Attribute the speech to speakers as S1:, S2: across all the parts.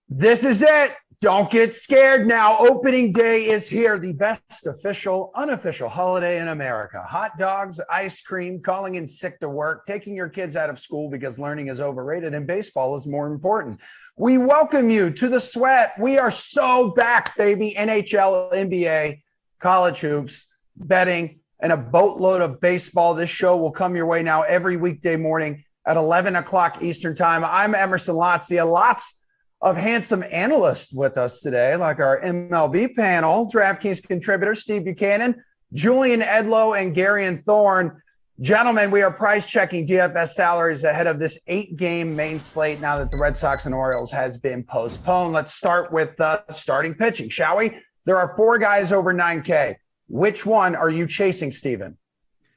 S1: This is it. Don't get scared now. Opening day is here. The best official, unofficial holiday in America. Hot dogs, ice cream, calling in sick to work, taking your kids out of school because learning is overrated and baseball is more important. We welcome you to the Sweat. We are so back, baby. NHL, NBA, college hoops, betting, and a boatload of baseball. This show will come your way now every weekday morning at 11 o'clock Eastern time. I'm Emerson Latzia. Lots of handsome analysts with us today, like our MLB panel, DraftKings contributors Steve Buchanan, Julian Edlow, and Gary Thorne. Gentlemen, we are price checking DFS salaries ahead of this 8-game main slate now that the Red Sox and Orioles has been postponed. Let's start with starting pitching, shall we? There are 4 guys over 9K. Which one are you chasing, Steven?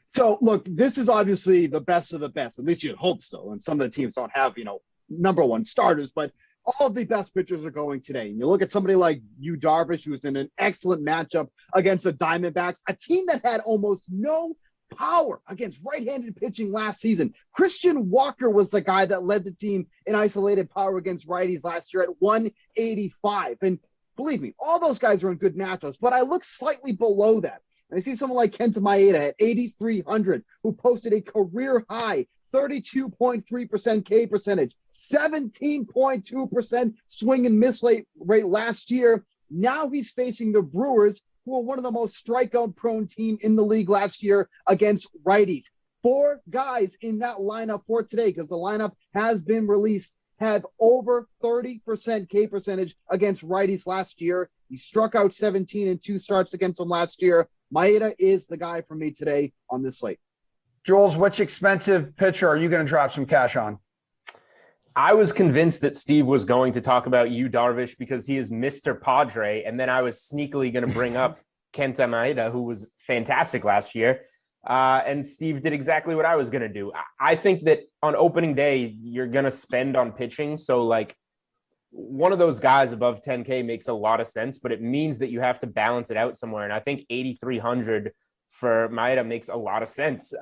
S2: So, look, this is obviously the best of the best. At least you'd hope so. And some of the teams don't have, number one starters, but all of the best pitchers are going today. And you look at somebody like Yu Darvish, who's in an excellent matchup against the Diamondbacks, a team that had almost no power against right-handed pitching last season. Christian Walker was the guy that led the team in isolated power against righties last year at 185. And believe me, all those guys are in good matchups, but I look slightly below that. And I see someone like Kenta Maeda at 8,300, who posted a career high 32.3% K percentage, 17.2% swing and miss rate last year. Now he's facing the Brewers, who are one of the most strikeout-prone team in the league last year against righties. 4 guys in that lineup for today, because the lineup has been released, had over 30% K percentage against righties last year. He struck out 17 in 2 starts against them last year. Maeda is the guy for me today on this slate.
S1: Jules, which expensive pitcher are you going to drop some cash on?
S3: I was convinced that Steve was going to talk about Yu Darvish because he is Mr. Padre, and then I was sneakily going to bring up Kenta Maeda, who was fantastic last year, and Steve did exactly what I was going to do. I think that on opening day, you're going to spend on pitching, so like one of those guys above 10K makes a lot of sense, but it means that you have to balance it out somewhere, and I think 8,300 for Maeda makes a lot of sense.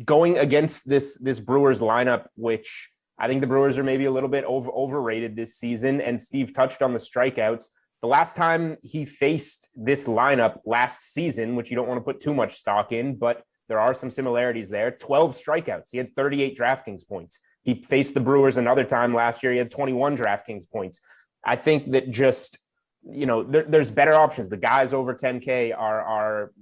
S3: Going against this Brewers lineup, which I think the Brewers are maybe a little bit overrated this season, and Steve touched on the strikeouts. The last time he faced this lineup last season, which you don't want to put too much stock in, but there are some similarities there, 12 strikeouts. He had 38 DraftKings points. He faced the Brewers another time last year. He had 21 DraftKings points. I think that just there's better options. The guys over 10K are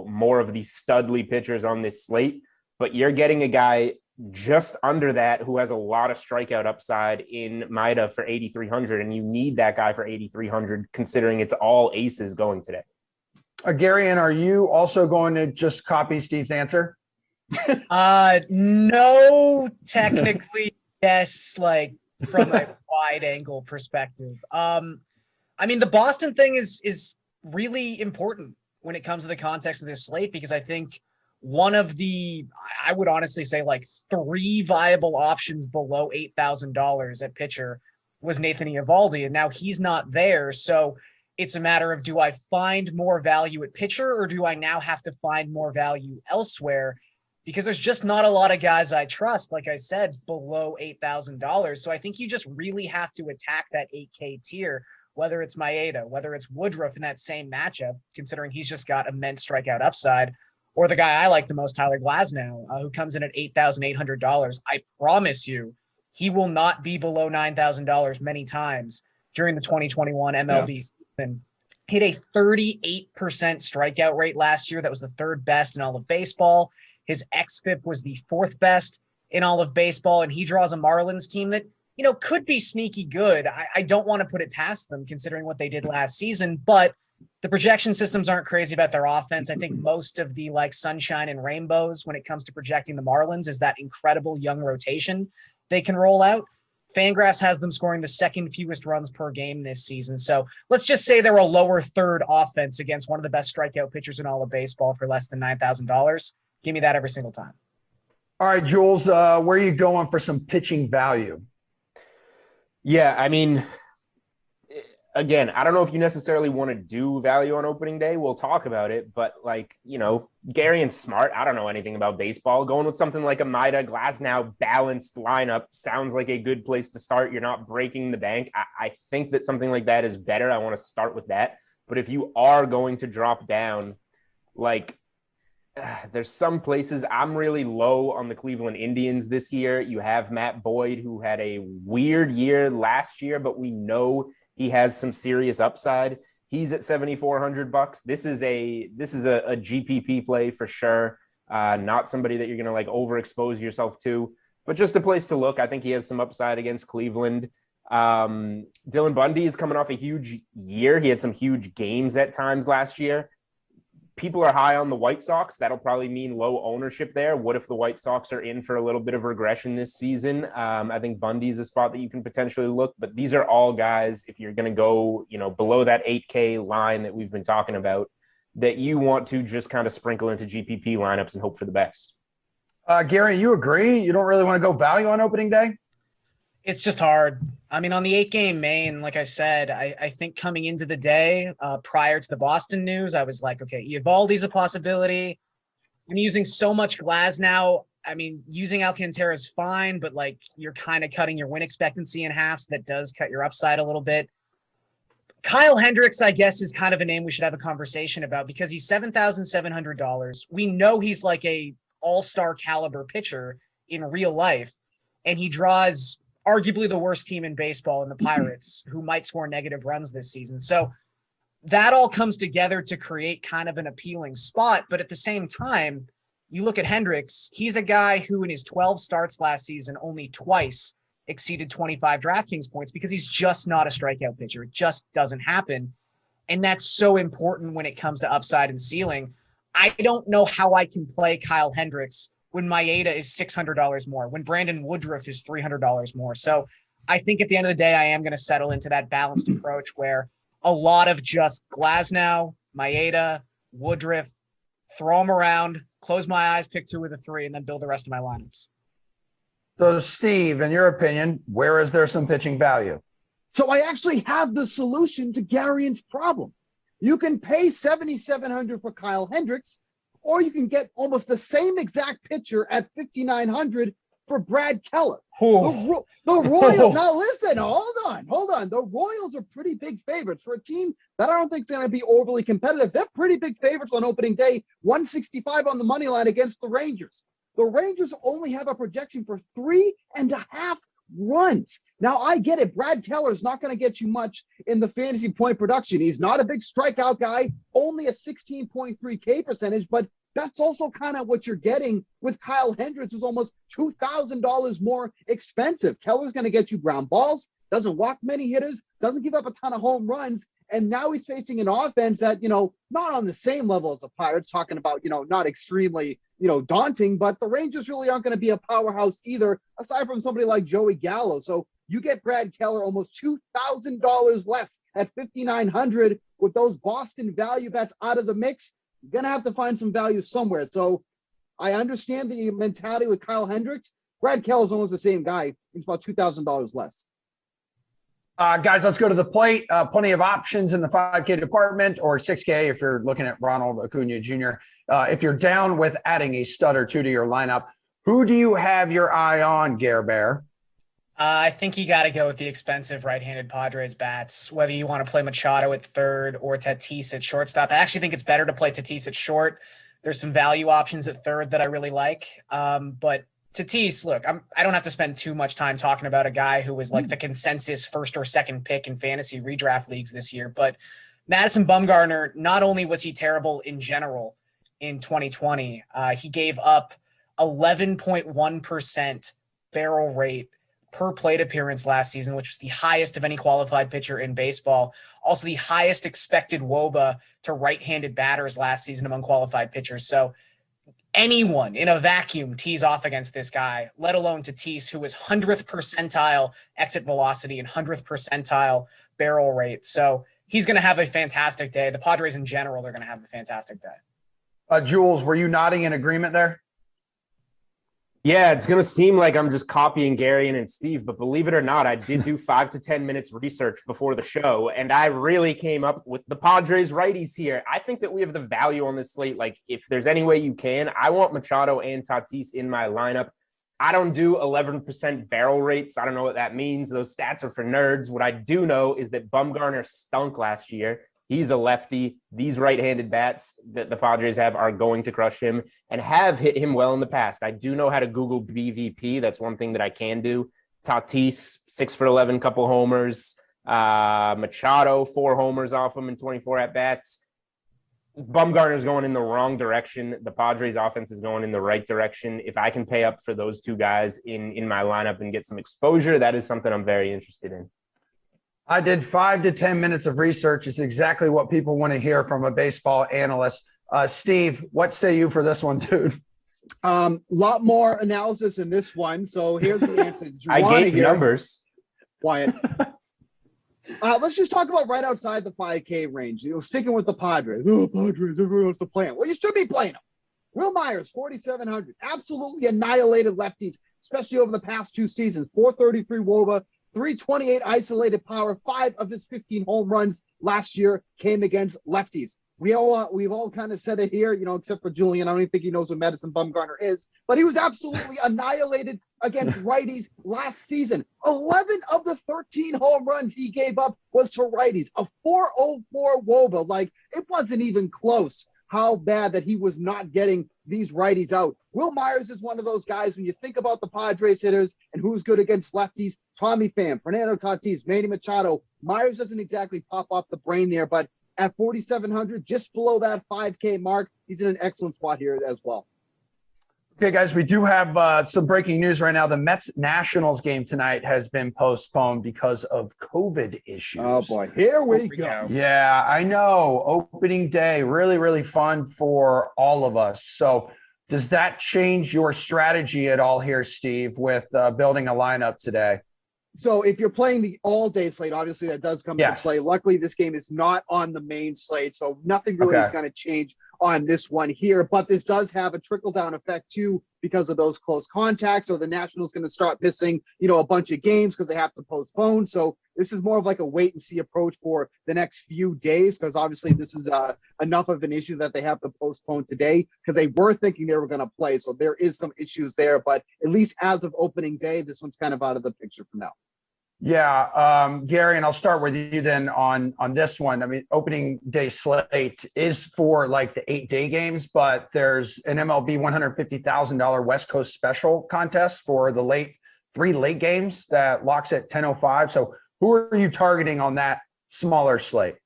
S3: more of these studly pitchers on this slate, but you're getting a guy just under that who has a lot of strikeout upside in Maeda for 8,300, and you need that guy for 8,300 considering it's all aces going today.
S1: Gary, and are you also going to just copy Steve's answer?
S4: No, technically, yes, like from a wide angle perspective. I mean, the Boston thing is really important when it comes to the context of this slate, because I think one of the, I would honestly say like 3 viable options below $8,000 at pitcher was Nathan Eovaldi, and now he's not there. So it's a matter of, do I find more value at pitcher, or do I now have to find more value elsewhere? Because there's just not a lot of guys I trust, like I said, below $8,000. So I think you just really have to attack that 8K tier, whether it's Maeda, whether it's Woodruff in that same matchup, considering he's just got immense strikeout upside, or the guy I like the most, Tyler Glasnow, who comes in at $8,800. I promise you, he will not be below $9,000 many times during the 2021 MLB season. Hit a 38% strikeout rate last year. That was the 3rd best in all of baseball. His xFIP was the 4th best in all of baseball, and he draws a Marlins team that could be sneaky good. I don't want to put it past them considering what they did last season, but the projection systems aren't crazy about their offense. I think most of the sunshine and rainbows when it comes to projecting the Marlins is that incredible young rotation they can roll out. Fangraphs has them scoring the 2nd fewest runs per game this season. So let's just say they're a lower 3rd offense against one of the best strikeout pitchers in all of baseball for less than $9,000. Give me that every single time.
S1: All right, Jules, where are you going for some pitching value?
S3: Yeah, I mean, again, I don't know if you necessarily want to do value on opening day. We'll talk about it, but like, Gary and Smart, I don't know anything about baseball. Going with something like a Maida Glasnow balanced lineup sounds like a good place to start. You're not breaking the bank. I think that something like that is better. I want to start with that. But if you are going to drop down, like, there's some places I'm really low on the Cleveland Indians this year. You have Matt Boyd, who had a weird year last year, but we know he has some serious upside. He's at $7,400. This is a GPP play for sure. Not somebody that you're going to like overexpose yourself to, but just a place to look. I think he has some upside against Cleveland. Dylan Bundy is coming off a huge year. He had some huge games at times last year. People are high on the White Sox. That'll probably mean low ownership there. What if the White Sox are in for a little bit of regression this season? I think Bundy's a spot that you can potentially look, but these are all guys, if you're going to go, below that 8K line that we've been talking about, that you want to just kind of sprinkle into GPP lineups and hope for the best.
S1: Gary, you agree? You don't really want to go value on opening day?
S4: It's just hard. I mean, on the 8-game main, like I said, I think coming into the day, prior to the Boston news, I was like, okay, Eovaldi's a possibility. I'm using so much Glasnow. I mean, using Alcantara is fine, but like you're kind of cutting your win expectancy in half, so that does cut your upside a little bit. Kyle Hendricks, I guess, is kind of a name we should have a conversation about because he's $7,700. We know he's like a all-star caliber pitcher in real life, and he draws arguably the worst team in baseball in the Pirates, who might score negative runs this season. So that all comes together to create kind of an appealing spot. But at the same time, you look at Hendricks, he's a guy who in his 12 starts last season only twice exceeded 25 DraftKings points because he's just not a strikeout pitcher. It just doesn't happen. And that's so important when it comes to upside and ceiling. I don't know how I can play Kyle Hendricks when Maeda is $600 more, when Brandon Woodruff is $300 more. So I think at the end of the day, I am going to settle into that balanced approach where a lot of just Glasnow, Maeda, Woodruff, throw them around, close my eyes, pick 2 of the 3, and then build the rest of my lineups.
S1: So Steve, in your opinion, where is there some pitching value?
S2: So I actually have the solution to Garian's problem. You can pay $7,700 for Kyle Hendricks, or you can get almost the same exact pitcher at $5,900 for Brad Keller. The Royals, now listen, hold on. The Royals are pretty big favorites for a team that I don't think is going to be overly competitive. They're pretty big favorites on opening day, 165 on the money line against the Rangers. The Rangers only have a projection for 3.5 runs. Now, I get it. Brad Keller is not going to get you much in the fantasy point production. He's not a big strikeout guy, only a 16.3 K percentage, but that's also kind of what you're getting with Kyle Hendricks, who's almost $2,000 more expensive. Keller's going to get you ground balls, doesn't walk many hitters, doesn't give up a ton of home runs, and now he's facing an offense that, not on the same level as the Pirates, talking about, not extremely, daunting, but the Rangers really aren't going to be a powerhouse either, aside from somebody like Joey Gallo. So you get Brad Keller almost $2,000 less at $5,900 with those Boston value bets out of the mix. You're going to have to find some value somewhere. So I understand the mentality with Kyle Hendricks. Brad Keller is almost the same guy. He's about $2,000 less.
S1: Guys, let's go to the plate. Plenty of options in the 5K department, or 6K if you're looking at Ronald Acuna Jr. If you're down with adding a stud or 2 to your lineup, who do you have your eye on, Gare Bear?
S4: I think you got to go with the expensive right-handed Padres bats, whether you want to play Machado at third or Tatis at shortstop. I actually think it's better to play Tatis at short. There's some value options at third that I really like. But Tatis, look, I don't have to spend too much time talking about a guy who was like the consensus first or second pick in fantasy redraft leagues this year. But Madison Bumgarner, not only was he terrible in general in 2020, he gave up 11.1% barrel rate per plate appearance last season, which was the highest of any qualified pitcher in baseball. Also the highest expected WOBA to right-handed batters last season among qualified pitchers. So anyone in a vacuum tees off against this guy, let alone Tatis, who was 100th percentile exit velocity and 100th percentile barrel rate. So he's going to have a fantastic day. The Padres in general are going to have a fantastic day.
S1: Jules, were you nodding in agreement there?
S3: Yeah, it's going to seem like I'm just copying Gary and Steve, but believe it or not, I did do 5 to 10 minutes research before the show, and I really came up with the Padres righties here. I think that we have the value on this slate. Like, if there's any way you can, I want Machado and Tatis in my lineup. I don't do 11% barrel rates. I don't know what that means. Those stats are for nerds. What I do know is that Bumgarner stunk last year. He's a lefty. These right-handed bats that the Padres have are going to crush him and have hit him well in the past. I do know how to Google BVP. That's one thing that I can do. Tatis, 6 for 11, couple homers. Machado, 4 homers off him in 24 at-bats. Bumgarner's going in the wrong direction. The Padres offense is going in the right direction. If I can pay up for those two guys in my lineup and get some exposure, that is something I'm very interested in.
S1: I did 5 to 10 minutes of research. It's exactly what people want to hear from a baseball analyst. Steve, what say you for this one, dude?
S2: Lot more analysis in this one. So here's the answer.
S3: I gave numbers.
S2: Wyatt. Let's just talk about right outside the 5K range. Sticking with the Padres. Oh, Padres, everyone wants to play them. Well, you should be playing them. Will Myers, 4,700. Absolutely annihilated lefties, especially over the past 2 seasons. 433 WOBA, 328 isolated power. 5 of his 15 home runs last year came against lefties. We've all kind of said it here, except for Julian. I don't even think he knows what Madison Bumgarner is, but he was absolutely annihilated against righties last season. 11 of the 13 home runs he gave up was to righties. A 404 WOBA. Like, it wasn't even close how bad that he was not getting these righties out. Will Myers is one of those guys, when you think about the Padres hitters and who's good against lefties, Tommy Pham, Fernando Tatis, Manny Machado. Myers doesn't exactly pop off the brain there, but at 4,700, just below that 5K mark, he's in an excellent spot here as well.
S1: Okay, guys, we do have some breaking news right now. The Mets-Nationals game tonight has been postponed because of COVID issues.
S2: Oh, boy. Here we go.
S1: Yeah, I know. Opening day, really, really fun for all of us. So does that change your strategy at all here, Steve, with building a lineup today?
S2: So if you're playing the all-day slate, obviously that does come into play. Luckily, this game is not on the main slate, so nothing really is going to change on this one here. But this does have a trickle-down effect, too, because of those close contacts. So the Nationals going to start missing, a bunch of games because they have to postpone. So this is more of like a wait-and-see approach for the next few days, because obviously this is enough of an issue that they have to postpone today, because they were thinking they were going to play. So there is some issues there. But at least as of opening day, this one's kind of out of the picture for now.
S1: Yeah, Gary, and I'll start with you then on this one. I mean, opening day slate is for like the 8-day games, but there's an MLB $150,000 West Coast special contest for the 3 late games that locks at 10:05. So who are you targeting on that smaller slate?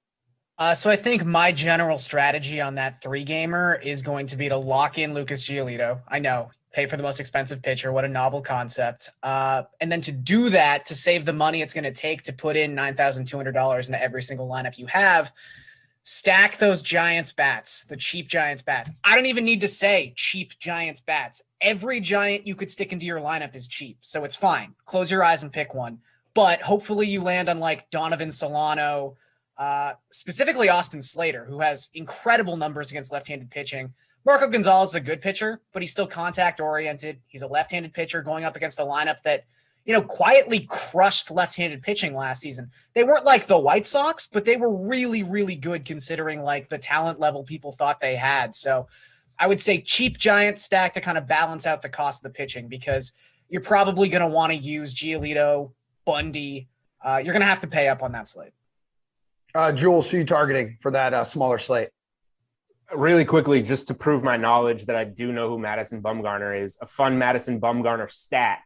S4: So I think my general strategy on that 3-gamer is going to be to lock in Lucas Giolito. I know, pay for the most expensive pitcher. What a novel concept. And then to do that, to save the money it's going to take to put in $9,200 into every single lineup you have, stack those Giants bats, the cheap Giants bats. I don't even need to say cheap Giants bats. Every Giant you could stick into your lineup is cheap, so it's fine. Close your eyes and pick one. But hopefully you land on like Donovan Solano, specifically Austin Slater, who has incredible numbers against left-handed pitching. Marco Gonzalez is a good pitcher, but he's still contact-oriented. He's a left-handed pitcher going up against a lineup that, quietly crushed left-handed pitching last season. They weren't like the White Sox, but they were really, really good considering like the talent level people thought they had. So I would say cheap Giant stack to kind of balance out the cost of the pitching, because you're probably going to want to use Giolito, Bundy. You're going to have to pay up on that slate.
S1: Jules, who are you targeting for that smaller slate?
S3: Really quickly, just to prove my knowledge that I do know who Madison Bumgarner is, a fun Madison Bumgarner stat.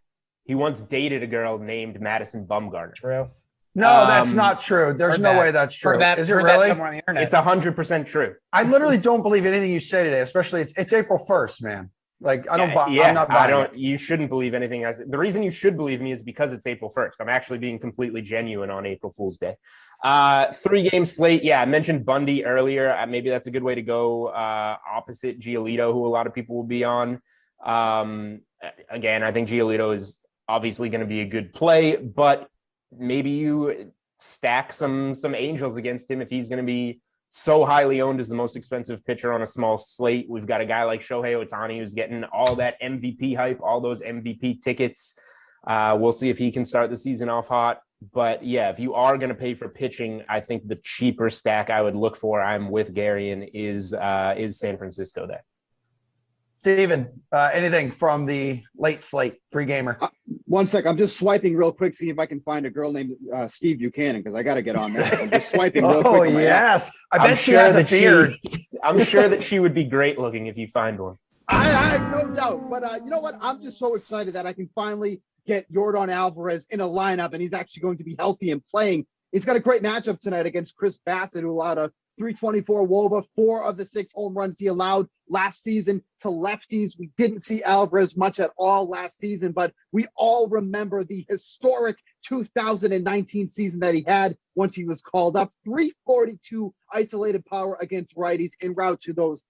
S3: He once dated a girl named Madison Bumgarner.
S4: True.
S1: No, that's not true. There's no way that's true. Is it really?
S4: That somewhere on the internet.
S3: It's 100% true.
S1: I literally don't believe anything you say today, especially it's April 1st, man. Like, I'm not buying it.
S3: You shouldn't believe anything. The reason you should believe me is because it's April 1st. I'm actually being completely genuine on April Fool's Day. 3-game slate. Yeah, I mentioned Bundy earlier. Maybe that's a good way to go opposite Giolito, who a lot of people will be on. Again, I think Giolito is obviously going to be a good play, but maybe you stack some Angels against him if he's going to be so highly owned as the most expensive pitcher on a small slate. We've got a guy like Shohei Ohtani who's getting all that MVP hype, all those MVP tickets. We'll see if he can start the season off hot. But yeah, if you are going to pay for pitching, I think the cheaper stack I would look for, I'm with Gary, and is San Francisco there.
S1: Steven, anything from the late slate pre-gamer?
S2: 1 sec. I'm just swiping real quick, see if I can find a girl named Steve Buchanan, because I got to get on that. I'm just swiping real quick.
S1: Oh, yes. I bet she has a beard.
S3: I'm sure that she would be great looking if you find one.
S2: I have no doubt. But you know what? I'm just so excited that I can finally get Yordan Alvarez in a lineup, and he's actually going to be healthy and playing. He's got a great matchup tonight against Chris Bassett, who allowed a 324 WOBA. 4 of the 6 home runs he allowed last season to lefties. We didn't see Alvarez much at all last season, but we all remember the historic 2019 season that he had once he was called up. 342 isolated power against righties en route to those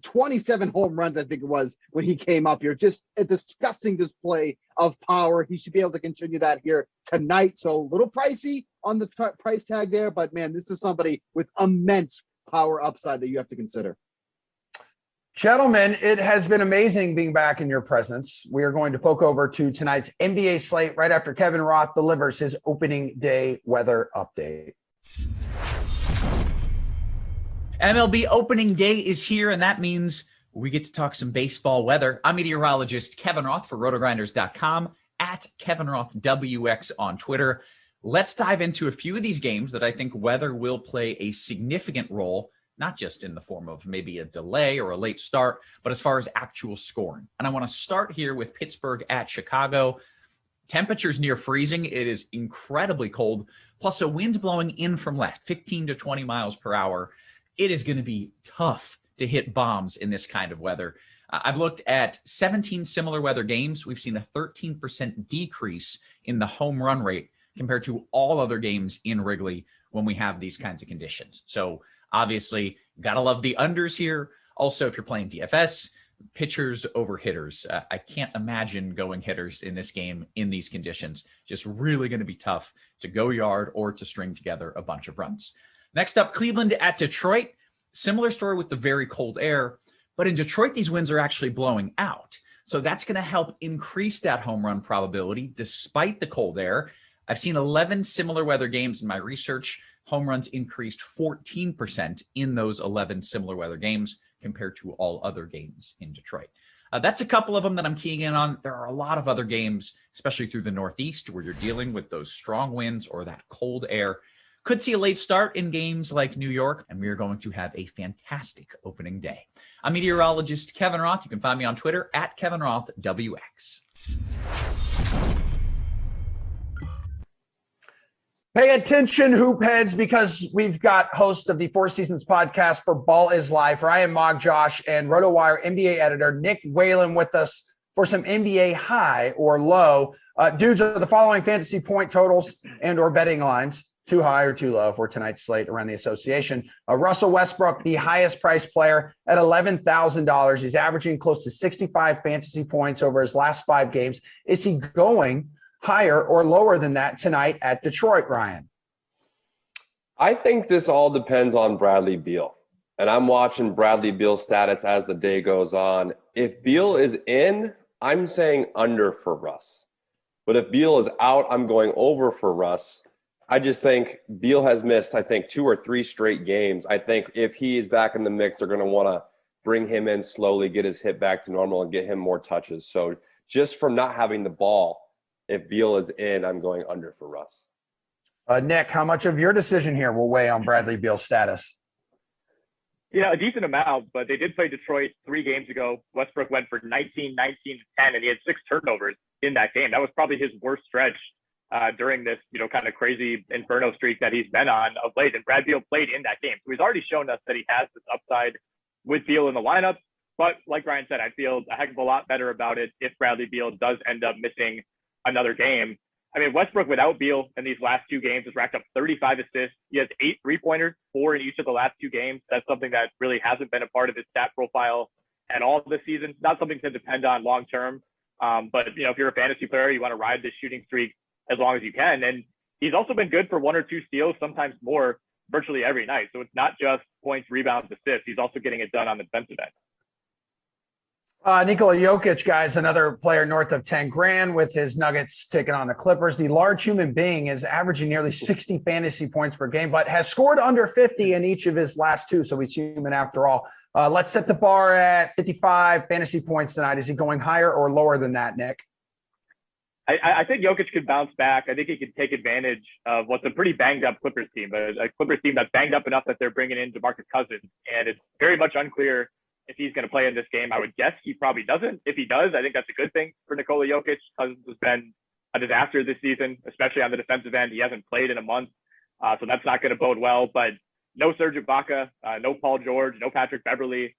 S2: 27 home runs, I think it was, when he came up here. Just a disgusting display of power. He should be able to continue that here tonight. So a little pricey on the price tag there, but man, this is somebody with immense power upside that you have to consider.
S1: Gentlemen, it has been amazing being back in your presence. We are going to poke over to tonight's NBA slate right after Kevin Roth delivers his opening day weather update.
S5: MLB opening day is here, and that means we get to talk some baseball weather. I'm meteorologist Kevin Roth for rotogrinders.com, at Kevin Roth WX on Twitter. Let's dive into a few of these games that I think weather will play a significant role, not just in the form of maybe a delay or a late start, but as far as actual scoring. And I want to start here with Pittsburgh at Chicago. Temperatures near freezing. It is incredibly cold, plus a wind blowing in from left, 15 to 20 miles per hour. It is going to be tough to hit bombs in this kind of weather. I've looked at 17 similar weather games. We've seen a 13% decrease in the home run rate compared to all other games in Wrigley when we have these kinds of conditions. So obviously, gotta love the unders here. Also, if you're playing DFS, pitchers over hitters. I can't imagine going hitters in this game in these conditions. Just really going to be tough to go yard or to string together a bunch of runs. Next up, Cleveland at Detroit. Similar story with the very cold air, but in Detroit, these winds are actually blowing out. So that's going to help increase that home run probability despite the cold air. I've seen 11 similar weather games in my research. Home runs increased 14% in those 11 similar weather games compared to all other games in Detroit. That's a couple of them that I'm keying in on. There are a lot of other games, especially through the Northeast, where you're dealing with those strong winds or that cold air. Could see a late start in games like New York, and we are going to have a fantastic opening day. I'm meteorologist Kevin Roth. You can find me on Twitter at Kevin Roth WX.
S1: Pay attention, hoop heads, because we've got hosts of the Four Seasons podcast for Ball is Live, Ryan Mog Josh, and RotoWire NBA editor Nick Whalen with us for some NBA high or low. Dudes, are the following fantasy point totals and or betting lines too high or too low for tonight's slate around the association? Russell Westbrook, the highest priced player at $11,000. He's averaging close to 65 fantasy points over his last 5 games. Is he going higher or lower than that tonight at Detroit, Ryan?
S6: I think this all depends on Bradley Beal. And I'm watching Bradley Beal's status as the day goes on. If Beal is in, I'm saying under for Russ. But if Beal is out, I'm going over for Russ. I just think Beal has missed, 2 or 3 straight games. I think if he is back in the mix, they're going to want to bring him in slowly, get his hit back to normal, and get him more touches. So just from not having the ball, if Beal is in, I'm going under for Russ.
S1: Nick, how much of your decision here will weigh on Bradley Beal's status?
S7: Yeah, a decent amount, but they did play Detroit 3 games ago. Westbrook went for 19, 19, 10, and he had 6 turnovers in that game. That was probably his worst stretch during this, kind of crazy inferno streak that he's been on of late. And Brad Beal played in that game. So he's already shown us that he has this upside with Beal in the lineup. But like Ryan said, I feel a heck of a lot better about it if Bradley Beal does end up missing another game. I mean, Westbrook without Beal in these last 2 games has racked up 35 assists. He has 8 3-pointers, 4 in each of the last 2 games. That's something that really hasn't been a part of his stat profile at all this season. Not something to depend on long term. But, if you're a fantasy player, you want to ride this shooting streak as long as you can. And he's also been good for 1 or 2 steals, sometimes more virtually every night. So it's not just points, rebounds, assists. He's also getting it done on the defensive end.
S1: Nikola Jokic, guys, another player north of 10 grand with his Nuggets taking on the Clippers. The large human being is averaging nearly 60 fantasy points per game, but has scored under 50 in each of his last two. So he's human after all. Let's set the bar at 55 fantasy points tonight. Is he going higher or lower than that, Nick?
S7: I think Jokic could bounce back. I think he could take advantage of what's a pretty banged up Clippers team, but a Clippers team that's banged up enough that they're bringing in DeMarcus Cousins. And it's very much unclear if he's going to play in this game. I would guess he probably doesn't. If he does, I think that's a good thing for Nikola Jokic. Cousins has been a disaster this season, especially on the defensive end. He hasn't played in a month, so that's not going to bode well. But no Serge Ibaka, no Paul George, no Patrick Beverley.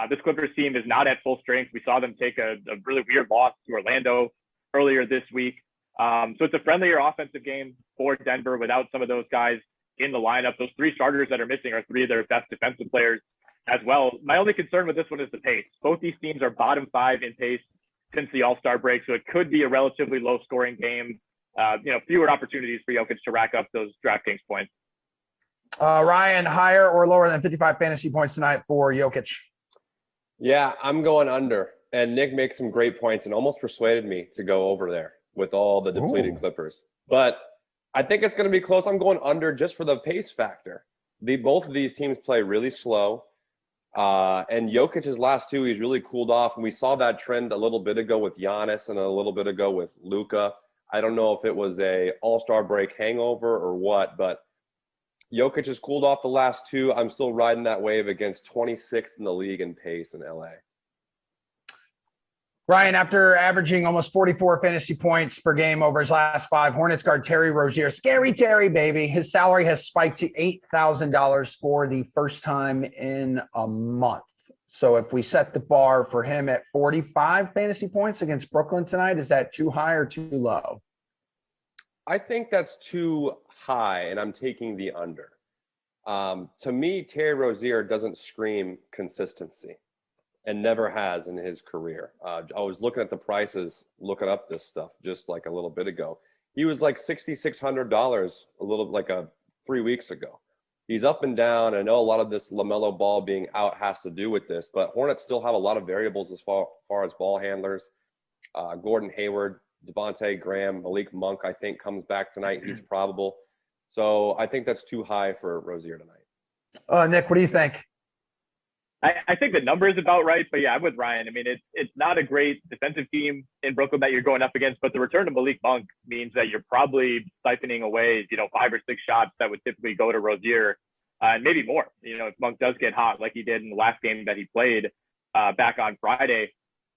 S7: This Clippers team is not at full strength. We saw them take a really weird loss to Orlando earlier this week. So it's a friendlier offensive game for Denver without some of those guys in the lineup. Those three starters that are missing are three of their best defensive players as well. My only concern with this one is the pace. Both these teams are bottom 5 in pace since the All-Star break, so it could be a relatively low-scoring game. Fewer opportunities for Jokic to rack up those DraftKings points.
S1: Ryan, higher or lower than 55 fantasy points tonight for Jokic?
S6: Yeah, I'm going under. And Nick makes some great points and almost persuaded me to go over there with all the depleted Clippers. But I think it's going to be close. I'm going under just for the pace factor. Both of these teams play really slow. And Jokic's last two, he's really cooled off. And we saw that trend a little bit ago with Giannis and a little bit ago with Luka. I don't know if it was a all-star break hangover or what, but Jokic has cooled off the last two. I'm still riding that wave against 26th in the league in pace in LA.
S1: Ryan, after averaging almost 44 fantasy points per game over his last 5, Hornets guard Terry Rozier, scary Terry, baby, his salary has spiked to $8,000 for the first time in a month. So if we set the bar for him at 45 fantasy points against Brooklyn tonight, is that too high or too low?
S6: I think that's too high, and I'm taking the under. To me, Terry Rozier doesn't scream consistency. And never has in his career. I was looking at the prices, looking up this stuff just like a little bit ago. He was like $6,600 a little like 3 weeks ago. He's up and down. I know a lot of this LaMelo Ball being out has to do with this, but Hornets still have a lot of variables as far as ball handlers. Gordon Hayward, Devontae Graham, Malik Monk, I think comes back tonight. He's probable. So I think that's too high for Rozier tonight.
S1: Nick, what do you think?
S7: I think the number is about right, but yeah, I'm with Ryan. I mean, it's not a great defensive team in Brooklyn that you're going up against, but the return of Malik Monk means that you're probably siphoning away, 5 or 6 shots that would typically go to Rozier, and maybe more. If Monk does get hot like he did in the last game that he played back on Friday.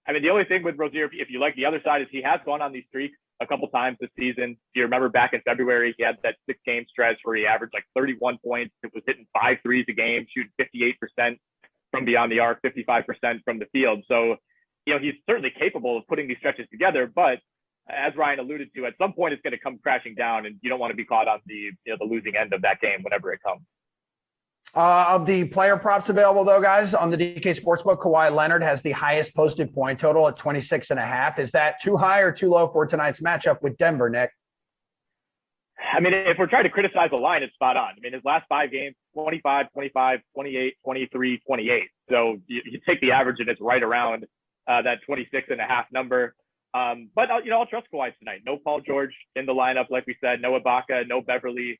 S7: I mean, the only thing with Rozier, if you like the other side, is he has gone on these streaks a couple times this season. If you remember back in February, he had that 6-game stretch where he averaged like 31 points. It was hitting 5 threes a game, shooting 58% from beyond the arc, 55% from the field. So, he's certainly capable of putting these stretches together, but as Ryan alluded to, at some point it's going to come crashing down, and you don't want to be caught on the losing end of that game whenever it comes.
S1: Of the player props available, though, guys, on the DK Sportsbook, Kawhi Leonard has the highest posted point total at 26.5. Is that too high or too low for tonight's matchup with Denver, Nick?
S7: I mean, if we're trying to criticize the line, it's spot on. I mean, his last 5 games, 25, 25, 28, 23, 28. So you take the average and it's right around that 26.5 number. But I'll trust Kawhi tonight. No Paul George in the lineup, like we said. No Ibaka, no Beverly.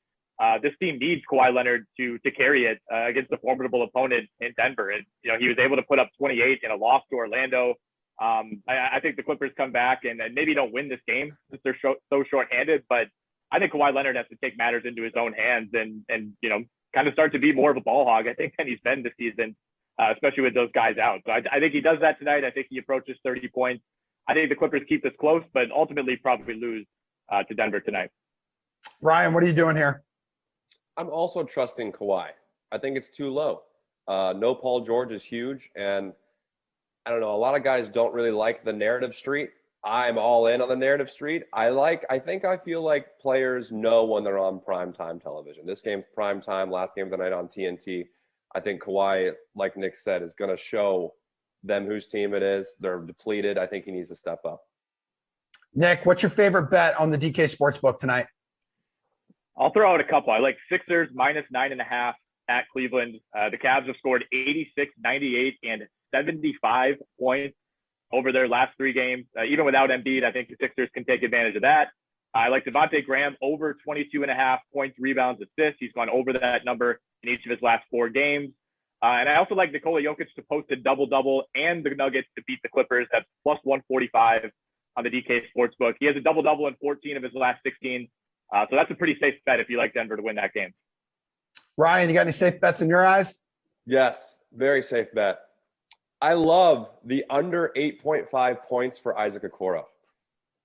S7: This team needs Kawhi Leonard to carry it against a formidable opponent in Denver. And, he was able to put up 28 in a loss to Orlando. I think the Clippers come back and maybe don't win this game since they're so shorthanded, but I think Kawhi Leonard has to take matters into his own hands and kind of start to be more of a ball hog, I think, than he's been this season, especially with those guys out. So I think he does that tonight. I think he approaches 30 points. I think the Clippers keep this close, but ultimately probably lose to Denver tonight.
S1: Ryan, what are you doing here?
S6: I'm also trusting Kawhi. I think it's too low. No Paul George is huge, and I don't know, a lot of guys don't really like the narrative street. I'm all in on the narrative street. I feel like players know when they're on primetime television. This game's primetime, last game of the night on TNT. I think Kawhi, like Nick said, is going to show them whose team it is. They're depleted. I think he needs to step up.
S1: Nick, what's your favorite bet on the DK Sportsbook tonight?
S7: I'll throw out a couple. I like Sixers -9.5 at Cleveland. The Cavs have scored 86, 98, and 75 points over their last 3 games. Even without Embiid, I think the Sixers can take advantage of that. I like Devontae Graham over 22.5 points, rebounds, assists. He's gone over that number in each of his last 4 games. And I also like Nikola Jokic to post a double-double and the Nuggets to beat the Clippers at +145 on the DK Sportsbook. He has a double-double in 14 of his last 16. So that's a pretty safe bet if you like Denver to win that game.
S1: Ryan, you got any safe bets in your eyes?
S6: Yes, very safe bet. I love the under 8.5 points for Isaac Okoro.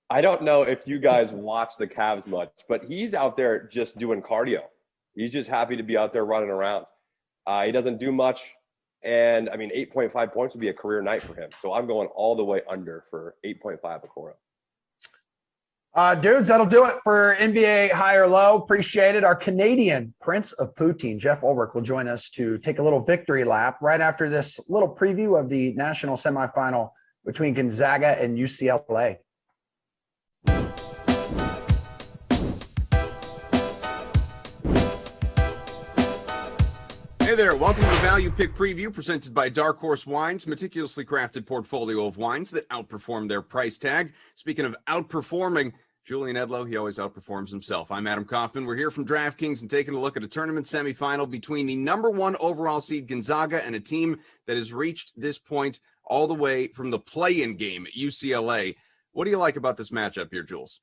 S6: I don't know if you guys watch the Cavs much, but he's out there just doing cardio. He's just happy to be out there running around. He doesn't do much. And, 8.5 points would be a career night for him. So I'm going all the way under for 8.5 Okoro.
S1: Dudes, that'll do it for NBA High or Low. Appreciate it. Our Canadian Prince of Poutine, Jeff Ulrich, will join us to take a little victory lap right after this little preview of the national semifinal between Gonzaga and UCLA.
S8: Hey there, welcome to the Value Pick Preview presented by Dark Horse Wines, meticulously crafted portfolio of wines that outperform their price tag. Speaking of outperforming, Julian Edlow, he always outperforms himself. I'm Adam Kaufman. We're here from DraftKings and taking a look at a tournament semifinal between the number 1 overall seed Gonzaga and a team that has reached this point all the way from the play-in game at UCLA. What do you like about this matchup here, Jules?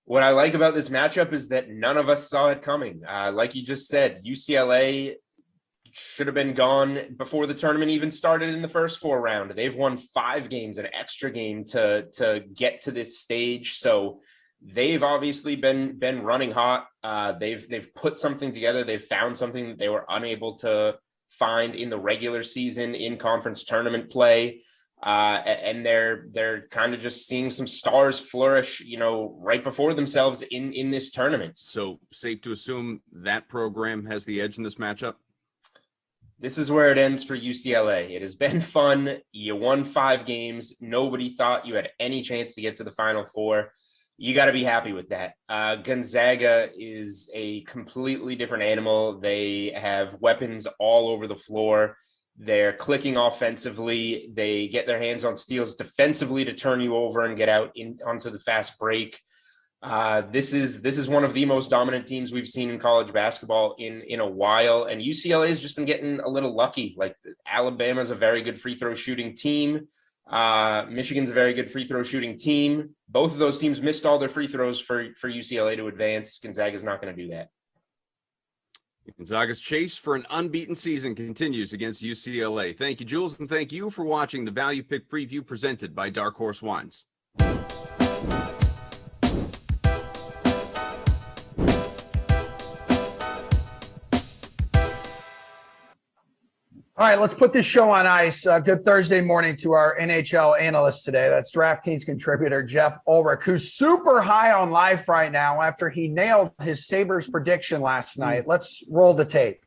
S3: What I like about this matchup is that none of us saw it coming. Like you just said, UCLA should have been gone before the tournament even started in the first 4 rounds. They've won 5 games, an extra game to get to this stage. So they've obviously been running hot. They've put something together. They've found something that they were unable to find in the regular season in conference tournament play. And they're kind of just seeing some stars flourish, right before themselves in this tournament.
S8: So safe to assume that program has the edge in this matchup?
S3: This is where it ends for UCLA. It has been fun. You won 5 games. Nobody thought you had any chance to get to the Final Four. You got to be happy with that. Gonzaga is a completely different animal. They have weapons all over the floor. They're clicking offensively. They get their hands on steals defensively to turn you over and get out onto the fast break. This is one of the most dominant teams we've seen in college basketball in a while. And UCLA has just been getting a little lucky. Like Alabama's a very good free throw shooting team. Michigan's a very good free throw shooting team. Both of those teams missed all their free throws for UCLA to advance. Gonzaga's not going to do that.
S8: Gonzaga's chase for an unbeaten season continues against UCLA. Thank you, Jules, and thank you for watching the Value Pick Preview presented by Dark Horse Wines.
S1: All right, let's put this show on ice. Good Thursday morning to our NHL analyst today. That's DraftKings contributor Jeff Ulrich, who's super high on life right now after he nailed his Sabres prediction last night. Let's roll the tape.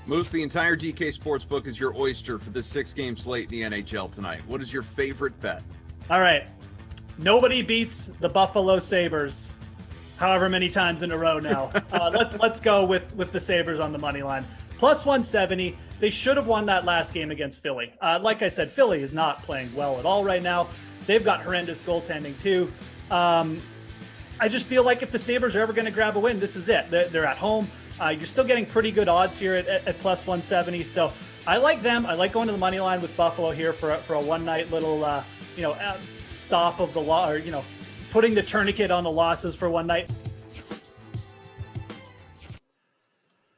S8: Moose, the entire DK Sportsbook is your oyster for this 6-game slate in the NHL tonight. What is your favorite bet?
S9: All right. Nobody beats the Buffalo Sabres however many times in a row now. Let's go with the Sabres on the money line. +170. They should have won that last game against Philly. Like I said, Philly is not playing well at all right now. They've got horrendous goaltending too. I just feel like if the Sabres are ever going to grab a win, this is it. They're at home. You're still getting pretty good odds here at +170. So I like them. I like going to the money line with Buffalo here for a one-night little, stop of the law, or putting the tourniquet on the losses for one night.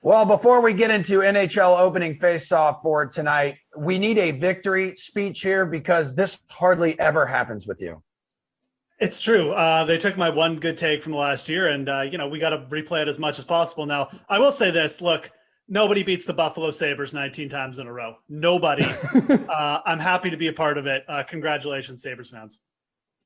S1: Well, before we get into NHL opening faceoff for tonight, we need a victory speech here because this hardly ever happens with you.
S9: It's true. They took my one good take from last year, and we got to replay it as much as possible. Now, I will say this: look, nobody beats the Buffalo Sabres 19 times in a row. Nobody. I'm happy to be a part of it. Congratulations, Sabres fans.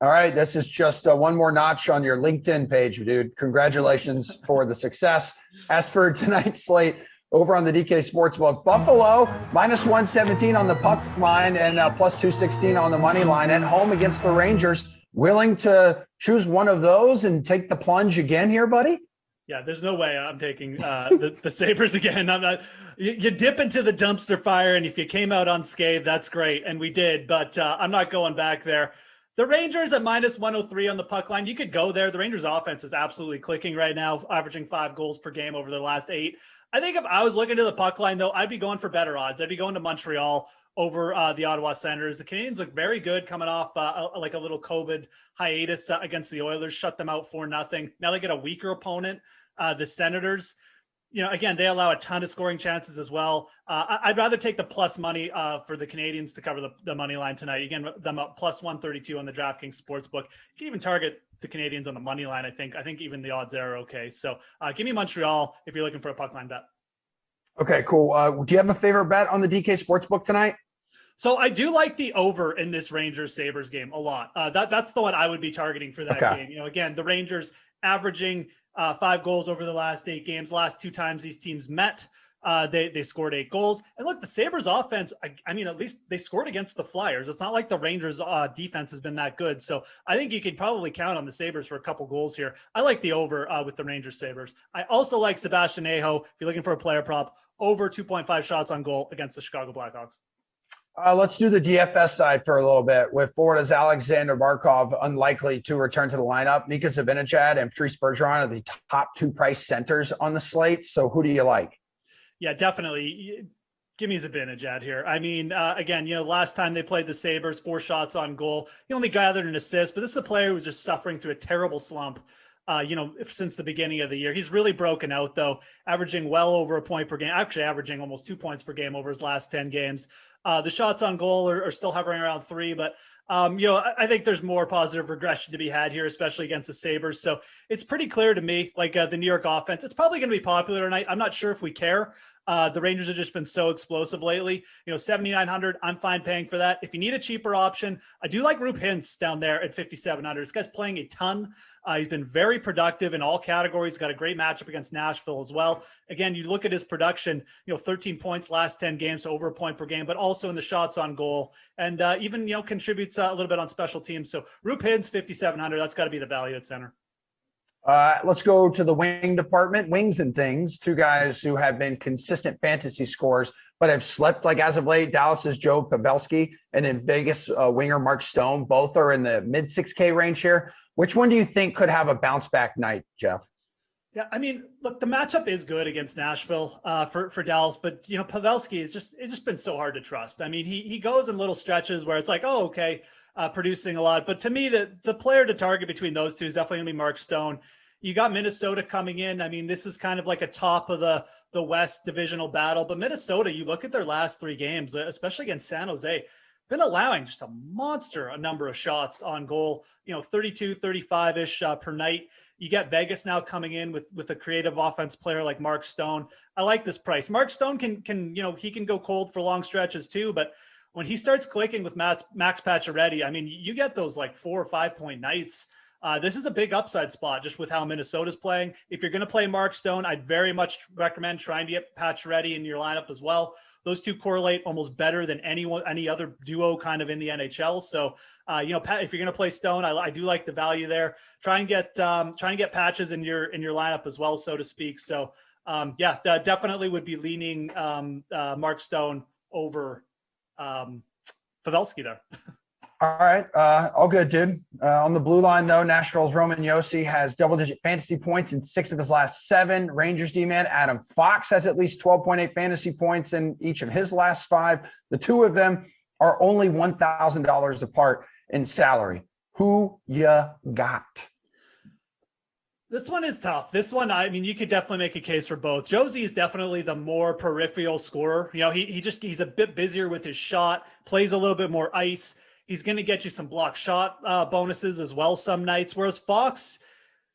S1: All right, this is just one more notch on your LinkedIn page, dude. Congratulations for the success. As for tonight's slate, over on the DK Sportsbook, Buffalo -117 on the puck line and +216 on the money line at home against the Rangers. willing to choose one of those and take the plunge again here, buddy?
S9: Yeah, there's no way I'm taking the Sabres again. I'm not. You dip into the dumpster fire, and if you came out unscathed, that's great, and we did. But I'm not going back there. The Rangers at minus 103 on the puck line. You could go there. The Rangers offense is absolutely clicking right now, averaging 5 goals per game over their last 8. I think if I was looking to the puck line, though, I'd be going for better odds. I'd be going to Montreal over the Ottawa Senators. The Canadiens look very good coming off like a little COVID hiatus against the Oilers, shut them out 4-0. Now they get a weaker opponent, the Senators. Again, they allow a ton of scoring chances as well. I'd rather take the plus money for the Canadiens to cover the money line tonight. Again, them up plus 132 on the DraftKings Sportsbook. You can even target the Canadiens on the money line. I think even the odds there are okay. So give me Montreal if you're looking for a puck line bet.
S1: Okay, cool. Do you have a favorite bet on the DK Sportsbook tonight?
S9: So I do like the over in this Rangers-Sabres game a lot. That's the one I would be targeting for that game. Again, the Rangers averaging 5 goals over the last 8 games. Last 2 times these teams met, they scored 8 goals. And look, the Sabres offense, I mean, at least they scored against the Flyers. It's not like the Rangers defense has been that good. So I think you could probably count on the Sabres for a couple goals here. I like the over with the Rangers Sabres. I also like Sebastian Aho, if you're looking for a player prop, over 2.5 shots on goal against the Chicago Blackhawks.
S1: Let's do the DFS side for a little bit. With Florida's Alexander Barkov unlikely to return to the lineup, Mika Zibanejad and Patrice Bergeron are the top 2 price centers on the slate. So who do you like?
S9: Yeah, definitely. Give me Zibanejad here. I mean, again, last time they played the Sabres, 4 shots on goal. He only gathered an assist, but this is a player who's just suffering through a terrible slump. Since the beginning of the year. He's really broken out, though, averaging well over a point per game, actually averaging almost 2 points per game over his last 10 games. The shots on goal are still hovering around 3, but, I think there's more positive regression to be had here, especially against the Sabres. So it's pretty clear to me, like the New York offense, it's probably going to be popular tonight. I'm not sure if we care. The Rangers have just been so explosive lately. 7,900, I'm fine paying for that. If you need a cheaper option, I do like Roope Hintz down there at 5,700. This guy's playing a ton. He's been very productive in all categories. Got a great matchup against Nashville as well. Again, you look at his production, 13 points last 10 games, so over a point per game, but also in the shots on goal, and even, contributes a little bit on special teams. So Roope Hintz, 5,700. That's got to be the value at center.
S1: Let's go to the wing department. Wings and things. 2 guys who have been consistent fantasy scorers, but have slipped like as of late. Dallas's Joe Pavelski and in Vegas winger Mark Stone. Both are in the mid 6K range here. Which one do you think could have a bounce back night, Jeff?
S9: Yeah, I mean, look, the matchup is good against Nashville for Dallas, but Pavelski it's just been so hard to trust. I mean, he goes in little stretches where it's like, oh, okay, producing a lot. But to me, the player to target between those two is definitely going to be Mark Stone. You got Minnesota coming in. I mean, this is kind of like a top of the West divisional battle. But Minnesota, you look at their last 3 games, especially against San Jose, been allowing just a number of shots on goal, 32, 35-ish per night. You get Vegas now coming in with a creative offense player like Mark Stone. I like this price. Mark Stone can he can go cold for long stretches too, but when he starts clicking with Max Pacioretty, I mean, you get those like 4 or 5 point nights. This is a big upside spot just with how Minnesota's playing. If you're going to play Mark Stone, I'd very much recommend trying to get Pacioretty in your lineup as well. Those two correlate almost better than any other duo kind of in the NHL. So, if you're going to play Stone, I do like the value there. Try and get Patches in your lineup as well, so to speak. So, definitely would be leaning Mark Stone over Pavelski there.
S1: All right. All good, dude. On the blue line, though, Nashville's Roman Josi has double-digit fantasy points in 6 of his last 7. Rangers D-man Adam Fox has at least 12.8 fantasy points in each of his last 5. The 2 of them are only $1,000 apart in salary. Who ya got?
S9: This one is tough. This one, I mean, you could definitely make a case for both. Josie is definitely the more peripheral scorer. He's a bit busier with his shot, plays a little bit more ice. He's going to get you some block shot bonuses as well some nights. Whereas Fox,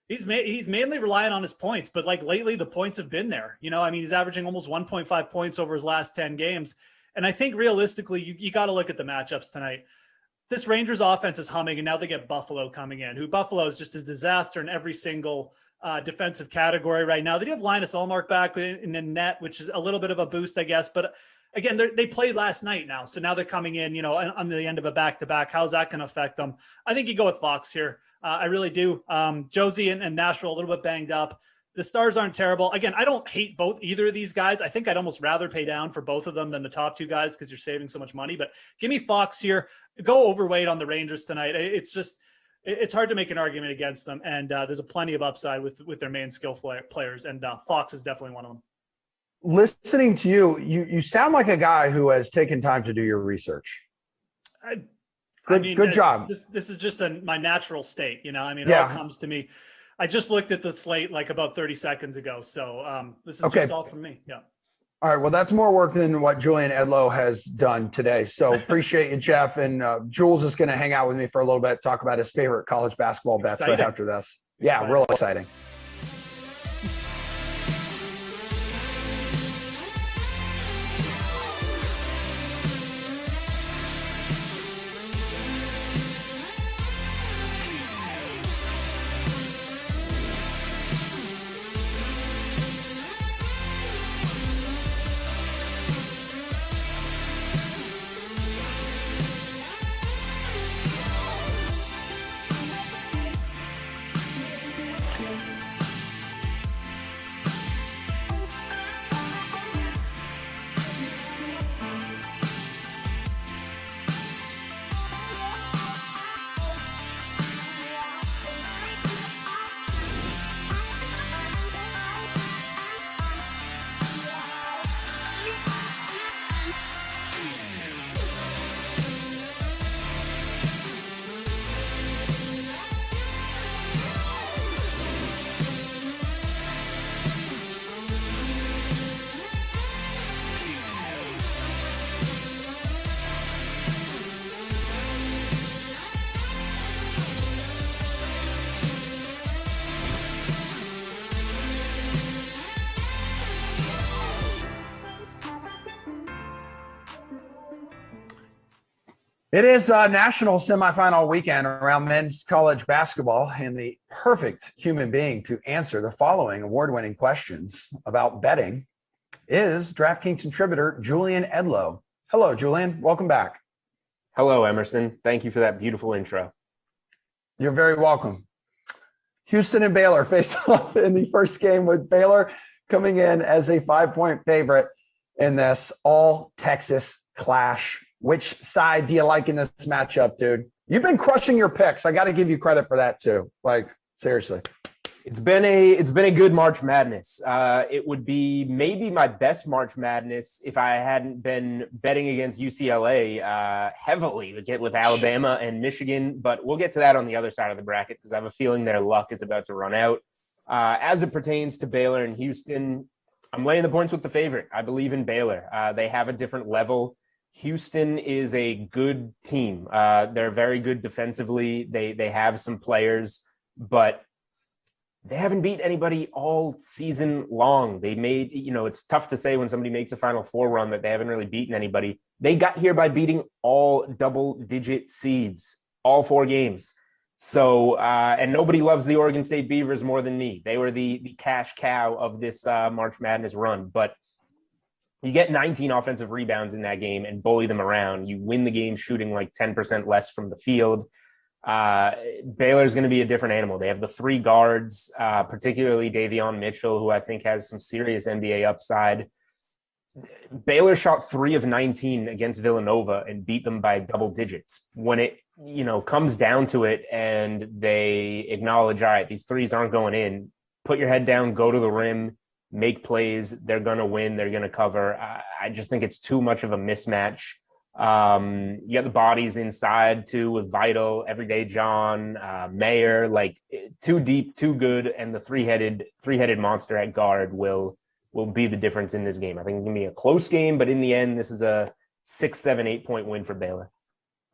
S9: he's mainly relying on his points, but like lately the points have been there. He's averaging almost 1.5 points over his last 10 games. And I think realistically, you got to look at the matchups tonight. This Rangers offense is humming, and now they get Buffalo coming in, who Buffalo is just a disaster in every single defensive category right now. They do have Linus Ullmark back in the net, which is a little bit of a boost, I guess. But again, they played last night now. So now they're coming in, you know, on the end of a back-to-back. How's that going to affect them? I think you go with Fox here. I really do. Josie and Nashville a little bit banged up. The Stars aren't terrible. Again, I don't hate either of these guys. I think I'd almost rather pay down for both of them than the top two guys because you're saving so much money. But give me Fox here. Go overweight on the Rangers tonight. It's hard to make an argument against them. And there's a plenty of upside with their main skill players. And Fox is definitely one of them.
S1: Listening to you sound like a guy who has taken time to do your research. Good job.
S9: This is just my natural state. You know, I mean, it all comes to me. I just looked at the slate like about 30 seconds ago. So this is just all from me. Yeah.
S1: All right. Well, that's more work than what Julian Edlow has done today. So appreciate you, Jeff. And Jules is going to hang out with me for a little bit, talk about his favorite college basketball bets right after this. Yeah, real exciting. It is a national semifinal weekend around men's college basketball, and the perfect human being to answer the following award-winning questions about betting is DraftKings contributor Julian Edlow. Hello, Julian. Welcome back.
S3: Hello, Emerson. Thank you for that beautiful intro.
S1: You're very welcome. Houston and Baylor face off in the first game, with Baylor coming in as a 5-point favorite in this all-Texas clash. Which side do you like in this matchup, dude? You've been crushing your picks. I got to give you credit for that too. Like, seriously.
S3: It's been a good March Madness. It would be maybe my best March Madness if I hadn't been betting against UCLA heavily with Alabama and Michigan. But we'll get to that on the other side of the bracket because I have a feeling their luck is about to run out. As it pertains to Baylor and Houston, I'm laying the points with the favorite. I believe in Baylor. They have a different level. Houston is a good team. They're very good defensively. They have some players, but they haven't beat anybody all season long. They made, it's tough to say when somebody makes a Final Four run that they haven't really beaten anybody. They got here by beating all double-digit seeds, all 4 games. So, and nobody loves the Oregon State Beavers more than me. They were the cash cow of this March Madness run, but you get 19 offensive rebounds in that game and bully them around. You win the game shooting like 10% less from the field. Baylor's going to be a different animal. They have the 3 guards, particularly Davion Mitchell, who I think has some serious NBA upside. Baylor shot 3 of 19 against Villanova and beat them by double digits. When it, comes down to it and they acknowledge, all right, these threes aren't going in, put your head down, go to the rim, make plays, they're going to win, they're going to cover. I just think it's too much of a mismatch. You got the bodies inside too with Vital, Everyday John, Mayer, like too deep, too good, and the three-headed monster at guard will be the difference in this game. I think it's going to be a close game, but in the end, this is a 6, 7, 8-point win for Baylor.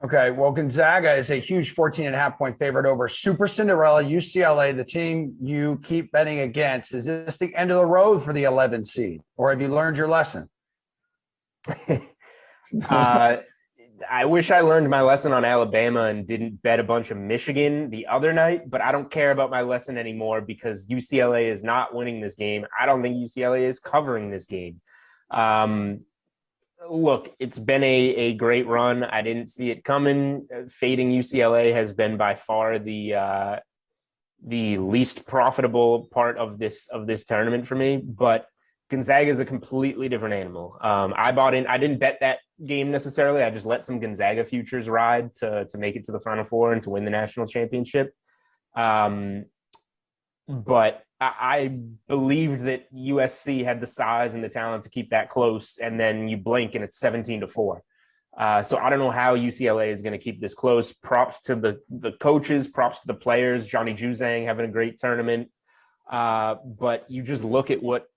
S1: Okay, well, Gonzaga is a huge 14.5-point favorite over Super Cinderella UCLA, the team you keep betting against. Is this the end of the road for the 11 seed, or have you learned your lesson?
S3: I wish I learned my lesson on Alabama and didn't bet a bunch of Michigan the other night, but I don't care about my lesson anymore because UCLA is not winning this game. I don't think UCLA is covering this game. Look, it's been a great run. I didn't see it coming. Fading UCLA has been by far the least profitable part of this tournament for me, but Gonzaga is a completely different animal. I bought in. I didn't bet that game necessarily. I just let some Gonzaga futures ride to make it to the Final Four and to win the national championship. But I believed that USC had the size and the talent to keep that close, and then you blink and it's 17-4. So I don't know how UCLA is going to keep this close. Props to the coaches, props to the players. Johnny Juzang having a great tournament. But you just look at what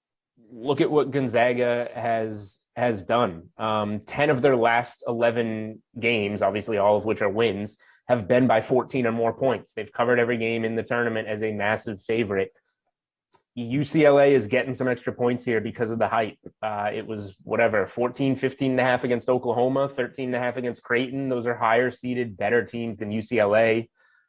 S3: Gonzaga has done. 10 of their last 11 games, obviously all of which are wins, have been by 14 or more points. They've covered every game in the tournament as a massive favorite. UCLA is getting some extra points here because of the hype. It was 15.5 against Oklahoma, 13.5 against Creighton. Those are higher seeded, better teams than UCLA.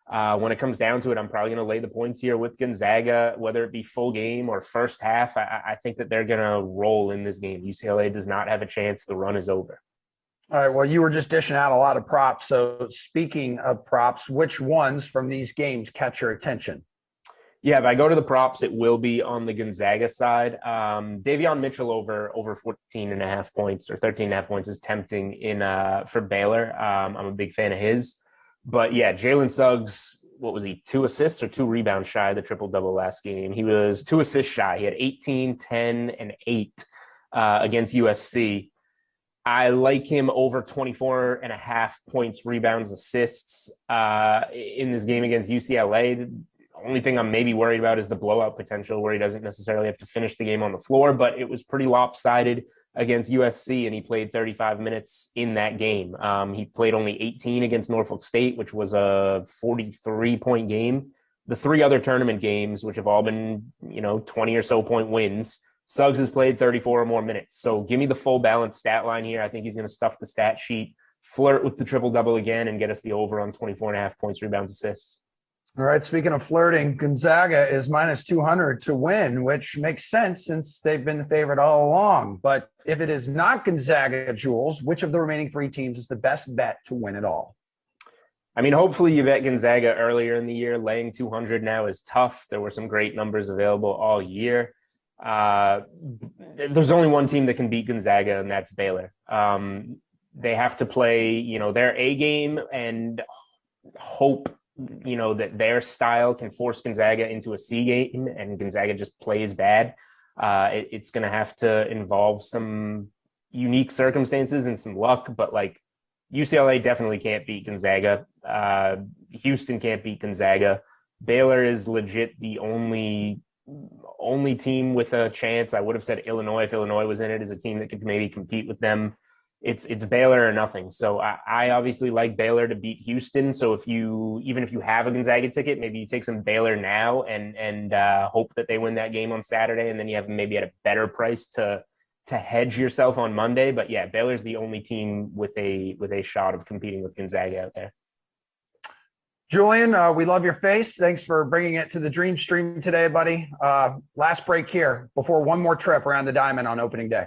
S3: When it comes down to it, I'm probably going to lay the points here with Gonzaga, whether it be full game or first half. I think that they're going to roll in this game. UCLA does not have a chance. The run is over.
S1: All right. Well, you were just dishing out a lot of props. So speaking of props, which ones from these games catch your attention?
S3: Yeah, if I go to the props, it will be on the Gonzaga side. Davion Mitchell over 14.5 points or 13.5 points is tempting for Baylor. I'm a big fan of his. But yeah, Jalen Suggs, what was he, 2 assists or 2 rebounds shy of the triple-double last game? He was 2 assists shy. He had 18, 10, and 8 against USC. I like him over 24.5 points, rebounds, assists in this game against UCLA. The only thing I'm maybe worried about is the blowout potential where he doesn't necessarily have to finish the game on the floor, but it was pretty lopsided against USC, and he played 35 minutes in that game. He played only 18 against Norfolk State, which was a 43-point game. The 3 other tournament games, which have all been, 20 or so point wins, Suggs has played 34 or more minutes. So give me the full balanced stat line here. I think he's going to stuff the stat sheet, flirt with the triple-double again, and get us the over on 24.5 points, rebounds, assists.
S1: All right. Speaking of flirting, Gonzaga is minus 200 to win, which makes sense since they've been the favorite all along. But if it is not Gonzaga, Jules, which of the remaining 3 teams is the best bet to win it all?
S3: I mean, hopefully you bet Gonzaga earlier in the year. Laying 200 now is tough. There were some great numbers available all year. There's only one team that can beat Gonzaga, and that's Baylor. They have to play, their A game and hope that their style can force Gonzaga into a C game, and Gonzaga just plays bad. It's going to have to involve some unique circumstances and some luck, but UCLA definitely can't beat Gonzaga. Houston can't beat Gonzaga. Baylor is legit the only team with a chance. I would have said Illinois if Illinois was in it as a team that could maybe compete with them. It's Baylor or nothing. So I obviously like Baylor to beat Houston. So even if you have a Gonzaga ticket, maybe you take some Baylor now and hope that they win that game on Saturday, and then you have maybe at a better price to hedge yourself on Monday. But yeah, Baylor's the only team with a shot of competing with Gonzaga out there.
S1: Julian, we love your face. Thanks for bringing it to the Dream Stream today, buddy. Last break here before one more trip around the diamond on opening day.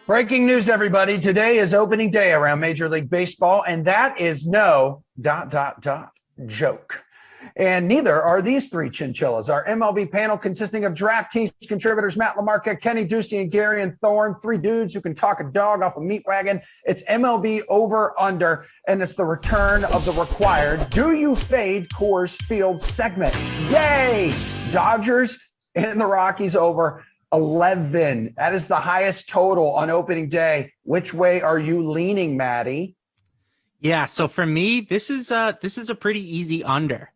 S1: Breaking news, everybody. Today is opening day around Major League Baseball, and that is no ... joke. And neither are these three chinchillas. Our MLB panel consisting of DraftKings contributors Matt LaMarca, Kenny Ducey, and Gary and Thorne, three dudes who can talk a dog off a meat wagon. It's MLB over under, and it's the return of the required Do You Fade Coors Field segment. Yay! Dodgers and the Rockies over 11. That is the highest total on opening day. Which way are you leaning, Maddie?
S10: Yeah, so for me, this is a pretty easy under.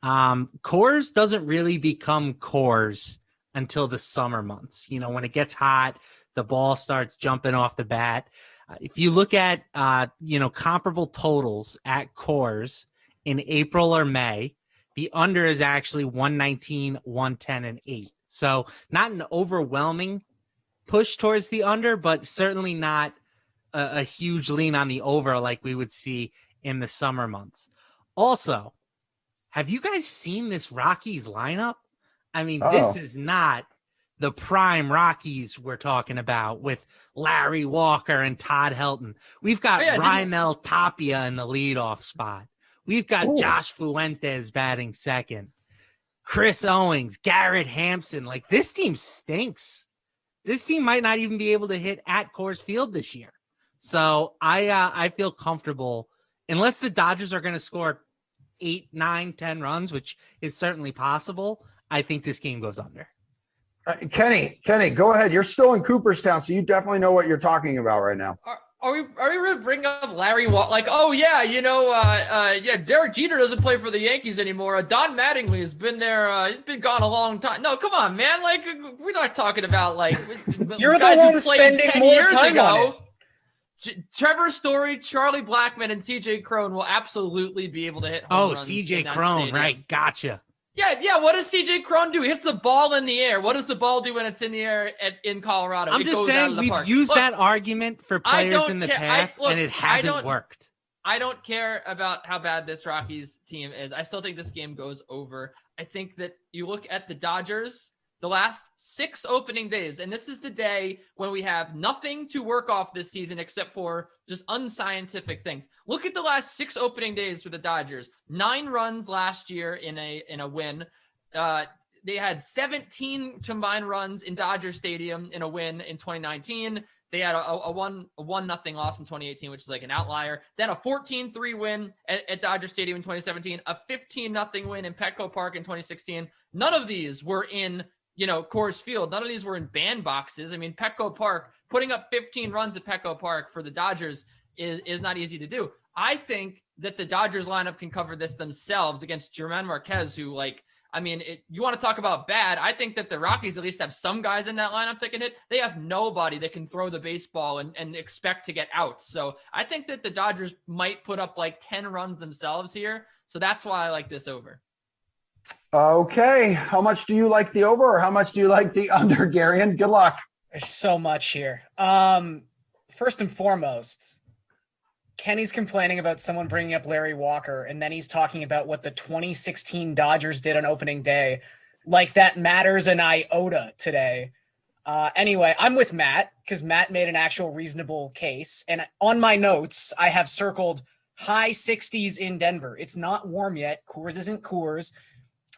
S10: Coors doesn't really become Coors until the summer months. You know, when it gets hot, the ball starts jumping off the bat. If you look at comparable totals at Coors in April or May, the under is actually 119, 110, and 8. So not an overwhelming push towards the under, but certainly not a huge lean on the over like we would see in the summer months. Also, have you guys seen this Rockies lineup? I mean, This is not the prime Rockies we're talking about with Larry Walker and Todd Helton. We've got Raimel Tapia in the leadoff spot. We've got Josh Fuentes batting second. Chris Owings, Garrett Hampson. Like, this team stinks. This team might not even be able to hit at Coors Field this year. So I feel comfortable, unless the Dodgers are going to score 8, 9, 10 runs, which is certainly possible. I think this game goes under.
S1: Kenny, go ahead. You're still in Cooperstown, so you definitely know what you're talking about right now.
S11: Are we really bringing up Larry Walker? Like, Derek Jeter doesn't play for the Yankees anymore. Don Mattingly has been there. He's been gone a long time. No, come on, man. Like, we're not talking about, like,
S4: you're
S11: guys
S4: the one
S11: who played
S4: spending
S11: 10
S4: more
S11: years
S4: time
S11: ago.
S4: on it.
S11: Trevor Story, Charlie Blackmon, and CJ Crone will absolutely be able to hit home runs.
S10: CJ Crone, right. Gotcha.
S11: Yeah. What does CJ Crone do? He hits the ball in the air. What does the ball do when it's in the air in Colorado?
S10: I'm just saying we've used that argument for players in the past, and it hasn't worked.
S11: I don't care about how bad this Rockies team is. I still think this game goes over. I think that you look at the Dodgers, the last 6 opening days, and this is the day when we have nothing to work off this season except for just unscientific things. Look at the last 6 opening days for the Dodgers. 9 runs last year in a win. They had 17 combined runs in Dodger Stadium in a win in 2019. They had a 1-0 loss in 2018, which is like an outlier. Then a 14-3 win at Dodger Stadium in 2017. A 15-0 win in Petco Park in 2016. None of these were in Coors Field. None of these were in bandboxes. I mean, Petco Park, putting up 15 runs at Petco Park for the Dodgers is not easy to do. I think that the Dodgers lineup can cover this themselves against German Marquez, who, you want to talk about bad. I think that the Rockies at least have some guys in that lineup that can hit. They have nobody that can throw the baseball and expect to get outs. So I think that the Dodgers might put up like 10 runs themselves here. So that's why I like this over.
S1: Okay. How much do you like the over, or how much do you like the under, Garion? Good luck.
S4: There's so much here. First and foremost, Kenny's complaining about someone bringing up Larry Walker, and then he's talking about what the 2016 Dodgers did on opening day. Like that matters an iota today. Anyway, I'm with Matt because Matt made an actual reasonable case. And on my notes, I have circled high 60s in Denver. It's not warm yet. Coors isn't Coors.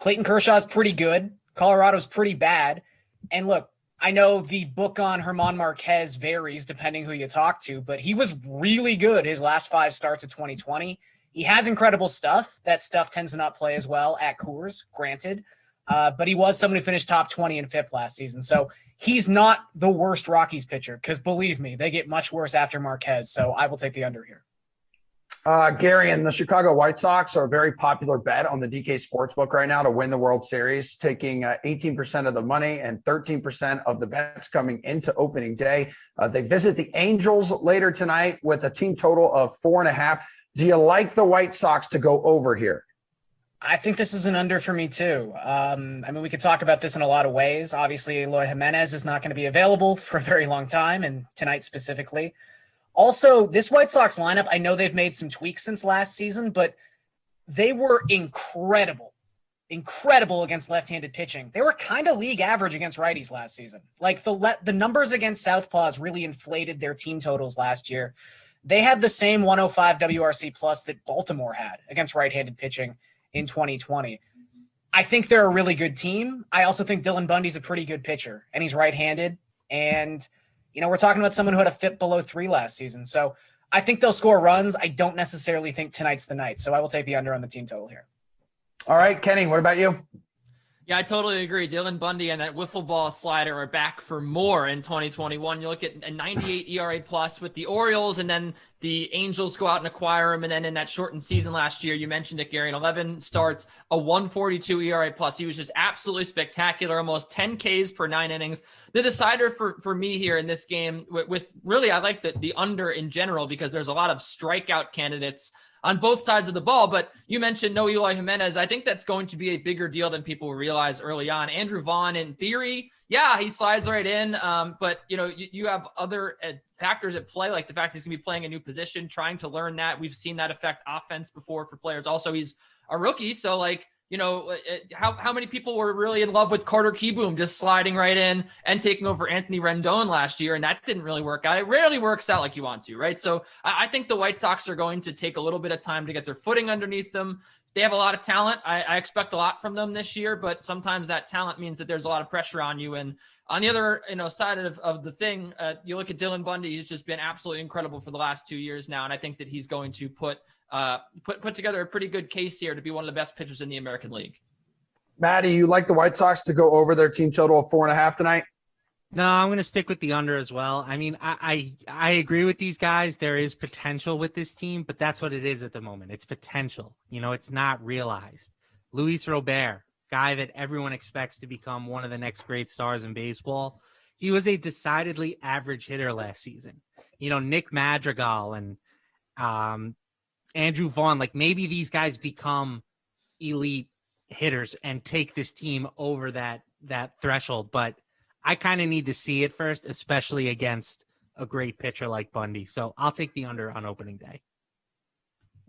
S4: Clayton Kershaw's pretty good. Colorado's pretty bad. And look, I know the book on German Marquez varies depending who you talk to, but he was really good his last 5 starts of 2020. He has incredible stuff. That stuff tends to not play as well at Coors, granted. But he was someone who finished top 20 and 5th last season. So he's not the worst Rockies pitcher, because believe me, they get much worse after Marquez. So I will take the under here.
S1: Gary, and the Chicago White Sox are a very popular bet on the DK Sportsbook right now to win the World Series, taking 18% of the money and 13% of the bets coming into opening day. They visit the Angels later tonight with a team total of 4.5. Do you like the White Sox to go over here?
S4: I think this is an under for me too. We could talk about this in a lot of ways. Obviously, Eloy Jimenez is not going to be available for a very long time, and tonight specifically. Also, this White Sox lineup, I know they've made some tweaks since last season, but they were incredible incredible against left-handed pitching. They were kind of league average against righties last season. Like the numbers against southpaws really inflated their team totals last year. They had the same 105 WRC plus that Baltimore had against right-handed pitching in 2020. I think they're a really good team. I also think Dylan Bundy's a pretty good pitcher, and he's right-handed. And, we're talking about someone who had a FIP below 3 last season. So I think they'll score runs. I don't necessarily think tonight's the night. So I will take the under on the team total here.
S1: All right, Kenny, what about you?
S11: Yeah, I totally agree. Dylan Bundy and that wiffle ball slider are back for more in 2021. You look at a 98 ERA plus with the Orioles, and then the Angels go out and acquire him. And then in that shortened season last year, you mentioned it, Gary, in 11 starts, a 142 ERA plus. He was just absolutely spectacular, almost 10 Ks per 9 innings. The decider for me here in this game with really, I like the under in general because there's a lot of strikeout candidates on both sides of the ball. But you mentioned no Eloy Jimenez. I think that's going to be a bigger deal than people realize early on. Andrew Vaughn, in theory, yeah, he slides right in. But, you have other factors at play, like the fact he's going to be playing a new position, trying to learn that. We've seen that affect offense before for players. Also, he's a rookie. So, how many people were really in love with Carter Kieboom just sliding right in and taking over Anthony Rendon last year, and that didn't really work out. It rarely works out like you want to, right? So I think the White Sox are going to take a little bit of time to get their footing underneath them. They have a lot of talent. I expect a lot from them this year, but sometimes that talent means that there's a lot of pressure on you. And on the other side of the thing, you look at Dylan Bundy. He's just been absolutely incredible for the last 2 years now, and I think that he's going to put together a pretty good case here to be one of the best pitchers in the American League.
S1: Maddie, you like the White Sox to go over their team total of 4.5 tonight?
S10: No, I'm going to stick with the under as well. I mean, I agree with these guys. There is potential with this team, but that's what it is at the moment. It's potential. It's not realized. Luis Robert, guy that everyone expects to become one of the next great stars in baseball. He was a decidedly average hitter last season. Nick Madrigal and Andrew Vaughn, maybe these guys become elite hitters and take this team over that threshold. But I kind of need to see it first, especially against a great pitcher like Bundy. So I'll take the under on opening day.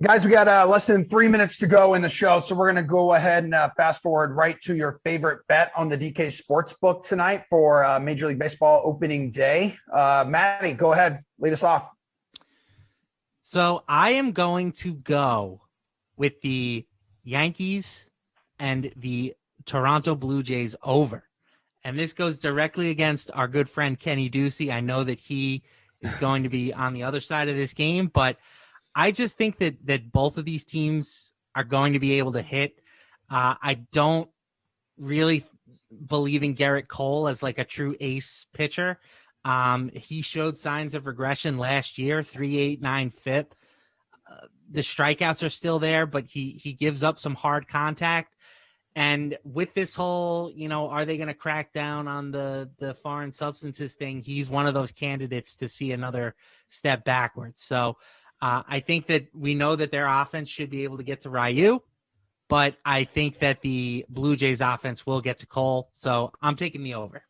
S1: Guys, we got less than 3 minutes to go in the show, so we're going to go ahead and fast forward right to your favorite bet on the DK Sportsbook tonight for Major League Baseball opening day. Maddie, go ahead. Lead us off.
S10: So I am going to go with the Yankees and the Toronto Blue Jays over. And this goes directly against our good friend Kenny Ducey. I know that he is going to be on the other side of this game, but I just think that both of these teams are going to be able to hit. I don't really believe in Garrett Cole as a true ace pitcher. He showed signs of regression last year, 3.89 FIP. The strikeouts are still there, but he gives up some hard contact. And with this whole, are they going to crack down on the foreign substances thing? He's one of those candidates to see another step backwards. So I think that we know that their offense should be able to get to Ryu, but I think that the Blue Jays offense will get to Cole. So I'm taking the over.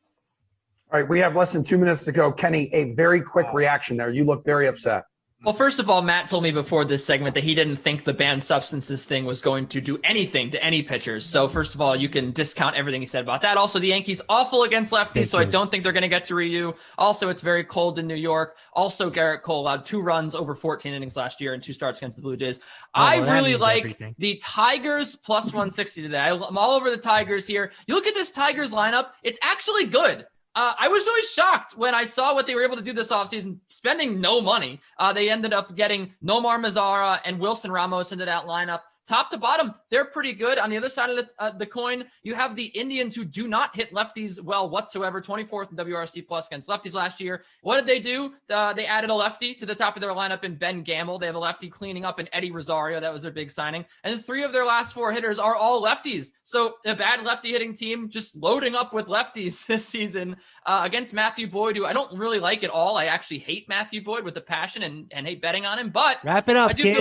S1: All right, we have less than 2 minutes to go. Kenny, a very quick reaction there. You look very upset.
S11: Well, first of all, Matt told me before this segment that he didn't think the banned substances thing was going to do anything to any pitchers. So first of all, you can discount everything he said about that. Also, the Yankees awful against lefties, so I don't think they're going to get to Ryu. Also, it's very cold in New York. Also, Garrett Cole allowed 2 runs over 14 innings last year and 2 starts against the Blue Jays. I really like the Tigers plus 160 today. I'm all over the Tigers here. You look at this Tigers lineup, it's actually good. I was really shocked when I saw what they were able to do this offseason, spending no money. They ended up getting Nomar Mazara and Wilson Ramos into that lineup. Top to bottom, they're pretty good. On the other side of the coin, you have the Indians who do not hit lefties well whatsoever. 24th in WRC plus against lefties last year. What did they do? They added a lefty to the top of their lineup in Ben Gamble. They have a lefty cleaning up in Eddie Rosario. That was their big signing. And 3 of their last 4 hitters are all lefties. So a bad lefty hitting team just loading up with lefties this season against Matthew Boyd, who I don't really like at all. I actually hate Matthew Boyd with a passion and hate betting on him. But
S10: wrap it up,
S11: I do
S10: kid.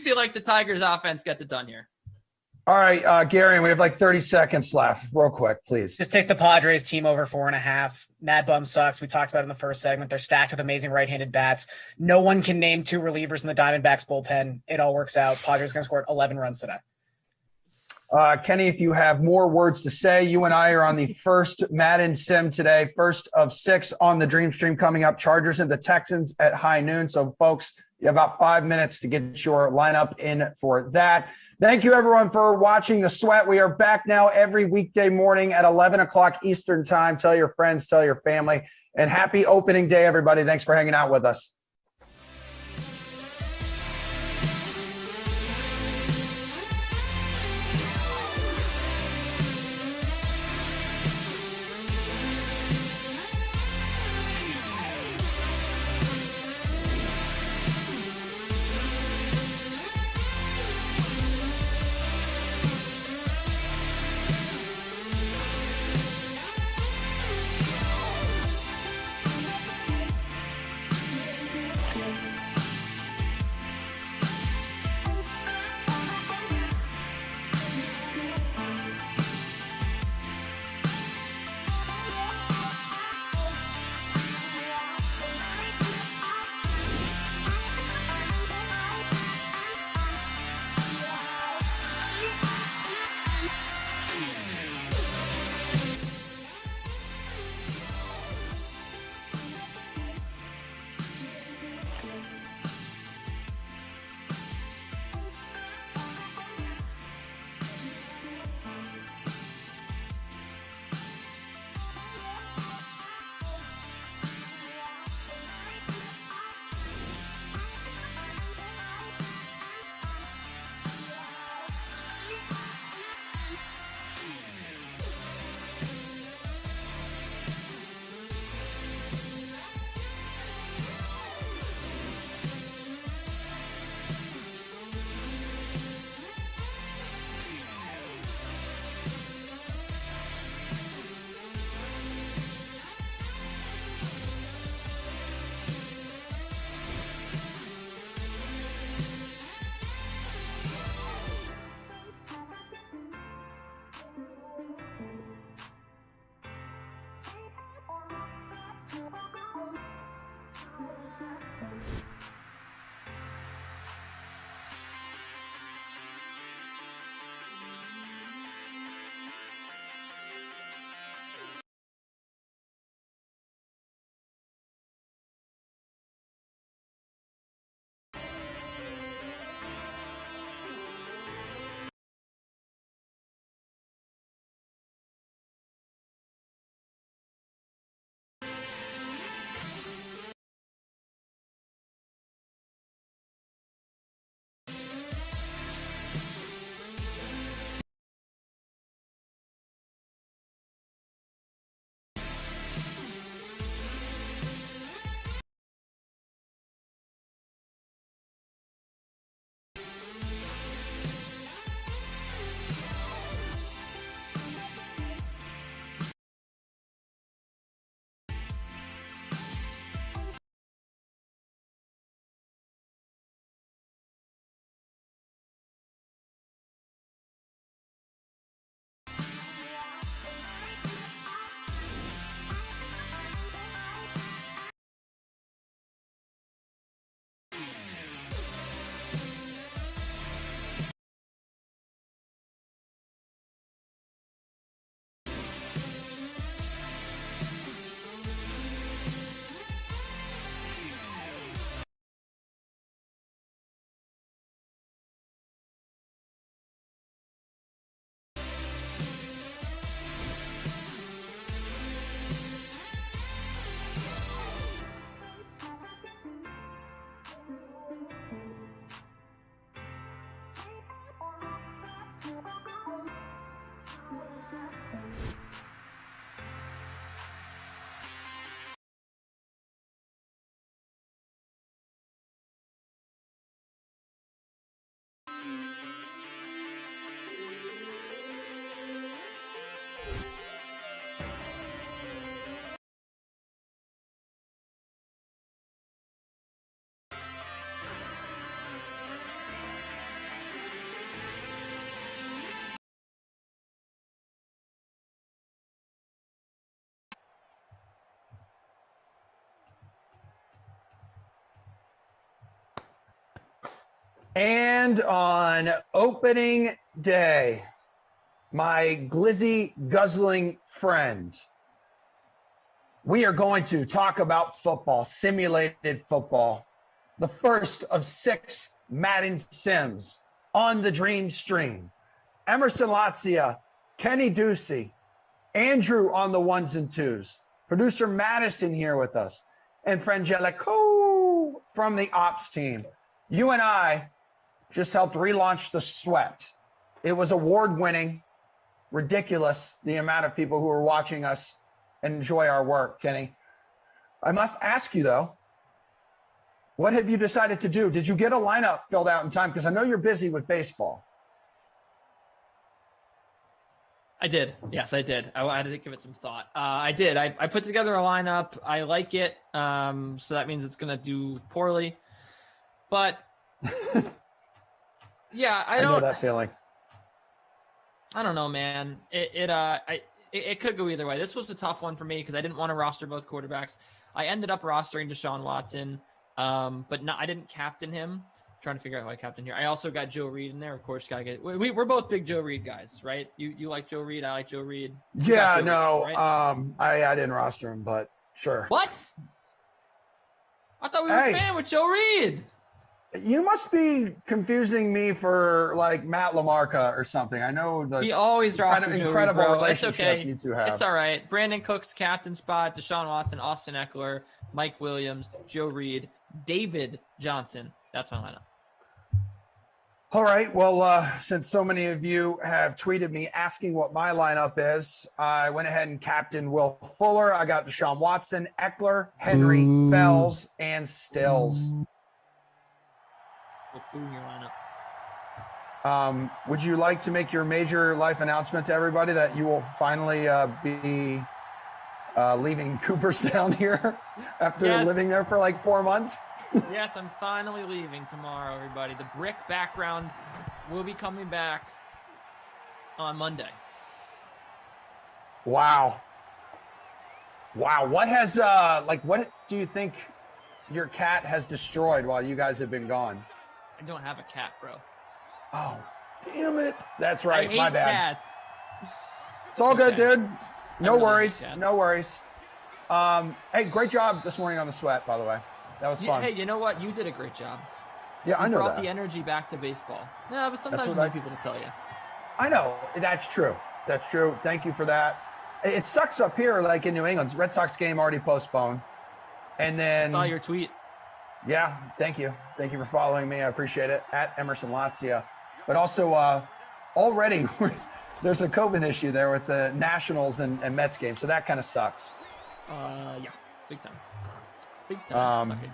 S11: feel like the Tigers offense gets it done here.
S1: All right, Gary, we have 30 seconds left. Real quick, please.
S4: Just take the Padres team over 4.5. Mad Bum sucks. We talked about it in the first segment. They're stacked with amazing right-handed bats. No one can name 2 relievers in the Diamondbacks bullpen. It all works out. Padres going to score 11 runs today.
S1: Kenny, if you have more words to say, you and I are on the first Madden Sim today, first of 6 on the Dream Stream coming up. Chargers and the Texans at high noon. So, folks, you have about 5 minutes to get your lineup in for that. Thank you, everyone, for watching The Sweat. We are back now every weekday morning at 11 o'clock Eastern time. Tell your friends, tell your family, and happy opening day, everybody. Thanks for hanging out with us. And on opening day, my glizzy guzzling friend. We are going to talk about football, simulated football. The first of 6 Madden Sims on the Dream Stream. Emerson Latzia, Kenny Ducey, Andrew on the 1s and 2s, producer Madison here with us, and Frangelico from the ops team. You and I just helped relaunch The Sweat. It was award-winning, ridiculous, the amount of people who are watching us and enjoy our work, Kenny. I must ask you, though, what have you decided to do? Did you get a lineup filled out in time? Because I know you're busy with baseball.
S11: I did. Yes, I did. I had to give it some thought. I did. I put together a lineup. I like it. So that means it's going to do poorly. But yeah, I
S1: know that feeling.
S11: I don't know, man. It could go either way. This was a tough one for me because I didn't want to roster both quarterbacks. I ended up rostering Deshaun Watson, but I didn't captain him. Trying to figure out who I captain here. I also got Joe Reed in there. Of course, gotta get. We're both big Joe Reed guys, right? You like Joe Reed. I like Joe Reed.
S1: Yeah, no.
S11: Reed, right?
S1: I didn't roster him, but sure.
S11: What? I thought we were a fan with Joe Reed.
S1: You must be confusing me for like Matt LaMarca or something. I know
S11: he always rosters
S1: kind of incredible
S11: Joe Reed,
S1: relationship
S11: it's okay.
S1: you two have.
S11: It's all right. Brandon Cook's captain spot, Deshaun Watson, Austin Eckler, Mike Williams, Joe Reed, David Johnson. That's my lineup.
S1: All right. Well, since so many of you have tweeted me asking what my lineup is, I went ahead and captained Will Fuller. I got Deshaun Watson, Eckler, Henry, Fells, and Stills.
S11: Who in your lineup?
S1: Would you like to make your major life announcement to everybody that you will finally be leaving Cooperstown here after living there for like 4 months?
S11: Yes, I'm finally leaving tomorrow, everybody. The brick background will be coming back on Monday.
S1: Wow. What has what do you think your cat has destroyed while you guys have been gone?
S11: I don't have a cat, bro.
S1: Oh, damn it. That's right.
S11: I hate
S1: My bad.
S11: Cats.
S1: It's all good, dude. No
S11: really
S1: worries.
S11: hate cats.
S1: No worries. Hey, great job this morning on the sweat, by the way. That was fun.
S11: Hey, you know what? You did a great job.
S1: Yeah, I know
S11: brought
S1: that.
S11: the energy back to baseball. Yeah, but sometimes you need people to tell you.
S1: I know. That's true. That's true. Thank you for that. It sucks up here, like in New England. Red Sox game already postponed. And then
S11: I saw your tweet.
S1: Yeah, thank you. Thank you for following me. I appreciate it. At Emerson Latzia. But also, already there's a COVID issue there with the Nationals and Mets game. So that kind of sucks.
S11: Yeah, big time. Big time. Suck it.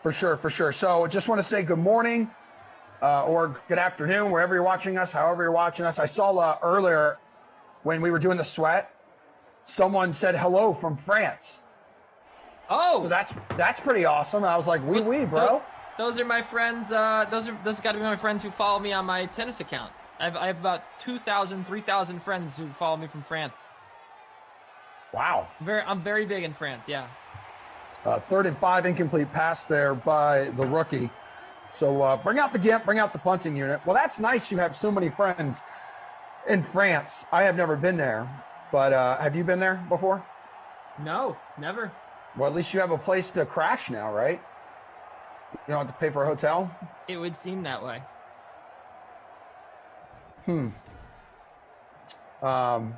S1: For sure. So just want to say good morning or good afternoon, wherever you're watching us, however you're watching us. I saw earlier when we were doing the sweat, someone said hello from France.
S11: Oh,
S1: so that's pretty awesome. I was like, oui, bro.
S11: Those are my friends. Those got to be my friends who follow me on my tennis account. I have about 2,000, 3,000 friends who follow me from France.
S1: Wow.
S11: I'm very big in France. Yeah.
S1: 3rd and 5 incomplete pass there by the rookie. So bring out the GIMP, bring out the punting unit. Well, that's nice. You have so many friends in France. I have never been there, but have you been there before?
S11: No, never.
S1: Well, at least you have a place to crash now, right? You don't have to pay for a hotel?
S11: It would seem that way.
S1: Well,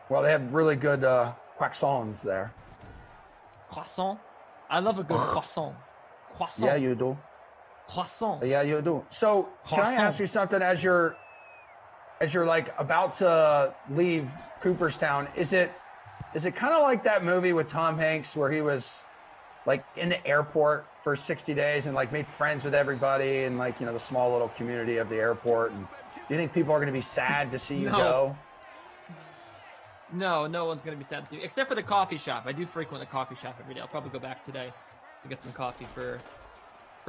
S1: they have really good croissants there.
S11: Croissant? I love a good croissant. Croissant.
S1: Yeah, you do.
S11: Croissant.
S1: Yeah, you do. So can I ask you something as you're like about to leave Cooperstown? Is it kind of like that movie with Tom Hanks where he was like in the airport for 60 days and like made friends with everybody and like, you know, the small little community of the airport? And do you think people are going to be sad to see you go?
S11: No, no one's going to be sad to see me, except for the coffee shop. I do frequent the coffee shop every day. I'll probably go back today to get some coffee for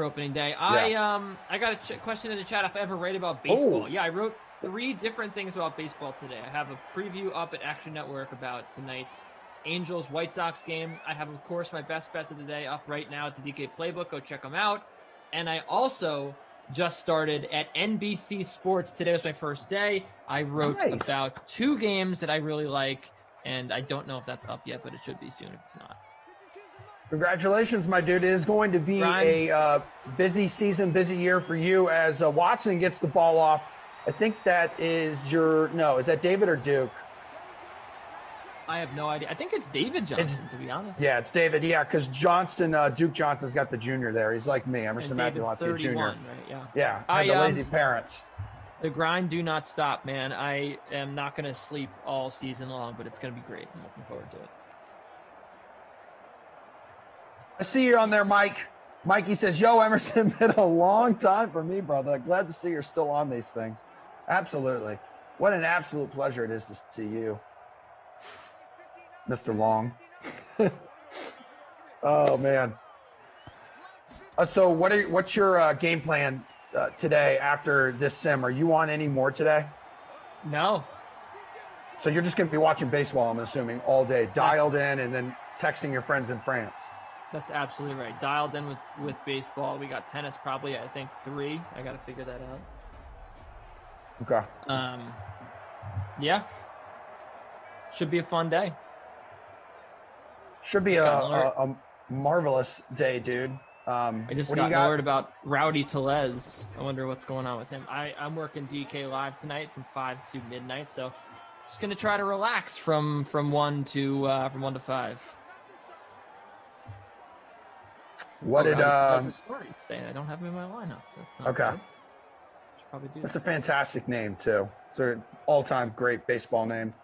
S11: opening day.
S1: Yeah.
S11: I got a question in the chat if I ever write about baseball. Yeah, I wrote 3 different things about baseball today. I have a preview up at Action Network about tonight's Angels-White Sox game. I have, of course, my best bets of the day up right now at the DK Playbook. Go check them out. And I also just started at NBC Sports. Today was my first day. I wrote about 2 games that I really like, and I don't know if that's up yet, but it should be soon if it's not.
S1: Congratulations, my dude. It is going to be a busy season, busy year for you as Watson gets the ball off. I think that is is that David or Duke?
S11: I have no idea. I think it's David Johnson, to be honest.
S1: Yeah, it's David. Yeah, because Duke Johnson's got the junior there. He's like me. Emerson Matthew Watson Jr.
S11: Right? Yeah.
S1: Yeah, had the lazy parents.
S11: The grind do not stop, man. I am not going to sleep all season long, but it's going to be great. I'm looking forward to it.
S1: I see you on there, Mike. Mikey says, yo, Emerson, been a long time for me, brother. Glad to see you're still on these things. Absolutely. What an absolute pleasure it is to see you, Mr. Long. Oh, man. So what's your game plan today after this sim? Are you on any more today?
S11: No.
S1: So you're just going to be watching baseball, I'm assuming, all day, dialed in and then texting your friends in France.
S11: That's absolutely right. Dialed in with baseball. We got tennis probably, I think, 3. I got to figure that
S1: Okay.
S11: out. Yeah. Should be a fun day.
S1: Should be a marvelous day, dude.
S11: I just got word about Rowdy Tellez. I wonder what's going on with him. I'm working DK Live tonight from 5 to midnight, so just gonna try to relax from 1 to 5.
S1: What did
S11: story today? I don't have him in my lineup. That's not
S1: okay.
S11: Good. Should probably do
S1: That's
S11: that.
S1: a fantastic name too. It's an all-time great baseball name.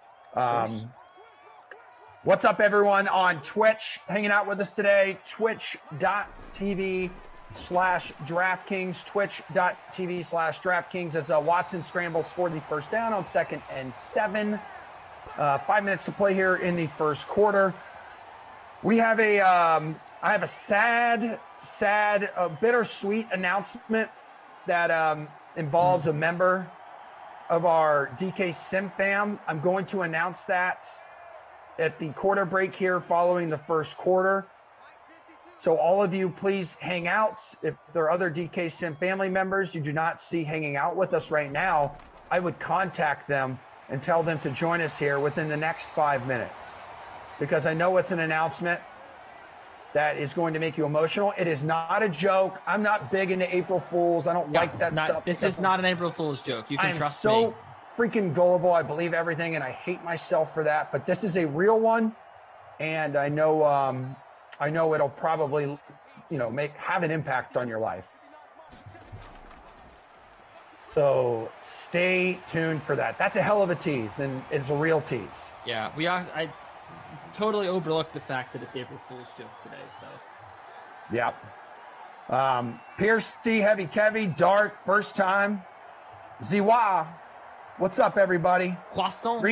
S1: What's up, everyone on Twitch? Hanging out with us today. Twitch.tv/DraftKings. Twitch.tv/DraftKings as Watson scrambles for the first down on 2nd and 7. 5 minutes to play here in the first quarter. We have I have a sad, bittersweet announcement that involves a member of our DK Sim fam. I'm going to announce that at the quarter break here following the first quarter. So all of you, please hang out. If there are other DK Sim family members you do not see hanging out with us right now, I would contact them and tell them to join us here within the next 5 minutes, because I know it's an announcement that is going to make you emotional. It is not a joke. I'm not big into April Fools. I don't like that stuff.
S11: This is not an April Fool's joke. You can trust me.
S1: I'm so freaking gullible. I believe everything, and I hate myself for that. But this is a real one, and I know it'll probably, have an impact on your life. So stay tuned for that. That's a hell of a tease, and it's a real tease.
S11: Yeah, I totally overlooked the fact that it's April Fool's joke today. So.
S1: Yep. Pierce C, Heavy Kevy, Dart, first time. Ziwa, what's up, everybody?
S11: Croissant.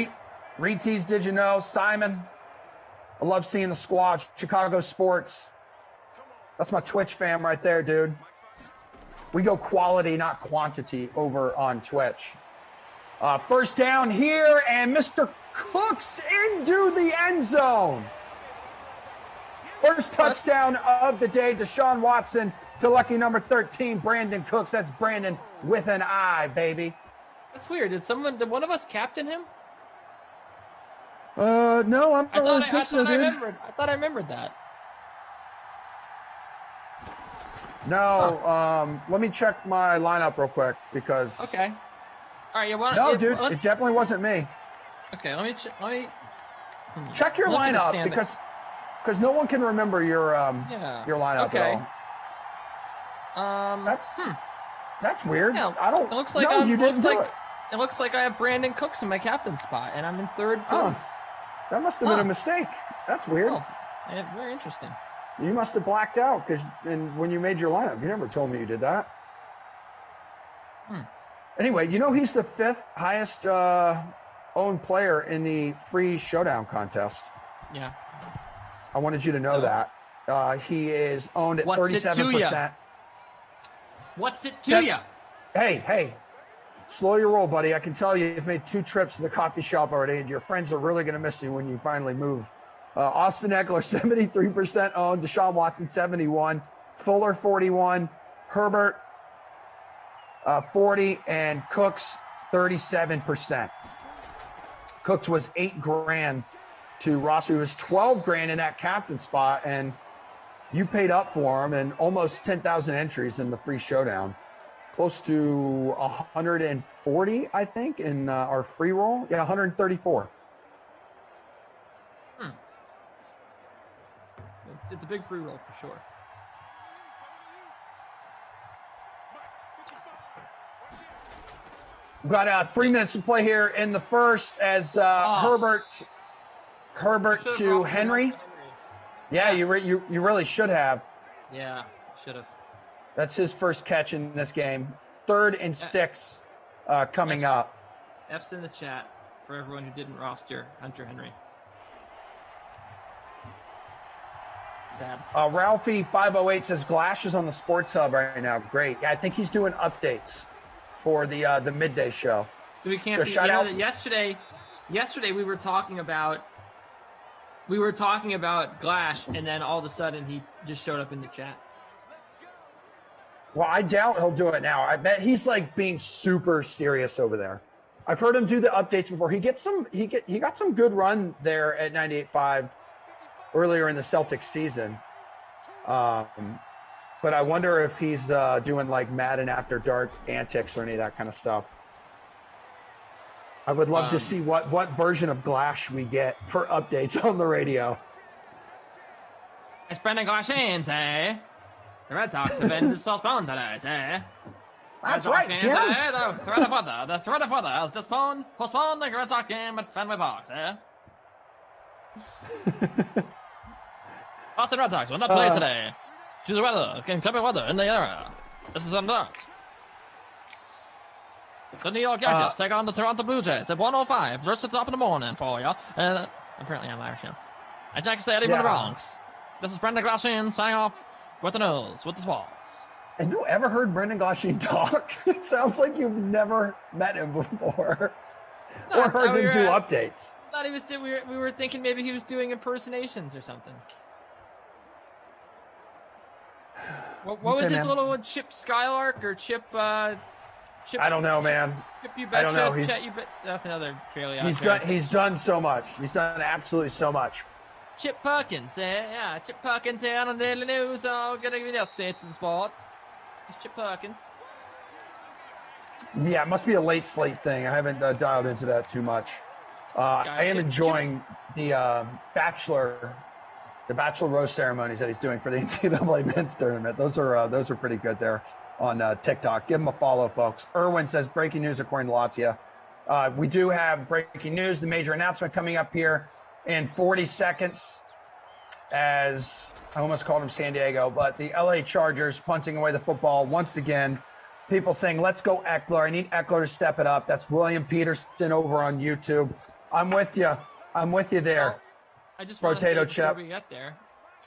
S1: Retease, did you know? Simon, I love seeing the squad. Chicago Sports. That's my Twitch fam right there, dude. We go quality, not quantity, over on Twitch. First down here, and Mr. Cooks into the end zone. First touchdown of the day, Deshaun Watson to lucky number 13, Brandon Cooks. That's Brandon with an I, baby.
S11: That's weird. Did one of us captain him?
S1: No, I thought
S11: I remembered that.
S1: No, let me check my lineup real quick because.
S11: Okay. All right.
S1: Dude, it definitely wasn't me.
S11: Okay, let me
S1: check your lineup because no one can remember your lineup
S11: at
S1: all. That's weird.
S11: Yeah,
S1: I don't.
S11: It looks like
S1: you didn't do it.
S11: It looks like I have Brandon Cooks in my captain spot, and I'm in 3rd place.
S1: That must have been a mistake. That's weird.
S11: Oh, yeah, very interesting.
S1: You must have blacked out when you made your lineup. You never told me you did that. Anyway, he's the 5th highest owned player in the free Showdown contest.
S11: Yeah.
S1: I wanted you to know that. He is owned at 37%.
S11: What's it to you?
S1: Hey, slow your roll, buddy. I can tell you've made 2 trips to the coffee shop already, and your friends are really going to miss you when you finally move. Austin Eckler, 73% owned. Deshaun Watson, 71. Fuller, 41. Herbert, 40, and Cooks 37%. Cooks was $8,000 to Rossi, who was $12,000 in that captain spot, and you paid up for him, and almost 10,000 entries in the free showdown. Close to 140, I think, in our free roll. Yeah, 134.
S11: It's a big free roll for sure.
S1: We've got 3 minutes to play here in the first as Herbert to Henry. Yeah, you really should have.
S11: Yeah, should have.
S1: That's his first catch in this game. 3rd and 6 coming up.
S11: F's in the chat for everyone who didn't roster Hunter Henry. Sad.
S1: Ralphie 508 says Glash is on the Sports Hub right now. Great. Yeah, I think he's doing updates for the midday show.
S11: We can't.
S1: So shout out.
S11: Yesterday we were talking about Glash, and then all of a sudden he just showed up in the chat.
S1: Well, I doubt he'll do it now. I bet he's like being super serious over there. I've heard him do the updates before. He got some good run there at 98.5 earlier in the Celtics season. But I wonder if he's doing like Madden After Dark antics or any of that kind of stuff. I would love to see what version of Glash we get for updates on the radio.
S11: It's Brendan Glashans, eh? The Red Sox have been postponed today, eh?
S1: That's right, Jim.
S11: The threat of weather has postponed the Red Sox game at Fenway Park, eh? Boston Red Sox will not play today. Choose the weather, inclement weather in the area. This is unlocked. The New York Yankees take on the Toronto Blue Jays at 1:05, just at the top of the morning for you. And apparently I'm Irish now. And Jack Sadie from the Bronx. This is Brendan Glasheen signing off with the news, with the sports.
S1: Have you ever heard Brendan Glasheen talk? It sounds like you've never met him before. Or heard him do updates.
S11: I thought he was. We were thinking maybe he was doing impersonations or something. What was his little Chip Skylark or Chip? Chip
S1: I don't know, man.
S11: Chip you betcha,
S1: I don't know.
S11: That's another fairly.
S1: He's done so much. He's done absolutely so much.
S11: Chip Perkins, yeah, Chip Perkins here on the Daily News. Gonna give you the updates of the sports. It's Chip Perkins.
S1: Yeah, it must be a late Slate thing. I haven't dialed into that too much. I am enjoying the Bachelor Rose ceremonies that he's doing for the NCAA men's tournament. Those are pretty good there on TikTok. Give him a follow, folks. Erwin says breaking news according to Lazio. We do have breaking news, the major announcement coming up here in 40 seconds, as I almost called him San Diego, but the LA Chargers punting away the football once again. People saying, let's go Eckler. I need Eckler to step it up. That's William Peterson over on YouTube. I'm with you. there.
S11: Well, I just want to
S1: Potato
S11: say
S1: chip.
S11: before we get there,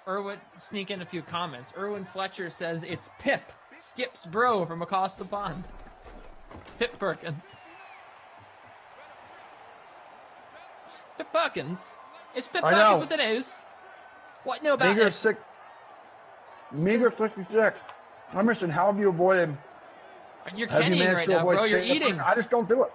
S11: Erwin, sneak in a few comments. Erwin Fletcher says it's Pip, Skip's bro from across the pond. Pip Perkins. Pip Perkins. It's Pip Perkins with the news. What new about
S1: Meager
S11: it?
S1: Meager 66. I'm missing. How have you avoided?
S11: You're kennying right now, bro. You're eating.
S1: I just don't do it.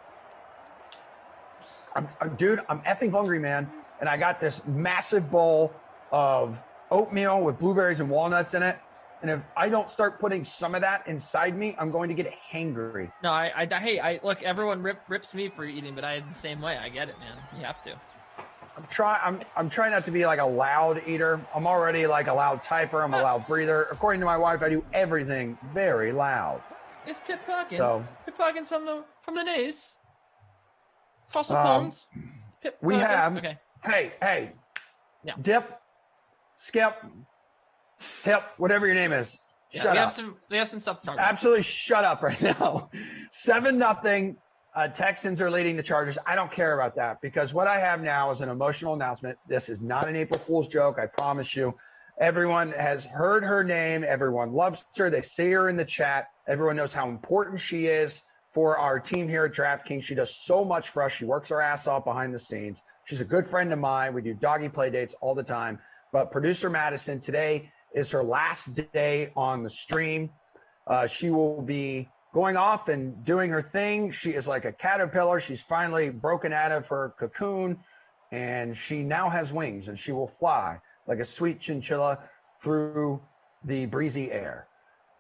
S1: I'm effing hungry, man. And I got this massive bowl of oatmeal with blueberries and walnuts in it. And if I don't start putting some of that inside me, I'm going to get hangry.
S11: No, I look, everyone rips me for eating, but I had the same way. I get it, man. You have to.
S1: I'm trying not to be like a loud eater. I'm already like a loud typer. I'm a loud breather. According to my wife, I do everything very loud.
S11: It's Pip Perkins. Pip Perkins from the news. Fossil Bones. Pip
S1: we
S11: Perkins.
S1: have.
S11: Okay.
S1: Hey.
S11: Yeah.
S1: Dip, Skip, Hip, whatever your name is.
S11: Yeah,
S1: shut up.
S11: We have some stuff to talk about.
S1: Absolutely shut up right now. 7-0. Texans are leading the Chargers. I don't care about that because what I have now is an emotional announcement. This is not an April Fool's joke. I promise you. Everyone has heard her name. Everyone loves her. They see her in the chat. Everyone knows how important she is for our team here at DraftKings. She does so much for us. She works her ass off behind the scenes. She's a good friend of mine. We do doggy play dates all the time. But producer Madison, today is her last day on the stream. She will be going off and doing her thing. She is like a caterpillar. She's finally broken out of her cocoon, and she now has wings, and she will fly like a sweet chinchilla through the breezy air.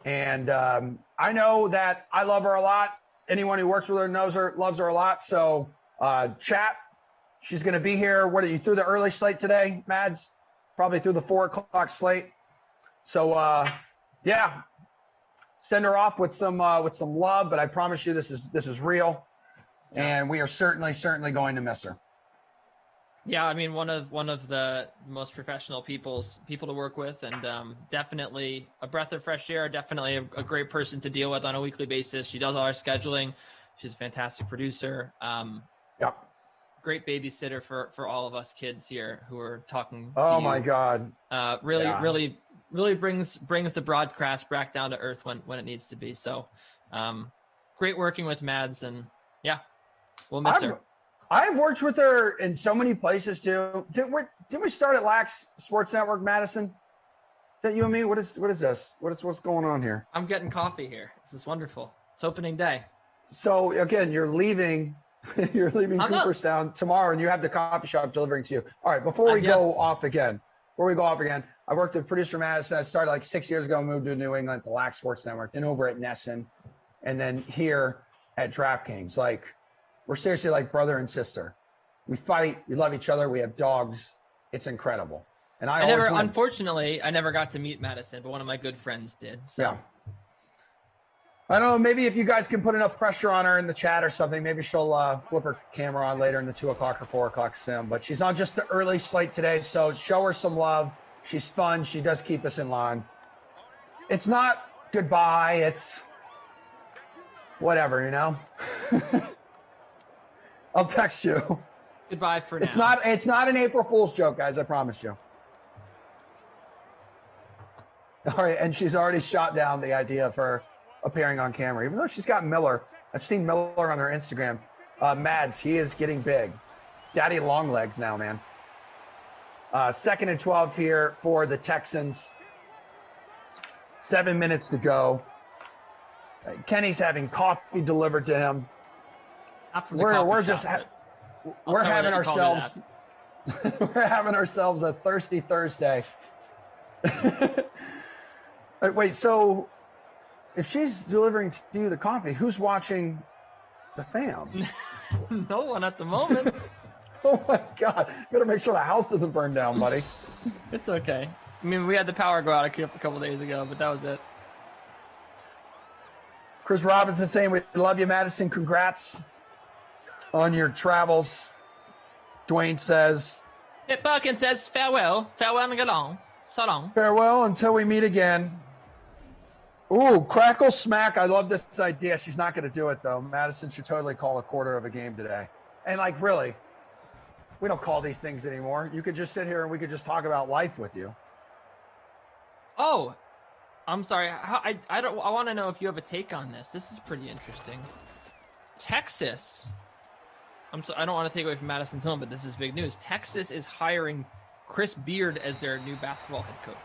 S1: And I know that I love her a lot. Anyone who works with her knows her, loves her a lot. So chat, she's going to be here. What are you through the early slate today, Mads? Probably through the 4 o'clock slate. So yeah, send her off with some love. But I promise you, this is real, and we are certainly going to miss her.
S11: Yeah, I mean, one of the most professional people to work with, and definitely a breath of fresh air. Definitely a great person to deal with on a weekly basis. She does all our scheduling. She's a fantastic producer.
S1: Yep.
S11: Great babysitter for all of us kids here who are talking.
S1: Oh my God.
S11: Really brings the broadcast back down to earth when it needs to be. So, great working with Mads, and yeah, we'll miss her.
S1: I've worked with her in so many places too. Did we start at Lax Sports Network, Madison? Is that you and me? What is this? What's going on here?
S11: I'm getting coffee here. This is wonderful. It's opening day.
S1: So again, you're leaving Cooperstown tomorrow, and you have the coffee shop delivering to you. All right, before we go off again, I worked with producer Madison. I started like 6 years ago, moved to New England, the Lax Sports Network, then over at Nesson, and then here at DraftKings. Like, we're seriously like brother and sister. We fight. We love each other. We have dogs. It's incredible. And
S11: unfortunately, I never got to meet Madison, but one of my good friends did. So.
S1: Yeah. I don't know. Maybe if you guys can put enough pressure on her in the chat or something, maybe she'll flip her camera on later in the 2 o'clock or 4 o'clock sim. But she's on just the early slate today, so show her some love. She's fun. She does keep us in line. It's not goodbye. It's whatever, you know. I'll text you.
S11: Goodbye for now.
S1: It's not an April Fool's joke, guys. I promise you. All right, and she's already shot down the idea of her appearing on camera, even though she's got Miller. I've seen Miller on her Instagram. Mads, he is getting big. Daddy long legs now, man. 2nd and 12 here for the Texans. 7 minutes to go. Kenny's having coffee delivered to him. We're having ourselves a thirsty Thursday. Wait, so if she's delivering to you the coffee, who's watching the fam?
S11: No one at the moment.
S1: Oh my God! Better make sure the house doesn't burn down, buddy.
S11: It's okay. I mean, we had the power go out a couple days ago, but that was it.
S1: Chris Robinson saying, "We love you, Madison. Congrats on your travels." Dwayne says,
S11: Nick Perkins says, farewell and get on. So long.
S1: Farewell until we meet again. Ooh, crackle smack. I love this idea. She's not going to do it, though. Madison should totally call a quarter of a game today. And, like, really, we don't call these things anymore. You could just sit here and we could just talk about life with you.
S11: Oh, I'm sorry. I want to know if you have a take on this. This is pretty interesting. Texas. I don't want to take away from Madison's home, but this is big news. Texas is hiring Chris Beard as their new basketball head coach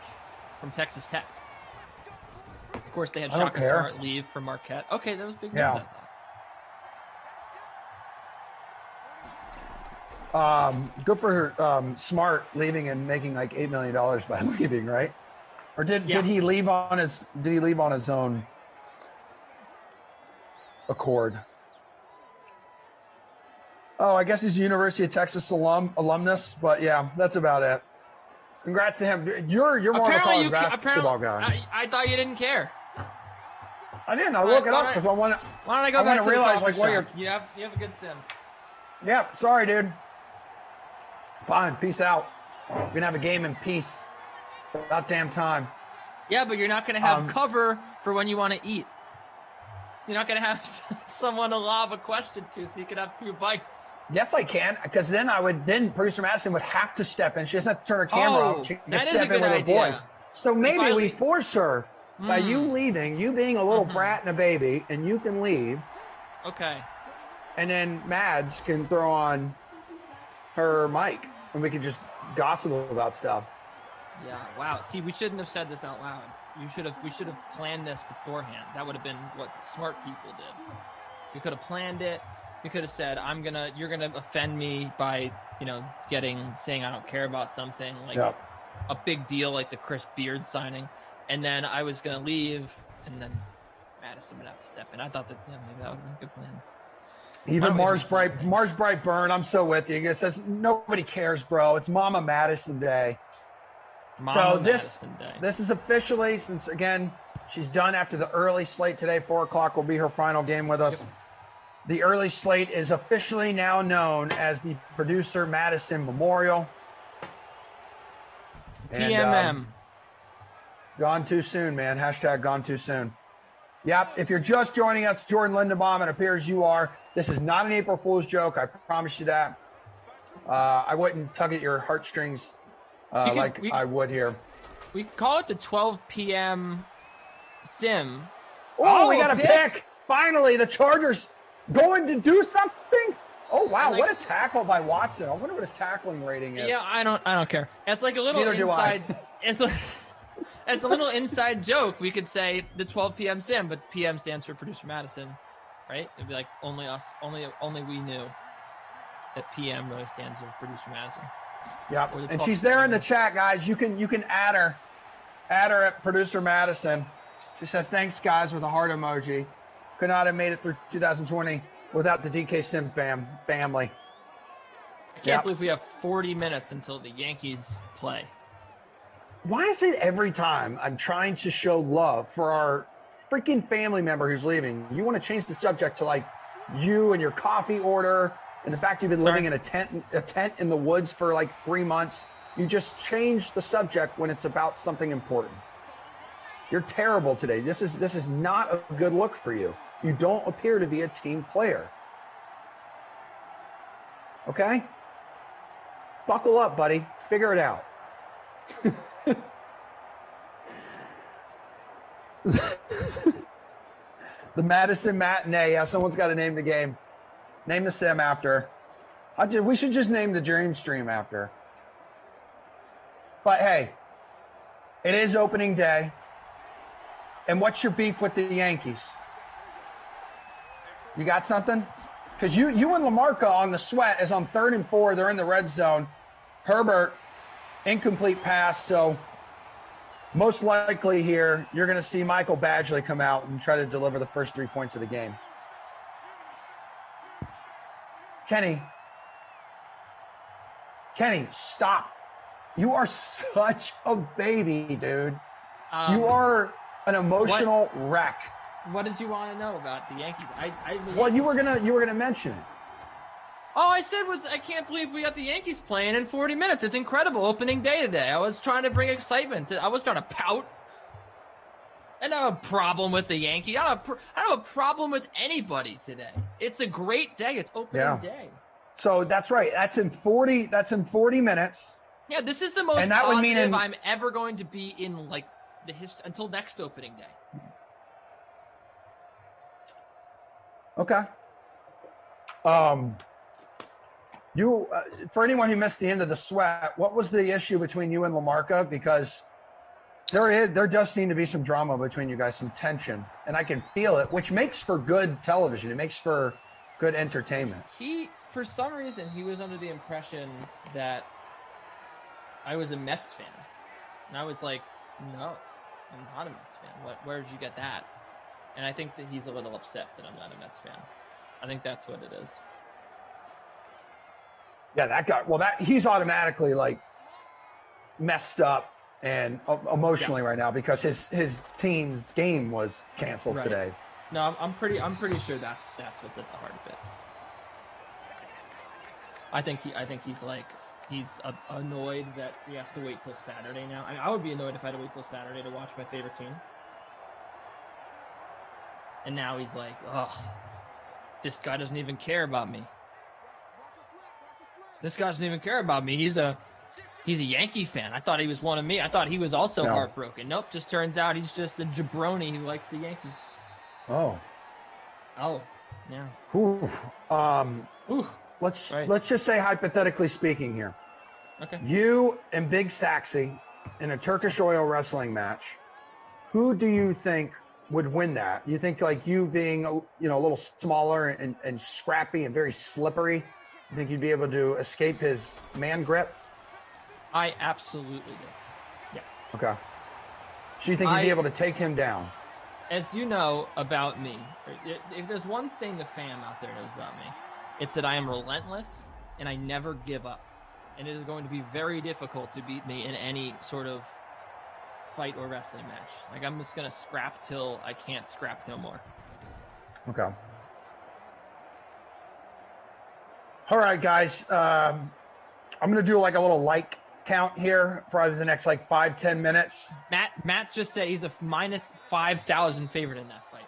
S11: from Texas Tech. Of course, they had Shaka Smart leave for Marquette. Okay, that was big news, I
S1: thought. Good for Smart leaving and making like $8 million by leaving, right? Or did he leave on his own accord? Oh, I guess he's a University of Texas alumnus, but yeah, that's about it. Congrats to him. You're more of a college basketball guy.
S11: I thought you didn't care.
S1: I didn't. I look it up because I want to.
S11: Why don't I go back to
S1: realize
S11: the
S1: like what you're.
S11: You have a good sim.
S1: Yeah, sorry, dude. Fine, peace out. We can have a game in peace. About damn time.
S11: Yeah, but you're not going to have cover for when you want to eat. You're not going to have someone to lob a question to so you can have a few bites.
S1: Yes, I can, because then producer Madison would have to step in. She doesn't have to turn her camera off. She can step in with her voice. So maybe we force her by you leaving, you being a little brat and a baby, and you can leave.
S11: Okay.
S1: And then Mads can throw on her mic, and we can just gossip about stuff.
S11: Yeah, wow. See, we shouldn't have said this out loud. we should have planned this beforehand. That would have been what smart people did. We could have planned it. We could have said, you're gonna offend me by, saying I don't care about something like a big deal like the Chris Beard signing, and then I was gonna leave, and then Madison would have to step in. I thought that maybe that would have been a good plan.
S1: Even Mars Brightburn, I'm so with you. He says nobody cares, bro. It's Mama Madison Day. This is officially, since again she's done after the early slate today. 4:00 will be her final game with us. Yep. The early slate is officially now known as the Producer Madison Memorial.
S11: PMM.
S1: Gone too soon, man. # gone too soon. Yep. If you're just joining us, Jordan Lindenbaum, it appears you are. This is not an April Fool's joke. I promise you that. I wouldn't tug at your heartstrings I would here.
S11: We call it the 12 p.m. sim.
S1: Oh, we got a pick. Finally, the Chargers going to do something. Oh wow, what a tackle by Watson. I wonder what his tackling rating is.
S11: Yeah, I don't care. It's like a little inside. It's a little inside joke. We could say the 12 p.m. sim, but PM stands for Producer Madison, right? It'd be like only us, only we knew that PM really stands for Producer Madison.
S1: Yeah, and she's there in the chat, guys. You can add her at Producer Madison. She says thanks, guys, with a heart emoji. Could not have made it through 2020 without the DK Sim family.
S11: I can't believe we have 40 minutes until the Yankees play.
S1: Why is it every time I'm trying to show love for our freaking family member who's leaving, you want to change the subject to like you and your coffee order and the fact you've been living in a tent in the woods for like 3 months? You just change the subject when it's about something important. You're terrible today. This is not a good look for you. You don't appear to be a team player. Okay? Buckle up, buddy. Figure it out. The Madison matinee. Yeah, someone's got to name the game. Name the sim after. We should just name the dream stream after. But hey, it is opening day. And what's your beef with the Yankees? You got something? Because you and LaMarca on the Sweat is on 3rd and 4. They're in the red zone. Herbert, incomplete pass. So most likely here, you're going to see Michael Badgley come out and try to deliver the first 3 points of the game. Kenny, stop. You are such a baby, dude. You are an emotional wreck.
S11: What did you want to know about the Yankees?
S1: You were gonna mention it.
S11: All I said was I can't believe we got the Yankees playing in 40 minutes. It's incredible opening day today. I was trying to bring excitement. I was trying to pout. I don't have a problem with the Yankees. I don't have a problem with anybody today. It's a great day. It's opening day.
S1: So that's right. That's in 40 minutes.
S11: Yeah, this is the most positive I'm ever going to be in like the history until next opening day.
S1: Okay. You for anyone who missed the end of the Sweat, what was the issue between you and LaMarca? Because there does seem to be some drama between you guys, some tension, and I can feel it, which makes for good television. It makes for good entertainment.
S11: For some reason, he was under the impression that I was a Mets fan, and I was like, no, I'm not a Mets fan. Where did you get that? And I think that he's a little upset that I'm not a Mets fan. I think that's what it is.
S1: Yeah, that guy. Well, he's automatically like messed up and emotionally right now because his team's game was canceled today.
S11: No, I'm pretty sure that's what's at the heart of it. I think he's annoyed that he has to wait till Saturday now. I would be annoyed if I had to wait till Saturday to watch my favorite team. And now he's like, oh, this guy doesn't even care about me. This guy doesn't even care about me. He's a Yankee fan. I thought he was one of me. I thought he was also heartbroken. Nope, just turns out he's just a jabroni who likes the Yankees.
S1: Oh,
S11: yeah.
S1: Ooh. Let's just say hypothetically speaking here.
S11: Okay.
S1: You and Big Saxy in a Turkish oil wrestling match. who do you think would win that? You think like you being, a little smaller and scrappy and very slippery, you think you'd be able to escape his man grip?
S11: I absolutely do. Yeah.
S1: Okay. So you think you'd be able to take him down?
S11: As you know about me, if there's one thing the fam out there knows about me, it's that I am relentless and I never give up. And it is going to be very difficult to beat me in any sort of fight or wrestling match. Like, I'm just going to scrap till I can't scrap no more.
S1: Okay. All right, guys. I'm going to do like a little like count here for the next like 5-10 minutes.
S11: Matt just said he's a minus 5,000 favorite in that fight.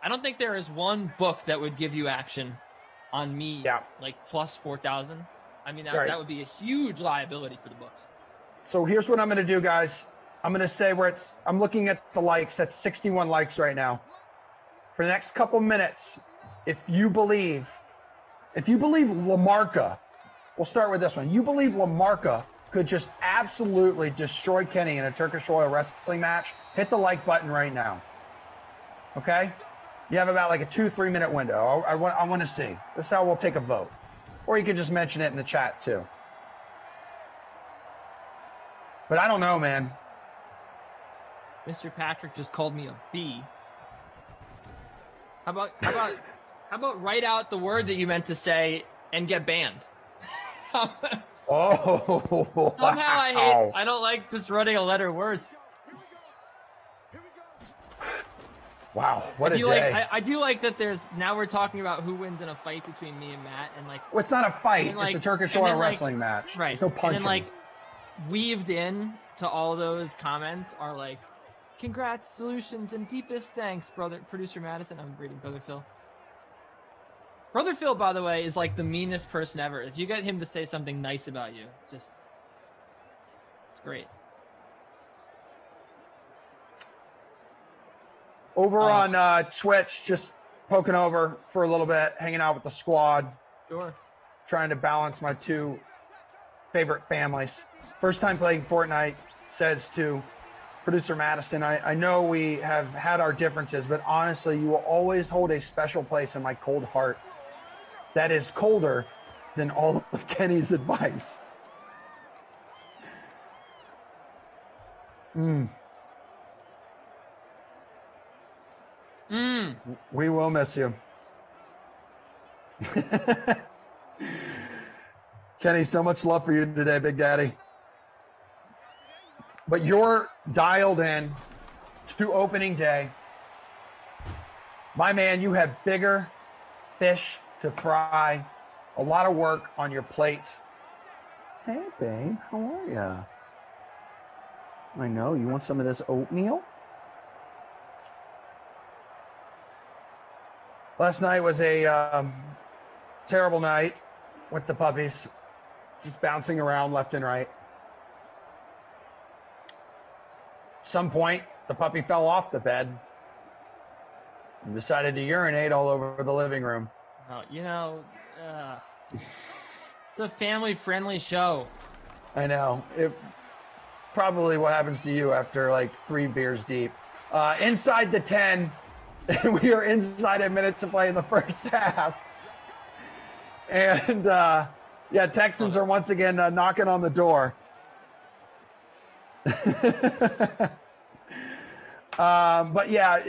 S11: I don't think there is one book that would give you action on me like plus 4,000. I mean, that would be a huge liability for the books.
S1: So here's what I'm going to do, guys. I'm going to say I'm looking at the likes. That's 61 likes right now. For the next couple minutes, if you believe LaMarca, we'll start with this one. You believe LaMarca could just absolutely destroy Kenny in a Turkish Royal wrestling match? Hit the like button right now. Okay? You have about like a 2-3 minute window. I want to see. This is how we'll take a vote. Or you could just mention it in the chat too. But I don't know, man.
S11: Mr. Patrick just called me a B. How about write out the word that you meant to say and get banned?
S1: Oh,
S11: somehow I don't like just running a letter worse.
S1: Wow, what a day.
S11: I do like that now we're talking about who wins in a fight between me and Matt, and like,
S1: well, it's not a fight, it's a Turkish Royal wrestling match.
S11: Right.
S1: There's no punching.
S11: And then like weaved in to all those comments are like, congrats, solutions, and deepest thanks, producer Madison. I'm reading Brother Phil. Brother Phil, by the way, is like the meanest person ever. If you get him to say something nice about you, it's great.
S1: Over on Twitch, just poking over for a little bit, hanging out with the squad.
S11: Sure.
S1: Trying to balance my two favorite families. First time playing Fortnite, says to producer Madison, I know we have had our differences, but honestly, you will always hold a special place in my cold heart that is colder than all of Kenny's advice. We will miss you. Kenny, so much love for you today, Big Daddy. But you're dialed in to opening day. My man, you have bigger fish to fry. A lot of work on your plate. Hey, babe, how are ya? I know, you want some of this oatmeal? Last night was a terrible night with the puppies, just bouncing around left and right. Some point, the puppy fell off the bed and decided to urinate all over the living room.
S11: Oh, it's a family-friendly show.
S1: I know. It probably what happens to you after like 3 beers deep. Inside the 10, and we are inside a minute to play in the first half. And Texans are once again knocking on the door. But yeah,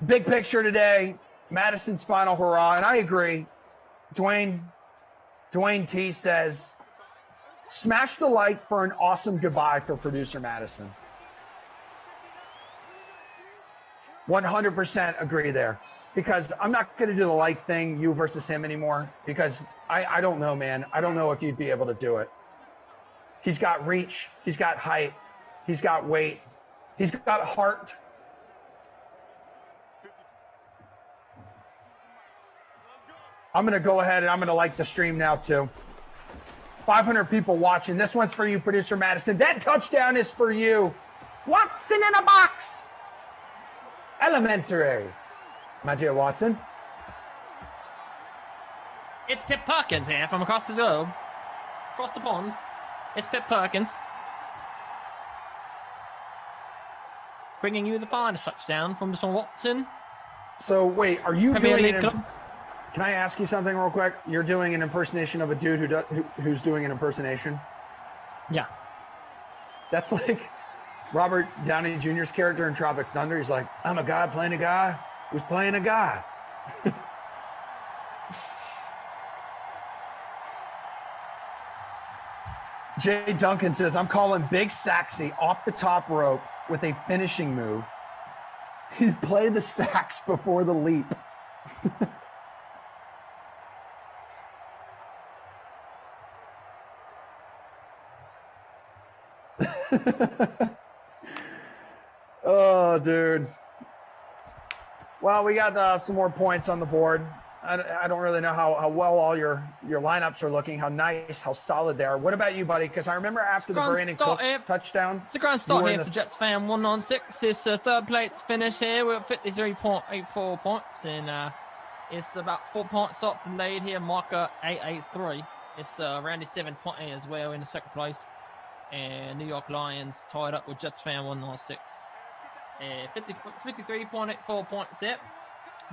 S1: big picture today, Madison's final hurrah, and I agree. Dwayne T says, smash the like for an awesome goodbye for producer Madison. 100% agree there, because I'm not going to do the like thing, you versus him anymore, because I don't know, man. I don't know if you'd be able to do it. He's got reach. He's got height. He's got weight. He's got heart. I'm going to go ahead and I'm going to like the stream now too. 500 people watching. This one's for you, producer Madison. That touchdown is for you. Watson in a box. Elementary. Majid Watson.
S11: It's Pip Perkins here from across the globe. Across the pond. It's Pip Perkins. bringing you the finest touchdown from Deshaun Watson.
S1: So wait, are you
S11: Premier
S1: doing
S11: League
S1: it?
S11: club.
S1: Can I ask you something real quick? You're doing an impersonation of a dude who's doing an impersonation.
S11: Yeah.
S1: That's like Robert Downey Jr.'s character in Tropic Thunder. He's like, I'm a guy playing a guy who's playing a guy. Jay Duncan says, I'm calling Big Saxy off the top rope with a finishing move. He'd play the sax before the leap. Oh, dude. Well, we got some more points on the board. I don't really know how well all your lineups are looking, how nice, how solid they are. What about you, buddy? Because I remember after the Brandon Cooks touchdown.
S11: It's a grand start here for Jets fan 196. It's third place finish here with 53.84 points. And it's about 4 points off the lead here, marker 883. It's Randy 720 as well in the second place. And New York Lions tied up with Jets fan 196. 53.84 points there.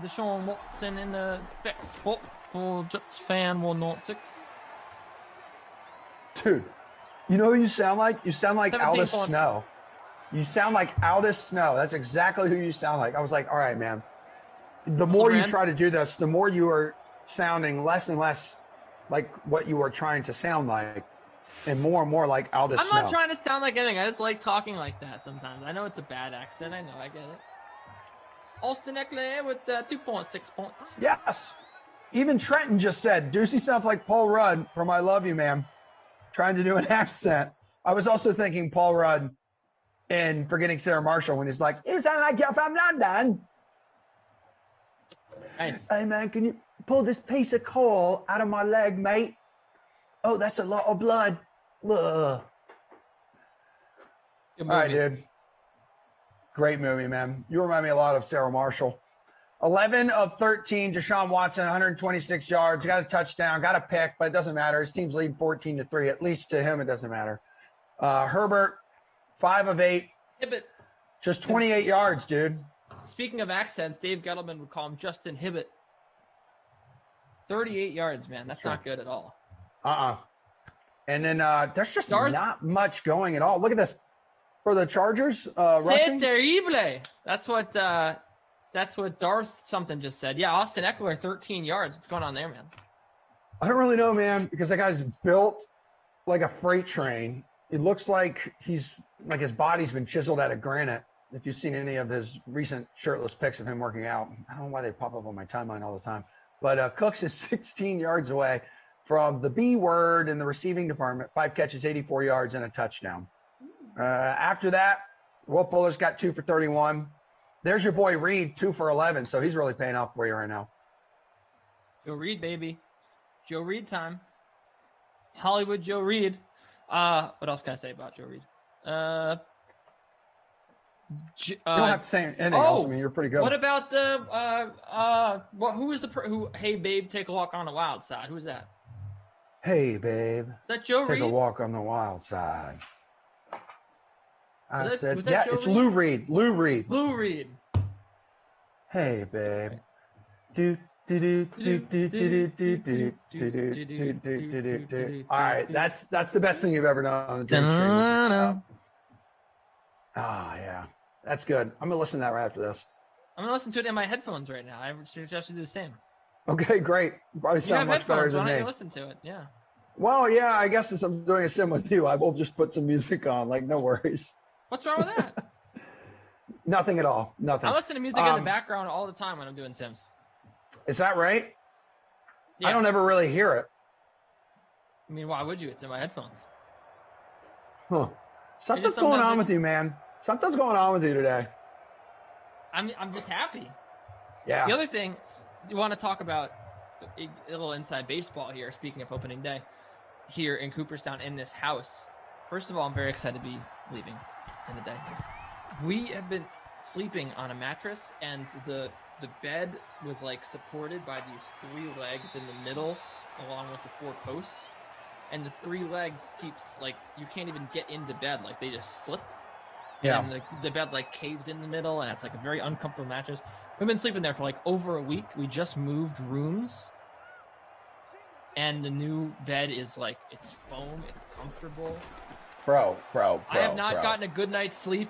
S11: Deshaun Watson in the back spot for Jets fan 196.
S1: Dude, you know who you sound like? You sound like Aldous
S11: 17
S1: Snow. You sound like Aldous Snow. That's exactly who you sound like. I was like, all right, man. The more you try to do this, the more you are sounding less and less like what you are trying to sound like, and more like Aldous Snow.
S11: I'm not trying to sound like anything. I just like talking like that sometimes. I know it's a bad accent. I know. I get it. Austin Eckler with 2.6 points.
S1: Yes. Even Trenton just said, Ducey sounds like Paul Rudd from I Love You, Man. Trying to do an accent. I was also thinking Paul Rudd in Forgetting Sarah Marshall when he's like, you sound like you're from London.
S11: Nice.
S1: Hey, man, can you pull this piece of coal out of my leg, mate? Oh, that's a lot of blood. Ugh. All right, dude. Great movie, man. You remind me a lot of Sarah Marshall. 11 of 13, Deshaun Watson, 126 yards, got a touchdown, got a pick, but it doesn't matter. His team's leading 14-3. At least to him, it doesn't matter. Herbert, 5 of 8.
S11: Hibbett.
S1: Just 28 yards, dude.
S11: Speaking of accents, Dave Gettleman would call him Justin Hibbett. 38 yards, man. That's not good at all.
S1: And then there's just not much going at all. Look at this. For the Chargers, rushing.
S11: C'est terrible. That's what Darth something just said. Yeah, Austin Eckler, 13 yards. What's going on there, man?
S1: I don't really know, man, because that guy's built like a freight train. It looks like his body's been chiseled out of granite. If you've seen any of his recent shirtless pics of him working out, I don't know why they pop up on my timeline all the time. But Cooks is 16 yards away from the B word in the receiving department. 5 catches, 84 yards, and a touchdown. After that, Will Fuller's got 2 for 31. There's your boy Reed, 2 for 11. So he's really paying off for you right now.
S11: Joe Reed, baby. Joe Reed time. Hollywood Joe Reed. What else can I say about Joe Reed?
S1: You don't have to say anything else. I mean, you're pretty good.
S11: What about who is who? Hey, babe, take a walk on the wild side. Who's that?
S1: Hey, babe.
S11: Is that Joe Reed?
S1: Take a walk on the wild side. I said,
S11: yeah,
S1: it's Lou Reed. Lou Reed.
S11: Lou Reed.
S1: Hey, babe. Do do do do do do do do do do do. All right, that's the best thing you've ever done on the Dream Stream. Yeah, that's good. I'm gonna listen to that right after this.
S11: I'm gonna listen to it in my headphones right now. I suggest you do the same.
S1: Okay, great. You probably sound much better than me.
S11: Why don't you listen to it? Yeah.
S1: Well, yeah, I guess since I'm doing a sim with you, I will just put some music on. Like, no worries.
S11: What's wrong with that?
S1: Nothing at all. Nothing.
S11: I listen to music in the background all the time when I'm doing Sims.
S1: Is that right?
S11: Yeah.
S1: I don't ever really hear it.
S11: I mean, why would you? It's in my headphones.
S1: Huh. Something's going on with you, man. Something's going on with you today.
S11: I'm just happy.
S1: Yeah.
S11: The other thing, you want to talk about a little inside baseball here, speaking of opening day, here in Cooperstown in this house. First of all, I'm very excited to be leaving in the day. We have been sleeping on a mattress, and the bed was like supported by these 3 legs in the middle, along with the 4 posts. And the 3 legs keeps, like, you can't even get into bed. Like, they just slip.
S1: Yeah.
S11: And the bed like caves in the middle, and it's like a very uncomfortable mattress. We've been sleeping there for like over a week. We just moved rooms, and the new bed is like, it's foam, it's comfortable.
S1: Bro.
S11: I have not gotten a good night's sleep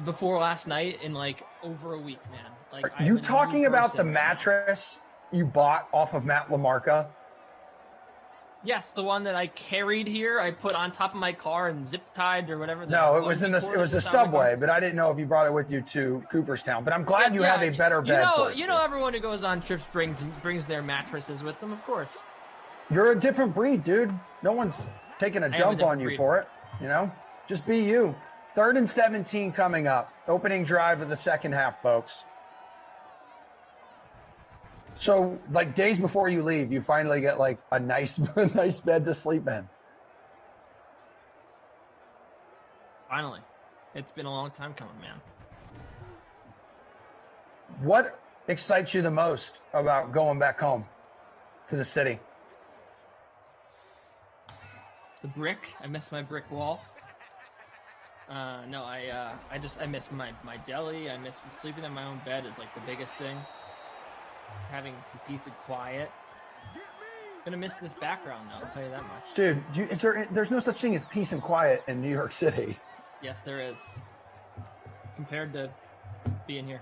S11: before last night in like over a week, man. Like,
S1: Are you talking about the mattress you bought off of Matt LaMarca?
S11: Yes, the one that I carried here. I put on top of my car and zip tied or whatever.
S1: No, it was a Subway, but I didn't know if you brought it with you to Cooperstown. But I'm glad you have a better bed.
S11: You know, everyone who goes on trips brings their mattresses with them, of course.
S1: You're a different breed, dude. No one's taking a jump on you for it. You know, just be you. 3rd and 17 coming up. Opening drive of the second half, folks. So, like days before you leave, you finally get like a nice bed to sleep in.
S11: Finally. It's been a long time coming, man.
S1: What excites you the most about going back home to the city?
S11: The brick. I miss my brick wall. No, I miss my deli. I miss sleeping in my own bed is like the biggest thing. Having some peace and quiet. Gonna miss this background though, I'll tell you that much.
S1: Dude, there's no such thing as peace and quiet in New York City.
S11: Yes, there is. Compared to being here.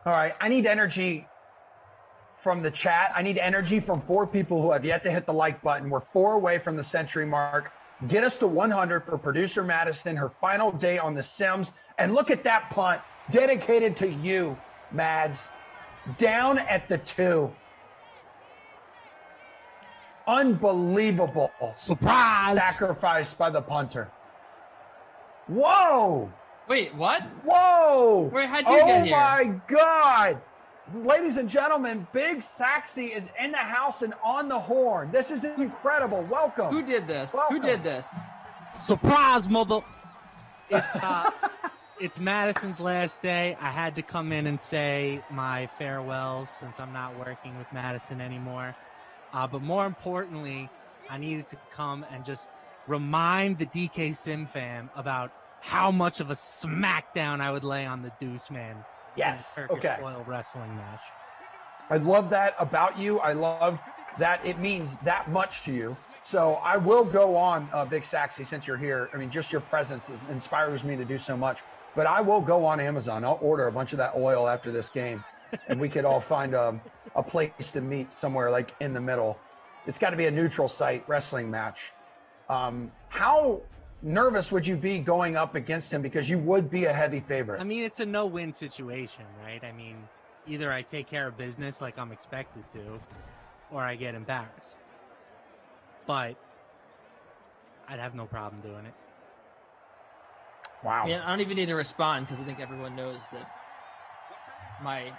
S1: All right, I need energy from the chat. I need energy from 4 people who have yet to hit the like button. We're 4 away from the century mark. Get us to 100 for producer Madison, her final day on The Sims. And look at that punt, dedicated to you, Mads. Down at the 2. Unbelievable.
S10: Surprise!
S1: Sacrifice by the punter. Whoa!
S11: Wait, what?
S1: Whoa!
S11: Wait, how'd you get here?
S1: Oh my God! Ladies and gentlemen, Big Saxy is in the house and on the horn. This is incredible. Welcome.
S11: Who did this?
S1: Welcome.
S11: Who did this?
S10: Surprise, mother! It's Madison's last day. I had to come in and say my farewells since I'm not working with Madison anymore. But more importantly, I needed to come and just remind the DK Sim fam about how much of a smackdown I would lay on the Deuce Man.
S1: Yes.
S10: In a Turkish
S1: Okay.
S10: oil wrestling match.
S1: I love that about you. I love that it means that much to you. So I will go on, Big Saxy, since you're here. I mean, just your presence inspires me to do so much. But I will go on Amazon. I'll order a bunch of that oil after this game, and we could all find a place to meet somewhere like in the middle. It's got to be a neutral site wrestling match. How nervous would you be going up against him, because you would be a heavy favorite?
S10: I mean, it's a no-win situation, right? I mean, either I take care of business like I'm expected to, or I get embarrassed. But I'd have no problem doing it.
S1: Wow.
S11: I mean, I don't even need to respond because I think everyone knows that my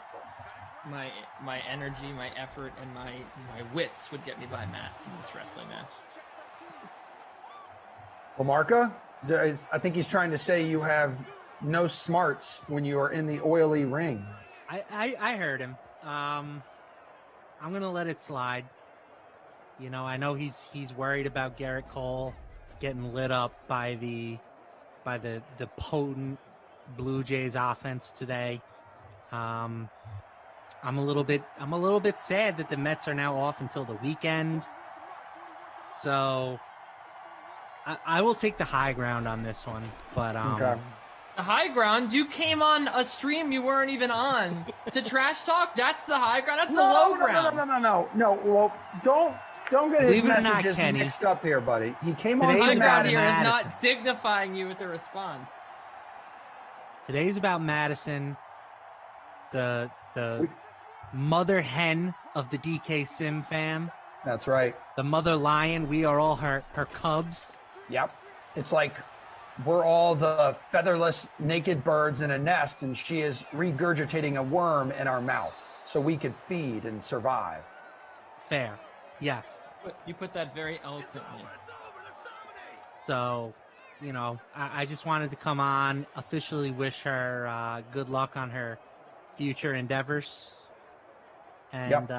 S11: energy, my effort, and my wits would get me by Matt in this wrestling match.
S1: LaMarca, I think he's trying to say you have no smarts when you are in the oily ring.
S10: I heard him. I'm gonna let it slide. You know, I know he's worried about Garrett Cole getting lit up by the potent Blue Jays offense today. I'm a little bit sad that the Mets are now off until the weekend. So I will take the high ground on this one. But
S1: Okay.
S11: The high ground? You came on a stream you weren't even on to trash talk? That's the high ground? That's the low ground.
S1: No. Well, don't get his
S10: Believe it or not,
S1: messages
S10: Kenny,
S1: mixed up here, buddy. He came on
S10: today's
S11: High
S1: to
S10: about
S11: ground
S1: Madison.
S11: here is
S10: Madison.
S11: not dignifying you with a response.
S10: Today's about Madison, the mother hen of the DK Sim fam,
S1: That's right.
S10: the mother lion. We are all her cubs.
S1: Yep. It's like we're all the featherless naked birds in a nest, and she is regurgitating a worm in our mouth so we could feed and survive.
S10: Fair. Yes.
S11: You put that very eloquently.
S10: So, you know, I just wanted to come on, officially wish her good luck on her future endeavors. And,
S1: Yep.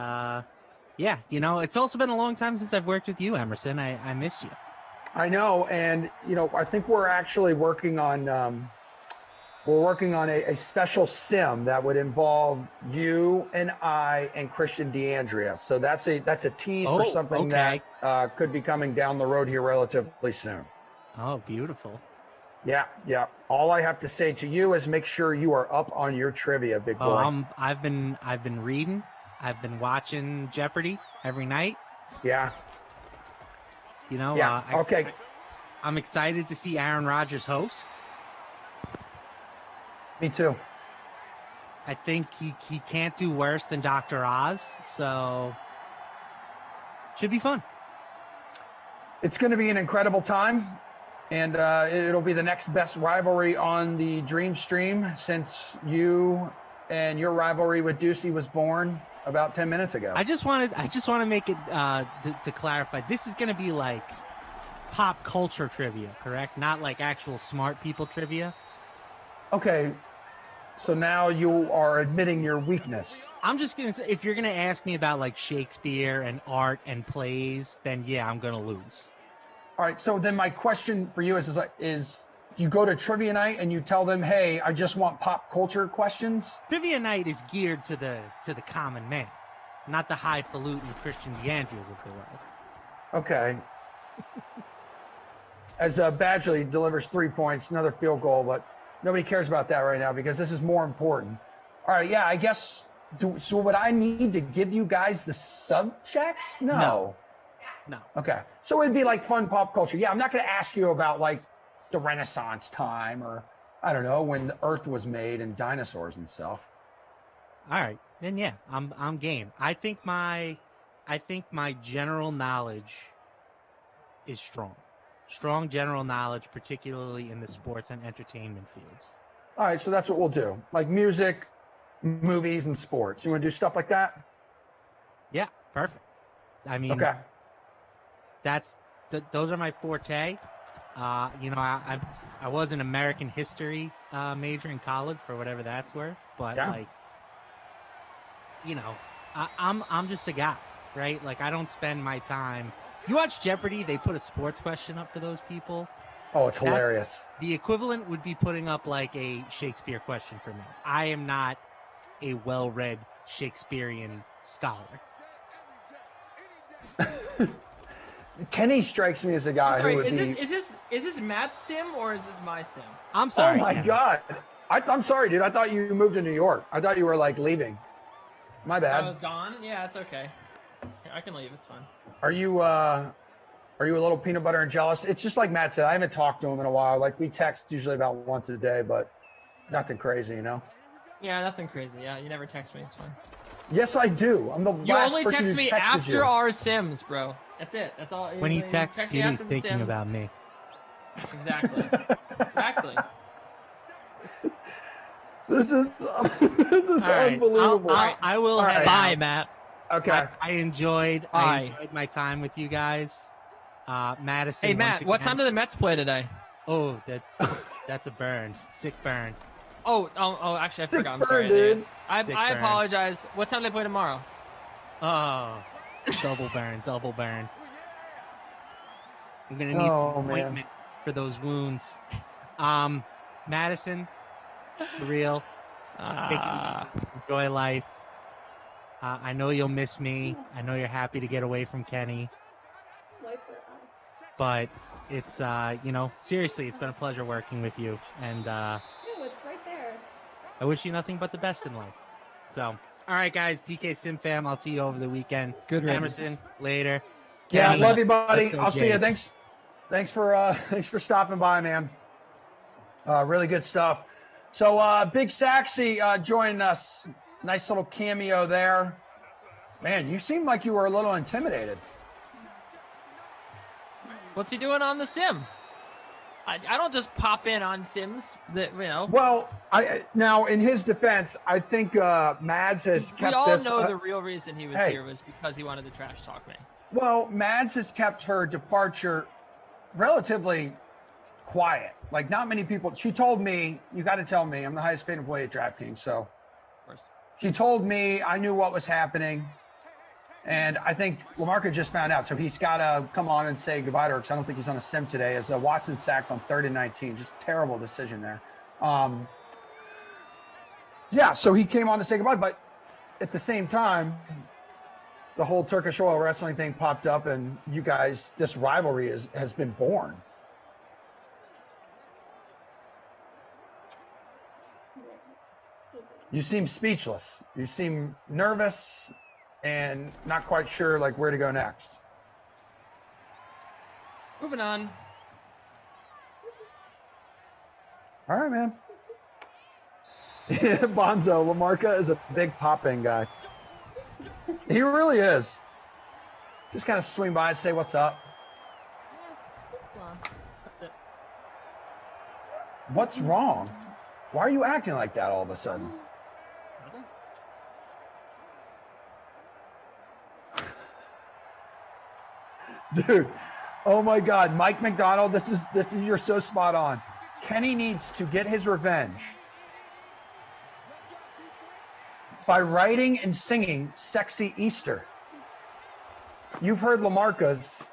S10: yeah, you know, it's also been a long time since I've worked with you, Emerson. I missed you.
S1: I know, and I think we're actually working on a special sim that would involve you and I and Christian DeAndrea. So that's a tease for something that could be coming down the road here relatively soon.
S10: Oh, beautiful.
S1: Yeah. All I have to say to you is make sure you are up on your trivia, big boy.
S10: I've been reading. I've been watching Jeopardy every night.
S1: Yeah.
S10: Okay. I'm excited to see Aaron Rodgers host.
S1: Me too.
S10: I think he can't do worse than Dr. Oz, so should be fun.
S1: It's going to be an incredible time, and it'll be the next best rivalry on the Dream Stream since you and your rivalry with Ducey was born about 10 minutes ago.
S10: I just want to make it to clarify. This is going to be like pop culture trivia, correct? Not like actual smart people trivia.
S1: Okay. So now you are admitting your weakness.
S10: I'm just going to say, if you're going to ask me about like Shakespeare and art and plays, then yeah, I'm going to lose.
S1: All right. So then my question for you is you go to trivia night and you tell them, hey, I just want pop culture questions?
S10: Trivia night is geared to the common man, not the highfalutin Christian DeAndres of the world.
S1: Okay. As Badgley delivers 3 points, another field goal, but nobody cares about that right now because this is more important. All right, yeah, I guess. So would I need to give you guys the subjects? No. Okay. So it'd be like fun pop culture. Yeah, I'm not going to ask you about like the Renaissance time or I don't know when the Earth was made and dinosaurs and stuff.
S10: All right, then yeah, I'm game. I think my general knowledge is strong. Strong general knowledge, particularly in the sports and entertainment fields.
S1: All right, so that's what we'll do. Like music, movies, and sports. You want to do stuff like that?
S10: Yeah, perfect. I mean,
S1: okay.
S10: Those are my forte. I was an American history major in college for whatever that's worth, but I'm just a guy, right? Like I don't spend my time. You watch Jeopardy, they put a sports question up for those people.
S1: Oh, it's hilarious.
S10: The equivalent would be putting up like a Shakespeare question for me. I am not a well-read Shakespearean scholar.
S1: Kenny strikes me as a guy who would
S11: is this Matt Sim or is this my Sim?
S10: I'm sorry.
S1: Oh my God. I'm sorry, dude. I thought you moved to New York. I thought you were like leaving. My bad.
S11: I was gone? Yeah, it's okay. I can leave. It's fine.
S1: Are you a little peanut butter and jealous? It's just like Matt said. I haven't talked to him in a while. Like we text usually about once a day, but nothing crazy,
S11: Yeah, nothing crazy. Yeah, you never text me. It's fine.
S1: Yes, I do. I'm the last person who texted you.
S11: You only text me after our Sims, bro. That's it. That's all.
S10: When he texts you, he's thinking about me.
S11: Exactly. Exactly.
S1: This is unbelievable.
S10: I will head
S11: Bye,
S10: out.
S11: Matt.
S1: Okay.
S10: I enjoyed my time with you guys. Madison.
S11: Hey, Matt, what time do the Mets play today?
S10: Oh, that's a burn. Sick burn.
S11: Oh, actually, I forgot. I'm
S1: burn,
S11: sorry,
S1: dude.
S11: I apologize. What time do they play tomorrow?
S10: Oh, double burn. I'm going to need some ointment for those wounds. Madison, for real. Enjoy life. I know you'll miss me. I know you're happy to get away from Kenny. But it's, seriously, it's been a pleasure working with you. And
S12: it's right there.
S10: I wish you nothing but the best in life. So, all right, guys, DK Sim fam, I'll see you over the weekend.
S11: Good
S10: Emerson, later.
S1: Yeah,
S10: Kenny,
S1: love you, buddy. I'll see you.
S10: James.
S1: Thanks for stopping by, man. Really good stuff. So Big Saxy joining us. Nice little cameo there. Man, you seemed like you were a little intimidated.
S11: What's he doing on the Sim? I don't just pop in on Sims.
S1: Well, now in his defense, I think Mads has kept this.
S11: We all know the real reason he was here was because he wanted to trash talk me.
S1: Well, Mads has kept her departure relatively quiet. Like not many people. She told me, you got to tell me, I'm the highest paid employee at DraftKings. So
S11: of course.
S1: She told me, I knew what was happening. And I think LaMarca just found out, so he's got to come on and say goodbye to her because I don't think he's on a sim today. As Watson sacked on 3rd and 19, just terrible decision there. Yeah, so he came on to say goodbye, but at the same time, the whole Turkish oil wrestling thing popped up, and you guys, this rivalry has been born. You seem speechless. You seem nervous and not quite sure like where to go next.
S11: Moving on.
S1: All right, man. Bonzo, LaMarca is a big pop-in guy. He really is. Just kind of swing by and say what's up.
S11: That's it.
S1: What's wrong? Why are you acting like that all of a sudden?
S11: Nothing.
S1: Dude, oh my God, Mike McDonald, this is you're so spot on. Kenny needs to get his revenge by writing and singing Sexy Easter. You've heard LaMarca's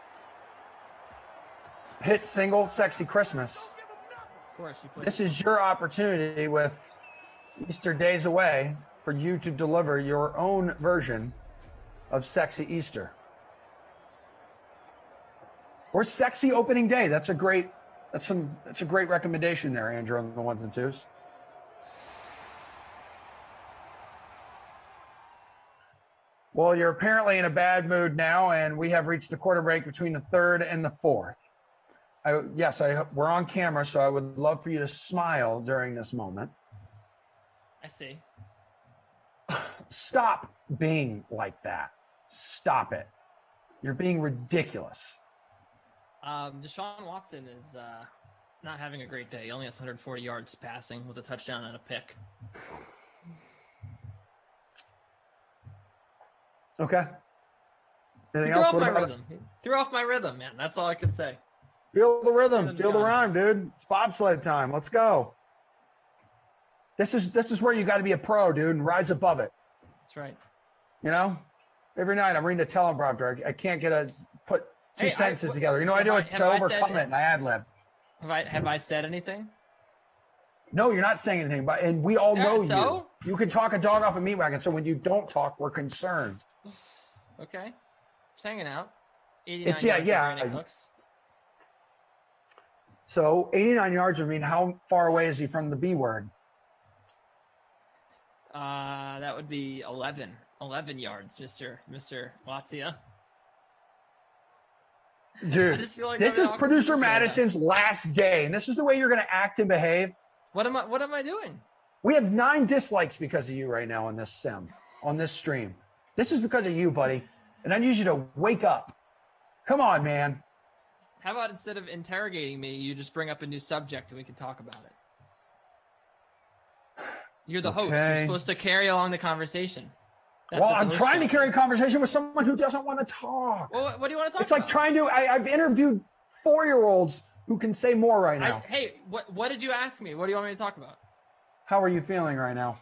S1: hit single, Sexy Christmas.
S11: Of course, you played.
S1: This is your opportunity with Easter days away for you to deliver your own version of Sexy Easter. Or Sexy Opening Day. That's a great recommendation there, Andrew, on the ones and twos. Well, you're apparently in a bad mood now, and we have reached the quarter break between the 3rd and the 4th. We're on camera, so I would love for you to smile during this moment.
S11: I see.
S1: Stop being like that. Stop it. You're being ridiculous.
S11: Deshaun Watson is not having a great day. He only has 140 yards passing with a touchdown and a pick.
S1: Okay. Anything
S11: Threw
S1: else?
S11: off
S1: What
S11: my
S1: about
S11: rhythm. Threw off my rhythm, man. That's all I can say.
S1: Feel the rhythm.
S11: Rhythm's
S1: Feel the
S11: gone.
S1: rhyme, dude. It's bobsled time. Let's go. This is where you got to be a pro, dude, and rise above it.
S11: That's right.
S1: You know, every night I'm reading a teleprompter. I can't put two sentences together. You know what I do?
S11: have
S1: I
S11: I
S1: overcome
S11: said-
S1: it and I ad lib.
S11: Have I said anything?
S1: No, you're not saying anything, but and we all
S11: Yeah,
S1: know
S11: so?
S1: you. You can talk a dog off a meat wagon. So when you don't talk, we're concerned.
S11: Okay. Just hanging out. 89
S1: It's
S11: yards of
S1: yeah.
S11: Brandon Cooks.
S1: So 89 yards would mean how far away is he from the B word?
S11: That would be 11 yards, Mr. Latzia. I
S1: Dude,
S11: just feel like
S1: this
S11: I'm in
S1: is
S11: awkward
S1: producer
S11: position right now.
S1: Madison's last day, and this is the way you're going to act and behave.
S11: What am I doing?
S1: We have 9 dislikes because of you right now on this sim, on this stream. This is because of you, buddy. And I need you to wake up. Come on, man.
S11: How about instead of interrogating me, you just bring up a new subject and we can talk about it? You're the host. You're
S1: Okay.
S11: supposed to carry along the conversation. That's
S1: Well,
S11: what the
S1: I'm
S11: host
S1: trying to
S11: job
S1: carry a
S11: is.
S1: conversation with someone who doesn't want to talk.
S11: Well, what do you want to talk
S1: It's like
S11: about?
S1: trying to, I've interviewed 4-year-olds who can say more right now.
S11: Hey, what did you ask me? What do you want me to talk about?
S1: How are you feeling right now?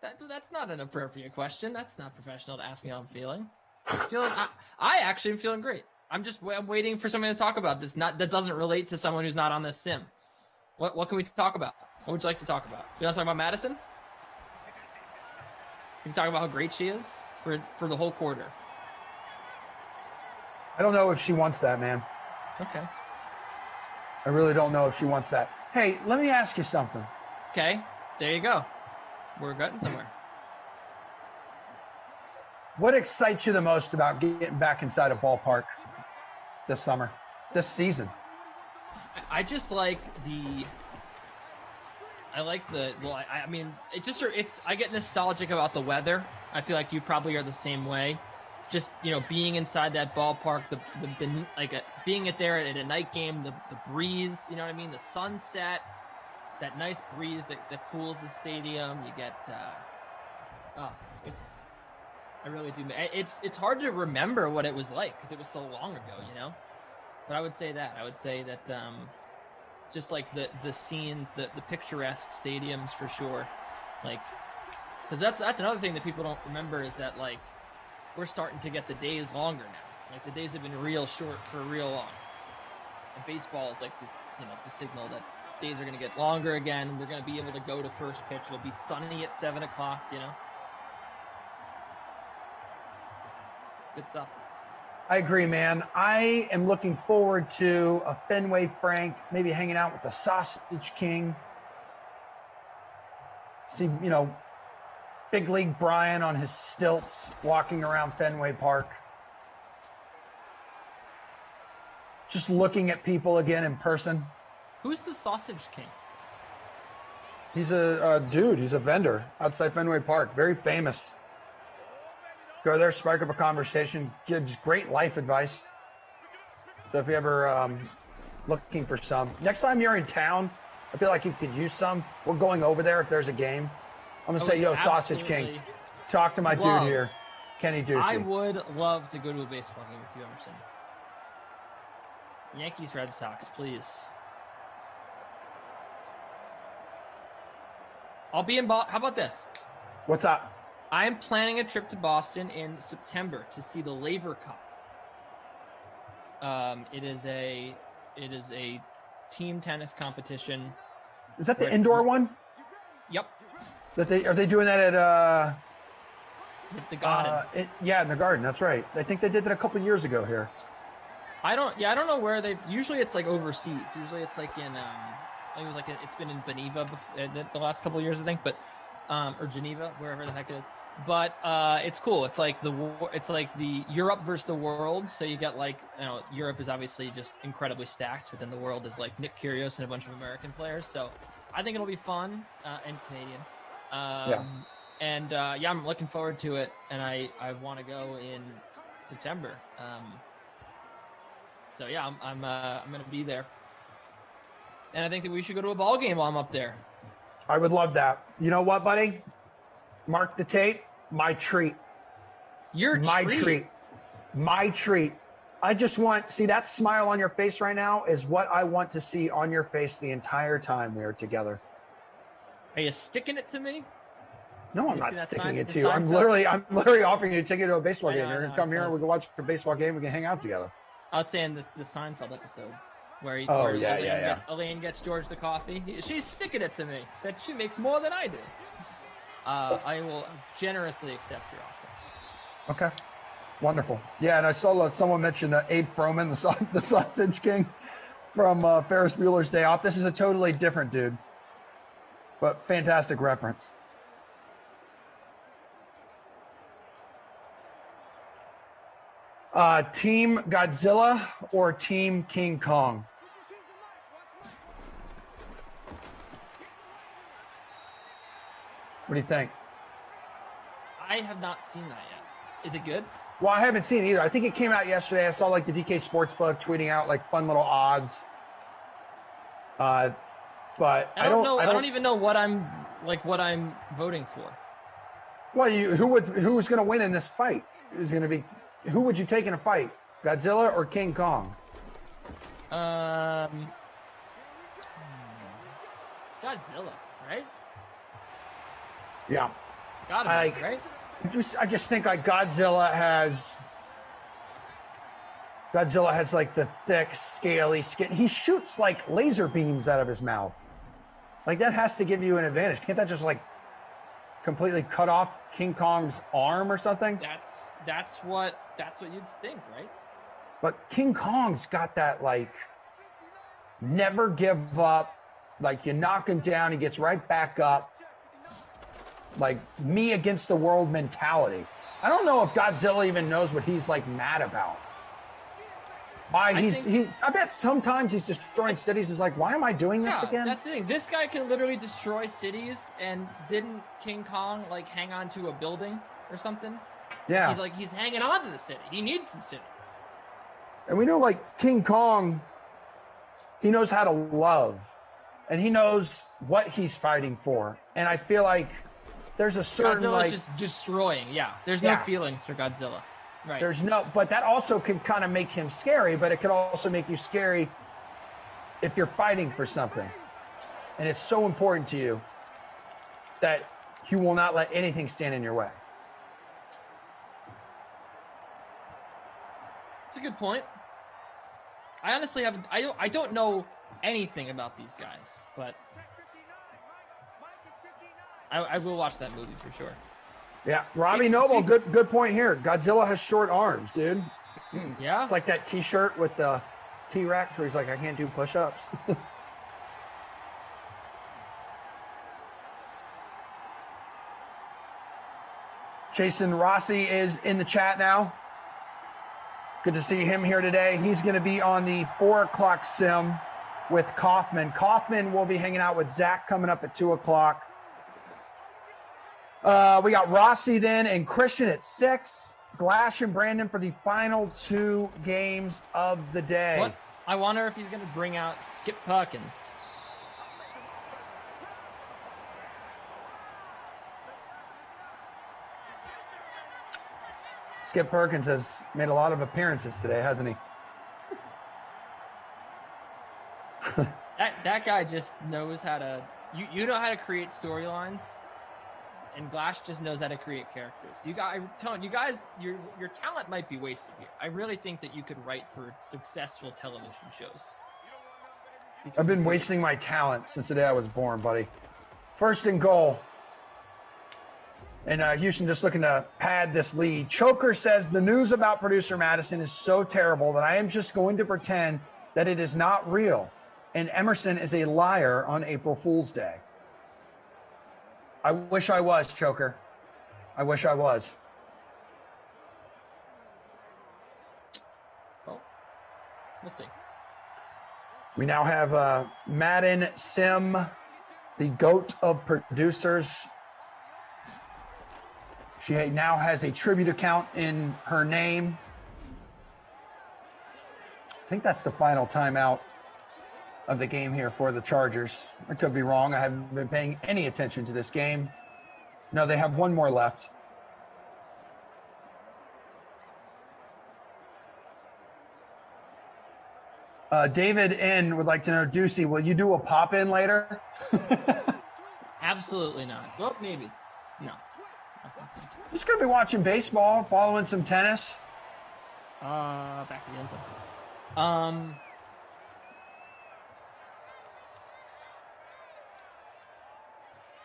S11: That's not an appropriate question. That's not professional to ask me how I'm feeling. I actually am feeling great. I'm waiting for something to talk about this. That doesn't relate to someone who's not on this sim. What can we talk about? What would you like to talk about? You want to talk about Madison? You can talk about how great she is for the whole quarter.
S1: I don't know if she wants that, man.
S11: Okay.
S1: I really don't know if she wants that. Hey, let me ask you something.
S11: Okay. There you go. We're getting somewhere.
S1: What excites you the most about getting back inside a ballpark this summer, this season?
S11: I just like I mean, I get nostalgic about the weather. I feel like you probably are the same way. Just, being inside that ballpark, being there at a night game, the breeze, you know what I mean? The sunset, that nice breeze that cools the stadium. You get, I really do. It's hard to remember what it was like because it was so long ago, But I would say that just like the scenes, the picturesque stadiums for sure, like because that's another thing that people don't remember is that like we're starting to get the days longer now. Like the days have been real short for real long. And baseball is like the signal that days are going to get longer again. We're going to be able to go to first pitch. It'll be sunny at 7 o'clock. Good stuff.
S1: I agree, man. I am looking forward to a Fenway Frank, maybe hanging out with the Sausage King. See, Big League Brian on his stilts walking around Fenway Park. Just looking at people again in person.
S11: Who's the Sausage King?
S1: He's a dude. He's a vendor outside Fenway Park. Very famous. Go there, spark up a conversation, gives great life advice. So if you ever looking for some. Next time you're in town, I feel like you could use some. We're going over there if there's a game. I'm going to say, yo, Sausage King, talk to my dude here, Kenny Ducey.
S11: I would love to go to a baseball game with you, Emerson. Yankees, Red Sox, please. I'll be in Boston. How about this?
S1: What's up?
S11: I am planning a trip to Boston in September to see the Laver Cup. It is a team tennis competition.
S1: Is that the indoor one?
S11: Yep.
S1: Are they doing that at
S11: the Garden?
S1: In the Garden. That's right. I think they did that a couple years ago here.
S11: I don't know where they've. Usually it's like overseas. Usually it's like in. It's been in Geneva the last couple of years, I think, but or Geneva, wherever the heck it is. But it's cool. It's like the Europe versus the world. So you get Europe is obviously just incredibly stacked, but then the world is like Nick Kyrgios and a bunch of American players. So I think it'll be fun and Canadian. I'm looking forward to it, and I want to go in September. I'm going to be there, and I think that we should go to a ball game while I'm up there.
S1: I would love that. You know what, buddy? Mark the tape. My treat. My treat. I just see that smile on your face right now is what I want to see on your face the entire time we are together.
S11: Are you sticking it to me?
S1: No, I'm not sticking it to you. I'm literally offering you a ticket to a baseball game. You're gonna come here. We can watch a baseball game. We can hang out together.
S11: I was saying the Seinfeld episode where Elaine gets George the coffee. She's sticking it to me that she makes more than I do. I will generously accept your offer.
S1: Okay, wonderful. Yeah, and I saw someone mention Abe Froman, the Sausage King from Ferris Bueller's Day Off. This is a totally different dude, but fantastic reference. Team Godzilla or Team King Kong? What do you think?
S11: I have not seen that yet. Is it good?
S1: Well, I haven't seen it either. I think it came out yesterday. I saw the DK Sportsbook tweeting out fun little odds. But I don't know. I don't even know
S11: what I'm voting for.
S1: Well, who's going to win in this fight? Who would you take in a fight? Godzilla or King Kong?
S11: Godzilla, right?
S1: Yeah.
S11: Gotta be, right?
S1: I just think Godzilla has the thick, scaly skin. He shoots laser beams out of his mouth. That has to give you an advantage. Can't that just completely cut off King Kong's arm or something?
S11: That's what you'd think, right?
S1: But King Kong's got that never give up. You knock him down, he gets right back up. Me against the world mentality. I don't know if Godzilla even knows what he's mad about. I bet sometimes he's destroying cities. He's why am I doing this again?
S11: That's the thing. This guy can literally destroy cities, and didn't King Kong hang on to a building or something?
S1: Yeah.
S11: He's hanging on to the city. He needs the city.
S1: And we know King Kong, he knows how to love, and he knows what he's fighting for. And I feel there's a certain
S11: Godzilla's just destroying. Yeah. There's no feelings for Godzilla. Right.
S1: But that also can kind of make him scary, but it can also make you scary if you're fighting for something. And it's so important to you that you will not let anything stand in your way.
S11: It's a good point. I honestly haven't. I don't know anything about these guys, but I will watch that movie for sure.
S1: Yeah, Robbie Noble, good point here. Godzilla has short arms, dude.
S11: Yeah,
S1: it's like that T-shirt with the T-Rex where he's like, I can't do push-ups. Jason Rossi is in the chat now. Good to see him here today. He's going to be on the 4 o'clock sim with Kaufman. Kaufman will be hanging out with Zach coming up at 2 o'clock. We got Rossi then and Christian at 6. Glash and Brandon for the final 2 games of the day.
S11: What? I wonder if he's going to bring out Skip Perkins.
S1: Skip Perkins has made a lot of appearances today, hasn't he?
S11: That guy just knows how to. You know how to create storylines, and Glash just knows how to create characters. You guys, your talent might be wasted here. I really think that you could write for successful television shows.
S1: I've been wasting my talent since the day I was born, buddy. First and goal. And Houston just looking to pad this lead. Choker says the news about producer Madison is so terrible that I am just going to pretend that it is not real. And Emerson is a liar on April Fool's Day. I wish I was, Choker. I wish I was.
S11: Well, we'll see.
S1: We now have Madden Sim, the GOAT of producers. She now has a tribute account in her name. I think that's the final timeout of the game here for the Chargers. I could be wrong. I haven't been paying any attention to this game. No, they have one more left. David N would like to know, Ducey, will you do a pop-in later?
S11: Absolutely not. Well, maybe. No.
S1: Just going to be watching baseball, following some tennis.
S11: Back to the end zone.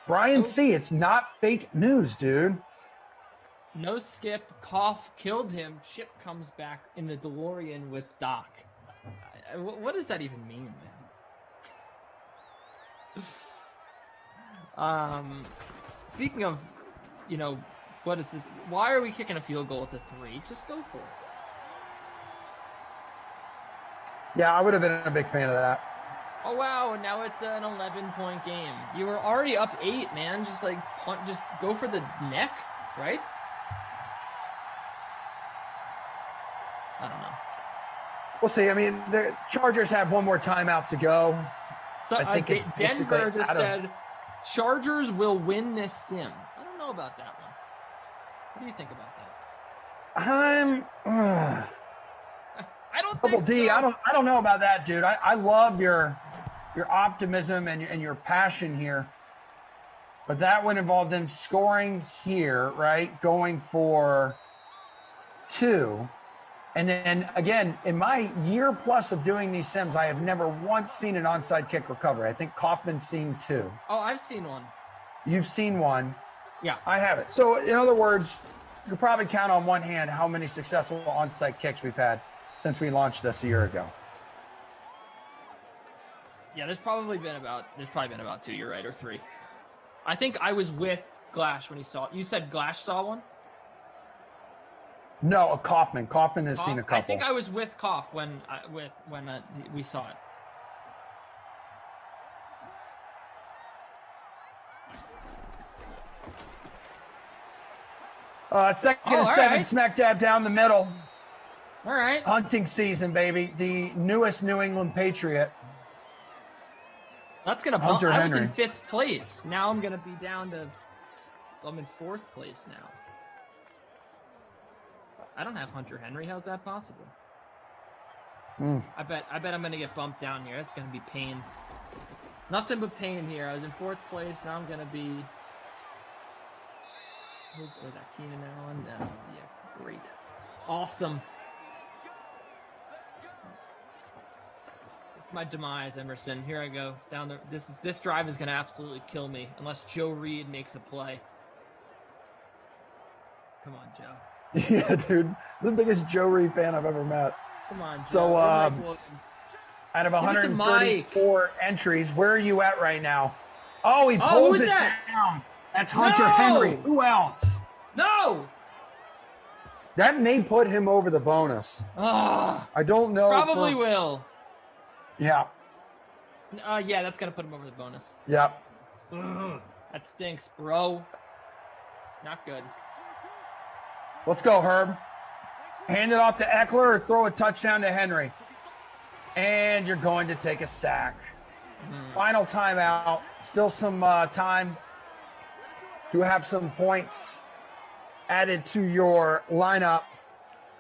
S1: Brian C., it's not fake news, dude.
S11: No skip. Cough killed him. Chip comes back in the DeLorean with Doc. What does that even mean, man? Speaking of, what is this? Why are we kicking a field goal at the 3? Just go for it.
S1: Yeah, I would have been a big fan of that.
S11: Oh, wow. And now it's an 11-point game. You were already up 8, man. Just just go for the neck, right? I don't know.
S1: We'll see. I mean, the Chargers have one more timeout to go.
S11: So
S1: I think it's
S11: Denver just said Chargers will win this sim. I don't know about that one. What do you think about that? I don't think
S1: D.
S11: so.
S1: I don't know about that, dude. I love your optimism and your passion here, but that would involve them scoring here, right? Going for 2. And then again, in my year plus of doing these sims, I have never once seen an onside kick recovery. I think Kaufman's seen 2.
S11: Oh, I've seen one.
S1: You've seen one.
S11: Yeah.
S1: I haven't. So in other words, you could probably count on one hand how many successful onside kicks we've had since we launched this a year ago.
S11: Yeah, there's probably been about 2, you're right, or 3. I think I was with Glash when he saw it. You said Glash saw one?
S1: No, a Kaufman. Kaufman has seen a couple.
S11: I think I was with Koff when we saw it.
S1: Second and 7,
S11: right.
S1: smack dab down the middle.
S11: All right.
S1: Hunting season, baby. The newest New England Patriot.
S11: That's gonna bump.
S1: Hunter
S11: I was in
S1: Henry.
S11: 5th place. Now I'm gonna be down to. I'm in 4th place now. I don't have Hunter Henry. How's that possible? I bet I'm gonna get bumped down here. That's gonna be pain. Nothing but pain here. I was in 4th place. Now I'm gonna be. Or that Keenan Allen. Yeah, great, awesome. my demise, Emerson. Here I go down the. This drive is going to absolutely kill me unless Joe Reed makes a play. Come on, Joe.
S1: Yeah, dude, the biggest Joe Reed fan I've ever met.
S11: Come on, Joe.
S1: So,
S11: Mike Williams.
S1: out of
S11: Give it to
S1: 134 entries, where are you at right now? Oh, he pulls it down. That's Hunter Henry. Who else?
S11: No.
S1: That may put him over the bonus. I don't know.
S11: Probably will.
S1: Yeah.
S11: Yeah, that's gonna put him over the bonus.
S1: Yep.
S11: That stinks, bro. Not good.
S1: Let's go, Herb. Hand it off to Eckler or throw a touchdown to Henry. And you're going to take a sack. Final timeout. Still some time to have some points added to your lineup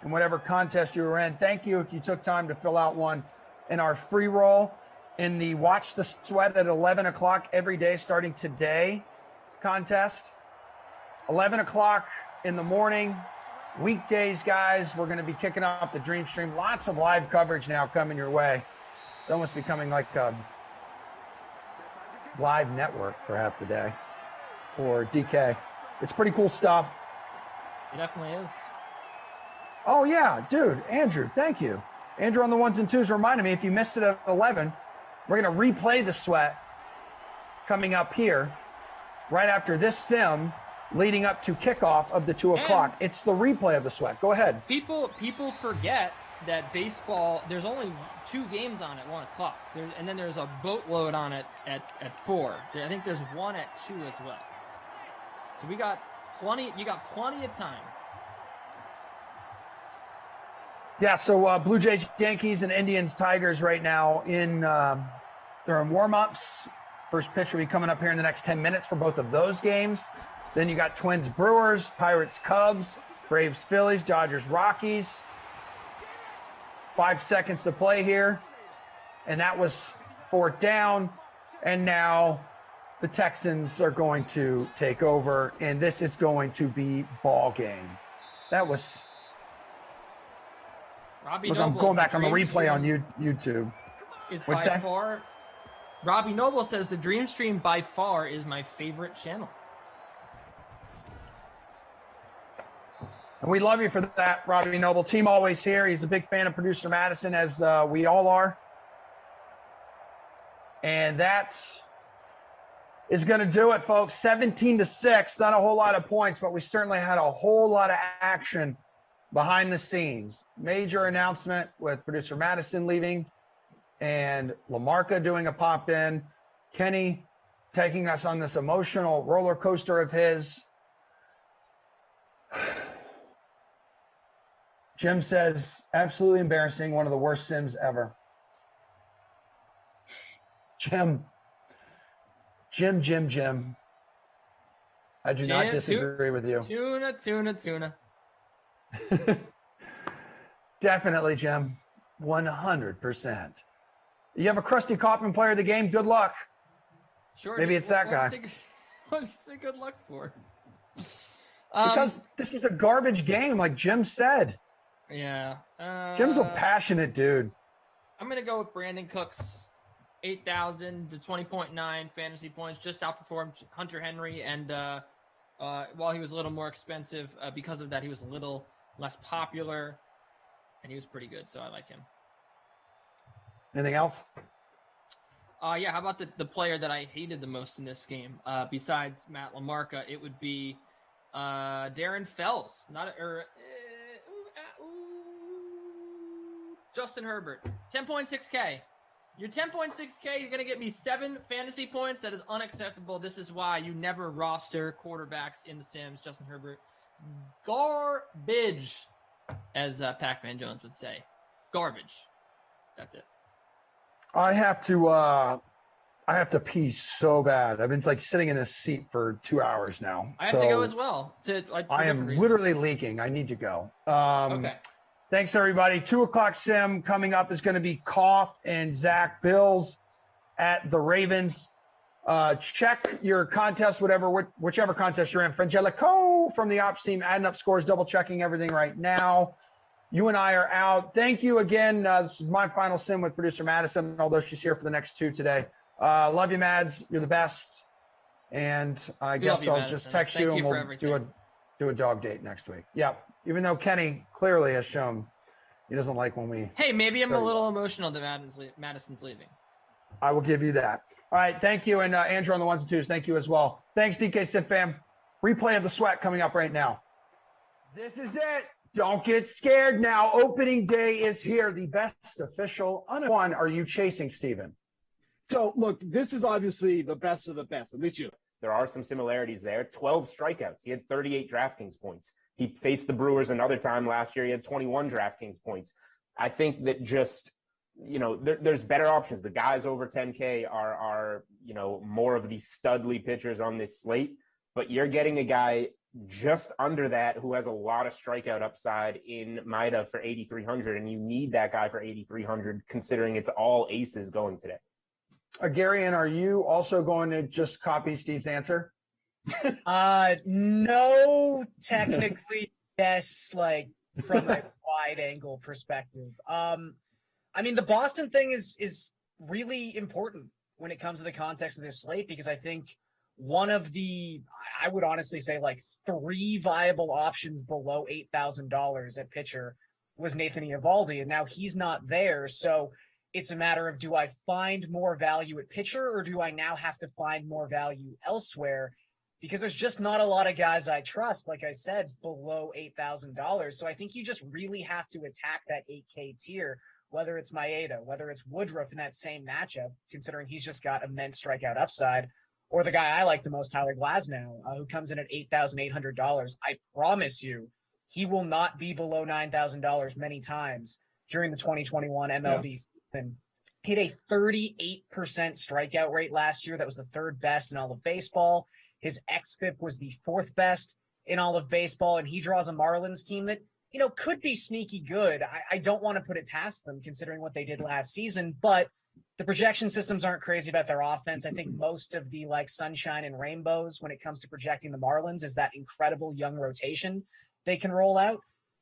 S1: in whatever contest you were in. Thank you if you took time to fill out one in our free roll in the Watch the Sweat at 11 o'clock every day starting today contest. 11 o'clock in the morning. Weekdays, guys, we're going to be kicking off the Dream Stream. Lots of live coverage now coming your way. It's almost becoming like a live network for half the day. Or DK. It's pretty cool stuff.
S11: It definitely is.
S1: Oh, yeah, dude. Andrew, thank you. Andrew on the ones and twos reminded me, if you missed it at 11, we're going to replay the sweat coming up here right after this sim leading up to kickoff of the 2 o'clock. It's the replay of the sweat. Go ahead.
S11: People forget that baseball, there's only 2 games on at 1 o'clock. And then there's a boatload on it at 4. I think there's one at 2 as well. So you got plenty of time.
S1: Yeah, so Blue Jays, Yankees, and Indians, Tigers right now they're in warm-ups. First pitch will be coming up here in the next 10 minutes for both of those games. Then you got Twins, Brewers, Pirates, Cubs, Braves, Phillies, Dodgers, Rockies. 5 seconds to play here. And that was 4th down. And now the Texans are going to take over. And this is going to be ball game. That was... Look, I'm going back on the replay on YouTube.
S11: Is by far... Robbie Noble says the Dream Stream by far is my favorite channel.
S1: And we love you for that, Robbie Noble. Team always here. He's a big fan of producer Madison, as we all are. And that is going to do it, folks. 17-6. Not a whole lot of points, but we certainly had a whole lot of action behind the scenes. Major announcement with producer Madison leaving and LaMarca doing a pop-in. Kenny taking us on this emotional roller coaster of his. Jim says, absolutely embarrassing. One of the worst sims ever. Jim. I do not disagree with you.
S11: Tuna.
S1: Definitely, Jim. 100%. You have a crusty Kaufman player of the game? Good luck.
S11: Sure.
S1: Maybe it's that guy.
S11: What did you say good luck for?
S1: Because this was a garbage game, like Jim said.
S11: Yeah.
S1: Jim's a passionate dude.
S11: I'm going to go with Brandon Cooks. 8,000 to 20.9 fantasy points. Just outperformed Hunter Henry. And while he was a little more expensive, because of that, he was a little less popular. And he was pretty good, so I like him.
S1: Anything else?
S11: Yeah, how about the player that I hated the most in this game? Besides Matt LaMarca, it would be Darren Fells. Justin Herbert. 10.6K. Your 10.6K, you're going to get me 7 fantasy points. That is unacceptable. This is why you never roster quarterbacks in the Sims. Justin Herbert. Garbage, as Pac-Man Jones would say. Garbage. That's it.
S1: I have to pee so bad. I've been like sitting in this seat for 2 hours now.
S11: I have to go as well.
S1: I am literally leaking. I need to go.
S11: Okay.
S1: Thanks, everybody. 2 o'clock sim coming up is going to be Koff and Zach Bills at the Ravens. Check your contest, whichever contest you're in. Frangelico from the ops team adding up scores, double checking everything right now. You and I are out. Thank you again. This is my final sim with producer Madison, although she's here for the next two today. Love you, Mads. You're the best. And I guess
S11: you,
S1: I'll
S11: Madison.
S1: just text
S11: Thank
S1: you
S11: you
S1: and
S11: for
S1: we'll do a dog date next week. Yeah. Even though Kenny clearly has shown he doesn't like when we.
S11: Hey, maybe I'm a little emotional that Madison's leaving.
S1: I will give you that. All right. Thank you. And Andrew on the ones and twos. Thank you as well. Thanks, DK Sim fam. Replay of the sweat coming up right now. This is it. Don't get scared now. Opening day is here. The best official one. Are you chasing, Steven?
S2: So, look, this is obviously the best of the best, at least you.
S3: There are some similarities there. 12 strikeouts. He had 38 DraftKings points. He faced the Brewers another time last year. He had 21 DraftKings points. I think that just, there's better options. The guys over 10K are more of the studly pitchers on this slate, but you're getting a guy just under that who has a lot of strikeout upside in Maida for 8,300, and you need that guy for 8,300 considering it's all aces going today.
S1: Gary, and are you also going to just copy Steve's answer?
S4: No, technically, yes, like from a wide angle perspective. The Boston thing is really important when it comes to the context of this slate, because I think one of the, I would honestly say, like 3 viable options below $8,000 at pitcher was Nathan Eovaldi, and now he's not there. So it's a matter of, do I find more value at pitcher, or do I now have to find more value elsewhere? Because there's just not a lot of guys I trust, like I said, below $8,000. So I think you just really have to attack that 8K tier, whether it's Maeda, whether it's Woodruff in that same matchup, considering he's just got immense strikeout upside, or the guy I like the most, Tyler Glasnow, who comes in at $8,800. I promise you, he will not be below $9,000 many times during the 2021 MLB season. He had a 38% strikeout rate last year. That was the 3rd best in all of baseball. His xFIP was the 4th best in all of baseball, and he draws a Marlins team that, could be sneaky good. I don't want to put it past them considering what they did last season, but the projection systems aren't crazy about their offense. I think most of the sunshine and rainbows when it comes to projecting the Marlins is that incredible young rotation they can roll out.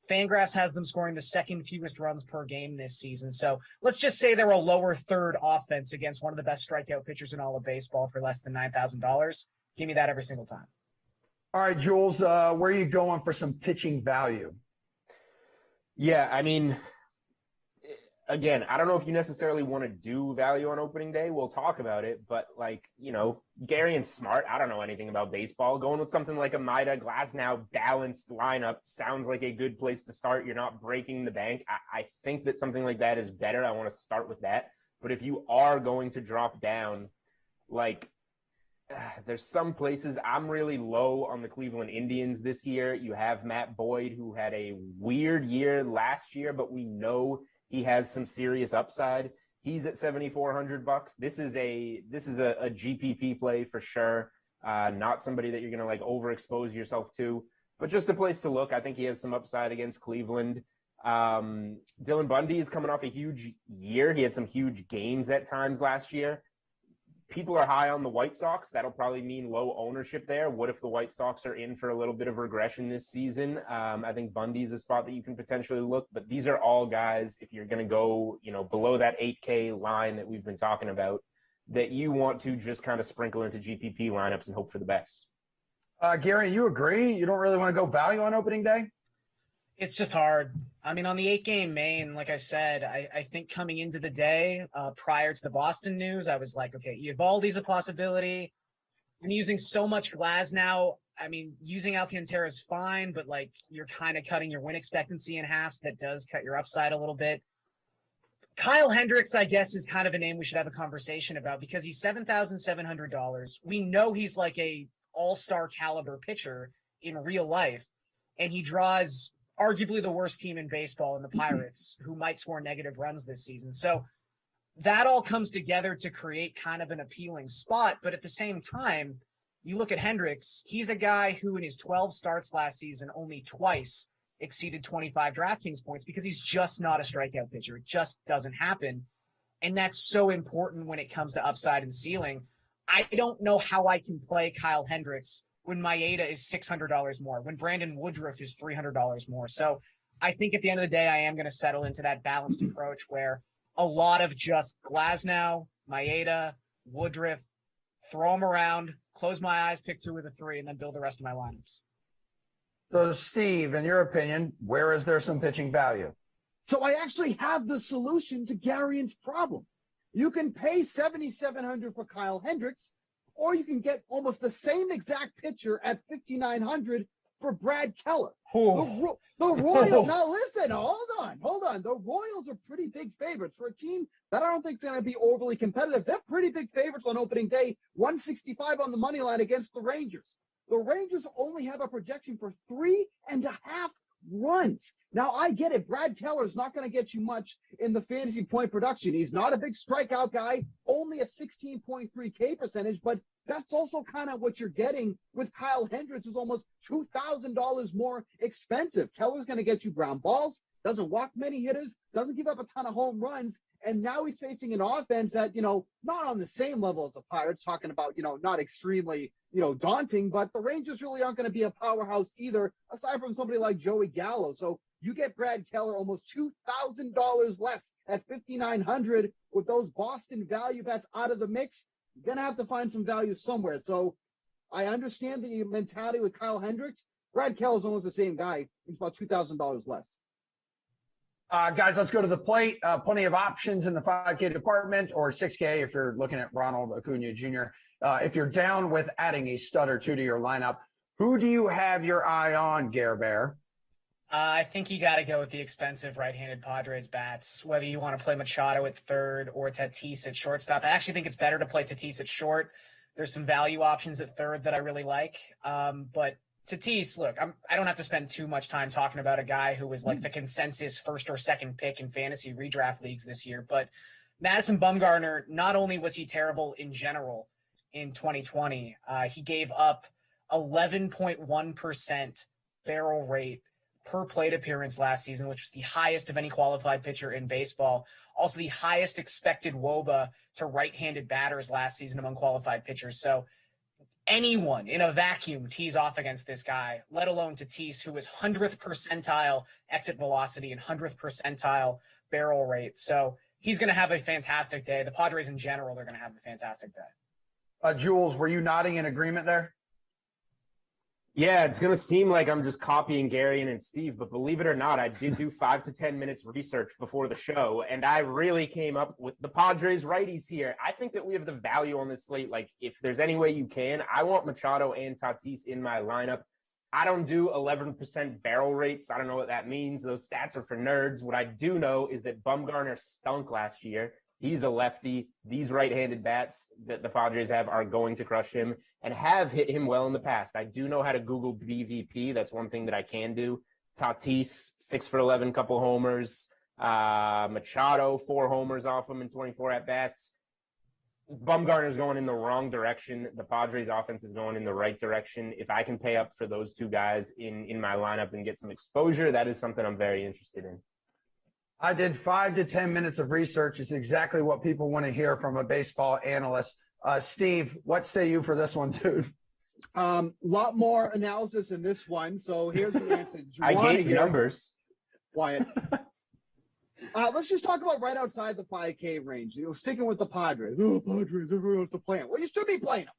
S4: Fangraphs has them scoring the 2nd fewest runs per game this season. So let's just say they're a lower 3rd offense against one of the best strikeout pitchers in all of baseball for less than $9,000. Give me that every single time.
S1: All right, Jules, where are you going for some pitching value?
S3: Yeah, again, I don't know if you necessarily want to do value on opening day. We'll talk about it. But, Gary and Smart, I don't know anything about baseball. Going with something like a Maida Glasnow balanced lineup sounds like a good place to start. You're not breaking the bank. I think that something like that is better. I want to start with that. But if you are going to drop down, there's some places I'm really low on the Cleveland Indians this year. You have Matt Boyd, who had a weird year last year, but we know he has some serious upside. He's at $7,400. This is a GPP play for sure. Not somebody that you're going to overexpose yourself to, but just a place to look. I think he has some upside against Cleveland. Dylan Bundy is coming off a huge year. He had some huge games at times last year. People are high on the White Sox. That'll probably mean low ownership there. What if the White Sox are in for a little bit of regression this season? I think Bundy's a spot that you can potentially look, but these are all guys, if you're going to go, below that 8K line that we've been talking about, that you want to just kind of sprinkle into GPP lineups and hope for the best.
S1: Gary, you agree? You don't really want to go value on opening day?
S4: It's just hard. On the 8-game main, like I said, I think coming into the day, prior to the Boston news, I was like, okay, Eovaldi's a possibility. I'm using so much Glasnow. Using Alcantara is fine, but you're kind of cutting your win expectancy in half, so that does cut your upside a little bit. Kyle Hendricks, I guess, is kind of a name we should have a conversation about because he's $7,700. We know he's like a all-star caliber pitcher in real life, and he draws arguably the worst team in baseball in the Pirates, who might score negative runs this season. So that all comes together to create kind of an appealing spot. But at the same time, you look at Hendricks, he's a guy who in his 12 starts last season only twice exceeded 25 DraftKings points because he's just not a strikeout pitcher. It just doesn't happen. And that's so important when it comes to upside and ceiling. I don't know how I can play Kyle Hendricks when Maeda is $600 more, when Brandon Woodruff is $300 more. So I think at the end of the day, I am going to settle into that balanced approach where a lot of just Glasnow, Maeda, Woodruff, throw them around, close my eyes, pick 2 of the 3, and then build the rest of my lineups.
S1: So, Steve, in your opinion, where is there some pitching value?
S2: So I actually have the solution to Garion's problem. You can pay $7,700 for Kyle Hendricks, or you can get almost the same exact pitcher at $5,900 for Brad Keller. The Royals, now listen, hold on. The Royals are pretty big favorites for a team that I don't think is going to be overly competitive. They're pretty big favorites on opening day, 165 on the money line against the Rangers. The Rangers only have a projection for 3.5 runs. Now, I get it. Brad Keller is not going to get you much in the fantasy point production. He's not a big strikeout guy, only a 16.3 K percentage, but that's also kind of what you're getting with Kyle Hendricks, who's almost $2,000 more expensive. Keller's going to get you ground balls, doesn't walk many hitters, doesn't give up a ton of home runs, and now he's facing an offense that, not on the same level as the Pirates, talking about, not extremely, daunting, but the Rangers really aren't going to be a powerhouse either, aside from somebody like Joey Gallo. So you get Brad Keller almost $2,000 less at $5,900 with those Boston value bets out of the mix. You're going to have to find some value somewhere. So I understand the mentality with Kyle Hendricks. Brad Keller's almost the same guy. He's about $2,000 less.
S1: Guys, let's go to the plate. Plenty of options in the 5K department, or 6K if you're looking at Ronald Acuna Jr. If you're down with adding a stud or 2 to your lineup, who do you have your eye on, Gare Bear?
S4: I think you got to go with the expensive right-handed Padres bats, whether you want to play Machado at third or Tatis at shortstop. I actually think it's better to play Tatis at short. There's some value options at third that I really like. But Tatis, look, I don't have to spend too much time talking about a guy who was like the consensus first or second pick in fantasy redraft leagues this year. But Madison Bumgarner, not only was he terrible in general in 2020, he gave up 11.1% barrel rate per plate appearance last season, which was the highest of any qualified pitcher in baseball. Also the highest expected WOBA to right-handed batters last season among qualified pitchers. So anyone in a vacuum tees off against this guy, let alone Tatis, who was 100th percentile exit velocity and 100th percentile barrel rate. So he's going to have a fantastic day. The Padres in general, they're going to have a fantastic day.
S1: Jules, were you nodding in agreement there?
S3: Yeah, it's going to seem like I'm just copying Garion and Steve, but believe it or not, I did do 5 to 10 minutes research before the show, and I really came up with the Padres righties here. I think that we have the value on this slate. Like, if there's any way you can, I want Machado and Tatis in my lineup. I don't do 11% barrel rates. I don't know what that means. Those stats are for nerds. What I do know is that Bumgarner stunk last year. He's a lefty. These right-handed bats that the Padres have are going to crush him and have hit him well in the past. I do know how to Google BVP. That's one thing that I can do. Tatis, 6 for 11, couple homers. Machado, 4 homers off him in 24 at-bats. Bumgarner's going in the wrong direction. The Padres offense is going in the right direction. If I can pay up for those two guys in my lineup and get some exposure, that is something I'm very interested in.
S1: I did 5 to 10 minutes of research. It's exactly what people want to hear from a baseball analyst. Steve, what say you for this one, dude?
S2: Lot more analysis in this one. So here's the answer.
S3: I gave numbers.
S2: Wyatt. Let's just talk about right outside the 5K range. Sticking with the Padres. Oh, Padres, everyone wants to play them. Well, you should be playing them.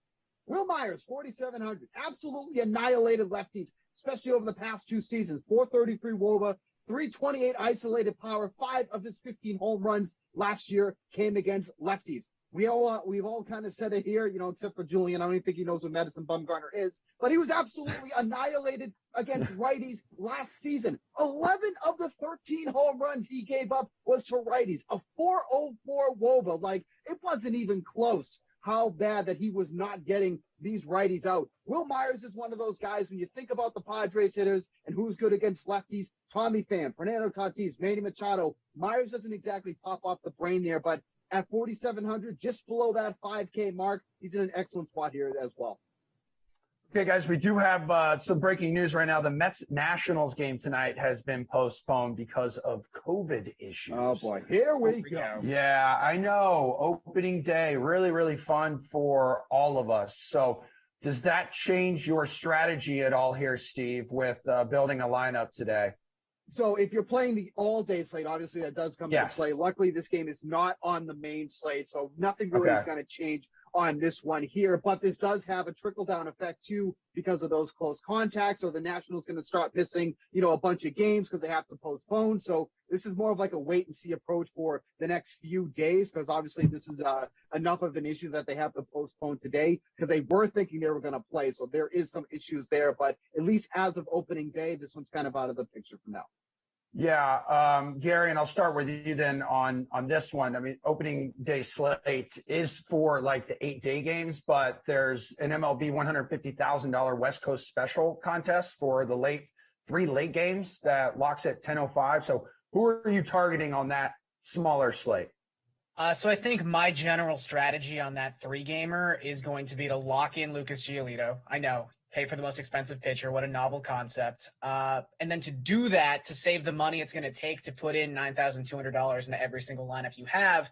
S2: Will Myers, 4,700. Absolutely annihilated lefties, especially over the past 2 seasons. 433 WOBA. 328 isolated power. 5 of his 15 home runs last year came against lefties. We've all kind of said it here, except for Julian. I don't even think he knows what Madison Bumgarner is, but he was absolutely annihilated against righties last season. 11 of the 13 home runs he gave up was to righties. A 404 WOBA. Like, it wasn't even close how bad that he was not getting these righties out. Will Myers is one of those guys, when you think about the Padres hitters and who's good against lefties, Tommy Pham, Fernando Tatis, Manny Machado. Myers doesn't exactly pop off the brain there, but at 4,700, just below that 5K mark, he's in an excellent spot here as well.
S1: Okay, guys, we do have some breaking news right now. The Mets-Nationals game tonight has been postponed because of COVID issues.
S2: Oh, boy. Here we go.
S1: Yeah, I know. Opening day, really, really fun for all of us. So does that change your strategy at all here, Steve, with building a lineup today?
S2: So if you're playing the all-day slate, obviously that does come into play. Luckily, this game is not on the main slate, so nothing really is going to change on this one here. But this does have a trickle-down effect, too, because of those close contacts. So the Nationals going to start missing, a bunch of games because they have to postpone. So this is more of like a wait-and-see approach for the next few days, because obviously this is enough of an issue that they have to postpone today, because they were thinking they were going to play. So there is some issues there. But at least as of opening day, this one's kind of out of the picture for now.
S1: Yeah, Gary, and I'll start with you then on this one. I mean, opening day slate is for like the 8-day games, but there's an MLB $150,000 West Coast special contest for the three late games that locks at 10:05. So who are you targeting on that smaller slate?
S4: So I think my general strategy on that 3-gamer is going to be to lock in Lucas Giolito. I know. Pay for the most expensive pitcher. What a novel concept. And then to do that, to save the money it's going to take to put in $9,200 into every single lineup you have,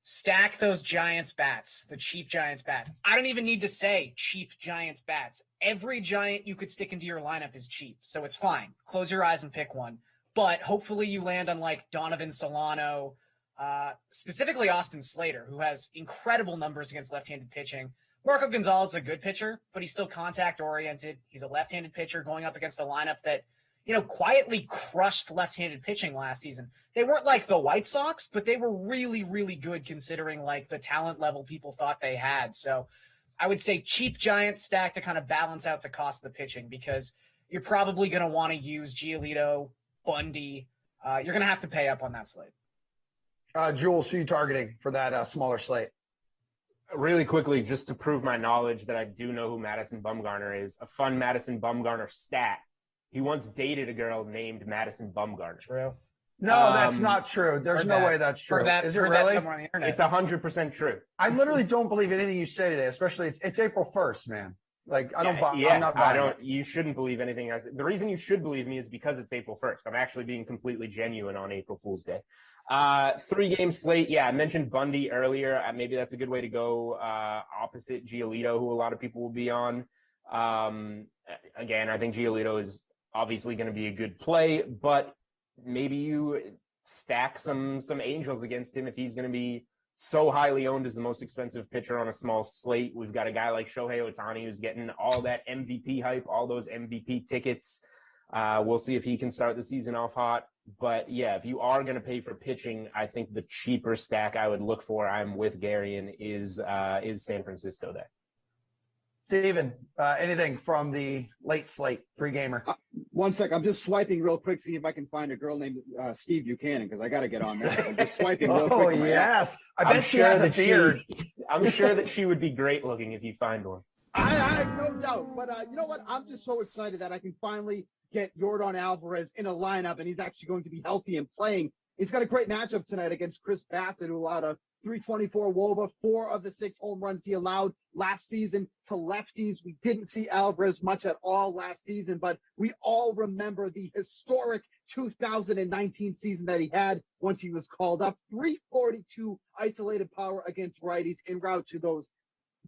S4: stack those Giants bats, the cheap Giants bats. I don't even need to say cheap Giants bats. Every Giant you could stick into your lineup is cheap, so it's fine. Close your eyes and pick one. But hopefully you land on like Donovan Solano, specifically Austin Slater, who has incredible numbers against left-handed pitching. Marco Gonzalez is a good pitcher, but he's still contact-oriented. He's a left-handed pitcher going up against a lineup that, quietly crushed left-handed pitching last season. They weren't like the White Sox, but they were really, really good considering, like, the talent level people thought they had. So I would say cheap Giant stack to kind of balance out the cost of the pitching, because you're probably going to want to use Giolito, Bundy. You're going to have to pay up on that slate.
S1: Jules, who are you targeting for that smaller slate?
S3: Really quickly, just to prove my knowledge that I do know who Madison Bumgarner is, a fun Madison Bumgarner stat. He once dated a girl named Madison Bumgarner.
S4: True.
S1: No, that's not true. There's no way that's true. Is it really?
S4: That somewhere on the internet.
S3: It's 100% true.
S1: I literally don't believe anything you say today, especially it's April 1st, man. Like, I'm not buying it.
S3: You shouldn't believe anything I say. The reason you should believe me is because it's April 1st. I'm actually being completely genuine on April Fool's Day. 3-game slate. Yeah, I mentioned Bundy earlier. Maybe that's a good way to go opposite Giolito, who a lot of people will be on. Again, I think Giolito is obviously going to be a good play, but maybe you stack some Angels against him if he's going to be so highly owned as the most expensive pitcher on a small slate. We've got a guy like Shohei Ohtani who's getting all that MVP hype, all those MVP tickets. We'll see if he can start the season off hot. But yeah, if you are going to pay for pitching, I think the cheaper stack I would look for, I'm with Gary, and is San Francisco there.
S1: Steven, anything from the late slate 3-gamer?
S2: 1 sec. I'm just swiping real quick, see if I can find a girl named Steve Buchanan, because I got to get on that. I'm just swiping real quick.
S1: Oh, yes. I bet she has a beard.
S3: I'm sure that she would be great looking if you find one.
S2: I have no doubt. But you know what? I'm just so excited that I can finally get Yordan Alvarez in a lineup, and he's actually going to be healthy and playing. He's got a great matchup tonight against Chris Bassett, who allowed a 324 WOBA. 4 of the 6 home runs he allowed last season to lefties. We didn't see Alvarez much at all last season, but we all remember the historic 2019 season that he had once he was called up. 342 isolated power against righties en route to those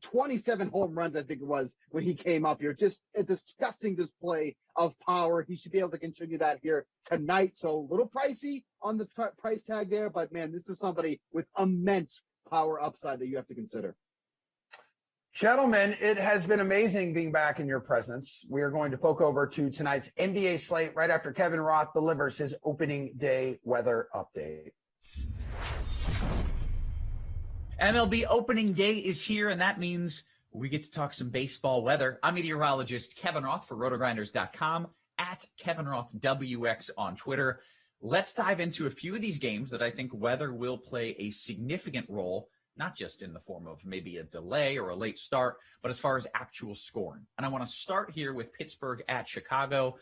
S2: 27 home runs, I think it was, when he came up here. Just a disgusting display of power. He should be able to continue that here tonight. So a little pricey on the price tag there, but man, this is somebody with immense power upside that you have to consider.
S1: Gentlemen, it has been amazing being back in your presence. We are going to poke over to tonight's NBA slate right after Kevin Roth delivers his opening day weather update.
S5: MLB opening day is here, and that means we get to talk some baseball weather. I'm meteorologist Kevin Roth for rotogrinders.com, at Kevin Roth WX on Twitter. Let's dive into a few of these games that I think weather will play a significant role, not just in the form of maybe a delay or a late start, but as far as actual scoring. And I want to start here with Pittsburgh at Chicago.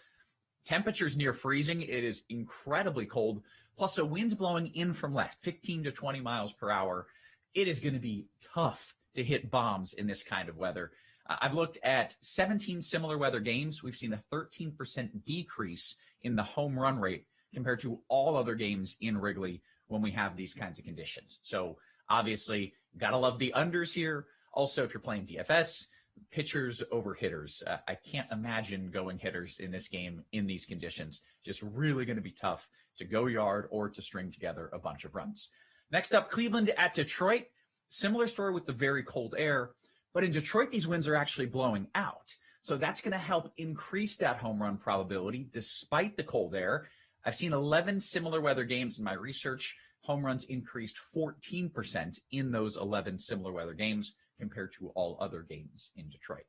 S5: Temperatures near freezing. It is incredibly cold, plus a wind blowing in from left, 15 to 20 miles per hour. It is going to be tough to hit bombs in this kind of weather. I've looked at 17 similar weather games. We've seen a 13% decrease in the home run rate compared to all other games in Wrigley when we have these kinds of conditions. So obviously, got to love the unders here. Also, if you're playing DFS, pitchers over hitters. I can't imagine going hitters in this game in these conditions. Just really going to be tough to go yard or to string together a bunch of runs. Next up, Cleveland at Detroit. Similar story with the very cold air, but in Detroit, these winds are actually blowing out. So that's going to help increase that home run probability despite the cold air. I've seen 11 similar weather games in my research. Home runs increased 14% in those 11 similar weather games compared to all other games in Detroit.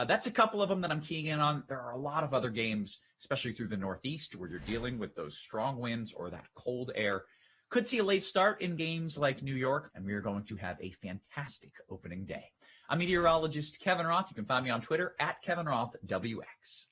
S5: That's a couple of them that I'm keying in on. There are a lot of other games, especially through the Northeast, where you're dealing with those strong winds or that cold air. Could see a late start in games like New York, and we are going to have a fantastic opening day. I'm meteorologist Kevin Roth. You can find me on Twitter at KevinRothWX.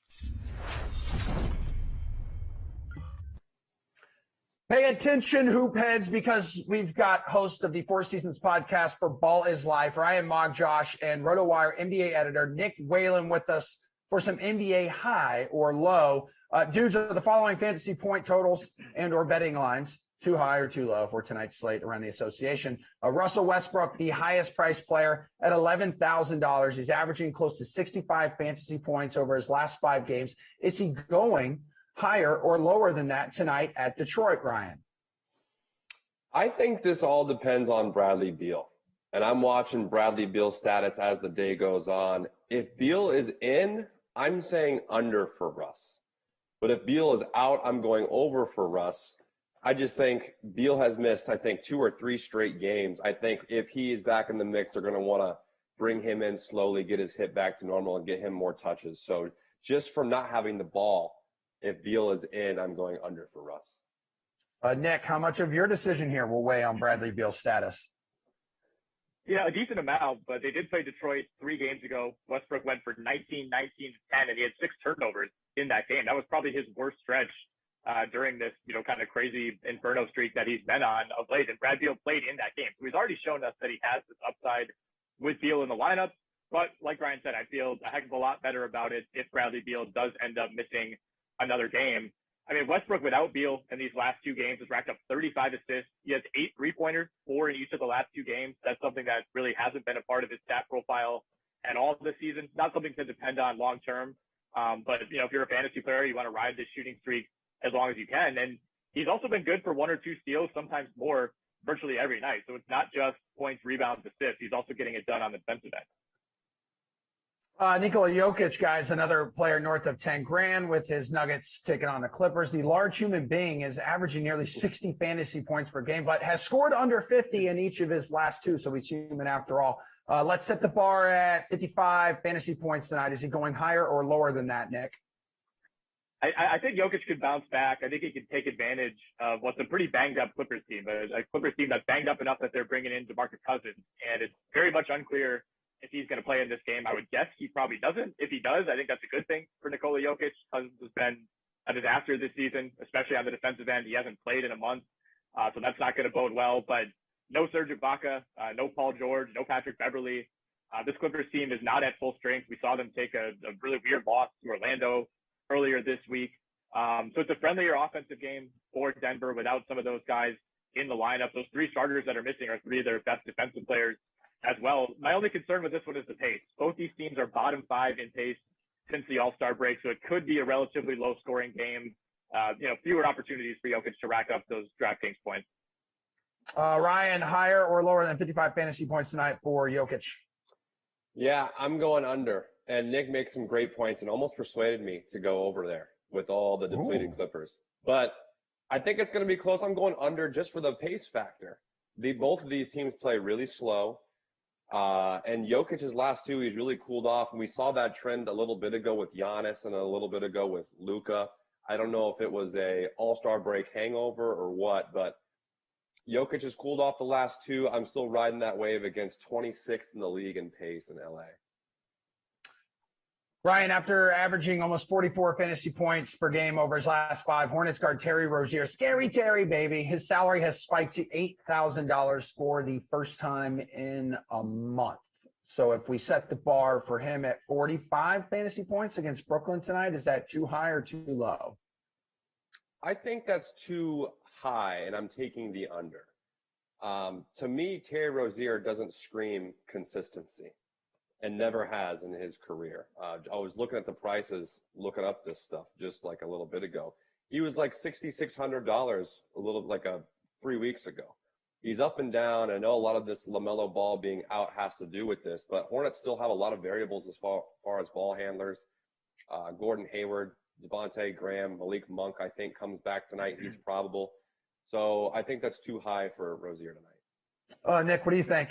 S1: Pay attention, hoop heads, because we've got hosts of the Four Seasons podcast for Ball is Life, Ryan Mogg, Josh, and RotoWire NBA editor Nick Whalen with us for some NBA high or low. Dudes, are the following fantasy point totals and or betting lines too high or too low for tonight's slate around the association? Russell Westbrook, the highest priced player at $11,000. He's averaging close to 65 fantasy points over his last 5 games. Is he going higher or lower than that tonight at Detroit, Ryan?
S6: I think this all depends on Bradley Beal. And I'm watching Bradley Beal's status as the day goes on. If Beal is in, I'm saying under for Russ. But if Beal is out, I'm going over for Russ. I just think Beal has missed, 2 or 3 straight games. I think if he is back in the mix, they're going to want to bring him in slowly, get his hit back to normal, and get him more touches. So just from not having the ball, if Beal is in, I'm going under for Russ.
S1: Nick, how much of your decision here will weigh on Bradley Beal's status?
S7: Yeah, a decent amount, but they did play Detroit 3 games ago. Westbrook went for 19, 19, 10, and he had 6 turnovers in that game. That was probably his worst stretch during this, kind of crazy inferno streak that he's been on of late. And Brad Beal played in that game. So he's already shown us that he has this upside with Beal in the lineup. But like Ryan said, I feel a heck of a lot better about it if Bradley Beal does end up missing another game. I mean, Westbrook without Beal in these last 2 games has racked up 35 assists. He has 8 3-pointers, 4 in each of the last 2 games. That's something that really hasn't been a part of his stat profile at all this season. Not something to depend on long term. But, if you're a fantasy player, you want to ride this shooting streak as long as you can. And he's also been good for 1 or 2 steals, sometimes more, virtually every night. So it's not just points, rebounds, assists. He's also getting it done on the defensive end.
S1: Nikola Jokic, guys, another player north of 10 grand with his Nuggets taking on the Clippers. The large human being is averaging nearly 60 fantasy points per game, but has scored under 50 in each of his last 2. So he's human after all. Let's set the bar at 55 fantasy points tonight. Is he going higher or lower than that, Nick?
S7: I think Jokic could bounce back. I think he could take advantage of what's a pretty banged up Clippers team, a Clippers team that's banged up enough that they're bringing in DeMarcus Cousins. And it's very much unclear if he's going to play in this game. I would guess he probably doesn't. If he does, I think that's a good thing for Nikola Jokic. Cousins has been a disaster this season, especially on the defensive end. He hasn't played in a month, so that's not going to bode well. But no Serge Ibaka, no Paul George, no Patrick Beverley. This Clippers team is not at full strength. We saw them take a really weird loss to Orlando earlier this week. So it's a friendlier offensive game for Denver without some of those guys in the lineup. Those 3 starters that are missing are 3 of their best defensive players as well. My only concern with this one is the pace. Both these teams are bottom 5 in pace since the All-Star break, so it could be a relatively low-scoring game. Fewer opportunities for Jokic to rack up those DraftKings points.
S1: Ryan, higher or lower than 55 fantasy points tonight for Jokic?
S6: Yeah, I'm going under. And Nick makes some great points and almost persuaded me to go over there with all the depleted Clippers. But I think it's going to be close. I'm going under just for the pace factor. Both of these teams play really slow. And Jokic's last 2, he's really cooled off. And we saw that trend a little bit ago with Giannis and a little bit ago with Luka. I don't know if it was a all-star break hangover or what, but Jokic has cooled off the last 2. I'm still riding that wave against 26th in the league in pace in LA.
S1: Ryan, after averaging almost 44 fantasy points per game over his last 5, Hornets guard Terry Rozier, scary Terry, baby, his salary has spiked to $8,000 for the first time in a month. So if we set the bar for him at 45 fantasy points against Brooklyn tonight, is that too high or too low?
S6: I think that's too high, and I'm taking the under. To me, Terry Rozier doesn't scream consistency. and never has in his career. I was looking at the prices, looking up this stuff just like a little bit ago. He was like $6,600 a little like 3 weeks ago. He's up and down. I know a lot of this LaMelo Ball being out has to do with this, but Hornets still have a lot of variables as far as ball handlers. Gordon Hayward, Devontae Graham, Malik Monk, I think, comes back tonight. He's probable. So I think that's too high for Rozier tonight.
S1: Nick, what do you think?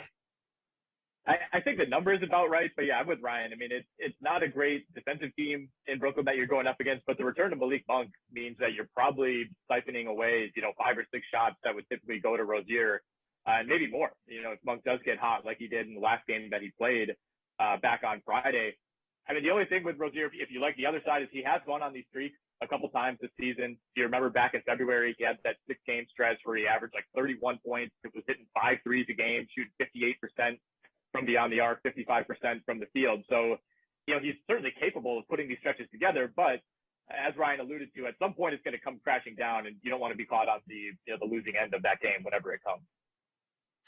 S7: I think the number is about right, but yeah, I'm with Ryan. I mean, it's not a great defensive team in Brooklyn that you're going up against, but the return of Malik Monk means that you're probably siphoning away, 5 or 6 shots that would typically go to Rozier, and maybe more. If Monk does get hot like he did in the last game that he played back on Friday. I mean, the only thing with Rozier, if you like the other side, is he has gone on these streaks a couple times this season. If you remember back in February, he had that 6-game stretch where he averaged like 31 points. It was hitting 5 threes a game, shooting 58% from beyond the arc, 55% from the field. So, he's certainly capable of putting these stretches together, but as Ryan alluded to, at some point it's going to come crashing down, and you don't want to be caught on the losing end of that game whenever it comes.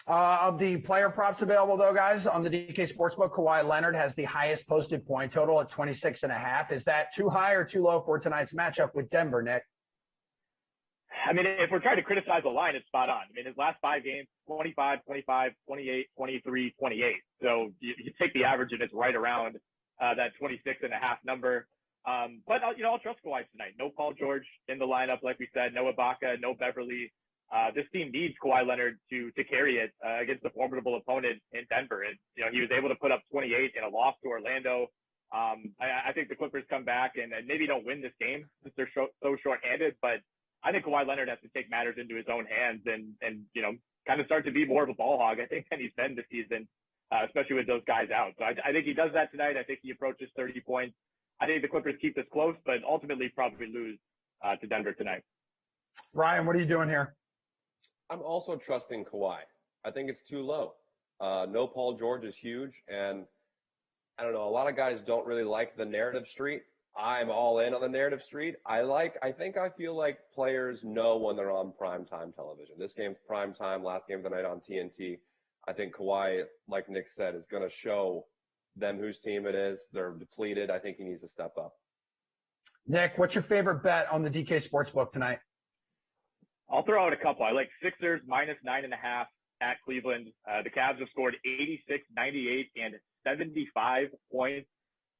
S1: Of the player props available, though, guys, on the DK Sportsbook, Kawhi Leonard has the highest posted point total at 26.5. Is that too high or too low for tonight's matchup with Denver, Nick?
S7: I mean, if we're trying to criticize the line, it's spot on. I mean, his last 5 games, 25, 25, 28, 23, 28. So you take the average and it's right around that 26.5 number. But I'll trust Kawhi tonight. No Paul George in the lineup, like we said. No Ibaka, no Beverly. This team needs Kawhi Leonard to carry it against a formidable opponent in Denver. And, he was able to put up 28 in a loss to Orlando. I think the Clippers come back and maybe don't win this game since they're so shorthanded, but I think Kawhi Leonard has to take matters into his own hands and kind of start to be more of a ball hog, I think, than he's been this season, especially with those guys out. So I think he does that tonight. I think he approaches 30 points. I think the Clippers keep this close, but ultimately probably lose to Denver tonight.
S1: Ryan, what are you doing here?
S6: I'm also trusting Kawhi. I think it's too low. No Paul George is huge, and I don't know, a lot of guys don't really like the narrative street. I'm all in on the narrative street. I feel like players know when they're on primetime television. This game's primetime, last game of the night on TNT. I think Kawhi, like Nick said, is going to show them whose team it is. They're depleted. I think he needs to step up.
S1: Nick, what's your favorite bet on the DK Sportsbook tonight?
S7: I'll throw out a couple. I like Sixers minus 9.5 at Cleveland. The Cavs have scored 86, 98, and 75 points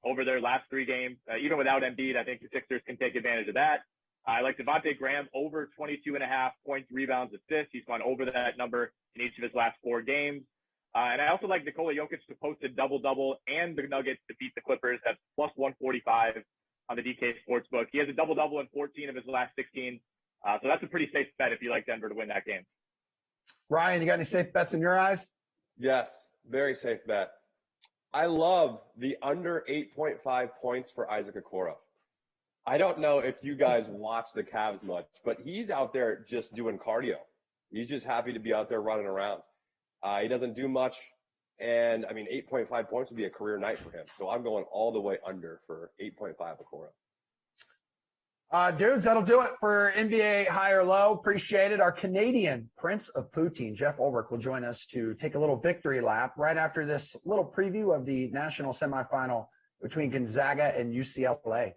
S7: over their last 3 games. Even without Embiid, I think the Sixers can take advantage of that. I like Devontae Graham over 22.5 points, rebounds, assists. He's gone over that number in each of his last 4 games. And I also like Nikola Jokic to post a double-double and the Nuggets to beat the Clippers. That's plus 145 on the DK Sportsbook. He has a double-double in 14 of his last 16. So that's a pretty safe bet if you like Denver to win that game.
S1: Ryan, you got any safe bets in your eyes?
S6: Yes, very safe bet. I love the under 8.5 points for Isaac Okoro. I don't know if you guys watch the Cavs much, but he's out there just doing cardio. He's just happy to be out there running around. He doesn't do much. And, 8.5 points would be a career night for him. So I'm going all the way under for 8.5 Okoro.
S1: Dudes, that'll do it for NBA High or Low. Appreciate it. Our Canadian Prince of Poutine, Jeff Ulrich, will join us to take a little victory lap right after this little preview of the national semifinal between Gonzaga and UCLA.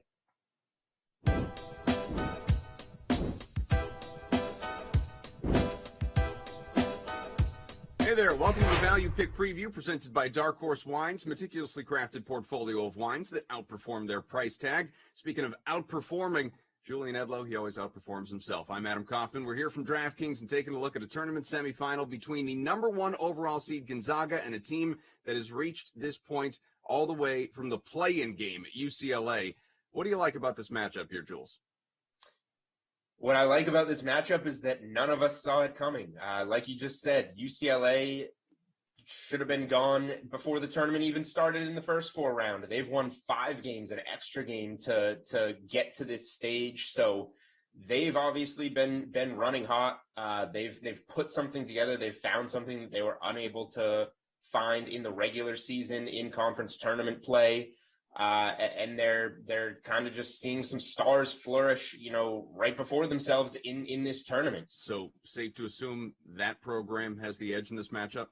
S8: Hey there, welcome to the Value Pick Preview presented by Dark Horse Wines, meticulously crafted portfolio of wines that outperform their price tag. Speaking of outperforming, Julian Edlow, he always outperforms himself. I'm Adam Kaufman. We're here from DraftKings and taking a look at a tournament semifinal between the number 1 overall seed Gonzaga and a team that has reached this point all the way from the play-in game at UCLA. What do you like about this matchup here, Jules?
S3: What I like about this matchup is that none of us saw it coming. Like you just said, UCLA should have been gone before the tournament even started in the first 4 rounds. They've won 5 games, an extra game to get to this stage. So they've obviously been running hot. They've put something together. They've found something that they were unable to find in the regular season in conference tournament play. And they're kind of just seeing some stars flourish, right before themselves in this tournament.
S8: So safe to assume that program has the edge in this matchup?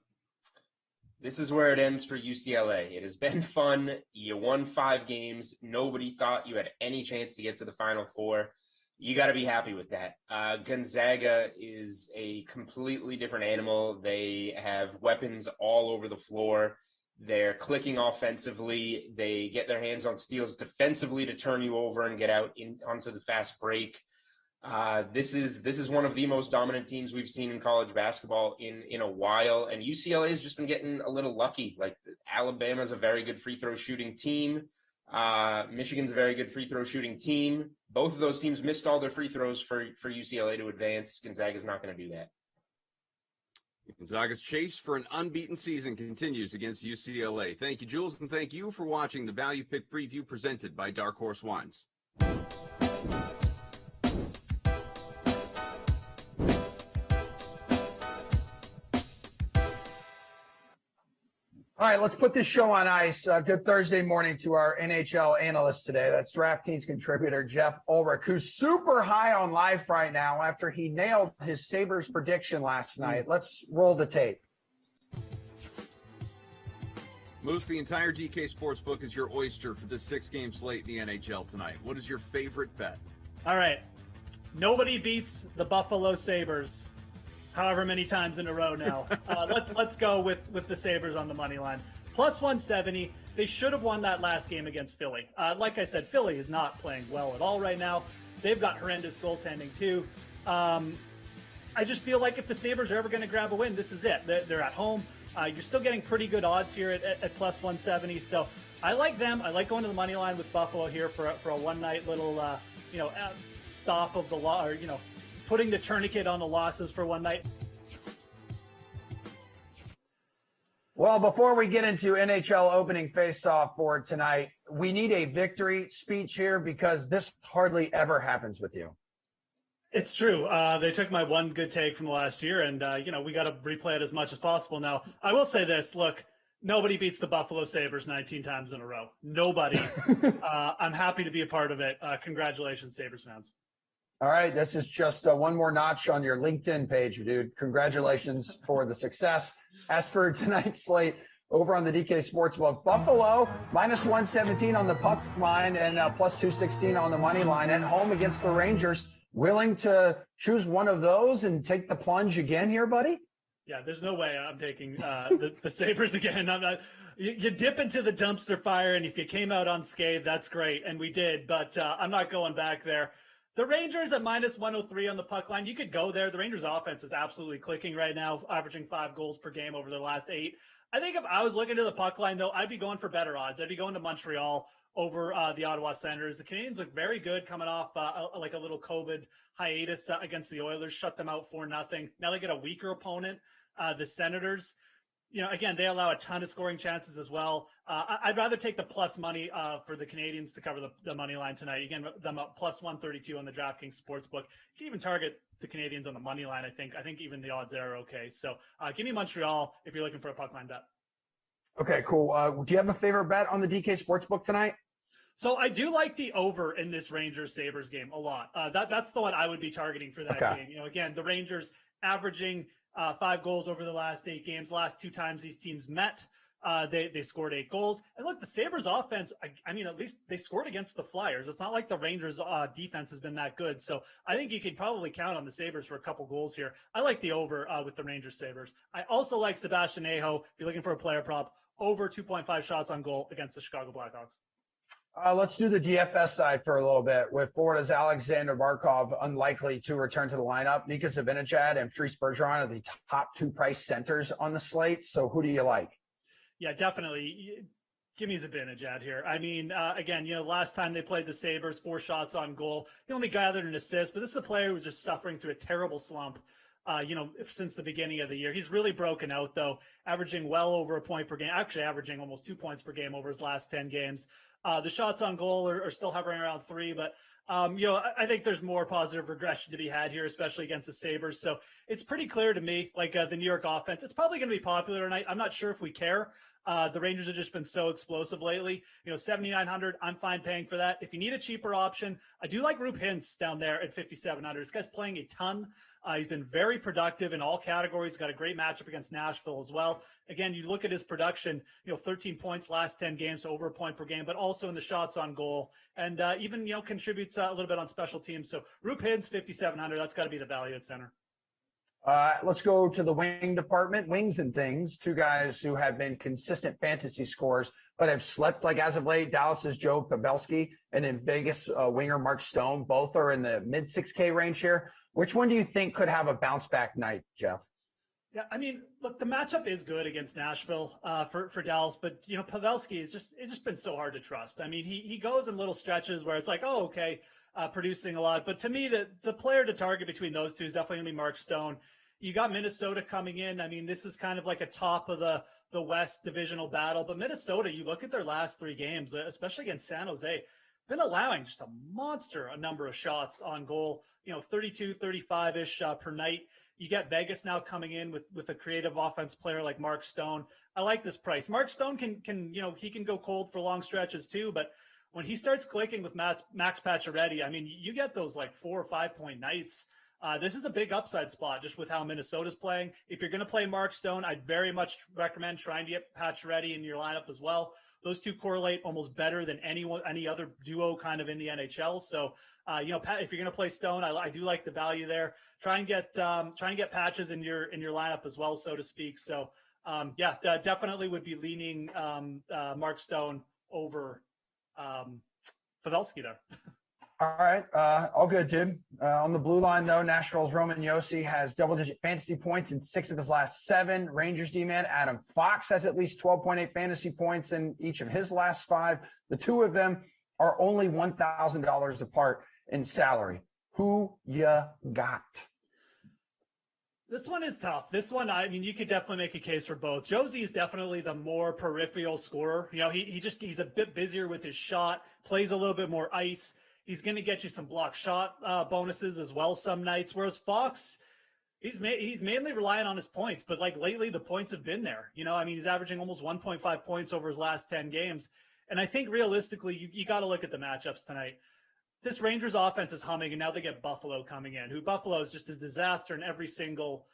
S3: This is where it ends for UCLA. It has been fun. You won 5 games. Nobody thought you had any chance to get to the Final Four. You got to be happy with that. Gonzaga is a completely different animal. They have weapons all over the floor. They're clicking offensively. They get their hands on steals defensively to turn you over and get out onto the fast break. This is one of the most dominant teams we've seen in college basketball in a while, and UCLA has just been getting a little lucky. Like Alabama's a very good free throw shooting team. Michigan's a very good free throw shooting team. Both of those teams missed all their free throws for UCLA to advance. Gonzaga's not going to do that.
S8: Gonzaga's chase for an unbeaten season continues against UCLA. Thank you, Jules, and thank you for watching the Value Pick Preview presented by Dark Horse Wines.
S1: All right, let's put this show on ice. Good Thursday morning to our NHL analyst today. That's DraftKings contributor Jeff Ulrich, who's super high on life right now after he nailed his Sabres prediction last night. Let's roll the tape.
S8: Moose, the entire DK Sportsbook is your oyster for the 6-game slate in the NHL tonight. What is your favorite bet?
S9: All right. Nobody beats the Buffalo Sabres however many times in a row now. Let's go with the Sabres on the money line. Plus 170. They should have won that last game against Philly. Like I said, Philly is not playing well at all right now. They've got horrendous goaltending too. I just feel like if the Sabres are ever going to grab a win, this is it. They're at home. You're still getting pretty good odds here at plus 170. So I like them. I like going to the money line with Buffalo here for a one-night little stop of the law, or putting the tourniquet on the losses for one night.
S1: Well, before we get into NHL opening faceoff for tonight, we need a victory speech here because this hardly ever happens with you.
S9: It's true. They took my one good take from the last year, and, we got to replay it as much as possible. Now, I will say this. Look, nobody beats the Buffalo Sabres 19 times in a row. Nobody. I'm happy to be a part of it. Congratulations, Sabres fans.
S1: All right, this is just one more notch on your LinkedIn page, dude. Congratulations for the success. As for tonight's slate, over on the DK Sportsbook, Buffalo minus 117 on the puck line and plus 216 on the money line at home against the Rangers. Willing to choose one of those and take the plunge again here, buddy?
S9: Yeah, there's no way I'm taking the Sabres again. I'm not. You dip into the dumpster fire, and if you came out unscathed, that's great, and we did. But I'm not going back there. The Rangers at minus 103 on the puck line. You could go there. The Rangers offense is absolutely clicking right now, averaging 5 goals per game over the last 8. I think if I was looking to the puck line, though, I'd be going for better odds. I'd be going to Montreal over the Ottawa Senators. The Canadiens look very good coming off like a little COVID hiatus against the Oilers, shut them out 4-0. Now they get a weaker opponent, the Senators. Again, they allow a ton of scoring chances as well. I'd rather take the plus money for the Canadiens to cover the money line tonight. Again, them up plus 132 on the DraftKings Sportsbook. You can even target the Canadiens on the money line, I think. I think even the odds there are okay. So give me Montreal if you're looking for a puck line bet.
S1: Okay, cool. Do you have a favorite bet on the DK Sportsbook tonight?
S9: So I do like the over in this Rangers-Sabres game a lot. That's the one I would be targeting for that game. Again, the Rangers averaging 5 goals over the last 8 games. Last 2 times these teams met, they scored 8 goals. And look, the Sabres offense, I mean, at least they scored against the Flyers. It's not like the Rangers defense has been that good. So I think you could probably count on the Sabres for a couple goals here. I like the over with the Rangers Sabres. I also like Sebastian Aho, if you're looking for a player prop, over 2.5 shots on goal against the Chicago Blackhawks.
S1: Let's do the DFS side for a little bit. With Florida's Alexander Barkov unlikely to return to the lineup, Mika Zibanejad and Patrice Bergeron are the top 2 price centers on the slate. So who do you like?
S9: Yeah, definitely. Give me Zibanejad here. I mean, again, last time they played the Sabres, 4 shots on goal. He only gathered an assist, but this is a player who's just suffering through a terrible slump. Since the beginning of the year. He's really broken out, though, averaging well over a point per game, actually averaging almost 2 points per game over his last 10 games. The shots on goal are still hovering around 3, but, I think there's more positive regression to be had here, especially against the Sabres. So it's pretty clear to me, like the New York offense, it's probably going to be popular tonight. I'm not sure if we care. The Rangers have just been so explosive lately. 7,900, I'm fine paying for that. If you need a cheaper option, I do like Roope Hintz down there at 5,700. This guy's playing a ton. He's been very productive in all categories. Got a great matchup against Nashville as well. Again, you look at his production, 13 points last 10 games, so over a point per game, but also in the shots on goal, and even, contributes a little bit on special teams. So Roope Hintz, 5,700, that's got to be the value at center.
S1: Let's go to the wing department. Wings and Things, two guys who have been consistent fantasy scores, but have slept like as of late. Dallas's Joe Pavelski and in Vegas winger Mark Stone. Both are in the mid 6K range here. Which one do you think could have a bounce back night, Jeff?
S9: Yeah, I mean, look, the matchup is good against Nashville for Dallas, but Pavelski it's just been so hard to trust. I mean, he goes in little stretches where it's like, oh, okay, producing a lot. But to me, the player to target between those two is definitely gonna be Mark Stone. You got Minnesota coming in. I mean, this is kind of like a top of the West divisional battle. But Minnesota, you look at their last 3 games, especially against San Jose, been allowing just a number of shots on goal, 32, 35-ish per night. You get Vegas now coming in with a creative offense player like Mark Stone. I like this price. Mark Stone can he can go cold for long stretches too, but when he starts clicking with Max Pacioretty, I mean, you get those like 4 or 5 point nights. This is a big upside spot just with how Minnesota's playing. If you're going to play Mark Stone, I'd very much recommend trying to get Pacioretty in your lineup as well. Those two correlate almost better than any other duo kind of in the NHL. So, if you're going to play Stone, I do like the value there. Try and get Patches in your lineup as well, so to speak. So, definitely would be leaning Mark Stone over Pavelski there.
S1: All right. All good, dude. On the blue line, though, Nashville's Roman Josi has double-digit fantasy points in 6 of his last 7. Rangers D-man Adam Fox has at least 12.8 fantasy points in each of his last 5. The two of them are only $1,000 apart in salary. Who ya got?
S9: This one is tough. This one, I mean, you could definitely make a case for both. Josie is definitely the more peripheral scorer. He's a bit busier with his shot, plays a little bit more ice. He's going to get you some block shot bonuses as well some nights. Whereas Fox, he's mainly relying on his points, but like lately the points have been there. He's averaging almost 1.5 points over his last 10 games. And I think realistically, you got to look at the matchups tonight. This Rangers offense is humming, and now they get Buffalo coming in, Buffalo is just a disaster in every single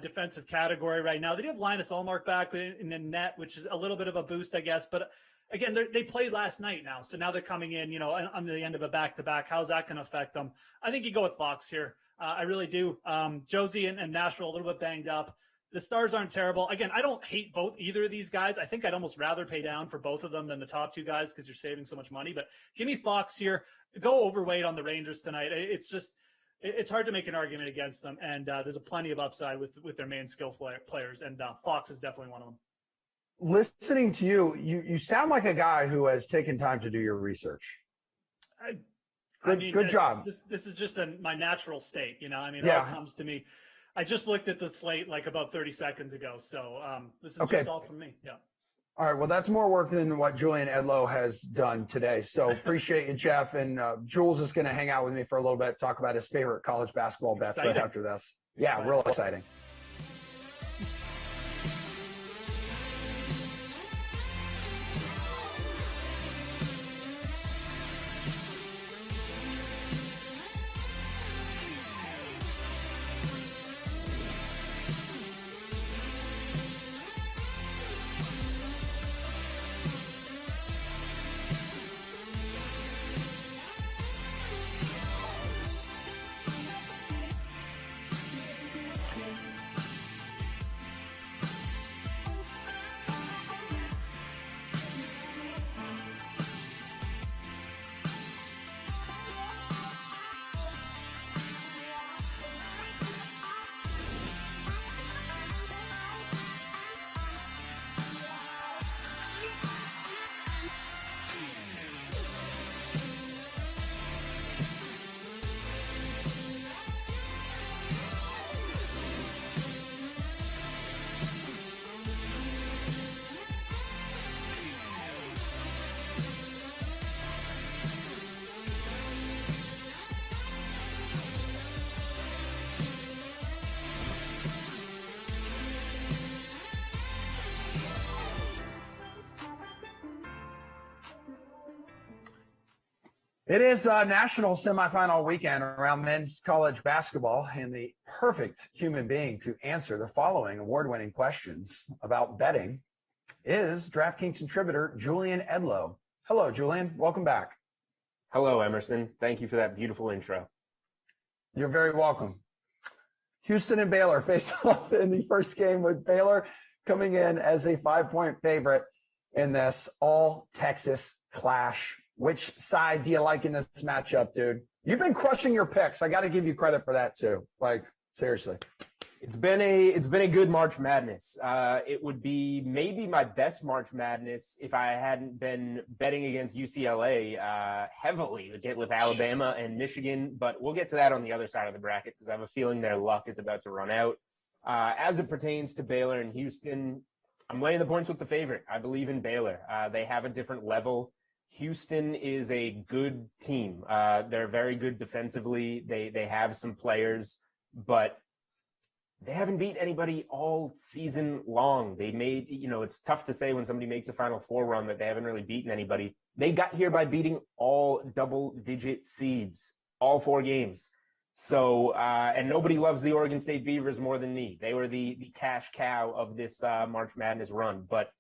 S9: defensive category right now. They do have Linus Ullmark back in the net, which is a little bit of a boost, I guess. But again, they played last night now, so now they're coming in, on the end of a back-to-back. How's that going to affect them? I think you go with Fox here. I really do. Josie and Nashville a little bit banged up. The Stars aren't terrible. Again, I don't hate either of these guys. I think I'd almost rather pay down for both of them than the top two guys because you're saving so much money. But give me Fox here. Go overweight on the Rangers tonight. It's hard to make an argument against them, and there's a plenty of upside with their main skill players, and Fox is definitely one of them.
S1: Listening to you sound like a guy who has taken time to do your research. Good job.
S9: This is just my natural state, It all comes to me. I just looked at the slate like about 30 seconds ago. So this is just all from me. Yeah.
S1: All right. Well, that's more work than what Julian Edlow has done today. So appreciate you, Jeff. And Jules is going to hang out with me for a little bit, talk about his favorite college basketball bets right after this. Yeah, real exciting. It is a national semifinal weekend around men's college basketball, and the perfect human being to answer the following award-winning questions about betting is DraftKings contributor Julian Edlow. Hello, Julian. Welcome back.
S3: Hello, Emerson. Thank you for that beautiful intro.
S1: You're very welcome. Houston and Baylor face off in the first game, with Baylor coming in as a 5-point favorite in this all-Texas clash. Which side do you like in this matchup, dude? You've been crushing your picks. I got to give you credit for that too. Like, seriously.
S3: It's been a good March Madness. It would be maybe my best March Madness if I hadn't been betting against UCLA heavily with Alabama and Michigan. But we'll get to that on the other side of the bracket because I have a feeling their luck is about to run out. As it pertains to Baylor and Houston, I'm laying the points with the favorite. I believe in Baylor. They have a different level. Houston is a good team. They're very good defensively. They have some players, but they haven't beat anybody all season long. They made, it's tough to say when somebody makes a Final Four run that they haven't really beaten anybody. They got here by beating all double-digit seeds, all 4 games. So, and nobody loves the Oregon State Beavers more than me. They were the cash cow of this March Madness run, but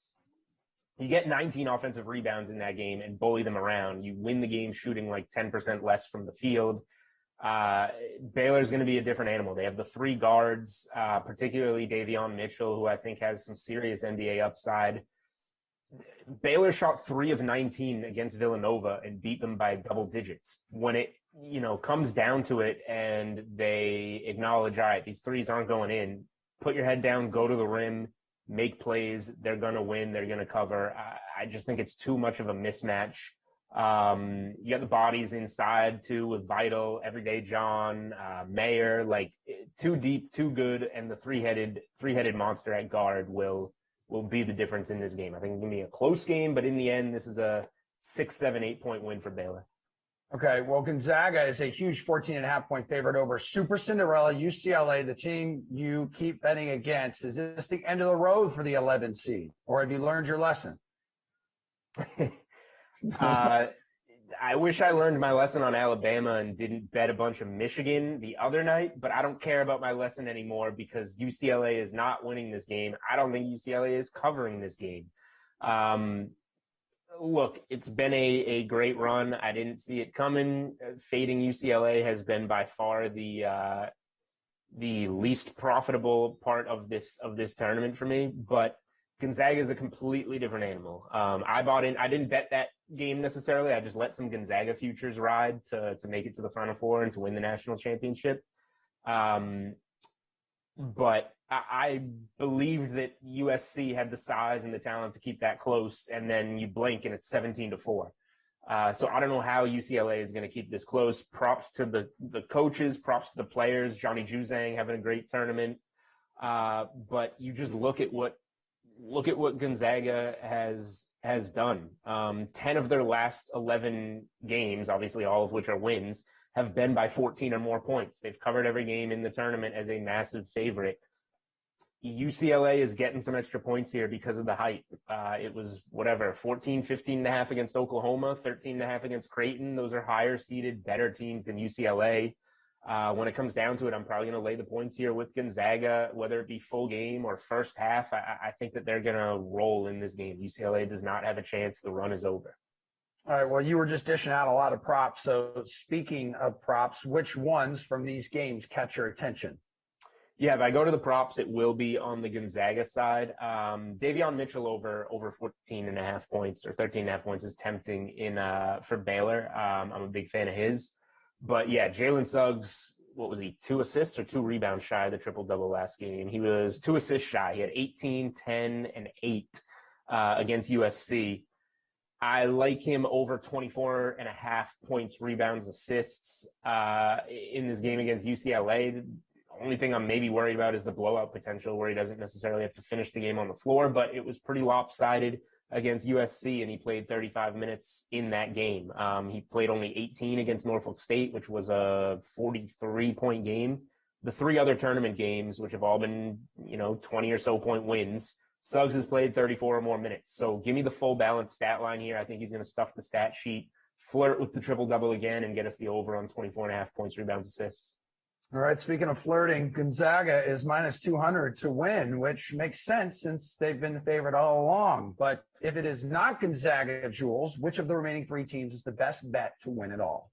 S3: you get 19 offensive rebounds in that game and bully them around. You win the game shooting like 10% less from the field. Baylor's going to be a different animal. They have the 3 guards, particularly Davion Mitchell, who I think has some serious NBA upside. Baylor shot 3 of 19 against Villanova and beat them by double digits. When it, comes down to it and they acknowledge, all right, these threes aren't going in, put your head down, go to the rim, make plays, they're going to win, they're going to cover. I just think it's too much of a mismatch. You got the bodies inside too with Vital, Everyday John, Mayer, like too deep, too good, and the three-headed monster at guard will be the difference in this game. I think it's going to be a close game, but in the end, this is a 6, 7, 8 point win for Baylor.
S1: Okay, well, Gonzaga is a huge 14.5-point favorite over Super Cinderella UCLA, the team you keep betting against. Is this the end of the road for the 11 seed, or have you learned your lesson?
S3: I wish I learned my lesson on Alabama and didn't bet a bunch of Michigan the other night, but I don't care about my lesson anymore because UCLA is not winning this game. I don't think UCLA is covering this game. Look, it's been a great run. I didn't see it coming. Fading UCLA has been by far the least profitable part of this tournament for me, but Gonzaga is a completely different animal. I didn't bet that game necessarily. I just let some Gonzaga futures ride to make it to the Final Four and to win the national championship. But I believed that USC had the size and the talent to keep that close, and then you blink and it's 17-4. So I don't know how UCLA is going to keep this close. Props to the coaches, props to the players. Johnny Juzang having a great tournament. But you just look at what Gonzaga has done. 10 of their last 11 games, obviously all of which are wins, have been by 14 or more points. They've covered every game in the tournament as a massive favorite. UCLA is getting some extra points here because of the hype. It was 15.5 against Oklahoma, 13.5 against Creighton. Those are higher seeded, better teams than UCLA. When it comes down to it, I'm probably going to lay the points here with Gonzaga, whether it be full game or first half. I think that they're going to roll in this game. UCLA does not have a chance. The run is over.
S1: All right. Well, you were just dishing out a lot of props. So speaking of props, which ones from these games catch your attention?
S3: Yeah, if I go to the props, it will be on the Gonzaga side. Davion Mitchell over 14.5 points or 13.5 points is tempting for Baylor. I'm a big fan of his. But yeah, Jalen Suggs, what was he, 2 assists or 2 rebounds shy of the triple-double last game? He was 2 assists shy. He had 18, 10, and 8 against USC. I like him over 24.5 points, rebounds, assists in this game against UCLA. Only thing I'm maybe worried about is the blowout potential where he doesn't necessarily have to finish the game on the floor, but it was pretty lopsided against USC, and he played 35 minutes in that game. He played only 18 against Norfolk State, which was a 43-point game. The 3 other tournament games, which have all been, 20 or so point wins, Suggs has played 34 or more minutes. So give me the full balanced stat line here. I think he's going to stuff the stat sheet flirt with the triple-double again and get us the over on 24.5 points, rebounds, assists.
S1: All right, speaking of flirting, Gonzaga is minus 200 to win, which makes sense since they've been the favorite all along. But if it is not Gonzaga, Jules, which of the remaining three teams is the best bet to win it all?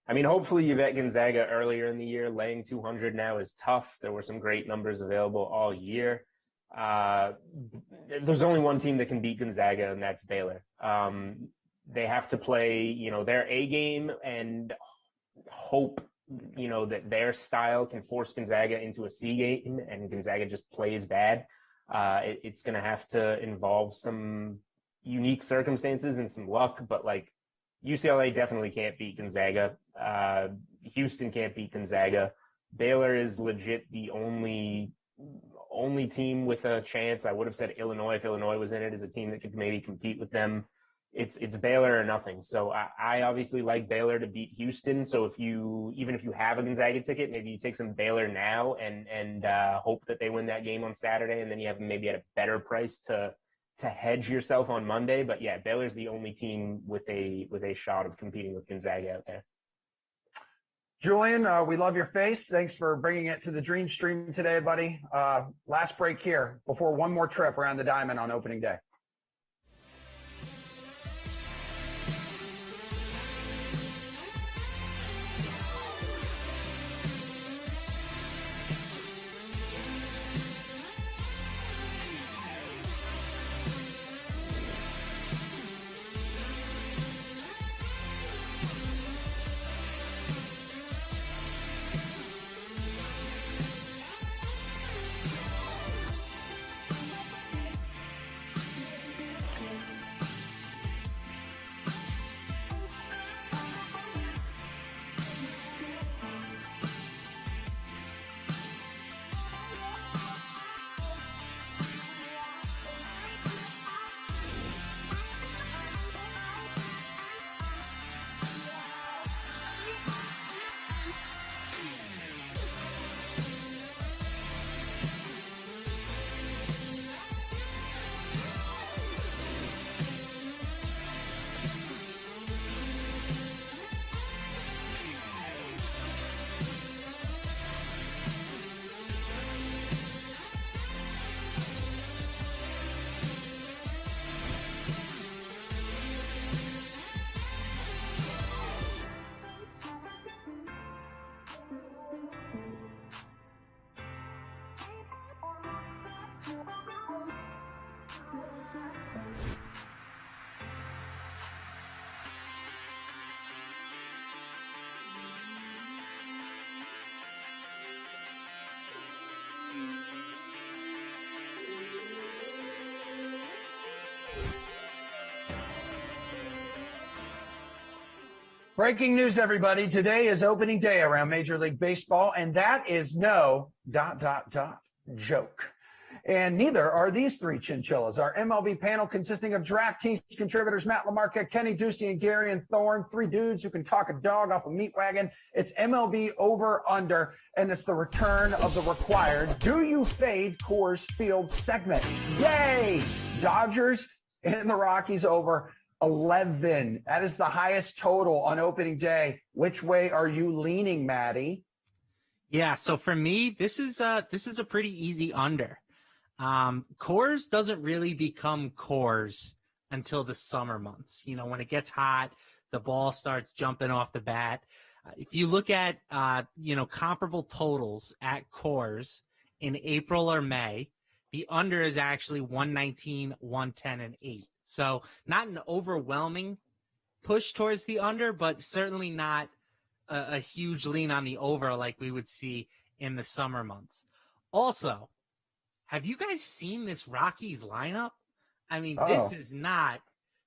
S3: I mean, hopefully you bet Gonzaga earlier in the year. Laying 200 now is tough. There were some great numbers available all year. There's only one team that can beat Gonzaga, and that's Baylor. They have to play, their A game and hope, that their style can force Gonzaga into a C game, and Gonzaga just plays bad. It's going to have to involve some unique circumstances and some luck, but UCLA definitely can't beat Gonzaga. Houston can't beat Gonzaga. Baylor is legit the only team with a chance. I would have said Illinois if Illinois was in it as a team that could maybe compete with them. It's Baylor or nothing. So I obviously like Baylor to beat Houston. So even if you have a Gonzaga ticket, maybe you take some Baylor now and hope that they win that game on Saturday, and then you have them maybe at a better price to hedge yourself on Monday. But yeah, Baylor's the only team with a shot of competing with Gonzaga out there.
S1: Julian, we love your face. Thanks for bringing it to the Dream Stream today, buddy. Last break here before one more trip around the diamond on opening day. Breaking news, everybody. Today is opening day around Major League Baseball, and that is no ... joke. And neither are these three chinchillas. Our MLB panel consisting of DraftKings contributors Matt LaMarca, Kenny Ducey, and Garion Thorne, three dudes who can talk a dog off a meat wagon. It's MLB over under, and it's the return of the required Do You Fade Coors Field segment. Yay! Dodgers and the Rockies over 11. That is the highest total on opening day. Which way are you leaning, Maddie?
S10: Yeah, so for me, this is a pretty easy under. Coors doesn't really become Coors until the summer months. When it gets hot, the ball starts jumping off the bat. If you look at comparable totals at Coors in April or May, the under is actually 119, 110, and 8. So not an overwhelming push towards the under, but certainly not a huge lean on the over like we would see in the summer months. Also, have you guys seen this Rockies lineup? I mean, This is not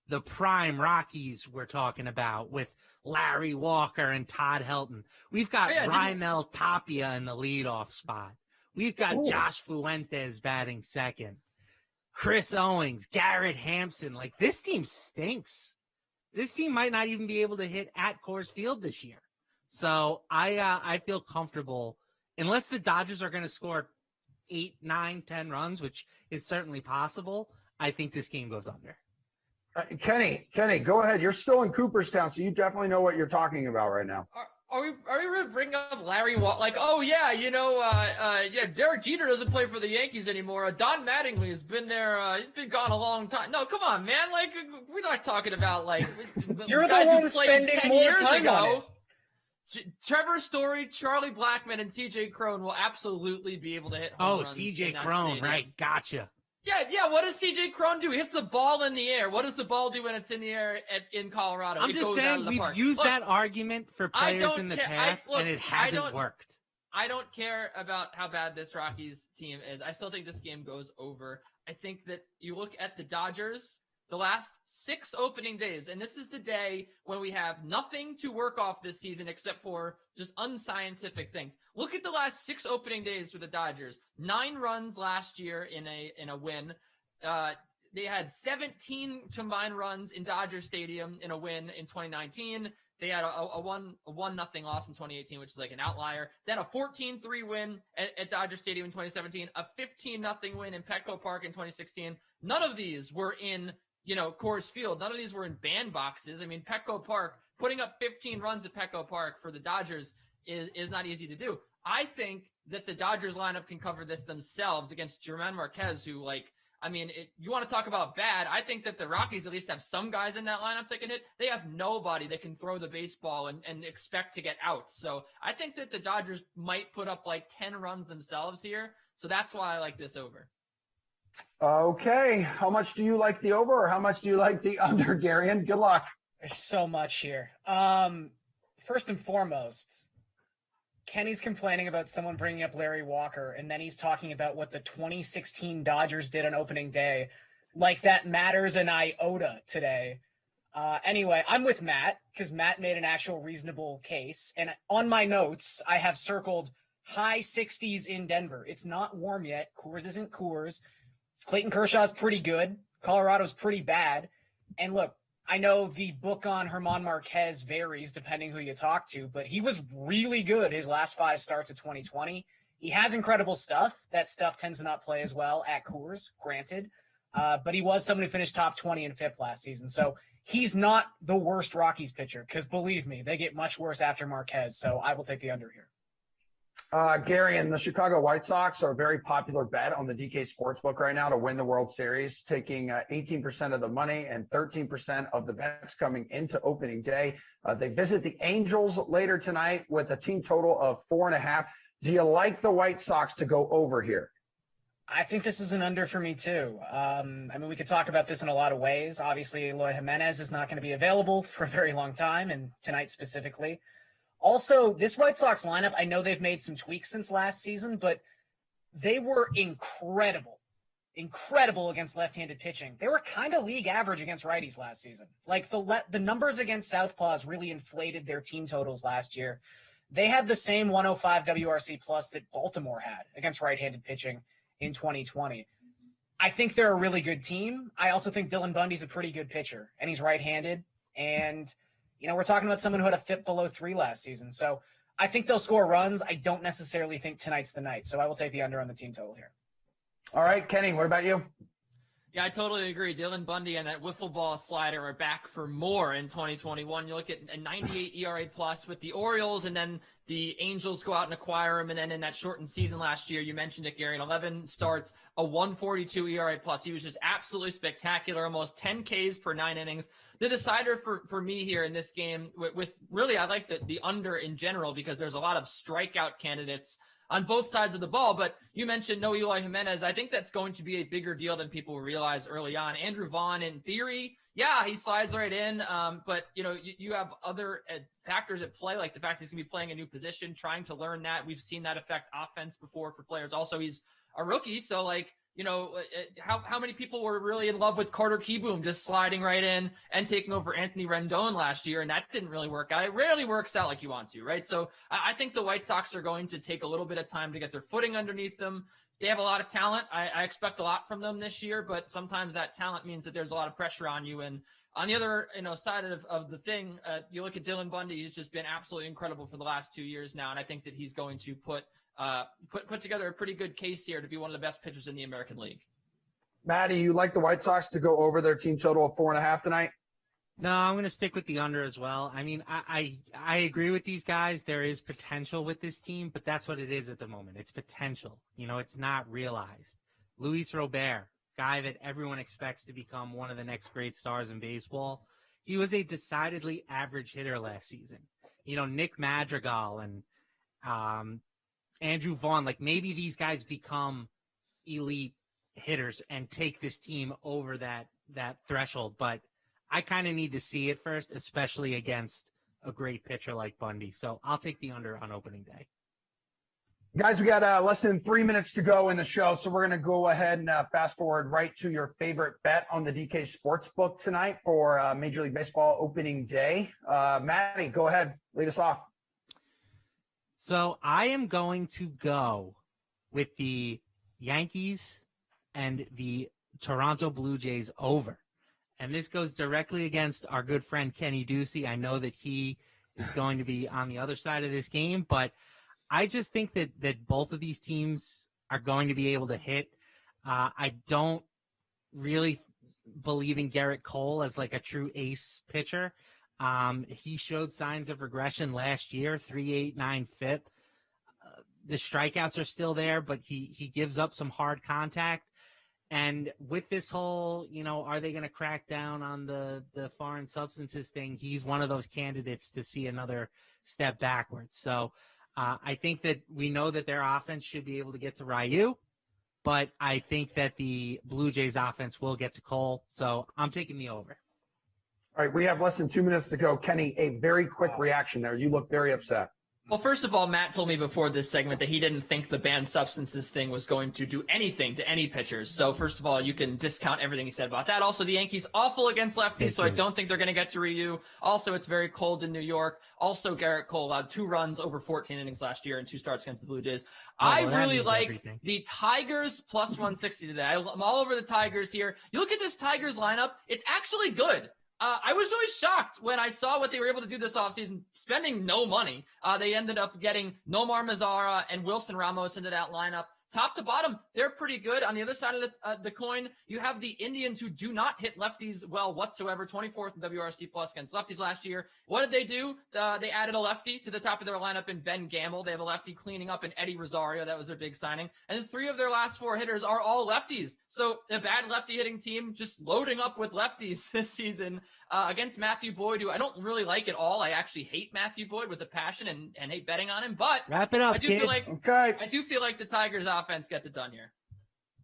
S10: the prime Rockies we're talking about with Larry Walker and Todd Helton. We've got Raimel Tapia in the leadoff spot. We've got Josh Fuentes batting second. Chris Owings, Garrett Hampson. This team stinks. This team might not even be able to hit at Coors Field this year. So I feel comfortable, unless the Dodgers are going to score 8, 9, 10 runs, which is certainly possible. I think this game goes under.
S1: Kenny, go ahead. You're still in Cooperstown, so you definitely know what you're talking about right now.
S11: Are we really bringing up Larry Walker? Like, oh yeah, Derek Jeter doesn't play for the Yankees anymore. Don Mattingly has been there. He's been gone a long time. No, come on, man. Like, we're not talking about like
S4: you're
S11: guys
S4: the
S11: who
S4: one
S11: played
S4: spending
S11: 10
S4: more
S11: years
S4: time
S11: ago.
S4: on it.
S11: Trevor Story, Charlie Blackmon, and CJ Crone will absolutely be able to hit home runs.
S10: CJ Crone, right? Gotcha.
S11: Yeah. What does CJ Crone do? He hits the ball in the air. What does the ball do when it's in the air in Colorado?
S10: I'm just saying we've used that argument for players in the past, and it hasn't worked.
S11: I don't care about how bad this Rockies team is. I still think this game goes over. I think that you look at the Dodgers, the last 6 opening days, and this is the day when we have nothing to work off this season except for just unscientific things. Look at the last 6 opening days for the Dodgers. 9 runs last year in a win. They had 17 combined runs in Dodger Stadium in a win in 2019. They had a 1-0 loss in 2018, which is like an outlier. Then a 14-3 win at Dodger Stadium in 2017. A 15-0 win in Petco Park in 2016. None of these were in Coors Field. None of these were in bandboxes. I mean, Petco Park, putting up 15 runs at Petco Park for the Dodgers is not easy to do. I think that the Dodgers lineup can cover this themselves against German Marquez, who, you want to talk about bad. I think that the Rockies at least have some guys in that lineup that can hit. They have nobody that can throw the baseball and expect to get outs. So I think that the Dodgers might put up like 10 runs themselves here. So that's why I like this over.
S1: Okay. How much do you like the over or how much do you like the under, Garion? Good luck.
S4: There's so much here. First and foremost, Kenny's complaining about someone bringing up Larry Walker, and then he's talking about what the 2016 Dodgers did on opening day. Like that matters an iota today. Anyway, I'm with Matt because Matt made an actual reasonable case. And on my notes, I have circled high 60s in Denver. It's not warm yet. Coors isn't Coors. Clayton Kershaw's pretty good. Colorado's pretty bad. And look, I know the book on German Marquez varies depending who you talk to, but he was really good his last 5 starts of 2020. He has incredible stuff. That stuff tends to not play as well at Coors, granted. But he was someone who finished top 20 in FIP last season. So he's not the worst Rockies pitcher because, believe me, they get much worse after Marquez. So I will take the under here.
S1: Gary, and the Chicago White Sox are a very popular bet on the DK Sportsbook right now to win the World Series, taking 18% of the money and 13% of the bets coming into opening day. They visit the Angels later tonight with a team total of 4.5. Do you like the White Sox to go over here?
S4: I think this is an under for me, too. We could talk about this in a lot of ways. Obviously, Eloy Jimenez is not going to be available for a very long time, and tonight specifically. Also, this White Sox lineup, I know they've made some tweaks since last season, but they were incredible against left-handed pitching. They were kind of league average against righties last season. Like the numbers against southpaws really inflated their team totals last year. They had the same 105 WRC plus that Baltimore had against right-handed pitching in 2020. I think they're a really good team. I also think Dylan Bundy's a pretty good pitcher, and he's right-handed. And we're talking about someone who had a FIP below 3 last season. So I think they'll score runs. I don't necessarily think tonight's the night. So I will take the under on the team total here.
S1: All right, Kenny, what about you?
S11: Yeah, I totally agree. Dylan Bundy and that wiffle ball slider are back for more in 2021. You look at a 98 ERA plus with the Orioles, and then the Angels go out and acquire him. And then in that shortened season last year, you mentioned it, Gary, 11 starts, a 142 ERA plus. He was just absolutely spectacular, almost 10 Ks per 9 innings. The decider for me here in this game with really, I like the under in general because there's a lot of strikeout candidates on both sides of the ball. But you mentioned no Eloy Jimenez. I think that's going to be a bigger deal than people realize early on. Andrew Vaughn, in theory, yeah, he slides right in. But, you have other factors at play, like the fact he's going to be playing a new position, trying to learn that. We've seen that affect offense before for players. Also, he's a rookie. So, how many people were really in love with Carter Kieboom just sliding right in and taking over Anthony Rendon last year, and that didn't really work out. It rarely works out like you want to, right? So I think the White Sox are going to take a little bit of time to get their footing underneath them. They have a lot of talent. I expect a lot from them this year, but sometimes that talent means that there's a lot of pressure on you. And on the other side of the thing, you look at Dylan Bundy. He's just been absolutely incredible for the last 2 years now, and I think that he's going to put together a pretty good case here to be one of the best pitchers in the American League.
S1: Maddie, you like the White Sox to go over their team total of 4.5 tonight?
S10: No, I'm going to stick with the under as well. I mean, I agree with these guys. There is potential with this team, but that's what it is at the moment. It's potential. It's not realized. Luis Robert, guy that everyone expects to become one of the next great stars in baseball, he was a decidedly average hitter last season. Nick Madrigal and Andrew Vaughn, like maybe these guys become elite hitters and take this team over that threshold, but I kind of need to see it first, especially against a great pitcher like Bundy. So I'll take the under on opening day.
S1: Guys, we got less than 3 minutes to go in the show, so we're going to go ahead and fast forward right to your favorite bet on the DK Sportsbook tonight for Major League Baseball opening day. Maddie, go ahead. Lead us off.
S10: So I am going to go with the Yankees and the Toronto Blue Jays over. And this goes directly against our good friend Kenny Ducey. I know that he is going to be on the other side of this game, but I just think that both of these teams are going to be able to hit. I don't really believe in Garrett Cole as like a true ace pitcher. He showed signs of regression last year, 3.89 FIP. The strikeouts are still there, but he gives up some hard contact. And with this whole, are they going to crack down on the foreign substances thing? He's one of those candidates to see another step backwards. So I think that we know that their offense should be able to get to Ryu, but I think that the Blue Jays offense will get to Cole. So I'm taking the over.
S1: All right, we have less than 2 minutes to go. Kenny, a very quick reaction there. You look very upset.
S11: Well, first of all, Matt told me before this segment that he didn't think the banned substances thing was going to do anything to any pitchers. So first of all, you can discount everything he said about that. Also, the Yankees awful against lefties, so I don't think they're going to get to Ryu. Also, it's very cold in New York. Also, Garrett Cole allowed 2 runs over 14 innings last year and 2 starts against the Blue Jays. I really like the Tigers plus 160 today. I'm all over the Tigers here. You look at this Tigers lineup, it's actually good. I was really shocked when I saw what they were able to do this offseason, spending no money. They ended up getting Nomar Mazara and Wilson Ramos into that lineup. Top to bottom, they're pretty good. On the other side of the coin, you have the Indians who do not hit lefties well whatsoever, 24th in WRC plus against lefties last year. What did they do? They added a lefty to the top of their lineup in Ben Gamble. They have a lefty cleaning up in Eddie Rosario. That was their big signing. And then 3 of their last 4 hitters are all lefties. So a bad lefty hitting team just loading up with lefties this season against Matthew Boyd, who I don't really like at all. I actually hate Matthew Boyd with a passion and hate betting on him. But
S10: wrap it up,
S11: I do
S10: kid.
S11: I do feel like the Tigers offense gets it done here.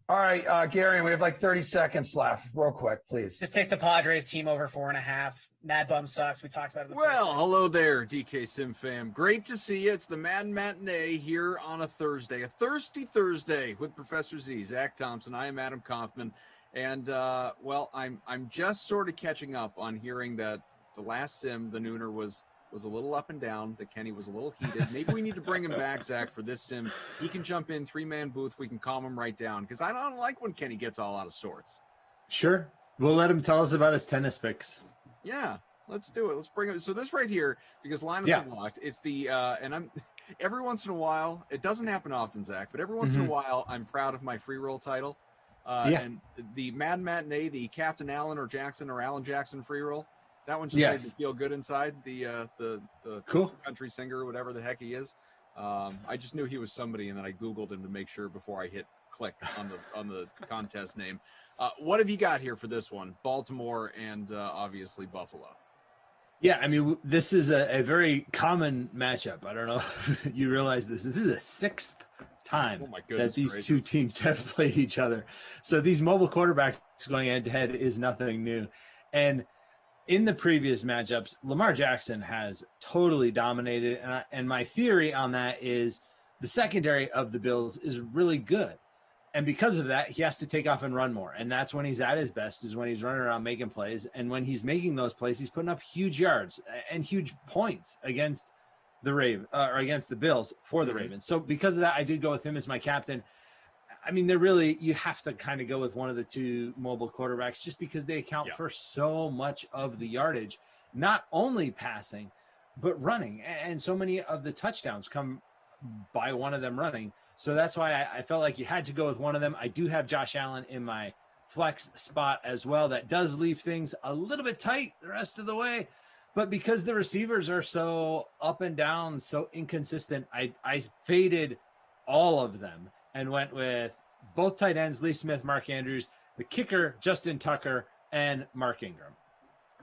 S1: All right, Gary, we have like 30 seconds left. Real quick, please.
S4: Just take the Padres team over 4.5. Mad Bum sucks. We talked about it.
S8: Well, hello there, DK Sim fam. Great to see you. It's the Madden Matinee here on a Thursday, a thirsty Thursday with Professor Z, Zach Thompson. I am Adam Kaufman. And, well, I'm just sort of catching up on hearing that the last sim, the Nooner, was a little up and down, that Kenny was a little heated. Maybe we need to bring him back, Zach, for this sim. He can jump in, 3-man booth. We can calm him right down because I don't like when Kenny gets all out of sorts.
S13: Sure. We'll let him tell us about his tennis picks.
S8: Yeah, let's do it. Let's bring it. So this right here, because lineups are locked, it's the and I'm every once in a while, it doesn't happen often, Zach, but every once in a while, I'm proud of my free roll title. And the Madden Matinee, the Captain Allen or Jackson or Alan Jackson free roll. That one just made me feel good inside. The
S13: cool
S8: country singer or whatever the heck he is. I just knew he was somebody, and then I Googled him to make sure before I hit click on the contest name. What have you got here for this one? Baltimore and obviously Buffalo.
S13: Yeah, I mean, this is a very common matchup. I don't know if you realize this. This is the 6th time that these two teams have played each other. So these mobile quarterbacks going head-to-head is nothing new. And in the previous matchups, Lamar Jackson has totally dominated, and my theory on that is the secondary of the Bills is really good. And because of that, he has to take off and run more. And that's when he's at his best, is when he's running around making plays. And when he's making those plays, he's putting up huge yards and huge points against the against the Bills for the Ravens. So because of that, I did go with him as my captain. I mean, you have to kind of go with one of the two mobile quarterbacks just because they account for so much of the yardage, not only passing, but running. And so many of the touchdowns come by one of them running. So that's why I felt like you had to go with one of them. I do have Josh Allen in my flex spot as well. That does leave things a little bit tight the rest of the way. But because the receivers are so up and down, so inconsistent, I faded all of them and went with both tight ends, Lee Smith, Mark Andrews, the kicker, Justin Tucker, and Mark Ingram.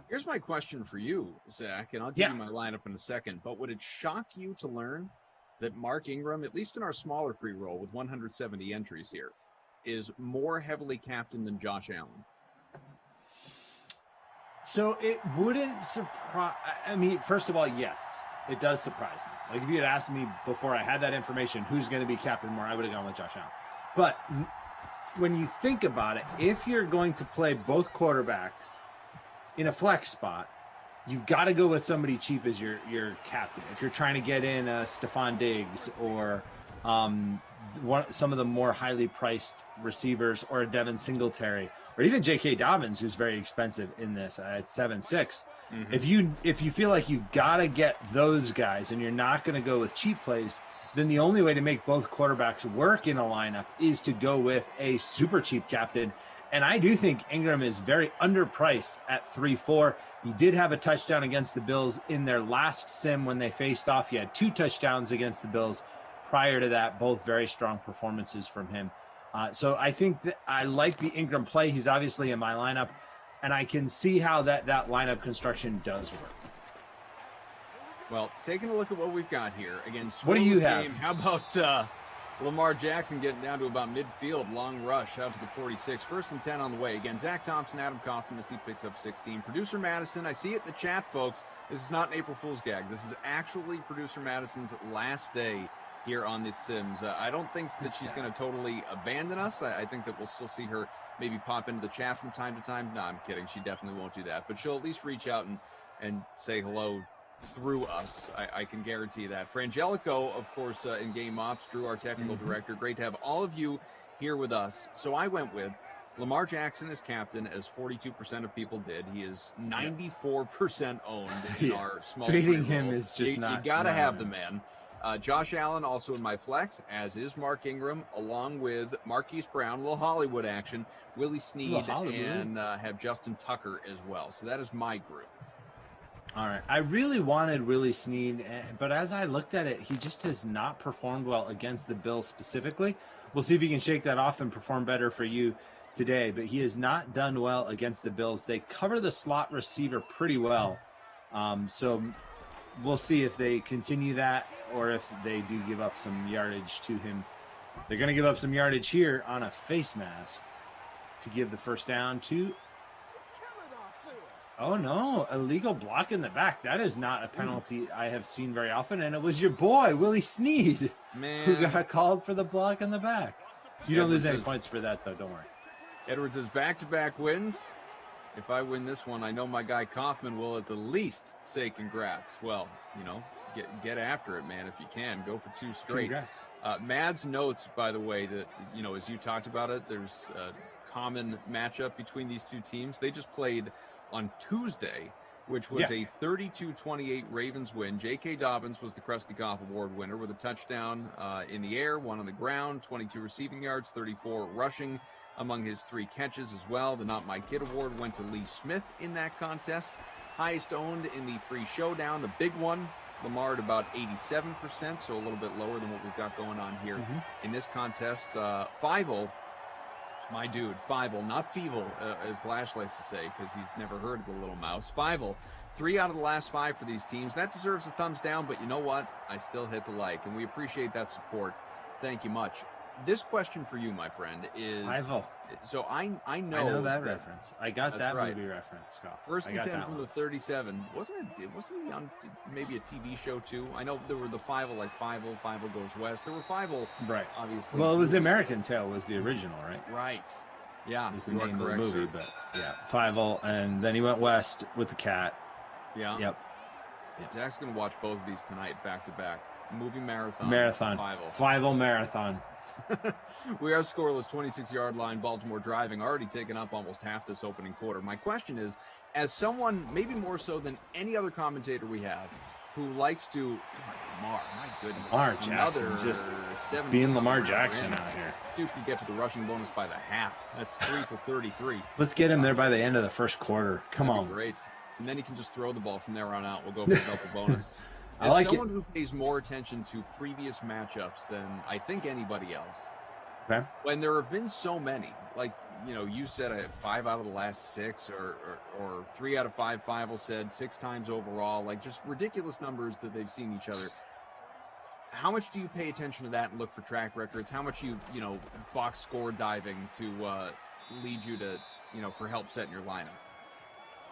S8: Here's my question for you, Zach, and I'll give you my lineup in a second. But would it shock you to learn that Mark Ingram, at least in our smaller pre-roll with 170 entries here, is more heavily captained than Josh Allen?
S13: So it wouldn't surprise. I mean, first of all, yes, it does surprise me. Like if you had asked me before I had that information, who's going to be captain more, I would have gone with Josh Allen. But when you think about it, if you're going to play both quarterbacks in a flex spot, you've got to go with somebody cheap as your captain. If you're trying to get in Stephon Diggs or some of the more highly priced receivers, or a Devin Singletary, or even J.K. Dobbins, who's very expensive in this at 7.6. If you feel like you've got to get those guys and you're not going to go with cheap plays, then the only way to make both quarterbacks work in a lineup is to go with a super cheap captain. And I do think Ingram is very underpriced at 3.4. He did have a touchdown against the Bills in their last sim when they faced off. He had 2 touchdowns against the Bills prior to that, both very strong performances from him. So I think that I like the Ingram play. He's obviously in my lineup, and I can see how that lineup construction does work.
S8: Well, taking a look at what we've got here, again,
S13: what do you have?
S8: How about Lamar Jackson getting down to about midfield, long rush out to the 46, 1st and 10 on the way. Again, Zach Thompson, Adam Kaufman as he picks up 16. Producer Madison, I see it in the chat, folks. This is not an April Fool's gag. This is actually Producer Madison's last day here on the Sims. I don't think that she's going to totally abandon us. I think that we'll still see her maybe pop into the chat from time to time. No, I'm kidding. She definitely won't do that. But she'll at least reach out and say hello through us. I can guarantee that. Frangelico, of course, in Game Ops, Drew, our technical director. Great to have all of you here with us. So I went with Lamar Jackson as captain, as 42% of people did. He is 94% owned in our small
S13: Fading him is just
S8: you got to have the man. Josh Allen also in my flex, as is Mark Ingram, along with Marquise Brown, a little Hollywood action, Willie Snead, and have Justin Tucker as well. So that is my group.
S13: All right. I really wanted Willie Snead, but as I looked at it, he just has not performed well against the Bills specifically. We'll see if he can shake that off and perform better for you today, but he has not done well against the Bills. They cover the slot receiver pretty well. So we'll see if they continue that or if they do give up some yardage to him. They're going to give up some yardage here on a face mask to give the first down to... Oh, no. Illegal block in the back. That is not a penalty I have seen very often. And it was your boy, Willie Snead, who got called for the block in the back. You don't lose any points for that, though. Don't worry.
S8: Edwards has back-to-back wins. If I win this one, I know my guy Kaufman will at the least say congrats. Well, you know, get after it, man, if you can. Go for 2 straight.
S13: Congrats.
S8: Mads notes, by the way, that, you know, as you talked about it, there's a common matchup between these two teams. They just played on Tuesday, which was a 32-28 Ravens win. J.K. Dobbins was the Krusty Koff Award winner with a touchdown in the air, 1 on the ground, 22 receiving yards, 34 rushing among his 3 catches as well. The Not My Kid Award went to Lee Smith in that contest. Highest owned in the free showdown, the big one, Lamar at about 87%, so a little bit lower than what we've got going on here in this contest. Fievel, my dude, Fievel, not Feeble, as Glash likes to say, because he's never heard of the little mouse. Fievel, 3 out of the last 5 for these teams. That deserves a thumbs down, but you know what? I still hit the like, and we appreciate that support. Thank you much. This question for you, my friend, is...
S13: Fievel.
S8: So I know...
S13: I know that reference. I got that movie reference, Scott.
S8: 1st and 10 from the 37. Wasn't he on maybe a TV show, too? I know there were the Fievel, like Fievel Goes West. There were Fievel,
S13: right?
S8: Obviously.
S13: Well, it was American Tail was the original, right?
S8: Right. Yeah,
S13: it was the name of the movie, but yeah, Fievel, and then he went west with the cat.
S8: Yeah.
S13: Yep.
S8: Jack's going to watch both of these tonight, back-to-back. Movie marathon.
S13: Fievel marathon.
S8: We are scoreless, 26-yard line, Baltimore driving, already taken up almost half this opening quarter. My question is, as someone, maybe more so than any other commentator we have, who likes to Lamar, my goodness.
S13: Lamar Jackson just being Lamar Jackson out here.
S8: Duke can get to the rushing bonus by the half. That's 3 for 33.
S13: Let's get him there by the end of the first quarter. Come
S8: That'd
S13: on.
S8: be great. And then he can just throw the ball from there on out. We'll go for a double bonus.
S13: I like
S8: someone who pays more attention to previous matchups than I think anybody else.
S13: Okay.
S8: When there have been so many, like, you know, you said 5 out of the last 6 or 3 out of 5, Fievel said 6 times overall, like just ridiculous numbers that they've seen each other. How much do you pay attention to that and look for track records? How much you know, box score diving to lead you to, you know, for help setting your lineup?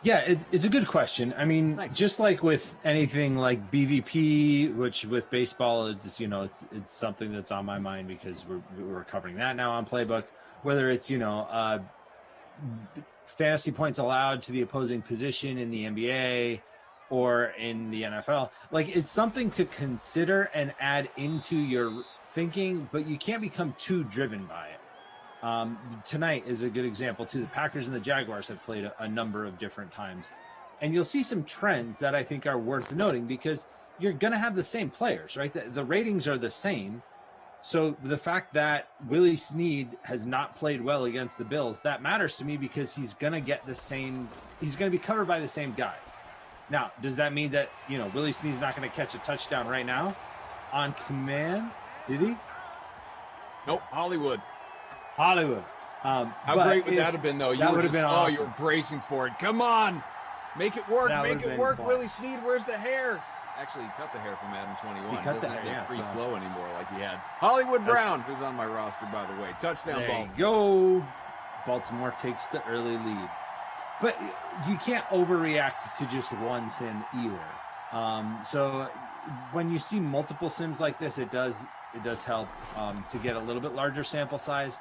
S13: Yeah, it's a good question. I mean, just like with anything like BVP, which with baseball, it's, you know, it's something that's on my mind because we're covering that now on Playbook. Whether it's, you know, fantasy points allowed to the opposing position in the NBA or in the NFL, like it's something to consider and add into your thinking, but you can't become too driven by it. Tonight is a good example too. The Packers and the Jaguars have played a number of different times, and you'll see some trends that I think are worth noting because you're going to have the same players, right? The ratings are the same. So the fact that Willie Snead has not played well against the Bills, that matters to me because he's going to get the same, he's going to be covered by the same guys. Now, does that mean that, you know, Willie Snead's not going to catch a touchdown right now on command? Did he?
S8: Nope, Hollywood.
S13: How
S8: great would that have been, though?
S13: That would have been awesome.
S8: Oh, you were bracing for it. Come on. Make it work. Make it work.
S13: Fun.
S8: Willie Snead, where's the hair? Actually, he cut the hair from Madden 21.
S13: He cut the
S8: doesn't
S13: hair,
S8: have that
S13: yeah,
S8: free flow anymore like he had. Hollywood Brown, who's on my roster, by the way. Touchdown
S13: there
S8: ball.
S13: You go. Baltimore takes the early lead. But you can't overreact to just one sim either. So when you see multiple sims like this, it does help to get a little bit larger sample size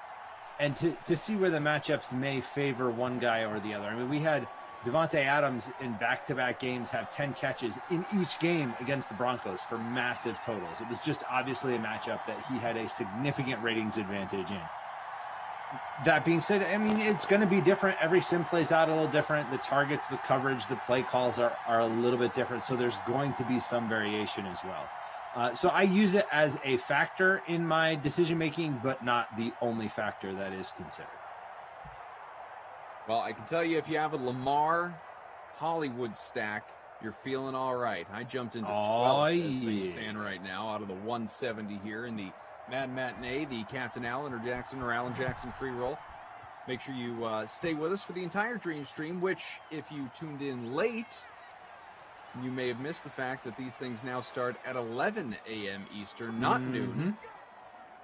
S13: and to see where the matchups may favor one guy or the other. I mean, we had Devontae Adams in back-to-back games have 10 catches in each game against the Broncos for massive totals. It was just obviously a matchup that he had a significant ratings advantage in. That being said, I mean, it's going to be different. Every sim plays out a little different. The targets, the coverage, the play calls are a little bit different. So there's going to be some variation as well. So I use it as a factor in my decision-making, but not the only factor that is considered.
S8: Well, I can tell you if you have a Lamar Hollywood stack, you're feeling all right. I jumped into 12 as things stand right now out of the 170 here in the Madden Matinee, the Captain Allen or Jackson or Allen Jackson free roll. Make sure you stay with us for the entire dream stream, which if you tuned in late, you may have missed the fact that these things now start at 11 a.m. Eastern, not noon.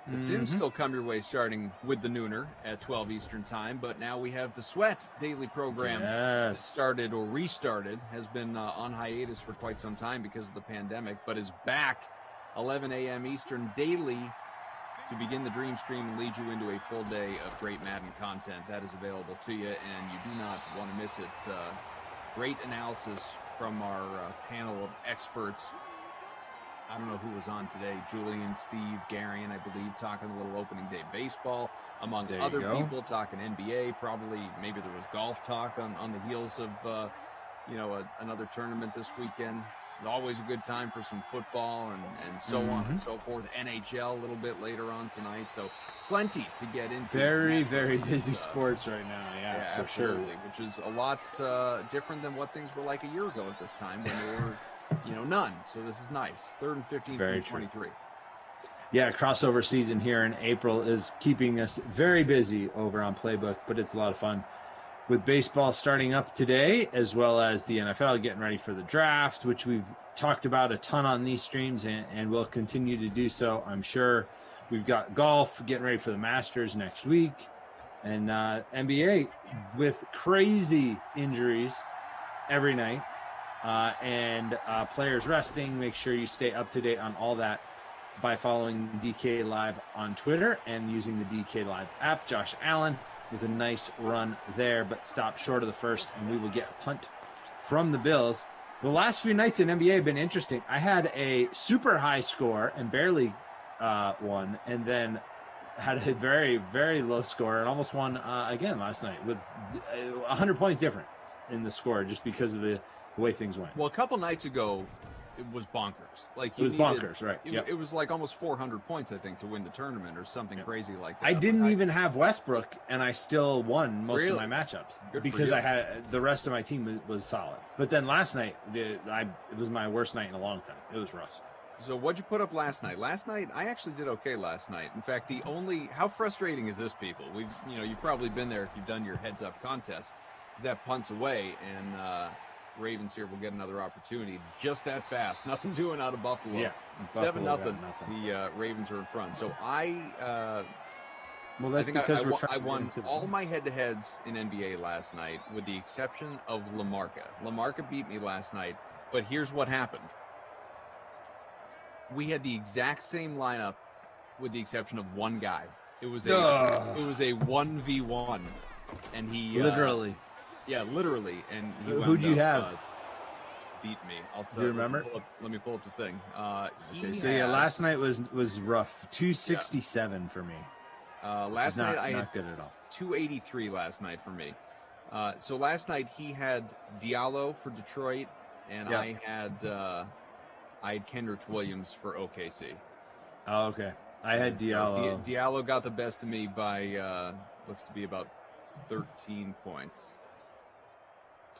S8: The Sims still come your way starting with the nooner at 12 Eastern time, but now we have the Sweat daily program started or restarted, has been on hiatus for quite some time because of the pandemic, but is back 11 a.m. Eastern daily to begin the dream stream and lead you into a full day of great Madden content. That is available to you, and you do not want to miss it. Great analysis from our panel of experts. I don't know who was on today. Julian, Steve, Garion, I believe, talking a little opening day baseball, among other people, talking NBA. Probably, maybe there was golf talk on the heels of, another tournament this weekend. Always a good time for some football and so on and so forth. NHL a little bit later on tonight. So plenty to get into.
S13: Very, very busy sports right now. Yeah, for
S8: absolutely.
S13: sure.
S8: Which is a lot different than what things were like a year ago at this time when there were none. So this is nice. 3rd and 15 from 23.
S13: Yeah, crossover season here in April is keeping us very busy over on Playbook, but it's a lot of fun. With baseball starting up today, as well as the NFL getting ready for the draft, which we've talked about a ton on these streams and will continue to do so, I'm sure. We've got golf getting ready for the Masters next week, and NBA with crazy injuries every night. And players resting. Make sure you stay up to date on all that by following DK Live on Twitter and using the DK Live app. Josh Allen with a nice run there, but stopped short of the first, and we will get a punt from the Bills. The last few nights in NBA have been interesting. I had a super high score and barely won, and then had a very, very low score and almost won again last night with a 100-point difference in the score just because of the way things went.
S8: Well, a couple nights ago, was bonkers. Like
S13: it was bonkers, right?
S8: It was like almost 400 points, I think, to win the tournament or something crazy like that.
S13: I didn't even have Westbrook, and I still won most of my matchups because I had the rest of my team was solid. But then last night, it was my worst night in a long time. It was rough.
S8: So what'd you put up last night? Last night, I actually did okay last night. In fact, how frustrating is this, people? You've probably been there if you've done your heads up contest. Is that punts away and Ravens here will get another opportunity just that fast. Nothing doing out of Buffalo.
S13: Yeah.
S8: 7-0. The Ravens are in front. So
S13: well, that's
S8: I think
S13: because
S8: I won all my head-to-heads in NBA last night with the exception of LaMarca. LaMarca beat me last night, but here's what happened. We had the exact same lineup with the exception of one guy. It was a 1v1, and he
S13: literally.
S8: Literally, and he
S13: who do you have?
S8: Beat me.
S13: Do you remember?
S8: Let me pull up the thing.
S13: Last night was rough. 267 for me.
S8: Last night I
S13: not good at all.
S8: 283 last night for me. So last night he had Diallo for Detroit, and I had Kendrick Williams for OKC.
S13: Oh, okay. I had Diallo.
S8: Diallo got the best of me by looks to be about 13 points.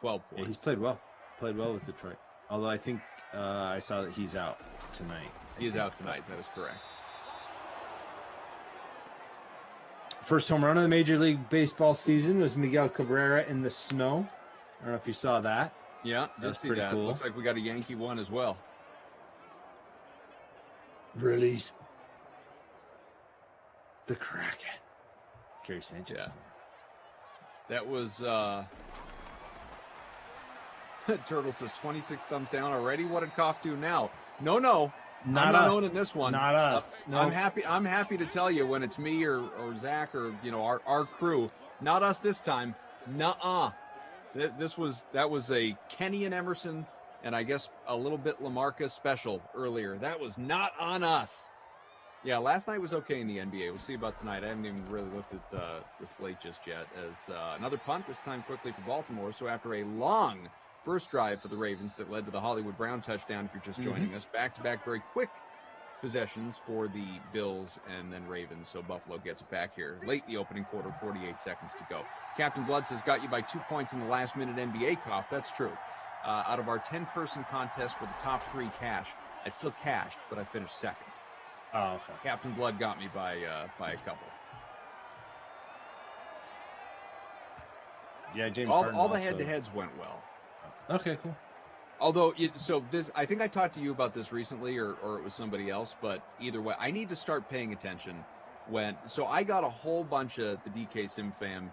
S8: 12 points.
S13: Yeah, he's played well. Played well with Detroit. Although I think I saw that he's out tonight.
S8: He is out tonight. That is correct.
S13: First home run of the Major League Baseball season was Miguel Cabrera in the snow. I don't know if you saw that.
S8: Yeah, did see that.
S13: Cool.
S8: Looks like we got a Yankee one as well.
S13: Release the Kraken. Gary Sanchez.
S8: Yeah. That was Turtle says 26 thumbs down already. What did Koff do now? No,
S13: not
S8: I'm not
S13: us.
S8: owning this one.
S13: Not us. No.
S8: I'm happy to tell you when it's me or Zach or our crew. Not us this time. Nuh-uh. That was a Kenny and Emerson and I guess a little bit LaMarca special earlier. That was not on us. Yeah, last night was okay in the NBA. We'll see about tonight. I haven't even really looked at the slate just yet. As another punt, this time quickly for Baltimore. So after a long first drive for the Ravens that led to the Hollywood Brown touchdown, if you're just joining us, back-to-back very quick possessions for the Bills and then Ravens. So Buffalo gets it back here. Late in the opening quarter, 48 seconds to go. Captain Blood says, got you by 2 points in the last-minute NBA cough. That's true. Out of our 10-person contest for the top 3 cash, I still cashed, but I finished second.
S13: Oh, okay.
S8: Captain Blood got me by a couple.
S13: Yeah, James.
S8: All the head-to-heads went well.
S13: Okay, cool.
S8: Although, I think I talked to you about this recently, or it was somebody else. But either way, I need to start paying attention So I got a whole bunch of the DK Sim Fam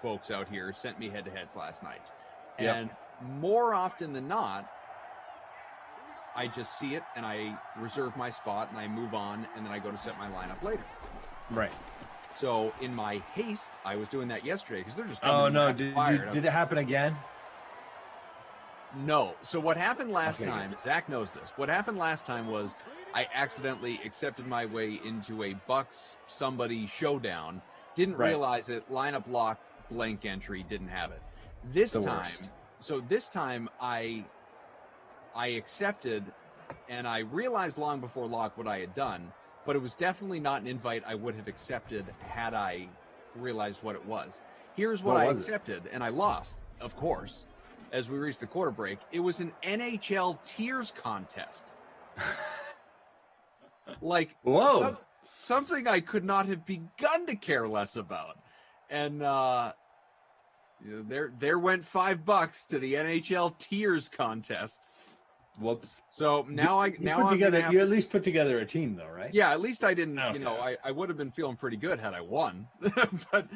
S8: folks out here sent me head-to-heads last night, and more often than not, I just see it and I reserve my spot and I move on and then I go to set my lineup later.
S13: Right.
S8: So in my haste, I was doing that yesterday because they're just
S13: did it happen again?
S8: No. So what happened last time, Zach knows this. What happened last time was I accidentally accepted my way into a Bucks somebody showdown, didn't realize it, lineup locked, blank entry, didn't have it. This time I accepted, and I realized long before lock what I had done, but it was definitely not an invite I would have accepted had I realized what it was. Here's what I accepted, and I lost, of course, as we reached the quarter break. It was an NHL tiers contest. Like,
S13: whoa,
S8: something I could not have begun to care less about. And there went $5 to the NHL tiers contest.
S13: Whoops.
S8: So now
S13: you at least put together a team though, right?
S8: Yeah, at least I didn't, I would have been feeling pretty good had I won. But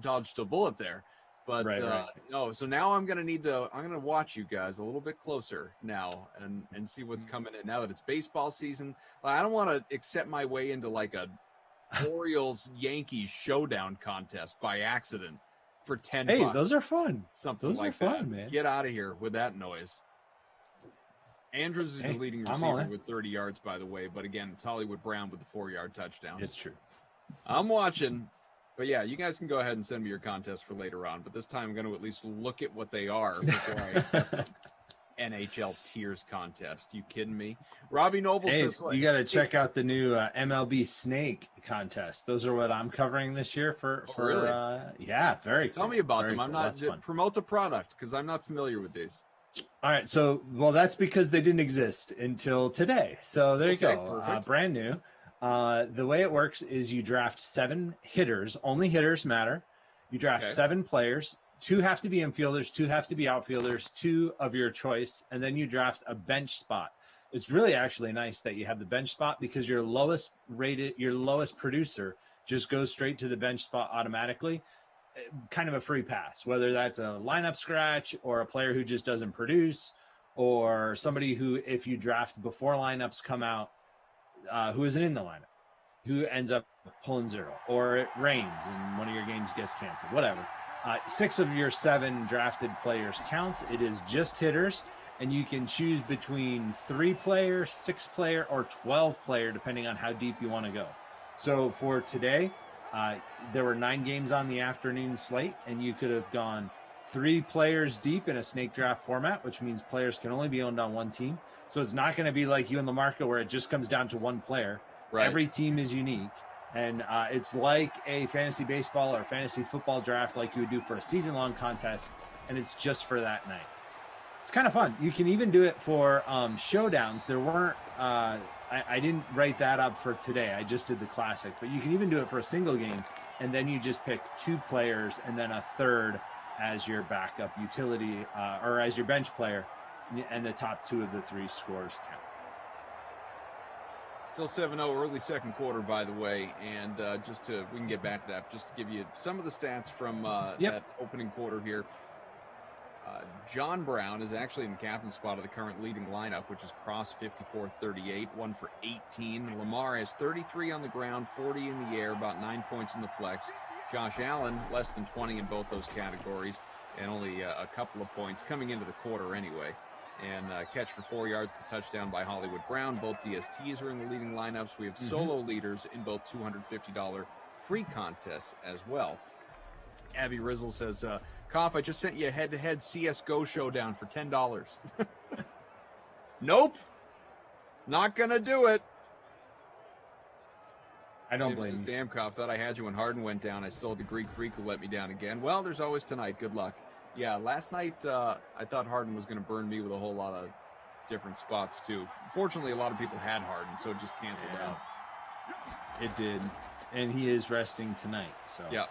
S8: dodged a bullet there. But no, so now I'm gonna watch you guys a little bit closer now and see what's coming in now that it's baseball season. I don't want to accept my way into like a Orioles Yankees showdown contest by accident for $10.
S13: Hey, those are fun.
S8: Something like that, man. Get out of here with that noise. Andrews is the leading receiver with 30 yards, by the way. But again, it's Hollywood Brown with the 4-yard touchdown.
S13: It's true.
S8: I'm watching. But yeah, you guys can go ahead and send me your contest for later on. But this time I'm going to at least look at what they are before I accept them. NHL tiers contest. You kidding me? Robbie Noble
S13: Hey,
S8: says
S13: you got to check out the new MLB Snake contest. Those are what I'm covering this year for
S8: really?
S13: Yeah, very cool.
S8: Tell me about
S13: Very
S8: them. I'm
S13: cool.
S8: not
S13: That's fun.
S8: promote the product because I'm not familiar with these.
S13: All right, so that's because they didn't exist until today. So there you go, brand new. The way it works is you draft 7 hitters. Only hitters matter. You draft 7 players. 2 have to be infielders, 2 have to be outfielders, 2 of your choice, and then you draft a bench spot. It's really actually nice that you have the bench spot because your lowest producer just goes straight to the bench spot automatically. Kind of a free pass, whether that's a lineup scratch or a player who just doesn't produce, or somebody who, if you draft before lineups come out, who isn't in the lineup, who ends up pulling 0, or it rains and one of your games gets canceled, whatever. 6 of your 7 drafted players counts. It is just hitters, and you can choose between 3-player, 6-player, or 12-player, depending on how deep you want to go. So for today, there were 9 games on the afternoon slate, and you could have gone 3 players deep in a snake draft format, which means players can only be owned on one team. So it's not going to be like you in LaMarca where it just comes down to one player. Right. Every team is unique. And it's like a fantasy baseball or fantasy football draft like you would do for a season-long contest, and it's just for that night. It's kind of fun. You can even do it for showdowns. There weren't I didn't write that up for today. I just did the classic. But you can even do it for a single game, and then you just pick 2 players and then a third as your backup utility or as your bench player, and the top 2 of the 3 scores count.
S8: Still 7-0 early second quarter, by the way, and we can get back to that, just to give you some of the stats from that opening quarter here. John Brown is actually in the captain spot of the current leading lineup, which is Cross 54-38, 1 for 18. Lamar has 33 on the ground, 40 in the air, about 9 points in the flex. Josh Allen, less than 20 in both those categories, and only a couple of points coming into the quarter anyway. And catch for 4 yards, the touchdown by Hollywood Brown. Both DSTs are in the leading lineups. We have solo leaders in both $250 free contests as well. Abby Rizzle says, Koff, I just sent you a head-to-head CSGO showdown for $10. Nope. Not going to do it.
S13: I don't blame you.
S8: Damn, Koff, thought I had you when Harden went down. I still had the Greek Freak who let me down again. Well, there's always tonight. Good luck. Yeah, last night I thought Harden was going to burn me with a whole lot of different spots too. Fortunately, a lot of people had Harden, so it just canceled out.
S13: It did, and he is resting tonight. So
S8: yeah,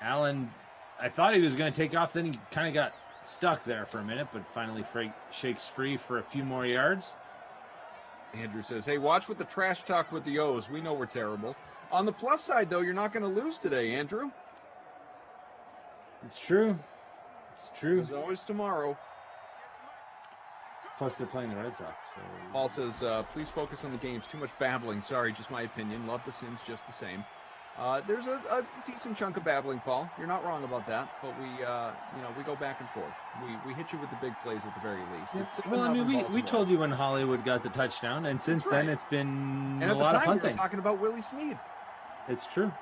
S13: Allen, I thought he was going to take off. Then he kind of got stuck there for a minute, but finally shakes free for a few more yards.
S8: Andrew says, hey, watch with the trash talk with the O's. We know we're terrible. On the plus side, though, you're not going to lose today, Andrew.
S13: It's true. It's true.
S8: There's always tomorrow.
S13: Plus, they're playing the Red Sox. So.
S8: Paul says, please focus on the games. Too much babbling. Sorry, just my opinion. Love the Sims just the same. There's a decent chunk of babbling, Paul. You're not wrong about that. But we go back and forth. We hit you with the big plays at the very least.
S13: Well, I mean, we told you when Hollywood got the touchdown, and since then it's been a lot of punting.
S8: We were talking about Willie Snead.
S13: It's true.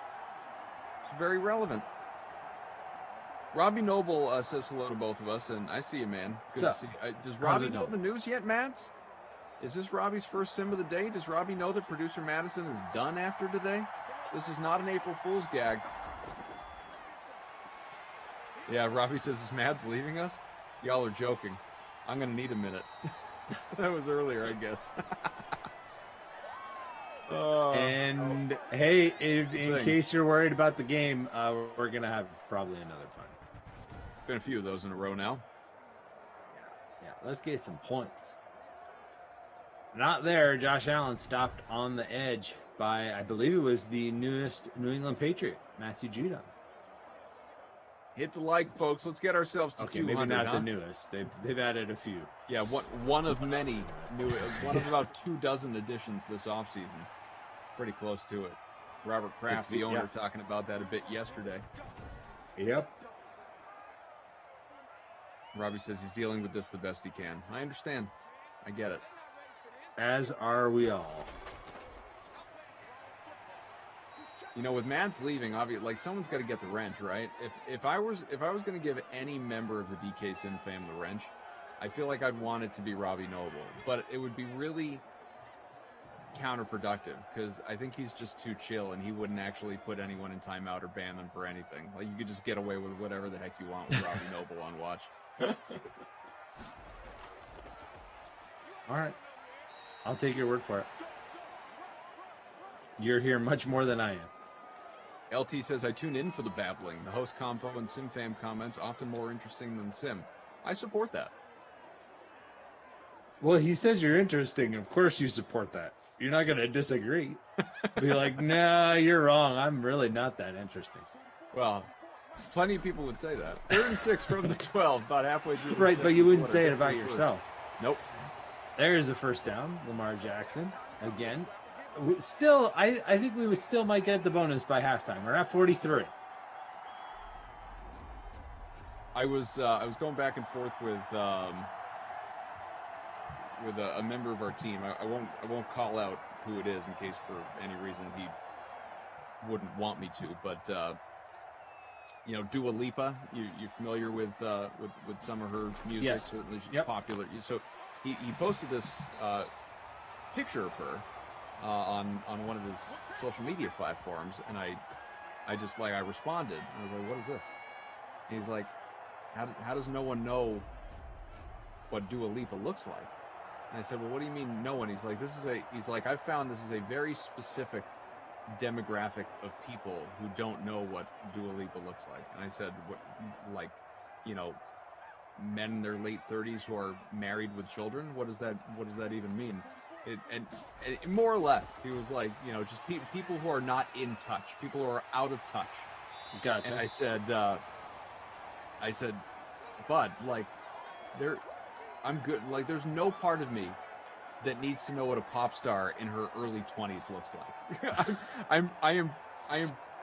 S8: It's very relevant. Robbie Noble says hello to both of us, and I see you, man. Good to see you. Does Robbie know the news yet, Mads? Is this Robbie's first sim of the day? Does Robbie know that producer Madison is done after today? This is not an April Fool's gag. Yeah, Robbie says, is Mads leaving us? Y'all are joking. I'm going to need a minute. That was earlier, I guess.
S13: Hey, in case you're worried about the game, we're going to have probably another punt.
S8: Been a few of those in a row now.
S13: Yeah, let's get some points. Not there. Josh Allen stopped on the edge by, I believe it was the newest New England Patriot, Matthew Judon.
S8: Hit the like, folks. Let's get ourselves to 200.
S13: Maybe not the newest. They've added a few.
S8: Yeah, one of many new, one of about 24 additions this offseason. Pretty close to it. Robert Kraft, the owner, talking about that a bit yesterday.
S13: Yep.
S8: Robbie says he's dealing with this the best he can. I understand. I get it.
S13: As are we all.
S8: You know, with Mads leaving, obviously, like someone's got to get the wrench, right? If I was going to give any member of the DK Sim fam the wrench, I feel like I'd want it to be Robbie Noble, but it would be really counterproductive because I think he's just too chill and he wouldn't actually put anyone in timeout or ban them for anything. Like, you could just get away with whatever the heck you want with Robbie Noble on watch.
S13: All right. I'll take your word for it. You're here much more than I am.
S8: LT says, I tune in for the babbling. The host convo and Sim fam comments often more interesting than Sim. I support that.
S13: Well, he says you're interesting. Of course you support that. You're not going to disagree. Be like, nah, you're wrong. I'm really not that interesting.
S8: Well, plenty of people would say that. 3rd and 6 from the 12, about halfway through the
S13: Right, but you wouldn't
S8: quarter.
S13: say it about yourself.
S8: Nope.
S13: There's a first down, Lamar Jackson. Again. Still, I think we would still might get the bonus by halftime. We're at 43.
S8: I was going back and forth with a member of our team. I won't call out who it is in case for any reason he wouldn't want me to. But Dua Lipa, you're familiar with some of her music.
S13: Yes.
S8: Certainly she's popular. So he posted this picture of her on one of his social media platforms, and I responded. I was like, "What is this?" And he's like, "How does no one know what Dua Lipa looks like?" And I said, "Well, what do you mean no one?" He's like, "I've found this is a very specific demographic of people who don't know what Dua Lipa looks like." And I said, "What, like, men in their late 30s who are married with children? What does that even mean?" And more or less, he was like, just people who are not in touch, people who are out of touch.
S13: Gotcha.
S8: And I said, "Bud, like, I'm good. Like, there's no part of me that needs to know what a pop star in her early 20s looks like. I am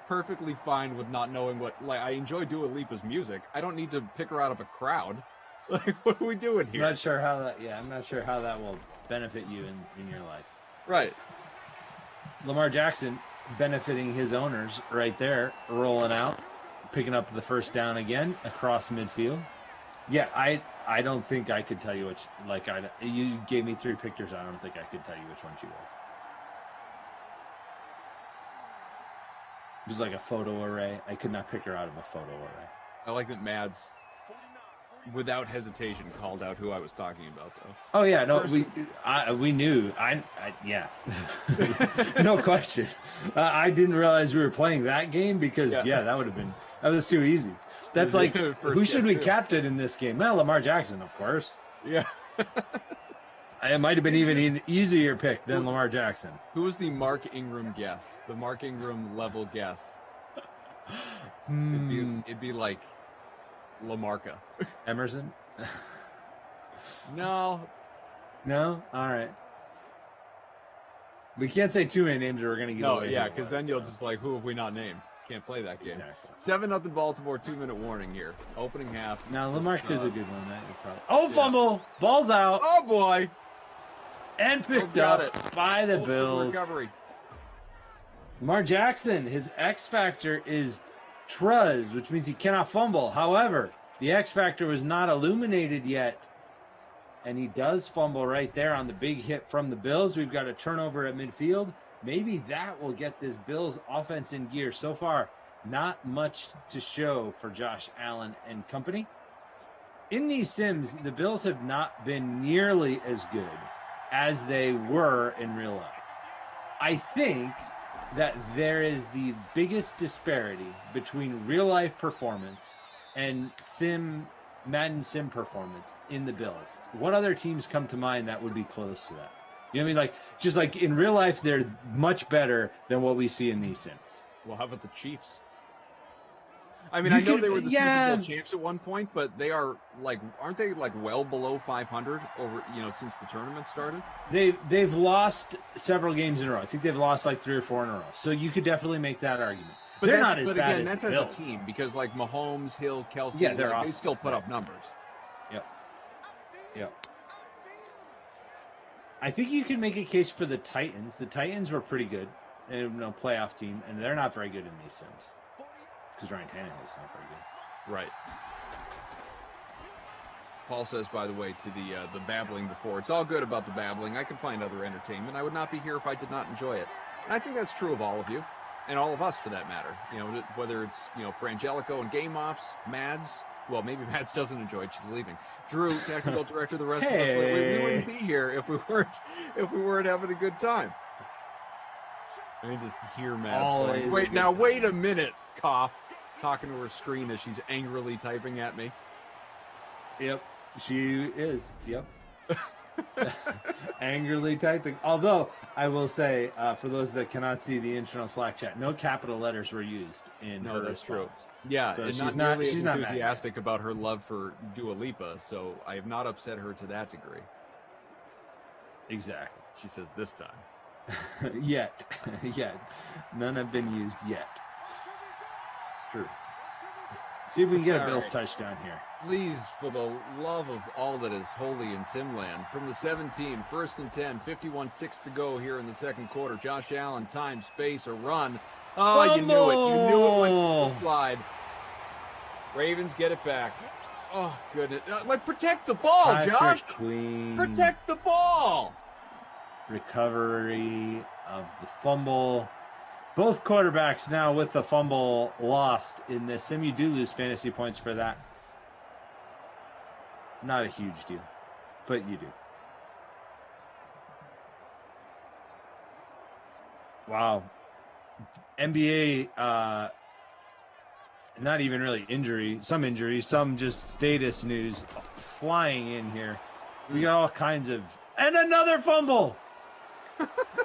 S8: perfectly fine with not knowing what. Like, I enjoy Dua Lipa's music. I don't need to pick her out of a crowd. Like, what are we doing here?"
S13: I'm not sure how that will benefit you in your life.
S8: Right.
S13: Lamar Jackson benefiting his owners right there, rolling out, picking up the first down again across midfield. Yeah, I don't think I could tell you which. Like, you gave me 3 pictures. I don't think I could tell you which one she was. It was like a photo array. I could not pick her out of a photo array.
S8: I like that Mads, without hesitation, called out who I was talking about, though.
S13: Oh yeah, no, we knew. Yeah, no question. I didn't realize we were playing that game because that was too easy. That's like, who should we captain in this game? Well, Lamar Jackson, of course.
S8: Yeah.
S13: It might have been even an easier pick than Lamar Jackson.
S8: Who was the Mark Ingram guess? The Mark Ingram level guess. It'd be like Lamarca.
S13: Emerson?
S8: No.
S13: All right. We can't say too many names or we're going to give away.
S8: No, yeah, because then you'll just like, who have we not named? Can't play that game. Exactly. 7-0 Baltimore, 2-minute warning here. Opening half.
S13: Now, Lamarca's a good one. Fumble. Ball's out.
S8: Oh, boy.
S13: And picked up by the Bills.
S8: Recovery.
S13: Lamar Jackson, his X factor is Truz, which means he cannot fumble. However, the X factor was not illuminated yet. And he does fumble right there on the big hit from the Bills. We've got a turnover at midfield. Maybe that will get this Bills offense in gear. So far, not much to show for Josh Allen and company. In these sims, the Bills have not been nearly as good as they were in real life. I think that there is the biggest disparity between real life performance and Madden Sim performance in the Bills. What other teams come to mind that would be close to that? You know what I mean? Like, just like in real life, they're much better than what we see in these sims.
S8: Well, how about the Chiefs? I mean, I know they were the Super Bowl champs at one point, but they are like, aren't they like well below 500 over, since the tournament started?
S13: They've lost several games in a row. I think they've lost like 3 or 4 in a row. So you could definitely make that argument.
S8: But
S13: they're not as bad
S8: again,
S13: as
S8: that's
S13: the
S8: as
S13: Bills.
S8: a team because like Mahomes, Hill, Kelsey,
S13: Yeah, they're awesome.
S8: They still put up numbers.
S13: Yep. I think you can make a case for the Titans. The Titans were pretty good, playoff team, and they're not very good in these sims because Ryan Tannehill's not very good.
S8: Right. Paul says, by the way, to the babbling before, it's all good about the babbling. I can find other entertainment. I would not be here if I did not enjoy it. And I think that's true of all of you, and all of us for that matter. You know, whether it's, you know, Frangelico and Game Ops, Mads. Well, maybe Mads doesn't enjoy it. She's leaving. Drew, technical director, the rest of us. We wouldn't be here if we weren't having a good time. Let me just hear Mads going, wait a minute, cough, talking to her screen as she's angrily typing at me.
S13: Yep, she is. Yep. Angrily typing. Although I will say, for those that cannot see the internal Slack chat, no capital letters were used in her response. True.
S8: Yeah,
S13: so
S8: and
S13: she's
S8: she's not enthusiastic about her love for Dua Lipa, so I have not upset her to that degree.
S13: Exactly.
S8: She says this time.
S13: Yet. None have been used yet. It's true. See if we can get a Bills touchdown here.
S8: Please, for the love of all that is holy in Simland, from the 17, 1st and 10, 51 ticks to go here in the second quarter. Josh Allen, time, space, a run. Oh, Fumble! You knew it. You knew it when the slide. Ravens get it back. Oh, goodness. Protect the ball, Josh.
S13: Queen.
S8: Protect the ball.
S13: Recovery of the fumble. Both quarterbacks now with the fumble lost in this. Sim, you do lose fantasy points for that. Not a huge deal, but you do. Wow. NBA, not even really injury, some just status news flying in here. We got all kinds of, and another fumble.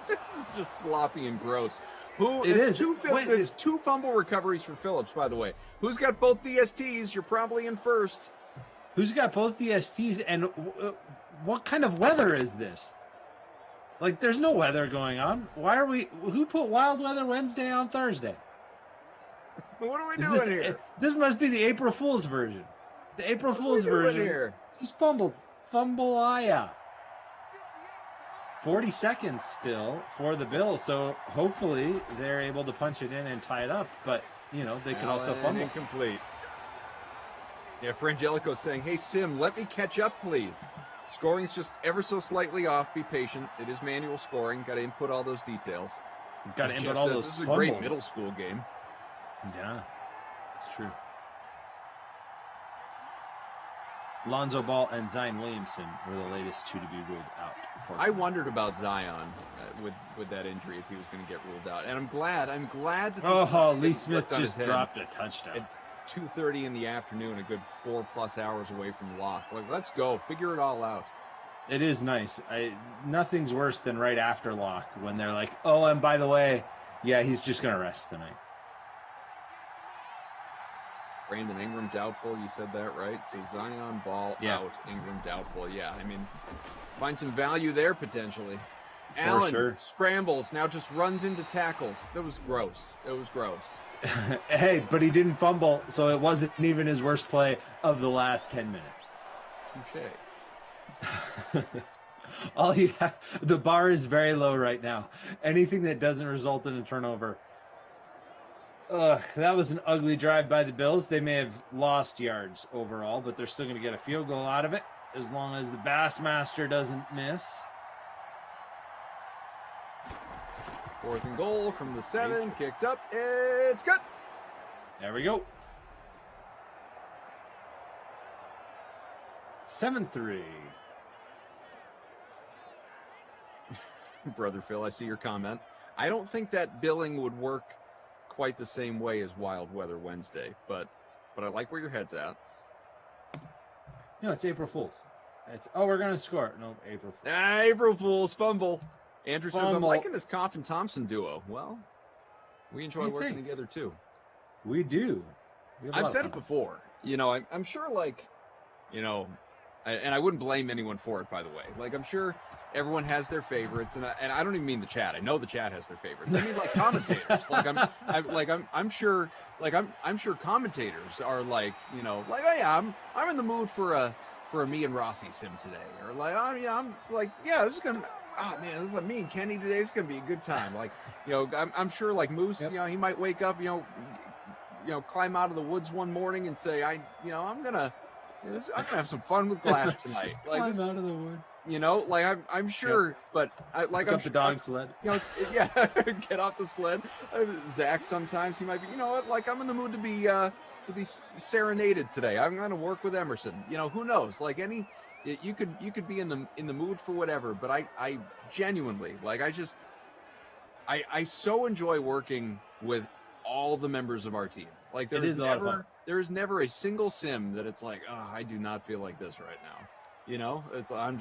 S8: This is just sloppy and gross.
S13: It's
S8: two fumble recoveries for Phillips, by the way. Who's got both DSTs? You're probably in first.
S13: Who's got both DSTs? And what kind of weather is this? Like, there's no weather going on. Who put Wild Weather Wednesday on Thursday?
S8: What are we doing here?
S13: This must be the April Fool's version. The April Fool's version.
S8: Here?
S13: Just fumble-aya. 40 seconds still for the Bills, so hopefully they're able to punch it in and tie it up, but, you know, they could also fumble.
S8: Incomplete. Yeah, Frangelico saying, hey, Sim, let me catch up, please. Scoring's just ever so slightly off. Be patient. It is manual scoring. Got to input all those details.
S13: Got to input all those
S8: This is a great middle school game.
S13: Yeah, it's true. Lonzo Ball and Zion Williamson were the latest two to be ruled out.
S8: I wondered about Zion with that injury, if he was going to get ruled out. And I'm glad that
S13: Lee Smith just dropped a touchdown.
S8: At 2:30 in the afternoon, a good 4+ hours away from lock. Like, let's go. Figure it all out.
S13: It is nice. Nothing's worse than right after lock when they're like, oh, and by the way, yeah, he's just going to rest tonight.
S8: Brandon Ingram doubtful. You said that, right? So Zion Ball out, Ingram doubtful. Yeah, I mean, find some value there potentially. Allen scrambles, now just runs into tackles. That was gross. It was gross.
S13: Hey, but he didn't fumble, so it wasn't even his worst play of the last 10 minutes.
S8: Touche.
S13: The bar is very low right now. Anything that doesn't result in a turnover. That was an ugly drive by the Bills. They may have lost yards overall, but they're still going to get a field goal out of it as long as the Bassmaster doesn't miss.
S8: 4th and goal from the 7. Kicks up. It's good.
S13: There we go. 7-3.
S8: Brother Phil, I see your comment. I don't think that billing would work quite the same way as Wild Weather Wednesday, but I like where your head's at.
S13: No, it's April Fool's. We're gonna score. No, April Fool's.
S8: April Fool's fumble. Andrew says, I'm liking this Coffin Thompson duo. Well, we enjoy working together too.
S13: We do.
S8: I've said it before. You know, I'm sure, like, you know, and I wouldn't blame anyone for it, by the way. Like, I'm sure everyone has their favorites, and I don't even mean the chat. I know the chat has their favorites. I mean, like, commentators. I'm sure commentators are like, you know, like, oh yeah, I'm in the mood for a me and Rossi sim today, or like, oh yeah, I'm like, yeah, this is gonna. Oh man, this is me and Kenny today. It's gonna be a good time. Like, you know, I'm sure, like Moose, you know, he might wake up, you know, climb out of the woods one morning and say, I'm gonna I'm gonna have some fun with Glash tonight. Like
S13: Climb
S8: this,
S13: out of the woods.
S8: you know, like I'm sure, but I'm
S13: Pick up the
S8: sure,
S13: dog sled.
S8: You know, it's yeah, get off the sled. Zach, sometimes he might be, you know what? Like I'm in the mood to be serenaded today. I'm gonna work with Emerson. You know, who knows? Like you could be in the mood for whatever. But I genuinely like I so enjoy working with all the members of our team. Like there is never a single sim that it's like, oh, I do not feel like this right now. You know, I have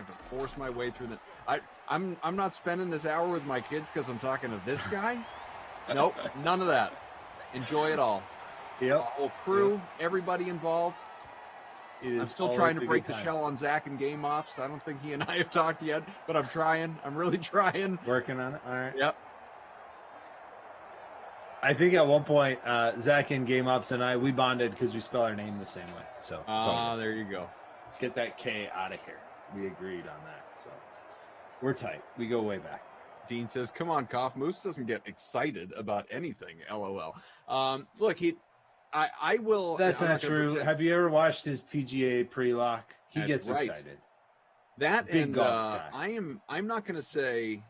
S8: to force my way through that. I'm not spending this hour with my kids because I'm talking to this guy. Nope, none of that. Enjoy it all.
S13: Yep.
S8: Whole crew, everybody involved. I'm still trying to break the shell on Zach and Game Ops. I don't think he and I have talked yet, but I'm trying. I'm really trying.
S13: Working on it. All right.
S8: Yep.
S13: I think at one point, Zach and Game Ops and we bonded because we spell our name the same way. So
S8: there you go.
S13: Get that K out of here. We agreed on that. So we're tight. We go way back.
S8: Dean says, come on, Koff. Moose doesn't get excited about anything. LOL. Look, I will.
S13: That's not true. Have you ever watched his PGA pre-lock? He gets excited.
S8: That
S13: big
S8: and
S13: golf guy.
S8: I'm not going to say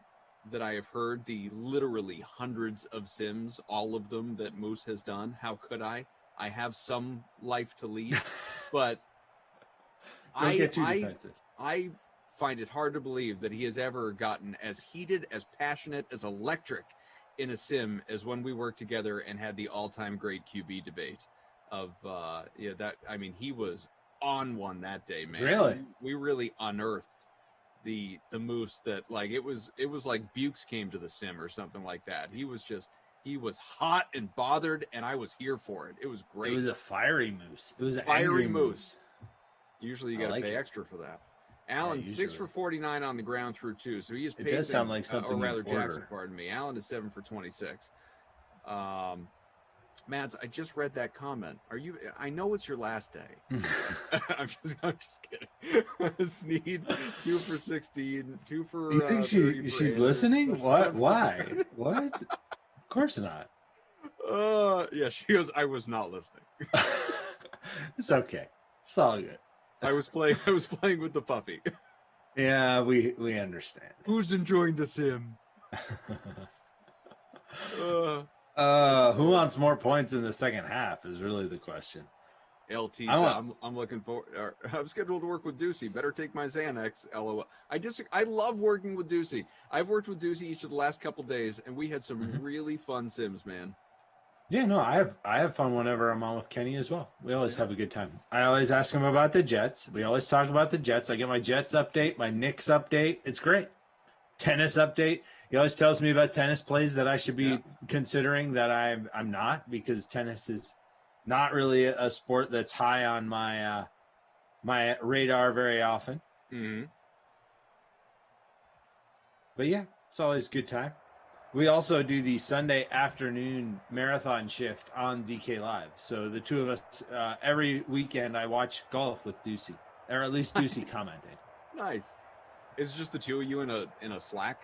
S8: that I have heard the literally hundreds of sims, all of them that Moose has done. How could I? I have some life to lead, but
S13: Don't get too defensive.
S8: I find it hard to believe that he has ever gotten as heated, as passionate, as electric in a sim as when we worked together and had the all-time great QB debate of he was on one that day, man.
S13: Really?
S8: We really unearthed the Moose that like it was like Bukes came to the sim or something like that. He was hot and bothered and I was here for it. It was great.
S13: It was a fiery Moose. It was an
S8: fiery
S13: angry
S8: Moose. Usually you got to
S13: like
S8: pay
S13: it.
S8: extra for that. Allen, 6 for 49 on the ground through 2. So he is pacing.
S13: It does sound like something
S8: or rather
S13: in order.
S8: Jackson, pardon me. Allen is 7 for 26. Mads, I just read that comment. I know it's your last day. I'm just kidding. Sneed, 2 for 16, 2 for
S13: You think she's listening? What? Why? What? Of course not.
S8: Yeah, she goes, I was not listening.
S13: It's okay. It's all good.
S8: I was playing with the puppy.
S13: Yeah, we understand.
S8: Who's enjoying the sim?
S13: Who wants more points in the second half is really the question.
S8: LT said, I'm looking forward. I'm scheduled to work with Ducey. Better take my Xanax. LOL. I love working with Ducey. I've worked with Ducey each of the last couple days, and we had some really fun sims, man.
S13: Yeah, no, I have fun whenever I'm on with Kenny as well. We always have a good time. I always ask him about the Jets. We always talk about the Jets. I get my Jets update, my Knicks update. It's great. Tennis update. He always tells me about tennis plays that I should be considering that I'm not, because tennis is not really a sport that's high on my my radar very often.
S8: Mm-hmm.
S13: But yeah, it's always a good time. We also do the Sunday afternoon marathon shift on DK Live. So the two of us, every weekend, I watch golf with Ducey, or at least Ducey commenting.
S8: Nice. Is it just the two of you in a Slack,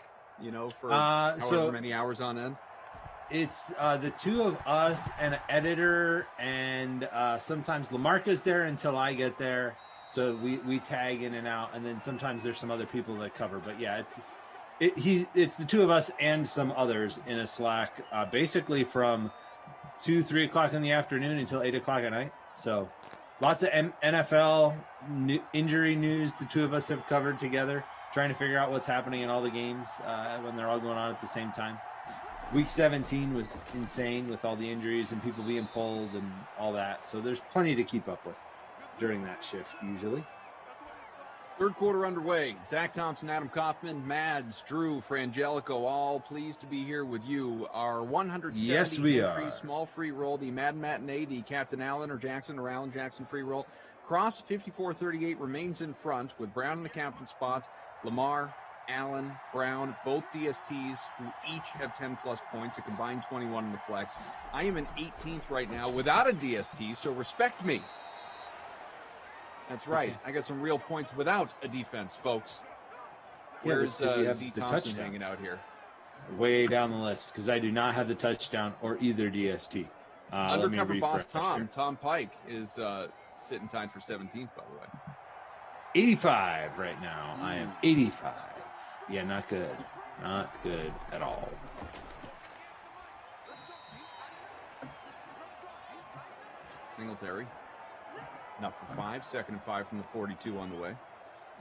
S8: for however many hours on end?
S13: It's the two of us and an editor, and sometimes Lamarca's there until I get there. So we tag in and out, and then sometimes there's some other people that cover. But yeah, it's the two of us and some others in a Slack, basically from 2-3 o'clock in the afternoon until 8 o'clock at night. So lots of NFL injury news the two of us have covered together, trying to figure out what's happening in all the games when they're all going on at the same time. Week 17 was insane with all the injuries and people being pulled and all that. So there's plenty to keep up with during that shift usually.
S8: Third quarter underway. Zach Thompson, Adam Kaufman, Mads, Drew, Frangelico, all pleased to be here with you. Our 170 entry small free roll, the Madden Matinee, the Captain Allen or Jackson or Allen Jackson free roll. Cross 54-38 remains in front with Brown in the captain spot. Lamar, Allen, Brown, both DSTs who each have 10-plus points, a combined 21 in the flex. I am in 18th right now without a DST, so respect me. That's right. Okay. I got some real points without a defense, folks. Where's Z Thompson hanging out here?
S13: Way down the list, because I do not have the touchdown or either DST.
S8: Undercover boss Tom Pike is sitting tied for 17th, by the way.
S13: 85 right now. I am 85. Yeah, not good. Not good at all.
S8: Singletary. Not for 5. 2nd and 5 from the 42 on the way.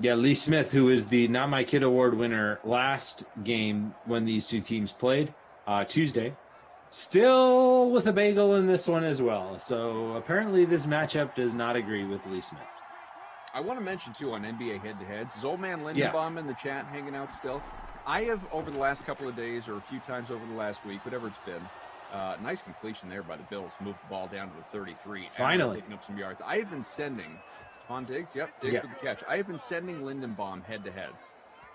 S13: Yeah, Lee Smith, who is the Not My Kid Award winner last game when these two teams played, Tuesday, still with a bagel in this one as well. So apparently this matchup does not agree with Lee Smith.
S8: I want to mention, too, on NBA head-to-heads, is old man Lindenbaum in the chat hanging out still? I have, over the last couple of days or a few times over the last week, whatever it's been, nice completion there by the Bills. Moved the ball down to the 33.
S13: Finally.
S8: Picking up some yards. I have been sending Stephon Diggs. Yep, Diggs with the catch. I have been sending Lindenbaum head-to-heaads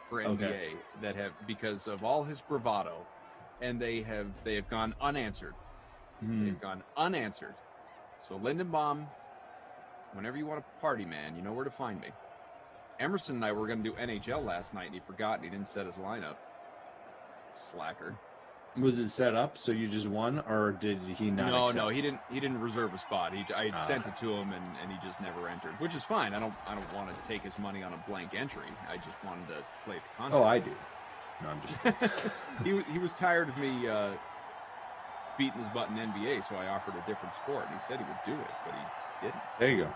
S8: for NBA that have, because of all his bravado, and they have gone unanswered. They've gone unanswered. So Lindenbaum, whenever you want to party, man, you know where to find me. Emerson and I were going to do NHL last night, and he forgot, and he didn't set his lineup. Slacker.
S13: Was it set up so you just won, or did he not?
S8: No, he didn't reserve a spot. I sent it to him, and he just never entered, which is fine. I don't want to take his money on a blank entry. I just wanted to play the contest.
S13: Oh, I do. No, I'm just.
S8: he was tired of me beating his butt in NBA, so I offered a different sport, and he said he would do it, but he didn't.
S13: There you go.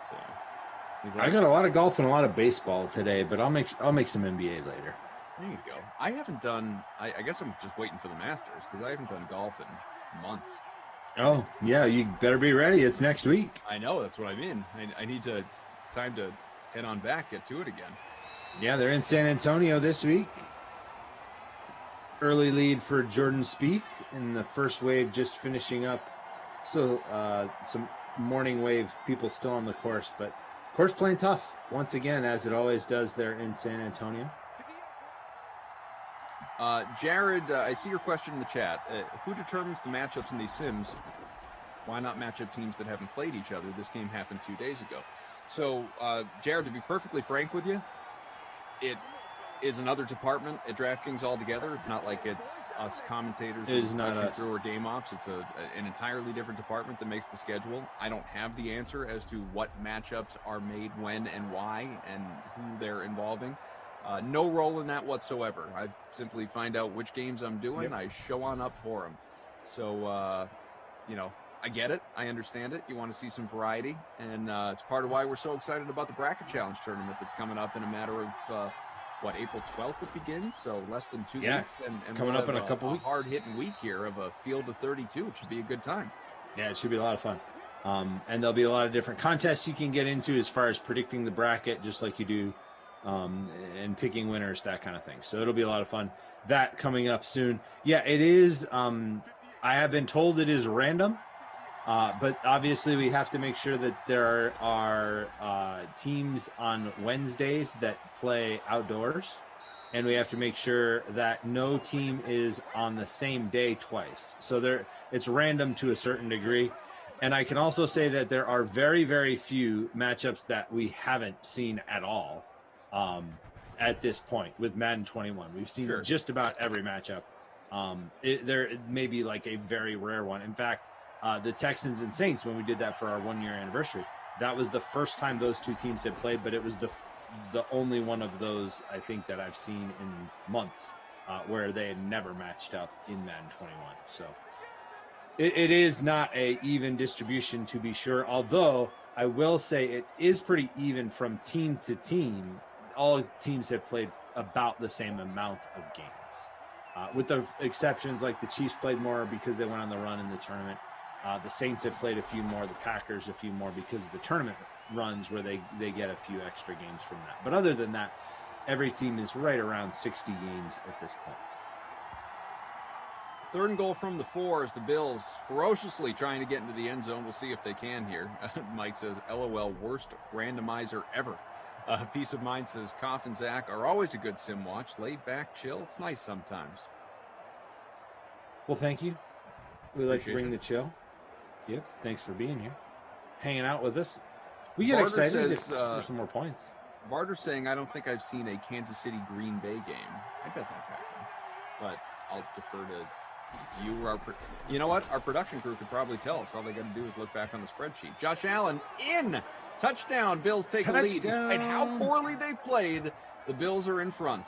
S8: So
S13: I got a lot of golf and a lot of baseball today, but I'll make some NBA later.
S8: There you go. I haven't done. I guess I'm just waiting for the Masters because I haven't done golf in months.
S13: Oh yeah, you better be ready. It's next week.
S8: I know, that's what I mean. I need to. It's time to head on back, get to it again.
S13: Yeah, they're in San Antonio this week. Early lead for Jordan Spieth in the first wave, just finishing up. Still some morning wave people still on the course, but course playing tough once again, as it always does there in San Antonio.
S8: Jared, I see your question in the chat. Who determines the matchups in these sims? Why not match up teams that haven't played each other? This game happened 2 days ago. So, Jared, to be perfectly frank with you, it is another department at DraftKings altogether. It's not like it's us commentators through or game ops. It's an entirely different department that makes the schedule. I don't have the answer as to what matchups are made when and why and who they're involving. No role in that whatsoever. I simply find out which games I'm doing. Yep. I show on up for them. So, I get it. I understand it. You want to see some variety. And it's part of why we're so excited about the Bracket Challenge tournament that's coming up in a matter of, April 12th it begins? So less than 2 weeks. And
S13: coming
S8: we'll
S13: up in a couple weeks.
S8: Hard-hitting week here of a field of 32. It should be a good time.
S13: Yeah, it should be a lot of fun. And there'll be a lot of different contests you can get into as far as predicting the bracket, just like you do and picking winners, that kind of thing. So it'll be a lot of fun. That coming up soon. Yeah, it is. I have been told it is random, but obviously we have to make sure that there are teams on Wednesdays that play outdoors, and we have to make sure that no team is on the same day twice. So it's random to a certain degree. And I can also say that there are very, very few matchups that we haven't seen at all. At this point with Madden 21, we've seen just about every matchup. There may be like a very rare one. In fact, the Texans and Saints, when we did that for our 1 year anniversary, that was the first time those two teams had played, but it was the only one of those I think that I've seen in months where they had never matched up in Madden 21. So it is not a even distribution, to be sure, although I will say it is pretty even from team to team. All teams have played about the same amount of games, with the exceptions like the Chiefs played more because they went on the run in the tournament. The Saints have played a few more, the Packers a few more because of the tournament runs where they get a few extra games from that. But other than that, every team is right around 60 games at this point.
S8: 3rd and goal from the 4 as the Bills ferociously trying to get into the end zone. We'll see if they can here. Mike says, LOL, worst randomizer ever. Peace of Mind says, Koff and Zach are always a good sim watch. Laid back, chill. It's nice sometimes.
S13: Well, thank you. We like to bring the chill. Yep. Thanks for being here. Hanging out with us. We get excited for some more points.
S8: Barter's saying, I don't think I've seen a Kansas City Green Bay game. I bet that's happening. But I'll defer to You know what? Our production crew could probably tell us. All they got to do is look back on the spreadsheet. Josh Allen in. Touchdown. Bills take a lead. Despite how poorly they've played, the Bills are in front.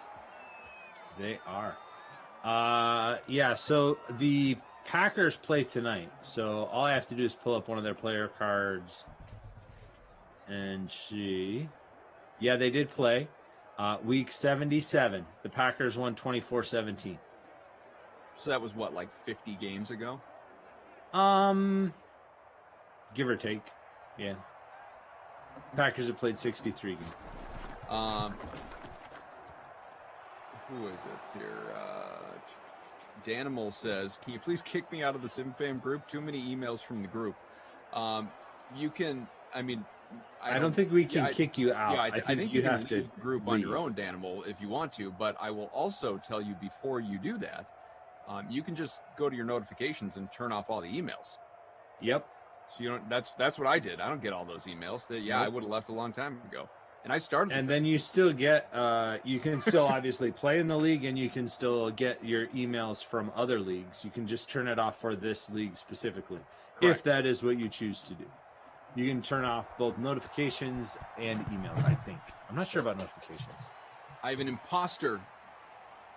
S13: They are. Yeah, so the Packers play tonight. So all I have to do is pull up one of their player cards and see. Yeah, they did play. Week 77. The Packers won 24-17.
S8: So that was what, like 50 games ago?
S13: Give or take. Yeah. Packers have played 63 games.
S8: Who is it here? Danimal says, can you please kick me out of the SimFam group? Too many emails from the group. You can, I mean,
S13: I don't think we can kick you out.
S8: Yeah, I think you have to
S13: leave
S8: the group on your own, Danimal, if you want to. But I will also tell you before you do that, you can just go to your notifications and turn off all the emails.
S13: Yep.
S8: So you don't. That's what I did. I don't get all those emails. That I would have left a long time ago. And I started.
S13: And then you still get. You can still obviously play in the league, and you can still get your emails from other leagues. You can just turn it off for this league specifically, if that is what you choose to do. You can turn off both notifications and emails. I think. I'm not sure about notifications.
S8: I have an imposter,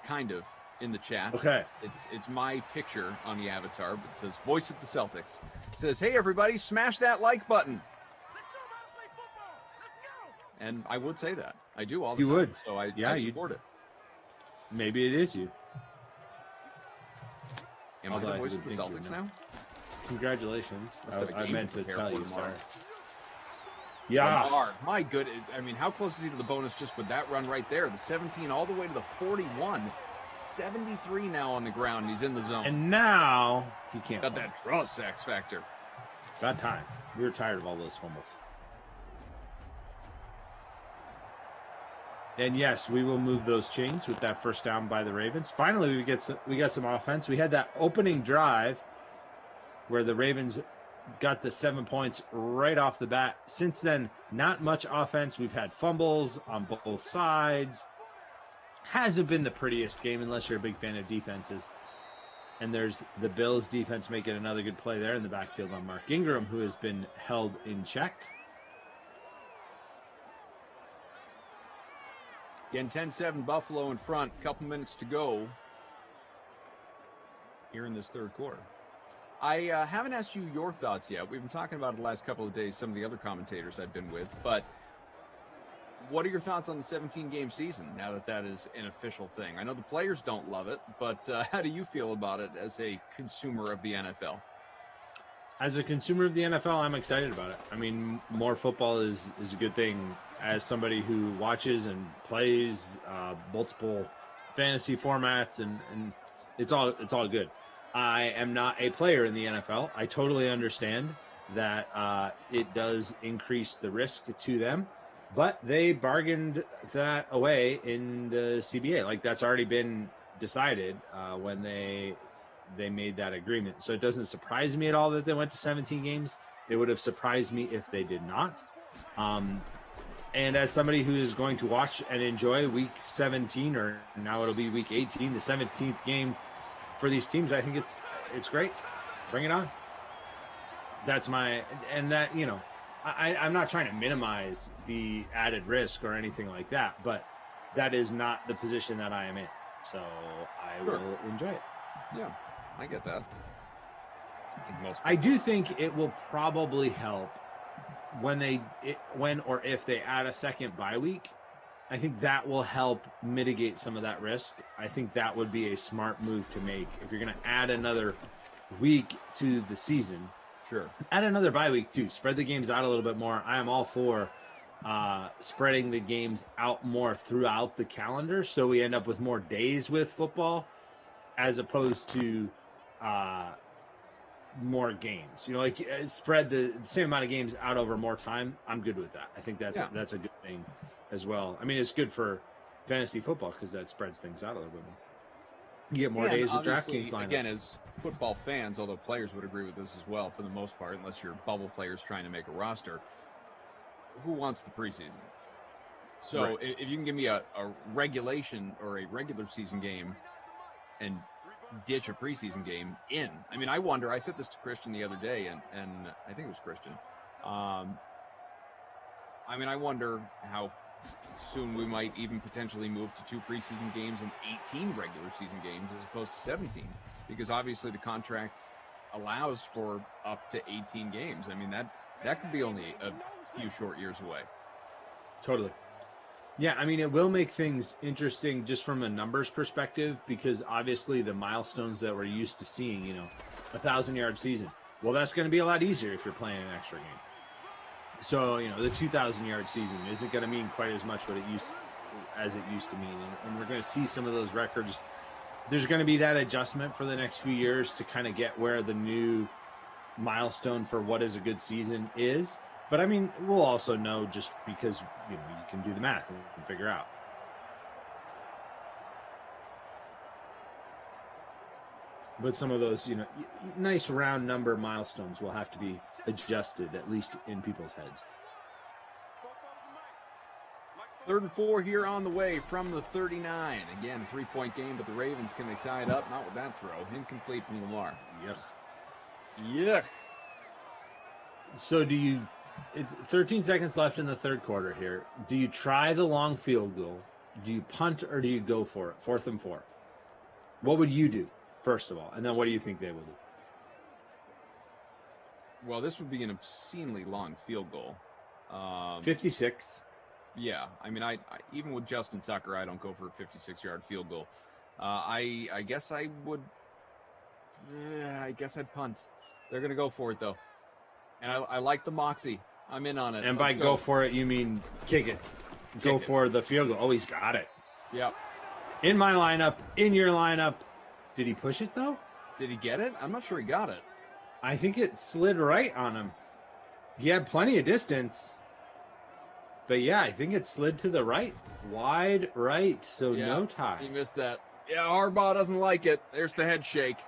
S8: kind of, in the chat.
S13: Okay.
S8: It's my picture on the avatar. It says "Voice of the Celtics." It says, "Hey everybody, smash that like button." And I would say that. I do all the time.
S13: You would.
S8: So I support it.
S13: Maybe it is you.
S8: Am I the voice of the Celtics now?
S13: Congratulations. I meant to tell you, sorry.
S8: Yeah. My goodness. I mean, how close is he to the bonus just with that run right there? The 17 all the way to the 41. 73 now on the ground. He's in the zone.
S13: And now he can't.
S8: Got that draw sacks factor.
S13: About time. We were tired of all those fumbles. And yes, we will move those chains with that first down by the Ravens. Finally, we got some offense. We had that opening drive where the Ravens got the 7 points right off the bat. Since then, not much offense. We've had fumbles on both sides. Hasn't been the prettiest game unless you're a big fan of defenses. And there's the Bills defense making another good play there in the backfield on Mark Ingram, who has been held in check.
S8: Again, 10-7 Buffalo in front. Couple minutes to go here in this third quarter. I haven't asked you your thoughts yet. We've been talking about it the last couple of days, some of the other commentators I've been with. But what are your thoughts on the 17-game season now that that is an official thing? I know the players don't love it, but how do you feel about it as a consumer of the NFL?
S13: As a consumer of the NFL, I'm excited about it. I mean, more football is a good thing. As somebody who watches and plays multiple fantasy formats, and it's all good. I am not a player in the NFL. I totally understand that it does increase the risk to them, but they bargained that away in the CBA. Like, that's already been decided when they made that agreement. So it doesn't surprise me at all that they went to 17 games. It would have surprised me if they did not. And as somebody who is going to watch and enjoy week 17, or now it'll be week 18, the 17th game for these teams, I think it's great. Bring it on. That's my, and that, you know, I'm not trying to minimize the added risk or anything like that, but that is not the position that I am in. So I will enjoy it.
S8: Yeah, I get that.
S13: I do think it will probably help when or if they add a second bye week. I think that will help mitigate some of that risk. I think that would be a smart move to make. If you're going to add another week to the season, add another bye week too. Spread the games out a little bit more. I am all for spreading the games out more throughout the calendar, so we end up with more days with football as opposed to more games. You know, like spread the same amount of games out over more time. I'm good with that. I think that's a good thing as well. I mean, it's good for fantasy football because that spreads things out a little bit more. You get more days with DraftKings lineups.
S8: Again, as football fans, although players would agree with this as well for the most part, unless you're bubble players trying to make a roster, who wants the preseason? So if you can give me a regulation or a regular season game and ditch a preseason game in. I mean, I wonder, I said this to Christian the other day, and I think it was Christian. I mean, I wonder how soon we might even potentially move to 2 preseason games and 18 regular season games as opposed to 17, because obviously the contract allows for up to 18 games. I mean, that could be only a few short years away.
S13: Totally. Yeah, I mean, it will make things interesting just from a numbers perspective, because obviously the milestones that we're used to seeing, 1,000-yard season, well, that's going to be a lot easier if you're playing an extra game. So, the 2,000-yard season isn't going to mean quite as much as it used to mean. And we're going to see some of those records. There's going to be that adjustment for the next few years to kind of get where the new milestone for what is a good season is. But I mean, we'll also know, just because you can do the math and figure out. But some of those, nice round number milestones will have to be adjusted, at least in people's heads.
S8: 3rd and 4 here on the way from the 39. Again, 3-point game, but the Ravens, can they tie it up? Not with that throw. Incomplete from Lamar. Yuck.
S13: So 13 seconds left in the third quarter here. Do you try the long field goal? Do you punt, or do you go for it? 4th and 4. What would you do, first of all? And then what do you think they will do?
S8: Well, this would be an obscenely long field goal.
S13: 56.
S8: Yeah. I mean, I even with Justin Tucker, I don't go for a 56-yard field goal. I guess I would. I guess I'd punt. They're going to go for it, though. And I like the moxie. I'm in on it.
S13: And by go for it, you mean kick it. Go for the field goal. Oh, he's got it.
S8: Yep.
S13: In my lineup, in your lineup. Did he push it, though?
S8: Did he get it? I'm not sure he got it.
S13: I think it slid right on him. He had plenty of distance. But yeah, I think it slid to the right. Wide right, so no tie.
S8: He missed that. Yeah, Harbaugh doesn't like it. There's the head shake.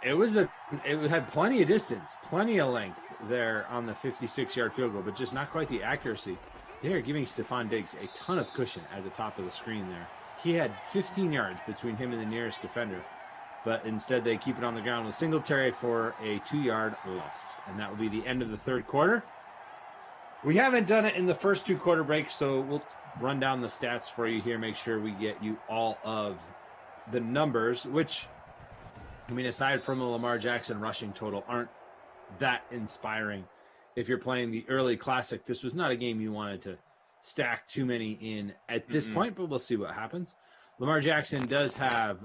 S13: It had plenty of distance, plenty of length there on the 56-yard field goal, but just not quite the accuracy. They are giving Stephon Diggs a ton of cushion at the top of the screen there. He had 15 yards between him and the nearest defender, but instead they keep it on the ground with Singletary for a 2-yard loss, and that will be the end of the third quarter. We haven't done it in the first 2 quarter breaks, so we'll run down the stats for you here, make sure we get you all of the numbers, which, I mean, aside from the Lamar Jackson rushing total, aren't that inspiring. If you're playing the early classic, this was not a game you wanted to stack too many in at this point, but we'll see what happens. Lamar Jackson does have,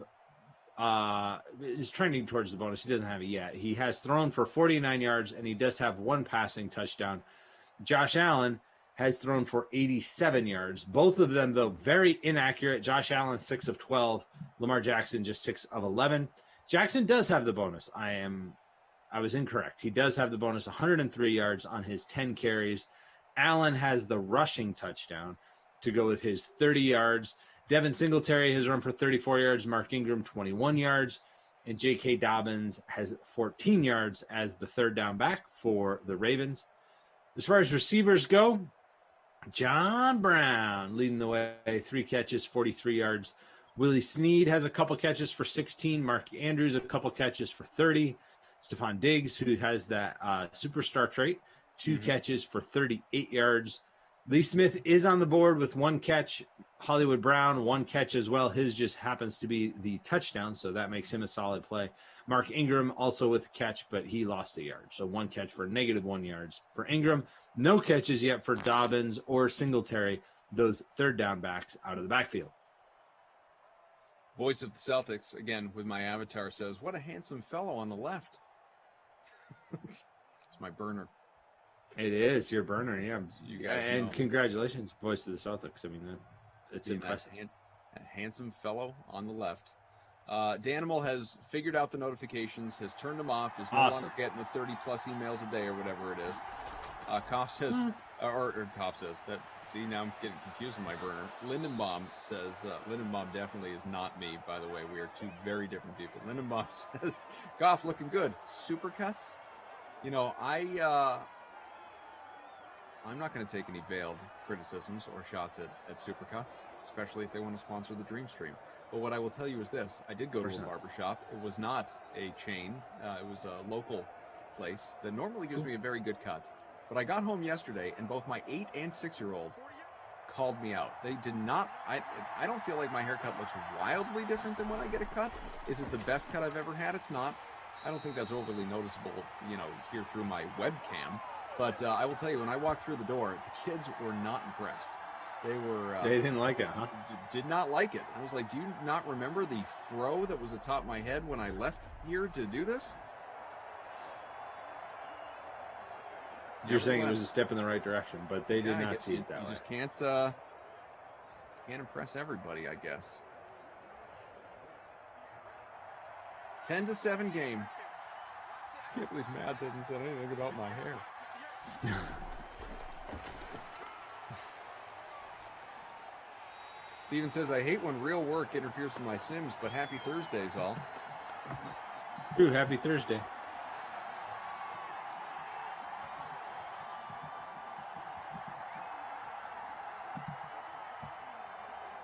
S13: is trending towards the bonus. He doesn't have it yet. He has thrown for 49 yards, and he does have 1 passing touchdown. Josh Allen has thrown for 87 yards. Both of them, though, very inaccurate. Josh Allen, 6 of 12. Lamar Jackson, just 6 of 11. Jackson does have the bonus. I was incorrect. He does have the bonus, 103 yards on his 10 carries. Allen has the rushing touchdown to go with his 30 yards. Devin Singletary has run for 34 yards. Mark Ingram, 21 yards. And J.K. Dobbins has 14 yards as the third down back for the Ravens. As far as receivers go, John Brown leading the way, 3 catches, 43 yards. Willie Snead has a couple catches for 16. Mark Andrews, a couple catches for 30. Stephon Diggs, who has that superstar trait, 2 catches for 38 yards. Lee Smith is on the board with 1 catch. Hollywood Brown, 1 catch as well. His just happens to be the touchdown, so that makes him a solid play. Mark Ingram also with a catch, but he lost a yard. So 1 catch for -1 yards for Ingram. No catches yet for Dobbins or Singletary, those third down backs out of the backfield.
S8: Voice of the Celtics, again, with my avatar, says, what a handsome fellow on the left. It's my burner.
S13: It is your burner, yeah.
S8: You guys
S13: and
S8: know.
S13: Congratulations, voice of the Celtics. I mean, it's impressive.
S8: That handsome fellow on the left. Danimal has figured out the notifications, has turned them off, is no longer getting the 30-plus emails a day or whatever it is. Koff says, or Koff says that. See, now I'm getting confused with my burner. Lindenbaum says, Lindenbaum definitely is not me, by the way. We are 2 very different people. Lindenbaum says, Goff looking good. Supercuts? You know, I'm not going to take any veiled criticisms or shots at Supercuts, especially if they want to sponsor the Dream Stream. But what I will tell you is this. I did go to a barbershop. It was not a chain. It was a local place that normally gives me a very good cut. But I got home yesterday, and both my 8 and 6-year-old called me out. They did not. I don't feel like my haircut looks wildly different than when I get a cut. Is it the best cut I've ever had? It's not. I don't think that's overly noticeable, here through my webcam. But I will tell you, when I walked through the door, the kids were not impressed. They didn't like it, huh? Did not like it. I was like, do you not remember the fro that was atop my head when I left here to do this?
S13: You're saying it was a step in the right direction, but they did not see it that way.
S8: You just can't impress everybody, I guess. 10-7 game. I can't believe Mads hasn't said anything about my hair. Steven says, I hate when real work interferes with my Sims, but happy Thursdays, all.
S13: True, happy Thursday.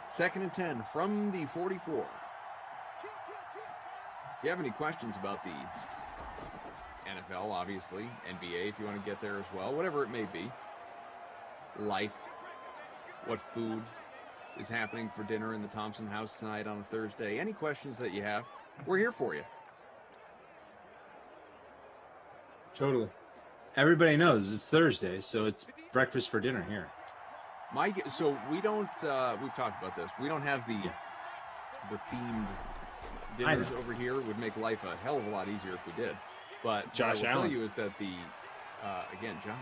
S8: Second and 10 from the 44. If you have any questions about the NFL, obviously, NBA, if you want to get there as well, whatever it may be, life, what food is happening for dinner in the Thompson house tonight on a Thursday, any questions that you have, we're here for you.
S13: Totally. Everybody knows it's Thursday, so it's breakfast for dinner here.
S8: So we don't, we've talked about this, we don't have the themed dinners over here. It would make life a hell of a lot easier if we did. But
S13: Josh
S8: what I will
S13: Allen.
S8: tell you is that again, Josh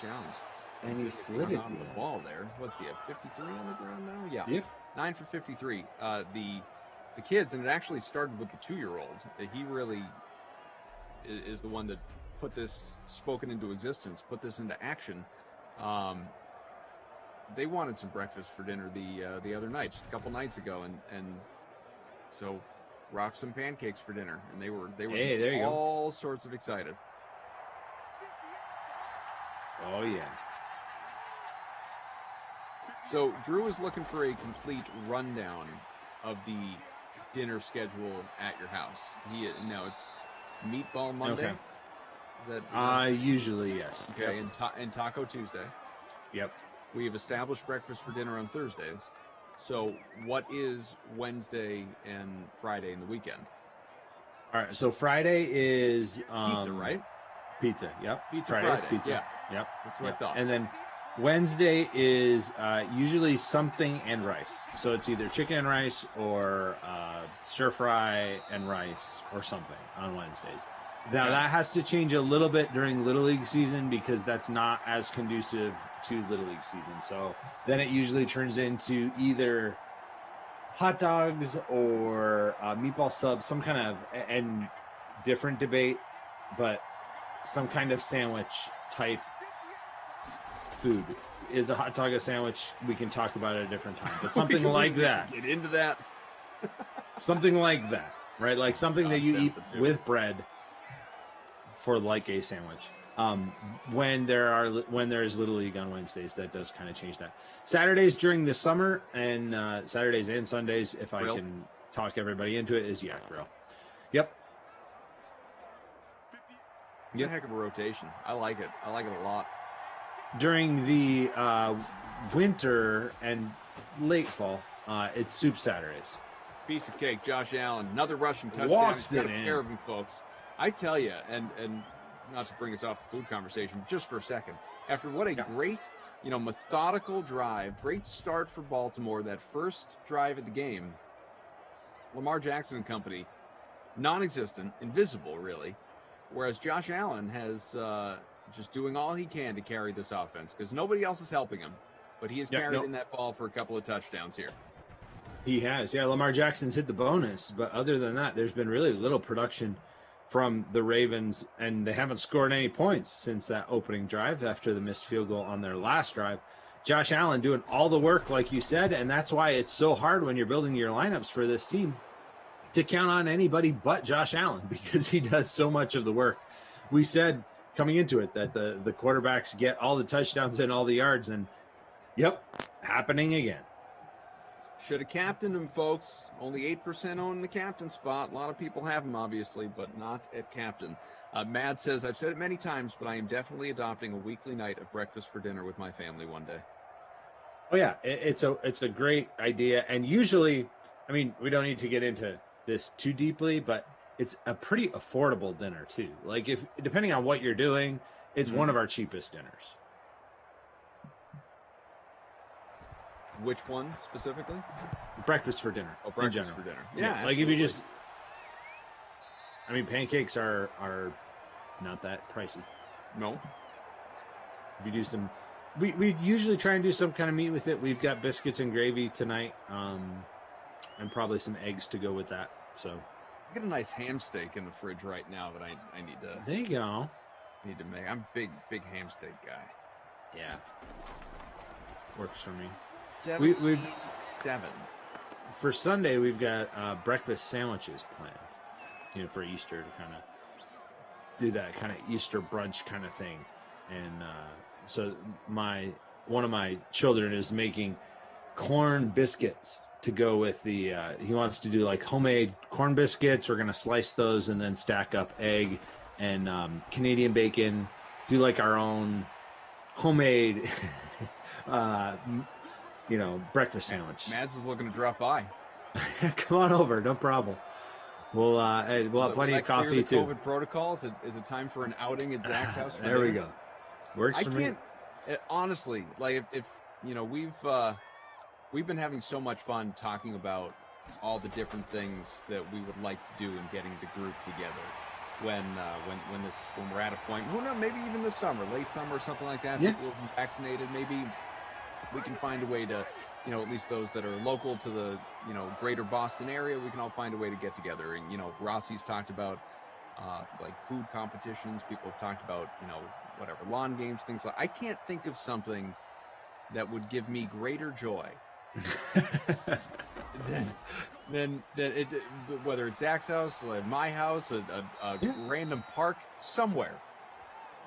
S8: Allen's
S13: and he slid it
S8: on the ball there. What's he have? 53 on the ground now? Yeah.
S13: Yep.
S8: 9 for 53. The kids, and it actually started with the 2-year-old. He really is the one that put this spoken into existence, put this into action. They wanted some breakfast for dinner the other night, just a couple nights ago, and so rocked some pancakes for dinner, and they were just all sorts of excited.
S13: Oh yeah.
S8: So Drew is looking for a complete rundown of the dinner schedule at your house. It's Meatball Monday.
S13: Okay.
S8: Is that
S13: usually yes.
S8: Okay,
S13: Yep.
S8: and Taco Tuesday.
S13: Yep.
S8: We have established breakfast for dinner on Thursdays. So what is Wednesday and Friday in the weekend?
S13: All right. So Friday is
S8: Pizza, right?
S13: Pizza. Yep.
S8: Pizza
S13: Friday's
S8: Friday.
S13: pizza.
S8: Yeah.
S13: Yep.
S8: That's what I thought.
S13: And then Wednesday is usually something and rice. So it's either chicken and rice or stir fry and rice or something on Wednesdays. Now that has to change a little bit during Little League season because that's not as conducive to Little League season. So then it usually turns into either hot dogs or meatball subs, some kind of, and different debate, but some kind of sandwich type food. Is a hot dog a sandwich? We can talk about it at a different time, but something like that.
S8: Get into that.
S13: Something like that, right? Like something that you eat with bread for like a sandwich. When there's Little League on Wednesdays, that does kind of change that. Saturdays during the summer and Saturdays and Sundays, if I can talk everybody into it, is grill. Yep.
S8: It's a heck of a rotation. I like it. I like it a lot.
S13: During the winter and late fall, it's soup Saturdays.
S8: Piece of cake, Josh Allen. Another rushing touchdown.
S13: Walks
S8: He's got
S13: it
S8: a
S13: in.
S8: pair of them, folks. I tell you, and not to bring us off the food conversation, but just for a second, after what a great, methodical drive, great start for Baltimore, that first drive at the game, Lamar Jackson and company, non-existent, invisible, really, whereas Josh Allen has just doing all he can to carry this offense because nobody else is helping him, but he has carried in that ball for a couple of touchdowns here.
S13: He has. Yeah, Lamar Jackson's hit the bonus, but other than that, there's been really little production from the Ravens, and they haven't scored any points since that opening drive after the missed field goal on their last drive. Josh Allen doing all the work, like you said, and that's why it's so hard when you're building your lineups for this team to count on anybody but Josh Allen because he does so much of the work. We said coming into it, that the quarterbacks get all the touchdowns and all the yards, and yep, happening again.
S8: Should have captained him, folks. Only 8% own the captain spot. A lot of people have him, obviously, but not at captain. Mad says, I've said it many times, but I am definitely adopting a weekly night of breakfast for dinner with my family one day.
S13: Oh yeah, it's a great idea, and usually, I mean, we don't need to get into this too deeply, but it's a pretty affordable dinner too. Like, if depending on what you're doing, it's one of our cheapest dinners.
S8: Which one specifically?
S13: Breakfast for dinner.
S8: Oh, breakfast for dinner. Yeah,
S13: like if you just, I mean, pancakes are not that pricey.
S8: No.
S13: If you do some, we usually try and do some kind of meat with it. We've got biscuits and gravy tonight, and probably some eggs to go with that. So
S8: I got a nice ham steak in the fridge right now that I need to.
S13: There you go.
S8: Need to make. I'm a big ham steak guy.
S13: Yeah. Works for me.
S8: 7.
S13: For Sunday, we've got breakfast sandwiches planned, for Easter, to kind of do that kind of Easter brunch kind of thing. And so one of my children is making corn biscuits to go with the, he wants to do like homemade corn biscuits. We're going to slice those and then stack up egg and Canadian bacon, do like our own homemade breakfast sandwich.
S8: Mads is looking to drop by.
S13: Come on over, no problem. We'll have plenty of coffee too.
S8: COVID protocols. Is it time for an outing at Zach's house?
S13: There we go. Works for me.
S8: Honestly, like if we've been having so much fun talking about all the different things that we would like to do in getting the group together. When we're at a point, who knows, maybe even this summer, late summer or something like that.
S13: Yeah.
S8: We'll be vaccinated. Maybe we can find a way to, at least those that are local to the, greater Boston area, we can all find a way to get together. And, Rossi's talked about, like food competitions. People have talked about, whatever, lawn games, things like. I can't think of something that would give me greater joy than whether it's Zach's house, like my house, a random park somewhere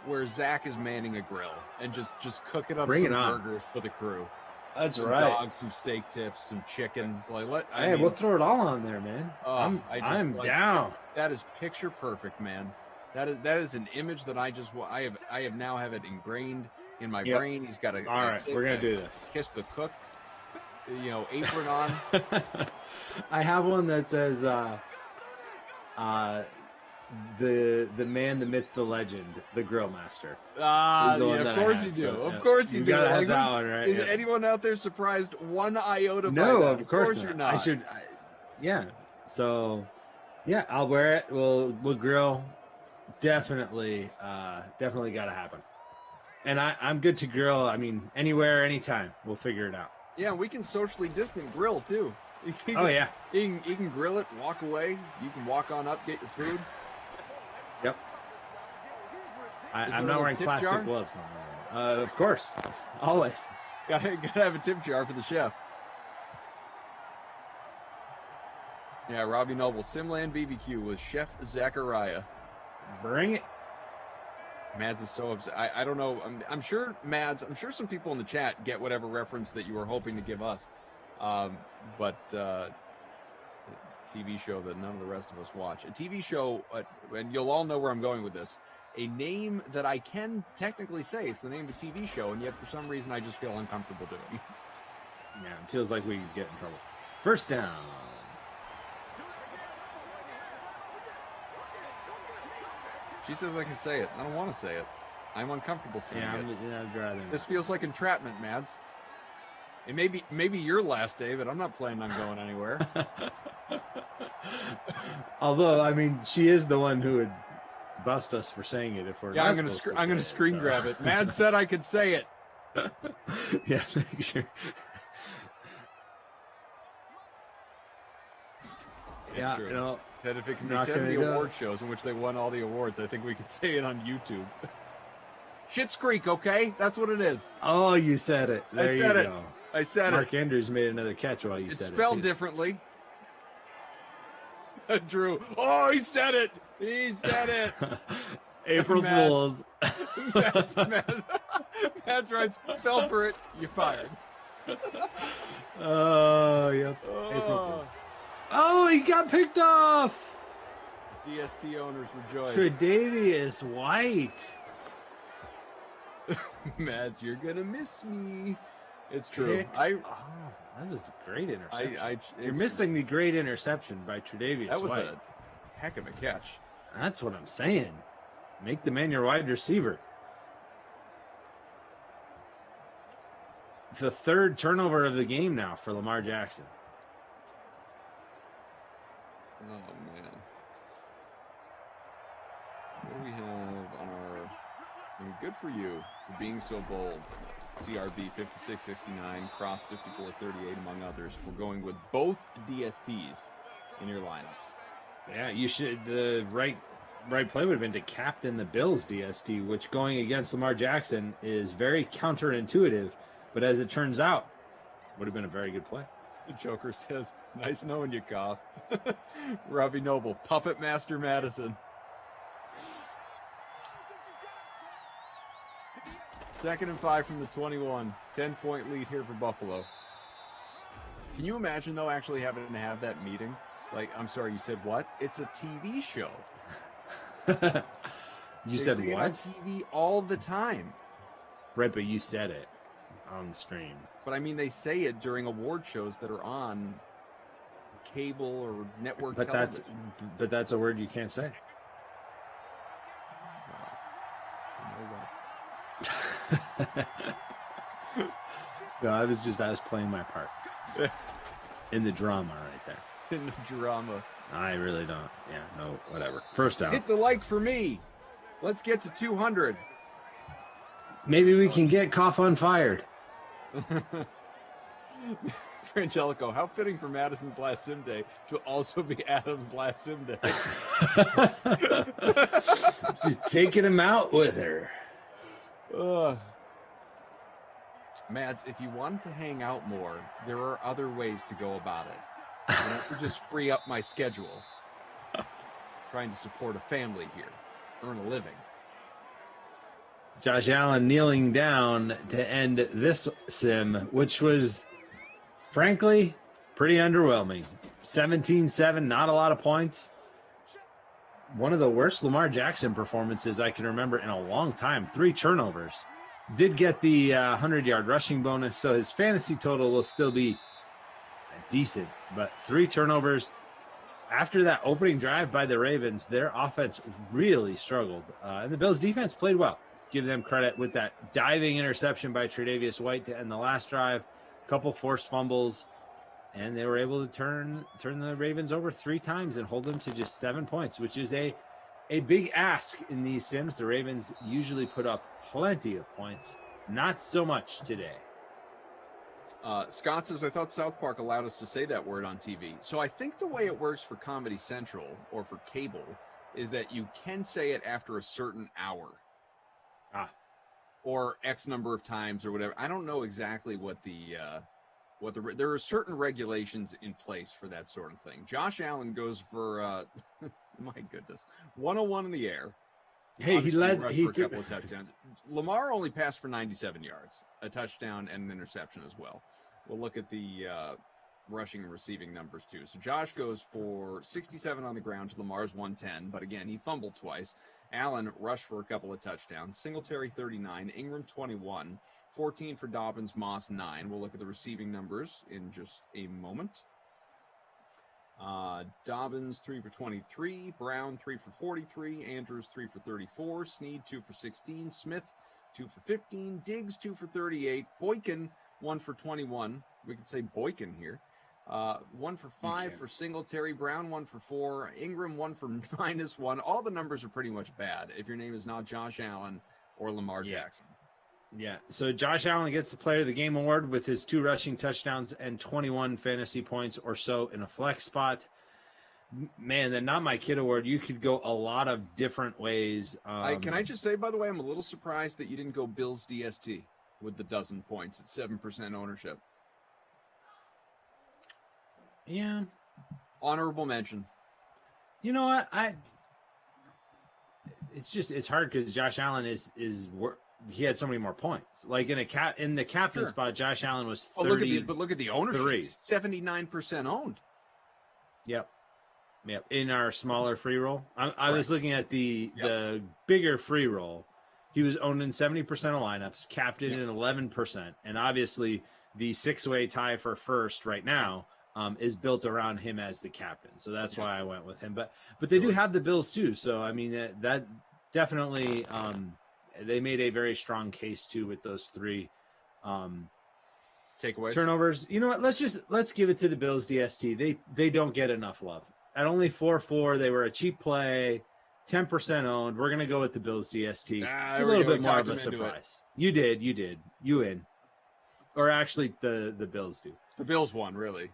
S8: where Zach is manning a grill and just cooking up some burgers for the crew.
S13: That's
S8: some
S13: right.
S8: Dogs, some steak tips, some chicken.
S13: We'll throw it all on there, man. I'm down.
S8: That is picture perfect, man. That is an image that I have now have it ingrained in my brain. He's got
S13: all right. We're gonna do this.
S8: Kiss the cook, apron on.
S13: I have one that says the man, the myth, the legend, the grill master.
S8: Of course you do. Of course you do.
S13: Gotta have that one, right?
S8: Is anyone out there surprised one iota?
S13: No,
S8: by that?
S13: of course
S8: you're not.
S13: Yeah. So, yeah, I'll wear it. We'll grill. Definitely got to happen. And I'm good to grill. I mean, anywhere, anytime. We'll figure it out.
S8: Yeah, we can socially distant grill too. You can grill it, walk away. You can walk on up, get your food.
S13: Yep. I'm not wearing plastic gloves on. Of course, always.
S8: Gotta have a tip jar for the chef. Yeah, Robbie Noble, Simland BBQ with Chef Zachariah.
S13: Bring it.
S8: Mads is so upset. I don't know. I'm sure Mads. I'm sure some people in the chat get whatever reference that you were hoping to give us. But TV show that none of the rest of us watch. A TV show, and you'll all know where I'm going with this. A name that I can technically say it's the name of a TV show, and yet for some reason I just feel uncomfortable doing.
S13: Yeah, it feels like we could get in trouble. First down.
S8: She says I can say it. I don't want to say it. I'm uncomfortable saying it.
S13: I'd rather not.
S8: This feels like entrapment, Mads. It maybe your last day, but I'm not planning on going anywhere.
S13: Although, I mean, she is the one who would bust us for saying it if we're.
S8: Yeah, I'm gonna screen grab it. Mads said I could say it.
S13: Yeah, make sure.
S8: It's true. That if it can be said in the award shows in which they won all the awards, I think we could say it on YouTube. Schitt's Creek, okay? That's what it is.
S13: Oh, you said it. There you go.
S8: I said it.
S13: Mark Andrews made another catch while you said it.
S8: It's spelled differently. Drew. Oh, he said it. He said it.
S13: April Fools.
S8: Mads writes, fell for it. You fired.
S13: Oh, yep. April Fools. Oh, he got picked off.
S8: DST owners rejoice.
S13: Tre'Davious White.
S8: Mads, you're gonna miss me. It's true.
S13: That was a great interception. You're missing the great interception by Tre'Davious White.
S8: That was a heck of a catch.
S13: That's what I'm saying. Make the man your wide receiver. The third turnover of the game now for Lamar Jackson.
S8: Oh, man. What do we have on our... I mean, good for you for being so bold. CRB 5669, Cross 5438, among others, for going with both DSTs in your lineups.
S13: Yeah, you should. The right play would have been to captain the Bills DST, which going against Lamar Jackson is very counterintuitive, but as it turns out, would have been a very good play.
S8: The Joker says, nice knowing you, Koff. Robbie Noble, Puppet Master Madison. Second and 5 from the 21. 10-point lead here for Buffalo. Can you imagine, though, actually having to have that meeting? Like, I'm sorry, you said what? It's a TV show.
S13: You said
S8: what?
S13: what?
S8: On TV all the time.
S13: Right, but you said it on the stream.
S8: But I mean, they say it during award shows that are on cable or network television.
S13: That's a word you can't say. No, I was playing my part in the drama right there.
S8: In the drama.
S13: I really don't. Yeah, no, whatever. First down.
S8: Hit the like for me. Let's get to 200.
S13: Maybe we can get Koff unfired.
S8: Frangelico, how fitting for Madison's last sim day to also be Adam's last sim day.
S13: Taking him out with her.
S8: Mads, if you wanted to hang out more, there are other ways to go about it. You don't have to just free up my schedule. Trying to support a family here, earn a living.
S13: Josh Allen kneeling down to end this sim, which was, frankly, pretty underwhelming. 17-7, not a lot of points. One of the worst Lamar Jackson performances I can remember in a long time. 3 turnovers. Did get the 100-yard rushing bonus, so his fantasy total will still be decent. But 3 turnovers. After that opening drive by the Ravens, their offense really struggled. And the Bills' defense played well. Give them credit with that diving interception by Tre'Davious White to end the last drive. A couple forced fumbles. And they were able to turn the Ravens over 3 times and hold them to just 7 points, which is a big ask in these sims. The Ravens usually put up plenty of points. Not so much today.
S8: Scott says, I thought South Park allowed us to say that word on TV. So I think the way it works for Comedy Central or for cable is that you can say it after a certain hour. Or X number of times or whatever. I don't know exactly what there are certain regulations in place for that sort of thing. Josh Allen goes for my goodness, 101 in the air.
S13: Hey, he threw
S8: a couple of touchdowns. Lamar only passed for 97 yards, a touchdown and an interception as well. We'll look at the rushing and receiving numbers too. So Josh goes for 67 on the ground to Lamar's 110, but again, he fumbled twice. Allen rushed for a couple of touchdowns. Singletary 39, Ingram 21, 14 for Dobbins, Moss 9. We'll look at the receiving numbers in just a moment. Dobbins 3 for 23, Brown 3 for 43, Andrews 3 for 34, Snead 2 for 16, Smith 2 for 15, Diggs 2 for 38, Boykin 1 for 21. We could say Boykin here. 1 for 5 for Singletary, Brown 1 for 4, Ingram 1 for -1. All the numbers are pretty much bad if your name is not Josh Allen or Lamar Jackson.
S13: Yeah, so Josh Allen gets the Player of the Game award with his 2 rushing touchdowns and 21 fantasy points or so in a flex spot. Man, the Not My Kid award, you could go a lot of different ways.
S8: Can I just say, by the way, I'm a little surprised that you didn't go Bills DST with the dozen points at 7% ownership.
S13: Yeah.
S8: Honorable mention.
S13: You know what? it's hard because Josh Allen he had so many more points. Like in the captain spot, Josh Allen was 30.
S8: Look at the ownership. 79% owned.
S13: Yep. In our smaller free roll, I was looking at the bigger free roll. He was owned in 70% of lineups, captain in 11%, and obviously the 6-way tie for first right now is built around him as the captain. So that's why I went with him. But they do have the Bills too. So I mean that definitely they made a very strong case too with those 3
S8: takeaways.
S13: Turnovers. You know what? Let's give it to the Bills DST. They don't get enough love. At only 4-4, they were a cheap play, 10% owned. We're gonna go with the Bills DST. It's a little bit more of a surprise. You did. You in. Or actually the Bills do.
S8: The Bills won, really.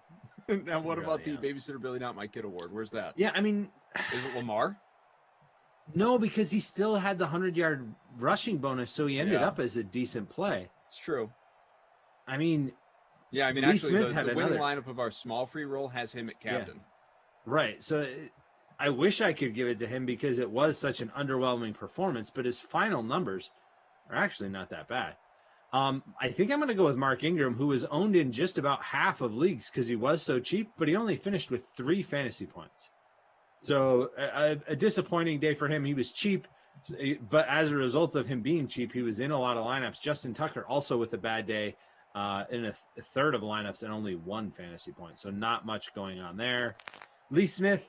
S8: Now what about the Babysitter Billy Not My Kid award? Where's that?
S13: Yeah, I mean,
S8: is it Lamar?
S13: No, because he still had the 100-yard rushing bonus, so he ended up as a decent play.
S8: It's true.
S13: I mean,
S8: Lee actually, Smith the winning lineup of our small free roll has him at captain.
S13: Yeah. Right. So I wish I could give it to him because it was such an underwhelming performance, but his final numbers are actually not that bad. I think I'm going to go with Mark Ingram, who was owned in just about half of leagues because he was so cheap, but he only finished with 3 fantasy points. So a disappointing day for him. He was cheap, but as a result of him being cheap, he was in a lot of lineups. Justin Tucker also with a bad day in a third of lineups and only 1 fantasy point. So not much going on there. Lee Smith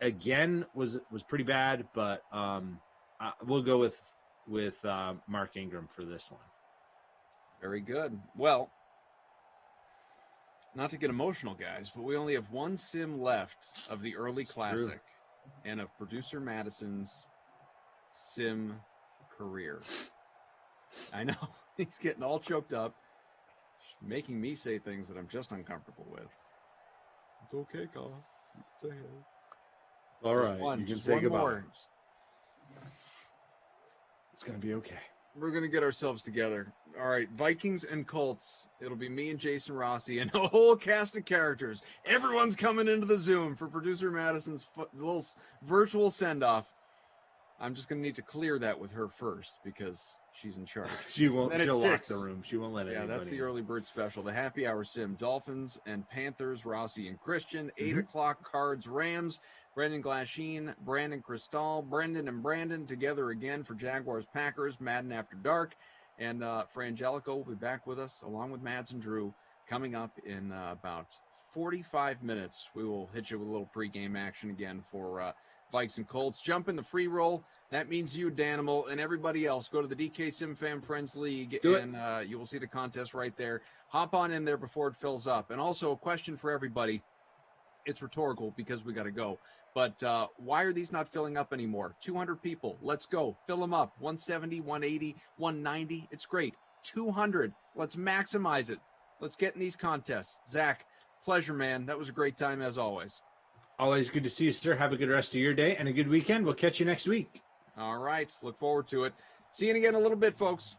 S13: again was pretty bad, but we'll go with Mark Ingram for this one.
S8: Very good. Well, not to get emotional, guys, but we only have 1 sim left of the early classic and of producer Madison's sim career. I know he's getting all choked up, making me say things that I'm just uncomfortable with. It's okay, Colin. You can say it.
S13: It's all right. You can say goodbye. More. It's going to be okay.
S8: We're going to get ourselves together. All right, Vikings and Colts. It'll be me and Jason Rossi and a whole cast of characters. Everyone's coming into the Zoom for producer Madison's little virtual send-off. I'm just going to need to clear that with her first because she's in charge.
S13: She'll lock the room. She won't let anybody.
S8: Yeah, that's the early bird special. The happy hour sim. Dolphins and Panthers, Rossi and Christian. 8 o'clock, Cards, Rams. Brendan Glasheen, Brandon Cristal, Brendan and Brandon together again for Jaguars, Packers, Madden After Dark. And Frangelico will be back with us along with Mads and Drew coming up in about 45 minutes. We will hit you with a little pregame action again for Vikes and Colts. Jump in the free roll. That means you, Danimal, and everybody else. Go to the DK Sim Fam Friends League, and you will see the contest right there. Hop on in there before it fills up. And also a question for everybody. It's rhetorical because we got to go. But why are these not filling up anymore? 200 people. Let's go. Fill them up. 170, 180, 190. It's great. 200. Let's maximize it. Let's get in these contests. Zach, pleasure, man. That was a great time as always.
S13: Always good to see you, sir. Have a good rest of your day and a good weekend. We'll catch you next week.
S8: All right. Look forward to it. See you again in a little bit, folks.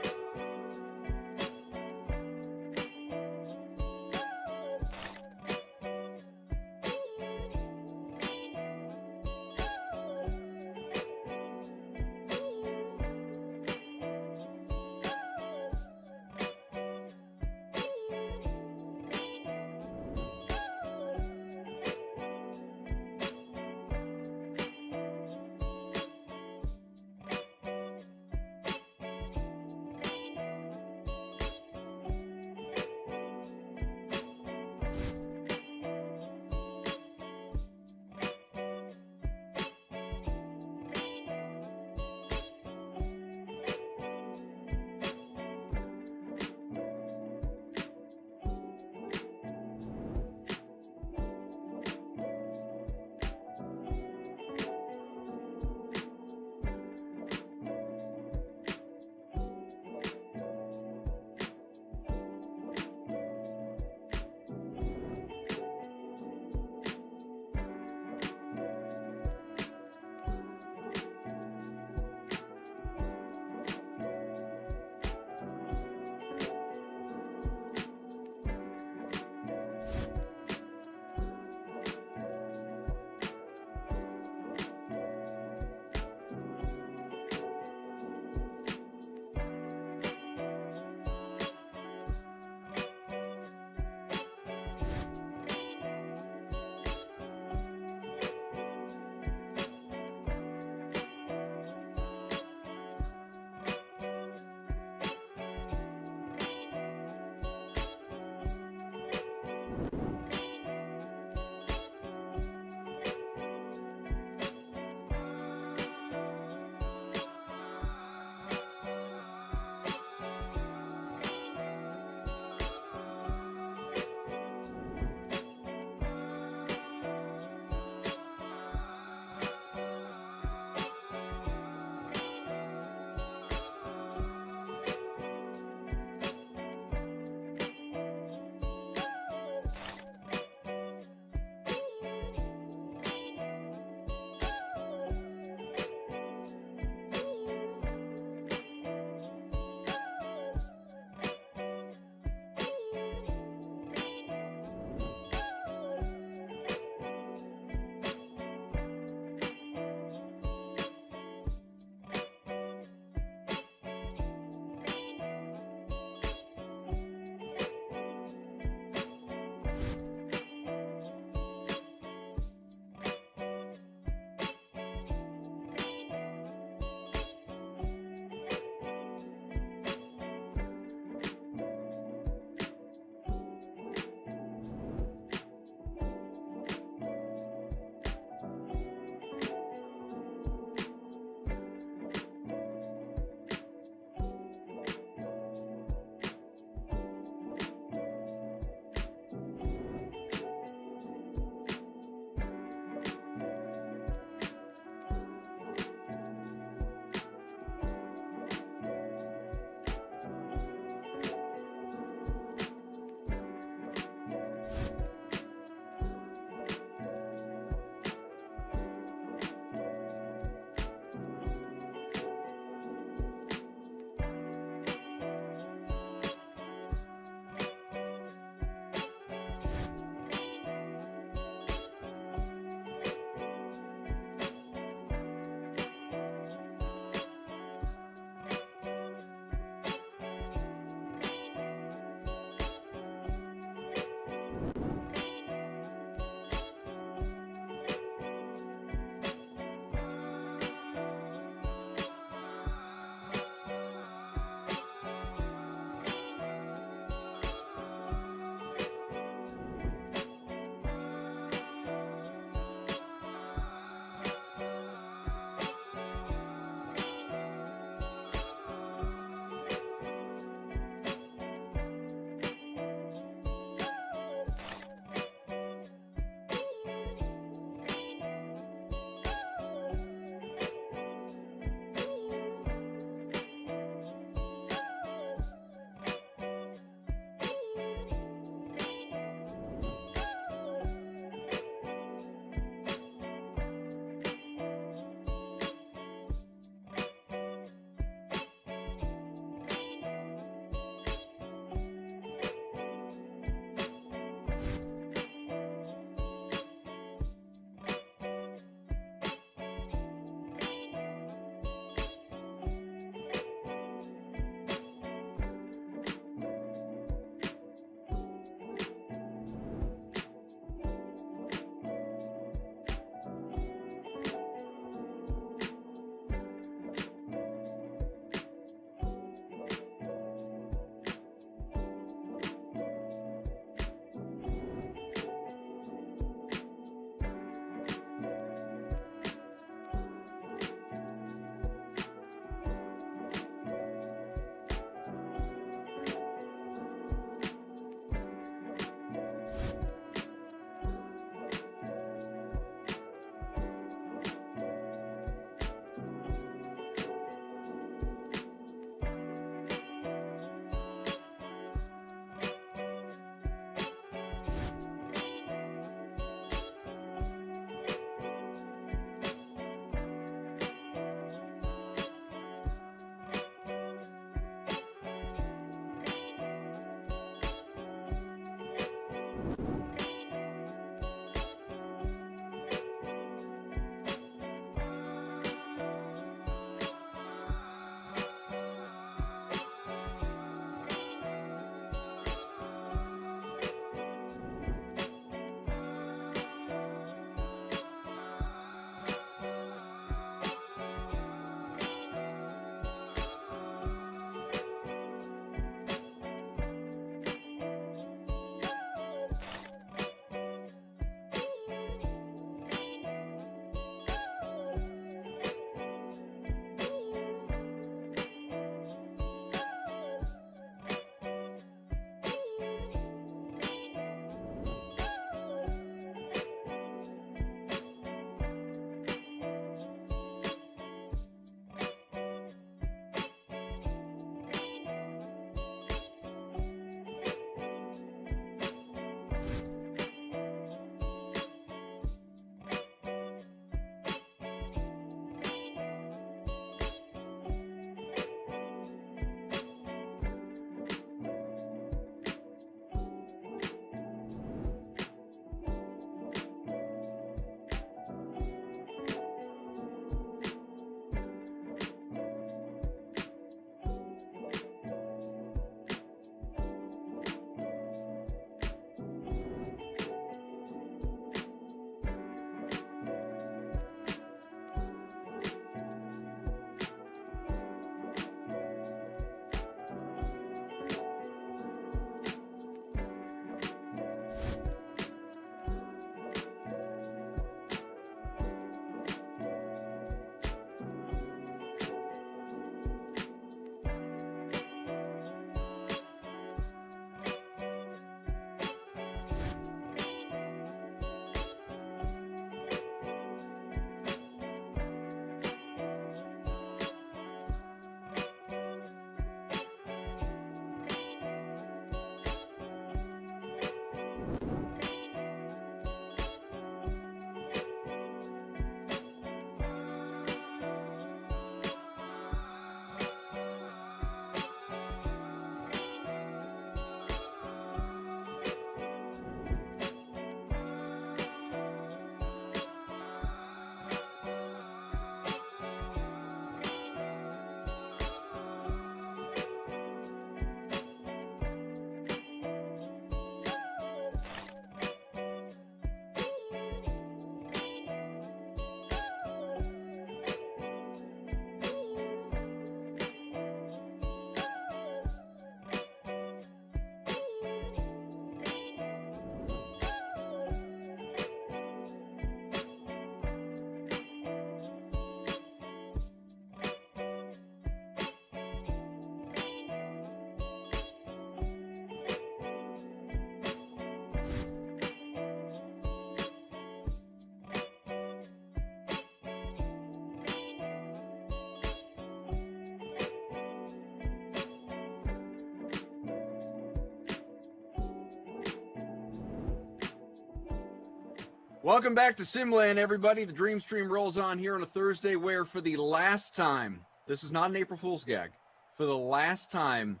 S8: Welcome back to Simland, everybody. The Dream Stream rolls on here on a Thursday where for the last time, this is not an April Fool's gag, for the last time,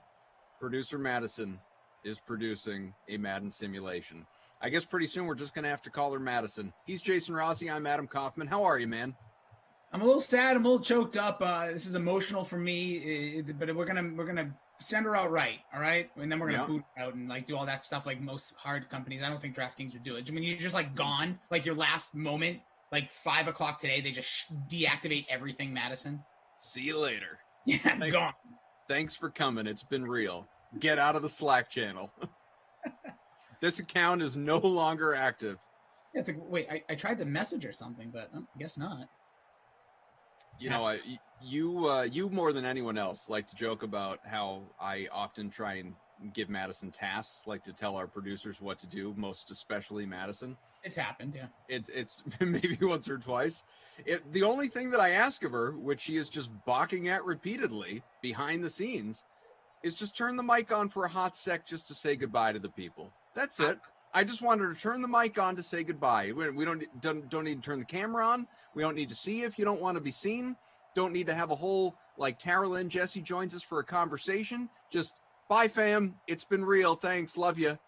S8: producer Madison is producing a Madden simulation. I guess pretty soon we're just going to have to call her Madison. He's Jason Rossi. I'm Adam Kaufman. How are you, man?
S14: I'm a little sad. I'm a little choked up. This is emotional for me, but we're gonna send her out right, all right? And then we're gonna boot her out and like do all that stuff like most hard companies. I don't think DraftKings would do it. When you're just like gone, like your last moment, like 5 o'clock today, they just deactivate everything, Madison.
S8: See you later.
S14: Yeah, gone.
S8: Thanks for coming. It's been real. Get out of the Slack channel. This account is no longer active.
S14: Yeah, it's like, wait, I tried to message her something, but I guess not.
S8: You know, you more than anyone else like to joke about how I often try and give Madison tasks, like to tell our producers what to do, most especially Madison.
S14: It's happened, yeah.
S8: It's maybe once or twice. The only thing that I ask of her, which she is just balking at repeatedly behind the scenes, is just turn the mic on for a hot sec just to say goodbye to the people. That's it. I just wanted her to turn the mic on to say goodbye. We don't need to turn the camera on. We don't need to see if you don't want to be seen. Don't need to have a whole, like, Tara Lynn Jesse joins us for a conversation. Just, bye, fam. It's been real. Thanks. Love you.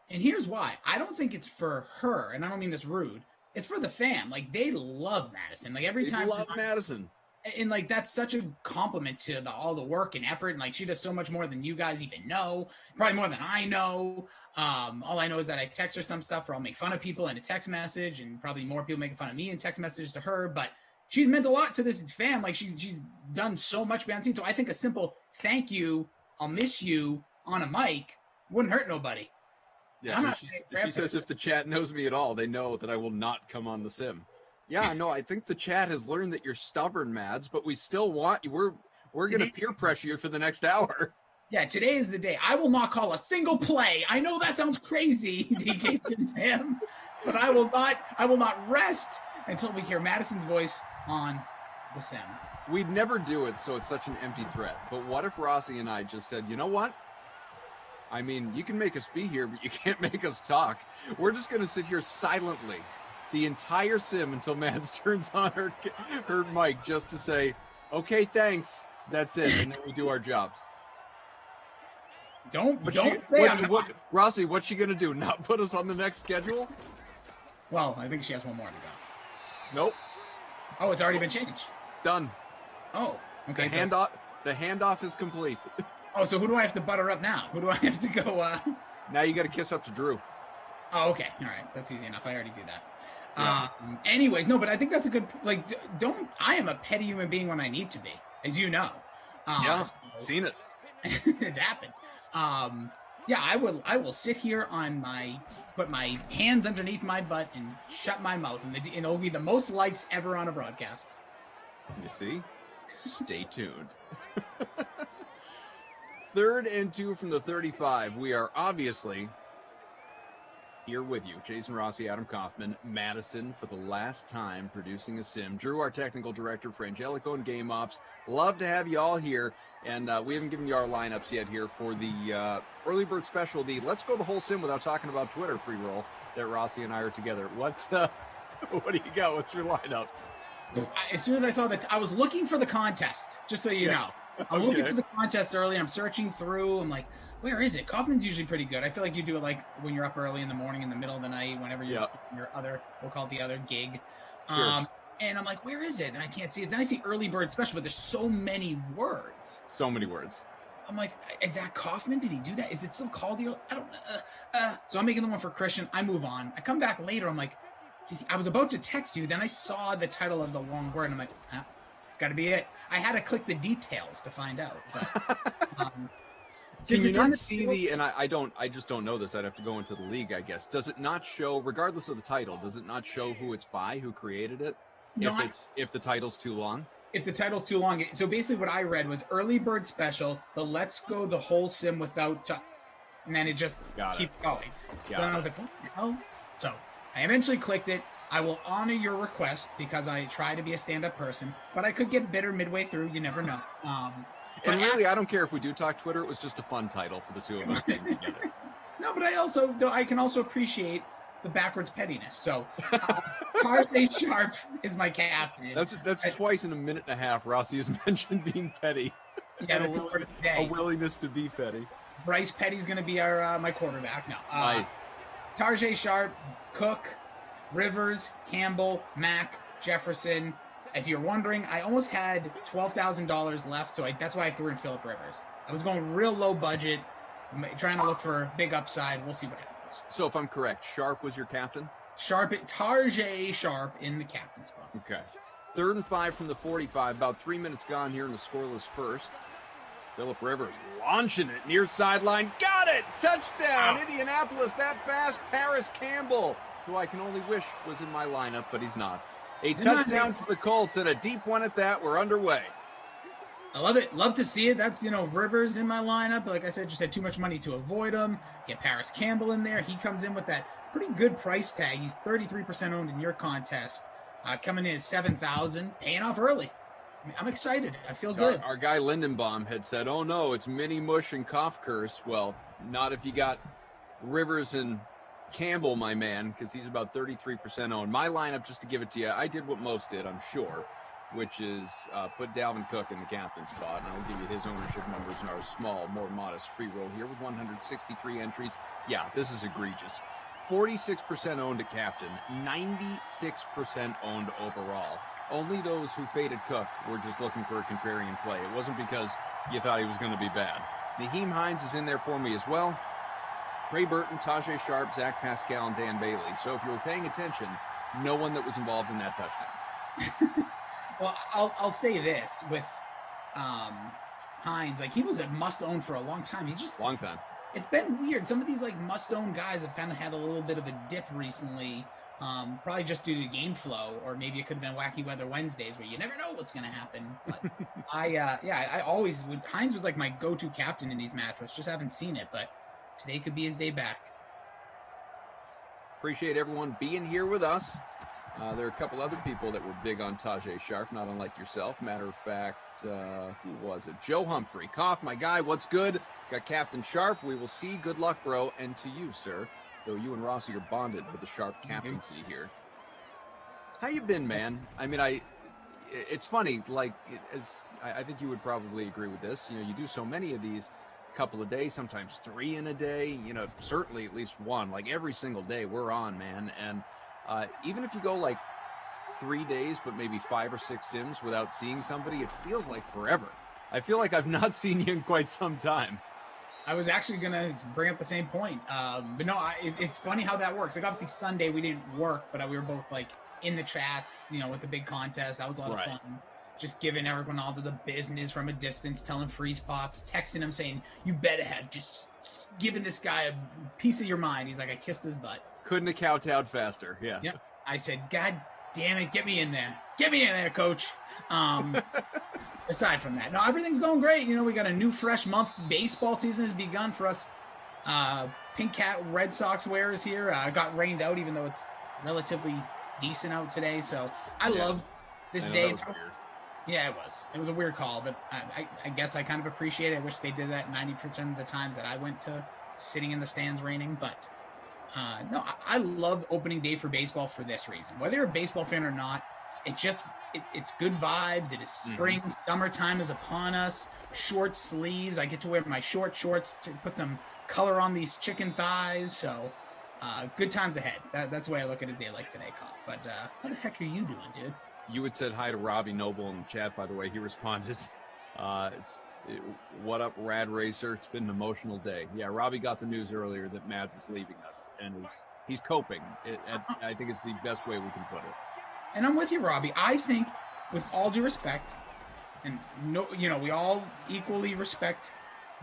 S14: And here's why. I don't think it's for her, and I don't mean this rude. It's for the fam. Like, they love Madison. Like, every time.
S8: They love Madison.
S14: And like that's such a compliment to all the work and effort, and like she does so much more than you guys even know, probably more than I know. All I know is that I text her some stuff, or I'll make fun of people in a text message, and probably more people making fun of me in text messages to her. But she's meant a lot to this fam. Like she's done so much behind the scenes. So I think a simple thank you, I'll miss you on a mic wouldn't hurt nobody.
S8: Yeah, she says if the chat knows me at all, they know that I will not come on the sim. Yeah, no, I think the chat has learned that you're stubborn, Mads, but we still want you. We're going to peer pressure you for the next hour.
S14: Yeah, today is the day. I will not call a single play. I know that sounds crazy, DK and Pam, but I will not rest until we hear Madison's voice on the sim.
S8: We'd never do it, so it's such an empty threat. But what if Rossi and I just said, you know what? I mean, you can make us be here, but you can't make us talk. We're just going to sit here silently the entire sim until Mads turns on her mic just to say, okay, thanks. That's it. And then we do our jobs. Rossi, what's she going to do? Not put us on the next schedule?
S14: Well, I think she has one more to go.
S8: Nope.
S14: Oh, it's already been changed.
S8: Done.
S14: Oh, okay.
S8: The handoff is complete.
S14: Oh, so who do I have to butter up now? Who do I have to go?
S8: Now you got to kiss up to Drew.
S14: Oh, okay. All right. That's easy enough. I already do that.
S8: Yeah.
S14: Anyways, no, but I think that's a good, like, I am a petty human being when I need to be, as you know.
S8: Yeah, seen it.
S14: It's happened. Yeah, I will sit here put my hands underneath my butt and shut my mouth, and it'll be the most likes ever on a broadcast.
S8: You see? Stay tuned. 3rd and 2 from the 35. We are obviously here with you, Jason Rossi, Adam Kaufman, Madison, for the last time producing a sim. Drew, our technical director for Angelico and Game Ops. Love to have you all here. And we haven't given you our lineups yet here for the early bird special, the Let's Go the Whole Sim Without Talking About Twitter free roll that Rossi and I are together. What do you got? What's your lineup?
S14: As soon as I saw that, I was looking for the contest, just so you know. I'm looking for the contest early. I'm searching through. I'm like, where is it? Kaufman's usually pretty good. I feel like you do it like when you're up early in the morning, in the middle of the night, whenever you're your other, we'll call it the other gig.
S8: Sure.
S14: And I'm like, where is it? And I can't see it. Then I see early bird special, but there's so many words.
S8: So many words.
S14: I'm like, is that Kaufman? Did he do that? Is it still called the? I don't know. So I'm making the one for Christian. I move on. I come back later. I'm like, I was about to text you. Then I saw the title of the long word. And I'm like, it's got to be it. I had to click the details to find out. But,
S8: can you not see the, and I just don't know this. I'd have to go into the league, I guess. Does it not show, regardless of the title, does it not show who it's by, who created it? If the title's too long?
S14: If the title's too long. So basically what I read was early bird special, the Let's Go the Whole Sim Without, and then it just keeps going. So then I was like, what the hell? So I eventually clicked it. I will honor your request because I try to be a stand-up person, but I could get bitter midway through. You never know.
S8: And really, I don't care if we do talk Twitter. It was just a fun title for the two of us getting together.
S14: No, but I can also appreciate the backwards pettiness. So Tarjay Sharp is my captain.
S8: That's twice in a minute and a half. Rossi has mentioned being petty.
S14: Yeah, that's
S8: a willingness to be petty.
S14: Bryce Petty's going to be our my quarterback. No,
S8: nice.
S14: Tarjay Sharp, Cook, Rivers, Campbell, Mack, Jefferson. If you're wondering, I almost had $12,000 left, so that's why I threw in Phillip Rivers. I was going real low budget, trying to look for big upside. We'll see what happens.
S8: So if I'm correct, Sharp was your captain?
S14: Tarjay Sharp in the captain spot.
S8: Okay. 3rd and 5 from the 45. About 3 minutes gone here in the scoreless first. Phillip Rivers launching it near sideline. Got it! Touchdown! Indianapolis that fast. Paris Campbell, who I can only wish was in my lineup, but he's not. A touchdown for the Colts and a deep one at that. We're underway.
S14: I love it. Love to see it. That's, Rivers in my lineup. Like I said, just had too much money to avoid him. Get Paris Campbell in there. He comes in with that pretty good price tag. He's 33% owned in your contest. Coming in at $7,000, paying off early. I'm excited. I feel good.
S8: Our guy Lindenbaum had said, oh no, it's mini mush and cough curse. Well, not if you got Rivers and Campbell, my man, because he's about 33% owned. My lineup, just to give it to you, I did what most did, I'm sure, which is put Dalvin Cook in the captain spot, and I'll give you his ownership numbers in our small, more modest free roll here with 163 entries. Yeah, this is egregious. 46% owned at captain, 96% owned overall. Only those who faded Cook were just looking for a contrarian play. It wasn't because you thought he was going to be bad. Naheem Hines is in there for me as well. Trey Burton, Tajay Sharp, Zach Pascal, and Dan Bailey. So if you were paying attention, no one that was involved in that touchdown.
S14: Well, I'll say this with Hines. Like, he was a must-own for a long time.
S8: Long time.
S14: It's been weird. Some of these must-own guys have kind of had a little bit of a dip recently. Probably just due to game flow, or maybe it could have been Wacky Weather Wednesdays where you never know what's going to happen. But I always would. Hines was like my go-to captain in these matchups. Just haven't seen it, but today could be his day back.
S8: Appreciate everyone being here with us. There are a couple other people that were big on Tajay Sharp, not unlike yourself. Matter of fact, who was it? Joe Humphrey. Koff, my guy, what's good? Got Captain Sharp. We will see. Good luck, bro. And to you, sir. Though you and Rossi are bonded with the Sharp captaincy here. How you been, man? I mean, it's funny, I think you would probably agree with this. You do so many of these, couple of days, sometimes 3 in a day, certainly at least one, like every single day we're on, man. And even if you go 3 days, but maybe 5 or 6 sims without seeing somebody, it feels like forever. I feel like I've not seen you in quite some time.
S14: I was actually going to bring up the same point. But no, it's funny how that works. Obviously Sunday we didn't work, but we were both in the chats, with the big contest. That was a lot of fun. Just giving everyone all the business from a distance, telling freeze pops, texting him saying, you better have just given this guy a piece of your mind. He's like, I kissed his butt.
S8: Couldn't have kowtowed faster. Yeah.
S14: Yep. I said, God damn it. Get me in there. Get me in there, coach. Aside from that, no, everything's going great. We got a new fresh month. Baseball season has begun for us. Pink Cat Red Sox wearers here. Got rained out, even though it's relatively decent out today. So I love this day.
S8: That was weird.
S14: Yeah, it was. It was a weird call, but I guess I kind of appreciate it. I wish they did that 90% of the times that I went to sitting in the stands raining. But no, I love opening day for baseball for this reason. Whether you're a baseball fan or not, it's good vibes. It is spring. Summertime is upon us. Short sleeves. I get to wear my short shorts to put some color on these chicken thighs. So good times ahead. That's the way I look at a day like today, Koff. But how the heck are you doing, dude?
S8: You had said hi to Robbie Noble in the chat, by the way. He responded, what up, Rad Racer? It's been an emotional day. Yeah, Robbie got the news earlier that Mads is leaving us, and he's coping. I think it's the best way we can put it.
S14: And I'm with you, Robbie. I think, with all due respect, and we all equally respect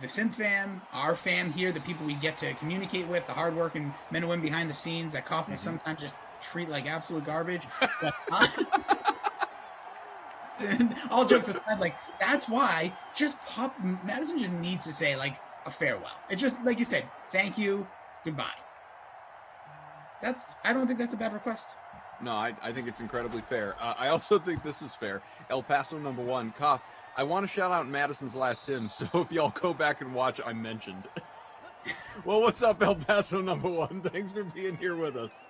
S14: the Sim fam, our fam here, the people we get to communicate with, the hardworking men and women behind the scenes that Koff will sometimes just treat like absolute garbage. But all jokes aside, that's why Madison just needs to say a farewell. It's just like you said, thank you, goodbye. I don't think that's a bad request.
S8: No, I think it's incredibly fair. I also think this is fair. El Paso #1, Koff. I want to shout out Madison's last sim, so if y'all go back and watch, I mentioned. Well, what's up, El Paso #1? Thanks for being here with us.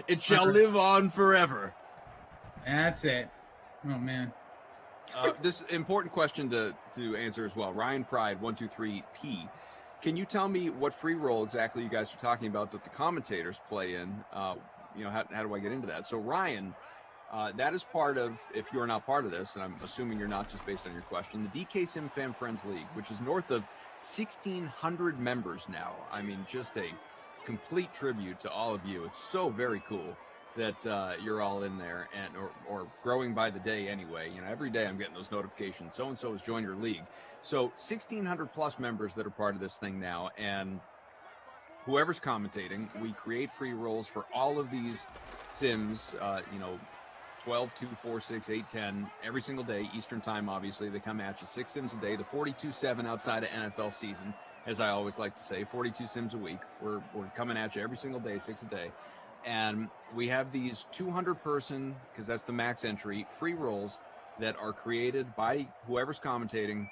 S8: It shall live on forever.
S14: That's it. Oh, man.
S8: This important question to answer as well. Ryan Pride 123P. Can you tell me what free roll exactly you guys are talking about that the commentators play in? How do I get into that? So Ryan, that is part of, if you're not part of this, and I'm assuming you're not just based on your question, the DK Sim Fan Friends League, which is north of 1,600 members now. I mean, just a complete tribute to all of you. It's so very cool that you're all in there and or growing by the day anyway. Every day I'm getting those notifications. So-and-so has joined your league. So 1,600 plus members that are part of this thing now. And whoever's commentating, we create free rolls for all of these sims, 12, 2, 4, 6, 8, 10, every single day, Eastern time, obviously. They come at you 6 sims a day, the 42-7 outside of NFL season, as I always like to say, 42 sims a week. We're coming at you every single day, 6 a day. And we have these 200-person, because that's the max entry, free rolls that are created by whoever's commentating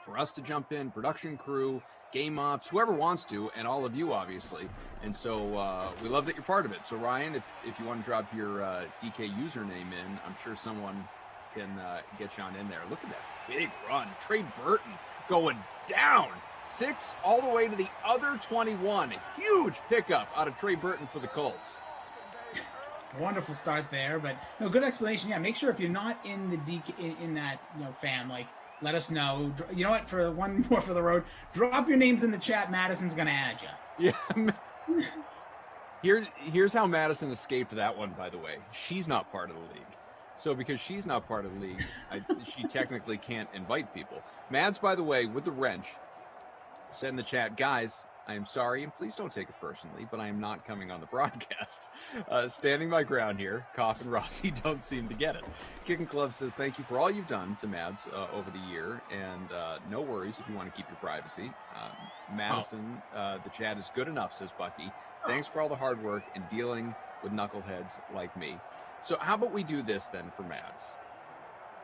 S8: for us to jump in, production crew, game ops, whoever wants to, and all of you, obviously. And so we love that you're part of it. So, Ryan, if you want to drop your DK username in, I'm sure someone can get you on in there. Look at that big run. Trey Burton going down. 6 all the way to the other 21. A huge pickup out of Trey Burton for the Colts.
S14: Wonderful start there, but no, good explanation. Yeah, make sure if you're not in the DK in that fam, let us know. You know what? For one more for the road, drop your names in the chat. Madison's gonna add you.
S8: Yeah. Here's how Madison escaped that one. By the way, she's not part of the league. So because she's not part of the league, she technically can't invite people. Mads, by the way, with the wrench, said in the chat, guys, I am sorry, and please don't take it personally, but I am not coming on the broadcast. Standing my ground here. Koff and Rossi don't seem to get it. Kicking Club says, thank you for all you've done to Mads over the year, and no worries if you want to keep your privacy. Madison, the chat is good enough, says Bucky. Thanks for all the hard work and dealing with knuckleheads like me. So how about we do this then for Mads?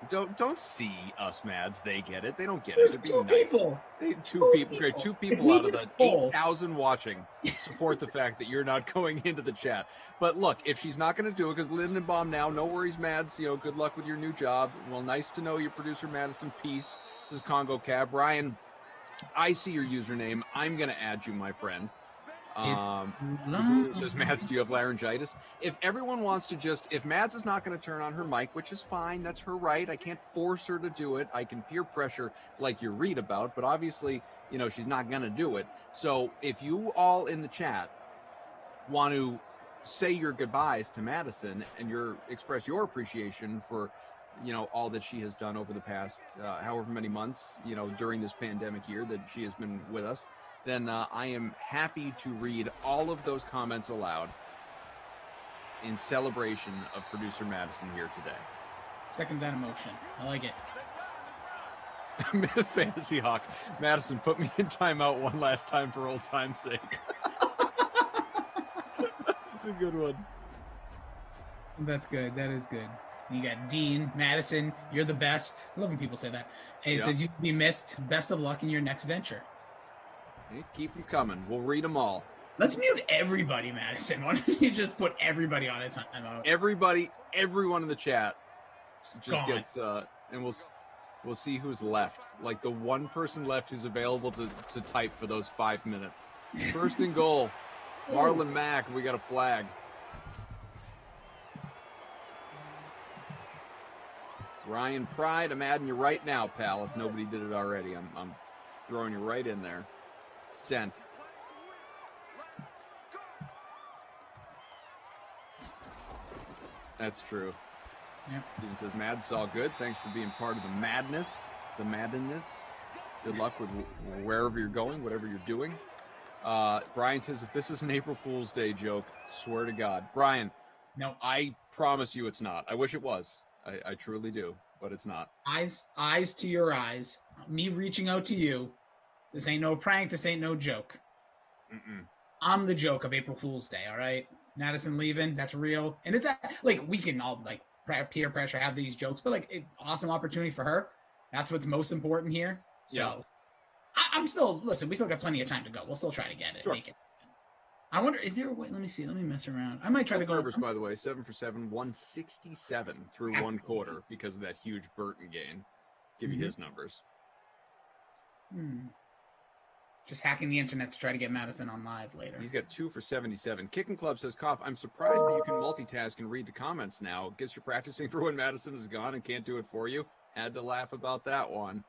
S8: Don't see us, Mads. They get it. They don't get it.
S14: Two people.
S8: Two people. Great. 2 people out of the 8,000 watching support the fact that you're not going into the chat. But look, if she's not going to do it, because Lindenbaum now, no worries, Mads. Good luck with your new job. Well, nice to know your producer, Madison. Peace. This is Congo Cab. Ryan, I see your username. I'm going to add you, my friend. Says Mads, do you have laryngitis? If everyone wants to if Mads is not going to turn on her mic, which is fine, that's her right. I can't force her to do it. I can peer pressure like you read about, but obviously, she's not going to do it. So if you all in the chat want to say your goodbyes to Madison and express your appreciation for, all that she has done over the past however many months, during this pandemic year that she has been with us, then I am happy to read all of those comments aloud in celebration of producer Madison here today.
S14: Second that emotion. I like it.
S8: Fantasy Hawk. Madison, put me in timeout one last time for old time's sake. That's a good one.
S14: That's good. That is good. You got Dean, Madison, you're the best. I love when people say that. And it says you'll be missed. Best of luck in your next venture.
S8: Hey, keep them coming. We'll read them all.
S14: Let's mute everybody, Madison. Why don't you just put everybody on a timeout?
S8: Everyone in the chat just
S14: gone.
S8: Gets, and we'll see who's left. Like the one person left who's available to type for those 5 minutes. First and goal, Marlon Mack. We got a flag. Ryan Pride, I'm adding you right now, pal. If nobody did it already, I'm throwing you right in there. Sent. That's true.
S14: Yep.
S8: Steven says, Mad's all good. Thanks for being part of the madness. Good luck with wherever you're going, whatever you're doing. Brian says, if this is an April Fool's Day joke, swear to God. Brian,
S14: no,
S8: I promise you it's not. I wish it was. I truly do, but it's not.
S14: Eyes to your eyes. Me reaching out to you. This ain't no prank. This ain't no joke.
S8: Mm-mm.
S14: I'm the joke of April Fool's Day, all right? Madison leaving, that's real. And it's we can all peer pressure, have these jokes, but awesome opportunity for her. That's what's most important here. So
S8: yeah.
S14: I'm still listen. We still got plenty of time to go. We'll still try to get it.
S8: Sure.
S14: Make it. I wonder, is there a way? Let me see. Let me mess around. I might try to go.
S8: Rivers, by the way, 7 for 7, 167 through one quarter because of that huge Burton gain. Give you his numbers.
S14: Just hacking the internet to try to get Madison on live later.
S8: He's got 2 for 77. Kicking Club says, Cough, I'm surprised that you can multitask and read the comments now. Guess you're practicing for when Madison is gone and can't do it for you. Had to laugh about that one.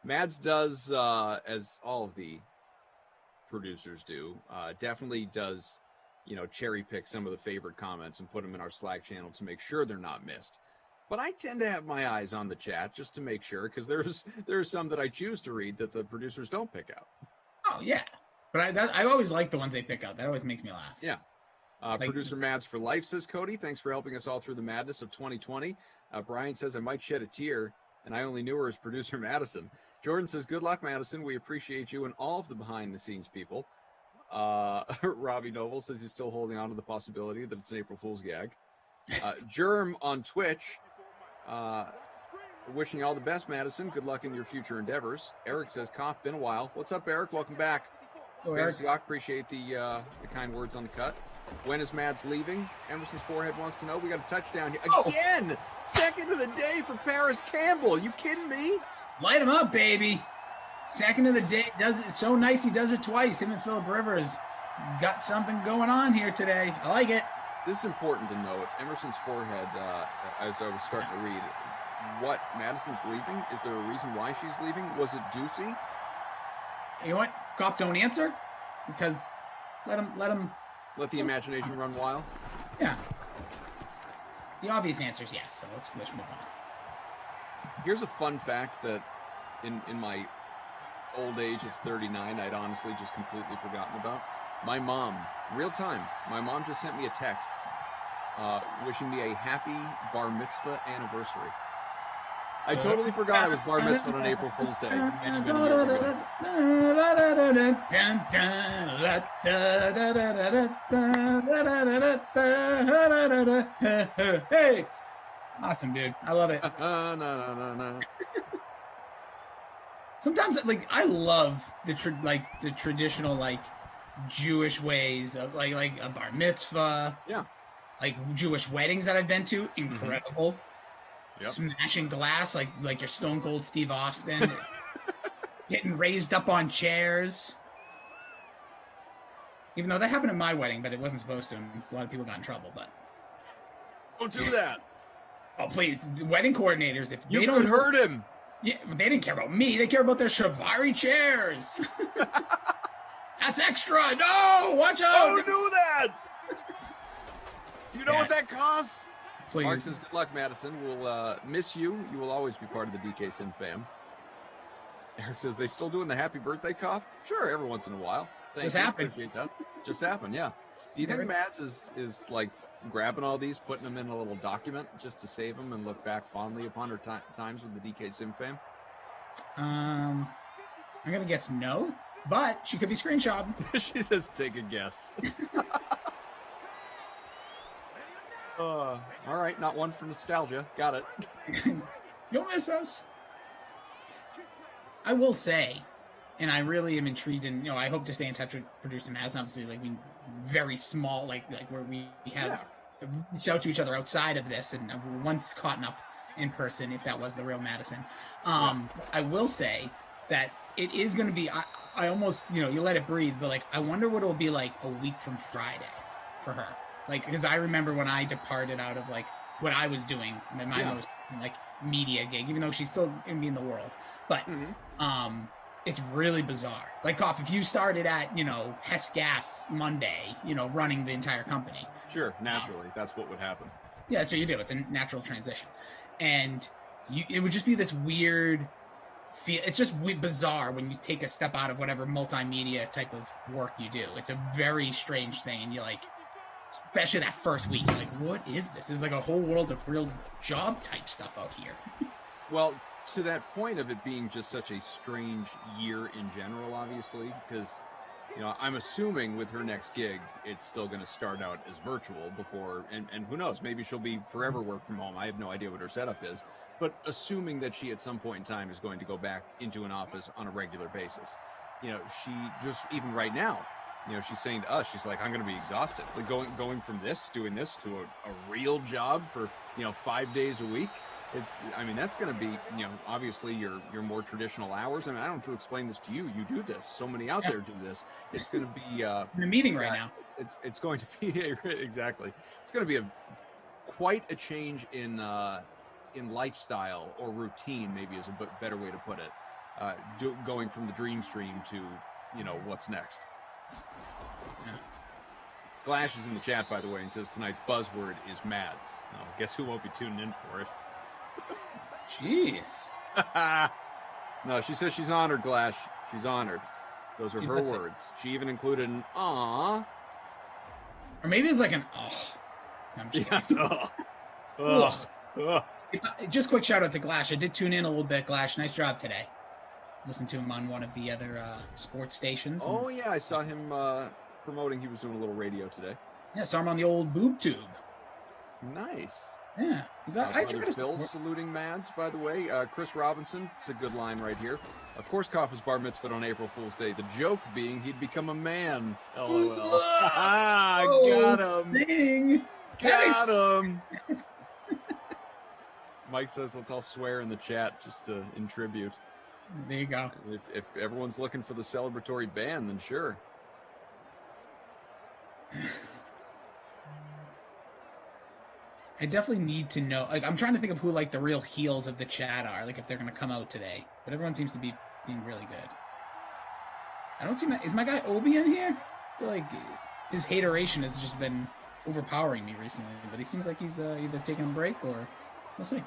S8: Mads does, as all of the producers do, definitely does, cherry pick some of the favorite comments and put them in our Slack channel to make sure they're not missed. But I tend to have my eyes on the chat just to make sure, because there's some that I choose to read that the producers don't pick out.
S14: Oh yeah, but I always like the ones they pick out. That always makes me laugh.
S8: Yeah. Producer Mads for life, says Cody. Thanks for helping us all through the madness of 2020. Brian says, I might shed a tear, and I only knew her as producer Madison. Jordan says, good luck, Madison. We appreciate you and all of the behind-the-scenes people. Robbie Noble says he's still holding on to the possibility that it's an April Fool's gag. Germ on Twitch, wishing you all the best, Madison. Good luck in your future endeavors. Eric says, Cough, been a while. What's up, Eric? Welcome back. Fantasy Hawk, appreciate the kind words on the cut. When is Mads leaving? Emerson's forehead wants to know. We got a touchdown here. Again! Second of the day for Paris Campbell. You kidding me?
S14: Light him up, baby. Second of the day. Does it so nice he does it twice. Him and Philip Rivers got something going on here today. I like it.
S8: This is important to note. Emerson's forehead, as I was starting to read, what Madison's leaving? Is there a reason why she's leaving? Was it juicy?
S14: You know what? Cough, don't answer, because let
S8: the imagination run wild.
S14: Yeah. The obvious answer is yes. So let's move on.
S8: Here's a fun fact that in my old age of 39, I'd honestly just completely forgotten about. My mom, real time, my mom just sent me a text wishing me a happy bar mitzvah anniversary. I totally forgot I was bar mitzvah on April Fool's Day many, many years
S14: ago. Hey! Awesome, dude. I love it.
S8: No.
S14: Sometimes, I love the traditional, Jewish ways of, like a bar mitzvah.
S8: Yeah.
S14: Jewish weddings that I've been to. Incredible. Yep. Smashing glass like your Stone Cold Steve Austin. Getting raised up on chairs. Even though that happened at my wedding, but it wasn't supposed to. A lot of people got in trouble, but
S8: don't do that.
S14: Oh, please. The wedding coordinators, if
S8: you
S14: they don't
S8: hurt him.
S14: Yeah, they didn't care about me. They care about their Shivari chairs. That's extra. No, watch out.
S8: Don't do that. Do you know what that costs?
S14: Please.
S8: Mark says, good luck, Madison. We'll miss you. You will always be part of the DK Sim fam. Eric says, they still doing the happy birthday cough? Sure, every once in a while.
S14: Just happened.
S8: Appreciate that. Just happened, yeah. Do you think Mads is grabbing all these, putting them in a little document just to save them and look back fondly upon her times with the DK Sim fam?
S14: I'm going to guess no, but she could be screenshotting.
S8: She says, take a guess. All right, not one for nostalgia. Got it.
S14: You'll miss us. I will say, and I really am intrigued, and I hope to stay in touch with producer Mads. Obviously, we very small, like where we have reached out to each other outside of this, and once caught up in person, if that was the real Madison. I will say that it is going to be. I almost, you let it breathe, but I wonder what it will be like a week from Friday for her. Because I remember when I departed out of what I was doing, my most media gig, even though she's still going to be in the world. But it's really bizarre. Cough, if you started at, Hess Gas Monday, running the entire company.
S8: Sure, naturally, that's what would happen.
S14: Yeah, that's what you do. It's a natural transition. And it would just be this weird feel. It's just bizarre when you take a step out of whatever multimedia type of work you do. It's a very strange thing. And you're especially that first week, you're what is this? There's a whole world of real job type stuff out here.
S8: Well, to that point of it being just such a strange year in general, obviously, because I'm assuming with her next gig, it's still going to start out as virtual before, and who knows, maybe she'll be forever work from home. I have no idea what her setup is, but assuming that she at some point in time is going to go back into an office on a regular basis, she just, even right now, she's saying to us, she's like, I'm going to be exhausted. Like going from doing this to a real job for, 5 days a week. That's going to be, obviously your more traditional hours. I don't have to explain this to you. You do this. So many out there do this. It's going to be
S14: in a meeting right now.
S8: It's going to be exactly. It's going to be quite a change in lifestyle or routine. Maybe is a better way to put it. Going from the dream stream to what's next.
S14: Yeah.
S8: Glash is in the chat, by the way, and says tonight's buzzword is Mads. Guess who won't be tuning in for it?
S14: Jeez.
S8: No, she says she's honored, Glash. She's honored. Those are her words. She even included an "aw,"
S14: or maybe it's like an "oh." I'm just quick shout out to Glash. I did tune in a little bit. Glash, nice job today. Listen to him on one of the other sports stations.
S8: Oh yeah, I saw him promoting. He was doing a little radio today.
S14: Yeah, saw him on the old boob tube.
S8: Nice.
S14: Yeah.
S8: Bill's saluting Mads, by the way. Chris Robinson, it's a good line right here. Of course, Koff was bar mitzvahed on April Fool's Day. The joke being he'd become a man. LOL. Got him.
S14: Dang.
S8: Got him. Mike says let's all swear in the chat just in tribute.
S14: There you go.
S8: If everyone's looking for the celebratory band, then sure.
S14: I definitely need to know. I'm trying to think of who the real heels of the chat are. If they're going to come out today. But everyone seems to be being really good. I don't see is my guy Obi in here? I feel like his hateration has just been overpowering me recently. But he seems like he's either taking a break or we'll see.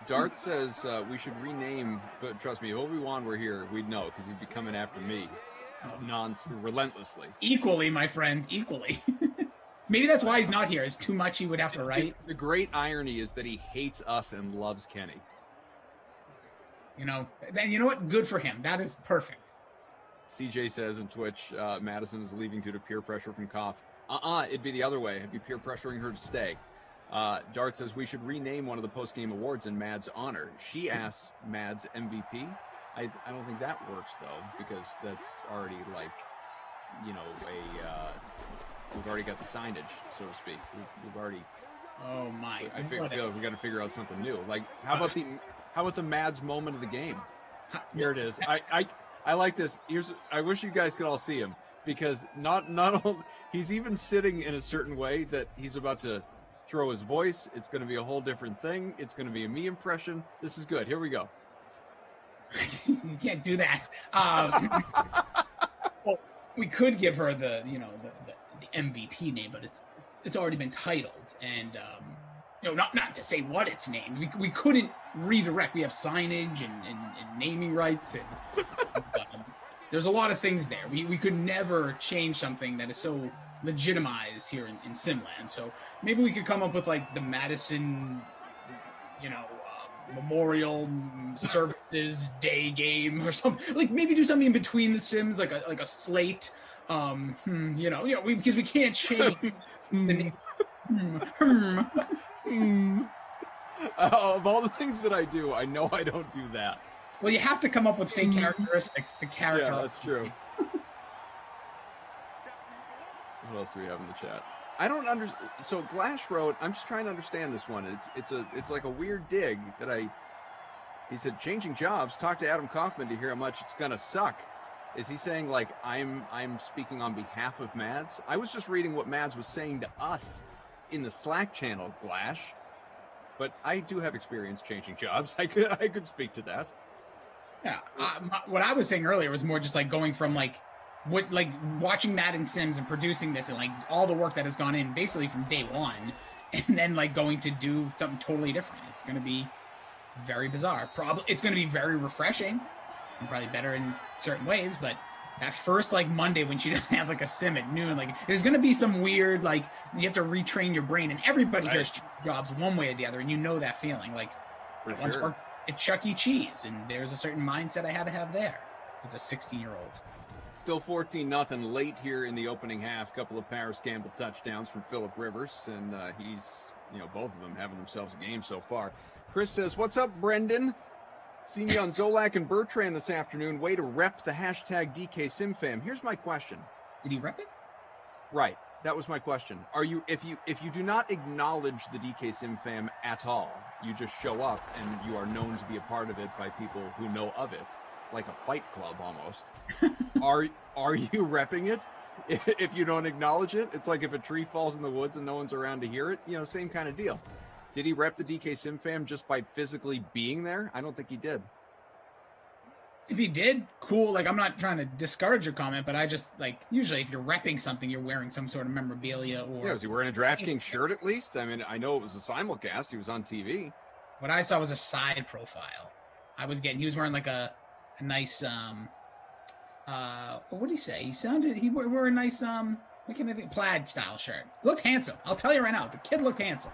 S8: Darth says we should rename, but trust me, if Obi-Wan were here, we'd know because he'd be coming after me, relentlessly.
S14: Equally, my friend, equally. Maybe that's why he's not here. It's too much he would have to write.
S8: The great irony is that he hates us and loves Kenny.
S14: And you know what? Good for him. That is perfect.
S8: CJ says in Twitch, Madison is leaving due to peer pressure from Koff. It'd be the other way. It'd be peer pressuring her to stay. Dart says we should rename one of the post-game awards in Mad's honor. She asks Mad's MVP. I don't think that works, though, because that's already we've already got the signage, so to speak. We've already.
S14: Oh my!
S8: I feel like we got to figure out something new. How about the Mads moment of the game? Here it is. I like this. I wish you guys could all see him because not only he's even sitting in a certain way that he's about to throw his voice. It's going to be a whole different thing. It's going to be a me impression. This is good. Here we go.
S14: You can't do that. Well, we could give her the MVP name, but it's already been titled, and not to say what it's named. We couldn't redirect. We have signage and naming rights, and there's a lot of things there. We could never change something that is so legitimized here in Simland. So maybe we could come up with the Madison, Memorial Services Day game or something. Maybe do something in between the Sims, like a slate. Because we can't change the name.
S8: Of all the things that I do, I know I don't do that.
S14: Well, you have to come up with fake characteristics to character.
S8: Yeah, that's true. What else do we have in the chat? I don't understand. So Glash wrote, I'm just trying to understand this one. It's like a weird dig that he said, changing jobs, talk to Adam Kaufman to hear how much it's going to suck. Is he saying I'm speaking on behalf of Mads? I was just reading what Mads was saying to us in the Slack channel, Glash. But I do have experience changing jobs. I could speak to that.
S14: Yeah. What I was saying earlier was more just going from watching Madden Sims and producing this and all the work that has gone in basically from day one, and then going to do something totally different. It's going to be very bizarre. Probably it's going to be very refreshing and probably better in certain ways, but that first Monday when she doesn't have a sim at noon, there's going to be some weird you have to retrain your brain, and everybody does jobs one way or the other, and that feeling
S8: for
S14: once
S8: sure.
S14: At Chuck E. Cheese, and there's a certain mindset I had to have there as a 16-year-old.
S8: Still 14-0 late here in the opening half. Couple of Paris Campbell touchdowns from Phillip Rivers, and he's, both of them having themselves a game so far. Chris says, "What's up, Brendan? Seen you on Zolak and Bertrand this afternoon. Way to rep the hashtag DKSimFam. Here's my question.
S14: Did he rep it?
S8: Right. That was my question. Are you, if you do not acknowledge the DKSimFam at all, you just show up and you are known to be a part of it by people who know of it, like a fight club almost. Are you repping it? If you don't acknowledge it, it's like if a tree falls in the woods and no one's around to hear it, same kind of deal. Did he rep the DKSimFam just by physically being there? I don't think he did.
S14: If he did, cool. Like, I'm not trying to discourage your comment, but I just, usually if you're repping something, you're wearing some sort of memorabilia or...
S8: Yeah, was he wearing a DraftKings shirt at least? I mean, I know it was a simulcast. He was on TV.
S14: What I saw was a side profile. He was wearing like a nice, what did he say? He wore a nice, what can I think? Plaid style shirt. Looked handsome. I'll tell you right now, the kid looked handsome.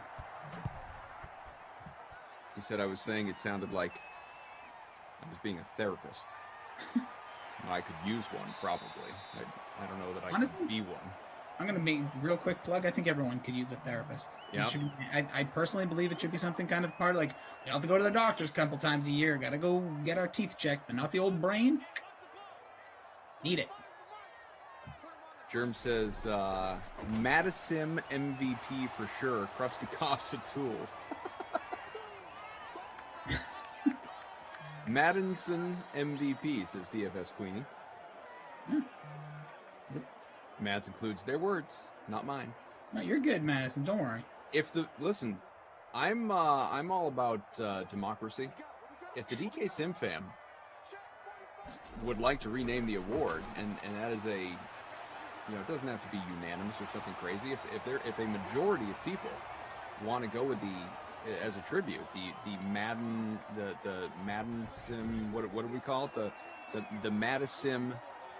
S8: He said I was saying it sounded like I was being a therapist. I could use one, probably. I don't know that I could be one.
S14: I'm going to make a real quick plug. I think everyone could use a therapist.
S8: Yeah.
S14: I personally believe it should be something kind of part of, like, you have to go to the doctors a couple times a year. Got to go get our teeth checked, but not the old brain. Need it.
S8: Germ says, Madison MVP for sure. Krusty Koff's a tool. Madison MVP, says DFS Queenie. Mads includes their words, not mine.
S14: No, you're good, Madison. Don't worry.
S8: Listen, I'm all about democracy. If the DKSimFam would like to rename the award, and that is it doesn't have to be unanimous or something crazy. If a majority of people want to go with as a tribute, the Madden, the Madden Sim, what do we call it? The Madison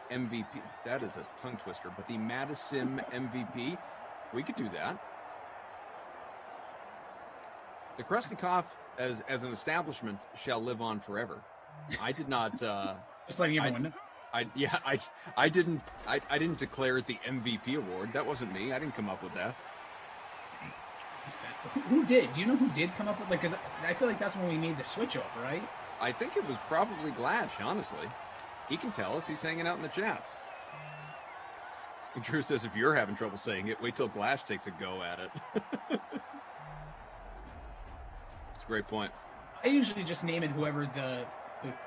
S8: MVP. That is a tongue twister, but the Madison MVP, we could do that. The Krusty Koff as an establishment shall live on forever. I did not.
S14: Just letting everyone know.
S8: I didn't declare it the MVP award. That wasn't me. I didn't come up with that.
S14: Who did? Do you know who did come up with, because I feel like that's when we made the switch over, right?
S8: I think it was probably Glash, honestly. He can tell us. He's hanging out in the chat. And Drew says, if you're having trouble saying it, wait till Glash takes a go at it. That's a great point.
S14: I usually just name it whoever the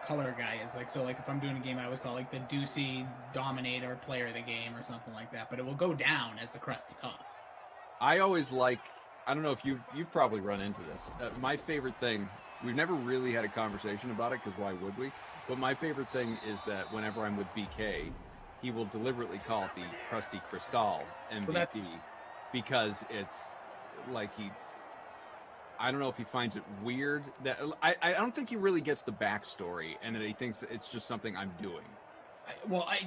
S14: color guy is. Like, so, like, if I'm doing a game, I always call it, like, the Deucey Dominator player of the game or something like that. But it will go down as the Krusty Koff.
S8: I always I don't know if you've probably run into this. My favorite thing, we've never really had a conversation about it because why would we? But my favorite thing is that whenever I'm with BK, he will deliberately call it the Krusty Cristal MVP because it's like I don't know if he finds it weird that I don't think he really gets the backstory and that he thinks it's just something I'm doing.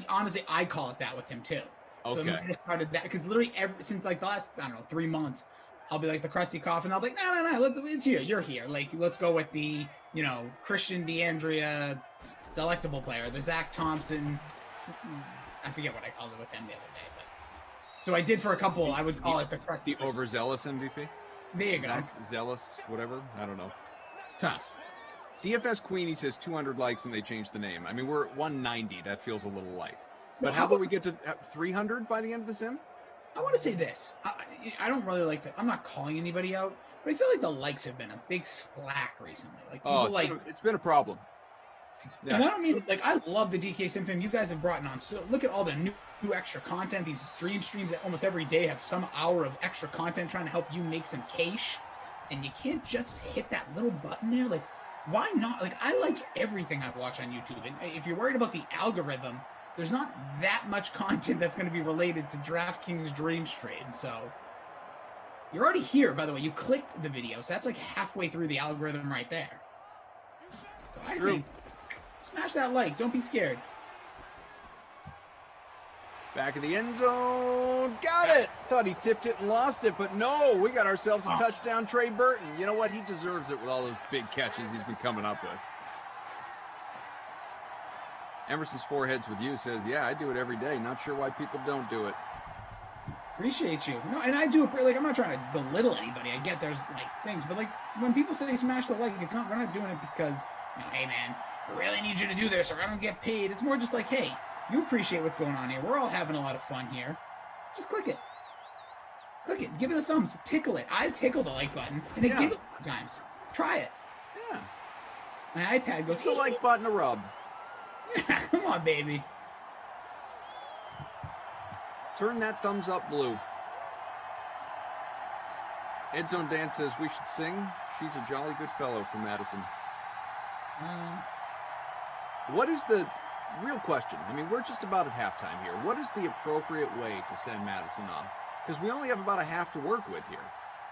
S14: Honestly, I call it that with him too.
S8: Okay.
S14: So I started that because literally since like the last, 3 months, I'll be like the Krusty Koff, and I'll be like, no, it's you. You're here. Like, let's go with the, Christian DeAndrea delectable player, the Zach Thompson. I forget what I called it with him the other day, but so I did for a couple. I would call it the Krusty.
S8: The overzealous MVP.
S14: There you go.
S8: Zealous, whatever. I don't know.
S14: It's tough.
S8: DFS Queenie says 200 likes and they changed the name. I mean, we're at 190. That feels a little light. But how about we get to 300 by the end of the sim?
S14: I want to say this. I don't really like to. I'm not calling anybody out, but I feel like the likes have been a big slack recently. Like people
S8: it's been a problem.
S14: Yeah. And I don't mean I love the DKSimFam you guys have brought on. So look at all the new extra content. These dream streams that almost every day have some hour of extra content trying to help you make some cash, and you can't just hit that little button there. Like, why not? Like, I like everything I watch on YouTube, and if you're worried about the algorithm, there's not that much content that's going to be related to DraftKings Dream Stream. So you're already here, by the way. You clicked the video, so that's like halfway through the algorithm right there. So I think smash that like. Don't be scared.
S8: Back of the end zone. Got it. Thought he tipped it and lost it, but no. We got ourselves a touchdown, Trey Burton. You know what? He deserves it with all those big catches he's been coming up with. Emerson's Foreheads with You says, yeah, I do it every day. Not sure why people don't do it.
S14: Appreciate you. No, and I do it. Like, I'm not trying to belittle anybody. I get there's like things, but like when people say they smash the like, it's not. We're not doing it because, hey man, I really need you to do this or I don't get paid. It's more just like, hey, you appreciate what's going on here. We're all having a lot of fun here. Just click it. Click it. Give it a thumbs. Tickle it. I tickle the like button and it giggles sometimes. Try it.
S8: Yeah.
S14: My iPad goes.
S8: The like button a rub.
S14: Yeah, come on, baby.
S8: Turn that thumbs up blue. Ed Zone Dan says we should sing. She's a jolly good fellow from Madison. What is the real question? I mean, we're just about at halftime here. What is the appropriate way to send Madison off? Because we only have about a half to work with here.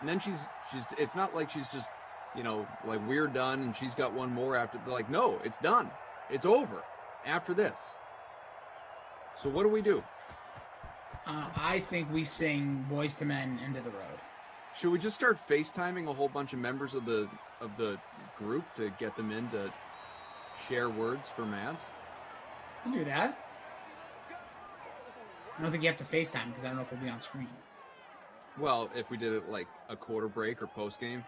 S8: And then she's it's not like she's just, like we're done and she's got one more after. They're like, no, it's done. It's over after this. So what do we do?
S14: I think we sing Boys to Men, End of the Road.
S8: Should we just start FaceTiming a whole bunch of members of the group to get them in to share words for Mads?
S14: I'll do that. I don't think you have to FaceTime because I don't know if we'll be on screen.
S8: Well, if we did it like a quarter break or post game.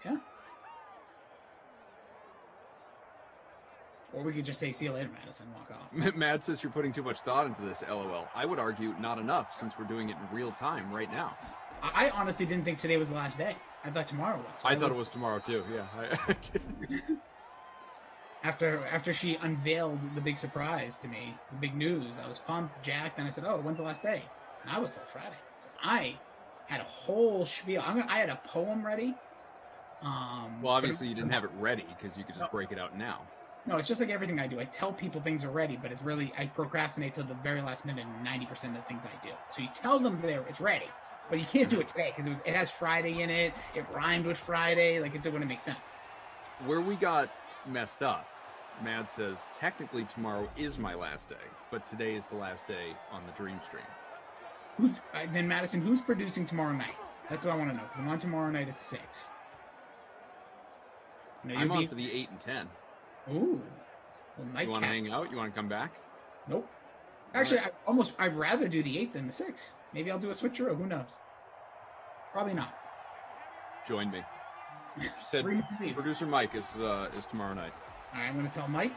S14: Yeah. Or we could just say, see you later, Madison, walk off.
S8: Matt says you're putting too much thought into this, LOL. I would argue not enough since we're doing it in real time right now.
S14: I honestly didn't think today was the last day. I thought tomorrow was. So
S8: I thought it was tomorrow too, yeah.
S14: After she unveiled the big surprise to me, the big news, I was pumped, jacked, and I said, oh, when's the last day? And I was told Friday. So I had a whole spiel. I had a poem ready.
S8: Well, obviously you didn't have it ready because you could just break it out now.
S14: No, it's just like everything I do. I tell people things are ready, but it's really, I procrastinate till the very last minute in 90% of the things I do. So you tell them it's ready, but you can't do it today because it has Friday in it. It rhymed with Friday. Like, it wouldn't make sense.
S8: Where we got messed up, Mad says, technically tomorrow is my last day, but today is the last day on the Dream Stream.
S14: Then Madison, who's producing tomorrow night? That's what I want to know, because I'm on tomorrow night at 6.
S8: I'm on for the 8 and 10.
S14: Ooh. Well,
S8: you want to hang out? You want to come back?
S14: Nope. Actually, I'd rather do the 8 than the 6. Maybe I'll do a switcheroo. Who knows? Probably not.
S8: Join me. Said producer Mike is tomorrow night.
S14: All right, I'm going to tell Mike.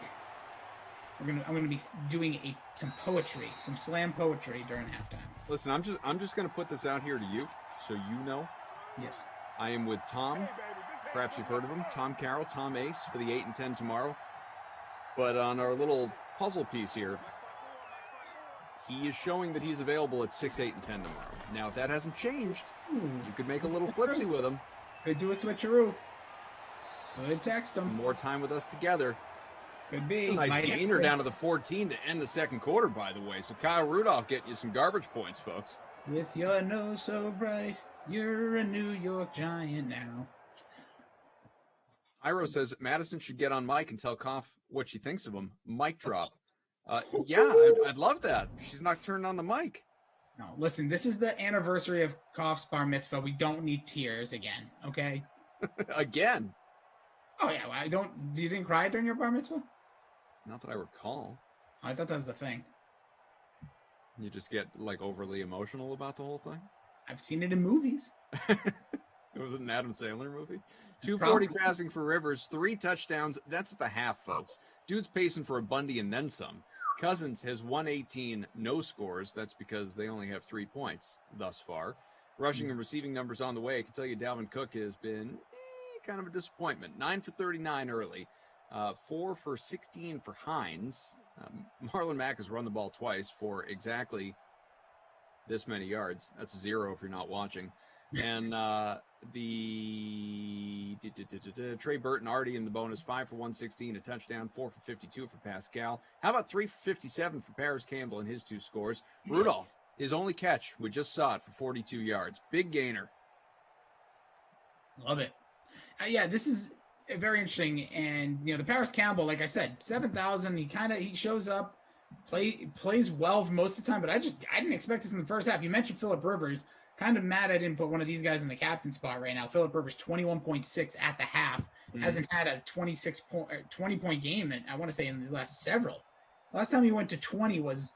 S14: I'm going to be doing some poetry, some slam poetry during halftime.
S8: Listen, I'm just going to put this out here to you, so you know.
S14: Yes.
S8: I am with Tom. Perhaps you've heard of him, Tom Carroll, Tom Ace for the 8 and 10 tomorrow. But on our little puzzle piece here, he is showing that he's available at 6, 8, and 10 tomorrow. Now, if that hasn't changed, you could make a little flipsy with him.
S14: Could do a switcheroo. Could text him.
S8: More time with us together.
S14: Could be.
S8: Nice gainer down to the 14 to end the second quarter, by the way. So Kyle Rudolph getting you some garbage points, folks.
S14: With your nose so bright, you're a New York Giant now.
S8: Iro says Madison should get on mic and tell Koff what she thinks of him. Mic drop. Yeah, I'd love that. She's not turned on the mic.
S14: No, listen, this is the anniversary of Koff's bar mitzvah. We don't need tears again, okay?
S8: Again?
S14: Oh, yeah, you didn't cry during your bar mitzvah?
S8: Not that I recall.
S14: I thought that was the thing.
S8: You just get, like, overly emotional about the whole thing?
S14: I've seen it in movies.
S8: It was an Adam Sandler movie. 240 passing for Rivers, 3 touchdowns. That's the half, folks. Dude's pacing for a Bundy and then some. Cousins has 118, no scores. That's because they only have 3 points thus far. Rushing and receiving numbers on the way. I can tell you Dalvin Cook has been kind of a disappointment. 9 for 39 early. 4 for 16 for Hines. Marlon Mack has run the ball twice for exactly this many yards. That's 0 if you're not watching. And Trey Burton already in the bonus, 5 for 116, a touchdown, 4 for 52 for Pascal. How about 3 for 57 for Paris Campbell in his 2 scores? Rudolph, his only catch, we just saw it for 42 yards. Big gainer.
S14: Love it. Yeah, this is very interesting. And, the Paris Campbell, like I said, 7,000, he shows up, plays well most of the time, but I didn't expect this in the first half. You mentioned Phillip Rivers. Kind of mad I didn't put one of these guys in the captain spot right now. Phillip Rivers, 21.6 at the half. Hasn't had a 20-point game, I want to say, in the last several. Last time he went to 20 was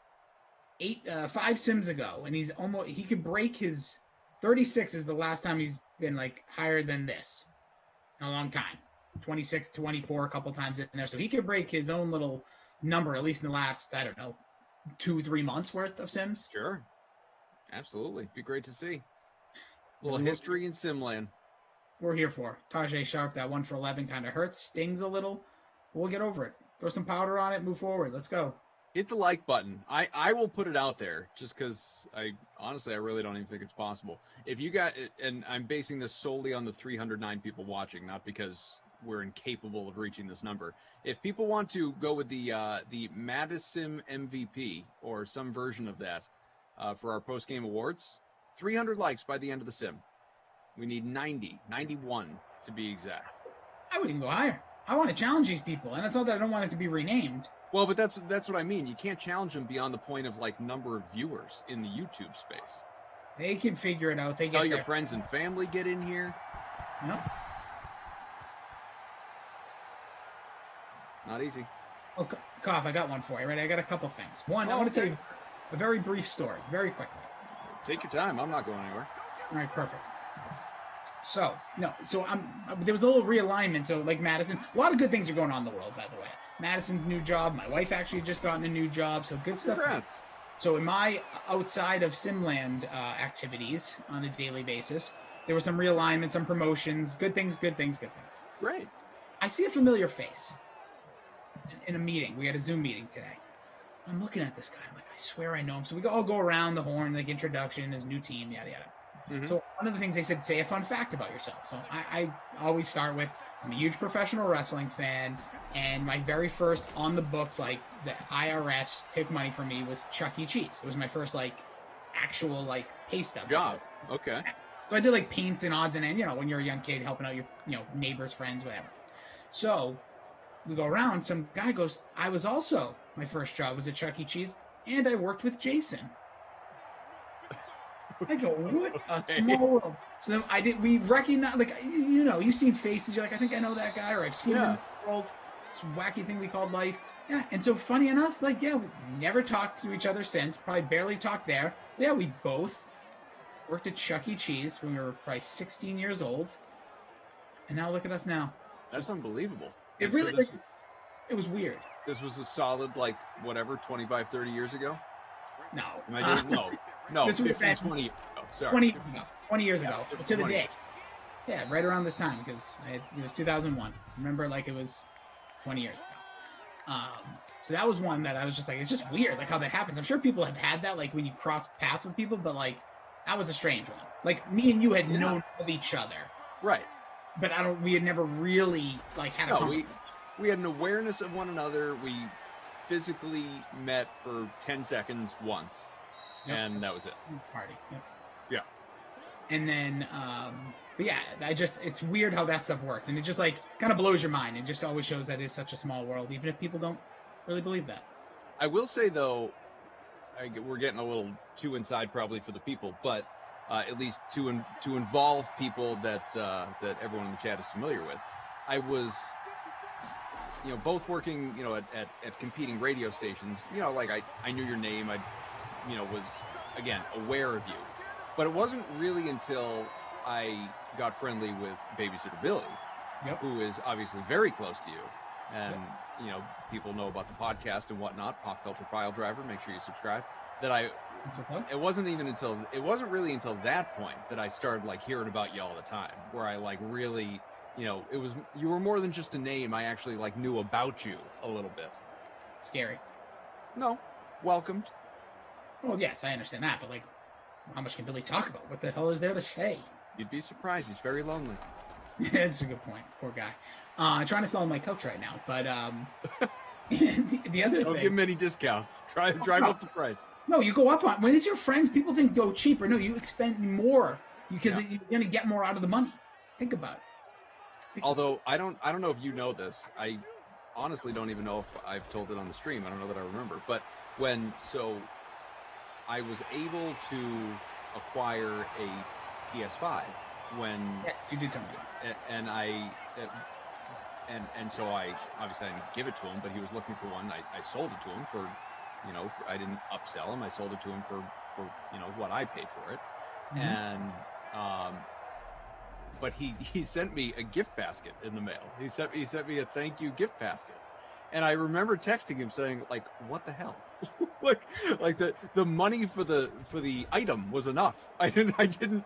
S14: 5 sims ago, and he could break his 36 is the last time he's been like higher than this in a long time. 26, 24 a couple times in there. So he could break his own little number, at least in the last, I don't know, 2-3 months worth of sims.
S8: Sure. Absolutely. Be great to see. A little history in Simland.
S14: We're here for. Tajay Sharp, that 1 for 11 kind of hurts, stings a little. We'll get over it. Throw some powder on it, move forward. Let's go.
S8: Hit the like button. I will put it out there just because I really don't even think it's possible. If you got, and I'm basing this solely on the 309 people watching, not because we're incapable of reaching this number. If people want to go with the Madison MVP or some version of that for our post-game awards, 300 likes by the end of the sim. We need 91 to be exact.
S14: I would even go higher. I want to challenge these people, and it's not that I don't want it to be renamed.
S8: Well, but that's what I mean. You can't challenge them beyond the point of like number of viewers in the YouTube space.
S14: They can figure it out. They
S8: get your friends and family get in here.
S14: No.
S8: Not easy.
S14: Oh, Cough, I got one for you. Ready? I got a couple things. One, I want to tell you a very brief story, very quickly.
S8: Take your time. I'm not going anywhere.
S14: All right, perfect. So there was a little realignment. So like Madison, a lot of good things are going on in the world, by the way. Madison's new job. My wife actually just gotten a new job. So good stuff.
S8: Congrats.
S14: So in my outside of Simland activities on a daily basis, there was some realignment, some promotions, good things.
S8: Great.
S14: I see a familiar face in a meeting. We had a Zoom meeting today. I'm looking at this guy. I'm like, I swear I know him. So we all go around the horn, like introduction, his new team, yada, yada.
S8: Mm-hmm.
S14: So one of the things they said, say a fun fact about yourself. So I always start with, I'm a huge professional wrestling fan, and my very first on the books, like the IRS took money from me, was Chuck E. Cheese. It was my first like actual like pay stub
S8: job. Okay.
S14: So I did like paints and odds and ends, when you're a young kid helping out your neighbors, friends, whatever. So we go around, some guy goes, my first job was at Chuck E. Cheese, and I worked with Jason. I go, what a small world. So then we recognize, like, you've seen faces, you're like, I think I know that guy, or I've seen him in the world, this wacky thing we called life. Yeah, and so funny enough, we never talked to each other since, probably barely talked there. Yeah, we both worked at Chuck E. Cheese when we were probably 16 years old, and now look at us now.
S8: That's unbelievable.
S14: It was weird.
S8: This was a solid, 25, 30 years ago?
S14: No.
S8: No,
S14: this
S8: 15, 20 years ago. Sorry.
S14: 20 years ago, to the day. Yeah, right around this time, because it was 2001. Remember, it was 20 years ago. So that was one that I was just like, it's just weird, how that happens. I'm sure people have had that, when you cross paths with people, but, that was a strange one. Me and you had known of each other.
S8: Right.
S14: But we had never really, had a conversation.
S8: We had an awareness of one another. We physically met for 10 seconds once. Yep. And that was it.
S14: Party. Yep.
S8: Yeah.
S14: And then, but yeah, it's weird how that stuff works. And it just kind of blows your mind. It just always shows that it's such a small world, even if people don't really believe that.
S8: I will say though, we're getting a little too inside probably for the people, but at least to involve people that everyone in the chat is familiar with. I was, both working, at competing radio stations, I knew your name. I was, again, aware of you. But it wasn't really until I got friendly with Babysitter Billy, who is obviously very close to you. And, people know about the podcast and whatnot, Pop Culture Pile Driver, make sure you subscribe, it wasn't really until that point that I started, hearing about you all the time, where I, really, you were more than just a name. I actually, knew about you a little bit.
S14: Scary.
S8: No, welcomed.
S14: Well, yes, I understand that, but how much can Billy talk about? What the hell is there to say?
S8: You'd be surprised. He's very lonely.
S14: That's a good point. Poor guy. I'm trying to sell him my coach right now, but the other
S8: don't
S14: thing,
S8: give him any discounts. Drive up the price.
S14: No, you go up on when it's your friends. People think go cheaper. No, you expend more because you're going to get more out of the money. Think about it.
S8: Although I don't know if you know this. I honestly don't even know if I've told it on the stream. I don't know that I remember, but I was able to acquire a PS5 when...
S14: Yes, you did tell me.
S8: And And so I obviously I didn't give it to him, but he was looking for one. I sold it to him for, I didn't upsell him. I sold it to him for what I paid for it. And but he sent me a gift basket in the mail. He sent me a thank you gift basket. And I remember texting him saying, like, what the hell? like the money for the item was enough. I didn't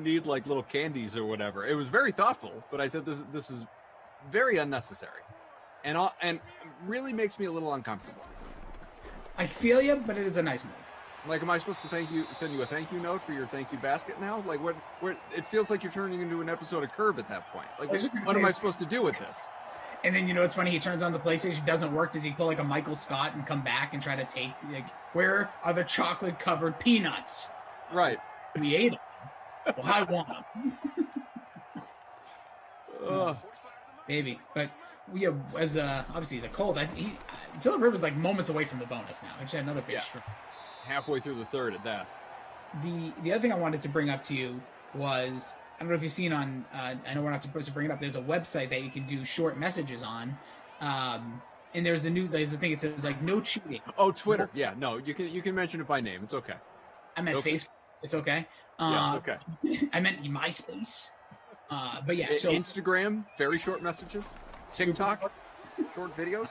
S8: need like little candies or whatever. It was very thoughtful, but I said this is very unnecessary, and really makes me a little uncomfortable.
S14: I feel you, but it is a nice move.
S8: Like, am I supposed to send you a thank you note for your thank you basket now? Like, what? It feels like you're turning into an episode of Curb at that point. Like, what am I supposed to do with this?
S14: And then, it's funny, he turns on the PlayStation, doesn't work. Does he pull like a Michael Scott and come back and try to take, like, where are the chocolate-covered peanuts?
S8: Right.
S14: We ate them. Well, I want them. Maybe. But, as obviously the Colts, Phillip Rivers like moments away from the bonus now. I just had another big strike.
S8: Halfway through the third at that.
S14: The other thing I wanted to bring up to you was, I don't know if you've seen on, I know we're not supposed to bring it up, there's a website that you can do short messages on. And there's a thing, it says like no cheating.
S8: Oh, Twitter. Yeah, no, you can mention it by name. It's okay.
S14: I meant Facebook. It's okay.
S8: Yeah, it's okay.
S14: I meant MySpace. But yeah, so
S8: Instagram, very short messages. TikTok, short videos.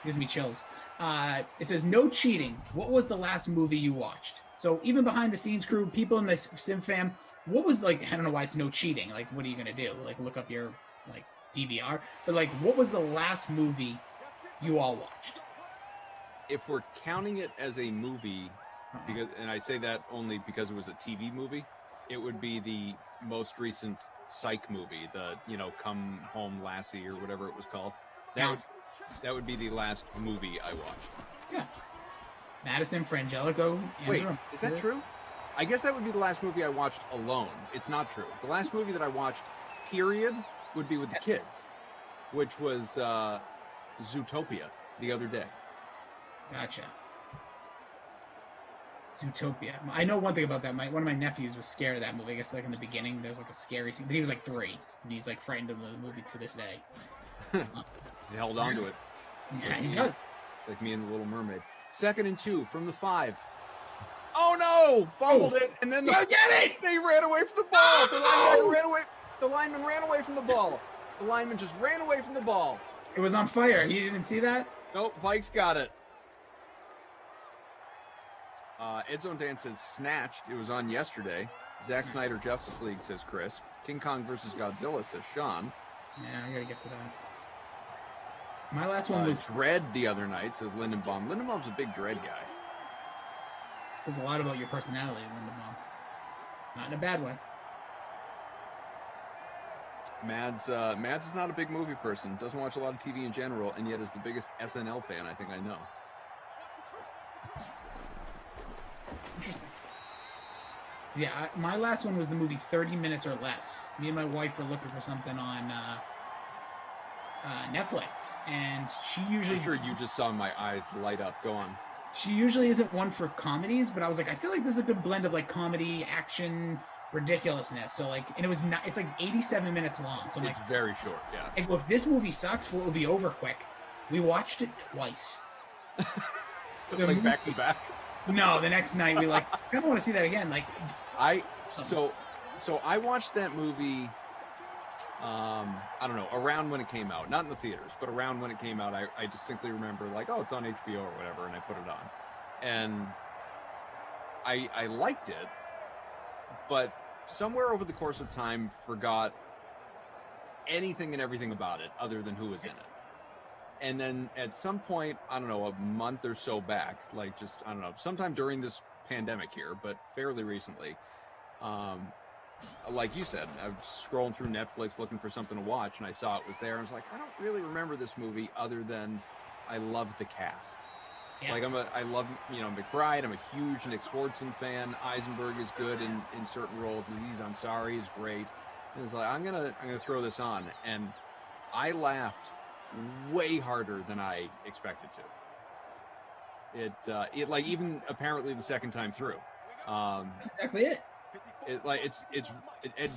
S14: Gives me chills. It says no cheating. What was the last movie you watched? So even behind the scenes crew, people in the Sim fam, what was like, I don't know why it's no cheating. Like, what are you going to do? Like, look up your like DVR? But like, what was the last movie you all watched?
S8: If we're counting it as a movie, because, and I say that only because it was a TV movie, it would be the most recent Psych movie, the, Come Home Lassie or whatever it was called. That would be the last movie I watched.
S14: Yeah. Madison, Frangelico.
S8: Wait, is that true? I guess that would be the last movie I watched alone. It's not true. The last movie that I watched, period, would be with the kids, which was Zootopia the other day.
S14: Gotcha. Zootopia. I know one thing about that. One of my nephews was scared of that movie. I guess like in the beginning, there's like a scary scene. But he was like 3, and he's like frightened of the movie to this day.
S8: He's held on to it.
S14: Yeah, he does.
S8: It's like me and the Little Mermaid. 2nd and 2 from the 5. Oh no! Fumbled it, and then they ran away from the ball. The lineman ran away. The lineman ran away from the ball. The lineman just ran away from the ball.
S14: It was on fire. You didn't see that?
S8: Nope. Vikes got it. Ed Zone Dan says snatched. It was on yesterday. Zack Snyder Justice League says Chris. King Kong versus Godzilla says Sean.
S14: Yeah, I gotta get to that. My last one was
S8: Dread the other night, says Lindenbaum. Lindenbaum's a big Dread guy.
S14: Says a lot about your personality, Lindenbaum. Not in a bad way.
S8: Mads is not a big movie person. Doesn't watch a lot of TV in general, and yet is the biggest SNL fan I think I know.
S14: Interesting. Yeah, my last one was the movie 30 Minutes or Less. Me and my wife were looking for something on Netflix, and she usually...
S8: I'm sure you just saw my eyes light up. Go on.
S14: She usually isn't one for comedies, but I was like, I feel like this is a good blend of like comedy, action, ridiculousness. So like, and it was not, it's like 87 minutes long. So I'm
S8: it's
S14: like,
S8: very short, yeah.
S14: Like, well, if this movie sucks, well, it'll be over quick. We watched it twice.
S8: Like back to back?
S14: No, the next night we like, I kind of want to see that again. Like,
S8: so I watched that movie. I don't know, around when it came out, not in the theaters, but around when it came out. I distinctly remember like, oh, it's on HBO or whatever, and I put it on, and I liked it, but somewhere over the course of time forgot anything and everything about it other than who was in it. And then at some point, I don't know, a month or so back, like just, I don't know, sometime during this pandemic here, but fairly recently, like you said, I was scrolling through Netflix looking for something to watch, and I saw it was there. And I was like, I don't really remember this movie other than I love the cast. Yeah. Like I love, McBride. I'm a huge Nick Swardson fan. Eisenberg is good in certain roles. Aziz Ansari is great. And it's like, I'm gonna throw this on, and I laughed way harder than I expected to. It like even apparently the second time through.
S14: That's exactly it.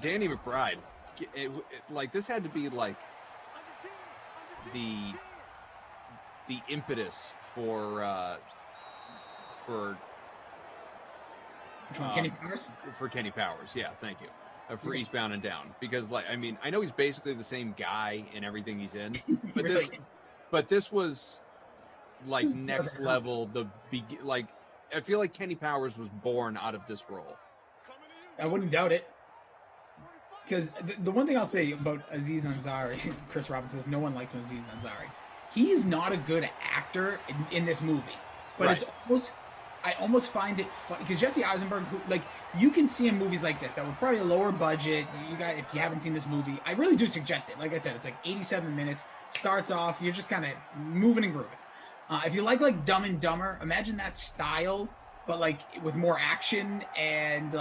S8: Danny McBride. Like this had to be like the impetus for
S14: Which one, Kenny Powers?
S8: For Kenny Powers, yeah, thank you. For Eastbound and Down, because I know he's basically the same guy in everything he's in, but this was like next level. I feel like Kenny Powers was born out of this role.
S14: I wouldn't doubt it. Because the one thing I'll say about Aziz Ansari, Chris Robbins says no one likes Aziz Ansari. He is not a good actor in this movie, but it's almost. I almost find it funny because Jesse Eisenberg, you can see in movies like this that were probably a lower budget. You guys, if you haven't seen this movie, I really do suggest it. Like I said, it's like 87 minutes. Starts off, you're just kind of moving and grooving. If you like Dumb and Dumber, imagine that style, but like with more action and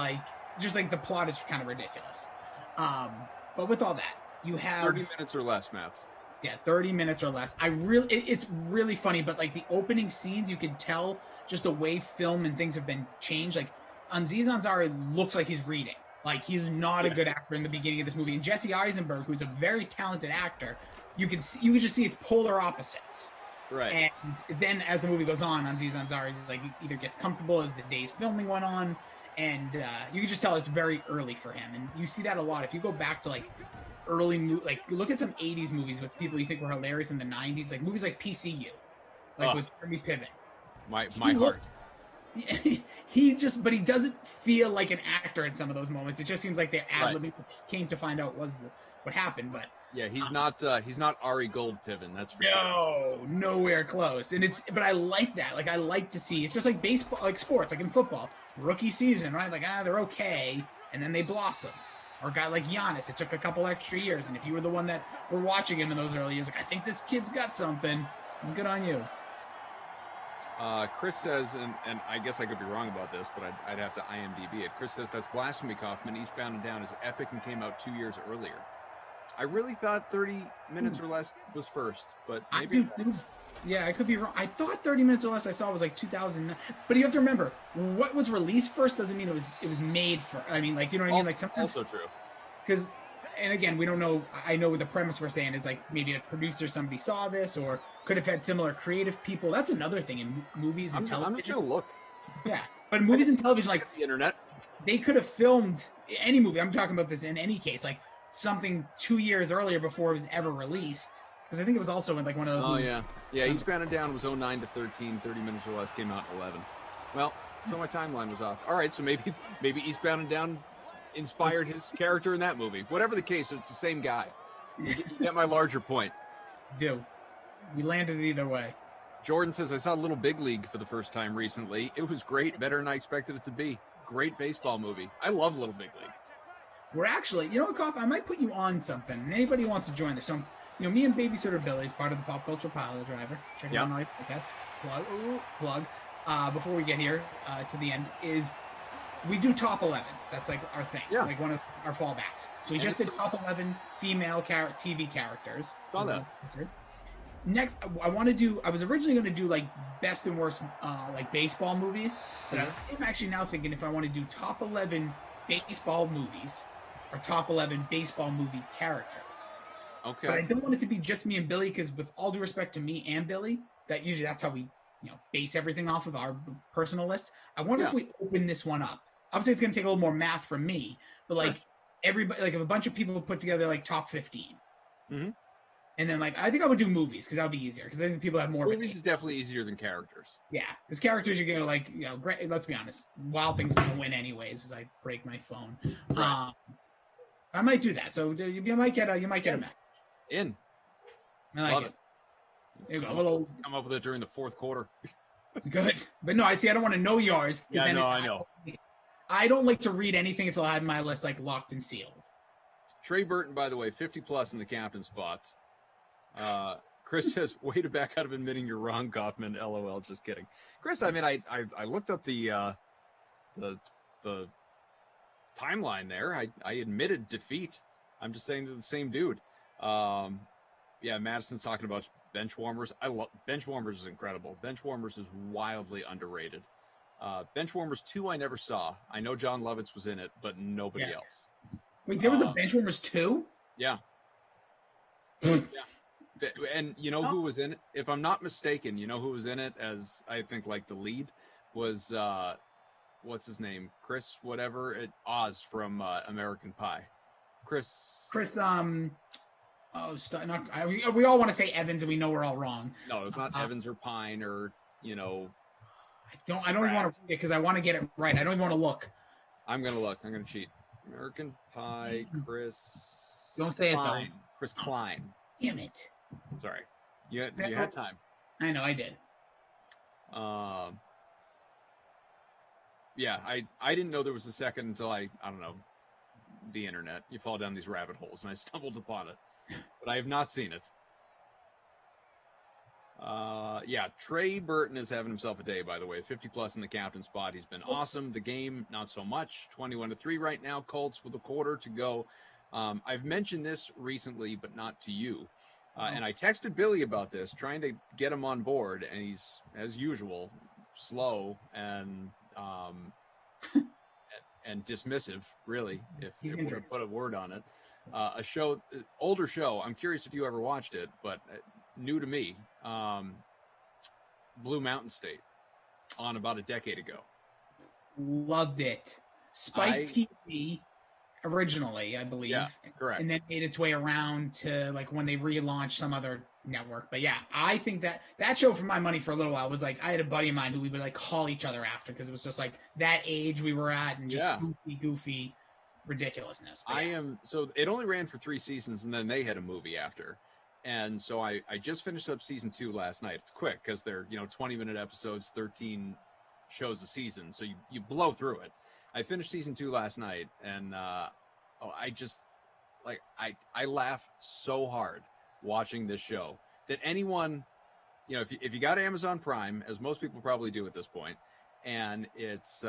S14: just the plot is kind of ridiculous. But with all that, you have
S8: 30 minutes or less, Matt.
S14: Yeah, 30 minutes or less. It's really funny, but the opening scenes, you can tell just the way film and things have been changed. Like Aziz Ansari looks like he's reading. Like he's not a good actor in the beginning of this movie. And Jesse Eisenberg, who's a very talented actor, you can just see it's polar opposites.
S8: Right.
S14: And then as the movie goes on, Aziz Ansari either gets comfortable as the day's filming went on, and you can just tell it's very early for him. And you see that a lot if you go back to early look at some 80s movies with people you think were hilarious in the 90s, like movies like PCU, with Jeremy Piven.
S8: My heart.
S14: But he doesn't feel like an actor in some of those moments. It just seems like they're ad-libbing. Came to find out what happened, but
S8: yeah, he's not Ari Gold Piven, that's for sure.
S14: No, nowhere close. And but I like that. I like to see it's just like baseball, like sports, like in football, rookie season, right? They're okay, and then they blossom. Or a guy like Giannis, it took a couple extra years, and if you were the one that were watching him in those early years, I think this kid's got something. Good on you.
S8: Chris says, and I guess I could be wrong about this, but I'd have to IMDb it. Chris says, that's blasphemy, Kaufman. Eastbound and Down is epic and came out 2 years earlier. I really thought 30 minutes or less was first, but maybe.
S14: Yeah, I could be wrong. I thought 30 minutes or less I saw was 2009. But you have to remember, what was released first doesn't mean it was made for. I mean, you know what I mean? Sometimes.
S8: Also true.
S14: Because, and again, we don't know. I know the premise we're saying is maybe a producer, somebody saw this, or could have had similar creative people. That's another thing in movies and television.
S8: I'm just gonna look.
S14: Yeah, but movies and television,
S8: the internet,
S14: they could have filmed any movie. I'm talking about this in any case, something 2 years earlier before it was ever released. Because I think it was also in one of those.
S8: Oh
S14: movies.
S8: Yeah. Eastbound and Down was 09 to 13. 30 minutes or less came out in 11. Well, so my timeline was off. All right, so maybe Eastbound and Down inspired his character in that movie. Whatever the case, it's the same guy. You get my larger point.
S14: Do. We landed it either way.
S8: Jordan says, I saw Little Big League for the first time recently. It was great, better than I expected it to be. Great baseball movie. I love Little Big League.
S14: We're actually, you know what, Koff? I might put you on something. Anybody who wants to join this. So, me and Babysitter Billy is part of the Pop Culture Pile Driver. Check it out on my podcast. Plug. Before we get here to the end, is we do top 11s. That's our thing. Yeah. One of our fallbacks. So we just did top 11 female TV characters.
S8: Saw that.
S14: Next, I was originally going to do best and worst baseball movies, but I'm actually now thinking if I want to do top 11 baseball movies or top 11 baseball movie characters.
S8: Okay.
S14: But I don't want it to be just me and Billy, because with all due respect to me and Billy, that's how we base everything off of our personal list. I wonder if we open this one up. Obviously, it's going to take a little more math from me, but everybody, if a bunch of people put together top 15.
S8: Mm-hmm.
S14: And then I think I would do movies because that would be easier, because I think people have more.
S8: Movies is definitely easier than characters.
S14: Yeah, because characters you're gonna great. Let's be honest, Wild Thing's gonna win anyways. As I break my phone, right. I might do that. So you might get a message.
S8: In.
S14: I like it. There you go.
S8: Come up with it during the fourth quarter.
S14: Good, but no, I don't want to know yours.
S8: Yeah, I know.
S14: I don't like to read anything until I have my list locked and sealed.
S8: Trey Burton, by the way, 50+ in the captain spot. Chris says, way to back out of admitting you're wrong, Kaufman. LOL, just kidding. Chris, I mean, I looked up the timeline there. I admitted defeat. I'm just saying they're the same dude. Yeah, Madison's talking about bench warmers. I love bench warmers is incredible. Bench warmers is wildly underrated. Bench warmers 2 I never saw. I know John Lovitz was in it, but nobody else.
S14: Wait, there was a bench warmers 2?
S8: Yeah.
S14: Yeah.
S8: And you know who was in it? If I'm not mistaken, you know who was in it as I think like the lead was what's his name? Chris whatever at Oz from American Pie. Chris
S14: we all want to say Evans and we know we're all wrong.
S8: No, it's not Evans or Pine or, you know.
S14: I don't even want to read it because I want to get it right. I don't even want to look.
S8: I'm going to look. I'm going to cheat. American Pie, Chris.
S14: Don't say
S8: Klein.
S14: it though.
S8: Chris Klein.
S14: Damn it.
S8: Sorry. You had time.
S14: I know, I did.
S8: Yeah, I didn't know there was a second until I don't know, the internet. You fall down these rabbit holes, and I stumbled upon it. But I have not seen it. Yeah, Trey Burton is having himself a day, by the way. 50+ in the captain spot. He's been awesome. The game, not so much. 21-3 right now. Colts with a quarter to go. I've mentioned this recently, but not to you. And I texted Billy about this, trying to get him on board, and he's, as usual, slow and and dismissive, really, if we're going to put a word on it. Older show. I'm curious if you ever watched it, but new to me. Blue Mountain State, on about a decade ago.
S14: Loved it. Spike TV originally, I believe.
S8: Yeah, correct.
S14: And then made its way around to like when they relaunched some other network. But yeah, I think that show for my money for a little while was like, I had a buddy of mine who we would like call each other after because it was just like that age we were at and just goofy ridiculousness.
S8: So it only ran for 3 seasons and then they had a movie after. And so I just finished up season 2 last night. It's quick because they're 20-minute episodes, 13 shows a season, so you blow through it. I finished season 2 last night, and I just I laugh so hard watching this show that anyone, if you got Amazon Prime, as most people probably do at this point, and it's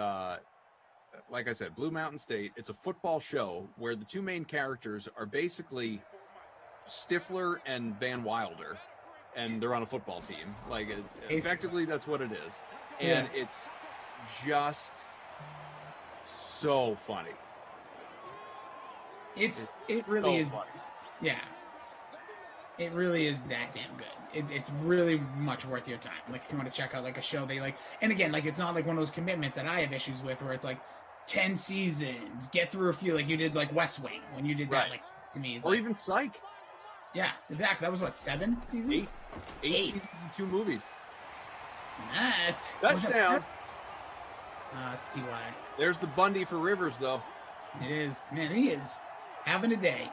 S8: like I said, Blue Mountain State. It's a football show where the 2 main characters are basically Stifler and Van Wilder, and they're on a football team. Like effectively that's what it is. And it's just so funny.
S14: It really is funny. Yeah, it really is that damn good. It's really much worth your time. Like if you want to check out like a show they like, and again, like it's not like one of those commitments that I have issues with where it's like 10 seasons, get through a few, like you did like West Wing when you did that. Like to me,
S8: or even Psych.
S14: Yeah, exactly. That was what, 7 seasons?
S8: 8 seasons and 2 movies.
S14: Touchdown. It's Ty.
S8: There's the Bundy for Rivers, though.
S14: It is. Man, he is having a day.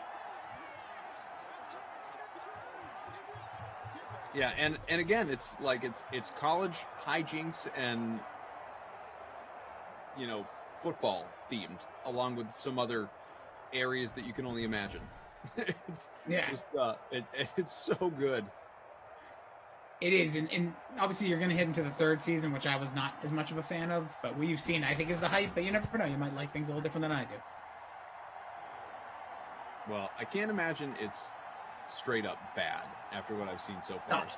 S8: Yeah, and again, it's like it's college hijinks and football themed, along with some other areas that you can only imagine. It's so good.
S14: It is, and obviously you're going to head into the 3rd season, which I was not as much of a fan of, but what you've seen I think is the hype, but you never know, you might like things a little different than I do.
S8: Well, I can't imagine it's straight up bad after what I've seen so far.
S14: No.
S8: So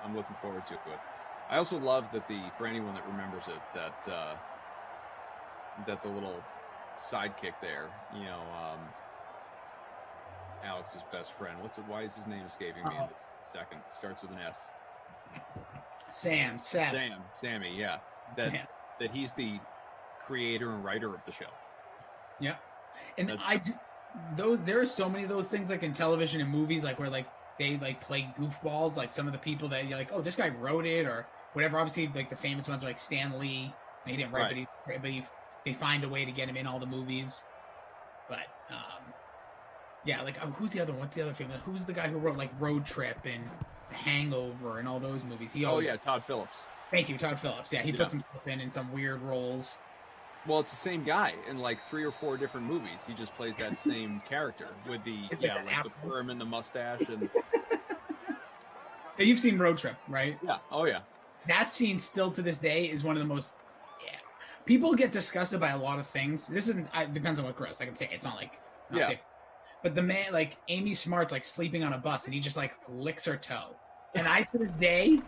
S8: I'm looking forward to it. I also love that for anyone that remembers it, that the little sidekick there, Alex's best friend. Why is his name escaping me in a second? Starts with an S. Sammy, yeah. That he's the creator and writer of the show.
S14: Yeah. And there are so many of those things like in television and movies, like where like they like play goofballs, like some of the people that you're like, oh, this guy wrote it or whatever. Obviously, like the famous ones are like Stan Lee. He didn't write, but they find a way to get him in all the movies. But yeah, like who's the other one? What's the other famous? Who's the guy who wrote like Road Trip and The Hangover and all those movies?
S8: Todd Phillips.
S14: Thank you, Todd Phillips. Yeah, he puts himself in some weird roles.
S8: Well, it's the same guy in like 3 or 4 different movies. He just plays that same character with the the perm and the mustache and.
S14: You've seen Road Trip, right?
S8: Yeah. Oh yeah.
S14: That scene still to this day is one of the most. Yeah, people get disgusted by a lot of things. This isn't. Depends on what gross. I can say it's not like. But the man, like Amy Smart's, like sleeping on a bus, and he just like licks her toe. And to this day,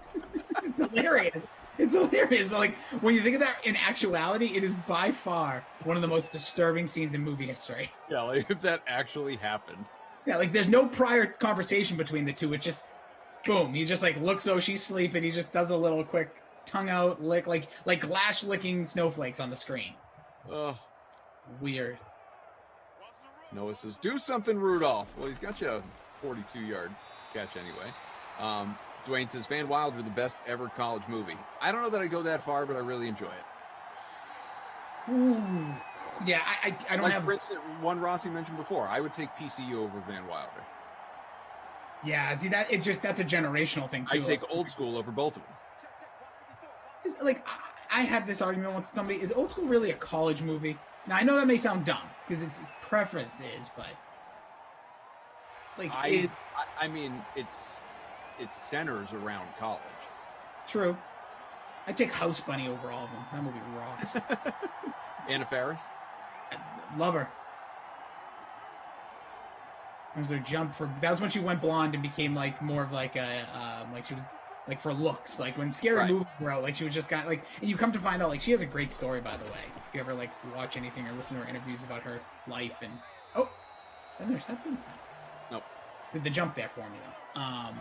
S14: it's hilarious. It's hilarious, but like when you think of that in actuality, it is by far one of the most disturbing scenes in movie history.
S8: Yeah, like if that actually happened.
S14: Yeah, like there's no prior conversation between the two. It's just boom. He just like looks, oh, she's sleeping. He just does a little quick tongue out lick, like lash licking snowflakes on the screen.
S8: Oh,
S14: weird.
S8: Noah says, "Do something, Rudolph." Well, he's got you a 42-yard catch anyway. Dwayne says, Van Wilder, the best ever college movie. I don't know that I go that far, but I really enjoy it.
S14: Ooh. Yeah, I don't
S8: like
S14: have.
S8: For instance, one Rossi mentioned before, I would take PCU over Van Wilder.
S14: Yeah, see that that's a generational thing too.
S8: I take old school over both of them.
S14: It's like I had this argument once with somebody: is old school really a college movie? Now I know that may sound dumb because it's preferences, but like
S8: I mean, it's centers around college.
S14: True. I take House Bunny over all of them. That movie rocks.
S8: Anna Faris?
S14: Love her. That was her jump that was when she went blonde and became like more of like a like she was like for looks, like when Scary Movie were out, like she was just got like, and you come to find out like she has a great story, by the way. If you ever like watch anything or listen to her interviews about her life and is that intercepted?
S8: Nope.
S14: Did the jump there for me though.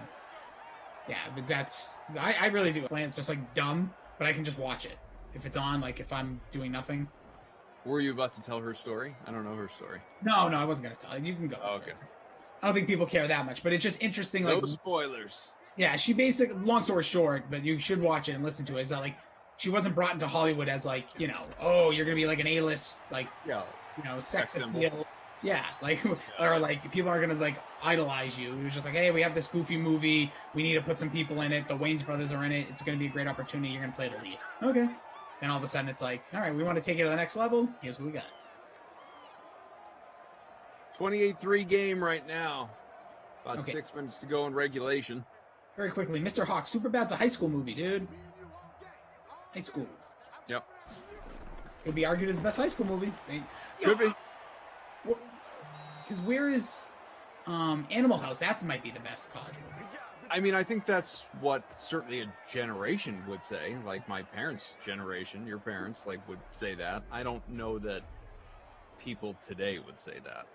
S14: Yeah, but that's I really do. It's just like dumb, but I can just watch it if it's on. Like if I'm doing nothing.
S8: Were you about to tell her story? I don't know her story.
S14: No, I wasn't gonna tell you. You can go.
S8: Oh, okay.
S14: I don't think people care that much, but it's just interesting.
S8: No
S14: like
S8: spoilers.
S14: Yeah, she basically, long story short, but you should watch it and listen to it. Is that like she wasn't brought into Hollywood as like, you know, oh, you're gonna be like an A-list like sex appeal. Yeah, like or like people are gonna like idolize you. It was just like, hey, we have this goofy movie. We need to put some people in it. The Wayans brothers are in it. It's gonna be a great opportunity. You're gonna play the lead. Okay. Then all of a sudden it's like, all right, we want to take it to the next level. Here's what we got.
S8: 28-3 game right now. About 6 minutes to go in regulation.
S14: Very quickly, Mr. Hawk, Superbad's a high school movie, dude. High school.
S8: Yep.
S14: Could be argued as the best high school movie.
S8: Could be.
S14: Because where is Animal House? That might be the best college movie.
S8: I mean, I think that's what certainly a generation would say. Like my parents' generation, your parents, like would say that. I don't know that people today would say that.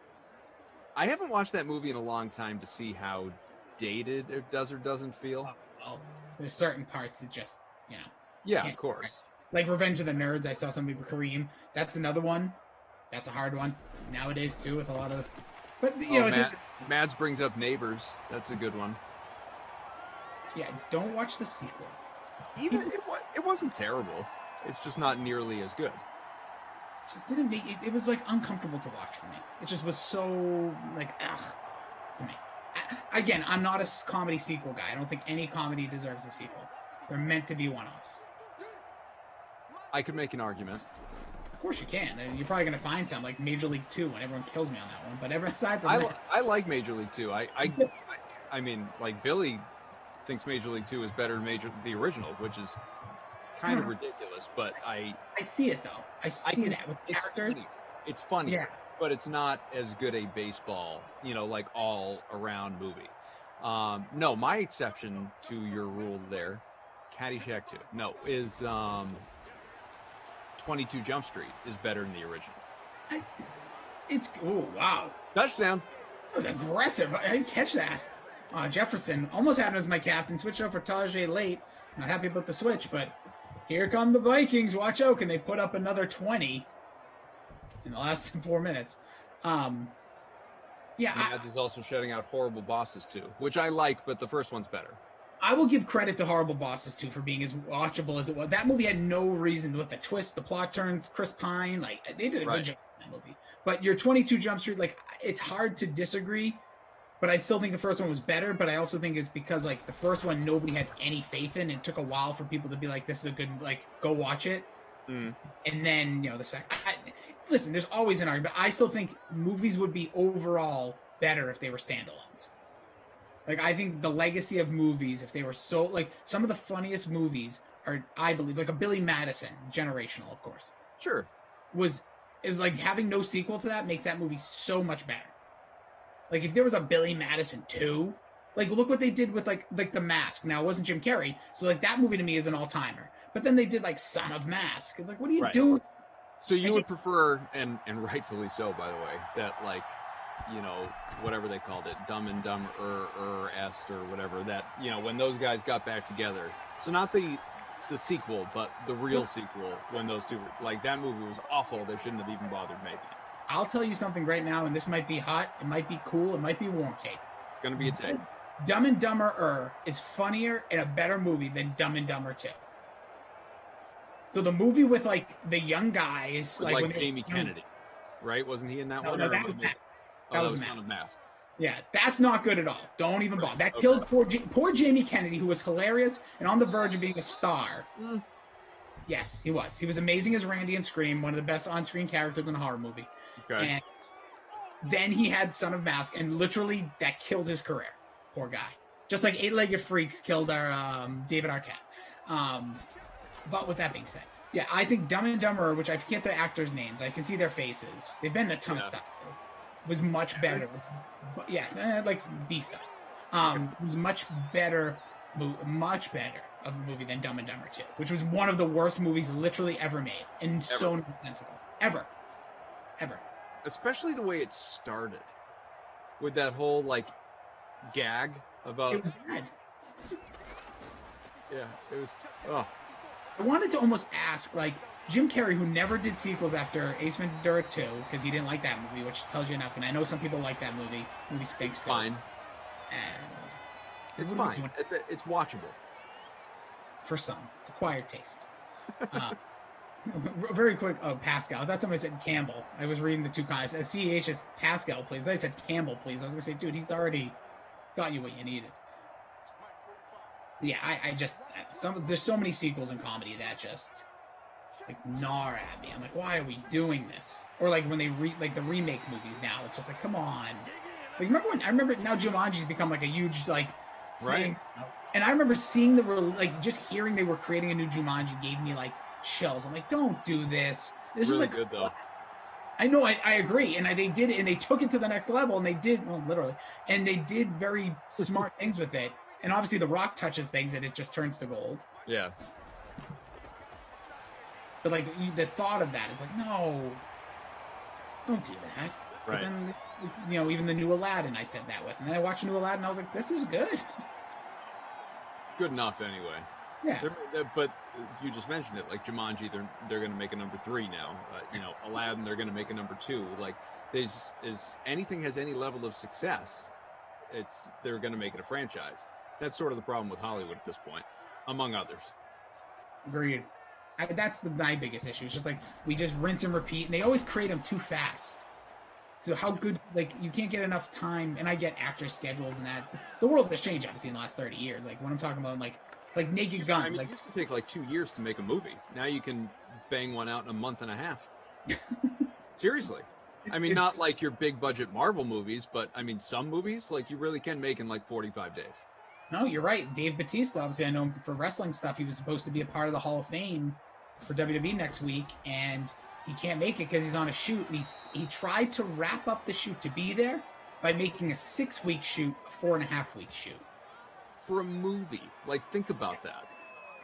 S8: I haven't watched that movie in a long time to see how dated it does or doesn't feel.
S14: Well, there's certain parts that just, you know.
S8: Yeah, of course.
S14: Like Revenge of the Nerds, I saw somebody with Kareem. That's another one. That's a hard one nowadays too, with a lot of. But you know,
S8: Mads brings up Neighbors. That's a good one.
S14: Yeah, don't watch the sequel.
S8: Even it wasn't terrible. It's just not nearly as good.
S14: Just didn't make it. It was like uncomfortable to watch for me. It just was so like to me. Again, I'm not a comedy sequel guy. I don't think any comedy deserves a sequel. They're meant to be one-offs.
S8: I could make an argument.
S14: Of course you can. You're probably going to find some like Major League 2 when everyone kills me on that one. But aside from that,
S8: I like Major League 2. I mean, like Billy thinks Major League 2 is better than the original, which is kind of ridiculous. But I
S14: see it though. I see that with characters.
S8: It's funny.
S14: Yeah.
S8: But it's not as good a baseball, like all around movie. No, my exception to your rule there, Caddyshack 2, is 22 Jump Street is better than the original.
S14: Oh, wow.
S8: Touchdown.
S14: That was aggressive. I didn't catch that. Jefferson almost had him as my captain. Switched over Tajay late. Not happy about the switch, but here come the Vikings. Watch out. Can they put up another 20 in the last 4 Yeah.
S8: Mads is also shutting out Horrible Bosses 2, which I like, but the first one's better.
S14: I will give credit to Horrible Bosses 2 for being as watchable as it was. That movie had no reason with the twist, the plot turns, Chris Pine, like they did a good job in that movie. But your 22 Jump Street, like it's hard to disagree, but I still think the first one was better. But I also think it's because like the first one nobody had any faith in. It took a while for people to be like, this is a good, like go watch it. And then the second. Listen, there's always an argument, but I still think movies would be overall better if they were standalones. Like, I think the legacy of movies, if they were so, like, some of the funniest movies are, I believe, like a Billy Madison, generational, of course.
S8: Sure.
S14: Is like having no sequel to that makes that movie so much better. Like, if there was a Billy Madison 2, like, look what they did with, like The Mask. Now, it wasn't Jim Carrey, so, like, that movie to me is an all-timer. But then they did, like, Son of Mask. It's like, what are you doing?
S8: So you would prefer, and rightfully so, by the way, that like whatever they called it, Dumb and Dumber Est or whatever, that, when those guys got back together. So not the sequel, but the real sequel, when those two, like, that movie was awful. They shouldn't have even bothered making it.
S14: I'll tell you something right now, and this might be hot, it might be cool, it might be warm take.
S8: It's going to be a take.
S14: Dumb and Dumber is funnier and a better movie than Dumb and Dumber 2. So the movie with, like, the young guys,
S8: like when Jamie Kennedy, right? Wasn't he in that one?
S14: No, that was Mask.
S8: That was Son of Mask.
S14: Yeah, that's not good at all. Don't even bother. That killed poor Jamie Kennedy, who was hilarious and on the verge of being a star. Yes, he was. He was amazing as Randy in Scream, one of the best on-screen characters in a horror movie.
S8: Okay.
S14: And then he had Son of Mask, and literally that killed his career. Poor guy. Just like Eight-Legged Freaks killed our David Arquette. But with that being said, yeah, I think Dumb and Dumber, which I forget the actors' names, I can see their faces. They've been in a ton of stuff. Was much better. But yes, like B stuff. It was much better of a movie than Dumb and Dumber 2, which was one of the worst movies literally ever made, and so nonsensical. Ever.
S8: Especially the way it started, with that whole, like, gag about.
S14: It was bad.
S8: Yeah, it was. Oh.
S14: I wanted to almost ask, like, Jim Carrey, who never did sequels after Ace Ventura 2, because he didn't like that movie, which tells you nothing. I know some people like that movie. Movie stinks.
S8: It's fine. It's fine. It's watchable.
S14: For some. It's acquired taste. Very quick, Pascal. I thought somebody said Campbell. I was reading the two guys. CEH is Pascal, please. They said Campbell, please. I was going to say, dude, he's got you what you needed. Yeah, I just, there's so many sequels in comedy that just, like, gnaw at me. I'm like, why are we doing this? Or, like, when they the remake movies now, it's just like, come on. Like, I remember now Jumanji's become, like, a huge, like, thing. And I remember seeing just hearing they were creating a new Jumanji gave me, like, chills. I'm like, don't do this. This
S8: really
S14: is, like,
S8: good, though.
S14: I know, I agree. And they did it, and they took it to the next level, and they did, well, literally, and they did very smart things with it. And obviously The Rock touches things and it just turns to gold.
S8: Yeah.
S14: But, like, the thought of that is like, no, don't do that.
S8: Right.
S14: But then, even the new Aladdin I said that with. And then I watched the new Aladdin and I was like, this is good.
S8: Good enough anyway.
S14: Yeah.
S8: But you just mentioned it, like Jumanji, they're going to make a number 3 now. Aladdin, they're going to make a number 2. Like, anything has any level of success, they're going to make it a franchise. That's sort of the problem with Hollywood at this point, among others.
S14: Agreed. That's my biggest issue. It's just like we just rinse and repeat, and they always create them too fast. So how good, like, you can't get enough time, and I get actor schedules and that. The world has changed, obviously, in the last 30 years. Like, when I'm talking about, like Naked Gun.
S8: I mean, it used to take, like, 2 years to make a movie. Now you can bang one out in a month and a half. Seriously. I mean, not like your big budget Marvel movies, but, I mean, some movies, like, you really can make in, like, 45 days.
S14: No, you're right. Dave Bautista, obviously, I know him for wrestling stuff. He was supposed to be a part of the Hall of Fame for WWE next week, and he can't make it because he's on a shoot. And he tried to wrap up the shoot to be there by making a 6-week shoot a 4.5-week shoot.
S8: For a movie. Like, think about that.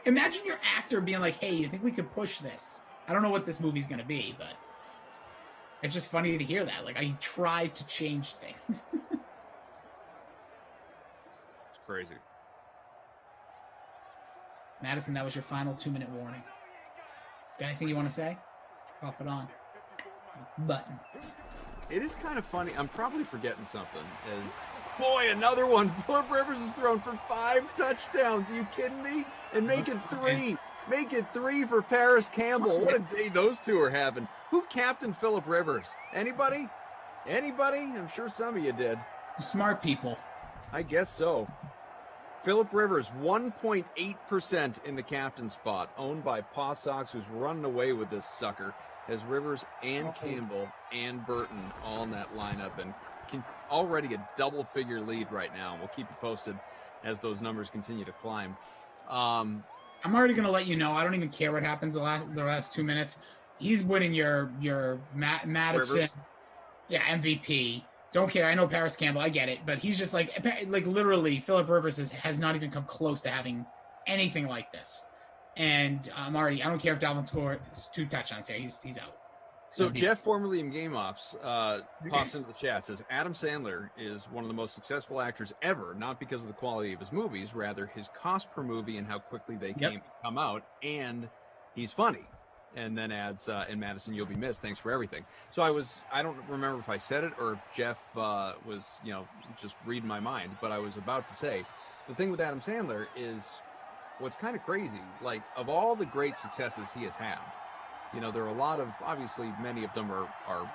S14: Imagine your actor being like, hey, you think we could push this? I don't know what this movie's going to be, but it's just funny to hear that. Like, I tried to change things.
S8: Crazy.
S14: Madison, that was your final 2-minute warning. Got anything you want to say? Pop it on. Button.
S8: It is kind of funny. I'm probably forgetting something. Boy, another one. Phillip Rivers is thrown for 5 touchdowns. Are you kidding me? And make it 3. Make it 3 for Paris Campbell. What a day those two are having. Who captained Phillip Rivers? Anybody? I'm sure some of you did.
S14: Smart people.
S8: I guess so. Phillip Rivers, 1.8% in the captain spot, owned by Paw Sox, who's running away with this sucker. Has Rivers and Campbell and Burton all in that lineup, and already a double-figure lead right now. We'll keep you posted as those numbers continue to climb.
S14: I'm already going to let you know. I don't even care what happens the last 2 minutes. He's winning your Madison,
S8: Rivers.
S14: Yeah, MVP. Don't care. I know Paris Campbell. I get it, but he's just like literally, Phillip Rivers has not even come close to having anything like this. And I don't care if Dalvin scores 2 touchdowns here. He's out.
S8: So Jeff, formerly in Game Ops, pops into the chat, says Adam Sandler is one of the most successful actors ever, not because of the quality of his movies, rather his cost per movie and how quickly they come out, and he's funny. And then adds, in Madison, you'll be missed. Thanks for everything. So I don't remember if I said it or if Jeff was, just reading my mind, but I was about to say, the thing with Adam Sandler is what's kind of crazy, like of all the great successes he has had, there are a lot of, obviously many of them are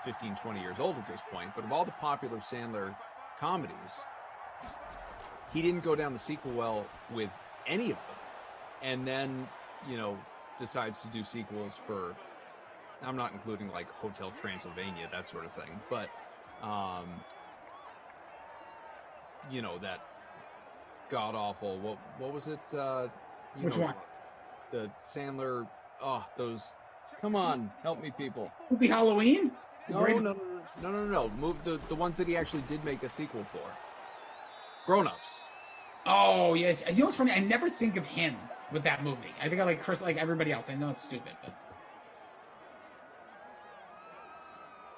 S8: 15, 20 years old at this point, but of all the popular Sandler comedies, he didn't go down the sequel well with any of them. And then, decides to do sequels for, I'm not including like Hotel Transylvania, that sort of thing, but, that god-awful, what was it?
S14: Which one?
S8: The Sandler, those, come on, help me, people.
S14: Movie Halloween?
S8: No. Move the ones that he actually did make a sequel for. Grown Ups.
S14: Oh, yes. You know what's funny? I never think of him with that movie. I think I like Chris like everybody else. I know it's stupid, but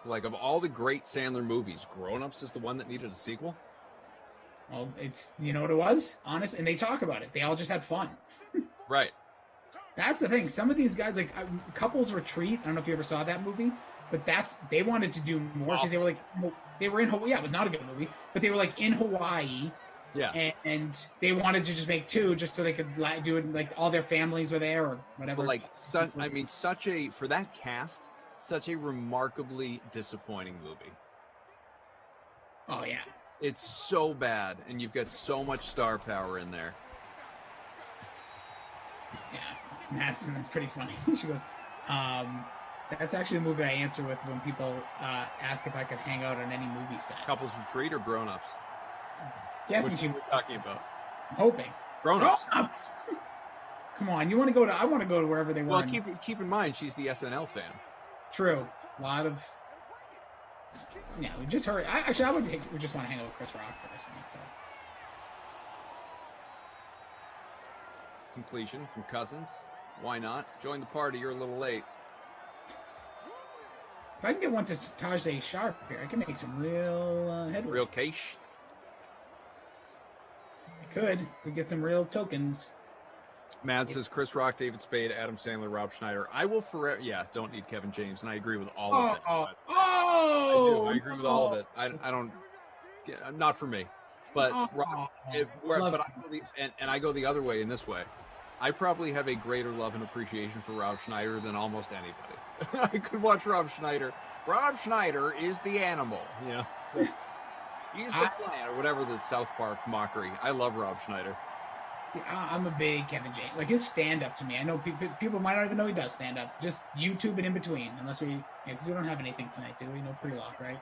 S8: like of all the great Sandler movies, Grown Ups is the one that needed a sequel?
S14: Well, it's, you know what it was? Honest, and they talk about it. They all just had fun.
S8: Right.
S14: That's the thing. Some of these guys, like Couples Retreat, I don't know if you ever saw that movie, but they wanted to do more because they were like, they were in Hawaii. Yeah, it was not a good movie, but they were like in Hawaii.
S8: Yeah.
S14: And they wanted to just make two just so they could do it, like all their families were there or whatever.
S8: But for that cast, such a remarkably disappointing movie.
S14: Oh, yeah.
S8: It's so bad, and you've got so much star power in there.
S14: Yeah, Madison, that's pretty funny. She goes, that's actually a movie I answer with when people ask if I could hang out on any movie set.
S8: Couples Retreat or Grown Ups?
S14: Yes,
S8: Which
S14: and
S8: we're talking about.
S14: I'm hoping.
S8: Grown Ups.
S14: Come on, you want to go to? I want to go to wherever they want.
S8: Well, keep in mind she's the SNL fan.
S14: True, a lot of. Yeah, we just heard. I would just want to hang out with Chris Rock personally. So.
S8: Completion from Cousins. Why not? Join the party. You're a little late.
S14: If I can get one to Tajay Sharp here, I can make some real headway.
S8: Real cash.
S14: I could get some real tokens.
S8: Mad says Chris Rock, David Spade, Adam Sandler, Rob Schneider. I will forever. Yeah, don't need Kevin James, and I agree with all of it. I agree with all of it. I don't. Not for me, but Rob. I go the other way in this way. I probably have a greater love and appreciation for Rob Schneider than almost anybody. I could watch Rob Schneider. Rob Schneider is the animal. He's the plant, or whatever the South Park mockery. I love Rob Schneider.
S14: See, I'm a big Kevin James. Like his stand-up to me. I know people might not even know he does stand-up. Just YouTube and in between. Unless because we don't have anything tonight, do we? No pre-lock, right?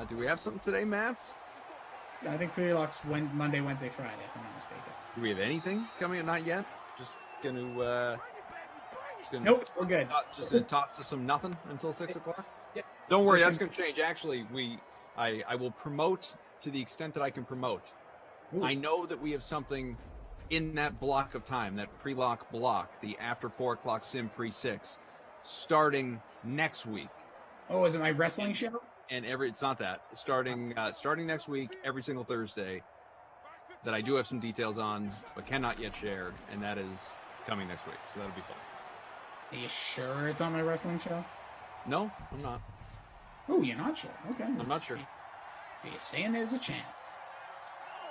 S8: Do we have something today, Mats?
S14: I think pre-lock's Monday, Wednesday, Friday, if I'm not mistaken.
S8: Do we have anything coming? Not yet. Just gonna.
S14: Nope, we're good.
S8: Just toss to some nothing until 6 o'clock.
S14: Yep.
S8: Don't worry, that's gonna change. Actually, I will promote to the extent that I can promote. Ooh. I know that we have something in that block of time, that pre-lock block, the after 4 o'clock sim pre-6, starting next week.
S14: Oh, is it my wrestling show?
S8: And it's not that. Starting next week, every single Thursday, that I do have some details on, but cannot yet share, and that is coming next week. So that'll be fun.
S14: Are you sure it's on my wrestling show?
S8: No, I'm not.
S14: Oh, you're not sure? Okay.
S8: I'm not sure.
S14: So you're saying there's a chance.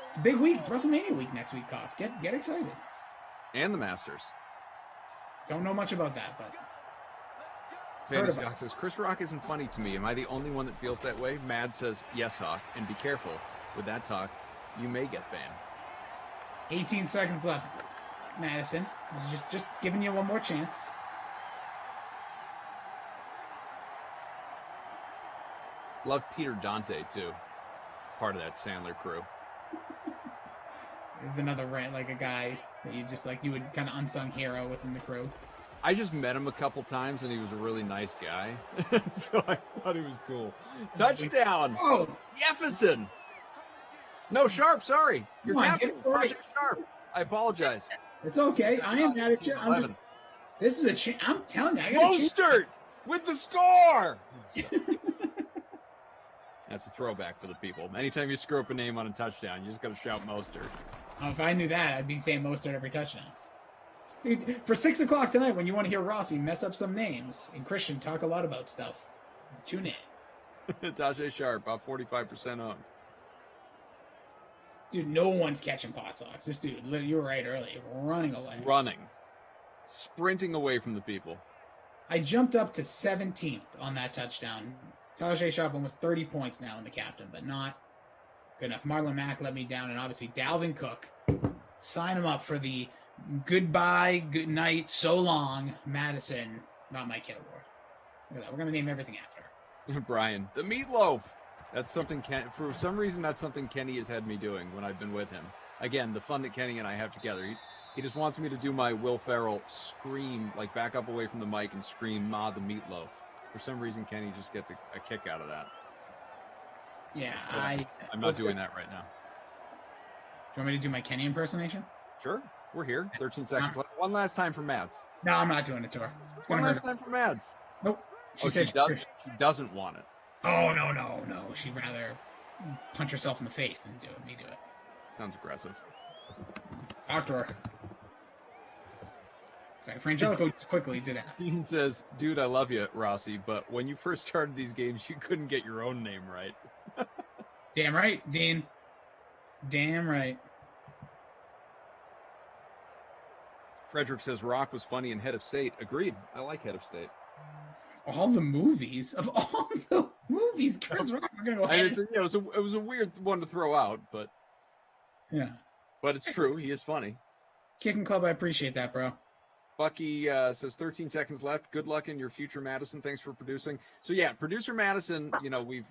S14: It's a big week. It's WrestleMania week next week, Koff. Get excited.
S8: And the Masters.
S14: Don't know much about that, but...
S8: Fantasy Hawk says, Chris Rock isn't funny to me. Am I the only one that feels that way? Mad says, yes, Hawk. And be careful with that talk. You may get banned.
S14: 18 seconds left, Madison. This is just giving you one more chance.
S8: Love Peter Dante, too. Part of that Sandler crew.
S14: There's another rant, like a guy that you would kind of unsung hero within the crew.
S8: I just met him a couple times, and he was a really nice guy. So I thought he was cool. Touchdown!
S14: Oh,
S8: Jefferson! No, Sharp, sorry. You're captain. Sharp. I apologize.
S14: It's okay. I am mad at you. This is I'm telling you, I got
S8: Mostert with the score. That's a throwback for the people. Anytime you screw up a name on a touchdown, you just got to shout Mostert.
S14: Oh, if I knew that, I'd be saying Mostert every touchdown. Dude, for 6 o'clock tonight, when you want to hear Rossi mess up some names and Christian talk a lot about stuff, tune in.
S8: Tajay Sharp, about 45% owned.
S14: Dude, no one's catching pass socks. This dude, you were right earlier, running away.
S8: Sprinting away from the people.
S14: I jumped up to 17th on that touchdown. Tajay Sharp almost 30 points now in the captain, but not good enough. Marlon Mack let me down, and obviously Dalvin Cook. Sign him up for the goodbye, good night, so long, Madison, not my kid award. Look at that. We're going to name everything after.
S8: Brian, the meatloaf. That's something, for some reason, that's something Kenny has had me doing when I've been with him. Again, the fun that Kenny and I have together. He just wants me to do my Will Ferrell scream, like back up away from the mic and scream, Ma, the meatloaf. For some reason, Kenny just gets a kick out of that.
S14: Yeah,
S8: I'm not doing that right now.
S14: Do you want me to do my Kenny impersonation?
S8: Sure. We're here. 13 seconds left. One last time for Mads.
S14: No, I'm not doing it to her.
S8: One last time for Mads.
S14: Nope.
S8: She doesn't want it.
S14: Oh, no. She'd rather punch herself in the face than me do it.
S8: Sounds aggressive.
S14: Talk to her. Okay, Frangelico quickly did that.
S8: Dean says, dude, I love you, Rossi, but when you first started these games, you couldn't get your own name right.
S14: Damn right, Dean. Damn right.
S8: Frederick says Rock was funny in Head of State. Agreed. I like Head of State.
S14: All the movies. Of all the movies, Chris Rock, we're going to go ahead.
S8: It was a weird one to throw out, but
S14: yeah.
S8: But it's true. He is funny.
S14: Kicking Club, I appreciate that, bro.
S8: Bucky says 13 seconds left. Good luck in your future, Madison. Thanks for producing. So yeah, producer Madison,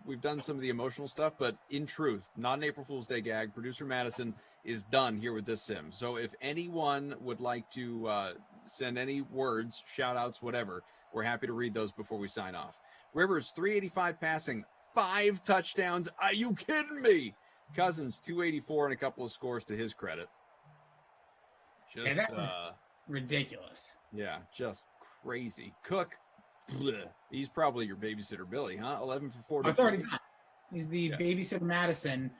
S8: we've done some of the emotional stuff, but in truth, not an April Fool's Day gag. Producer Madison is done here with this sim. So if anyone would like to send any words, shout outs, whatever, we're happy to read those before we sign off. Rivers, 385 passing, 5 touchdowns. Are you kidding me? Cousins, 284 and a couple of scores to his credit. Just
S14: ridiculous.
S8: Yeah, just crazy. Cook, bleh. He's probably your babysitter Billy, huh? 11 for 40.
S14: It's already done. He's the babysitter Madison.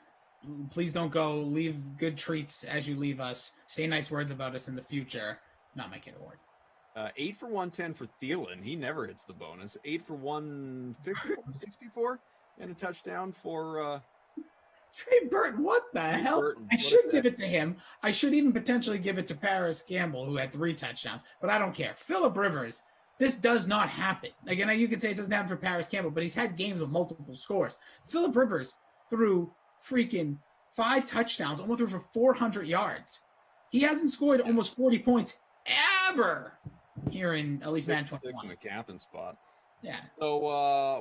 S14: Please don't go. Leave good treats as you leave us. Say nice words about us in the future. Not my kid award.
S8: 8 for 110 for Thielen. He never hits the bonus. 8 for 164 and a touchdown for
S14: Trey Burton, what the hell?
S8: Burton,
S14: I should give it to him. I should even potentially give it to Paris Campbell, who had 3 touchdowns, but I don't care. Phillip Rivers, this does not happen. Again, you can say it doesn't happen for Paris Campbell, but he's had games with multiple scores. Phillip Rivers threw freaking 5 touchdowns, almost threw for 400 yards. He hasn't scored almost 40 points ever here in at least Madden 21.
S8: 6 in the captain spot.
S14: Yeah.
S8: So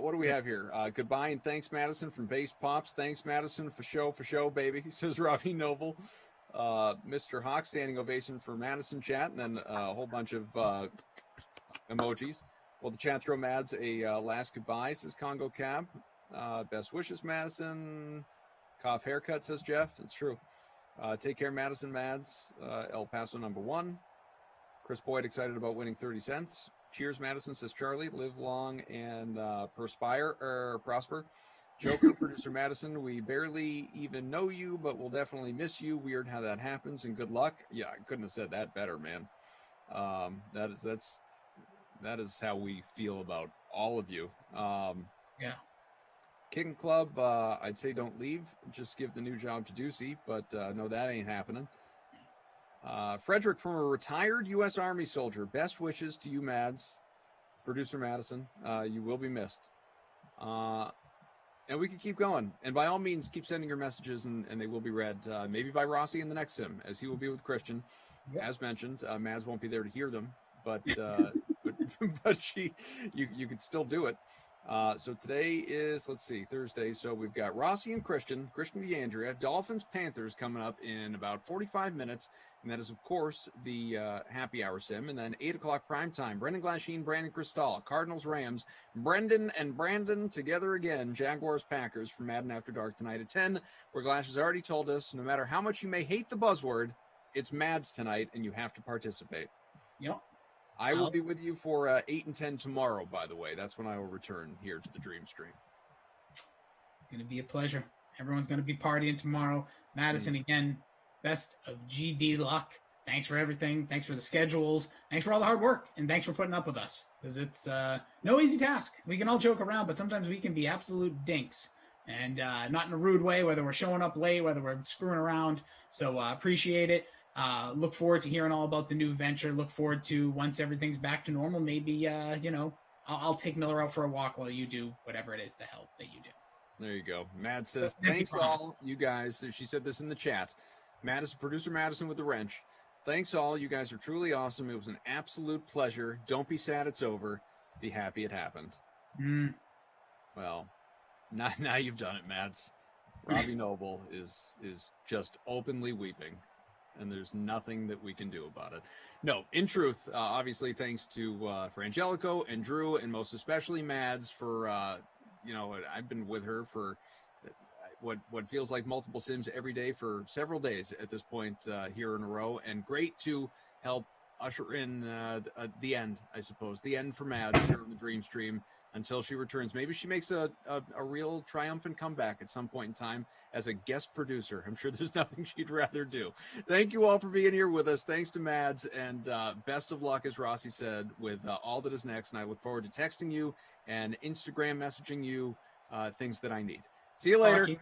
S8: what do we have here? Goodbye and thanks, Madison, from Base Pops. Thanks, Madison, for show, baby, says Robbie Noble. Mr. Hawk, standing ovation for Madison chat, and then a whole bunch of emojis. Well, the chat throw Mads a last goodbye, says Congo Cab. Best wishes, Madison. Cough haircut, says Jeff. It's true. Take care, Madison Mads. El Paso #1. Chris Boyd excited about winning 30 cents. Cheers, Madison, says Charlie. Live long and prosper. Joker, producer Madison, we barely even know you, but we'll definitely miss you. Weird how that happens, and good luck. Yeah, I couldn't have said that better, man. That is how we feel about all of you.
S14: Yeah.
S8: Kicking Club, I'd say don't leave. Just give the new job to Ducey, but no, that ain't happening. Frederick, from a retired U.S. Army soldier, best wishes to you, Mads. Producer Madison, you will be missed. And we can keep going. And by all means, keep sending your messages, and they will be read, maybe by Rossi in the next sim, as he will be with Christian. As mentioned, Mads won't be there to hear them, but you could still do it. So today is, let's see, Thursday. So we've got Rossi and Christian DeAndrea, Dolphins, Panthers coming up in about 45 minutes. And that is, of course, the happy hour sim. And then 8 o'clock prime time, Brendan Glasheen, Brandon Cristal, Cardinals, Rams, Brendan and Brandon together again, Jaguars, Packers for Madden After Dark tonight at 10, where Glash has already told us, no matter how much you may hate the buzzword, it's Mads tonight, and you have to participate.
S14: Yep.
S8: I will be with you for 8 and 10 tomorrow, by the way. That's when I will return here to the Dream Stream.
S14: It's going to be a pleasure. Everyone's going to be partying tomorrow. Madison, again, best of GD luck. Thanks for everything. Thanks for the schedules. Thanks for all the hard work. And thanks for putting up with us, because it's no easy task. We can all joke around, but sometimes we can be absolute dinks. And not in a rude way, whether we're showing up late, whether we're screwing around. So appreciate it. Look forward to hearing all about the new venture. Look forward to, once everything's back to normal, maybe, I'll take Miller out for a walk while you do whatever it is the hell that you do.
S8: There you go. Matt says, thanks all you guys. She said this in the chat. Madison, producer Madison with the wrench. Thanks all. You guys are truly awesome. It was an absolute pleasure. Don't be sad it's over. Be happy it happened. Well, now you've done it, Mads. Robbie Noble is just openly weeping, and there's nothing that we can do about it. No, in truth, obviously, thanks to for Angelico and Drew, and most especially Mads for I've been with her for what feels like multiple sims every day for several days at this point here in a row, and great to help usher in the end, I suppose, the end for Mads here on the Dream Stream until she returns. Maybe she makes a real triumphant comeback at some point in time as a guest producer. I'm sure there's nothing she'd rather do. Thank you all for being here with us. Thanks to Mads, and best of luck, as Rossi said, with all that is next. And I look forward to texting you and Instagram messaging you things that I need. See you later.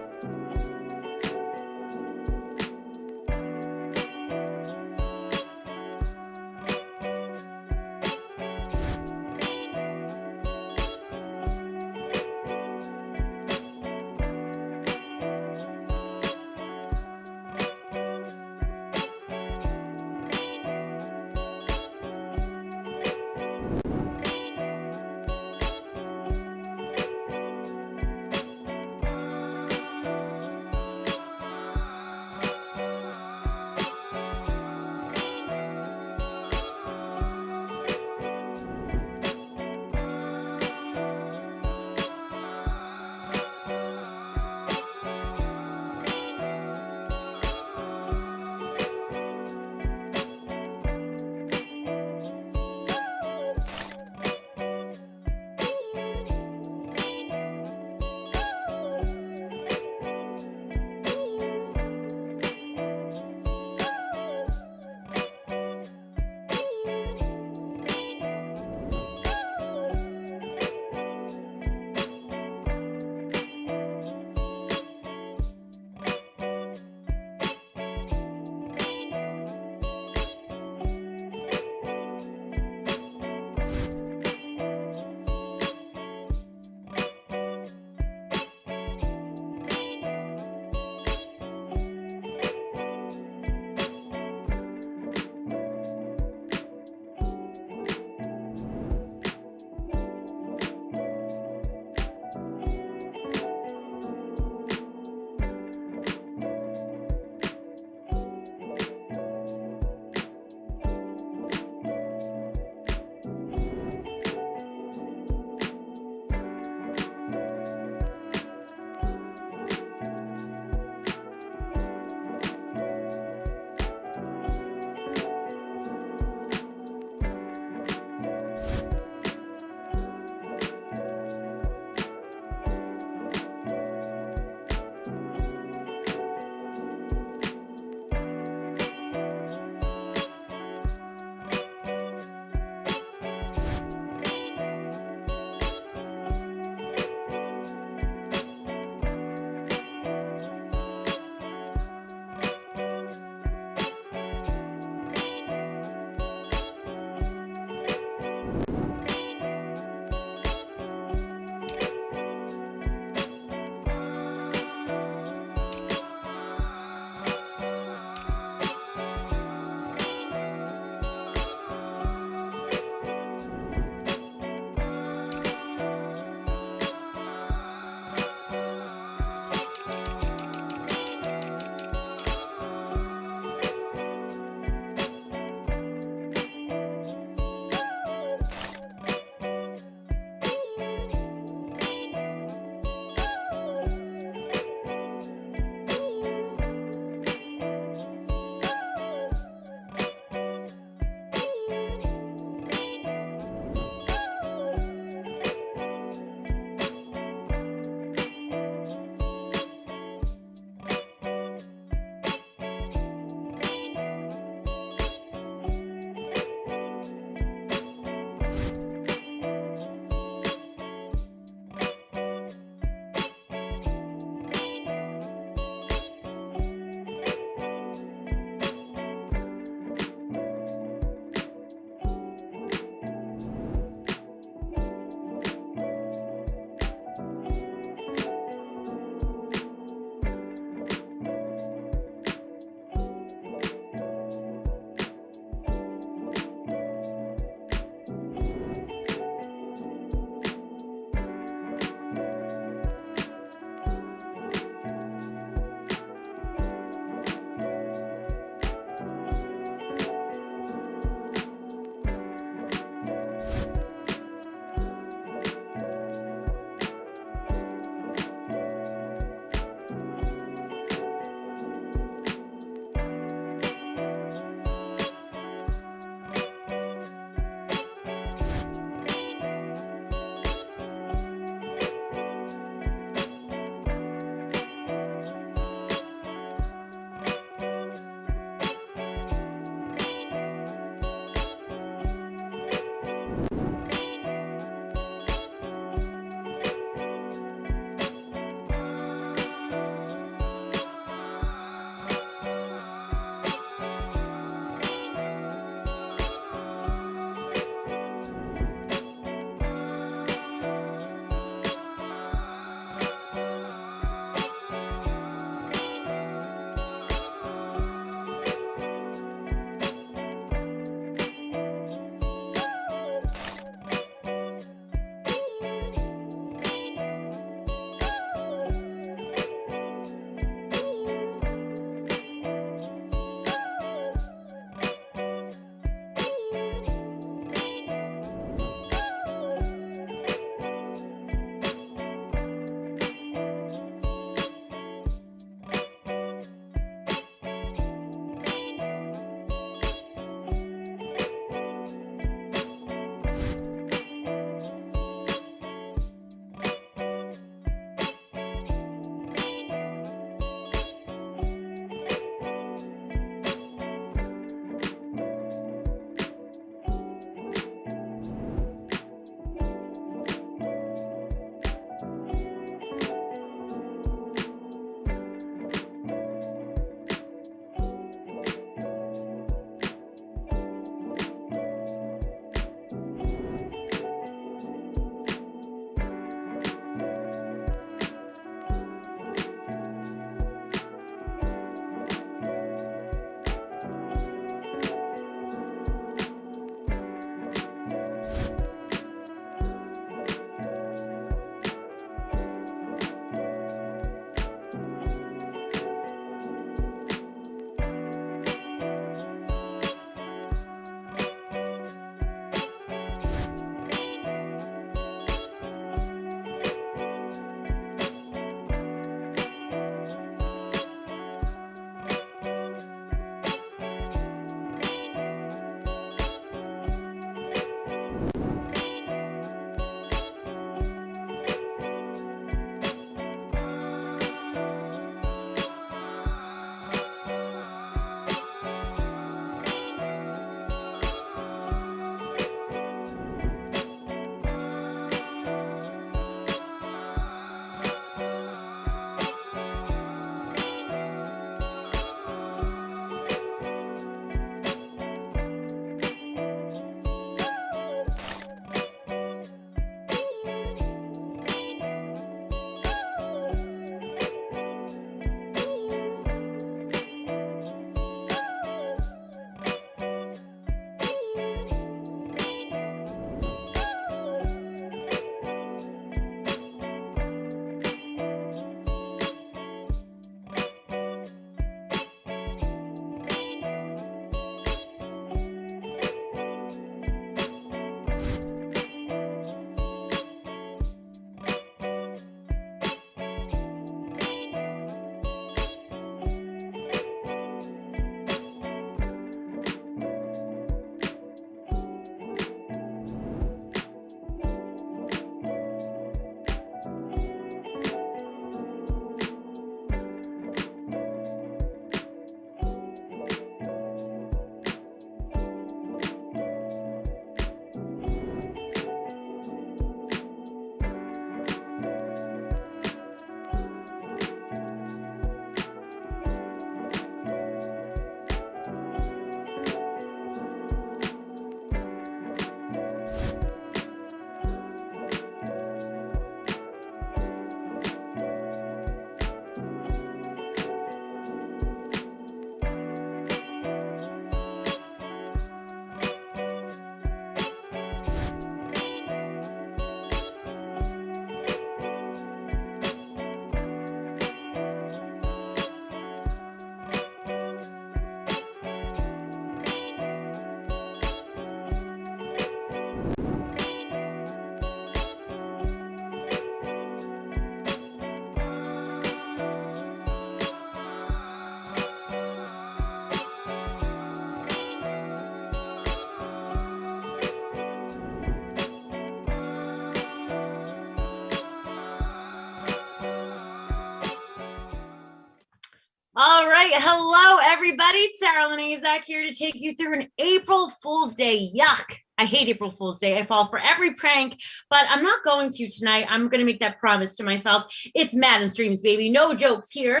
S15: All right. Hello, everybody. Tara Lanezak here to take you through an April Fool's Day. Yuck. I hate April Fool's Day. I fall for every prank, but I'm not going to tonight. I'm going to make that promise to myself. It's Madden Streams, baby. No jokes here.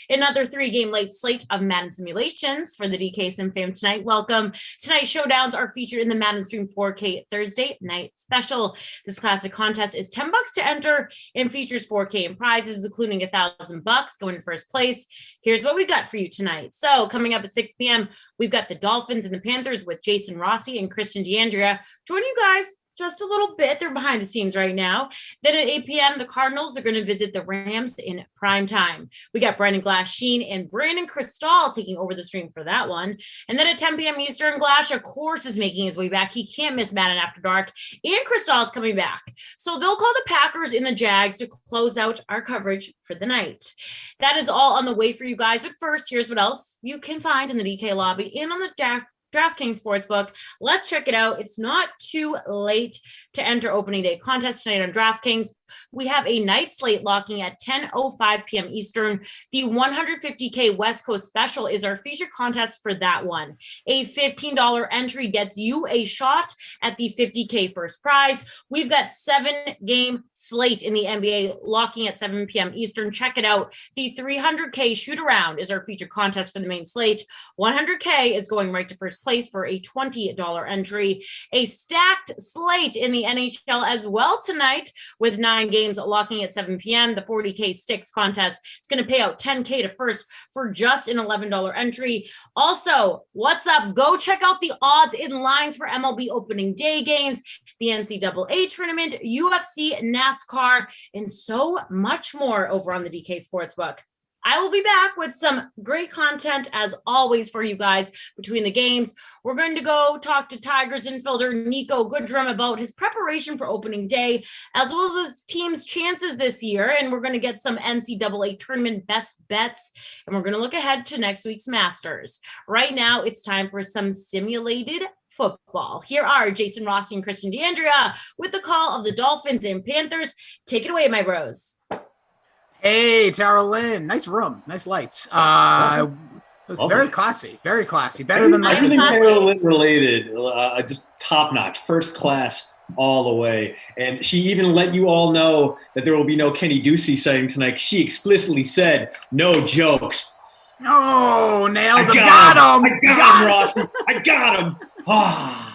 S15: Another 3-game late slate of Madden simulations for the DK Sim fam tonight. Welcome. Tonight's showdowns are featured in the Madden Stream 4K Thursday night special. This classic contest is $10 to enter and features 4K in prizes, including $1,000 going to first place. Here's what we got for you tonight. So coming up at 6 p.m., we've got the Dolphins and the Panthers with Jason Rossi and Christian DeAndrea. Join you guys just a little bit. They're behind the scenes right now. Then at 8 p.m., the Cardinals are going to visit the Rams in prime time. We got Brandon Glass Sheen and Brandon Cristal taking over the stream for that one. And then at 10 p.m. Eastern, Glass, of course, is making his way back. He can't miss Madden After Dark. And Cristal is coming back. So they'll call the Packers and the Jags to close out our coverage for the night. That is all on the way for you guys. But first, here's what else you can find in the DK lobby and on the DraftKings Sportsbook. Let's check it out. It's not too late to enter opening day contest tonight on DraftKings. We have a night slate locking at 10:05 p.m. Eastern. The 150K West Coast Special is our featured contest for that one. A $15 entry gets you a shot at the 50K first prize. We've got 7-game slate in the NBA locking at 7 p.m. Eastern. Check it out. The 300K shoot around is our featured contest for the main slate. 100K is going right to first place for a $20 entry. A stacked slate in the NHL as well tonight with 9 games locking at 7 p.m. The 40K Sticks contest is going to pay out $10K to first for just an $11 entry. Also, what's up? Go check out the odds and lines for MLB opening day games, the NCAA tournament, UFC, NASCAR, and so much more over on the DK Sportsbook. I will be back with some great content as always for you guys between the games. We're going to go talk to Tigers infielder Nico Goodrum about his preparation for opening day, as well as his team's chances this year. And we're going to get some NCAA tournament best bets. And we're going to look ahead to next week's Masters. Right now, it's time for some simulated football. Here are Jason Rossi and Christian DeAndrea with the call of the Dolphins and Panthers. Take it away, my bros.
S14: Hey, Tara Lynn. Nice room. Nice lights. It was very classy. Very classy. Better than
S16: everything Tara Lynn related. Just top notch. First class all the way. And she even let you all know that there will be no Kenny Ducey sighting tonight. She explicitly said, no jokes.
S14: No, nailed him.
S16: Got him. I got him, Rossi. I got him. Ah.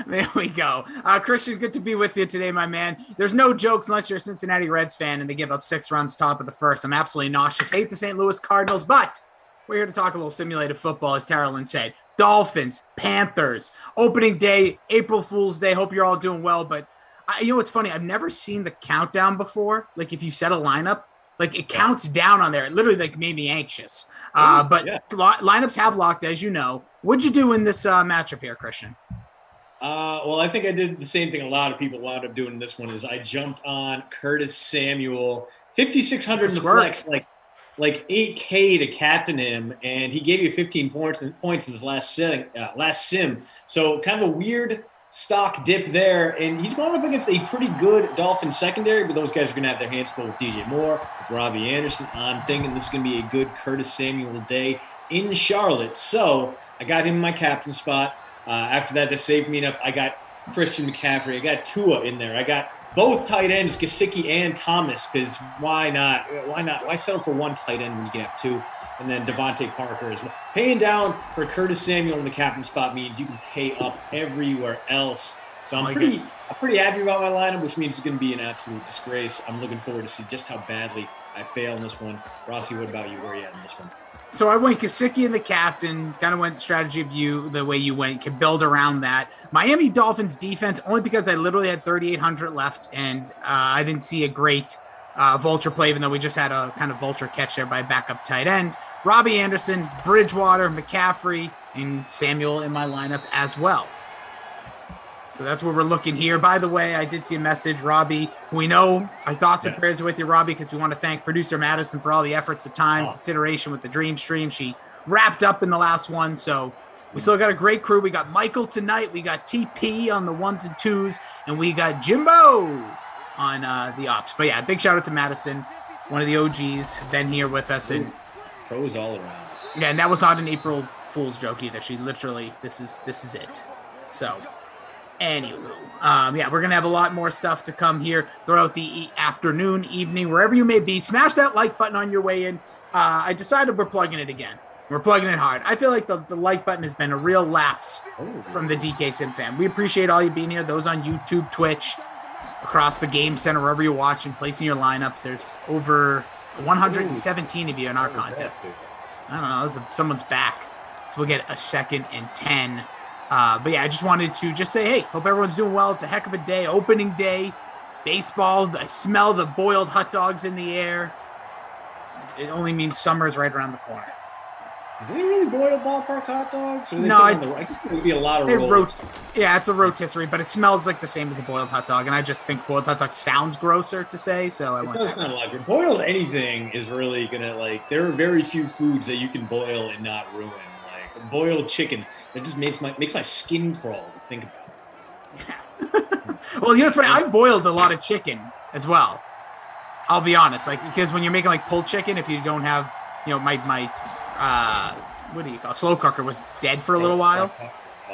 S14: There we go. Christian, good to be with you today, my man. There's no jokes unless you're a Cincinnati Reds fan and they give up 6 runs top of the first. I'm absolutely nauseous. Hate the St. Louis Cardinals, but we're here to talk a little simulated football, as Tara Lynn said. Dolphins, Panthers, opening day, April Fool's Day. Hope you're all doing well. But you know what's funny? I've never seen the countdown before. Like if you set a lineup, like it counts down on there. It literally like made me anxious. Lineups have locked, as you know. What'd you do in this matchup here, Christian?
S16: Well, I think I did the same thing a lot of people wound up doing in this one is I jumped on Curtis Samuel, 5,600 in the flex, like 8K to captain him, and he gave you 15 points in his last sim. So kind of a weird stock dip there, and he's going up against a pretty good Dolphin secondary, but those guys are going to have their hands full with DJ Moore, with Robbie Anderson. I'm thinking this is going to be a good Curtis Samuel day in Charlotte. So I got him in my captain spot. After that, to save me enough, I got Christian McCaffrey. I got Tua in there. I got both tight ends, Gesicki and Thomas, because why not? Why settle for one tight end when you can have 2? And then Devontae Parker as well. Paying down for Curtis Samuel in the captain spot means you can pay up everywhere else. So I'm pretty happy about my lineup, which means it's going to be an absolute disgrace. I'm looking forward to see just how badly I fail in this one. Rossi, what about you? Where are you at in this one?
S14: So I went Gesicki in the captain, kind of went strategy of you the way you went, could build around that. Miami Dolphins defense, only because I literally had 3,800 left, and I didn't see a great vulture play, even though we just had a kind of vulture catch there by backup tight end. Robbie Anderson, Bridgewater, McCaffrey, and Samuel in my lineup as well. So that's where we're looking here. By the way, I did see a message, Robbie. We know our thoughts and prayers are with you, Robbie, because we want to thank producer Madison for all the efforts, the time, consideration with the Dream Stream. She wrapped up in the last one, so we still got a great crew. We got Michael tonight. We got TP on the 1s and 2s, and we got Jimbo on the ops. But yeah, big shout out to Madison, one of the OGs, been here with us, and
S16: Pros all around.
S14: Yeah, and that was not an April Fool's joke either. She literally, this is it. So, anywho, yeah, we're gonna have a lot more stuff to come here throughout the afternoon, evening, wherever you may be. Smash that like button on your way in. I decided we're plugging it again. We're plugging it hard. I feel like the like button has been a real lapse from the DK Sim fan. We appreciate all you being here. Those on YouTube, Twitch, across the game center, wherever you're watching, placing your lineups. There's over 117 of you in our contest. I don't know. Someone's back. So we'll get a 2nd and 10. But yeah, I just wanted to just say, hey, hope everyone's doing well. It's a heck of a day. Opening day. Baseball. I smell the boiled hot dogs in the air. It only means summer is right around the corner.
S16: Do they really boil ballpark hot dogs?
S14: No,
S16: I think it would be a lot of rolls.
S14: Yeah, it's a rotisserie, but it smells like the same as a boiled hot dog, and I just think boiled hot dog sounds grosser to say, so I went that way.
S16: Like it. Boiled anything is really gonna there are very few foods that you can boil and not ruin. Like boiled chicken, that just makes my skin crawl to think about.
S14: Well, you know what's funny? I boiled a lot of chicken as well. I'll be honest, because when you're making pulled chicken, if you don't have, my what do you call it? Slow cooker was dead for a little while.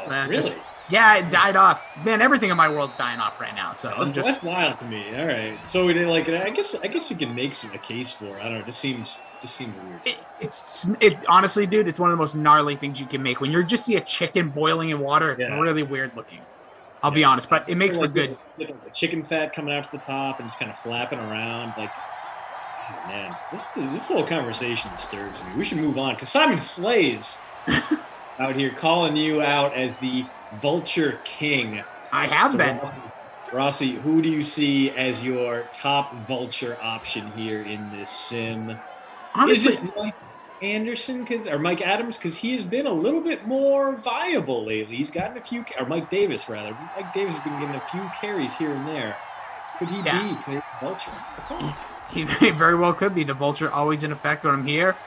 S16: Really?
S14: Yeah, it died off. Man, everything in my world's dying off right now. So
S16: that's wild to me. All right, so I guess you can make a case for it. I don't know. It just seems weird.
S14: It honestly, dude, it's one of the most gnarly things you can make. When you just see a chicken boiling in water, it's really weird looking. I'll be honest, but it makes for good.
S16: The chicken fat coming out to the top and just kind of flapping around man, this whole conversation disturbs me. We should move on because Simon Slays out here calling you out as the Vulture King.
S14: I have been.
S16: Rossi, who do you see as your top Vulture option here in this sim?
S14: Honestly,
S16: is it Mike Anderson or Mike Adams? Because he has been a little bit more viable lately. He's gotten a few, or Mike Davis rather. Mike Davis has been getting a few carries here and there. Could he be the Vulture?
S14: He very well could be. The Vulture always in effect when I'm here.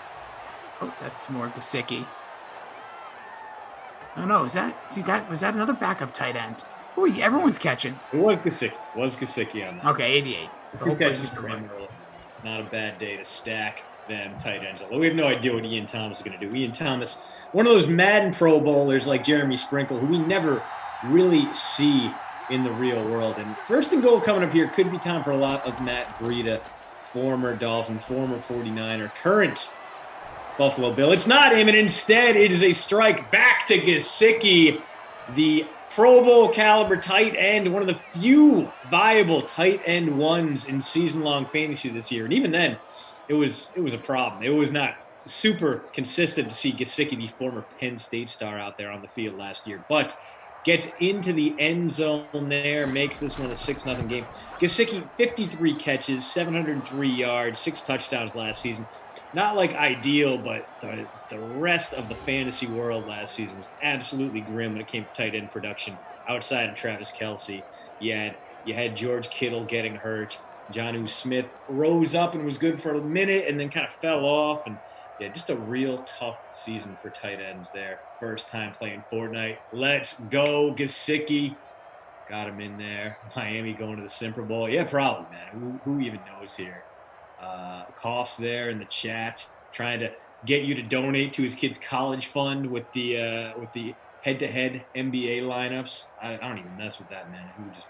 S14: Oh, that's more Gesicki. Oh no, was that another backup tight end? Oh, everyone's catching.
S16: It was Gesicki on that.
S14: Okay, 88. So
S16: hopefully it's not a bad day to stack them tight ends. Although we have no idea what Ian Thomas is going to do. Ian Thomas, one of those Madden Pro Bowlers like Jeremy Sprinkle, who we never really see in the real world. And first and goal coming up here could be time for a lot of Matt Breida, former Dolphin, former 49er, current Buffalo Bill. It's not him, and instead it is a strike back to Gesicki, the Pro Bowl caliber tight end, one of the few viable tight end ones in season-long fantasy this year. And even then, it was a problem. It was not super consistent to see Gesicki, the former Penn State star, out there on the field last year. But gets into the end zone there, makes this one a 6-0 game. Gesicki, 53 catches, 703 yards, 6 touchdowns last season. Not ideal, but the rest of the fantasy world last season was absolutely grim when it came to tight end production. Outside of Travis Kelce, you had George Kittle getting hurt. Jonnu Smith rose up and was good for a minute and then kind of fell off. And yeah, just a real tough season for tight ends there. First time playing Fortnite. Let's go, Gesicki. Got him in there. Miami going to the Super Bowl. Yeah, probably, man. Who even knows here? Coughs there in the chat, trying to get you to donate to his kid's college fund with the head-to-head NBA lineups. I don't even mess with that, man. He would just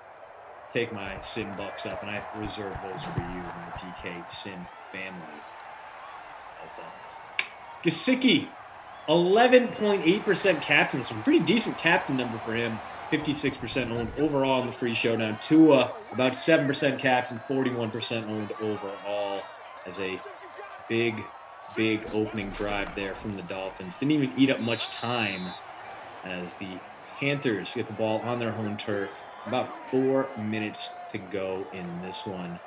S16: take my sim bucks up, and I reserve those for you, my DK Sim family. That's Gesicki, 11.8% captain. Some pretty decent captain number for him. 56% owned overall in the free showdown. Tua, about 7% captain, 41% owned overall, as a big opening drive there from the Dolphins. Didn't even eat up much time as the Panthers get the ball on their home turf. About 4 minutes to go in this one.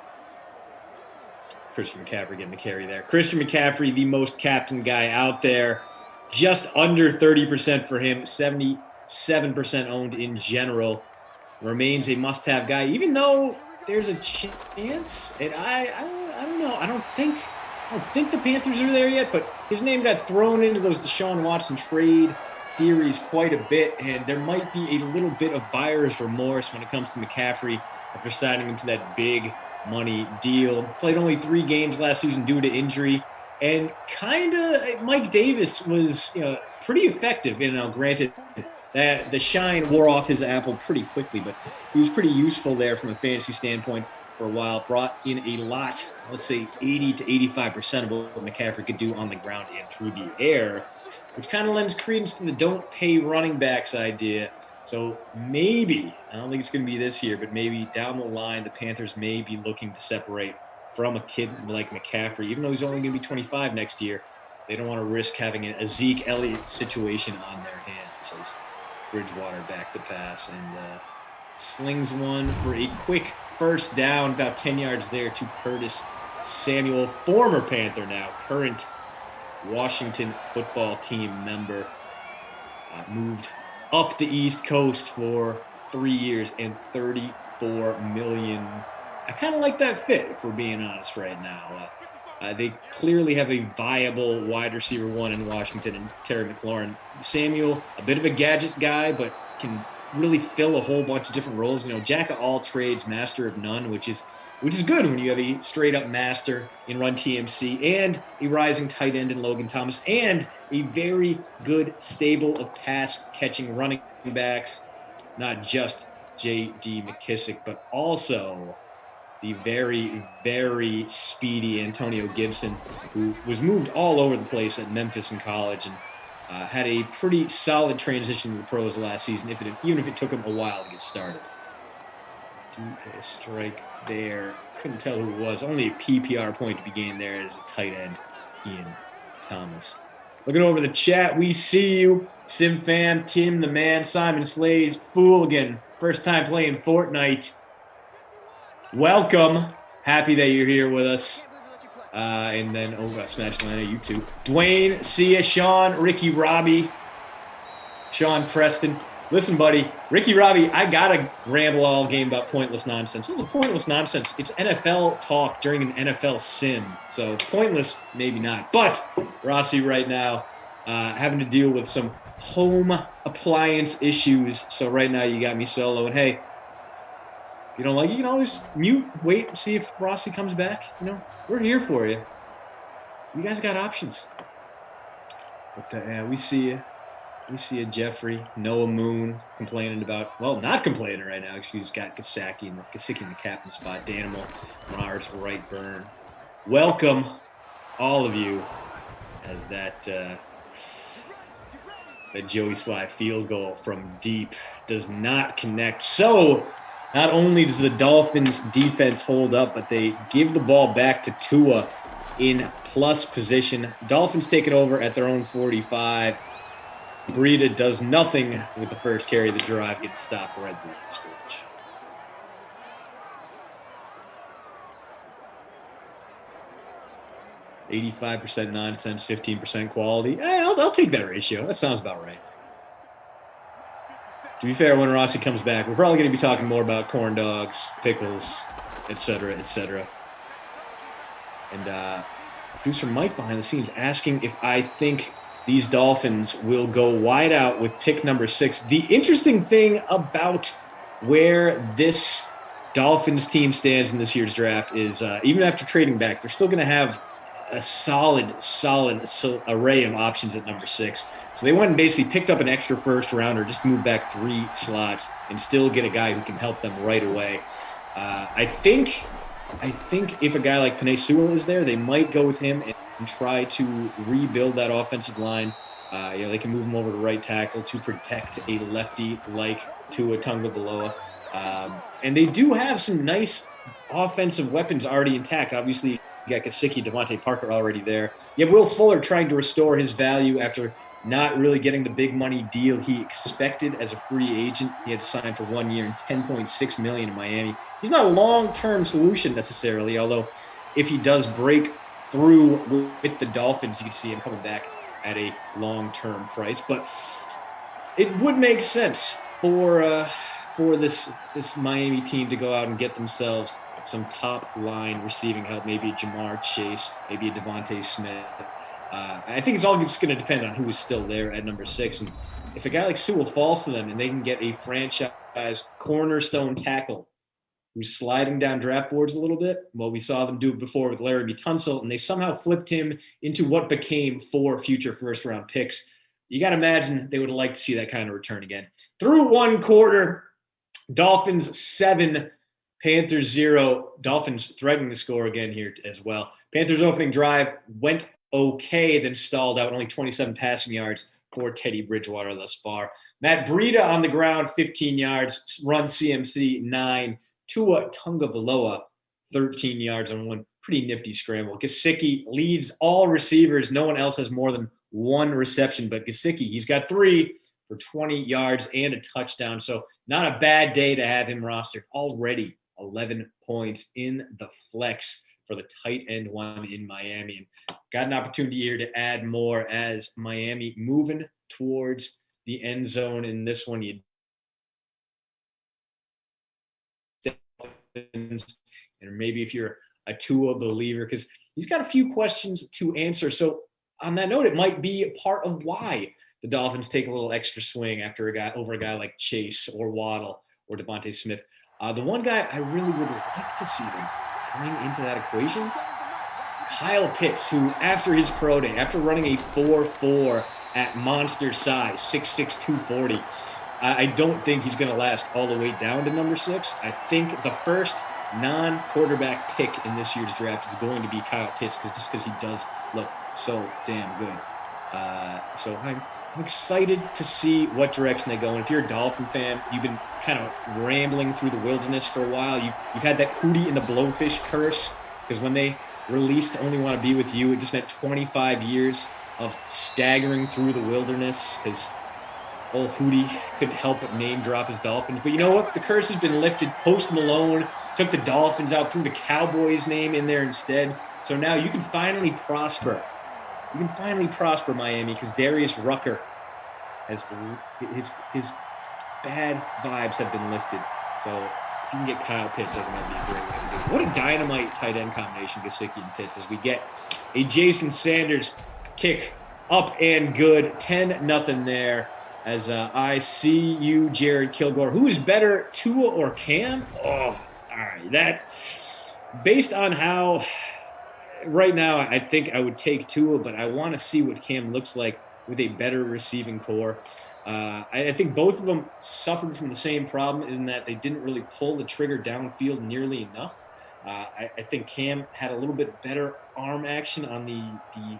S16: Christian McCaffrey getting the carry there. Christian McCaffrey, the most captain guy out there. Just under 30% for him, 77% owned in general. Remains a must-have guy, even though there's a chance, and I don't know. I don't think the Panthers are there yet, but his name got thrown into those Deshaun Watson trade theories quite a bit, and there might be a little bit of buyer's remorse when it comes to McCaffrey after signing him to that big money deal. Played only 3 games last season due to injury. And kind of Mike Davis was, pretty effective. Granted that the shine wore off his apple pretty quickly, but he was pretty useful there from a fantasy standpoint for a while. Brought in a lot, let's say 80 to 85% of what McCaffrey could do on the ground and through the air, which kind of lends credence to the don't pay running backs idea. So maybe, I don't think it's going to be this year, but maybe down the line, the Panthers may be looking to separate from a kid like McCaffrey, even though he's only going to be 25 next year. They don't want to risk having a Zeke Elliott situation on their hands. So Bridgewater back to pass and slings one for a quick first down, about 10 yards there to Curtis Samuel, former Panther now, current Washington football team member, moved up the East Coast for 3 years and $34 million. I kind of like that fit, if we're being honest right now. They clearly have a viable wide receiver one in Washington and Terry McLaurin. Samuel, a bit of a gadget guy, but can really fill a whole bunch of different roles. Jack of all trades, master of none, which is good when you have a straight up master in Run TMC and a rising tight end in Logan Thomas and a very good stable of pass catching running backs, not just J.D. McKissick, but also the very, very speedy Antonio Gibson, who was moved all over the place at Memphis in college and had a pretty solid transition to the pros last season, even if it took him a while to get started. A strike there. Couldn't tell who it was. Only a PPR point to be gained there as a tight end, Ian Thomas. Looking over the chat, we see you. Sim Fam, Tim the Man, Simon Slays, Fooligan. First time playing Fortnite. Welcome. Happy that you're here with us. And then, Smash Lana, you too. Dwayne, Sia, Sean, Ricky, Robbie, Sean Preston. Listen, buddy, Ricky, Robbie, I got to ramble all game about pointless nonsense. It's pointless nonsense. It's NFL talk during an NFL sim. So pointless, maybe not. But Rossi right now having to deal with some home appliance issues. So right now you got me solo. And hey, if you don't like it, you can always mute, wait, see if Rossi comes back. We're here for you. You guys got options. But we see you. We see a Jeffrey, Noah Moon complaining about, not complaining right now. She's got Gasecki in the captain spot. Danimal, Mars, right burn. Welcome, all of you, as that Joey Sly field goal from deep does not connect. So not only does the Dolphins defense hold up, but they give the ball back to Tua in plus position. Dolphins take it over at their own 45. Breida does nothing with the first carry. The drive gets stopped right at the scrimmage. $85 nonsense, 15% quality. I'll take that ratio. That sounds about right. To be fair, when Rossi comes back, we're probably going to be talking more about corn dogs, pickles, etc., etc. And producer Mike behind the scenes asking if I think these Dolphins will go wide out with pick number 6. The interesting thing about where this Dolphins team stands in this year's draft is even after trading back, they're still going to have a solid array of options at number 6. So they went and basically picked up an extra first rounder, just moved back 3 slots, and still get a guy who can help them right away. I think if a guy like Penei Sewell is there, they might go with him and try to rebuild that offensive line. They can move him over to right tackle to protect a lefty like Tua Tagovailoa. And they do have some nice offensive weapons already intact. Obviously, you got Gesicki, Devontae Parker already there. You have Will Fuller trying to restore his value after not really getting the big money deal he expected as a free agent. He had to sign for 1 year and $10.6 million in Miami. He's not a long-term solution necessarily, although if he does break through with the Dolphins, you can see him coming back at a long-term price. But it would make sense for this Miami team to go out and get themselves some top-line receiving help, maybe a Jamar Chase, maybe a Devontae Smith. I think it's all just going to depend on who is still there at number 6. And if a guy like Sewell falls to them and they can get a franchise cornerstone tackle who's sliding down draft boards a little bit. Well, we saw them do it before with Larry Tunsil, and they somehow flipped him into what became 4 future first-round picks. You got to imagine they would like to see that kind of return again. Through 1 quarter, Dolphins 7, Panthers 0. Dolphins threatening to score again here as well. Panthers opening drive went okay, then stalled out, only 27 passing yards for Teddy Bridgewater thus far. Matt Breida on the ground, 15 yards. Run CMC 9. Tua Tagovailoa, 13 yards on one pretty nifty scramble. Gesicki leads all receivers. No one else has more than 1 reception, but Gesicki, he's got 3 for 20 yards and a touchdown. So not a bad day to have him rostered. Already 11 points in the flex for the tight end one in Miami. And got an opportunity here to add more as Miami moving towards the end zone in this one. And maybe if you're a Tua believer, because he's got a few questions to answer. So on that note, it might be a part of why the Dolphins take a little extra swing after over a guy like Chase or Waddle or Devontae Smith. The one guy I really would like to see them bring into that equation, Kyle Pitts, who after his pro day, after running a 4.4 at monster size, 6'6", 240, I don't think he's going to last all the way down to number 6. I think the first non-quarterback pick in this year's draft is going to be Kyle Pitts, just because he does look so damn good. So I'm excited to see what direction they go. And if you're a Dolphin fan, you've been kind of rambling through the wilderness for a while. You've had that Hootie and the Blowfish curse, because when they released Only Want to Be With You, it just meant 25 years of staggering through the wilderness, because old Hootie couldn't help but name drop his Dolphins. But you know what? The curse has been lifted. Post Malone took the Dolphins out, threw the Cowboys name in there instead. So now you can finally prosper. You can finally prosper, Miami, because Darius Rucker has his bad vibes have been lifted. So if you can get Kyle Pitts, that might be a great way to do it. What a dynamite tight end combination, Gesicki and Pitts, as we get a Jason Sanders kick up and good, 10-0 there. As I see you, Jared Kilgore. Who is better, Tua or Cam? Oh, all right. That, based on how right now, I think I would take Tua, but I want to see what Cam looks like with a better receiving core. I think both of them suffered from the same problem in that they didn't really pull the trigger downfield nearly enough. I think Cam had a little bit better arm action on the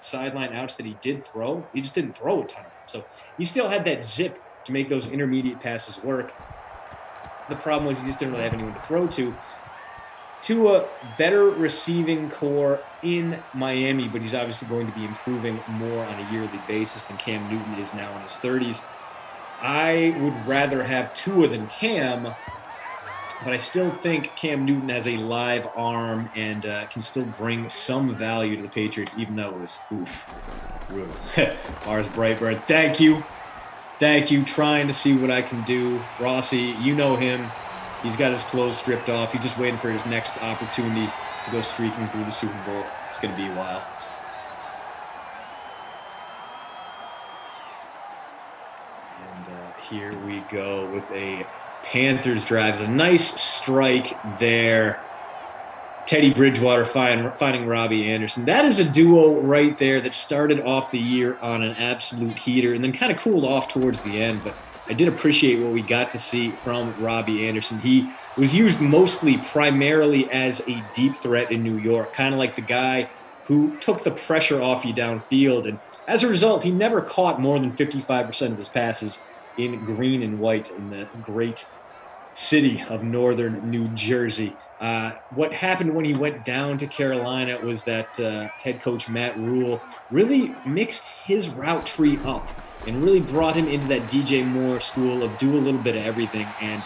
S16: sideline outs that he did throw. He just didn't throw a ton of them. So he still had that zip to make those intermediate passes work. The problem was he just didn't really have anyone to throw to. Tua, better receiving core in Miami, but he's obviously going to be improving more on a yearly basis than Cam Newton is now in his 30s. I would rather have Tua than Cam, but I still think Cam Newton has a live arm and can still bring some value to the Patriots, even though it was Mars Brightburn. Thank you. Trying to see what I can do. Rossi, you know him. He's got his clothes stripped off. He's just waiting for his next opportunity to go streaking through the Super Bowl. It's going to be a while. And here we go with a Panthers drive. It's a nice strike there. Teddy Bridgewater finding Robbie Anderson. That is a duo right there that started off the year on an absolute heater and then kind of cooled off towards the end. But I did appreciate what we got to see from Robbie Anderson. He was used primarily as a deep threat in New York, kind of like the guy who took the pressure off you downfield. And as a result, he never caught more than 55% of his passes in green and white in the great city of northern New Jersey. What happened when he went down to Carolina was that head coach Matt Rule really mixed his route tree up and really brought him into that DJ Moore school of do a little bit of everything. And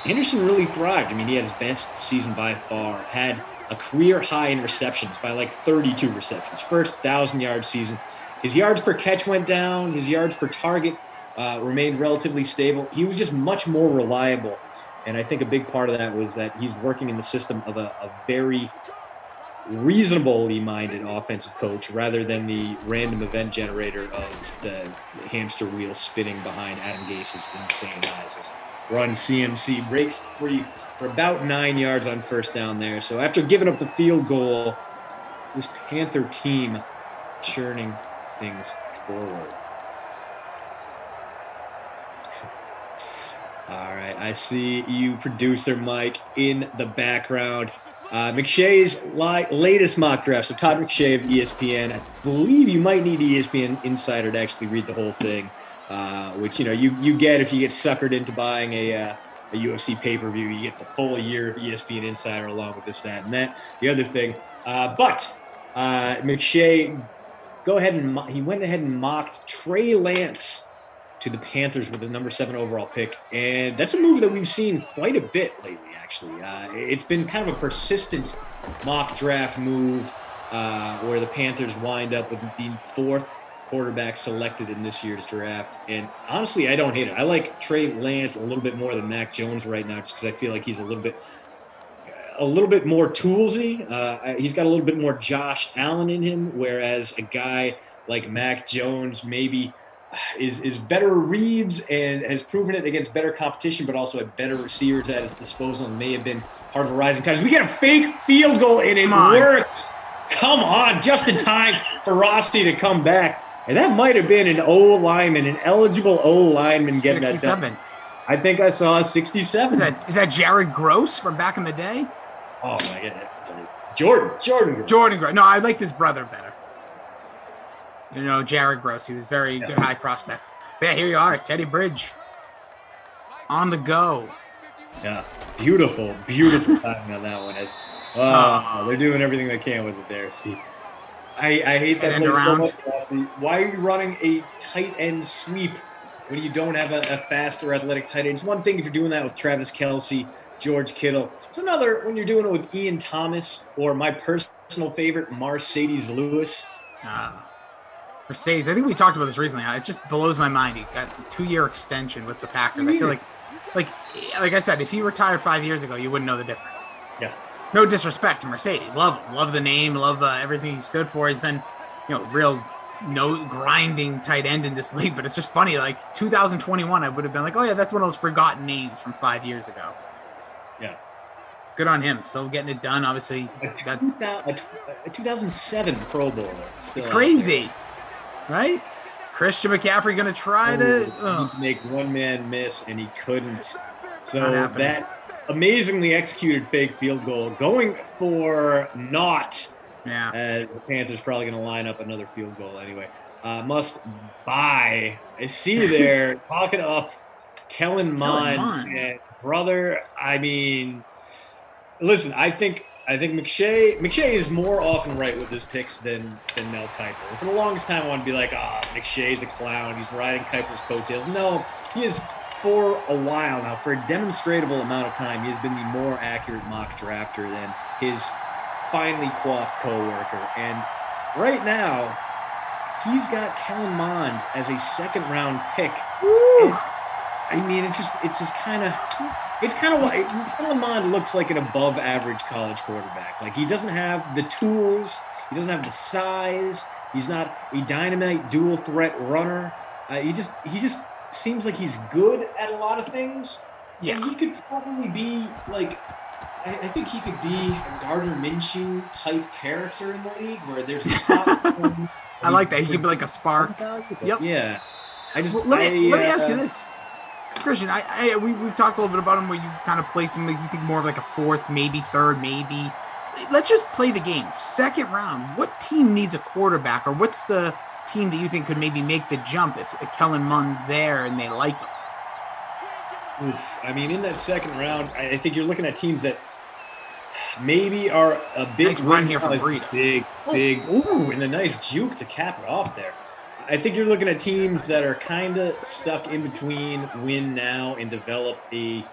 S16: Anderson really thrived. I mean, he had his best season by far, had a career high in receptions by like 32 receptions, first 1,000-yard season. His yards per catch went down. His yards per target remained relatively stable. He was just much more reliable. And I think a big part of that was that he's working in the system of a very reasonably minded offensive coach rather than the random event generator of the hamster wheel spinning behind Adam Gase's insane eyes. run. CMC breaks free for about 9 yards on first down there. So after giving up the field goal, this Panther team churning things forward. All right, I see you, producer Mike, in the background. McShay's latest mock draft. So Todd McShay of ESPN. I believe you might need ESPN Insider to actually read the whole thing, which you get if you get suckered into buying a UFC pay-per-view. You get the full year of ESPN Insider along with this, that, and that. The other thing, but McShay he went ahead and mocked Trey Lance to the Panthers with the number 7 overall pick. And that's a move that we've seen quite a bit lately, actually. It's been kind of a persistent mock draft move where the Panthers wind up with the 4th quarterback selected in this year's draft. And honestly, I don't hate it. I like Trey Lance a little bit more than Mac Jones right now, just because I feel like he's a little bit more toolsy. He's got a little bit more Josh Allen in him, whereas a guy like Mac Jones maybe is better reads and has proven it against better competition, but also had better receivers at his disposal and may have been part of the rising tides. We get a fake field goal and it worked. Come on, just in time for Rossi to come back. And that might have been an O-lineman, an eligible O-lineman getting that done. I think I saw a 67.
S17: Is that Jared Gross from back in the day?
S16: Oh my God. Jordan
S17: Gross. No, I liked his brother better. Jared Gross. He was very good high prospect. But yeah, here you are, Teddy Bridge. On the go.
S16: Yeah, beautiful timing on that one. They're doing everything they can with it there. See, I hate that play so much. Why are you running a tight end sweep when you don't have a faster athletic tight end? It's one thing if you're doing that with Travis Kelce, George Kittle. It's another when you're doing it with Ian Thomas or my personal favorite, Mercedes Lewis.
S17: Mercedes. I think we talked about this recently. It just blows my mind. He got a 2-year extension with the Packers. I feel like I said, if he retired 5 years ago, you wouldn't know the difference.
S16: Yeah.
S17: No disrespect to Mercedes. Love him. Love the name. Love everything he stood for. He's been, real grinding tight end in this league. But it's just funny. Like 2021, I would have been like, oh yeah, that's one of those forgotten names from 5 years ago.
S16: Yeah.
S17: Good on him. Still getting it done. Obviously,
S16: a 2007 Pro Bowler. Still
S17: crazy. Right? Christian McCaffrey going to try to
S16: make one man miss, and he couldn't. So that amazingly executed fake field goal going for naught.
S17: Yeah.
S16: The Panthers probably going to line up another field goal anyway. Must buy. I see there talking up Kellen Mond. And brother, I mean, listen, I think McShay is more often right with his picks than Mel Kiper. For the longest time, I want to be like, McShay's a clown. He's riding Kiper's coattails. No, he is for a while now, for a demonstrable amount of time, he has been the more accurate mock drafter than his finely coiffed coworker. And right now, he's got Kellen Mond as a 2nd-round pick.
S17: Woo!
S16: I mean, it's kind of like Kellen Mond looks like an above-average college quarterback. Like, he doesn't have the tools, he doesn't have the size, he's not a dynamite dual-threat runner. He just seems like he's good at a lot of things.
S17: Yeah,
S16: and he could probably be like, I think he could be a Gardner Minshew type character in the league where there's a spot.
S17: I like that. He could be like a spark. Yep.
S16: Yeah.
S17: Let me ask you this. Christian, we've talked a little bit about him where you've kind of placed him, like you think more of like a 4th, maybe 3rd, maybe. Let's just play the game. 2nd round, what team needs a quarterback, or what's the team that you think could maybe make the jump if Kellen Mond's there and they like him?
S16: Oof. I mean, in that 2nd round, I think you're looking at teams that maybe are a bit
S17: nice run here from Breida.
S16: Big, and a nice juke to cap it off there. I think you're looking at teams that are kind of stuck in between win now and develop a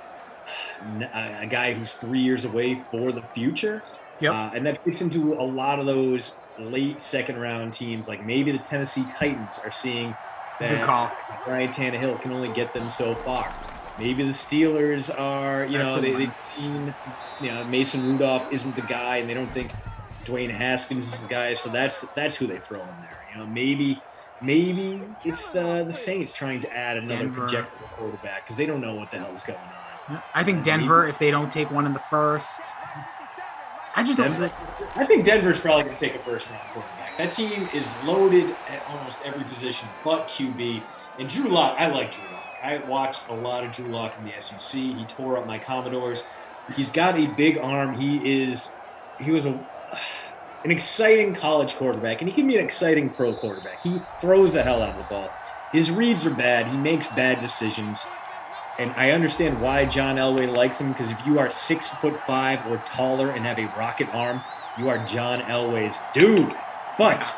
S16: guy who's 3 years away for the future.
S17: Yep.
S16: And that fits into a lot of those late 2nd-round teams, like maybe the Tennessee Titans are seeing that
S17: good call.
S16: Ryan Tannehill can only get them so far. Maybe the Steelers are, they've seen, Mason Rudolph isn't the guy, and they don't think Dwayne Haskins is the guy, so that's who they throw in there. Maybe it's the Saints trying to add another projected quarterback because they don't know what the hell is going on.
S17: I think Denver, if they don't take one in the first, I just don't.
S16: I think Denver's probably going to take a first-round quarterback. That team is loaded at almost every position but QB. And Drew Lock, I like Drew Lock. I watched a lot of Drew Lock in the SEC. He tore up my Commodores. He's got a big arm. He was an exciting college quarterback, and he can be an exciting pro quarterback. He throws the hell out of the ball. His reads are bad. He makes bad decisions. And I understand why John Elway likes him, because if you are 6'5" or taller and have a rocket arm, you are John Elway's dude. But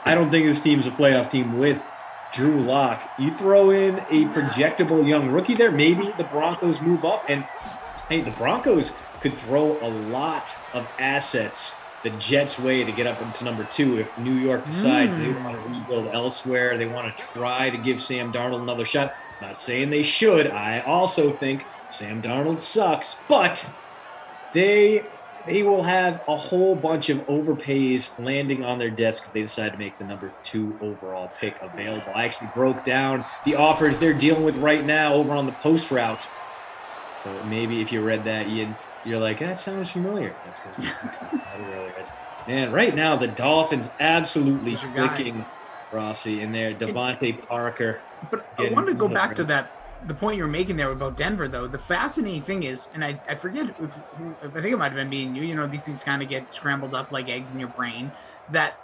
S16: I don't think this team's a playoff team with Drew Lock. You throw in a projectable young rookie there, maybe the Broncos move up. And, hey, the Broncos could throw a lot of assets the Jets' way to get up into number 2 if New York decides they want to rebuild elsewhere. They want to try to give Sam Darnold another shot. Not saying they should. I also think Sam Darnold sucks, but they will have a whole bunch of overpays landing on their desk if they decide to make the number 2 overall pick available. I actually broke down the offers they're dealing with right now over on the post route. So maybe if you read that, Ian, you're like, that sounds familiar. That's because we talked about it earlier. Man, right now the Dolphins absolutely clicking Rossi in there. Devontae Parker.
S17: But I wanted to go back to the point you were making there about Denver, though. The fascinating thing is, and I forget if I think it might have been me and you, these things kind of get scrambled up like eggs in your brain, that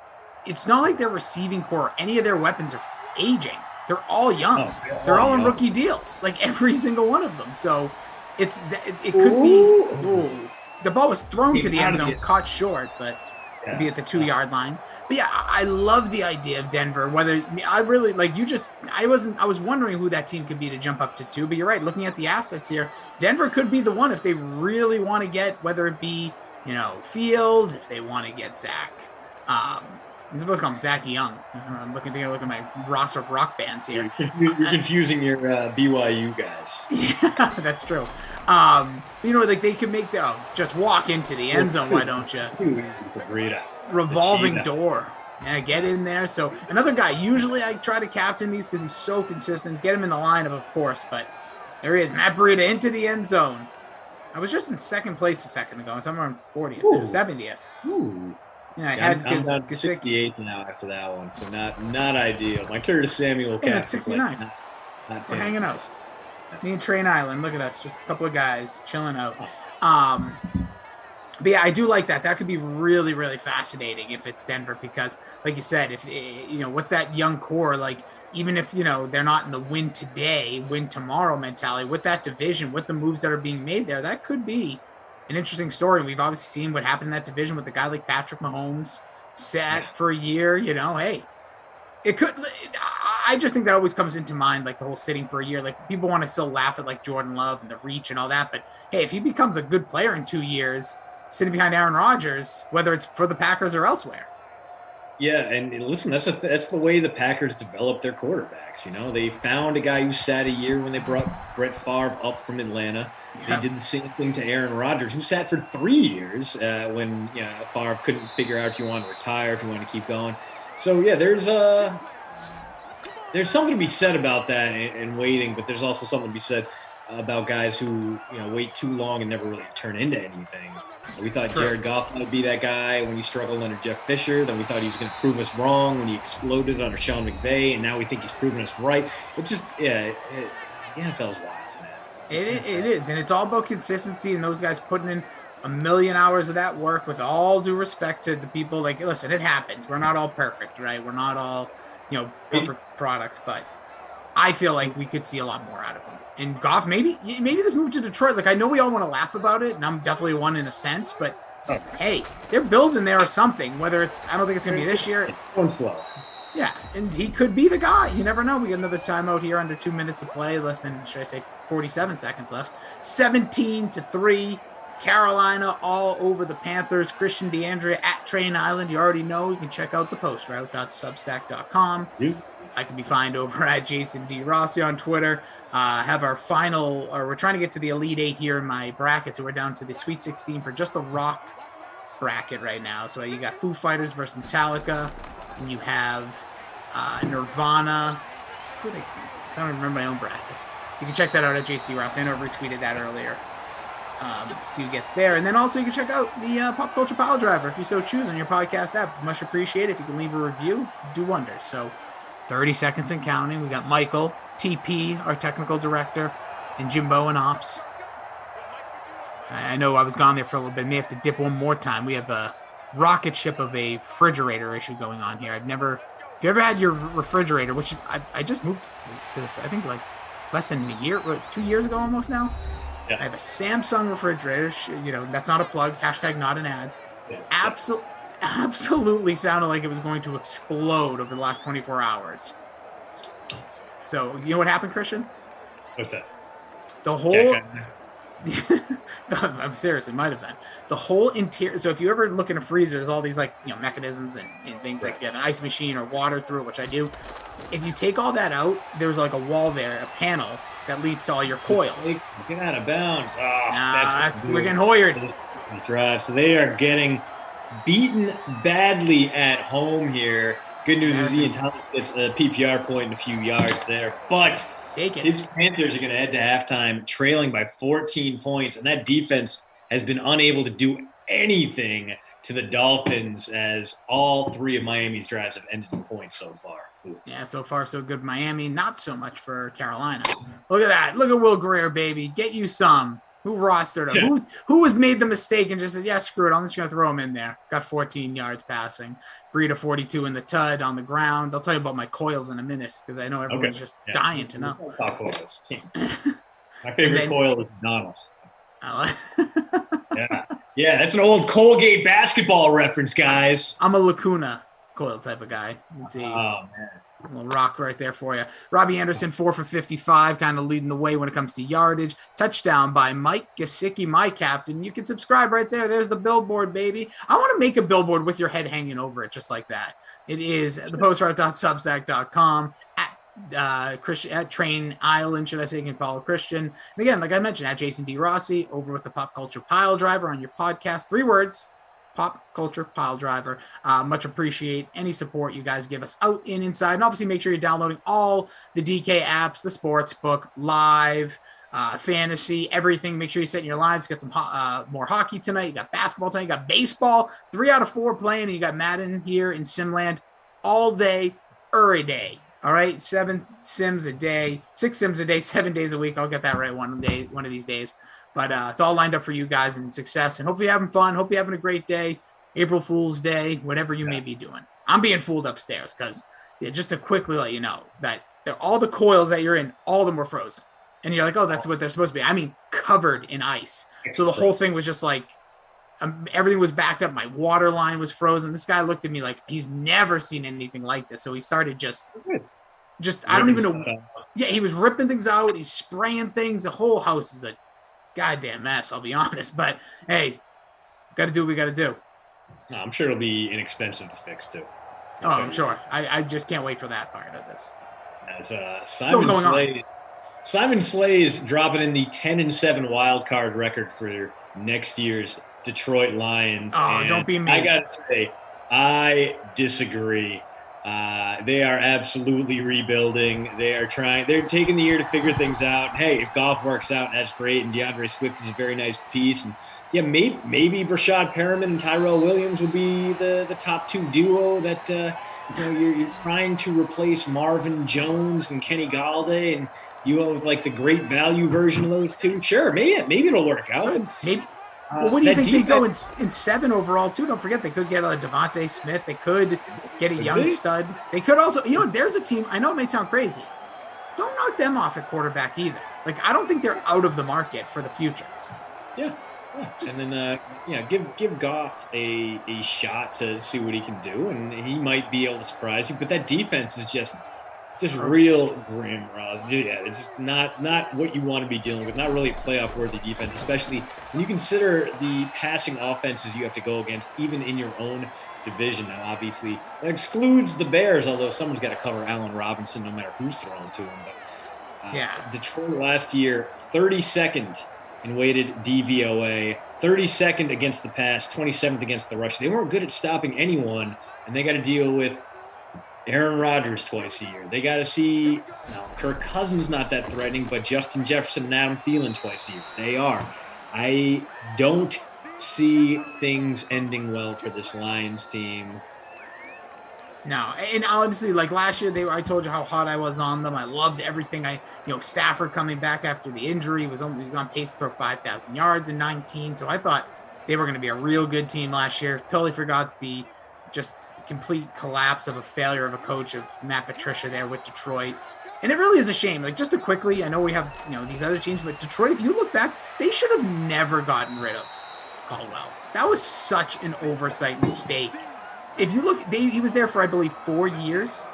S17: it's not like their receiving core, any of their weapons are aging. They're all young. They're all on rookie deals, like every single one of them. So it could be the ball was thrown to the end zone, caught short, but it'd be at the 2-yard line. But yeah, I love the idea of Denver. Whether I really I was wondering who that team could be to jump up to 2. But you're right. Looking at the assets here, Denver could be the one if they really want to get, whether it be Field, if they want to get Zach. I'm supposed to call him Zach Young. I'm looking at my roster of rock bands here.
S16: You're confusing your BYU guys.
S17: Yeah, that's true. They could make just walk into the end zone. Why don't you? Revolving door. Yeah, get in there. So another guy. Usually I try to captain these because he's so consistent. Get him in the lineup, of course. But there he is, Matt Breida into the end zone. I was just in second place a second ago. Somewhere in 40th, 70th.
S16: Ooh.
S17: Yeah, I had
S16: I'm down to 68 now after that one, so not ideal. My Curtis Samuel cap.
S17: At 69. We're hanging out. Me and Train Island. Look at us, just a couple of guys chilling out. But yeah, I do like that. That could be really, really fascinating if it's Denver, because, like you said, if with that young core, like even if they're not in the win today, win tomorrow mentality, with that division, with the moves that are being made there, that could be an interesting story. We've obviously seen what happened in that division with a guy like Patrick Mahomes sat for a year. Hey, it could. I just think that always comes into mind, like the whole sitting for a year. Like people want to still laugh at like Jordan Love and the reach and all that, but hey, if he becomes a good player in 2 years, sitting behind Aaron Rodgers, whether it's for the Packers or elsewhere.
S16: Yeah, and listen, that's the way the Packers develop their quarterbacks. They found a guy who sat a year when they brought Brett Favre up from Atlanta. Yeah. They did the same thing to Aaron Rodgers, who sat for 3 years when Favre couldn't figure out if you want to retire, if you want to keep going. So yeah, there's something to be said about that and waiting, but there's also something to be said about guys who wait too long and never really turn into anything. We thought Jared Goff might be that guy when he struggled under Jeff Fisher. Then we thought he was going to prove us wrong when he exploded under Sean McVay, and now we think he's proven us right. It just, the NFL's wild, man.
S17: It is, and it's all about consistency and those guys putting in a million hours of that work. With all due respect to the people, like, listen, it happens. We're not all perfect, right? We're not all, perfect products, but I feel like we could see a lot more out of him. And Goff, maybe this move to Detroit, like I know we all want to laugh about it, and I'm definitely one in a sense, but hey, they're building there or something. Whether it's, I don't think it's going to be this year.
S16: Going slow.
S17: Yeah, and he could be the guy. You never know. We got another timeout here under 2 minutes of play, less than, should I say, 47 seconds left. 17-3, Carolina all over the Panthers. Christian DeAndrea at Train Island. You already know. You can check out the post, route.substack.com. I can be found over at Jason D. Rossi on Twitter. Have our final, or we're trying to get to the Elite 8 here in my bracket, so we're down to the Sweet 16 for just the rock bracket right now. So you got Foo Fighters versus Metallica, and you have Nirvana. don't even remember my own bracket. You can check that out at JCD Ross. I know I retweeted that earlier. See who gets there. And then also you can check out the Pop Culture Pile Driver if you so choose on your podcast app. Much appreciated. If you can leave a review, do wonders. So 30 seconds and counting. We got Michael, TP, our technical director, and Jimbo and Ops. I know I was gone there for a little bit. May have to dip one more time. We have a rocket ship of a refrigerator issue going on here. If you ever had your refrigerator, which I just moved to this, I think like less than a year, 2 years ago almost now. Yeah. I have a Samsung refrigerator. That's not a plug. # not an ad. Yeah. Absolutely sounded like it was going to explode over the last 24 hours. So, you know what happened, Christian?
S16: What's that?
S17: The whole... I'm serious, it might have been. The whole interior... So if you ever look in a freezer, there's all these mechanisms and things like you have an ice machine or water through it, which I do. If you take all that out, there's like a wall there, a panel that leads to all your coils.
S16: Get out of bounds.
S17: We're getting hoyered.
S16: Drive. So they are getting beaten badly at home here. Good news is Ian Thomas gets a PPR point and a few yards there. But his Panthers are going to head to halftime trailing by 14 points. And that defense has been unable to do anything to the Dolphins as all three of Miami's drives have ended in points so far. Ooh.
S17: Yeah, so far so good. Miami, not so much for Carolina. Look at that. Look at Will Greer, baby. Get you some. Who rostered him? Yeah. Who has made the mistake and just said, yeah, screw it. I'm just going to throw him in there. Got 14 yards passing. Breida 42 in the tud on the ground. I'll tell you about my coils in a minute because I know everyone's just dying to know.
S16: Talk coils. My favorite coil is Donald. Yeah, that's an old Colgate basketball reference, guys.
S17: I'm a Lacuna coil type of guy. Let's see.
S16: Oh, man.
S17: A little rock right there for you. Robbie Anderson, 4 for 55, kind of leading the way when it comes to yardage. Touchdown by Mike Gesicki, my captain. You can subscribe right there. There's the billboard, baby. I want to make a billboard with your head hanging over it just like that. It is thepostroute.substack.com at Train Island, should I say. You can follow Christian. And again, like I mentioned, at Jason D. Rossi over with the Pop Culture Pile Driver on your podcast. 3 words. Pop Culture Pile Driver. Much appreciate any support you guys give us out and inside. And obviously make sure you're downloading all the DK apps, the Sportsbook, Live, Fantasy, everything. Make sure you set in your lives. Got some more hockey tonight. You got basketball tonight. You got baseball. 3 out of 4 playing. And you got Madden here in Simland all day, every day. All right? 7 sims a day. 6 sims a day, 7 days a week. I'll get that right one of these days. But it's all lined up for you guys and success. And hope you're having fun. Hope you're having a great day. April Fool's Day, whatever you may be doing. I'm being fooled upstairs because just to quickly let you know that all the coils that you're in, all of them were frozen. And you're like, oh, that's what they're supposed to be. I mean, covered in ice. So the whole thing was just like, everything was backed up. My water line was frozen. This guy looked at me like he's never seen anything like this. So he started just I don't even know. Yeah, he was ripping things out. He's spraying things. The whole house is a goddamn mess, I'll be honest. But hey, got to do what we got to do.
S16: No, I'm sure it'll be inexpensive to fix too.
S17: Oh, I'm sure. I just can't wait for that part of this.
S16: As Simon Slay's dropping in the 10-7 wild card record for next year's Detroit Lions.
S17: Oh, don't be mean.
S16: I gotta say, I disagree. They are absolutely rebuilding. They're taking the year to figure things out. Hey, if Goff works out, that's great. And DeAndre Swift is a very nice piece. And yeah, maybe Brashad Perriman and Tyrell Williams will be the top 2 duo that you're trying to replace Marvin Jones and Kenny Galladay, and you go with like the great value version of those 2. Sure, maybe it'll work out.
S17: Maybe. Well, what do you think they go in 7 overall, too? Don't forget, they could get a Devontae Smith. They could get a young stud. They could also, there's a team, I know it may sound crazy. Don't knock them off at quarterback either. Like, I don't think they're out of the market for the future.
S16: Yeah. And then, give Goff a shot to see what he can do, and he might be able to surprise you. But that defense is just real grim, Ross. Yeah, it's just not what you want to be dealing with. Not really a playoff-worthy defense, especially when you consider the passing offenses you have to go against, even in your own division. Now, obviously, that excludes the Bears, although someone's got to cover Allen Robinson no matter who's throwing to him. But Detroit last year, 32nd in weighted DVOA, 32nd against the pass, 27th against the rush. They weren't good at stopping anyone, and they got to deal with Aaron Rodgers twice a year. They got to see now Kirk Cousins not that threatening, but Justin Jefferson and Adam Thielen twice a year. They are. I don't see things ending well for this Lions team.
S17: No, and honestly, like last year, I told you how hot I was on them. I loved everything. Stafford coming back after the injury he was on pace to throw 5,000 yards in 19. So I thought they were going to be a real good team last year. Totally forgot the just complete collapse of a failure of a coach of Matt Patricia there with Detroit. And it really is a shame. Like, just to quickly, I know we have these other teams, but Detroit, if you look back, they should have never gotten rid of Caldwell. That was such an oversight mistake. If you look, he was there for, I believe, 4 years.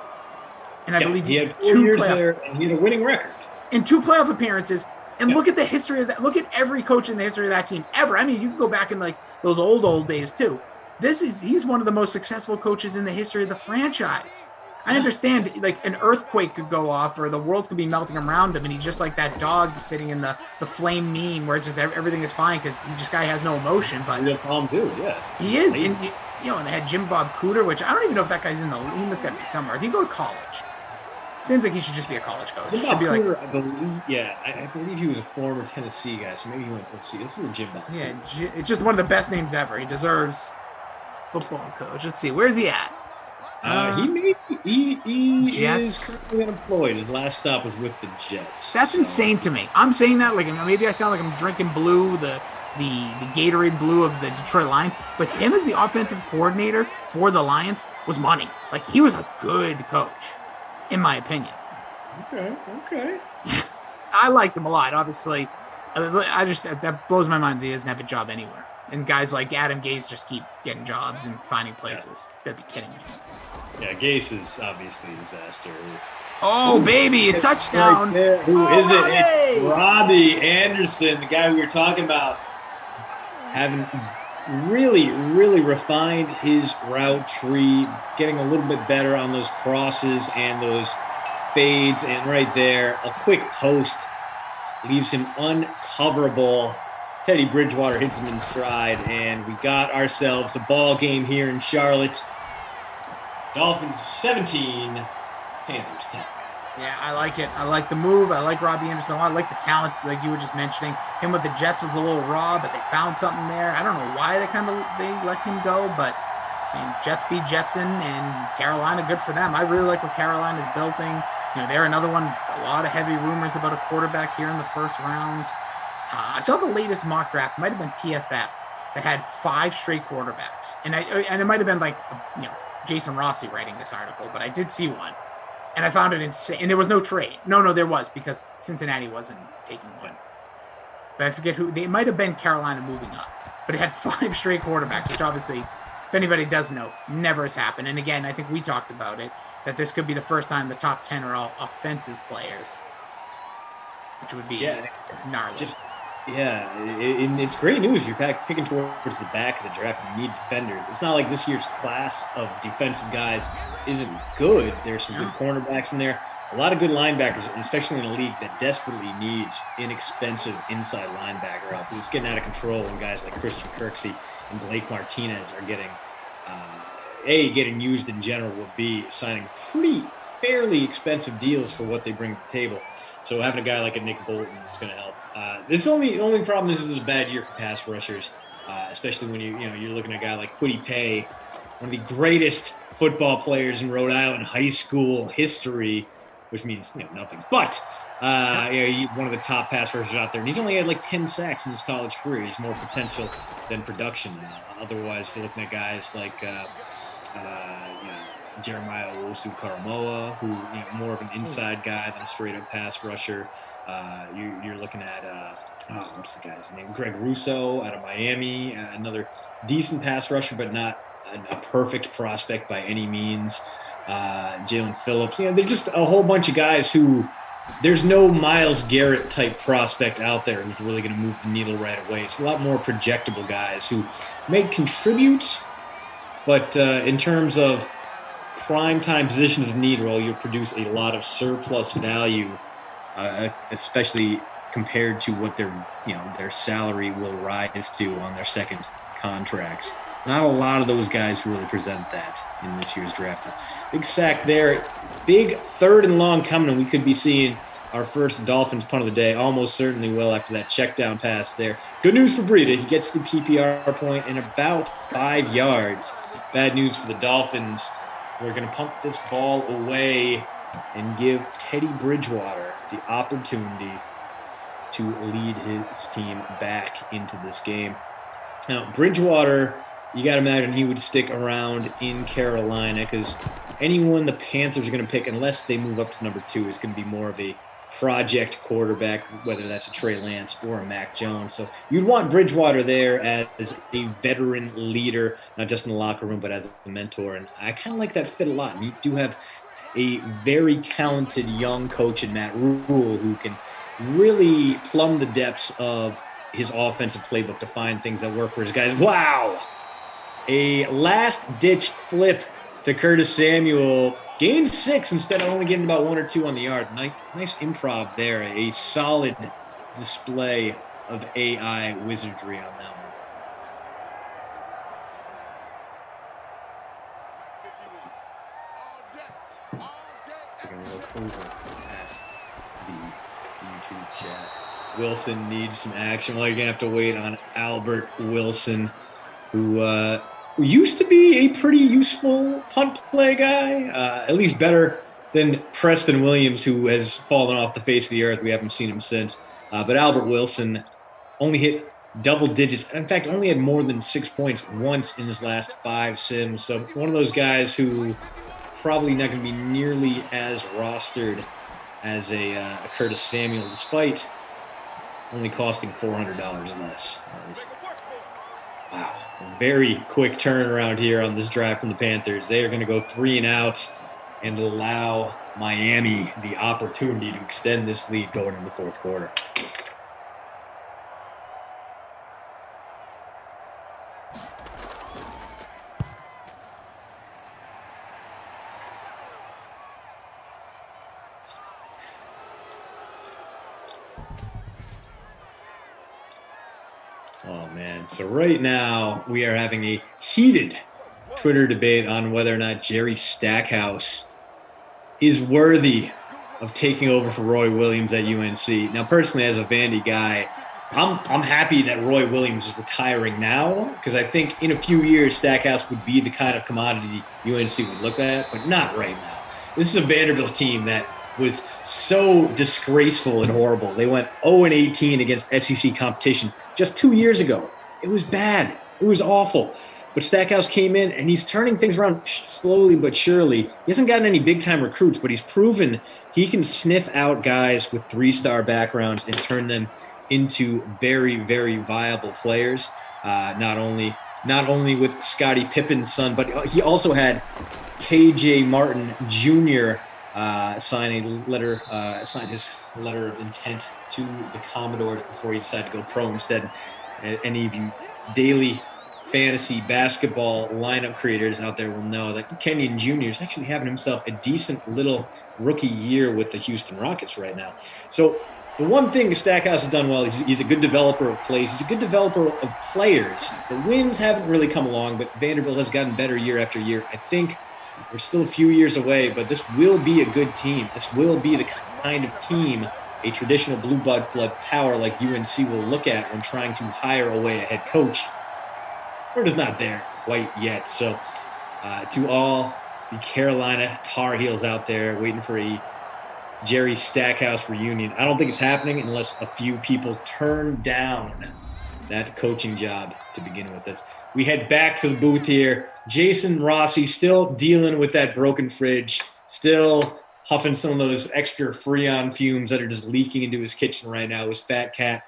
S17: And I believe
S16: he had 4 years there, and he had a winning record.
S17: And 2 playoff appearances. And look at the history of that. Look at every coach in the history of that team ever. I mean, you can go back in like those old days too. He's one of the most successful coaches in the history of the franchise. I understand like an earthquake could go off or the world could be melting around him, and he's just like that dog sitting in the flame meme where it's just everything is fine because guy has no emotion. But
S16: he's a calm dude, yeah.
S17: He is. And and they had Jim Bob Cooter, which I don't even know if that guy's in the league. He must got to be somewhere. Did he go to college? Seems like he should just be a college coach.
S16: Jim
S17: Should be like,
S16: Cooter, I believe he was a former Tennessee guy, so maybe he went. Let's see. This is Jim Bob.
S17: Yeah, it's just one of the best names ever. He deserves football coach. Let's see, where's he at?
S16: He
S17: Jets.
S16: is currently unemployed. His last stop was with the Jets.
S17: That's insane to me. I'm saying that like maybe I sound like I'm drinking blue, the Gatorade blue of the Detroit Lions, but him as the offensive coordinator for the Lions was money. Like, he was a good coach, in my opinion.
S16: Okay.
S17: I liked him a lot. Obviously, that blows my mind that he doesn't have a job anywhere. And guys like Adam Gase just keep getting jobs and finding places. You gotta be kidding me.
S16: Yeah, Gase is obviously a disaster.
S17: Oh, baby, a touchdown.
S16: Right, who is it?
S17: Robbie!
S16: It's Robbie Anderson, the guy we were talking about, having really, really refined his route tree, getting a little bit better on those crosses and those fades. And right there, a quick post leaves him uncoverable. Teddy Bridgewater hits him in stride, and we got ourselves a ball game here in Charlotte. Dolphins 17, Panthers 10.
S17: Yeah, I like it. I like the move. I like Robbie Anderson a lot. I like the talent, like you were just mentioning. Him with the Jets was a little raw, but they found something there. I don't know why they let him go, but Jets beat Jetson, and Carolina, good for them. I really like what Carolina is building. They're another one. A lot of heavy rumors about a quarterback here in the first round. I saw the latest mock draft. It might have been PFF that had 5 straight quarterbacks, and it might have been like Jason Rossi writing this article, but I did see one. And I found it insane. And there was no trade. No, there was, because Cincinnati wasn't taking one. But I forget who. They might have been Carolina moving up. But it had 5 straight quarterbacks, which obviously, if anybody does know, never has happened. And again, I think we talked about it, that this could be the first time the top 10 are all offensive players, which would be gnarly.
S16: And it's great news. You're picking towards the back of the draft. You need defenders. It's not like this year's class of defensive guys isn't good. There's some good cornerbacks in there. A lot of good linebackers, especially in a league that desperately needs inexpensive inside linebacker help. It's getting out of control when guys like Christian Kirksey and Blake Martinez are getting used in general, would be signing fairly expensive deals for what they bring to the table. So having a guy like a Nick Bolton is going to help. This only problem is this is a bad year for pass rushers, especially when you're looking at a guy like Kwity Paye, one of the greatest football players in Rhode Island high school history, which means nothing. But he's one of the top pass rushers out there, and he's only had like 10 sacks in his college career. He's more potential than production. Otherwise, you're looking at guys like Jeremiah Owusu-Koramoah, who more of an inside guy than a straight-up pass rusher. You're looking at what's the guy's name? Greg Russo out of Miami, another decent pass rusher, but not a perfect prospect by any means. Jalen Phillips. They're just a whole bunch of guys who there's no Myles Garrett type prospect out there who's really going to move the needle right away. It's a lot more projectable guys who may contribute, but in terms of prime-time positions of need, well, you'll produce a lot of surplus value, especially compared to what their salary will rise to on their second contracts. Not a lot of those guys who really present that in this year's draft. Big sack there. Big 3rd and long coming, and we could be seeing our first Dolphins punt of the day. Almost certainly will after that check down pass there. Good news for Breida. He gets the PPR point in about 5 yards. Bad news for the Dolphins. We're going to pump this ball away and give Teddy Bridgewater the opportunity to lead his team back into this game. Now, Bridgewater, you got to imagine he would stick around in Carolina because anyone the Panthers are going to pick, unless they move up to number 2, is going to be more of a project quarterback, whether that's a Trey Lance or a Mac Jones. So you'd want Bridgewater there as a veteran leader, not just in the locker room, but as a mentor. And I kind of like that fit a lot. And you do have a very talented young coach in Matt Rule who can really plumb the depths of his offensive playbook to find things that work for his guys. Wow! A last-ditch flip to Curtis Samuel. Gain 6 instead of only getting about 1 or 2 on the yard. Nice improv there. A solid display of AI wizardry on that one. We're going to look over at the YouTube chat. Wilson needs some action. Well, you're going to have to wait on Albert Wilson, who used to be a pretty useful punt play guy, at least better than Preston Williams, who has fallen off the face of the earth. We haven't seen him since. But Albert Wilson only hit double digits. In fact, only had more than 6 points once in his last 5 sims. So one of those guys who probably not going to be nearly as rostered as a Curtis Samuel, despite only costing $400 less. Wow. Very quick turnaround here on this drive from the Panthers. They are going to go 3 and out and allow Miami the opportunity to extend this lead going into the 4th quarter. Oh, man. So right now we are having a heated Twitter debate on whether or not Jerry Stackhouse is worthy of taking over for Roy Williams at UNC. Now, personally, as a Vandy guy, I'm happy that Roy Williams is retiring now because I think in a few years Stackhouse would be the kind of commodity UNC would look at, but not right now. This is a Vanderbilt team that was so disgraceful and horrible. They went 0-18 against SEC competition just 2 years ago. It was bad. It was awful. But Stackhouse came in, and he's turning things around slowly but surely. He hasn't gotten any big-time recruits, but he's proven he can sniff out guys with 3-star backgrounds and turn them into very, very viable players. Not only with Scottie Pippen's son, but he also had KJ Martin Jr. Sign his letter of intent to the Commodores before he decided to go pro instead. Any of you daily fantasy basketball lineup creators out there will know that Kenyon Jr. is actually having himself a decent little rookie year with the Houston Rockets right now. So the one thing Stackhouse has done well, he's a good developer of plays. He's a good developer of players. The wins haven't really come along, but Vanderbilt has gotten better year after year. I think we're still a few years away, but this will be a good team. This will be the kind of team a traditional blue blood power like UNC will look at when trying to hire away a head coach. Or is not there quite yet. So to all the Carolina Tar Heels out there waiting for a Jerry Stackhouse reunion, I don't think it's happening unless a few people turn down that coaching job to begin with this. We head back to the booth here. Jason Rossi still dealing with that broken fridge, still huffing some of those extra Freon fumes that are just leaking into his kitchen right now, his fat cat.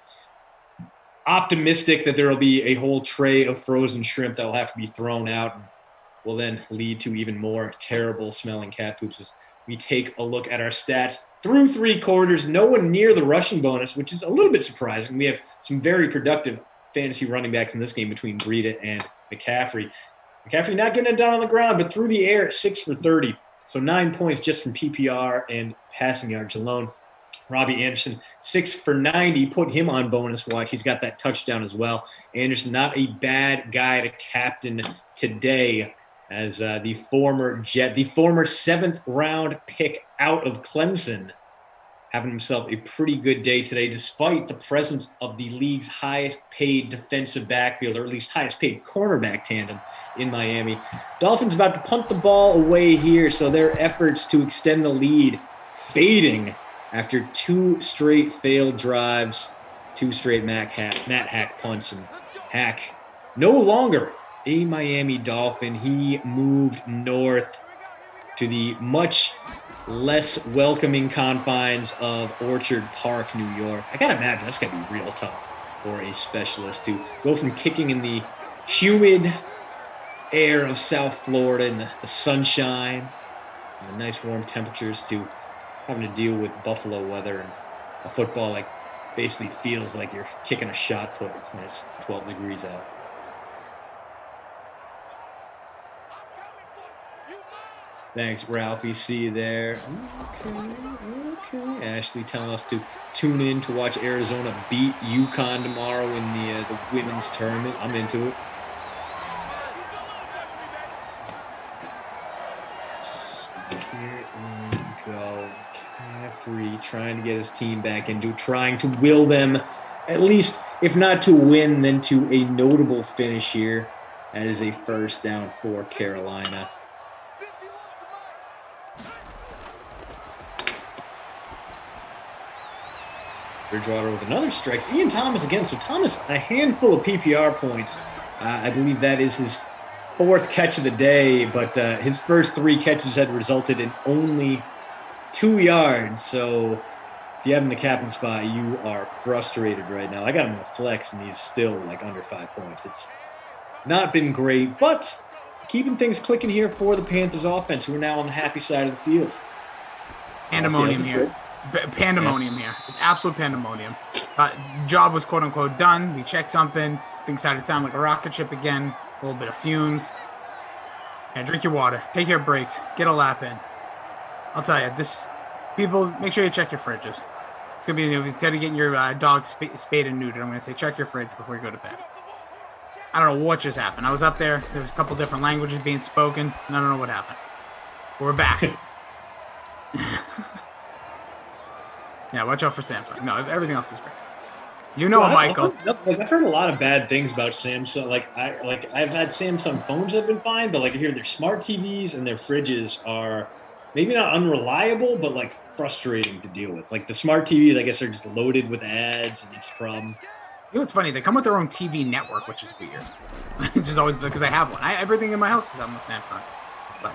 S16: Optimistic that there will be a whole tray of frozen shrimp that will have to be thrown out and will then lead to even more terrible smelling cat poops as we take a look at our stats. Through 3 quarters, no one near the rushing bonus, which is a little bit surprising. We have some very productive fantasy running backs in this game between Breida and McCaffrey. McCaffrey not getting it done on the ground, but through the air, 6 for 30. So 9 points just from PPR and passing yards alone. Robbie Anderson, 6 for 90, put him on bonus watch. He's got that touchdown as well. Anderson, not a bad guy to captain today, as the former 7th round pick out of Clemson, having himself a pretty good day today, despite the presence of the league's highest paid defensive backfield, or at least highest paid cornerback tandem in Miami. Dolphins about to punt the ball away here, so their efforts to extend the lead fading after 2 straight failed drives, 2 straight Matt Hack punts, and Hack no longer a Miami Dolphin. He moved north to the much less welcoming confines of Orchard Park, New York. I gotta imagine that's gonna be real tough for a specialist to go from kicking in the humid air of South Florida and the sunshine and the nice warm temperatures to having to deal with Buffalo weather and a football like basically feels like you're kicking a shot put when it's 12 degrees out. Thanks, Ralphie. See you there. Okay. Ashley telling us to tune in to watch Arizona beat UConn tomorrow in the women's tournament. I'm into it. Here we go. McCaffrey trying to get his team back into trying to will them, at least, if not to win, then to a notable finish here. That is a first down for Carolina. Bridgewater with another strike. Ian Thomas again. So Thomas, a handful of PPR points. I believe that is his 4th catch of the day, but his first 3 catches had resulted in only 2 yards. So if you have him in the captain spot, you are frustrated right now. I got him in the flex, and he's still like under 5 points. It's not been great, but keeping things clicking here for the Panthers offense, who are now on the happy side of the field.
S17: Pandemonium here. Pandemonium here. It's absolute pandemonium. Job was quote unquote done. We checked something. Things started to sound like a rocket ship again. A little bit of fumes. Yeah, drink your water. Take your breaks. Get a lap in. I'll tell you, people, make sure you check your fridges. It's gonna be instead of getting your dog spayed and neutered, I'm gonna say check your fridge before you go to bed. I don't know what just happened. I was up there. There was a couple different languages being spoken, and I don't know what happened. We're back. Yeah, watch out for Samsung. No, everything else is great. You know, Michael.
S16: I've heard a lot of bad things about Samsung. I've had Samsung phones that have been fine, but like I hear their smart TVs and their fridges are maybe not unreliable, but like frustrating to deal with. Like the smart TVs, I guess, are just loaded with ads and it's a problem.
S17: You know what's funny? They come with their own TV network, which is weird. Which is always because I have one. Everything in my house is on Samsung. But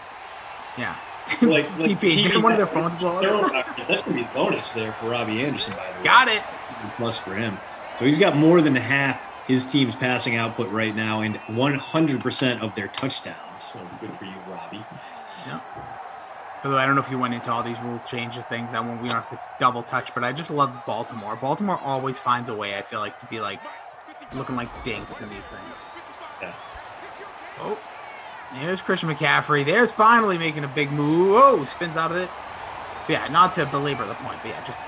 S17: yeah. TP, didn't one of their phones blow up?
S16: That's going to be a bonus there for Robbie Anderson, by the way.
S17: Got it.
S16: Plus for him. So he's got more than half his team's passing output right now and 100% of their touchdowns. So good for you, Robbie.
S17: Yeah. Although I don't know if you went into all these rule changes things. We don't have to double touch, but I just love Baltimore. Baltimore always finds a way, I feel like, to be like looking like dinks in these things.
S16: Yeah.
S17: Oh. There's Christian McCaffrey. There's finally making a big move. Oh, spins out of it. Yeah, not to belabor the point, but yeah, just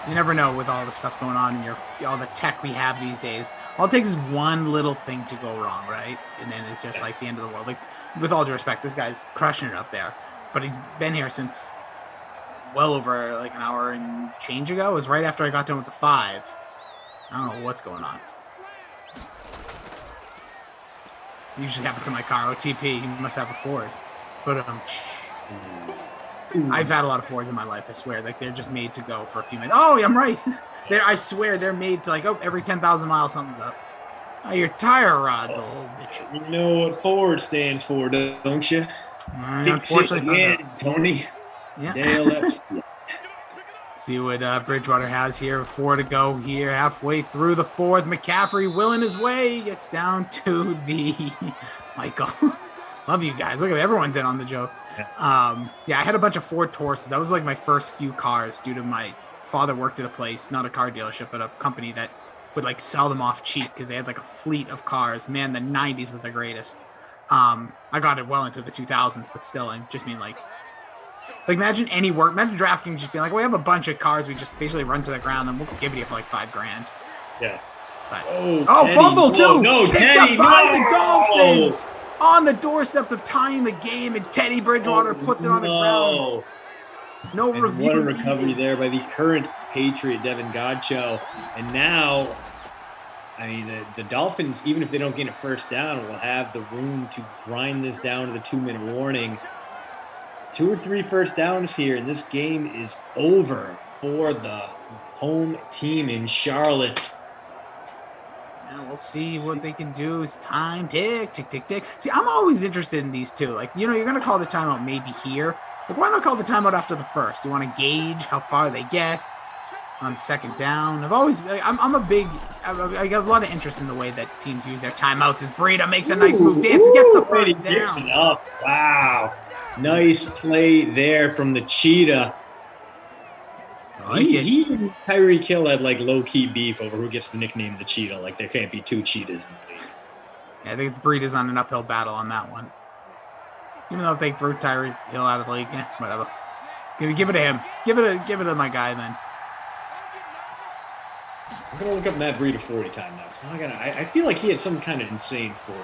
S17: you never know with all the stuff going on in all the tech we have these days. All it takes is one little thing to go wrong, right? And then it's just like the end of the world. Like, with all due respect, this guy's crushing it up there. But he's been here since well over like an hour and change ago. It was right after I got done with the 5. I don't know what's going on. Usually happens in my car. OTP, you must have a Ford. But I've had a lot of Fords in my life, I swear. Like, they're just made to go for a few minutes. Oh, I'm right. I swear they're made to, like, every 10,000 miles, something's up. Oh, your tire rod's old, bitch.
S16: You know what Ford stands for, don't you?
S17: Unfortunately,
S16: again, Tony.
S17: Yeah. See what Bridgewater has here. 4 to go here, halfway through the 4th. McCaffrey willing his way. Gets down to the Michael. Love you guys. Look at everyone's in on the joke. I had a bunch of Ford Tauruses. That was like my first few cars due to my father worked at a place, not a car dealership, but a company that would like sell them off cheap because they had like a fleet of cars. Man, the 90s were the greatest. I got it well into the 2000s, but still, I just mean like Like, imagine DraftKings just being like, we have a bunch of cars we just basically run to the ground and we'll give it to you for like $5,000.
S16: Yeah.
S17: But,
S16: Teddy.
S17: fumble too!
S16: Oh, no,
S17: Picked
S16: Teddy,
S17: up by
S16: no!
S17: the Dolphins! On the doorsteps of tying the game, and Teddy Bridgewater puts it on the ground. No
S16: and
S17: review.
S16: What a recovery there by the current Patriot, Devin Godchaux. And now, I mean, the Dolphins, even if they don't gain a first down, will have the room to grind this down to the 2-minute warning. 2 or 3 first downs here, and this game is over for the home team in Charlotte.
S17: And we'll see what they can do. It's time. Tick, tick, tick, tick. See, I'm always interested in these two. Like, you're going to call the timeout maybe here. Like, why not call the timeout after the first? You want to gauge how far they get on second down. I got a lot of interest in the way that teams use their timeouts. As Breida makes a nice move, dances, gets the first down.
S16: Up. Wow. Nice play there from the Cheetah. He and Tyreek Hill had like low-key beef over who gets the nickname the Cheetah. Like, there can't be 2 Cheetahs in the league.
S17: Yeah, I think Breida's on an uphill battle on that one. Even though if they threw Tyreek Hill out of the league, whatever. Give it to him. Give it to my guy then.
S16: I'm gonna look up Matt Breida 40 time now. So I feel like he had some kind of insane 40.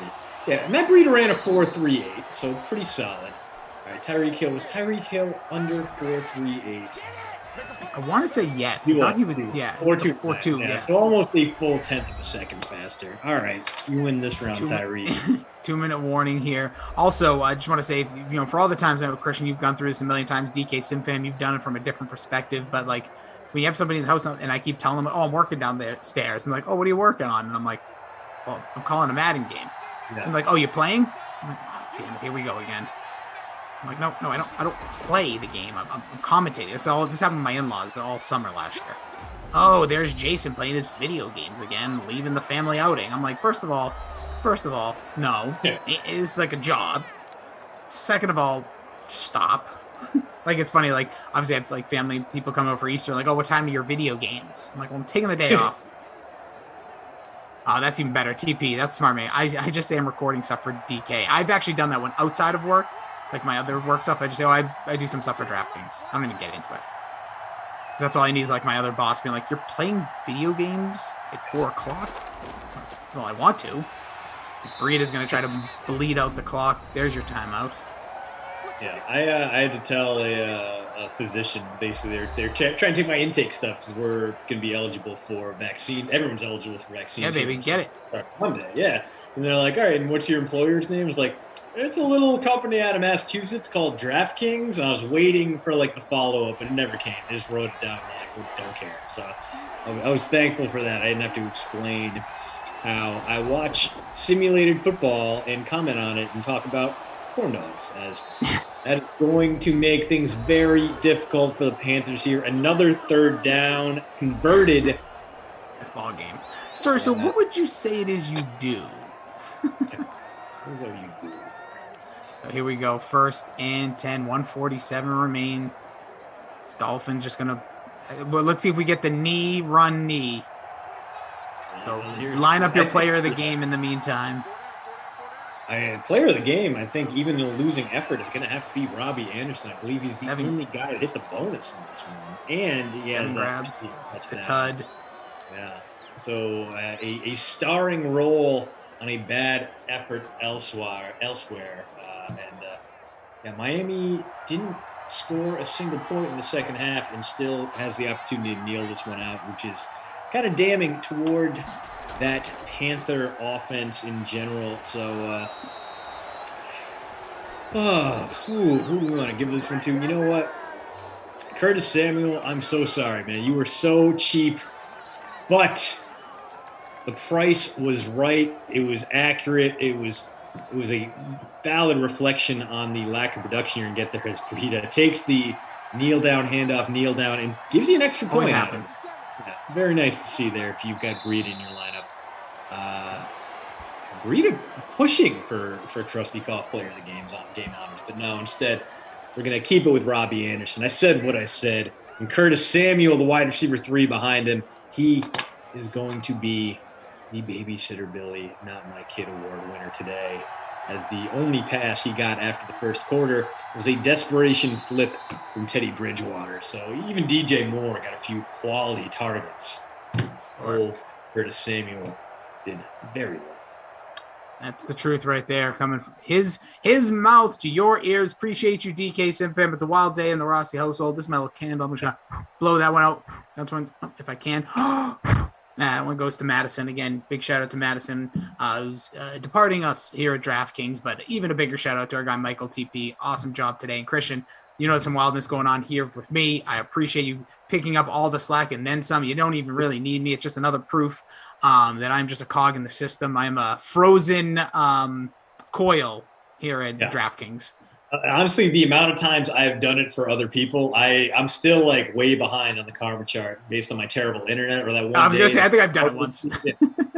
S16: Yeah, Matt Breida ran a 4.38, so pretty solid. All right, Tyreek Hill. Was Tyreek Hill under 4.38?
S17: I want to say yes. I thought he was,
S16: 4.2. Yeah, so almost a full 10th of a second faster. All right, you win this round, Tyreek.
S17: 2-minute warning here. Also, I just want to say, for all the times I know, Christian, you've gone through this a million times. DK Sim fan, you've done it from a different perspective. But like, when you have somebody in the house and I keep telling them, I'm working down the stairs, and like, what are you working on? And I'm like, well, I'm calling a Madden game. Yeah. And like, you're playing? I'm like, damn it, here we go again. I'm like, no, I don't play the game. I'm commentating. This happened to my in-laws all summer last year. Oh, there's Jason playing his video games again, leaving the family outing. I'm like, first of all, no. Yeah. It's like a job. Second of all, stop. Like, it's funny, like, obviously I have like family people come over for Easter, like, what time are your video games? I'm like, well, I'm taking the day off. Oh, that's even better. TP, that's smart, man. I just say I'm recording stuff for DK. I've actually done that when outside of work. Like my other work stuff, I just say, I do some stuff for DraftKings. I don't even get into it. That's all I need is like my other boss being like, you're playing video games at 4:00? Well, I want to. This Breida's going to try to bleed out the clock. There's your timeout.
S16: Yeah, I had to tell a physician, basically, they're trying to take my intake stuff because we're going to be eligible for vaccine. Everyone's eligible for vaccines.
S17: Yeah, baby, get it.
S16: Monday, yeah. And they're like, all right, and what's your employer's name? It's like, it's a little company out of Massachusetts called DraftKings. And I was waiting for like the follow-up, but it never came. I just wrote it down and like, well, don't care. So I was thankful for that. I didn't have to explain how I watch simulated football and comment on it and talk about corn dogs, as that is going to make things very difficult for the Panthers here. Another third down converted.
S17: That's ball game. Sir, so what would you say it is you do?
S16: What do you do?
S17: So here we go. 1st and 10, 147 remain. Dolphins just going to, well, let's see if we get the run knee. So line up your player of the game in the meantime.
S16: Player of the game, I think, even in a losing effort, is going to have to be Robbie Anderson. I believe he's the only guy to hit the bonus in this one. And he has
S17: grabs, the tud.
S16: Yeah. So a starring role on a bad effort elsewhere. Miami didn't score a single point in the second half and still has the opportunity to kneel this one out, which is kind of damning toward that Panther offense in general. So, who do we want to give this one to? You know what? Curtis Samuel, I'm so sorry, man. You were so cheap, but the price was right. It was accurate. It was a valid reflection on the lack of production you're going to get there as Breida takes the kneel down, handoff, kneel down, and gives you an extra point.
S17: Always happens.
S16: Yeah, very nice to see there if you've got Breida in your lineup. Breida pushing for Trusty Cough player of the game honors, but no, instead we're going to keep it with Robbie Anderson. I said what I said. And Curtis Samuel, the wide receiver 3 behind him, he is going to be the babysitter Billy, not my kid award winner today. as the only pass he got after the first quarter was a desperation flip from Teddy Bridgewater. So even DJ Moore got a few quality targets. Curtis Samuel did very well.
S17: That's the truth right there, coming from his mouth to your ears. Appreciate you, DK Simpam. It's a wild day in the Rossi household. This is my little candle. I'm just gonna blow that one out. That's one, if I can. That one goes to Madison again. Big shout out to Madison, who's departing us here at DraftKings. But even a bigger shout out to our guy Michael TP. Awesome job today. And Christian, you know, some wildness going on here with me. I appreciate you picking up all the slack and then some. You don't even really need me. It's just another proof that I'm just a cog in the system. I'm a frozen coil here at DraftKings.
S16: Honestly, the amount of times I've done it for other people, I'm still like way behind on the karma chart based on my terrible internet or that one.
S17: I was going to say, I think I've done it once.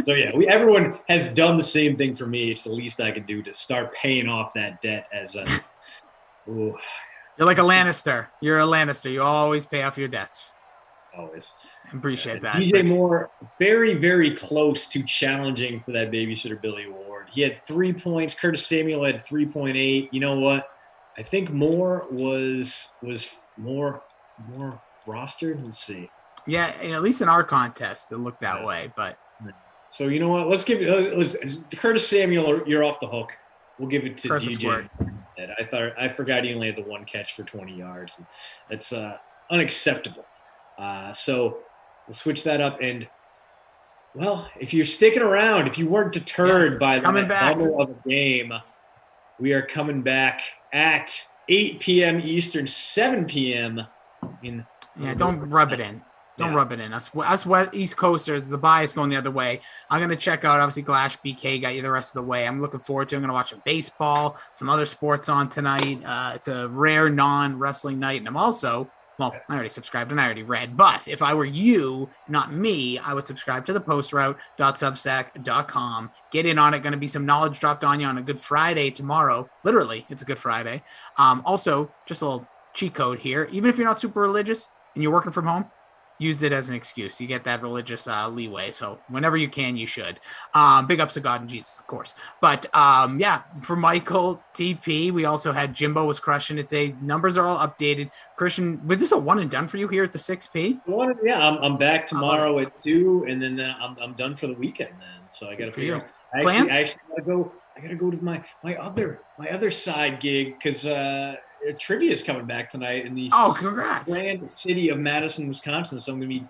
S16: So yeah, everyone has done the same thing for me. It's the least I can do to start paying off that debt as a.
S17: You're like a Lannister. You're a Lannister. You always pay off your debts.
S16: Always.
S17: Appreciate that.
S16: DJ Moore, very, very close to challenging for that Babysitter Billy award. He had 3 points. Curtis Samuel had 3.8. You know what? I think Moore was more rostered. Let's see.
S17: Yeah, at least in our contest, it looked that way. But
S16: so you know what? Let's give it. Curtis Samuel, you're off the hook. We'll give it to DJ. I forgot he only had the one catch for 20 yards. That's unacceptable. So we'll switch that up. And well, if you're sticking around, if you weren't deterred by the bubble of a game, we are coming back at 8 p.m. Eastern, 7 p.m.
S17: Don't rub it in. Don't rub it in. Us West East Coasters, the bias going the other way. I'm going to check out, obviously, Glash BK got you the rest of the way. I'm looking forward to it. I'm going to watch some baseball, some other sports on tonight. It's a rare non-wrestling night. And I'm also, well, I already subscribed and I already read. But if I were you, not me, I would subscribe to the postroute.substack.com. Get in on it. Going to be some knowledge dropped on you on a Good Friday tomorrow. Literally, it's a Good Friday. Also, just a little cheat code here. Even if you're not super religious and you're working from home, used it as an excuse. You get that religious leeway. So whenever you can, you should. Big ups to God and Jesus, of course. But for Michael TP, we also had Jimbo was crushing it today. Numbers are all updated. Christian, was this a one and done for you here at the 6P?
S16: Yeah, I'm back tomorrow at 2, and then I'm done for the weekend then. So I got to figure out.
S17: Plans?
S16: I gotta go to my other side gig because trivia is coming back tonight in the
S17: congrats.
S16: grand city of Madison, Wisconsin. So I'm going to be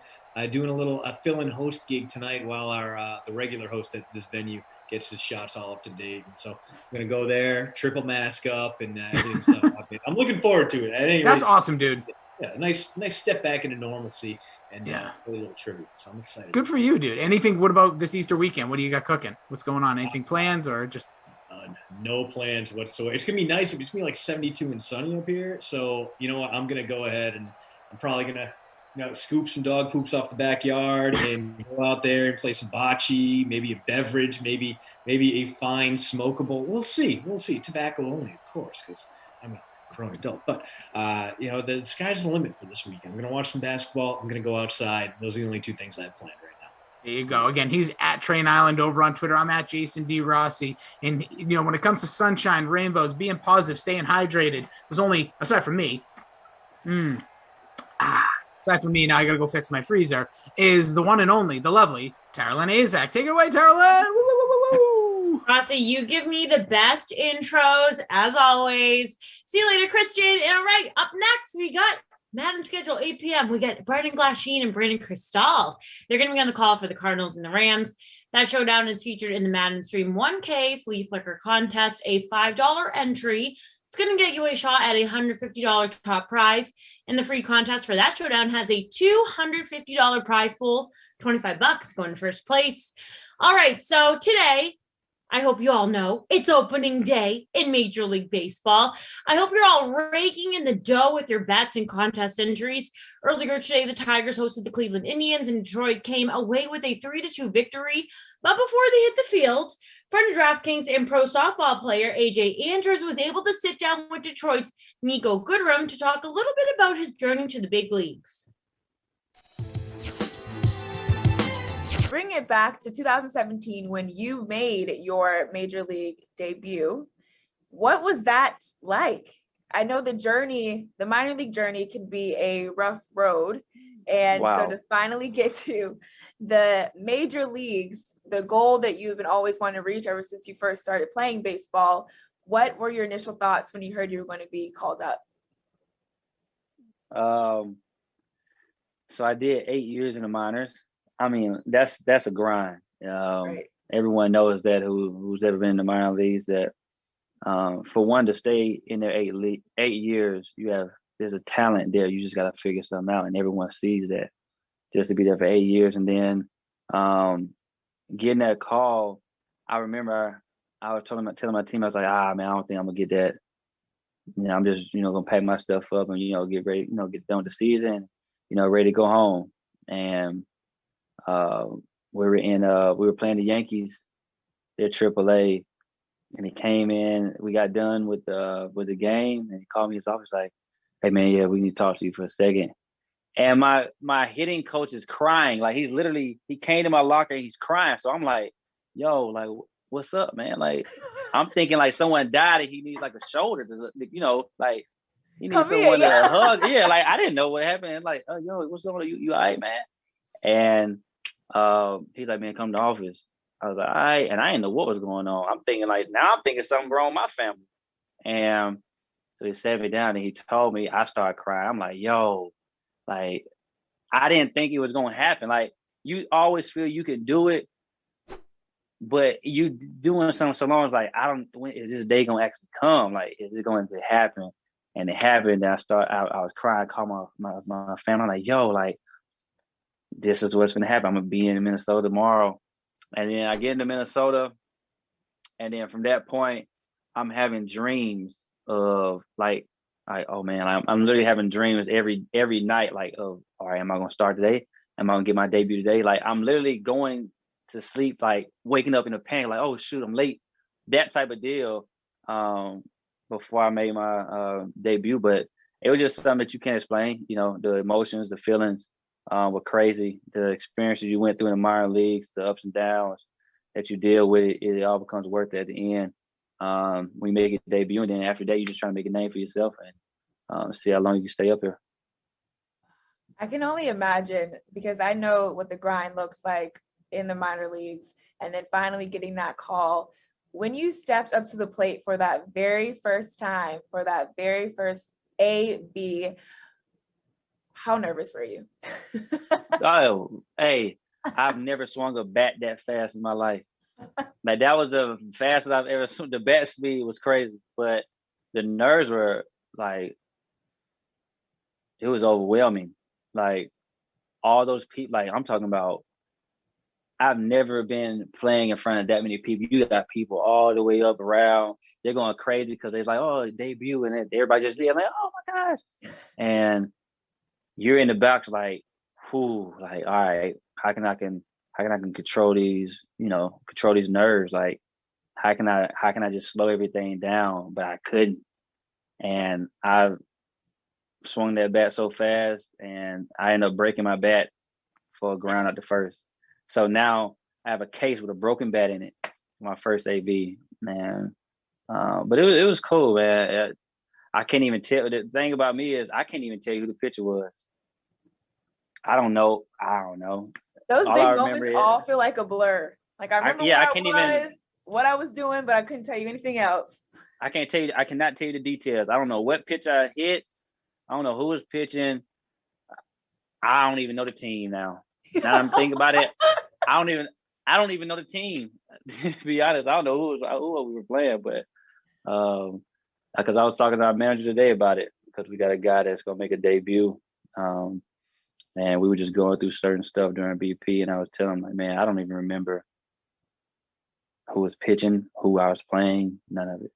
S16: doing a little fill-in host gig tonight while our the regular host at this venue gets his shots all up to date. And so I'm going to go there, triple mask up, and getting stuff updated. I'm looking forward to it. At any
S17: That's
S16: rate,
S17: awesome, dude.
S16: Yeah, nice step back into normalcy and a little trivia. So I'm excited.
S17: Good for you, dude. Anything? What about this Easter weekend? What do you got cooking? What's going on? Anything plans or just?
S16: No plans whatsoever. It's gonna be nice. It's gonna be like 72 and sunny up here. So you know what? I'm gonna go ahead and I'm probably gonna scoop some dog poops off the backyard and go out there and play some bocce, maybe a beverage, maybe a fine smokable. We'll see. Tobacco only, of course, because I'm a grown adult. But the sky's the limit for this weekend. I'm gonna watch some basketball. I'm gonna go outside. Those are the only two things I have planned right now.
S17: There you go. Again, he's at Train Island over on Twitter. I'm at Jason D. Rossi. And, when it comes to sunshine, rainbows, being positive, staying hydrated, there's only, aside from me, now I got to go fix my freezer, is the one and only, the lovely Taryn Azak. Take it away, Taryn. Woo, woo, woo, woo, woo.
S15: Rossi, you give me the best intros, as always. See you later, Christian. And all right, up next, we got Madden schedule, 8 p.m. We got Brendan Glasheen and Brandon Cristal. They're going to be on the call for the Cardinals and the Rams. That showdown is featured in the Madden Stream 1K Flea Flicker contest, a $5 entry. It's going to get you a shot at a $150 top prize. And the free contest for that showdown has a $250 prize pool, $25 going to first place. All right, so today, I hope you all know it's opening day in Major League Baseball. I hope you're all raking in the dough with your bets and contest entries. Earlier today, the Tigers hosted the Cleveland Indians, and Detroit came away with a 3-2 victory. But before they hit the field, friend of DraftKings and pro softball player AJ Andrews was able to sit down with Detroit's Nico Goodrum to talk a little bit about his journey to the big leagues.
S18: bring it back to 2017 when you made your major league debut. What was that like? I know the minor league journey can be a rough road. And
S19: Wow.
S18: so to finally get to the major leagues, the goal that you've been always wanting to reach ever since you first started playing baseball, what were your initial thoughts when you heard you were going to be called up?
S19: So I did 8 years in the minors. I mean, that's a grind.
S18: Right.
S19: Everyone knows that who's ever been in the minor leagues that for one to stay in there 8 years, there's a talent there. You just got to figure something out, and everyone sees that. Just to be there for 8 years, and then getting that call, I remember I was telling my team, I was like, man, I don't think I'm gonna get that. I'm just gonna pack my stuff up and get ready, get done with the season, ready to go home. And we were playing the Yankees, they're AAA, and he came in. We got done with the game, and he called me in his office like, "Hey man, yeah, we need to talk to you for a second." And my hitting coach is crying. Like he came to my locker and he's crying. So I'm like, "Yo, like, what's up, man?" Like, I'm thinking like someone died and he needs like a shoulder to, like he needs someone to hug. Yeah, like I didn't know what happened. Like, "Oh, yo, what's going on? You all right, man?" And he's like, "Man, come to the office." I was like, "All right," and I didn't know what was going on. I'm thinking something wrong with my family. And so he sat me down and he told me. I started crying. I'm like, "Yo, like, I didn't think it was going to happen." Like, you always feel you could do it, but you doing something so long, it's like, when is this day going to actually come? Like, is it going to happen? And it happened. And I was crying, called my family. I'm like, "Yo, like, this is what's going to happen. I'm going to be in Minnesota tomorrow." And then I get into Minnesota. And then from that point, I'm having dreams of like, oh man, I'm literally having dreams every night, like, of, all right, am I going to start today? Am I going to get my debut today? Like, I'm literally going to sleep, like waking up in a panic, like, oh shoot, I'm late. That type of deal before I made my debut. But it was just something that you can't explain. The emotions, the feelings were crazy. The experiences you went through in the minor leagues, the ups and downs that you deal with, it all becomes worth it at the end. We make a debut, and then after that, you just try to make a name for yourself and see how long you can stay up here.
S18: I can only imagine, because I know what the grind looks like in the minor leagues, and then finally getting that call. When you stepped up to the plate for that very first time, for that very first AB, how nervous were you?
S19: Oh, hey, I've never swung a bat that fast in my life. Like, that was the fastest I've ever swung. The bat speed was crazy, but the nerves were like, it was overwhelming. Like, all those people, like, I'm talking about, I've never been playing in front of that many people. You got people all the way up around. They're going crazy because they're like, "Oh, debut," and everybody just leave. I'm like, "Oh my gosh!" And you're in the box, like, whew, like, all right, how can I control these, control these nerves? Like, how can I just slow everything down? But I couldn't, and I swung that bat so fast, and I ended up breaking my bat for a ground out the first. So now I have a case with a broken bat in it. My first AB, man. But it was cool, man. I can't even tell. The thing about me is I can't even tell you who the pitcher was. I don't know.
S18: Those big moments all feel like a blur. Like, I remember what I was doing, but I couldn't tell you anything else.
S19: I can't tell you. I cannot tell you the details. I don't know what pitch I hit. I don't know who was pitching. I don't even know the team now. Now I'm thinking about it. I don't even know the team. To be honest, I don't know who we were playing, but because I was talking to our manager today about it, because we got a guy that's gonna make a debut, and we were just going through certain stuff during BP, and I was telling him, like, man, I don't even remember who was pitching, who I was playing, none of it.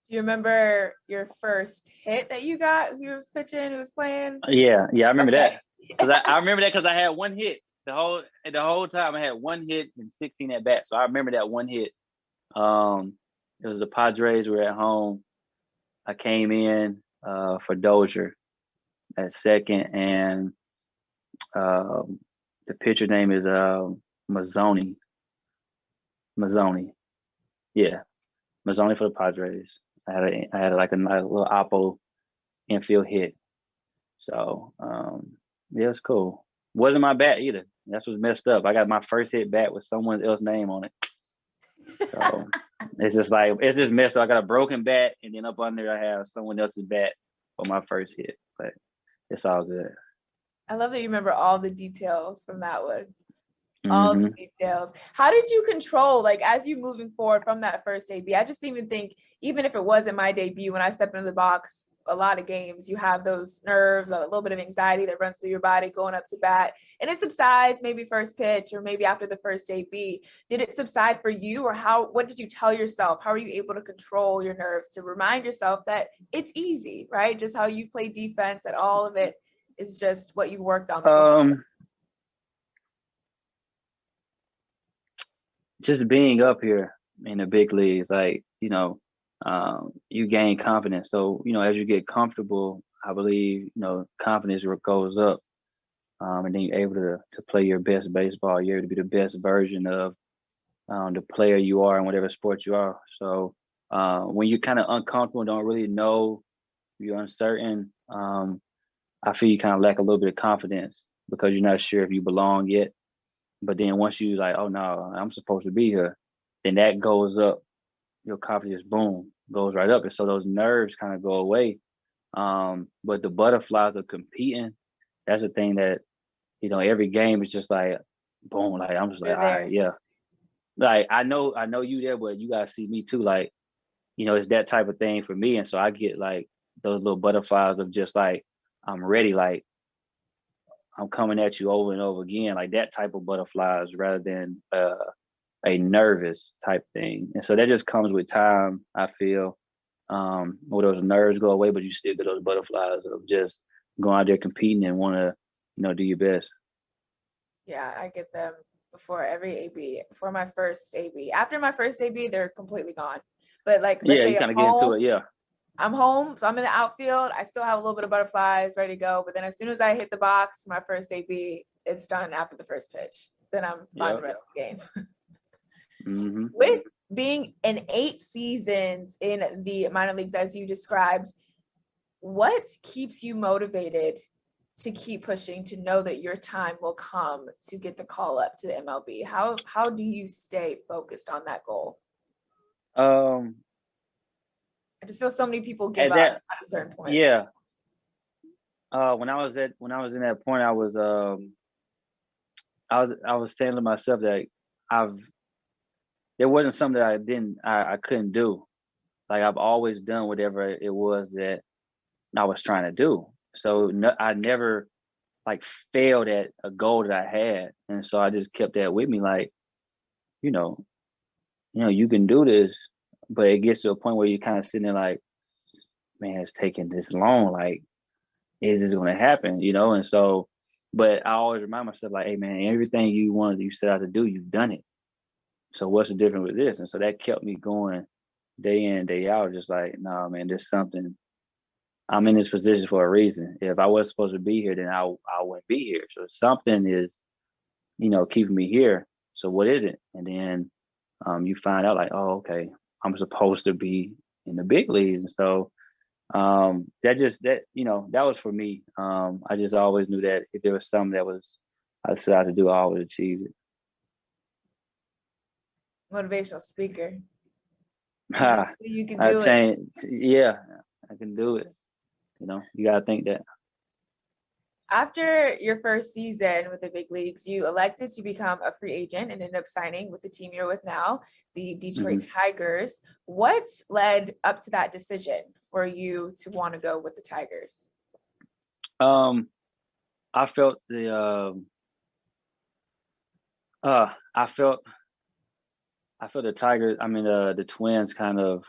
S18: Do you remember your first hit that you got? Who was pitching? Who was playing?
S19: Yeah, I remember that. Because I remember that because I had one hit the whole time. I had one hit and 16 at bat. So I remember that one hit. It was the Padres were at home. I came in for Dozier at second, and The pitcher name is Mazzoni. Yeah, Mazzoni for the Padres. I had like a nice little oppo infield hit. So yeah, it's cool. Wasn't my bat either. That's what's messed up. I got my first hit bat with someone else's name on it. So it's just messed up. I got a broken bat, and then up under I have someone else's bat for my first hit. But it's all good.
S18: I love that you remember all the details from that one. All the details. How did you control, like, as you moving forward from that first debut? I just even think, even if it wasn't my debut, when I step into the box, a lot of games, you have those nerves, a little bit of anxiety that runs through your body going up to bat, and it subsides maybe first pitch or maybe after the first debut. Did it subside for you, or what did you tell yourself? How are you able to control your nerves to remind yourself that it's easy, right? Just how you play defense, and all of it is just what you worked on before.
S19: Just being up here in the big leagues, like, you gain confidence. So, as you get comfortable, I believe, confidence goes up. And then you're able to play your best baseball. You're able to be the best version of the player you are in whatever sport you are. So when you're kind of uncomfortable, don't really know, you're uncertain, I feel you kind of lack a little bit of confidence because you're not sure if you belong yet. But then once you like, oh no, I'm supposed to be here, then that goes up. Your confidence, boom, goes right up. And so those nerves kind of go away. But the butterflies of competing, that's the thing that, every game is just like, boom, like I'm just like, all right, yeah. Like I know you there, but you gotta see me too. Like, it's that type of thing for me. And so I get like those little butterflies of just like, I'm ready, like I'm coming at you over and over again, like that type of butterflies rather than a nervous type thing. And so that just comes with time, I feel. Where those nerves go away, but you still get those butterflies of just going out there competing and want to, do your best.
S18: Yeah, I get them before every AB, before my first AB. After my first AB, they're completely gone. But like, let's say
S19: you kind of get into it, yeah.
S18: I'm home, so I'm in the outfield. I still have a little bit of butterflies ready to go. But then as soon as I hit the box for my first AB, it's done after the first pitch. Then I'm fine the rest of the game. With being in 8 seasons in the minor leagues, as you described, what keeps you motivated to keep pushing, to know that your time will come to get the call up to the MLB? How do you stay focused on that goal? I just feel so many people give up at a certain point.
S19: Yeah. When I was in that point, I was saying to myself that there wasn't something that I couldn't do. Like I've always done whatever it was that I was trying to do. So I never like failed at a goal that I had. And so I just kept that with me. Like, you can do this, but it gets to a point where you're kind of sitting there like, man, it's taking this long. Like, is this going to happen? And so, but I always remind myself like, hey man, everything you set out to do, you've done it. So what's the difference with this? And so that kept me going day in, day out, just like, nah, man, there's something. I'm in this position for a reason. If I wasn't supposed to be here, then I wouldn't be here. So something is, keeping me here. So what is it? And then you find out like, oh, okay, I'm supposed to be in the big leagues. And so that was for me. I just always knew that if there was something that I set out to do, I always achieved it.
S18: Motivational speaker. You can
S19: do
S18: it.
S19: Yeah, I can do it. You got to think that.
S18: After your first season with the big leagues, you elected to become a free agent and ended up signing with the team you're with now, the Detroit Tigers. What led up to that decision for you to want to go with the Tigers?
S19: I felt the Tigers, the Twins kind of,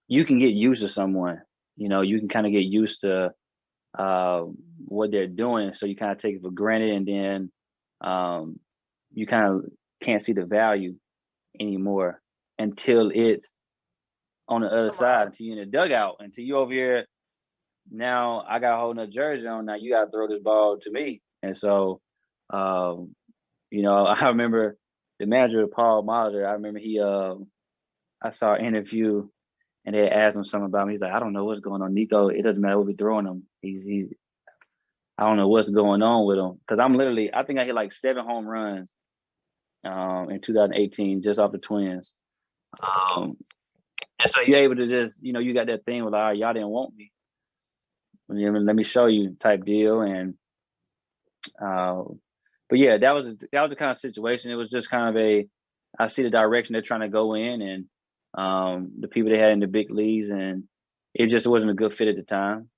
S19: you can get used to someone, you can kind of get used to what they're doing. So you kind of take it for granted, and then you kind of can't see the value anymore until it's on the other side, until you're in the dugout, until you over here. Now I got a whole nother jersey on. Now you got to throw this ball to me. And so, you know, I remember the manager, Paul Molitor, I remember I saw an interview and they asked him something about him. He's like, I don't know what's going on. Nico, it doesn't matter what we're throwing him. I don't know what's going on with him. Because I think I hit like 7 home runs in 2018 just off the Twins. And so you're able to just, you know, you got that thing with, all right, y'all didn't want me. Let me show you type deal. And but yeah, that was the kind of situation. It was just kind of I see the direction they're trying to go in, and the people they had in the big leagues, and it just wasn't a good fit at the time.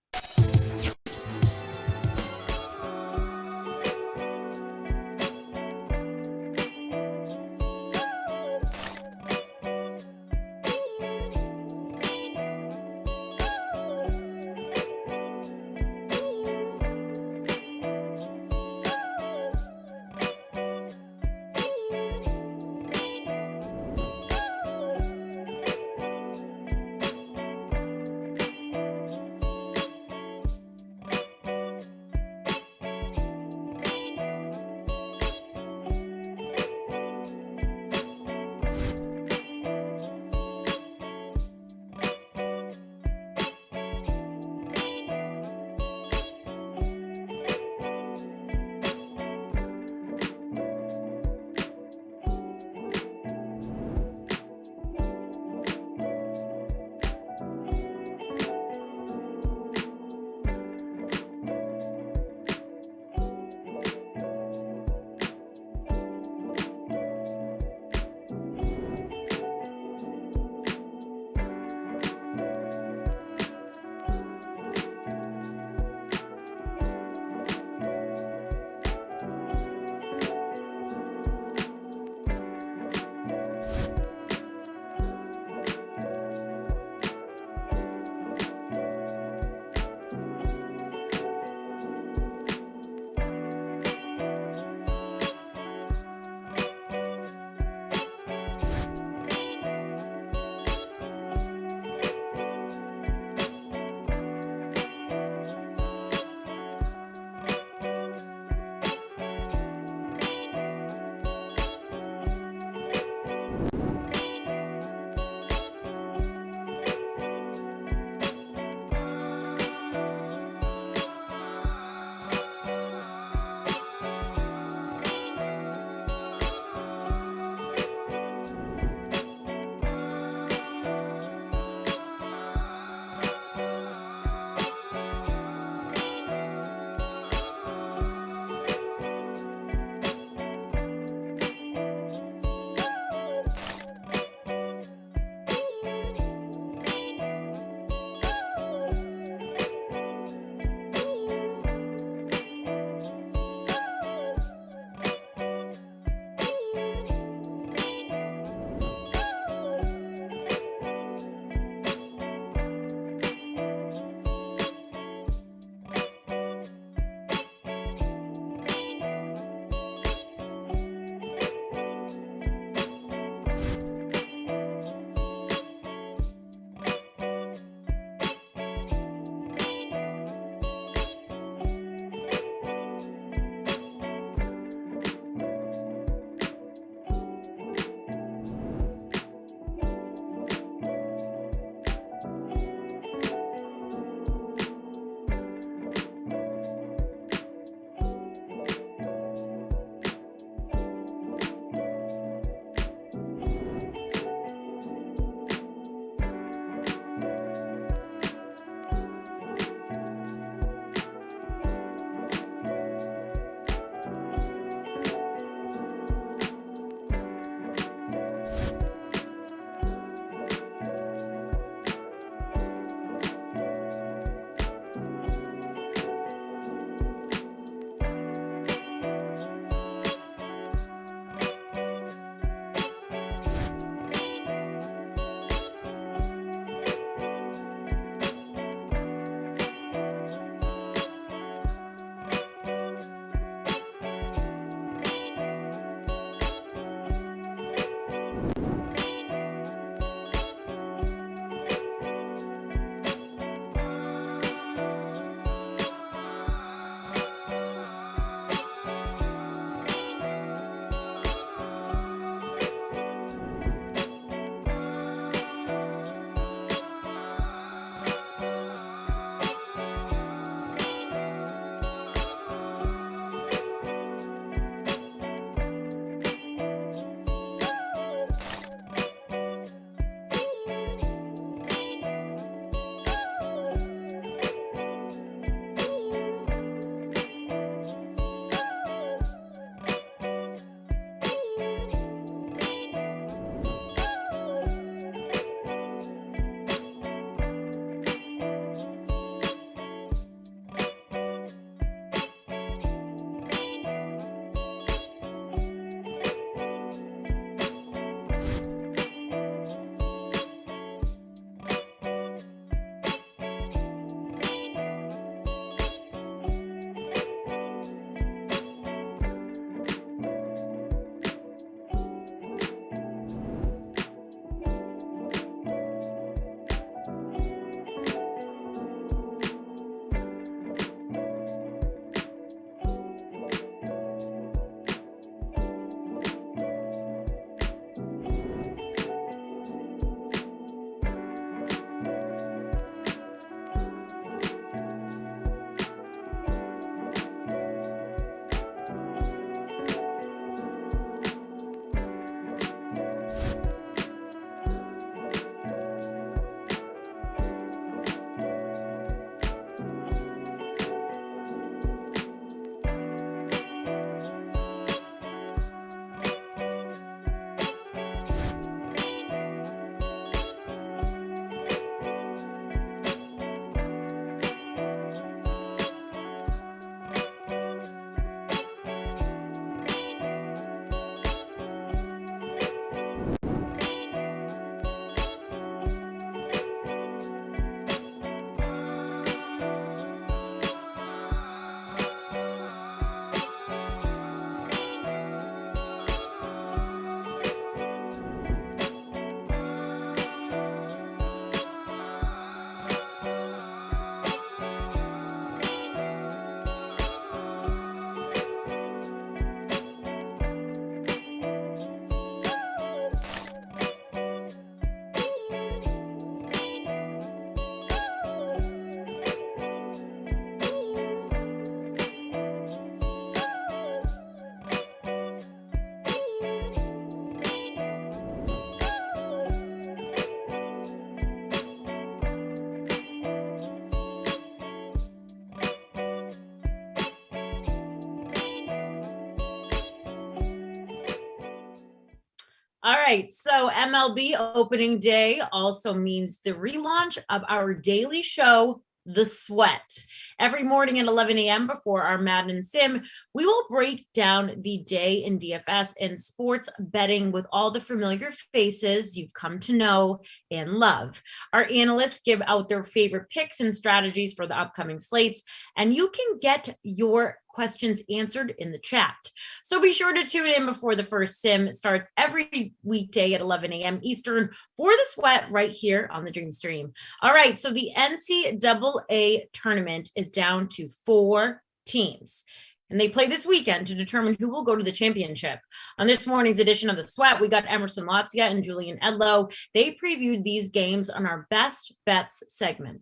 S15: All right, so MLB opening day also means the relaunch of our daily show, The Sweat. Every morning at 11 a.m. before our Madden Sim, we will break down the day in DFS and sports betting with all the familiar faces you've come to know and love. Our analysts give out their favorite picks and strategies for the upcoming slates, and you can get your questions answered in the chat. So be sure to tune in before the first sim starts every weekday at 11 a.m. Eastern for The Sweat right here on the Dream Stream. All right, so the NCAA tournament is down to 4 teams. And they play this weekend to determine who will go to the championship. On this morning's edition of The Sweat, we got Emerson Latzia and Julian Edlow. They previewed these games on our Best Bets segment.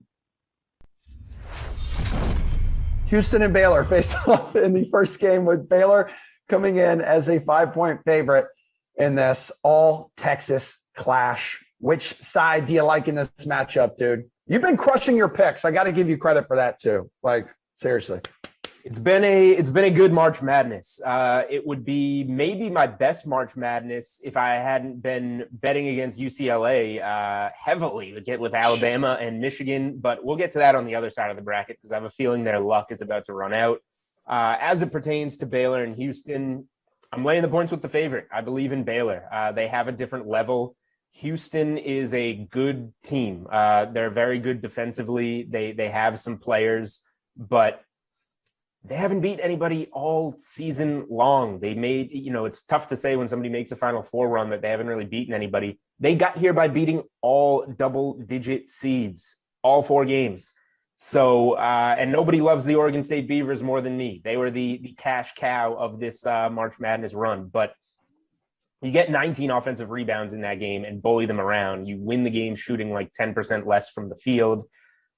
S1: Houston and Baylor face off in the first game, with Baylor coming in as a 5-point favorite in this all-Texas clash. Which side do you like in this matchup, dude? You've been crushing your picks. I got to give you credit for that too. Like, seriously.
S3: It's been a good March Madness. It would be maybe my best March Madness if I hadn't been betting against UCLA heavily with Alabama and Michigan. But we'll get to that on the other side of the bracket because I have a feeling their luck is about to run out. As it pertains to Baylor and Houston, I'm laying the points with the favorite. I believe in Baylor. They have a different level. Houston is a good team. They're very good defensively. They have some players, but they haven't beat anybody all season long. They made, it's tough to say when somebody makes a Final Four run that they haven't really beaten anybody. They got here by beating all double-digit seeds, all 4 games. So, and nobody loves the Oregon State Beavers more than me. They were the cash cow of this March Madness run. But you get 19 offensive rebounds in that game and bully them around. You win the game shooting like 10% less from the field.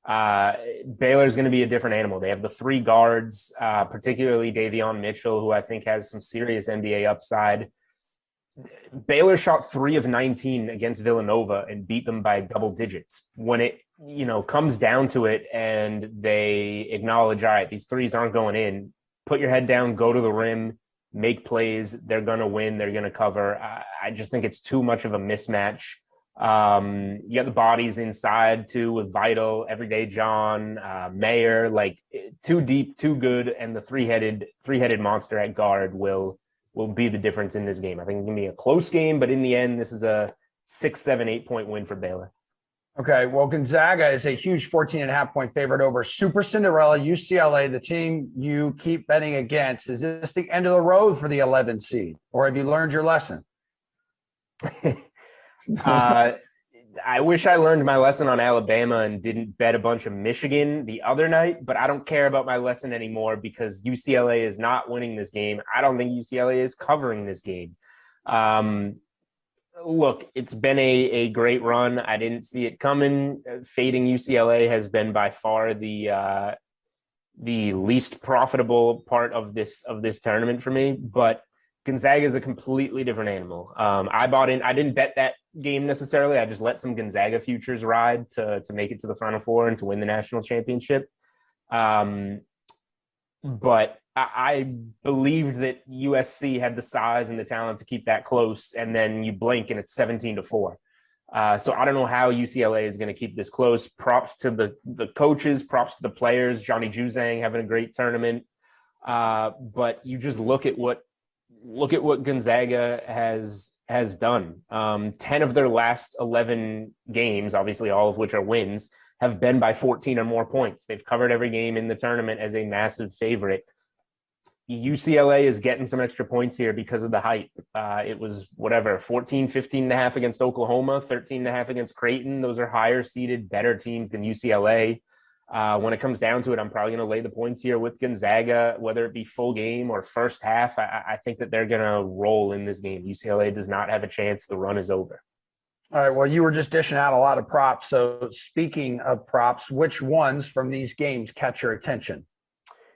S3: Baylor's going to be a different animal. They have the 3 guards, particularly Davion Mitchell, who I think has some serious NBA upside. Baylor shot 3 of 19 against Villanova and beat them by double digits. When it, comes down to it and they acknowledge, all right, these threes aren't going in, put your head down, go to the rim, make plays. They're going to win. They're going to cover. I just think it's too much of a mismatch. You got the bodies inside too with Vital, Everyday John, Mayer, like too deep, too good, and the three-headed monster at guard will be the difference in this game. I think it's gonna be a close game, but in the end, this is a 6, 7, 8 point win for Baylor.
S1: Okay, well, Gonzaga is a huge 14.5-point favorite over Super Cinderella UCLA, the team you keep betting against. Is this the end of the road for the 11 seed, or have you learned your lesson?
S3: I wish I learned my lesson on Alabama and didn't bet a bunch of Michigan the other night, but I don't care about my lesson anymore because UCLA is not winning this game. I don't think UCLA is covering this game. Look, it's been a great run. I didn't see it coming. Fading UCLA has been by far the least profitable part of this tournament for me, but Gonzaga is a completely different animal. I didn't bet that game necessarily. I just let some Gonzaga futures ride to make it to the Final Four and to win the national championship. But I believed that USC had the size and the talent to keep that close, and then you blink and it's 17-4. So I don't know how UCLA is going to keep this close. Props to the coaches, props to the players. Johnny Juzang having a great tournament. But you just look at what Gonzaga has done. 10 of their last 11 games, obviously all of which are wins, have been by 14 or more points. They've covered every game in the tournament as a massive favorite. UCLA is getting some extra points here because of the hype. It was 15.5 against Oklahoma, 13.5 against Creighton. Those are higher seeded, better teams than UCLA. When it comes down to it, I'm probably going to lay the points here with Gonzaga, whether it be full game or first half. I think that they're going to roll in this game. UCLA does not have a chance. The run is over.
S1: All right. Well, you were just dishing out a lot of props. So speaking of props, which ones from these games catch your attention?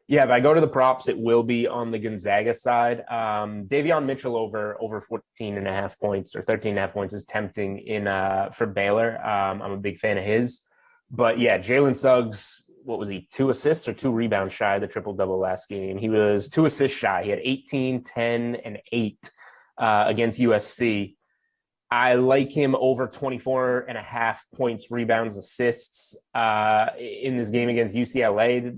S3: Yeah, if I go to the props, it will be on the Gonzaga side. Davion Mitchell over 14.5 points or 13.5 points is tempting for Baylor. I'm a big fan of his. But yeah, Jalen Suggs, what was he, 2 assists or 2 rebounds shy of the triple-double last game? He was 2 assists shy. He had 18, 10, and 8 against USC. I like him over 24.5 points, rebounds, assists in this game against UCLA. The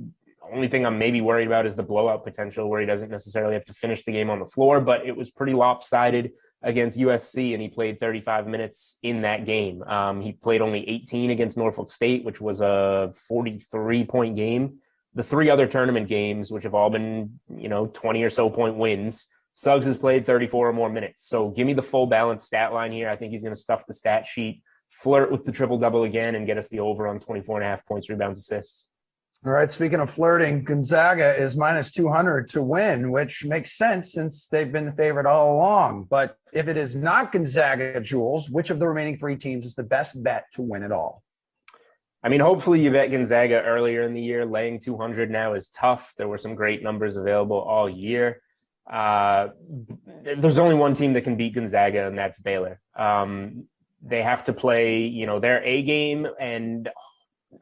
S3: only thing I'm maybe worried about is the blowout potential where he doesn't necessarily have to finish the game on the floor, but it was pretty lopsided against USC, and he played 35 minutes in that game. He played only 18 against Norfolk State, which was a 43-point game. The 3 other tournament games, which have all been, 20 or so point wins, Suggs has played 34 or more minutes. So give me the full balanced stat line here. I think he's going to stuff the stat sheet, flirt with the triple-double again, and get us the over on 24.5 points, rebounds, assists.
S1: All right, speaking of flirting, Gonzaga is minus 200 to win, which makes sense since they've been the favorite all along. But if it is not Gonzaga, Jules, which of the remaining 3 teams is the best bet to win it all?
S3: I mean, hopefully you bet Gonzaga earlier in the year. Laying 200 now is tough. There were some great numbers available all year. There's only one team that can beat Gonzaga, and that's Baylor. They have to play, their A game and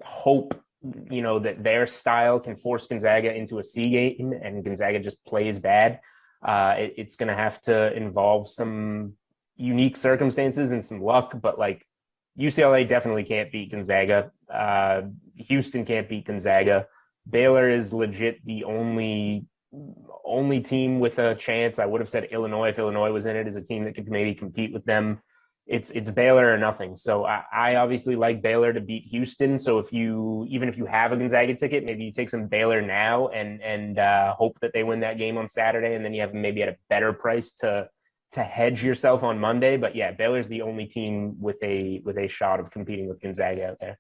S3: hope, that their style can force Gonzaga into a C game, and Gonzaga just plays bad. It's going to have to involve some unique circumstances and some luck, but UCLA definitely can't beat Gonzaga. Houston can't beat Gonzaga. Baylor is legit the only team with a chance. I would have said Illinois if Illinois was in it as a team that could maybe compete with them. It's Baylor or nothing. So I obviously like Baylor to beat Houston. So even if you have a Gonzaga ticket, maybe you take some Baylor now and hope that they win that game on Saturday, and then you have them maybe at a better price to hedge yourself on Monday. But yeah, Baylor's the only team with a shot of competing with Gonzaga out there.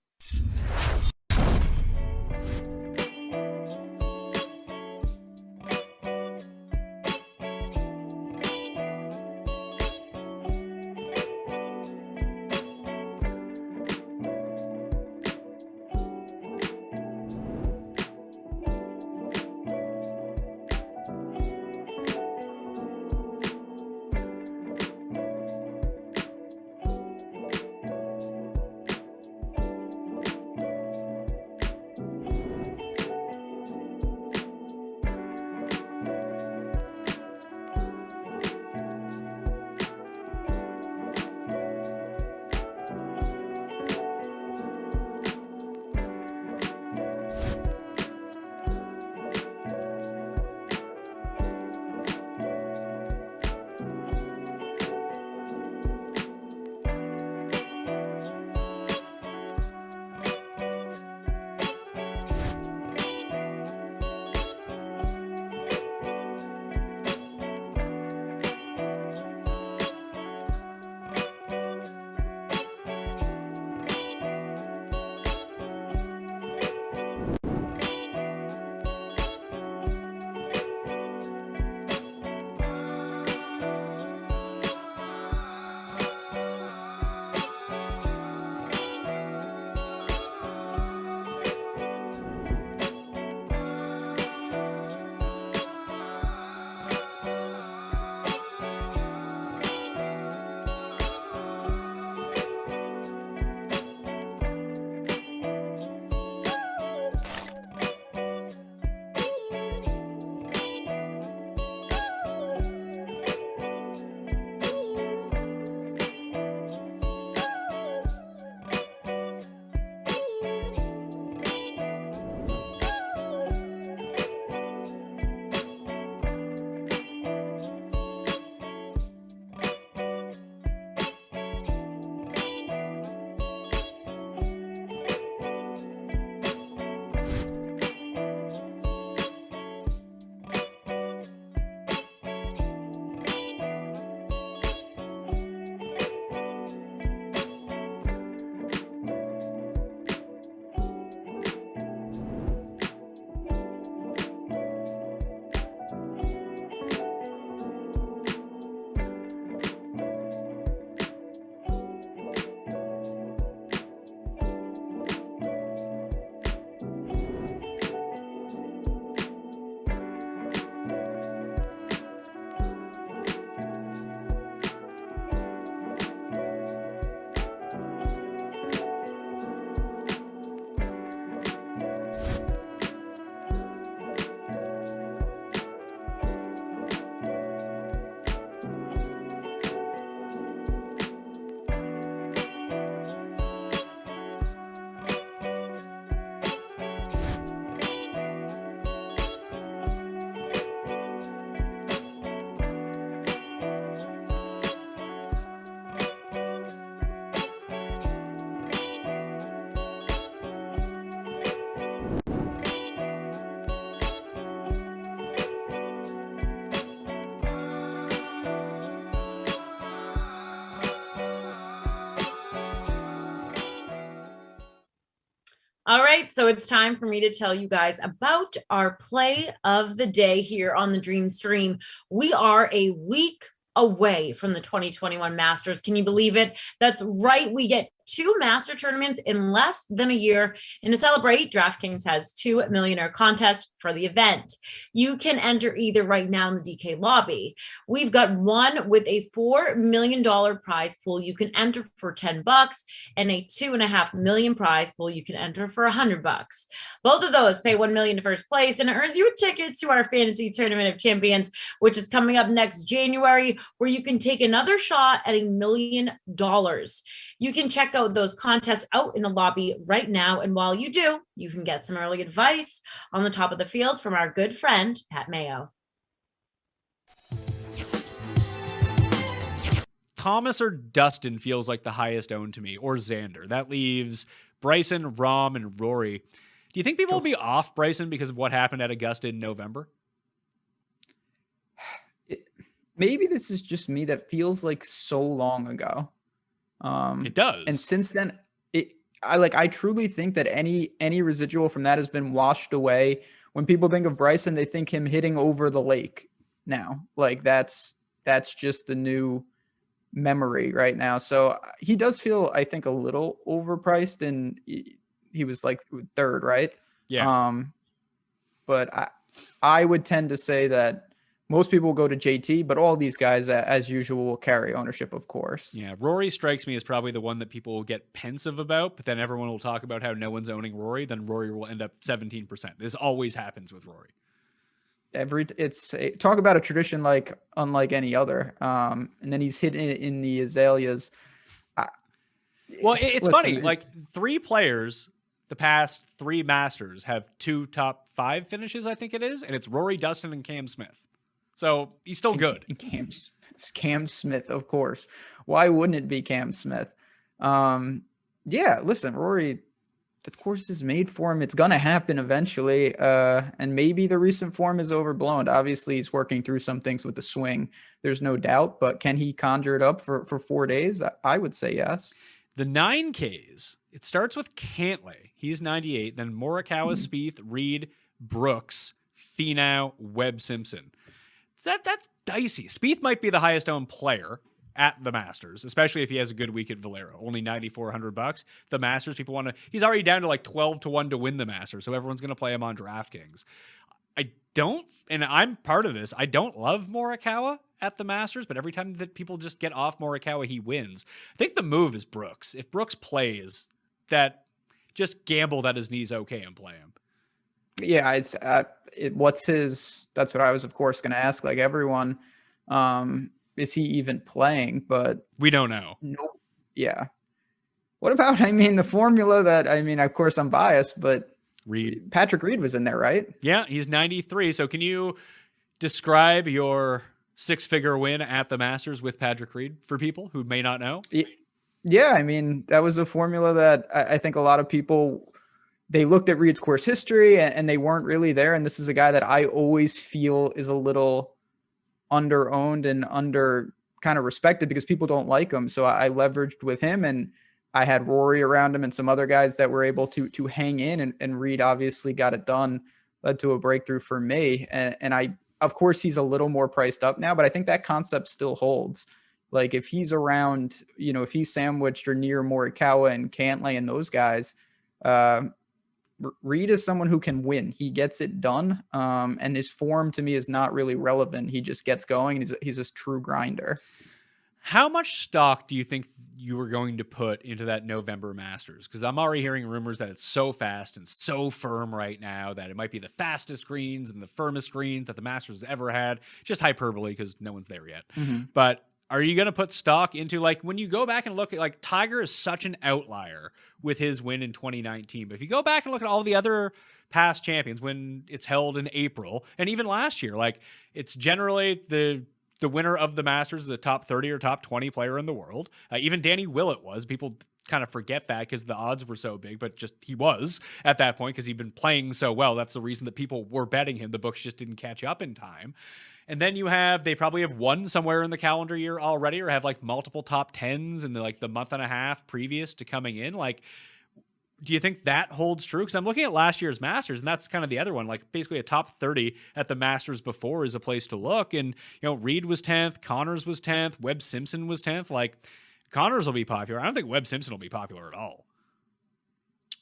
S15: All right, so it's time for me to tell you guys about our play of the day here on the Dream Stream. We are a week away from the 2021 Masters. Can you believe it? That's right. We get 2 master tournaments in less than a year. And to celebrate, DraftKings has 2 millionaire contests for the event. You can enter either right now in the DK lobby. We've got one with a $4 million prize pool. You can enter for $10 and a $2.5 million prize pool. You can enter for $100. Both of those pay $1 million to first place, and it earns you a ticket to our fantasy tournament of champions, which is coming up next January, where you can take another shot at $1 million. You can check out those contests out in the lobby right now. And while you do, you can get some early advice on the top of the field from our good friend, Pat Mayo.
S20: Thomas or Dustin feels like the highest owned to me, or Xander. That leaves Bryson, Rahm, and Rory. Do you think people will be off Bryson because of what happened at Augusta in November?
S21: Maybe this is just me. That feels like so long ago.
S20: It does.
S21: And since then, I truly think that any residual from that has been washed away. When people think of Bryson, they think him hitting over the lake now. Like that's just the new memory right now. So he does feel, I think, a little overpriced, and he was like third, right?
S20: Yeah.
S21: But I would tend to say that most people will go to JT, but all these guys, as usual, will carry ownership, of course.
S20: Yeah, Rory strikes me as probably the one that people will get pensive about, but then everyone will talk about how no one's owning Rory, then Rory will end up 17%. This always happens with Rory.
S21: Talk about a tradition like unlike any other. And then he's hit in the azaleas.
S20: Well, it's funny. Like 3 players, the past 3 Masters have 2 top 5 finishes, I think it is, and it's Rory, Dustin, and Cam Smith. So he's still good.
S21: Cam Smith, of course. Why wouldn't it be Cam Smith? Yeah, listen, Rory, the course is made for him. It's going to happen eventually. And maybe the recent form is overblown. Obviously, he's working through some things with the swing. There's no doubt. But can he conjure it up for 4 days? I would say yes.
S20: The 9Ks, it starts with Cantlay. He's 98. Then Morikawa, Spieth, Reed, Brooks, Finau, Webb, Simpson. That's dicey. Spieth might be the highest owned player at the Masters, especially if he has a good week at Valero. Only $9,400. The Masters, people want to. He's already down to like 12-1 to win the Masters, so everyone's going to play him on DraftKings. And I'm part of this. I don't love Morikawa at the Masters, but every time that people just get off Morikawa, he wins. I think the move is Brooks. If Brooks plays, that just gamble that his knee's okay and play him.
S21: Yeah, what's his? That's what I was, of course, going to ask. Like everyone, is he even playing? But
S20: we don't know.
S21: Nope. Yeah. What about? The formula that. Of course, I'm biased, but Patrick Reed was in there, right?
S20: Yeah, he's 93. So, can you describe your 6-figure win at the Masters with Patrick Reed for people who may not know?
S21: Yeah, that was a formula that I think a lot of people. They looked at Reed's course history and they weren't really there. And this is a guy that I always feel is a little under-owned and under kind of respected because people don't like him. So I leveraged with him, and I had Rory around him and some other guys that were able to hang in, and Reed obviously got it done, led to a breakthrough for me. And of course, he's a little more priced up now, but I think that concept still holds. Like if he's around, if he's sandwiched or near Morikawa and Cantlay and those guys, Reed is someone who can win. He gets it done. And his form to me is not really relevant. He just gets going. And he's a true grinder.
S20: How much stock do you think you were going to put into that November Masters? Because I'm already hearing rumors that it's so fast and so firm right now that it might be the fastest greens and the firmest greens that the Masters has ever had. Just hyperbole because no one's there yet.
S21: Mm-hmm.
S20: But are you going to put stock into, like, when you go back and look at, like, Tiger is such an outlier with his win in 2019. But if you go back and look at all the other past champions when it's held in April, and even last year, like, it's generally the winner of the Masters is a top 30 or top 20 player in the world. Even Danny Willett was. People kind of forget that because the odds were so big, but just he was at that point because he'd been playing so well. That's the reason that people were betting him. The books just didn't catch up in time. And then they probably have won somewhere in the calendar year already, or have like multiple top 10s in the month and a half previous to coming in. Like, do you think that holds true? Because I'm looking at last year's Masters, and that's kind of the other one. Like basically a top 30 at the Masters before is a place to look. And Reed was 10th, Connors was 10th, Webb Simpson was 10th. Like Connors will be popular. I don't think Webb Simpson will be popular at all.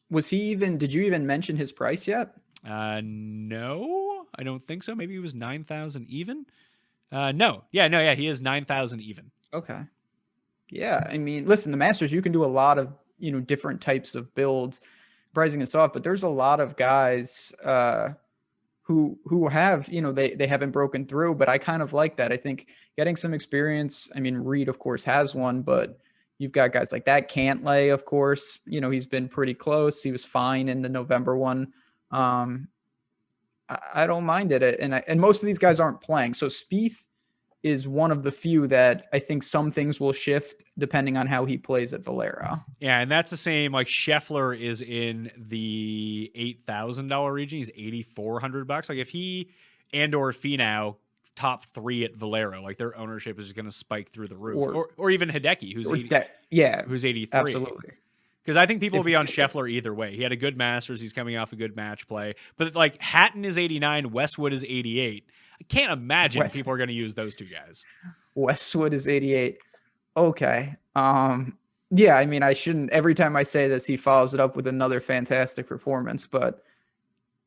S21: Was he even? Did you even mention his price yet?
S20: No, I don't think so. Maybe he was 9,000 even. No, he is 9,000 even.
S21: Okay. Yeah, I mean, listen, the Masters, you can do a lot of different types of builds, pricing and soft, but there's a lot of guys who have they haven't broken through, but I kind of like that. I think getting some experience. I mean, Reed of course has one, but you've got guys like that. Cantlay, of course, he's been pretty close. He was fine in the November one. I don't mind it, and most of these guys aren't playing. So Spieth is one of the few that I think some things will shift depending on how he plays at Valero.
S20: Yeah, and that's the same. Like Scheffler is in the $8,000 region. He's $8,400. Like if he or Finau top 3 at Valero, like their ownership is going to spike through the roof. Or even Hideki, who's 83.
S21: Absolutely.
S20: Because I think people will be on Scheffler either way. He had a good Masters. He's coming off a good match play. But like Hatton is 89, Westwood is 88. I can't imagine people are going to use those two guys.
S21: Westwood is 88. Okay. Yeah, I mean, I shouldn't. Every time I say this, he follows it up with another fantastic performance, but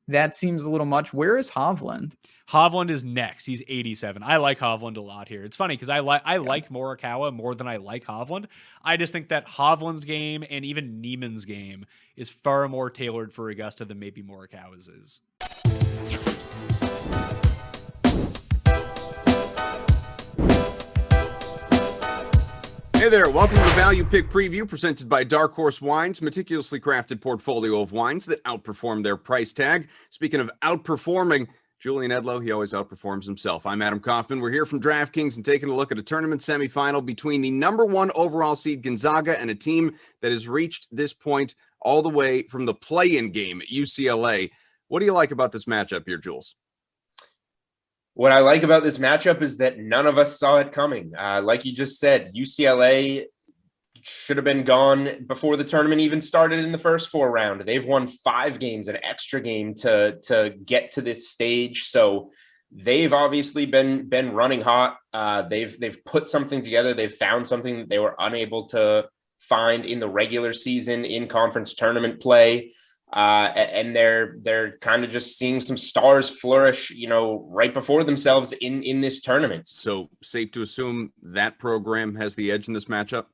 S21: that seems a little much. Where is Hovland?
S20: Hovland is next. He's 87. I like Hovland a lot here. It's funny because I like Morikawa more than I like Hovland. I just think that Hovland's game and even Neiman's game is far more tailored for Augusta than maybe Morikawa's is.
S8: Hey there, welcome to the Value Pick Preview presented by Dark Horse Wines, meticulously crafted portfolio of wines that outperform their price tag. Speaking of outperforming, Julian Edlow, he always outperforms himself. I'm Adam Kaufman. We're here from DraftKings and taking a look at a tournament semifinal between the number 1 overall seed Gonzaga and a team that has reached this point all the way from the play-in game at UCLA. What do you like about this matchup here, Jules?
S3: What I like about this matchup is that none of us saw it coming. Like you just said, UCLA should have been gone before the tournament even started in the first 4 rounds. They've won 5 games, an extra game to get to this stage. So they've obviously been running hot. They've put something together. They've found something that they were unable to find in the regular season in conference tournament play. And they're kind of just seeing some stars flourish, right before themselves in this tournament.
S8: So safe to assume that program has the edge in this matchup?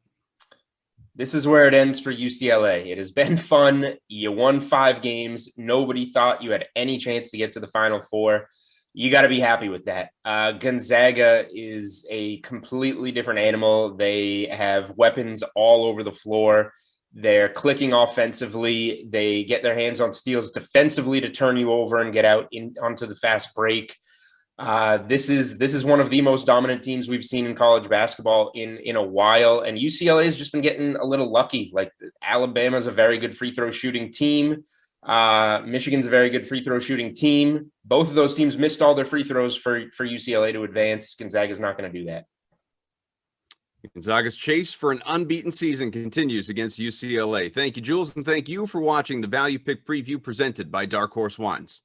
S3: This is where it ends for UCLA. It has been fun. You won 5 games. Nobody thought you had any chance to get to the Final Four. You got to be happy with that. Gonzaga is a completely different animal. They have weapons all over the floor. They're clicking offensively. They get their hands on steals defensively to turn you over and get out onto the fast break. This is one of the most dominant teams we've seen in college basketball in a while. And UCLA has just been getting a little lucky. Like Alabama's a very good free throw shooting team. Michigan's a very good free throw shooting team. Both of those teams missed all their free throws for UCLA to advance. Gonzaga's not going to do that.
S8: Gonzaga's chase for an unbeaten season continues against UCLA. Thank you, Jules, and thank you for watching the Value Pick Preview presented by Dark Horse Wines.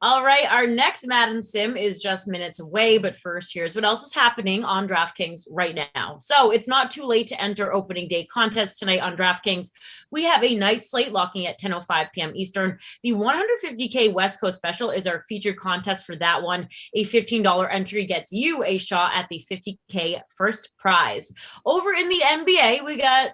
S15: All right, our next Madden Sim is just minutes away, but first, here's what else is happening on DraftKings right now. So it's not too late to enter opening day contest tonight on DraftKings. We have a night slate locking at 10:05 p.m. Eastern. The 150K West Coast Special is our featured contest for that one. A $15 entry gets you a shot at the 50K first prize. Over in the NBA, we got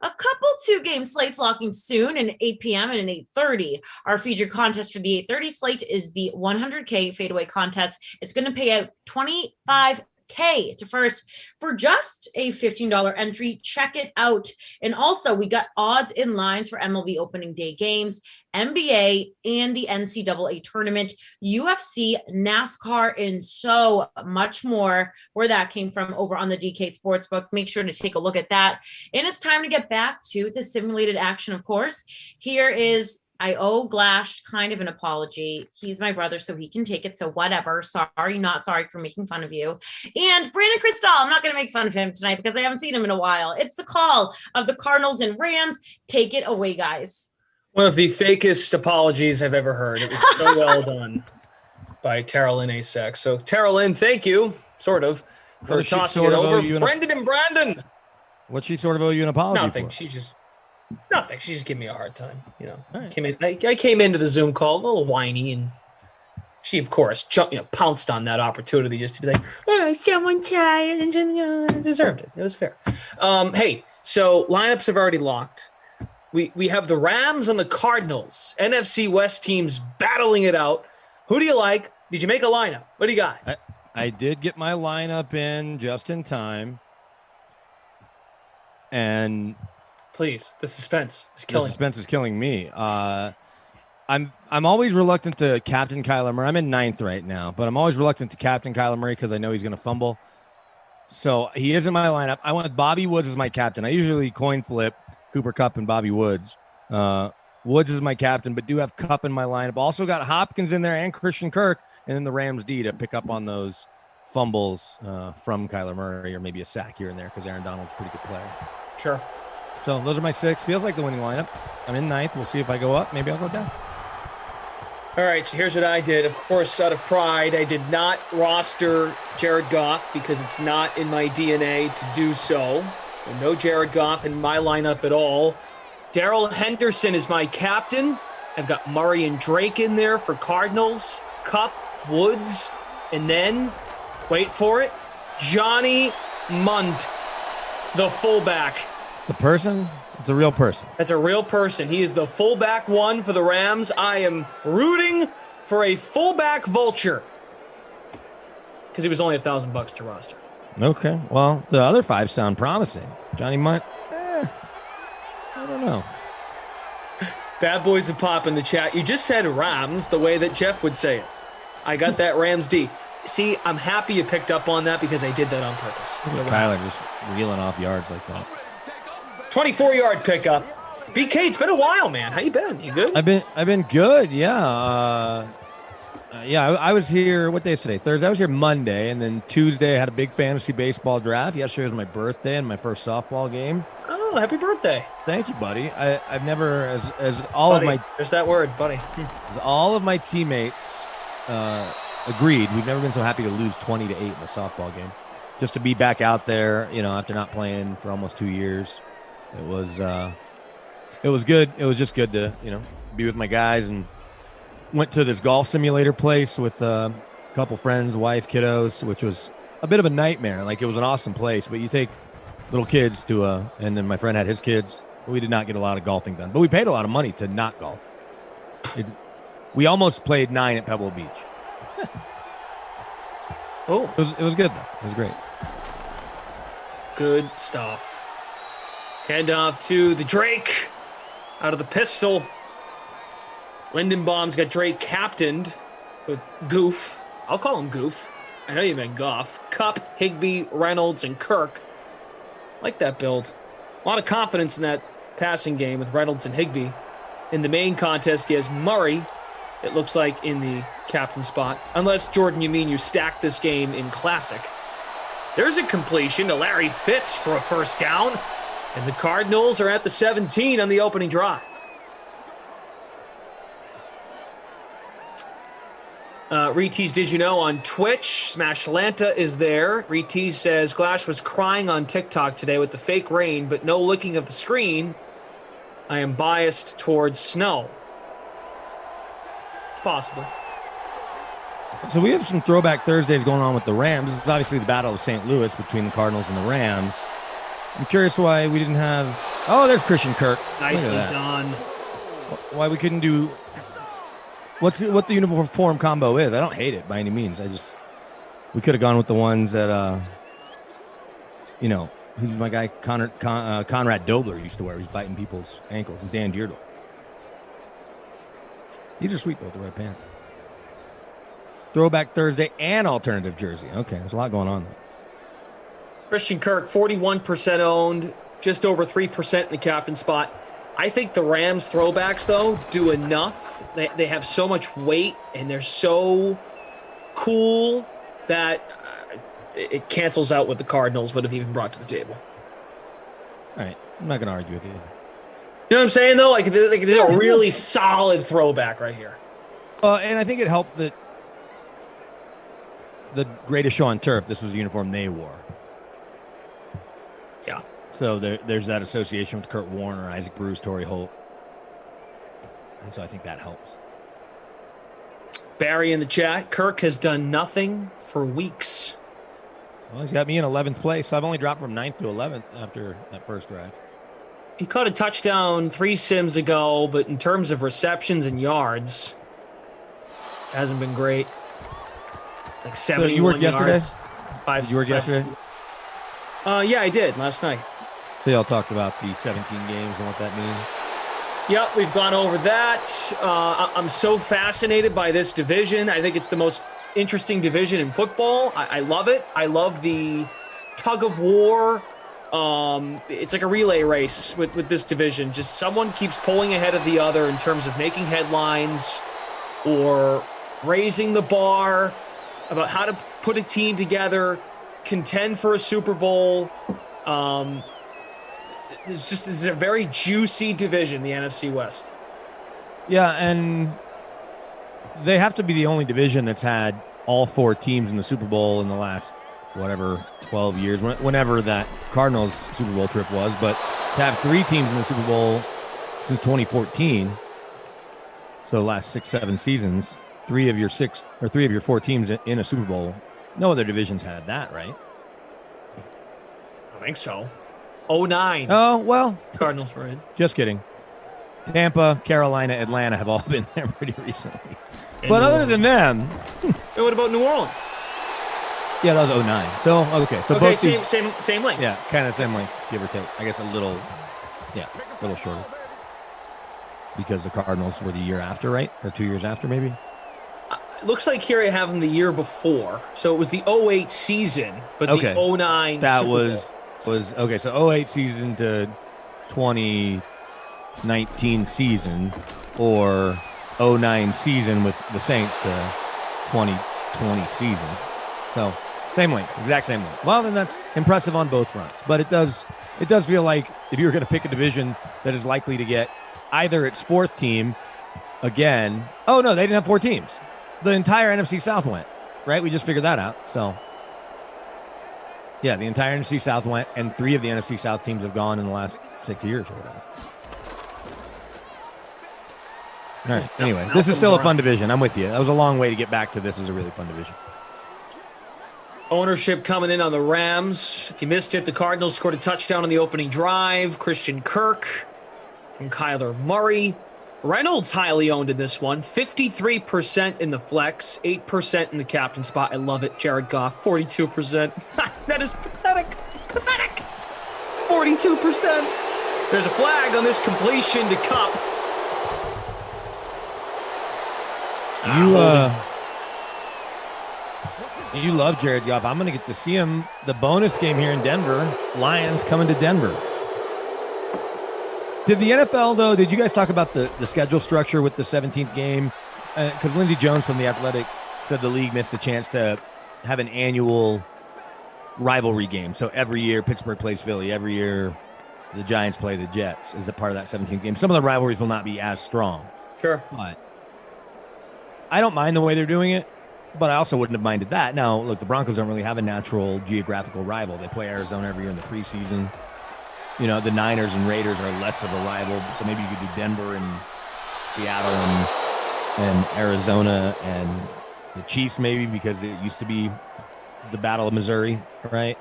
S15: a couple 2-game slates locking soon, an 8 p.m. and an 8:30. Our featured contest for the 8:30 slate is the 100K fadeaway contest. It's going to pay out $25K to first for just a $15 entry. Check it out. And also, we got odds and lines for MLB opening day games, NBA, and the NCAA tournament, UFC, NASCAR, and so much more. Where that came from over on the DK Sportsbook. Make sure to take a look at that. And it's time to get back to the simulated action, of course. Here is, I owe Glash kind of an apology. He's my brother, so he can take it. So whatever. Sorry, not sorry for making fun of you. And Brandon Cristal, I'm not going to make fun of him tonight because I haven't seen him in a while. It's the call of the Cardinals and Rams. Take it away, guys.
S9: One of the fakest apologies I've ever heard. It was so well done by Tara Lynn Asek. So Tara Lynn, thank you, sort of, for tossing it over. Brendan and Brandon.
S12: What she sort of owe you an apology
S9: Nothing.
S12: for?
S9: She just giving me a hard time. You know, I came into the Zoom call a little whiny, and she, of course, pounced on that opportunity just to be like, "Oh, someone tried and deserved it. It was fair." Hey, so lineups have already locked. We have the Rams and the Cardinals, NFC West teams battling it out. Who do you like? Did you make a lineup? What do you got?
S12: I did get my lineup in just in time. And
S9: please, the suspense is killing.
S12: The suspense is killing me. I'm always reluctant to captain Kyler Murray. I'm in 9th right now, but I'm always reluctant to captain Kyler Murray because I know he's going to fumble. So he is in my lineup. I went Bobby Woods as my captain. I usually coin flip Cooper Kupp and Bobby Woods. Woods is my captain, but do have Kupp in my lineup. Also got Hopkins in there and Christian Kirk, and then the Rams D to pick up on those fumbles from Kyler Murray or maybe a sack here and there because Aaron Donald's a pretty good player.
S9: Sure.
S12: So those are my 6. Feels like the winning lineup. I'm in 9th. We'll see if I go up. Maybe I'll go down.
S9: All right, so here's what I did. Of course, out of pride, I did not roster Jared Goff because it's not in my DNA to do so. So no Jared Goff in my lineup at all. Darrell Henderson is my captain. I've got Murray and Drake in there for Cardinals, Kupp, Woods, and then, wait for it, Johnny Munt, the fullback.
S12: The person? It's a real person.
S9: That's a real person. He is the fullback one for the Rams. I am rooting for a fullback vulture because he was only $1,000 to roster.
S12: Okay. Well, the other 5 sound promising. Johnny Munt, I don't know.
S9: Bad boys have popped in the chat. You just said Rams the way that Jeff would say it. I got that Rams D. See, I'm happy you picked up on that because I did that on purpose.
S12: Kyler just reeling off yards like that.
S9: 24-yard pickup. BK, it's been a while, man. How you been? You good?
S12: I've been good. Yeah. I was here. What day is today? Thursday. I was here Monday, and then Tuesday I had a big fantasy baseball draft. Yesterday was my birthday and my first softball game.
S9: Oh, happy birthday!
S12: Thank you, buddy. I've never, as all
S9: buddy,
S12: of my,
S9: there's that word, buddy.
S12: As all of my teammates agreed, we've never been so happy to lose 20-8 in a softball game. Just to be back out there, after not playing for almost 2 years, it was good. It was just good to be with my guys, and went to this golf simulator place with a couple friends, wife, kiddos, which was a bit of a nightmare. Like, it was an awesome place, but you take little kids to and then my friend had his kids. We did not get a lot of golfing done, but we paid a lot of money to not golf. We almost played 9 at Pebble Beach.
S9: Oh,
S12: it was good though. It was great.
S9: Good stuff. Hand off to the Drake out of the pistol. Lindenbaum's got Drake captained with Goof. I'll call him Goof. I know you meant Goff. Kupp, Higbee, Reynolds, and Kirk. Like that build. A lot of confidence in that passing game with Reynolds and Higbee. In the main contest, he has Murray, it looks like, in the captain spot. Unless, Jordan, you mean you stacked this game in Classic. There's a completion to Larry Fitz for a first down. And the Cardinals are at the 17 on the opening drive.
S2: Retease, did you know on Twitch, Smash Lanta is there. Retease says Glash was crying on TikTok today with the fake rain, but no looking of the screen. I am biased towards snow. It's possible.
S12: So we have some throwback Thursdays going on with the Rams. This is obviously the Battle of St. Louis between the Cardinals and the Rams. I'm curious why we didn't have... Oh, there's Christian Kirk.
S2: Nicely done.
S12: Why we couldn't do... What the uniform combo is. I don't hate it by any means. We could have gone with the ones that, who's my guy, Conrad Dobler used to wear. He's biting people's ankles. And Dan Deardle. These are sweet, though, with the red pants. Throwback Thursday and alternative jersey. Okay, there's a lot going on there.
S2: Christian Kirk, 41% owned, just over 3% in the captain spot. I think the Rams throwbacks, though, do enough. They have so much weight, and they're so cool that it cancels out what the Cardinals would have even brought to the table.
S12: All right. I'm not going to argue with you.
S2: You know what I'm saying, though? Like, they're a really solid throwback right here.
S12: And I think it helped that the greatest show on turf, this was the uniform they wore.
S2: Yeah.
S12: So there's that association with Kurt Warner, Isaac Bruce, Torrey Holt. And so I think that helps.
S2: Barry in the chat, Kirk has done nothing for weeks.
S12: Well, he's got me in 11th place. So I've only dropped from 9th to 11th after that first drive.
S2: He caught a touchdown 3 sims ago, but in terms of receptions and yards, hasn't been great. Like 71
S12: so you worked yesterday?
S2: yards.
S12: You worked yesterday?
S2: Yeah, I did last night.
S12: So y'all talked about the 17 games and what that means?
S2: Yep, we've gone over that. I'm so fascinated by this division. I think it's the most interesting division in football. I love it. I love the tug of war. It's like a relay race with this division. Just someone keeps pulling ahead of the other in terms of making headlines or raising the bar about how to put a team together, contend for a Super Bowl. It's a very juicy division, the NFC West.
S12: Yeah, and they have to be the only division that's had all 4 teams in the Super Bowl in the last, 12 years, whenever that Cardinals Super Bowl trip was. But to have 3 teams in the Super Bowl since 2014, so last 6-7 seasons, 3 of your 4 teams in a Super Bowl, no other divisions had that, right?
S2: I think so. 09.
S12: Oh, well.
S2: Cardinals were in.
S12: Just kidding. Tampa, Carolina, Atlanta have all been there pretty recently. But other than them...
S2: And what about New Orleans?
S12: Yeah, that was 09. So, okay. So
S2: okay,
S12: both
S2: same length.
S12: Yeah, kind of same length, give or take. I guess a little shorter. Because the Cardinals were the year after, right? Or 2 years after, maybe?
S2: It looks like here I have them the year before. So it was the 08 season, but the 09
S12: that
S2: Super
S12: was okay. So 08 season to 2019 season, or 09 season with the Saints to 2020 season. So same length, exact same length. Well, then that's impressive on both fronts. But it does feel like if you were going to pick a division that is likely to get either its 4th team again. Oh no, they didn't have 4 teams. The entire NFC South went, right? We just figured that out. So, yeah, the entire NFC South went, and 3 of the NFC South teams have gone in the last 6 years or whatever. All right. Anyway, this is still a fun division. I'm with you. That was a long way to get back to this is a really fun division.
S2: Ownership coming in on the Rams. If you missed it, the Cardinals scored a touchdown on the opening drive. Christian Kirk from Kyler Murray. Reynolds highly owned in this one. 53% in the flex, 8% in the captain spot. I love it. Jared Goff, 42%. That is pathetic. Pathetic. 42%. There's a flag on this completion to Kupp.
S12: You love Jared Goff. I'm going to get to see him the bonus game here in Denver. Lions coming to Denver. Did the NFL, though, did you guys talk about the schedule structure with the 17th game? Because Lindsey Jones from The Athletic said the league missed a chance to have an annual rivalry game. So every year Pittsburgh plays Philly. Every year the Giants play the Jets as a part of that 17th game. Some of the rivalries will not be as strong.
S2: Sure.
S12: But I don't mind the way they're doing it. But I also wouldn't have minded that. Now, look, the Broncos don't really have a natural geographical rival. They play Arizona every year in the preseason. You know, the Niners and Raiders are less of a rival. So maybe you could do Denver and Seattle and Arizona and the Chiefs maybe, because it used to be the Battle of Missouri, right?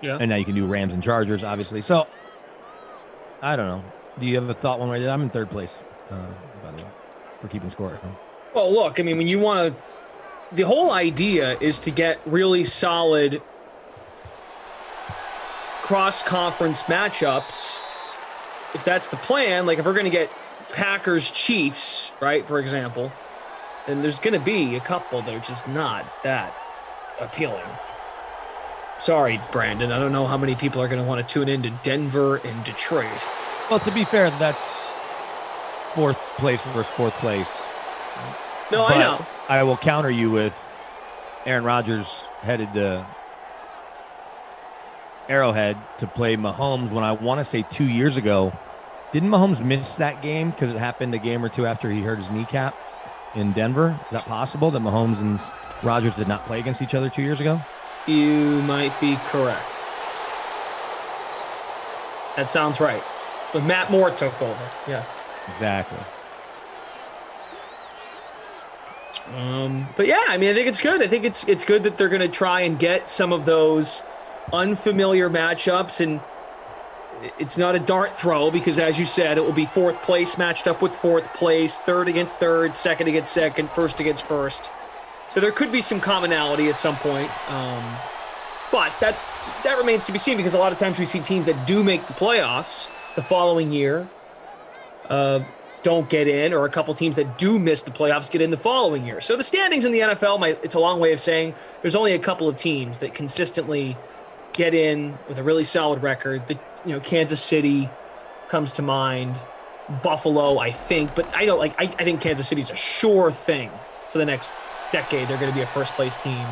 S2: Yeah.
S12: And now you can do Rams and Chargers, obviously. So, I don't know. Do you have a thought one way? I'm in third place, by the way, for keeping score at home.
S2: Well, look, I mean, when you want to, the whole idea is to get really solid cross-conference matchups. If that's the plan, like if we're going to get Packers-Chiefs, right, for example, then there's going to be a couple that are just not that appealing. Sorry, Brandon. I don't know how many people are going to want to tune into Denver and Detroit.
S12: Well, to be fair, that's fourth place versus fourth place.
S2: No,
S12: But
S2: I know.
S12: I will counter you with Aaron Rodgers headed to Arrowhead to play Mahomes when I want to say 2 years ago. Didn't Mahomes miss that game because it happened a game or two after he hurt his kneecap in Denver? Is that possible that Mahomes and Rodgers did not play against each other 2 years ago?
S2: You might be correct. That sounds right. But Matt Moore took over. Yeah.
S12: Exactly.
S2: But yeah, I mean, I think it's good. I think it's good that they're going to try and get some of those unfamiliar matchups, and it's not a dart throw because, as you said, it will be fourth place matched up with fourth place, third against third, second against second, first against first. So there could be some commonality at some point, but that remains to be seen because a lot of times we see teams that do make the playoffs the following year don't get in, or a couple teams that do miss the playoffs get in the following year. So the standings in the NFL, it's a long way of saying there's only a couple of teams that consistently get in with a really solid record. Kansas City comes to mind, Buffalo, I think, but I think Kansas City's a sure thing for the next decade. They're going to be a first place team.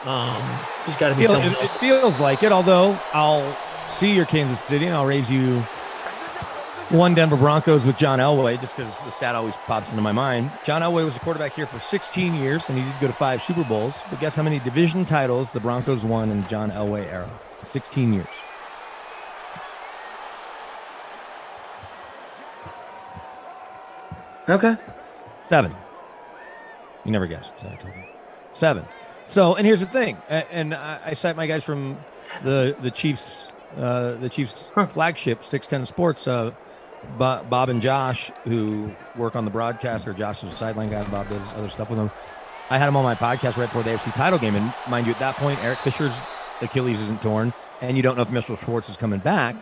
S2: There's got to be someone else.
S12: It feels like it, although I'll see your Kansas City and I'll raise you one Denver Broncos with John Elway, just because the stat always pops into my mind. John Elway was a quarterback here for 16 years, and he did go to 5 Super Bowls. But guess how many division titles the Broncos won in the John Elway era? 16 years.
S2: Okay.
S12: 7. You never guessed, so I told you. 7. So, and here's the thing, and I cite my guys from the Chiefs flagship 610 Sports, Bob and Josh, who work on the broadcast, or Josh is a sideline guy, Bob does other stuff with them. I had him on my podcast right before the AFC title game, and mind you, at that point, Eric Fisher's Achilles isn't torn, and you don't know if Mitchell Schwartz is coming back.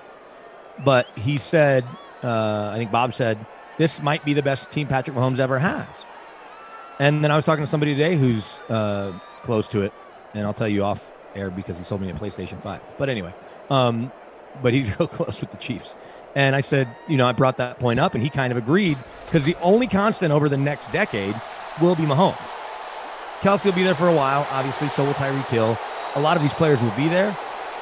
S12: But he said, I think Bob said, this might be the best team Patrick Mahomes ever has. And then I was talking to somebody today who's close to it, and I'll tell you off air because he sold me a PlayStation 5. But anyway, but he's real close with the Chiefs. And I said, I brought that point up, and he kind of agreed, because the only constant over the next decade will be Mahomes. Kelsey will be there for a while, obviously, so will Tyreek Hill. A lot of these players will be there,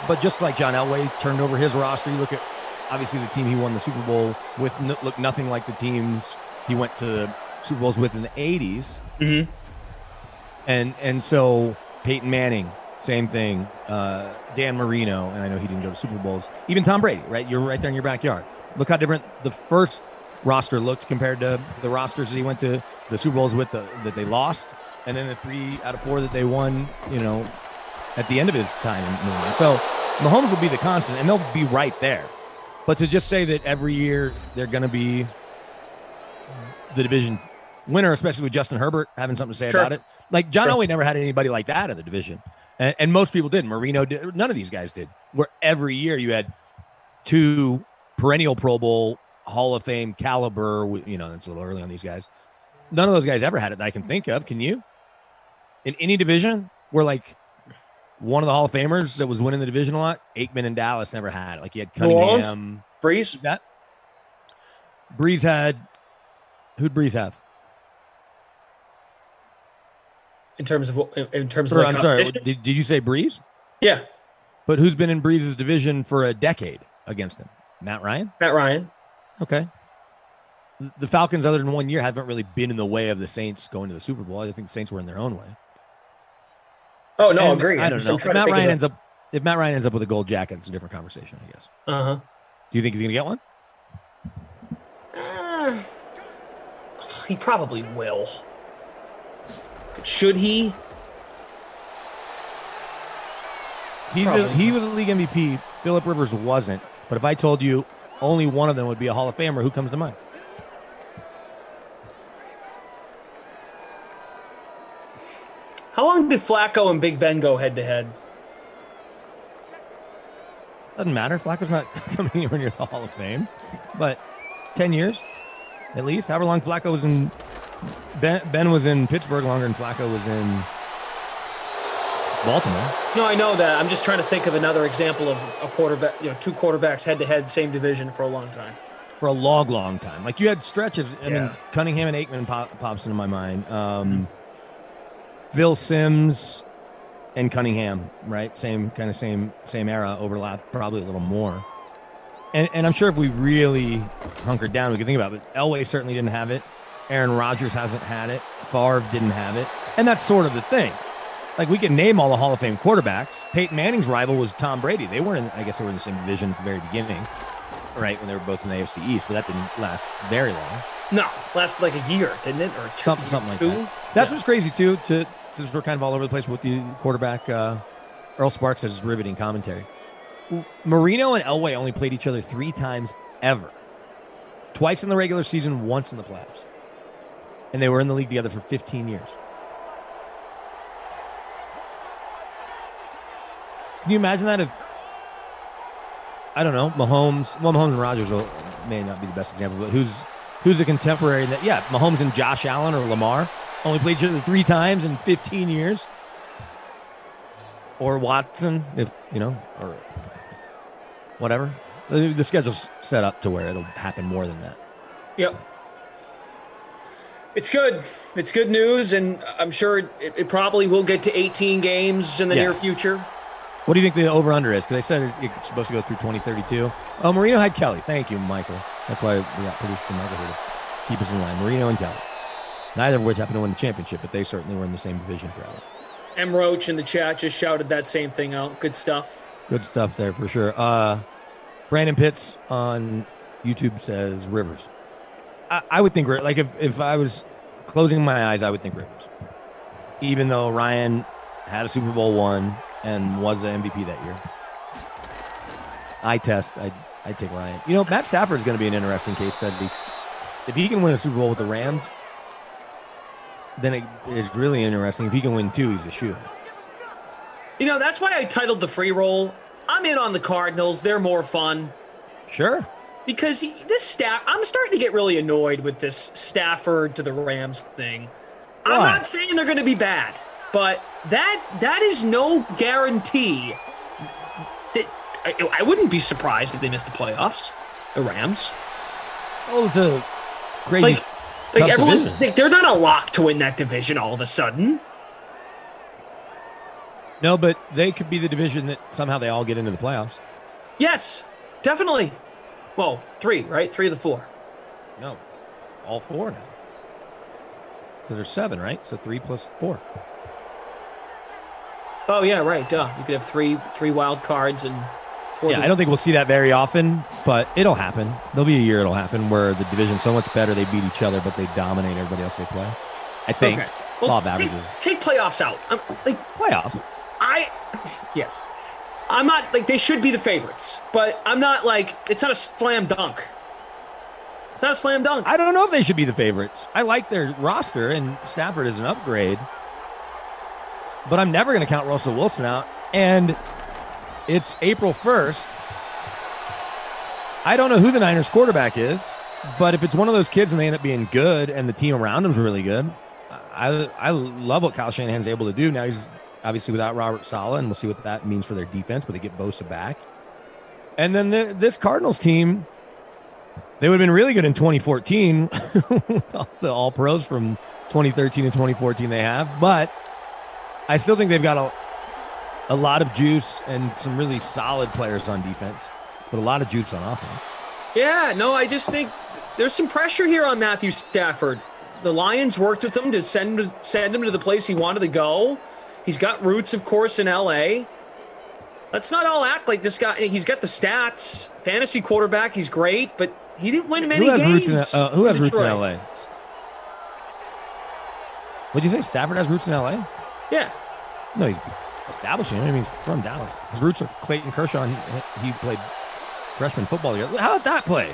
S12: but just like John Elway turned over his roster, you look at, obviously, the team he won the Super Bowl with looked nothing like the teams he went to Super Bowls with in the 80s.
S2: Mm-hmm.
S12: And so Peyton Manning, same thing. Dan Marino, and I know he didn't go to Super Bowls. Even Tom Brady, right? You're right there in your backyard. Look how different the first roster looked compared to the rosters that he went to the Super Bowls with that they lost, and then the 3 out of 4 that they won, at the end of his time in New England. So Mahomes will be the constant, and they'll be right there. But to just say that every year they're going to be the division winner, especially with Justin Herbert having something to say about it. Like John Elway never had anybody like that in the division. And most people didn't. Marino did. None of these guys did. Where every year you had 2 perennial Pro Bowl, Hall of Fame caliber. It's a little early on these guys. None of those guys ever had it that I can think of. Can you? In any division where like one of the Hall of Famers that was winning the division a lot, Aikman in Dallas never had it. Like you had Cunningham.
S2: Breeze?
S12: That Breeze had. Who'd Breeze have?
S2: In terms of
S12: I'm sorry. Did you say Breeze?
S2: Yeah.
S12: But who's been in Breeze's division for a decade against him? Matt Ryan?
S2: Matt Ryan.
S12: Okay. the Falcons, other than 1 year, haven't really been in the way of the Saints going to the Super Bowl. I think the Saints were in their own way.
S2: Oh no,
S12: And
S2: agree.
S12: I don't know. If Matt Ryan ends up with a gold jacket, it's a different conversation, I guess.
S2: Uh-huh.
S12: Do you think he's going to get one?
S2: He probably will. But should he?
S12: He was a league MVP. Phillip Rivers wasn't. But if I told you only one of them would be a Hall of Famer, who comes to mind?
S2: How long did Flacco and Big Ben go head-to-head?
S12: Doesn't matter. Flacco's not coming anywhere near the Hall of Fame. But 10 years, at least. However long Flacco was in... Ben was in Pittsburgh longer than Flacco was in Baltimore.
S2: No, I know that. I'm just trying to think of another example of a quarterback, two quarterbacks head-to-head, same division for a long time.
S12: For a long, long time. Like, you had stretches. I mean, Cunningham and Aikman pops into my mind. Phil Simms and Cunningham, right? Same era, overlap, probably a little more. And I'm sure if we really hunkered down, we could think about it. But Elway certainly didn't have it. Aaron Rodgers hasn't had it. Favre didn't have it. And that's sort of the thing. Like, we can name all the Hall of Fame quarterbacks. Peyton Manning's rival was Tom Brady. They weren't I guess they were in the same division at the very beginning, right, when they were both in the AFC East, but that didn't last very long.
S2: No, lasted like a year, didn't it? Or
S12: something like that. That's what's crazy, too, since we're kind of all over the place with the quarterback. Earl Sparks has his riveting commentary. Marino and Elway only played each other 3 times ever. Twice in the regular season, once in the playoffs. And they were in the league together for 15 years. Can you imagine that if, I don't know, Mahomes and Rodgers may not be the best example, but who's a contemporary that, Mahomes and Josh Allen or Lamar only played each other 3 times in 15 years. Or Watson, or whatever. The schedule's set up to where it'll happen more than that.
S2: Yep. It's good. It's good news, and I'm sure it probably will get to 18 games in the near future.
S12: What do you think the over-under is? Because they said it's supposed to go through 2032. Oh, Marino had Kelly. Thank you, Michael. That's why we got producer Michael here to keep us in line. Marino and Kelly. Neither of which happened to win the championship, but they certainly were in the same division forever.
S2: M. Roach in the chat just shouted that same thing out. Good stuff.
S12: Good stuff there for sure. Brandon Pitts on YouTube says Rivers. I would think, like, if I was closing my eyes, I would think Rivers. Even though Ryan had a Super Bowl one and was the MVP that year. I'd take Ryan. Matt Stafford is going to be an interesting case study. If he can win a Super Bowl with the Rams, then it is really interesting. If he can win 2, he's a shoe.
S2: That's why I titled the free roll, I'm in on the Cardinals. They're more fun.
S12: Sure.
S2: Because I'm starting to get really annoyed with this Stafford to the Rams thing. Why? I'm not saying they're going to be bad, but that is no guarantee. I wouldn't be surprised if they missed the playoffs, the Rams.
S12: Oh, it's a crazy
S2: like everyone, they're not a lock to win that division all of a sudden.
S12: No, but they could be the division that somehow they all get into the playoffs.
S2: Yes, definitely. Well, 3, right? 3 of the 4.
S12: No, all 4 now. Because there's 7, right? So 3 plus 4.
S2: Oh yeah, right. Duh. You could have three wild cards and 4.
S12: Yeah, I don't think we'll see that very often, but it'll happen. There'll be a year it'll happen where the division's so much better they beat each other, but they dominate everybody else they play. I think.
S2: Okay. Well,
S12: law of averages.
S2: Take playoffs out.
S12: Playoffs.
S2: Yes. I'm not they should be the favorites, but I'm not it's not a slam dunk. It's not a slam dunk.
S12: I don't know if they should be the favorites. I like their roster, and Stafford is an upgrade, but I'm never going to count Russell Wilson out. And it's April 1st. I don't know who the Niners quarterback is, but if it's one of those kids and they end up being good and the team around him is really good, I love what Kyle Shanahan's able to do. Now he's obviously without Robert Saleh, and we'll see what that means for their defense, but they get Bosa back. And then this Cardinals team, they would have been really good in 2014 with all the All-Pros from 2013 and 2014 they have. But I still think they've got a lot of juice and some really solid players on defense, but a lot of juice on offense.
S2: Yeah, no, I just think there's some pressure here on Matthew Stafford. The Lions worked with him to send him to the place he wanted to go. He's got roots, of course, in LA. Let's not all act like this guy. He's got the stats. Fantasy quarterback, he's great, but he didn't win many games.
S12: Who has roots in LA? What did you say? Stafford has roots in LA?
S2: Yeah.
S12: No, he's establishing. I mean, he's from Dallas. His roots are Clayton Kershaw. He played freshman football here. How did that play?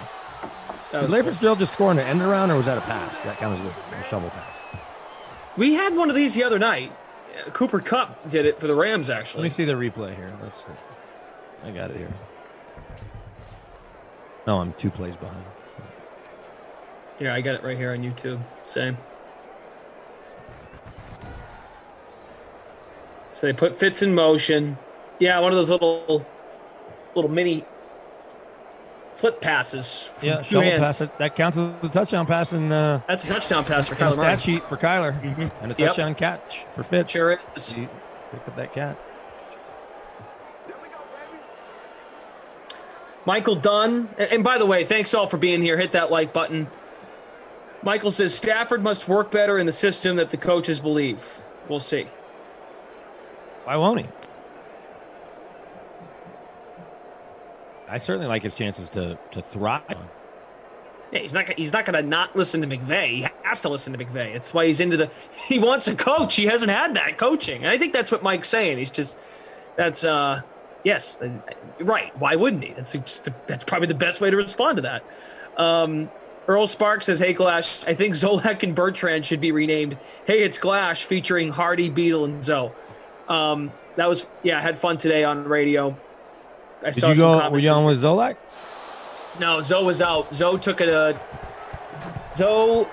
S12: Did Larry Fitzgerald just score on an end around, or was that a pass? That counts as a shovel pass.
S2: We had one of these the other night. Cooper Kupp did it for the Rams, actually.
S12: Let me see the replay here. I got it here. Oh, I'm 2 plays behind.
S2: Yeah, I got it right here on YouTube. Same. So they put Fitz in motion. Yeah, one of those little mini flip passes.
S12: Yeah, shovel pass. That counts as a touchdown pass.
S2: That's a touchdown pass for Kyler.
S12: Stat sheet for Kyler. And a touchdown catch for Fitz.
S2: Sure is.
S12: Pick up that cat.
S2: Michael Dunn. And by the way, thanks all for being here. Hit that like button. Michael says Stafford must work better in the system that the coaches believe. We'll see.
S12: Why won't he? I certainly like his chances to thrive.
S2: Yeah, he's not gonna not listen to McVay. He has to listen to McVay. It's why he wants a coach. He hasn't had that coaching. And I think that's what Mike's saying. He's just yes, right. Why wouldn't he? That's probably the best way to respond to that. Earl Sparks says, "Hey Glash, I think Zolak and Bertrand should be renamed Hey It's Glash featuring Hardy, Beetle, and Zoe." That was I had fun today on radio.
S12: Did you go? Were you on with Zolak?
S2: No, Zoe was out. Zoe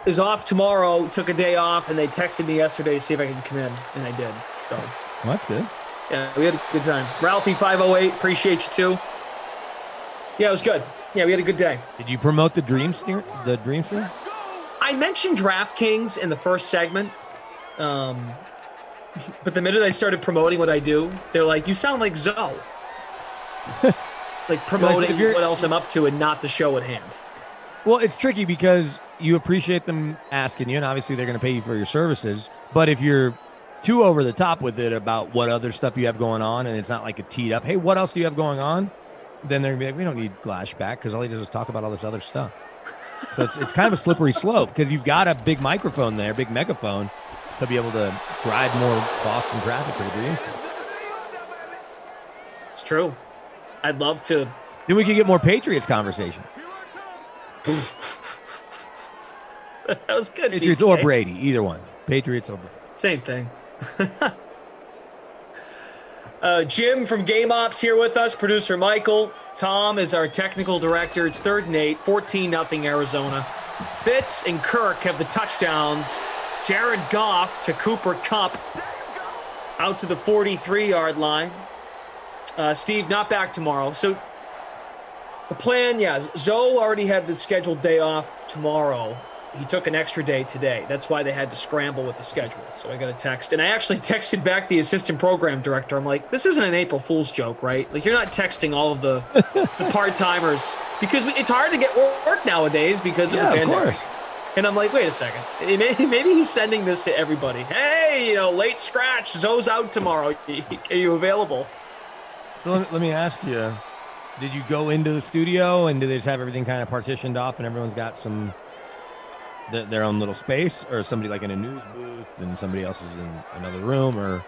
S2: is off tomorrow. Took a day off, and they texted me yesterday to see if I could come in, and I did. So
S12: well, that's good.
S2: Yeah, we had a good time. Ralphie 508, appreciate you too. Yeah, it was good. Yeah, we had a good day.
S12: Did you promote the Dream Stream?
S2: I mentioned DraftKings in the first segment, but the minute I started promoting what I do, they're like, "You sound like Zoe." Like promoting what else I'm up to and not the show at hand.
S12: Well, it's tricky because you appreciate them asking you, and obviously they're going to pay you for your services. But if you're too over the top with it about what other stuff you have going on, and it's not like a teed up, hey, what else do you have going on? Then they're going to be like, we don't need Glash back because all he does is talk about all this other stuff. So it's kind of a slippery slope because you've got a big microphone there, big megaphone, to be able to drive more Boston traffic for the Dream Stream.
S2: It's true. I'd love to.
S12: Then we could get more Patriots conversation.
S2: That was good.
S12: Patriots or Brady, either one. Patriots or Brady.
S2: Same thing. Jim from Game Ops here with us. Producer Michael. Tom is our technical director. It's 3rd and 8, 14-0 Arizona. Fitz and Kirk have the touchdowns. Jared Goff to Cooper Kupp out to the 43-yard line. Steve, not back tomorrow. So the plan, Zoe already had the scheduled day off tomorrow. He took an extra day today. That's why they had to scramble with the schedule. So I got a text. And I actually texted back the assistant program director. I'm like, this isn't an April Fool's joke, right? Like, you're not texting all of the part-timers. Because it's hard to get work nowadays because of the pandemic. Of course. And I'm like, wait a second. Maybe he's sending this to everybody. Hey, late scratch. Zoe's out tomorrow. Are you available?
S12: So let me ask you, did you go into the studio and do they just have everything kind of partitioned off and everyone's got their own little space, or somebody like in a news booth and somebody else is in another room, or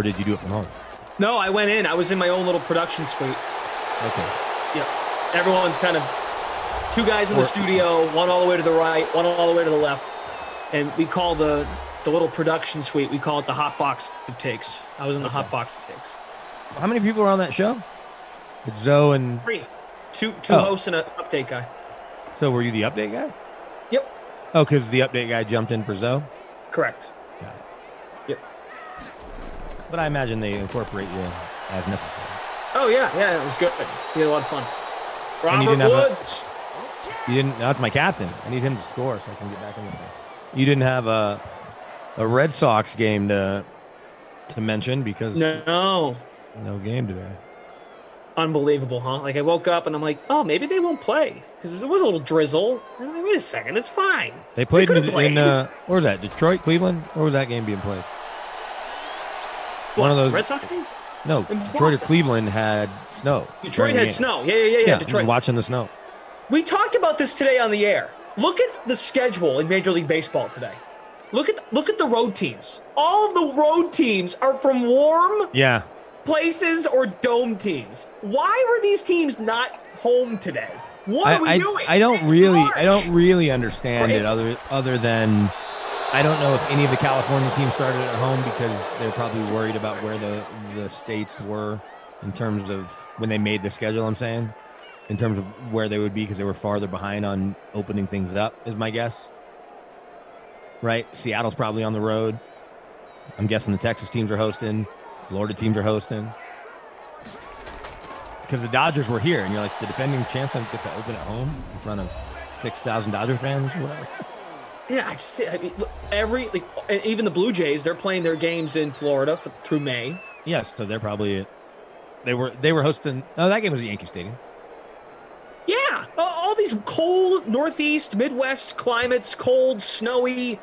S12: did you do it from home?
S2: No, I went in. I was in my own little production suite.
S12: Okay.
S2: Yeah. Everyone's kind of 2 guys in the studio, one all the way to the right, one all the way to the left. And we call the little production suite, we call it the hot box of takes. I was in the hot box of takes.
S12: How many people were on that show? It's Zoe and
S2: 3. Two hosts and an update guy.
S12: So were you the update guy?
S2: Yep.
S12: Oh, because the update guy jumped in for Zoe?
S2: Correct.
S12: Yeah.
S2: Yep.
S12: But I imagine they incorporate you as necessary.
S2: Oh, yeah, it was good. We had a lot of fun. Robert Woods.
S12: That's my captain. I need him to score so I can get back in this thing. You didn't have a Red Sox game to mention because
S2: no
S12: game today.
S2: Unbelievable, huh? Like I woke up and I'm like, oh, maybe they won't play because there was a little drizzle. And I'm like, wait a second, it's fine.
S12: They played
S2: could've
S12: in where was that? Detroit, Cleveland? Where was that game being played? One of those
S2: Red Sox game?
S12: No, Detroit or Cleveland had snow.
S2: Detroit had snow. Yeah. Detroit.
S12: Just watching the snow.
S2: We talked about this today on the air. Look at the schedule in Major League Baseball today. Look at the road teams. All of the road teams are from warm places or dome teams. Why were these teams not home today? What are we doing?
S12: I don't really understand it other than I don't know if any of the California teams started at home because they're probably worried about where the states were in terms of when they made the schedule, I'm saying, in terms of where they would be because they were farther behind on opening things up, is my guess. Right? Seattle's probably on the road. I'm guessing the Texas teams are hosting. Florida teams are hosting. Because the Dodgers were here, and you're like, the defending champs don't get to open at home in front of 6,000 Dodger fans or whatever.
S2: Yeah, I mean, even the Blue Jays, they're playing their games in Florida through May.
S12: Yes, so they're probably they were hosting. No, that game was at Yankee Stadium.
S2: Yeah, all these cold Northeast, Midwest climates, cold, snowy,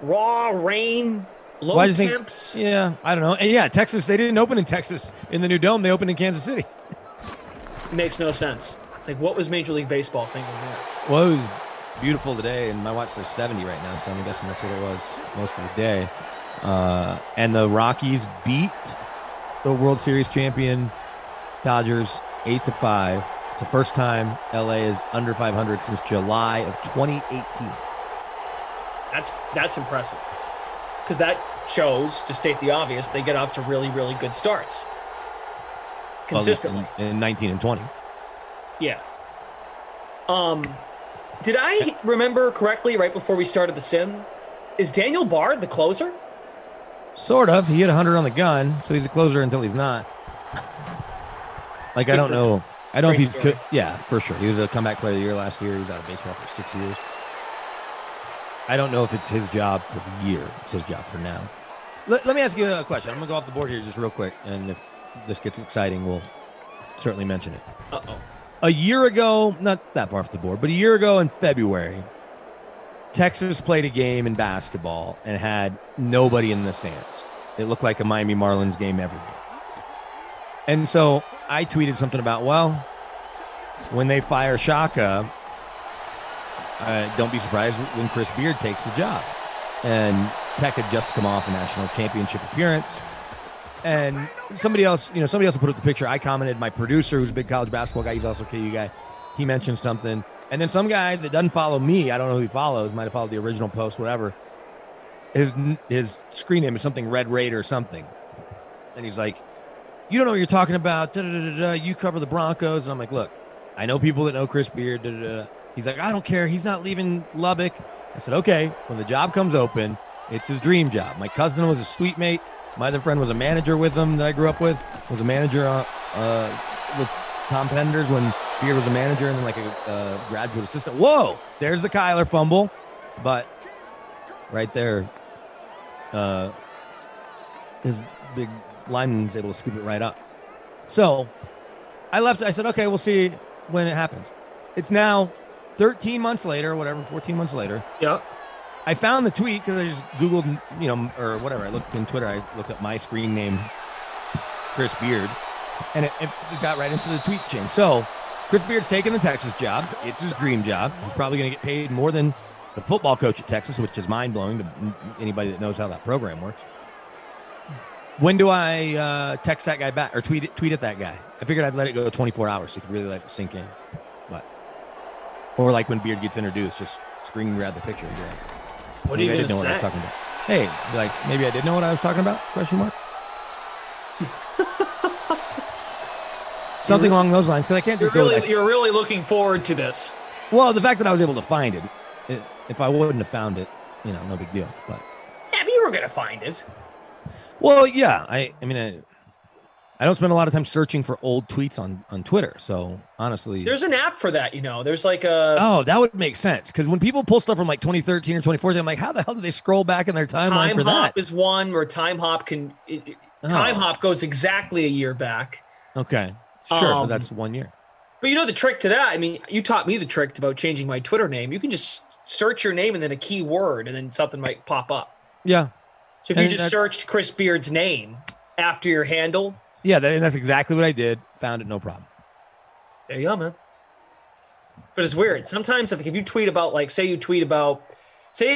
S2: raw rain, low temps.
S12: Yeah, I don't know. And yeah, Texas, they didn't open in Texas in the new dome. They opened in Kansas City.
S2: Makes no sense. Like, what was Major League Baseball thinking there?
S12: Well, it was beautiful today, and my watch says 70 right now, so I'm guessing that's what it was most of the day. And the Rockies beat the World Series champion Dodgers 8-5. It's the first time LA is under 500 since July of 2018.
S2: That's impressive, because that shows, to state the obvious, they get off to really, really good starts consistently
S12: in 19 and 20.
S2: Yeah. Did I remember correctly right before we started the sim? Is Daniel Bard the closer?
S12: Sort of. He hit 100 on the gun, so he's a closer until he's not. Like, I don't know. I don't know if he's yeah, for sure. He was a comeback player of the year last year. He was out of baseball for 6 years. I don't know if it's his job for the year. It's his job for now. Let me ask you a question. I'm going to go off the board here just real quick, and if this gets exciting, we'll certainly mention it.
S2: Uh-oh.
S12: A year ago, not that far off the board, but a year ago in February, Texas played a game in basketball and had nobody in the stands. It looked like a Miami Marlins game every day. And so I tweeted something about, well, when they fire Shaka, don't be surprised when Chris Beard takes the job. And Tech had just come off a national championship appearance. And somebody else will put up the picture. I commented, my producer, who's a big college basketball guy, he's also a KU guy, he mentioned something. And then some guy that doesn't follow me, I don't know who he follows, might have followed the original post, whatever. His screen name is something Red Raider or something. And he's like, you don't know what you're talking about. You cover the Broncos. And I'm like, look, I know people that know Chris Beard. He's like, I don't care. He's not leaving Lubbock. I said, okay, when the job comes open, it's his dream job. My cousin was a suite mate. My other friend was a manager with him that I grew up with, was a manager with Tom Penders when Beard was a manager, and then like a graduate assistant. Whoa, there's the Kyler fumble. But right there, his big lineman's able to scoop it right up. So I left. I said, okay, we'll see when it happens. It's now 13 months later, whatever, 14 months later.
S2: Yep.
S12: I found the tweet because I just Googled, or whatever. I looked in Twitter. I looked up my screen name, Chris Beard, and it got right into the tweet chain. So Chris Beard's taking the Texas job. It's his dream job. He's probably going to get paid more than the football coach at Texas, which is mind-blowing to anybody that knows how that program works. When do I text that guy back or tweet at that guy? I figured I'd let it go 24 hours so he could really let it sink in. Or like when Beard gets introduced, just screen grab the picture. And be like,
S2: what are you going to say?
S12: What I was talking about. Hey, like maybe I did know what I was talking about? Question mark. Something along those lines, because I can't just go.
S2: You're really looking forward to this.
S12: Well, the fact that I was able to find it, if I wouldn't have found it, no big deal. But
S2: yeah, but you were going to find it.
S12: Well, yeah. I mean, I don't spend a lot of time searching for old tweets on Twitter. So honestly,
S2: there's an app for that. There's like a.
S12: Oh, that would make sense, because when people pull stuff from like 2013 or 2014, I'm like, how the hell do they scroll back in their timeline for that?
S2: Time Hop is one where Time Hop Time Hop goes exactly a year back.
S12: Okay. Sure, but that's 1 year.
S2: But you know the trick to that? I mean, you taught me the trick about changing my Twitter name. You can just search your name and then a keyword, and then something might pop up.
S12: Yeah.
S2: So if you just searched Chris Beard's name after your handle.
S12: Yeah, that's exactly what I did. Found it, no problem.
S2: There you go, man. But it's weird. Sometimes I think if you tweet about, like, say if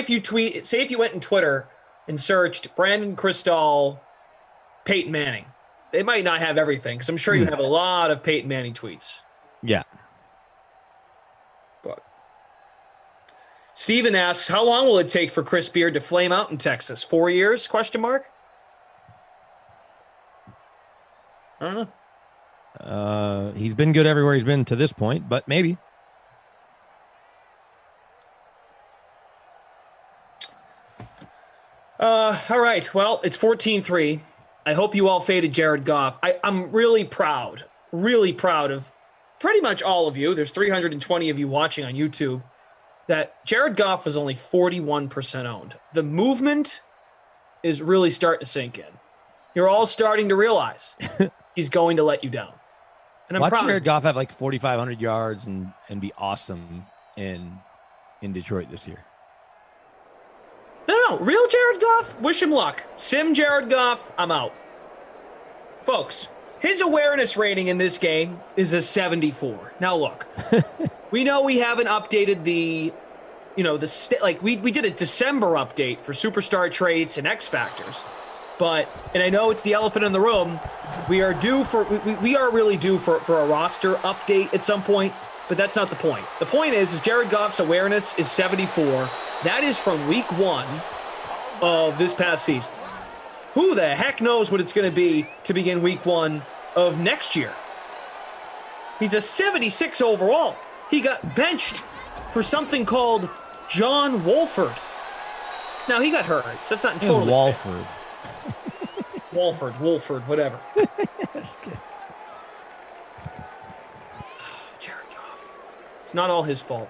S2: you went in Twitter and searched Brandon Cristall, Peyton Manning, they might not have everything, because I'm sure you have a lot of Peyton Manning tweets.
S12: Yeah.
S2: But Steven asks, how long will it take for Chris Beard to flame out in Texas? 4 years? Question mark. I don't know.
S12: He's been good everywhere he's been to this point, but maybe.
S2: All right. Well, it's 14-3. I hope you all faded Jared Goff. I'm really proud of pretty much all of you. There's 320 of you watching on YouTube. That Jared Goff was only 41% owned. The movement is really starting to sink in. You're all starting to realize he's going to let you down. And I'm
S12: Watch
S2: proud
S12: Jared Goff have like 4,500 yards and be awesome in Detroit this year.
S2: No, real Jared Goff, wish him luck. Sim Jared Goff, I'm out. Folks, his awareness rating in this game is a 74. Now look, we know we haven't updated we did a December update for superstar traits and X factors. And I know it's the elephant in the room, we are really due for a roster update at some point, but that's not the point. The point is Jared Goff's awareness is 74. That is from week 1 of this past season. Who the heck knows what it's going to be to begin week 1 of next year? He's a 76 overall. He got benched for something called John Wolford. Now, he got hurt, so that's not totally
S12: Wolford.
S2: Wolford, whatever. Jared Goff. It's not all his fault.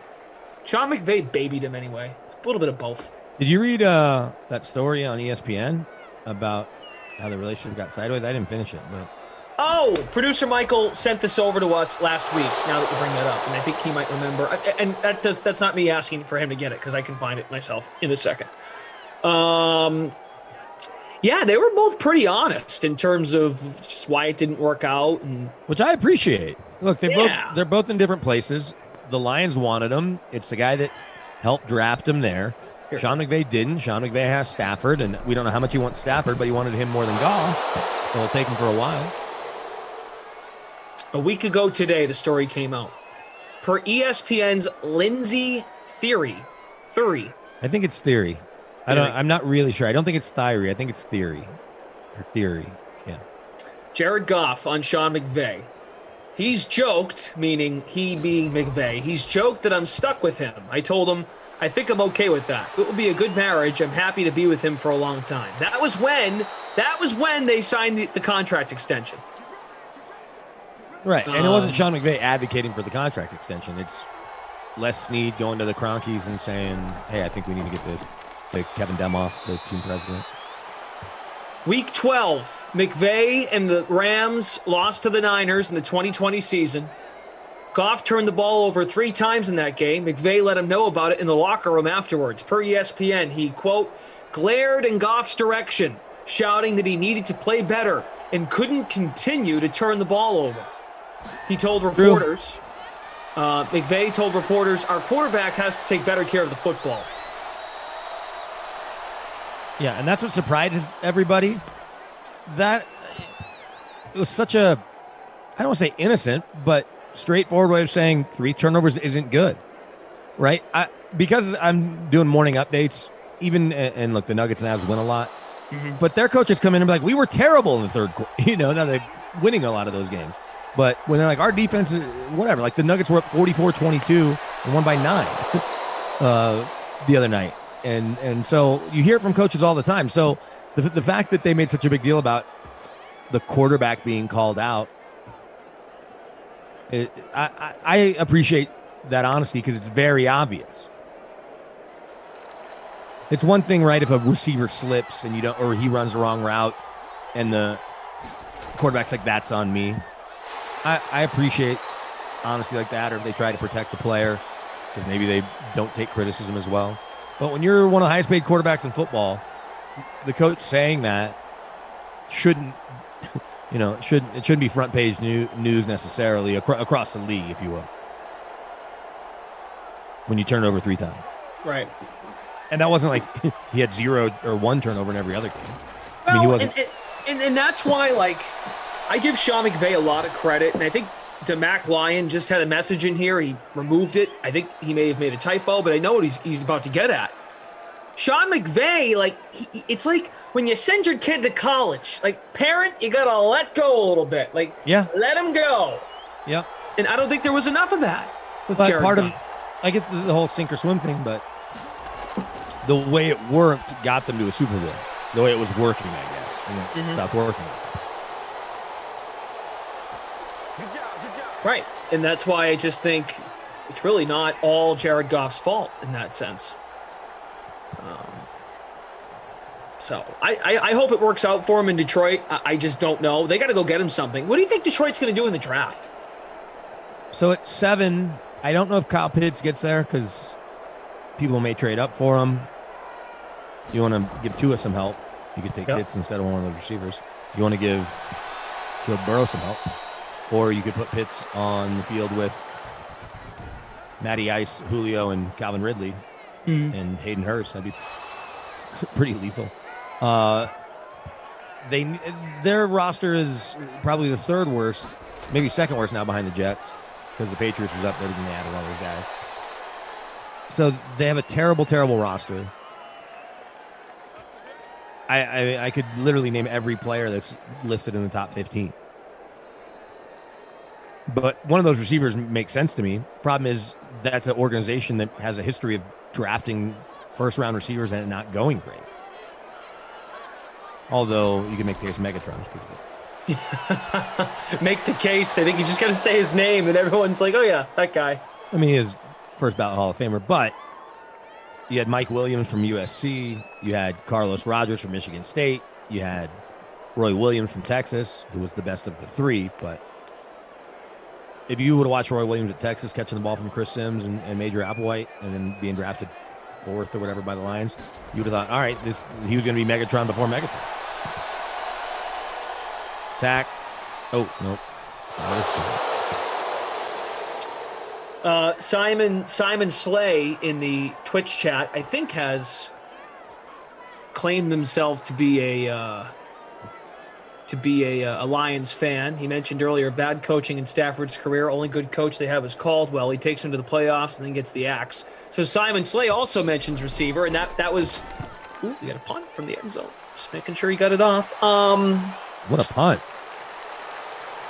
S2: Sean McVay babied him anyway. It's a little bit of both.
S12: Did you read that story on ESPN about how the relationship got sideways? I didn't finish it, but...
S2: Oh, producer Michael sent this over to us last week, now that you bring that up, and I think he might remember. And that's not me asking for him to get it, because I can find it myself in a second. Yeah, they were both pretty honest in terms of just why it didn't work out, and
S12: which I appreciate. Look, they're both in different places. The Lions wanted him. It's the guy that helped draft him there. Sean McVay didn't. Sean McVay has Stafford, and we don't know how much he wants Stafford, but he wanted him more than Goff. So it'll take him for a while.
S2: A week ago today, the story came out. Per ESPN's Lindsay Theory.
S12: I think it's Theory. I'm not really sure. I don't think it's Theory. I think it's Theory. Or Theory, yeah.
S2: Jared Goff on Sean McVay. He's joked, meaning he being McVay, he's joked that I'm stuck with him. I told him, I think I'm okay with that. It will be a good marriage. I'm happy to be with him for a long time. That was when they signed the contract extension.
S12: Right, and it wasn't Sean McVay advocating for the contract extension. It's Les Snead going to the Kroenkes and saying, hey, I think we need to get this to Kevin Demoff, the team president.
S2: Week 12, McVay and the Rams lost to the Niners in the 2020 season. Goff turned the ball over 3 times in that game. McVay let him know about it in the locker room afterwards. Per ESPN, he, quote, glared in Goff's direction, shouting that he needed to play better and couldn't continue to turn the ball over. He told reporters, McVay told reporters, our quarterback has to take better care of the football.
S12: Yeah, and that's what surprises everybody. That it was such a, I don't want to say innocent, but straightforward way of saying 3 turnovers isn't good, right? Because I'm doing morning updates, even, and look, the Nuggets and Avs win a lot, but their coaches come in and be like, we were terrible in the third quarter. Now they're winning a lot of those games. But when they're like, our defense is whatever, like the Nuggets were up 44-22 and won by 9 the other night. And so you hear it from coaches all the time. So the fact that they made such a big deal about the quarterback being called out, I appreciate that honesty because it's very obvious. It's one thing, right, if a receiver slips and or he runs the wrong route and the quarterback's like, that's on me. I appreciate honesty like that, or if they try to protect the player because maybe they don't take criticism as well. But when you're one of the highest paid quarterbacks in football, the coach saying that shouldn't be front page news necessarily across the league, if you will. When you turn it over 3 times.
S2: Right.
S12: And that wasn't like he had 0 or 1 turnover in every other game.
S2: Well,
S12: I mean, he wasn't.
S2: And that's why, like, I give Sean McVay a lot of credit, and I think DeMac Lyon just had a message in here. He removed it. I think he may have made a typo, but I know what he's about to get at. Sean McVay, like, it's like when you send your kid to college, like, parent, you got to let go a little bit. Like, let him go.
S12: Yeah.
S2: And I don't think there was enough of that with
S12: But
S2: Jared
S12: part
S2: Goff.
S12: of, I get the whole sink or swim thing, but the way it worked got them to a Super Bowl. The way it was working, I guess, and it stopped working.
S2: Right. And that's why I just think it's really not all Jared Goff's fault in that sense. So I hope it works out for him in Detroit. I just don't know. They got to go get him something. What do you think Detroit's going to do in the draft?
S12: So at 7, I don't know if Kyle Pitts gets there because people may trade up for him. You want to give Tua some help. You could take Pitts instead of one of those receivers. You want to give Joe Burrow some help. Or you could put Pitts on the field with Matty Ice, Julio, and Calvin Ridley and Hayden Hurst. That'd be pretty lethal. Their roster is probably the 3rd worst, maybe 2nd worst now behind the Jets because the Patriots was up there and they added all those guys. So they have a terrible, terrible roster. I could literally name every player that's listed in the top 15. But one of those receivers makes sense to me. Problem is that's an organization that has a history of drafting first-round receivers and it not going great. Although you can make the case Megatron's pretty good.
S2: Make the case. I think you just got to say his name and everyone's like, oh, yeah, that guy.
S12: I mean, he is first ballot Hall of Famer, but you had Mike Williams from USC. You had Carlos Rogers from Michigan State. You had Roy Williams from Texas, who was the best of the 3. But if you would have watched Roy Williams at Texas catching the ball from Chris Sims and Major Applewhite and then being drafted 4th or whatever by the Lions, you would have thought, all right, he was going to be Megatron before Megatron. Sack. Oh, nope.
S2: Simon Slay in the Twitch chat, I think, has claimed himself to be a Lions fan. He mentioned earlier bad coaching in Stafford's career. Only good coach they have is Caldwell. He takes him to the playoffs and then gets the axe. So Simon Slay also mentions receiver, and that was you got a punt from the end zone. Just making sure he got it off.
S12: What a punt!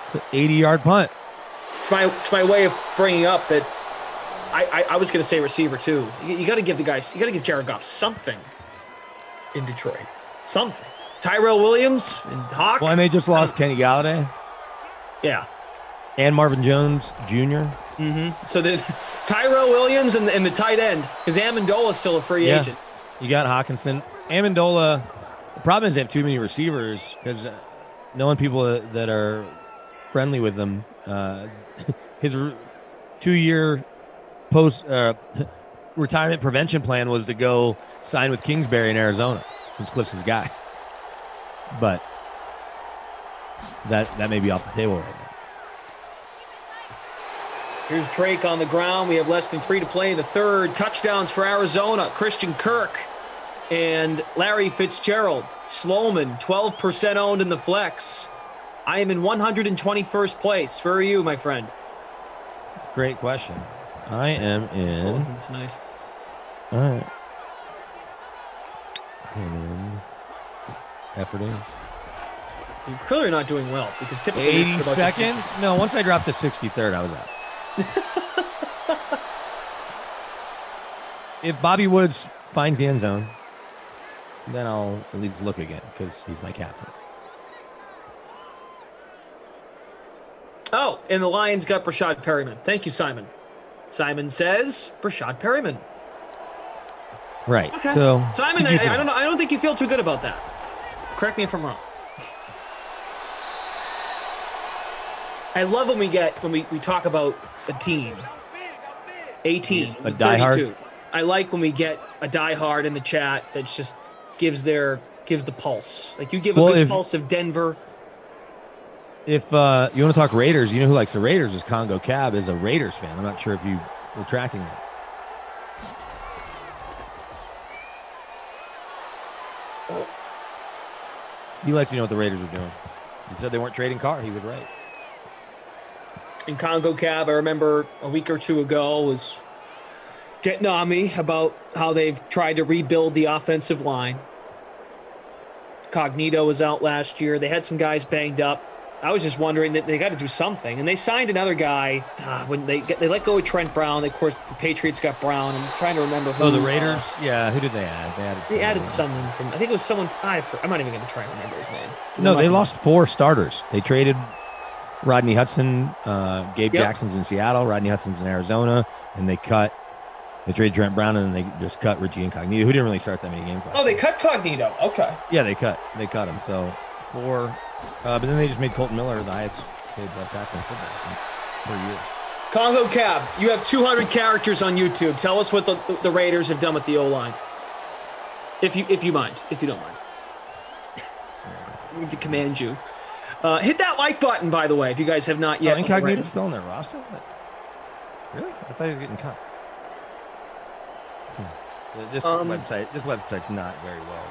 S12: It's an 80-yard punt.
S2: It's my way of bringing up that I was going to say receiver too. You got to give Jared Goff something in Detroit, something. Tyrell Williams and Hawk.
S12: Well, and they just lost Kenny Galladay.
S2: Yeah.
S12: And Marvin Jones Jr.
S2: So the Tyrell Williams and the tight end, because Amendola is still a free agent.
S12: You got Hawkinson. Amendola, the problem is they have too many receivers because knowing people that are friendly with them, his 2-year post retirement prevention plan was to go sign with Kingsbury in Arizona since Cliff's his guy. But that may be off the table right now.
S2: Here's Drake on the ground. We have less than 3 to play in the 3rd. Touchdowns for Arizona. Christian Kirk and Larry Fitzgerald. Sloman, 12% owned in the flex. I am in 121st place. Where are you, my friend?
S12: That's a great question. I am in.
S2: Tonight.
S12: All right. I am in. Efforting.
S2: You're clearly not doing well because typically
S12: 82nd. No, once I dropped to 63rd, I was out. If Bobby Woods finds the end zone, then I'll at least look again because he's my captain.
S2: Oh, and the Lions got Brashad Perryman. Thank you, Simon. Simon says Brashad Perryman.
S12: Right.
S2: Okay.
S12: So
S2: Simon, I don't know. I don't think you feel too good about that. Correct me if I'm wrong. I love when we talk about a team. A team.
S12: A diehard?
S2: I like when we get a diehard in the chat that just gives the pulse. Like you give a good pulse of Denver.
S12: If you want to talk Raiders, you know who likes the Raiders is Congo Cab is a Raiders fan. I'm not sure if you were tracking that. He lets you know what the Raiders are doing. He said they weren't trading Carr. He was right.
S2: In Congo Cab, I remember a week or two ago was getting on me about how they've tried to rebuild the offensive line. Cognito was out last year. They had some guys banged up. I was just wondering that they got to do something. And they signed another guy when they let go of Trent Brown. Of course, the Patriots got Brown. I'm trying to remember who.
S12: Oh, the Raiders? Yeah, who did they add?
S2: They added someone from, I think it was someone, I'm not even going to try and remember his name.
S12: No, they lost 4 starters. They traded Rodney Hudson, Gabe Jackson's in Seattle, Rodney Hudson's in Arizona, and they traded Trent Brown, and then they just cut Richie Incognito, who didn't really start that many games last
S2: year. They cut Cognito. Okay.
S12: Yeah, they cut him. So 4, but then they just made Colton Miller the highest paid left tackle in football per year.
S2: Congo Cab, you have 200 characters on YouTube. Tell us what the Raiders have done with the O-line. If you don't mind. I need to command you. Hit that like button, by the way, if you guys have not yet.
S12: Incognito's still on their roster? Really? I thought he was getting cut. This website's not very well.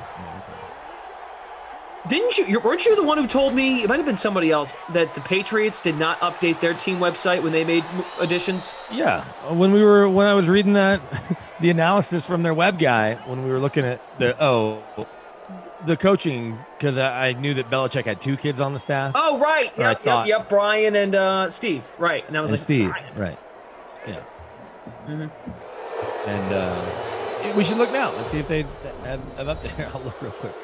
S2: Weren't you the one who told me, it might have been somebody else, that the Patriots did not update their team website when they made additions?
S12: Yeah. When I was reading that, the analysis from their web guy, when we were looking at the coaching, because I knew that Belichick had 2 kids on the staff.
S2: Oh, right. Yep. Brian and Steve. Right. And I was like,
S12: Steve.
S2: Brian.
S12: Right. Yeah.
S2: Mm-hmm.
S12: And we should look now. Let's see if they have up there. I'll look real quick.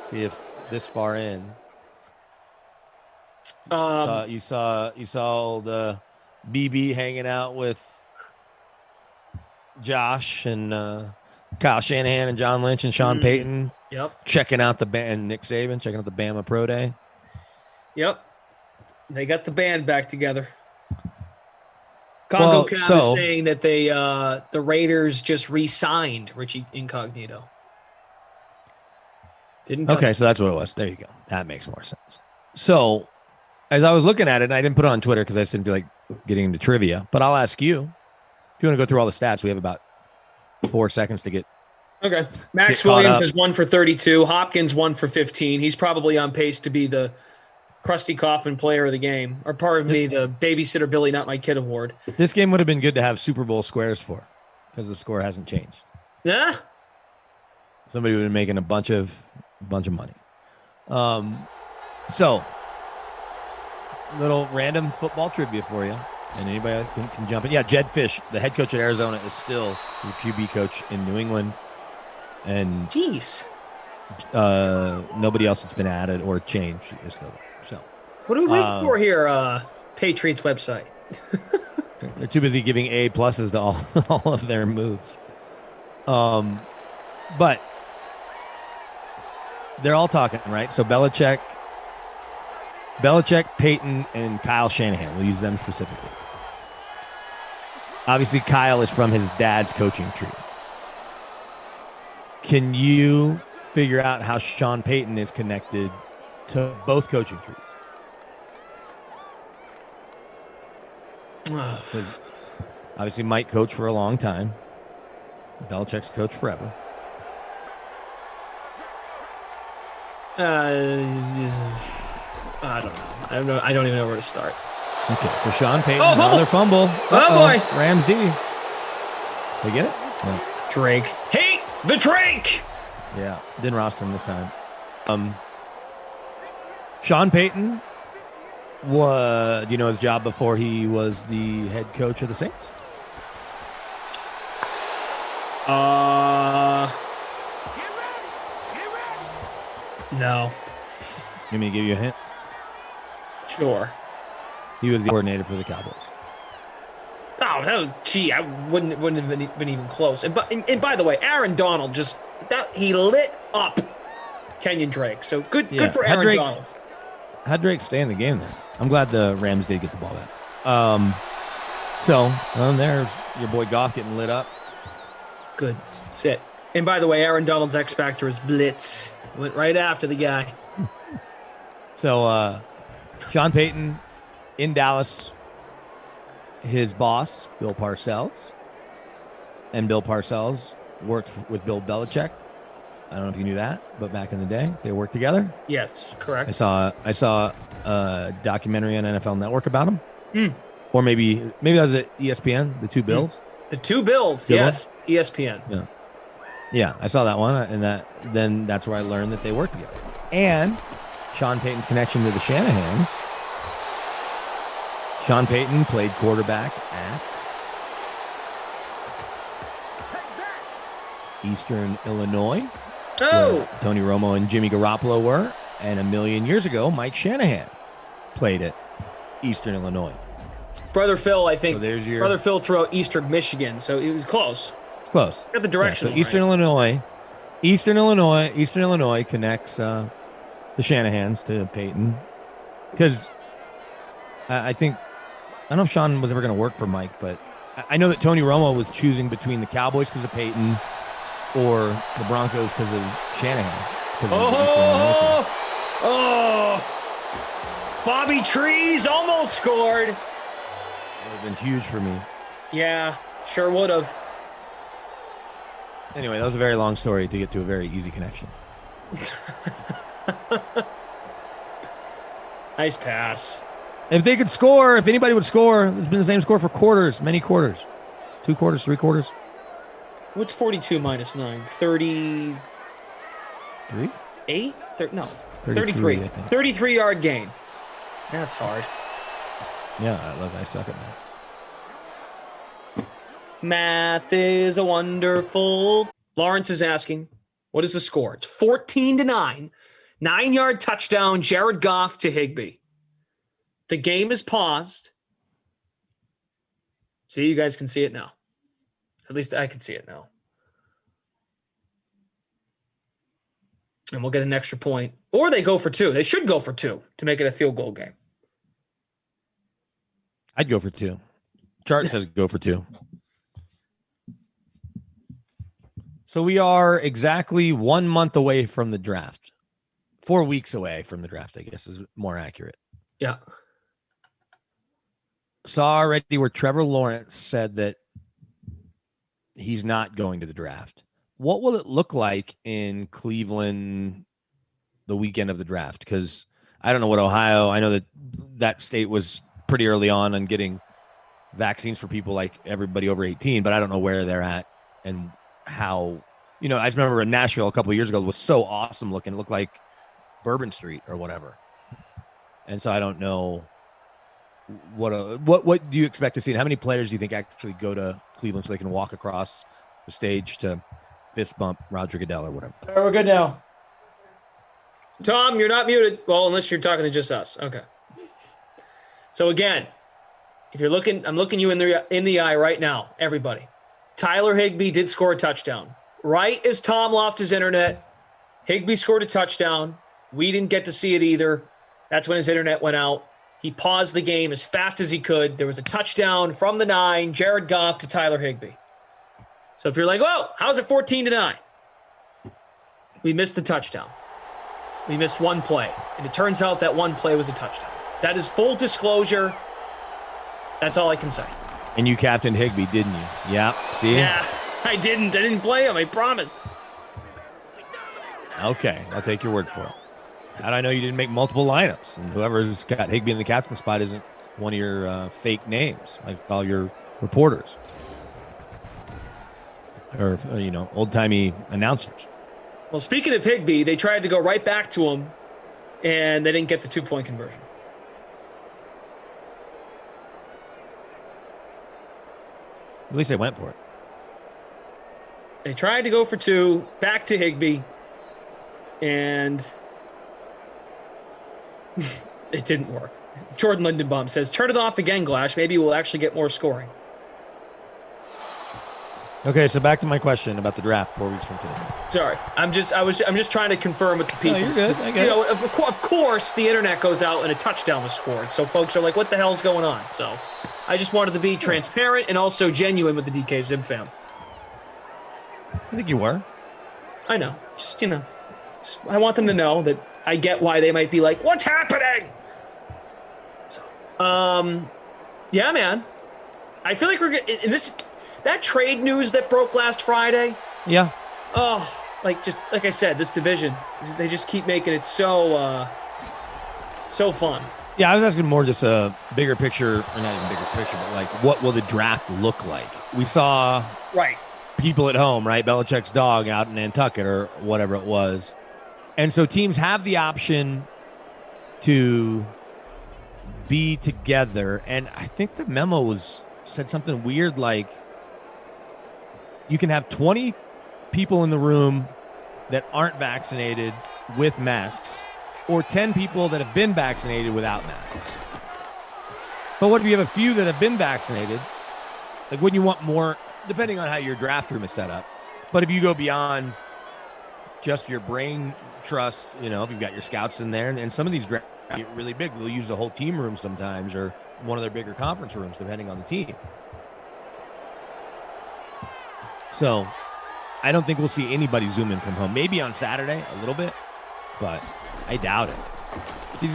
S12: See if this far in. You saw old BB hanging out with Josh and Kyle Shanahan and John Lynch and Sean Payton.
S2: Yep.
S12: Checking out the band, Nick Saban, checking out the Bama Pro Day.
S2: Yep. They got the band back together. Congo Cab is saying that the Raiders just re-signed Richie Incognito.
S12: Okay, so that's what it was. There you go. That makes more sense. So, as I was looking at it, and I didn't put it on Twitter because I just didn't feel like getting into trivia, but I'll ask you. If you want to go through all the stats, we have about 4 seconds to get.
S2: Okay. Max Williams is 1 for 32. Hopkins 1 for 15. He's probably on pace to be the Krusty Coffin player of the game, or pardon me, the Babysitter Billy Not My Kid award.
S12: This game would have been good to have Super Bowl squares for, because the score hasn't changed.
S2: Yeah.
S12: Somebody would have been making a bunch of money. So little random football trivia for you, and anybody can jump in. Yeah, Jed Fish, the head coach at Arizona, is still the QB coach in New England, and nobody else that's been added or changed is still there. So
S2: what are we waiting for here? Patriots website.
S12: They're too busy giving A pluses to all of their moves. But they're all talking, right? So Belichick, Peyton, and Kyle Shanahan. We'll use them specifically. Obviously, Kyle is from his dad's coaching tree. Can you figure out how Sean Payton is connected to both coaching trees? Because obviously Mike coached for a long time. Belichick's coached forever.
S2: I don't know. I don't even know where to start.
S12: Okay, so Sean Payton,
S2: another
S12: fumble.
S2: Oh boy,
S12: Rams D. They get it? No.
S2: Drake. Hey, the Drake.
S12: Yeah, didn't roster him this time. Sean Payton, do you know his job before he was the head coach of the Saints?
S2: No.
S12: You want me to give you a hint?
S2: Sure.
S12: He was the coordinator for the Cowboys.
S2: Oh, gee, I wouldn't have been even close. And by the way, Aaron Donald he lit up Kenyon Drake. So good for Aaron Donald.
S12: How'd Drake stay in the game then? I'm glad the Rams did get the ball back. There's your boy Goff getting lit up.
S2: Good. Sit. And by the way, Aaron Donald's X factor is blitz. Went right after the guy.
S12: So Sean Payton in Dallas, his boss, Bill Parcells, and Bill Parcells worked with Bill Belichick. I don't know if you knew that, but back in the day, they worked together.
S2: Yes, correct.
S12: I saw a documentary on NFL Network about him. Or maybe that was at ESPN, the two Bills.
S2: The two Bills, yes. ESPN.
S12: Yeah, I saw that one, and that's where I learned that they worked together. And Sean Payton's connection to the Shanahans. Sean Payton played quarterback at Eastern Illinois.
S2: Oh!
S12: Tony Romo and Jimmy Garoppolo were. And a million years ago, Mike Shanahan played at Eastern Illinois.
S2: Brother Phil, I think.
S12: So there's your
S2: Brother Phil threw out Eastern Michigan, so it was close.
S12: It's close.
S2: Got the direction.
S12: So Eastern Illinois connects the Shanahans to Peyton, because I don't know if Sean was ever going to work for Mike, but I know that Tony Romo was choosing between the Cowboys because of Peyton or the Broncos because of Shanahan.
S2: Bobby Trees almost scored.
S12: Would have been huge for me.
S2: Yeah, sure would have.
S12: Anyway, that was a very long story to get to a very easy connection.
S2: Nice pass.
S12: If they could score, if anybody would score, it's been the same score for quarters, many quarters. 2 quarters, 3 quarters.
S2: What's 42 minus 9? 30...
S12: 3?
S2: 8? No.
S12: 33.
S2: 33-yard gain. That's hard.
S12: Yeah, look, I suck at math.
S2: Math is a wonderful. Lawrence is asking, what is the score? It's 14-9. 9-yard touchdown, Jared Goff to Higbee. The game is paused. See, you guys can see it now. At least I can see it now. And we'll get an extra point. Or they go for 2. They should go for 2 to make it a field goal game.
S12: I'd go for 2. Chart says go for 2. So we are exactly 1 month away from the draft. 4 weeks away from the draft, I guess, is more accurate.
S2: Yeah.
S12: Saw already where Trevor Lawrence said that he's not going to the draft. What will it look like in Cleveland the weekend of the draft? Because I don't know what Ohio, I know that state was pretty early on getting vaccines for people like everybody over 18, but I don't know where they're at and how, I just remember in Nashville a couple of years ago, it was so awesome looking. It looked like Bourbon Street or whatever. And so I don't know what do you expect to see? And how many players do you think actually go to Cleveland so they can walk across the stage to fist bump Roger Goodell or whatever?
S2: All right, we're good now. Tom, you're not muted. Well, unless you're talking to just us. Okay. So again, if you're looking, I'm looking you in the eye right now, everybody. Tyler Higbee did score a touchdown. Right as Tom lost his internet, Higbee scored a touchdown. We didn't get to see it either. That's when his internet went out. He paused the game as fast as he could. There was a touchdown from the 9, Jared Goff to Tyler Higbee. So if you're like, whoa, how's it 14-9? We missed the touchdown. We missed one play. And it turns out that one play was a touchdown. That is full disclosure. That's all I can say.
S12: And you captained Higbee, didn't you? Yeah. See?
S2: Yeah, I didn't. I didn't play him. I promise.
S12: Okay. I'll take your word for it. How'd I know you didn't make multiple lineups? And whoever's got Higbee in the captain spot isn't one of your fake names, like all your reporters. Or, old-timey announcers.
S2: Well, speaking of Higbee, they tried to go right back to him, and they didn't get the 2-point conversion.
S12: At least they went for it.
S2: They tried to go for 2, back to Higbee, and it didn't work. Jordan Lindenbaum says, turn it off again, Glash. Maybe we'll actually get more scoring.
S12: Okay, so back to my question about the draft 4 weeks from today.
S2: Sorry, I'm just trying to confirm with the people.
S12: No, you're good. I get it.
S2: Of course, the internet goes out and a touchdown was scored, so folks are like, "What the hell's going on?" So, I just wanted to be transparent and also genuine with the DK Zim fam.
S12: I think you were.
S2: I know. Just I want them to know that I get why they might be like, "What's happening?" So, yeah, man. I feel like we're in this. That trade news that broke last Friday.
S12: Yeah.
S2: Oh, like I said, this division, they just keep making it so fun.
S12: Yeah, I was asking more just a bigger picture, or not even bigger picture, but like what will the draft look like? We saw people at home, right? Belichick's dog out in Nantucket or whatever it was. And so teams have the option to be together. And I think the memo said something weird like, you can have 20 people in the room that aren't vaccinated with masks, or 10 people that have been vaccinated without masks. But what if you have a few that have been vaccinated? Like, wouldn't you want more, depending on how your draft room is set up? But if you go beyond just your brain trust, if you've got your scouts in there, and some of these drafts get really big, they'll use the whole team room sometimes, or one of their bigger conference rooms, depending on the team. So I don't think we'll see anybody zoom in from home. Maybe on Saturday a little bit, but I doubt it. These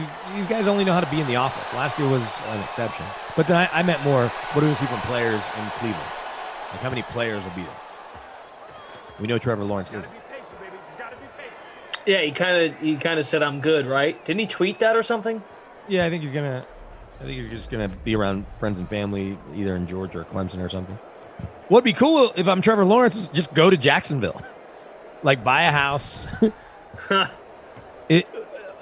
S12: guys only know how to be in the office. Last year was an exception. But then I meant more, what do we see from players in Cleveland? Like, how many players will be there? We know Trevor Lawrence isn't.
S2: Yeah, he kind of said I'm good, right? Didn't he tweet that or something?
S12: Yeah, I think he's just gonna be around friends and family, either in Georgia or Clemson or something. What'd be cool if I'm Trevor Lawrence is just go to Jacksonville, like buy a house.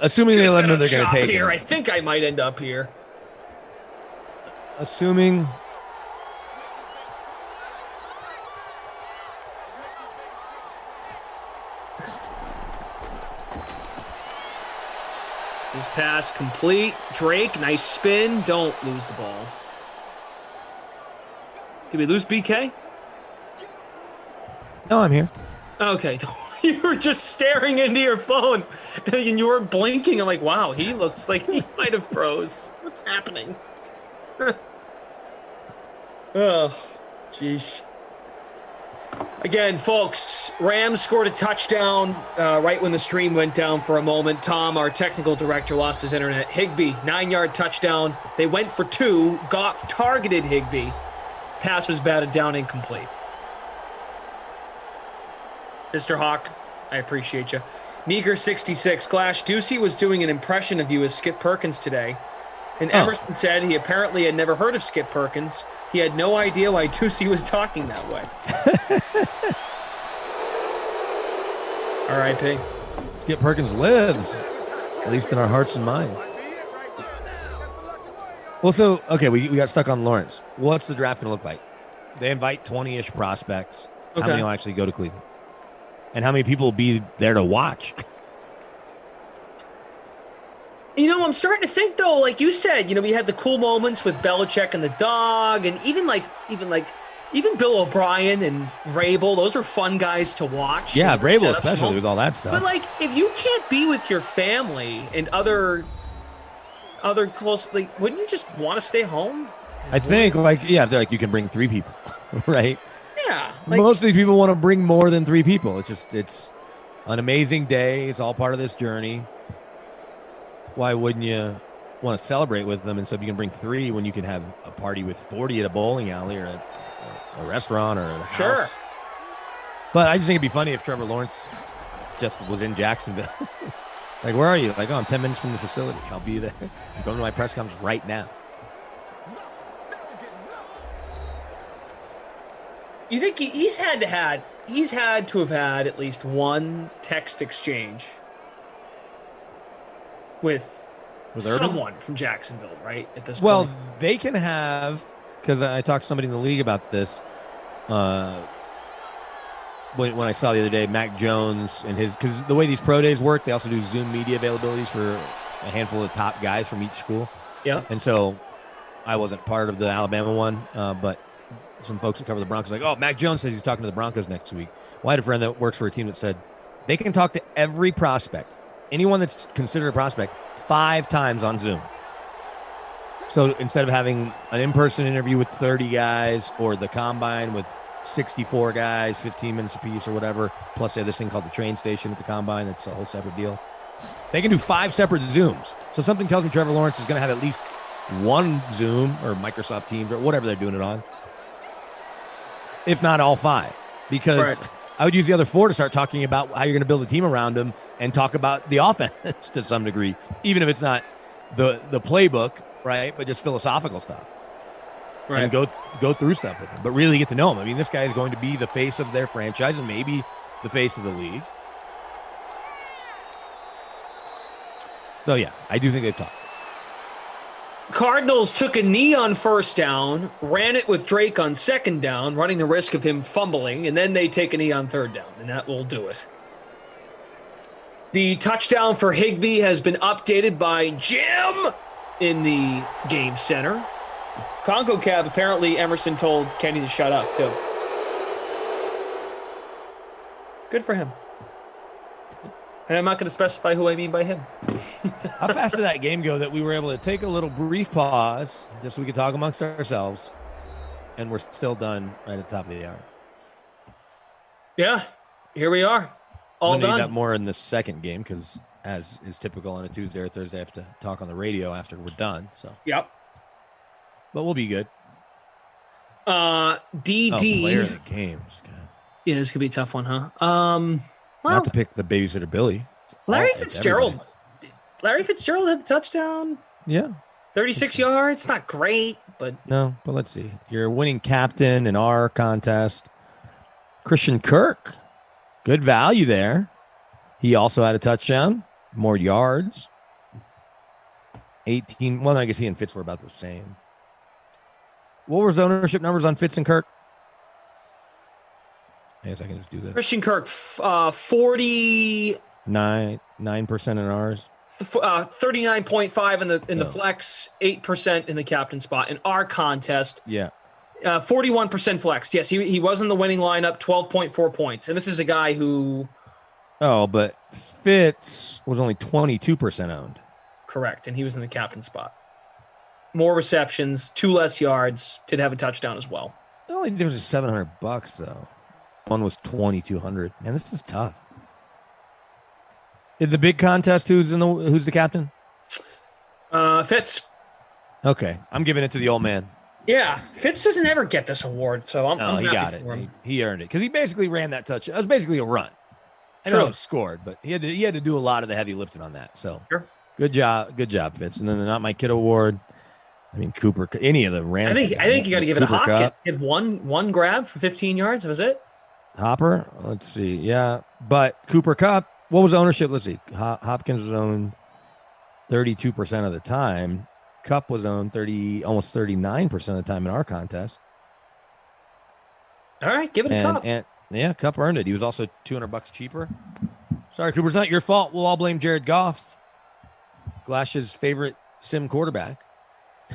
S12: Assuming they let him know they're going to take
S2: here.
S12: him.
S2: I think I might end up here.
S12: Assuming.
S2: His pass complete. Drake, nice spin. Don't lose the ball. Did we lose BK?
S12: No, I'm here.
S2: Okay. You were just staring into your phone and you weren't blinking. I'm like, wow, he looks like he might have froze. What's happening? Oh, jeez. Again, folks, Rams scored a touchdown right when the stream went down for a moment. Tom, our technical director, lost his internet. Higbee, 9-yard touchdown. They went for 2. Goff targeted Higbee. Pass was batted down, incomplete. Mr. Hawk, I appreciate you. Meager66, Glash, Ducey was doing an impression of you as Skip Perkins today. And Emerson said he apparently had never heard of Skip Perkins. He had no idea why Ducey was talking that way. R.I.P.
S12: Skip Perkins lives, at least in our hearts and minds. Well, so, okay, we got stuck on Lawrence. What's the draft going to look like? They invite 20-ish prospects. Okay. How many will actually go to Cleveland? And how many people will be there to watch?
S2: I'm starting to think, though, like you said, we had the cool moments with Belichick and the dog, and even Bill O'Brien and Vrabel. Those are fun guys to watch.
S12: Yeah, Vrabel especially with all that stuff.
S2: But, like, if you can't be with your family and other close, like, wouldn't you just want to stay home?
S12: I think, they're like, you can bring 3 people, right?
S2: Yeah.
S12: Most of these people want to bring more than 3 people. It's an amazing day. It's all part of this journey. Why wouldn't you want to celebrate with them? And so if you can bring 3 when you can have a party with 40 at a bowling alley or a restaurant or a house.
S2: Sure.
S12: But I just think it'd be funny if Trevor Lawrence just was in Jacksonville. Like, where are you? Like, I'm 10 minutes from the facility. I'll be there. I'm going to my press conference right now.
S2: You think he's had to have had at least one text exchange with someone from Jacksonville, right? At this point.
S12: Well, they can have, because I talked to somebody in the league about this. When I saw the other day, Mac Jones and because the way these pro days work, they also do Zoom media availabilities for a handful of top guys from each school.
S2: Yeah.
S12: And so I wasn't part of the Alabama one, but some folks that cover the Broncos like, oh, Mac Jones says he's talking to the Broncos next week. Well, I had a friend that works for a team that said they can talk to every prospect, anyone that's considered a prospect, 5 times on Zoom. So instead of having an in-person interview with 30 guys or the combine with 64 guys, 15 minutes apiece or whatever, plus they have this thing called the train station at the combine. That's a whole separate deal. They can do 5 separate Zooms. So something tells me Trevor Lawrence is going to have at least one Zoom or Microsoft Teams or whatever they're doing it on, if not all 5, because I would use the other 4 to start talking about how you're going to build a team around him and talk about the offense to some degree, even if it's not the playbook, right? But just philosophical stuff. Right. And go through stuff with him, but really get to know him. I mean, this guy is going to be the face of their franchise and maybe the face of the league. So, yeah, I do think they've talked.
S2: Cardinals took a knee on first down, ran it with Drake on second down, running the risk of him fumbling, and then they take a knee on third down, and that will do it. The touchdown for Higbee has been updated by Jim in the game center. Congo Cab, apparently Emerson told Kenny to shut up, too. Good for him. And I'm not going to specify who I mean by him.
S12: How fast did that game go that we were able to take a little brief pause just so we could talk amongst ourselves, and we're still done right at the top of the hour?
S2: Yeah, here we are. All done.
S12: Need that more in the second game because, as is typical on a Tuesday or Thursday, I have to talk on the radio after we're done. So.
S2: Yep.
S12: But we'll be good.
S2: DD.
S12: Player of the games. God.
S2: Yeah, this could be a tough one, huh? Well,
S12: not to pick the babysitter Billy.
S2: Larry Fitzgerald. Larry Fitzgerald had the touchdown.
S12: Yeah.
S2: 36 yards. Not great, but
S12: no. But let's see. You're winning captain in our contest. Christian Kirk. Good value there. He also had a touchdown. More yards. 18. Well, I guess he and Fitz were about the same. What were his ownership numbers on Fitz and Kirk? I guess I can just do this.
S2: Christian Kirk, 49%
S12: 9% in ours.
S2: 39.5 in the flex, 8% in the captain spot. In our contest,
S12: yeah,
S2: 41% flexed. Yes, he was in the winning lineup, 12.4 points. And this is a guy who...
S12: Oh, but Fitz was only 22% owned.
S2: Correct, and he was in the captain spot. More receptions, 2 less yards, did have a touchdown as well.
S12: The only difference is $700 though. One was $2,200. Man, this is tough. In the big contest, who's the captain?
S2: Fitz.
S12: Okay, I'm giving it to the old man.
S2: Yeah, Fitz doesn't ever get this award, so I'm
S12: he
S2: happy
S12: got it.
S2: for him.
S12: He earned it because he basically ran that touch. It was basically a run. I know he scored, but he had to do a lot of the heavy lifting on that. So good job, Fitz. And then the Not My Kid award. I mean, Cooper, any of the random.
S2: I think you got to give it a Hopkins.
S12: He
S2: had one grab for 15 yards. Was it?
S12: Hopper? Let's see. Yeah, but Cooper Kupp, what was ownership? Let's see. Hopkins was owned 32% of the time. Kupp was owned almost 39% of the time in our contest.
S2: All right, give it a Kupp.
S12: And yeah, Kupp earned it. He was also $200 cheaper. Sorry, Cooper, it's not your fault. We'll all blame Jared Goff, Glash's favorite sim quarterback.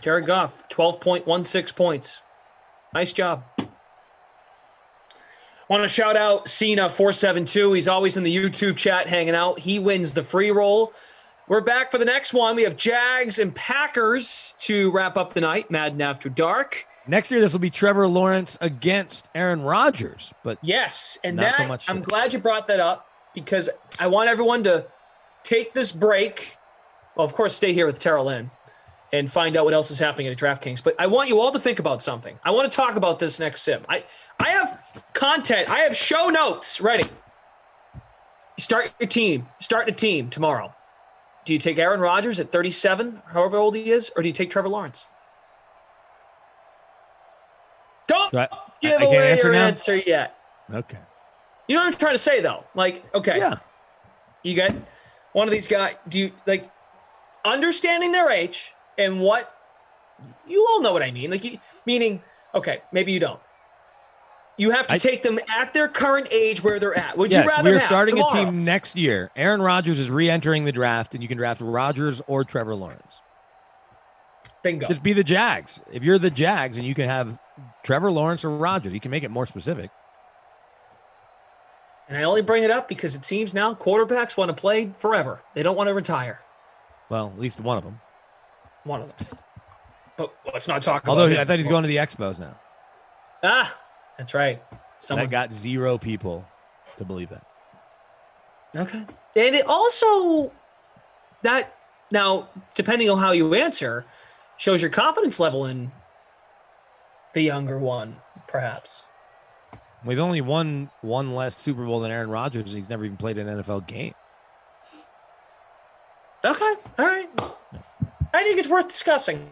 S2: Jared Goff, 12.16 points. Nice job. Want to shout out Cena472. He's always in the YouTube chat hanging out. He wins the free roll. We're back for the next one. We have Jags and Packers to wrap up the night. Madden After Dark.
S12: Next year, this will be Trevor Lawrence against Aaron Rodgers. But
S2: yes, and
S12: not
S2: that,
S12: so much.
S2: I'm glad you brought that up because I want everyone to take this break. Well, of course, stay here with Terrell Lynn and find out what else is happening at DraftKings. But I want you all to think about something. I want to talk about this next sim. I have content. I have show notes ready. You start your team. Start a team tomorrow. Do you take Aaron Rodgers at 37, however old he is, or do you take Trevor Lawrence? Don't give away your answer yet.
S12: Okay.
S2: You know what I'm trying to say, though? Like, okay.
S12: Yeah.
S2: You get one of these guys. Do you, like, understanding their age and what, you all know what I mean. Like, meaning, okay, maybe you don't. You have to take them at their current age where they're at. Would you rather
S12: we're starting
S2: tomorrow?
S12: a team next year. Aaron Rodgers is re-entering the draft, and you can draft Rodgers or Trevor Lawrence.
S2: Bingo.
S12: Just be the Jags. If you're the Jags and you can have Trevor Lawrence or Rodgers. You can make it more specific.
S2: And I only bring it up because it seems now quarterbacks want to play forever. They don't want to retire.
S12: Well, at least one of them.
S2: One of them. But let's not talk about
S12: Although
S2: him.
S12: I thought he's going to the Expos now.
S2: That's right.
S12: That got 0 people to believe that.
S2: Okay. And it also, that now, depending on how you answer, shows your confidence level in the younger one, perhaps.
S12: Well, he's only won one less Super Bowl than Aaron Rodgers, and he's never even played an NFL game.
S2: Okay. All right. I think it's worth discussing.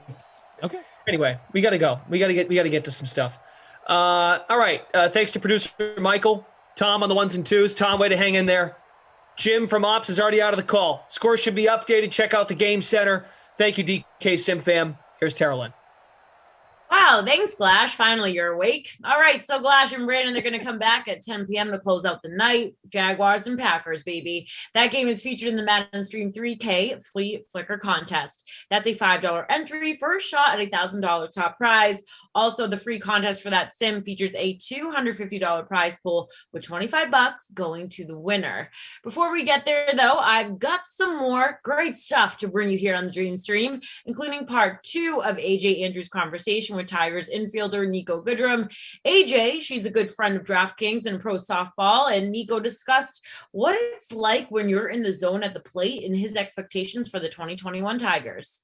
S12: Okay.
S2: Anyway, we got to go. We got to get to some stuff. All right. Thanks to producer Michael, Tom on the ones and twos. Tom, way to hang in there. Jim from Ops is already out of the call. Scores should be updated. Check out the Game Center. Thank you, DK Sim fam. Here's Terrellin.
S15: Wow, thanks, Glash. Finally, you're awake. All right, so Glash and Brandon, they're going to come back at 10 p.m. to close out the night. Jaguars and Packers, baby. That game is featured in the Madden Stream 3K Flea Flicker contest. That's a $5 entry, first shot at a $1,000 top prize. Also, the free contest for that sim features a $250 prize pool with $25 going to the winner. Before we get there, though, I've got some more great stuff to bring you here on the Dream Stream, including part 2 of AJ Andrews' conversation with Tigers infielder Nico Goodrum. AJ, she's a good friend of DraftKings and pro softball, and Nico discussed what it's like when you're in the zone at the plate and his expectations for the 2021 Tigers.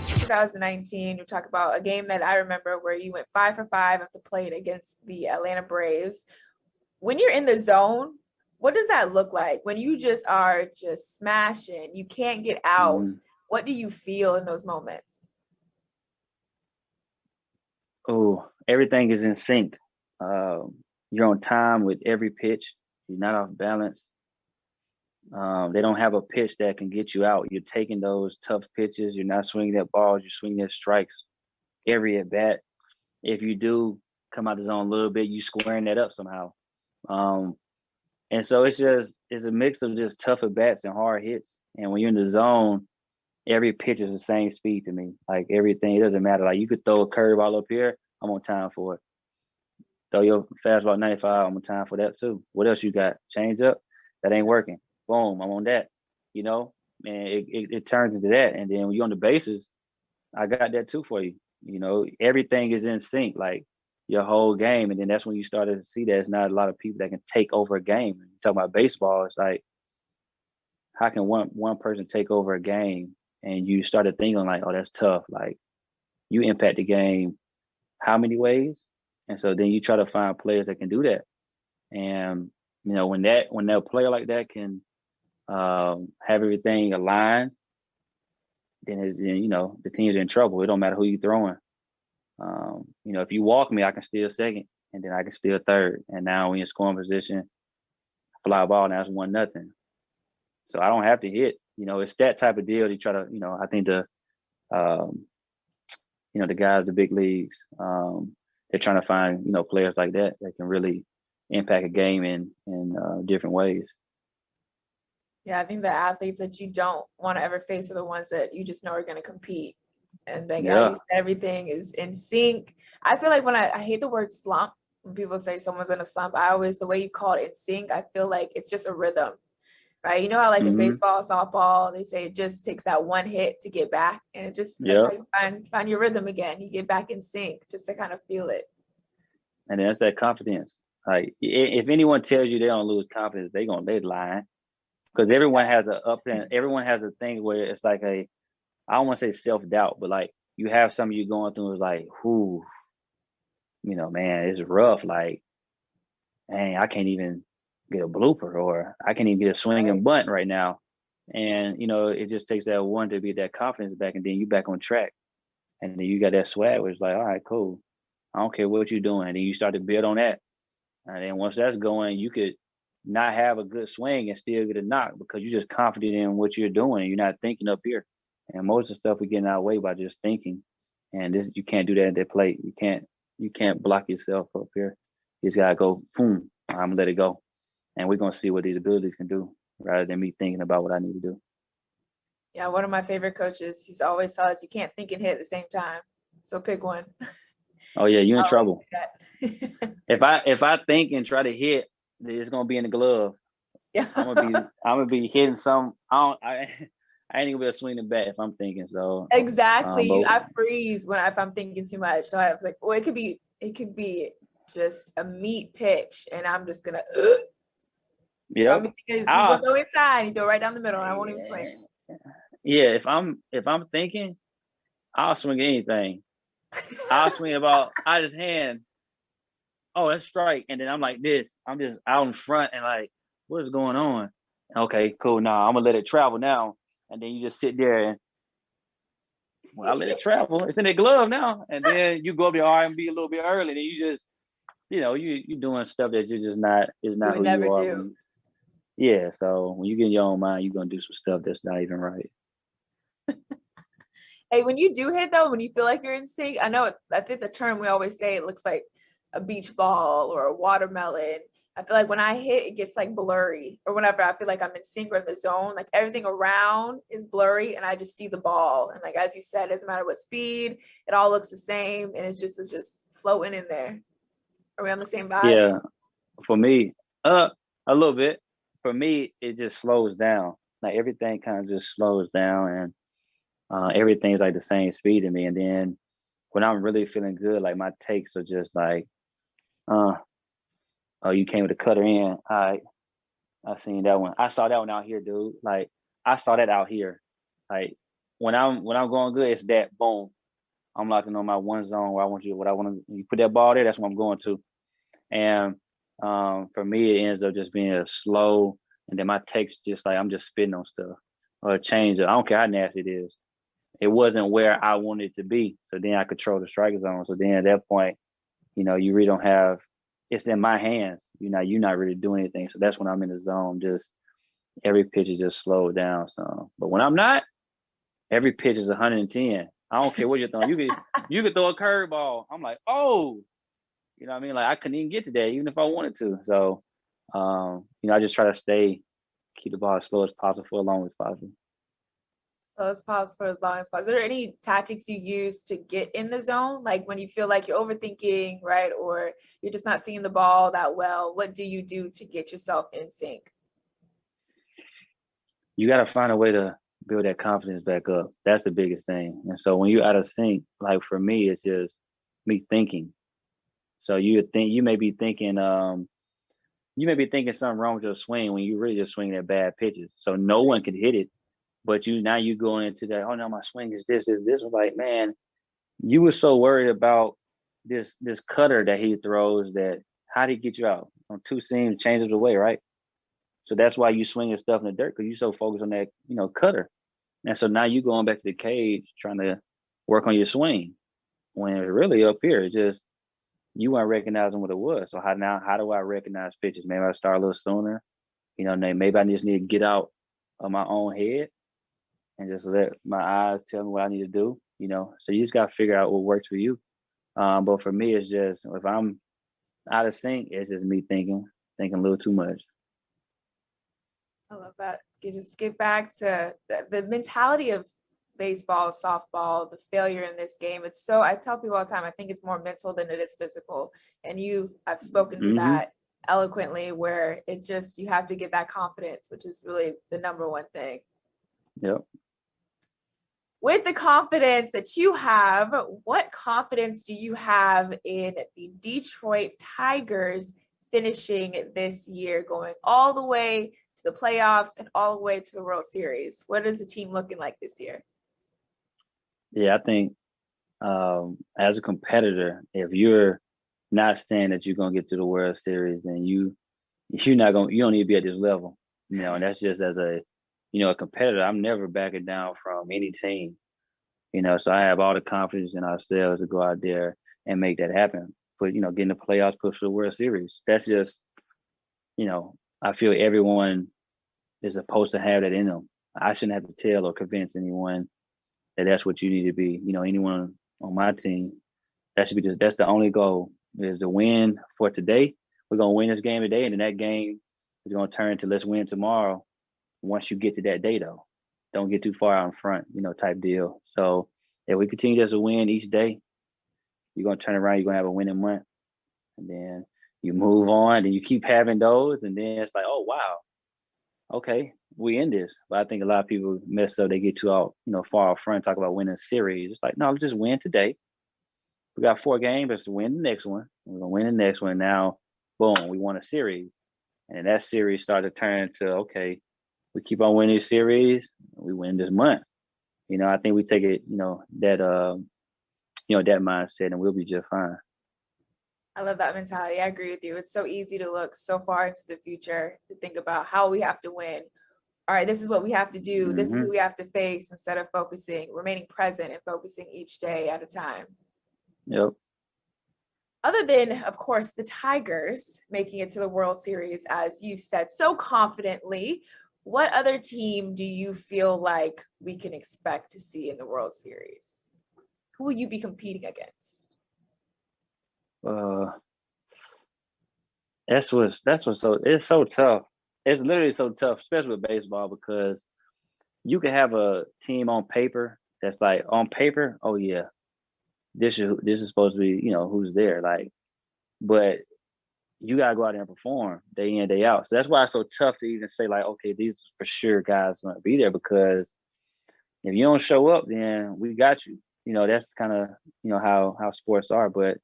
S18: 2019, we talk about a game that I remember where you went 5 for 5 at the plate against the Atlanta Braves. When you're in the zone, what does that look like? When you just are just smashing, you can't get out. What do you feel in those moments?
S19: Oh, everything is in sync. You're on time with every pitch. You're not off balance. They don't have a pitch that can get you out. You're taking those tough pitches. You're not swinging at balls. You're swinging at strikes every at bat. If you do come out the zone a little bit, you squaring that up somehow. And so it's a mix of just tough at bats and hard hits. And when you're in the zone, every pitch is the same speed to me. Like everything, it doesn't matter. Like you could throw a curveball up here, I'm on time for it. Throw your fastball 95, I'm on time for that too. What else you got? Change up? That ain't working. Boom, I'm on that. You know, and it turns into that. And then when you're on the bases, I got that too for you. You know, everything is in sync, like your whole game. And then that's when you started to see that it's not a lot of people that can take over a game. You talk about baseball, it's like, how can one person take over a game? And you started thinking like, oh, that's tough. Like you impact the game how many ways? And so then you try to find players that can do that. And, you know, when that player like that can have everything aligned, then you know, the team's in trouble. It don't matter who you're throwing. You know, if you walk me, I can steal second and then I can steal third. And now when you're in scoring position, fly ball, now it's 1-0. So I don't have to hit. You know, it's that type of deal. You try to, you know, I think you know, the guys, the big leagues, they're trying to find, you know, players like that can really impact a game in different ways.
S18: Yeah, I think the athletes that you don't want to ever face are the ones that you just know are going to compete. And then everything is in sync. I feel like when I hate the word slump, when people say someone's in a slump, the way you call it in sync, I feel like it's just a rhythm. Right. You know how like in baseball, softball, they say it just takes that one hit to get back. And it just that's how you find your rhythm again. You get back in sync just to kind of feel it.
S19: And that's that confidence. Like if anyone tells you they don't lose confidence, they're lying. Because everyone has everyone has a thing where it's like I don't want to say self-doubt, but like you have something you're going through is like, whoo, you know, man, it's rough. Like, dang, I can't even get a blooper, or I can't even get a swing and bunt right now. And, you know, it just takes that one to be that confidence back, and then you back on track. And then you got that swag where it's like, all right, cool. I don't care what you're doing. And then you start to build on that. And then once that's going, you could not have a good swing and still get a knock because you're just confident in what you're doing. You're not thinking up here. And most of the stuff we get in our way by just thinking. And this, you can't do that at the plate. You can't block yourself up here. You just gotta go, boom, I'm gonna let it go. And we're gonna see what these abilities can do rather than me thinking about what I need to do.
S18: Yeah, one of my favorite coaches. He's always tells us you can't think and hit at the same time. So pick one.
S19: Oh yeah, you in
S18: I always
S19: trouble.
S18: do that.
S19: If I think and try to hit, it's gonna be in the glove.
S18: Yeah.
S19: I'm gonna be hitting some. I ain't gonna be able to swing the bat if I'm thinking so.
S18: Exactly.
S19: But
S18: I freeze if I'm thinking too much. So I was like, well, it could be just a meat pitch, and I'm just gonna. So I'm
S19: yep.
S18: thinking, so you go throw inside, you throw right down the middle, and I won't even swing.
S19: Yeah, if I'm thinking, I'll swing anything. I'll swing about I just hand. Oh, that's strike, and then I'm like this. I'm just out in front and like, what is going on? Okay, cool. Now I'm gonna let it travel now, and then you just sit there and I let it travel. It's in the glove now, and then you go up the R&B a little bit early, and you just you doing stuff that you're just not who
S18: never
S19: you are.
S18: do.
S19: Yeah, so when you get in your own mind, you're gonna do some stuff that's not even right.
S18: Hey, when you do hit though, when you feel like you're in sync, I think the term we always say it looks like a beach ball or a watermelon. I feel like when I hit, it gets like blurry or whatever. I feel like I'm in sync or in the zone. Like everything around is blurry and I just see the ball. And like, as you said, it doesn't matter what speed, it all looks the same. And it's just floating in there. Are we on the same vibe?
S19: Yeah, for me, a little bit. For me, it just slows down. Like everything kind of just slows down, and everything's like the same speed to me. And then when I'm really feeling good, like my takes are just like, oh, you came with a cutter in. All right, I seen that one. I saw that one out here, dude. Like I saw that out here. Like when I'm going good, it's that boom. I'm locking on my one zone where I want you put that ball there, that's what I'm going to. And for me, it ends up just being a slow, and then my text just like I'm just spitting on stuff or change it. I don't care how nasty it is. It wasn't where I wanted it to be. So then I control the strike zone. So then at that point, you really don't have, it's in my hands. You're not really doing anything. So that's when I'm in the zone. Just every pitch is just slowed down. So, but when I'm not, every pitch is 110. I don't care what you're throwing. You could throw a curveball. I'm like, oh, you know what I mean? Like I couldn't even get to that, even if I wanted to. So, I just try to keep the ball as slow as possible for as long as possible.
S18: So it's pause for as long as possible. Is there any tactics you use to get in the zone? Like when you feel like you're overthinking, right? Or you're just not seeing the ball that well, what do you do to get yourself in sync?
S19: You got to find a way to build that confidence back up. That's the biggest thing. And so when you're out of sync, like for me, it's just me thinking. So you may be thinking something wrong with your swing when you really just swinging at bad pitches. So no one can hit it. But now you going into that, oh no, my swing is this. I'm like, man, you were so worried about this cutter that he throws that how did he get you out? On two seams, changes the way, right? So that's why you swinging stuff in the dirt, because you're so focused on that, cutter. And so now you going back to the cage trying to work on your swing. When it's really up here, it's just you weren't recognizing what it was. So how do I recognize pitches? Maybe I start a little sooner. Maybe I just need to get out of my own head and just let my eyes tell me what I need to do, So you just got to figure out what works for you. But for me, it's just, if I'm out of sync, it's just me thinking a little too much.
S18: I love that. You just get back to the mentality of baseball, softball, the failure in this game. I tell people all the time, I think it's more mental than it is physical. And I've spoken to that eloquently, where you have to get that confidence, which is really the number one thing.
S19: Yep.
S18: With the confidence that you have, what confidence do you have in the Detroit Tigers finishing this year, going all the way to the playoffs and all the way to the World Series? What is the team looking like this year?
S19: Yeah, I think as a competitor, if you're not saying that you're gonna get to the World Series, then you don't need to be at this level. And that's just as a competitor. I'm never backing down from any team. So I have all the confidence in ourselves to go out there and make that happen. But getting the playoffs, push for the World Series. That's just, I feel everyone is supposed to have that in them. I shouldn't have to tell or convince anyone that that's what you need to be. Anyone on my team, that's the only goal, is to win for today. We're gonna win this game today, and then that game is gonna turn to let's win tomorrow. Once you get to that day, though, don't get too far out in front, type deal. So if we continue just to win each day, you're going to turn around, you're going to have a winning month. And then you move on and you keep having those. And then it's like, oh, wow, okay, we in this. But I think a lot of people mess up. They get too out, far out front, talk about winning a series. It's like, no, let's just win today. We got 4 games. Let's win the next one. We're going to win the next one. Now, boom, we won a series. And that series started to turn to, okay, we keep on winning this series. We win this month. I think we take it, that mindset, and we'll be just fine.
S18: I love that mentality. I agree with you. It's so easy to look so far into the future, to think about how we have to win. All right, this is what we have to do. This is who we have to face, instead of remaining present and focusing each day at a time.
S19: Yep.
S18: Other than, of course, the Tigers making it to the World Series, as you've said so confidently, what other team do you feel like we can expect to see in the World Series? Who will you be competing against?
S19: That's what's it's so tough. It's literally so tough, especially with baseball, because you can have a team on paper that's like, on paper, oh yeah, this is supposed to be, who's there, like, but you gotta go out there and perform day in, day out. So that's why it's so tough to even say, like, okay, these for sure guys gonna be there, because if you don't show up, then we got you. That's kind of how sports are. But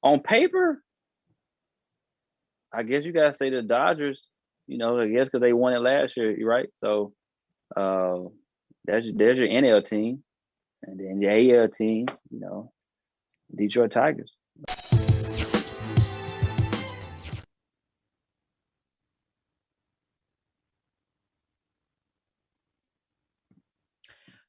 S19: on paper, I guess you gotta say the Dodgers. I guess because they won it last year, right? So there's your NL team, and then your AL team. Detroit Tigers.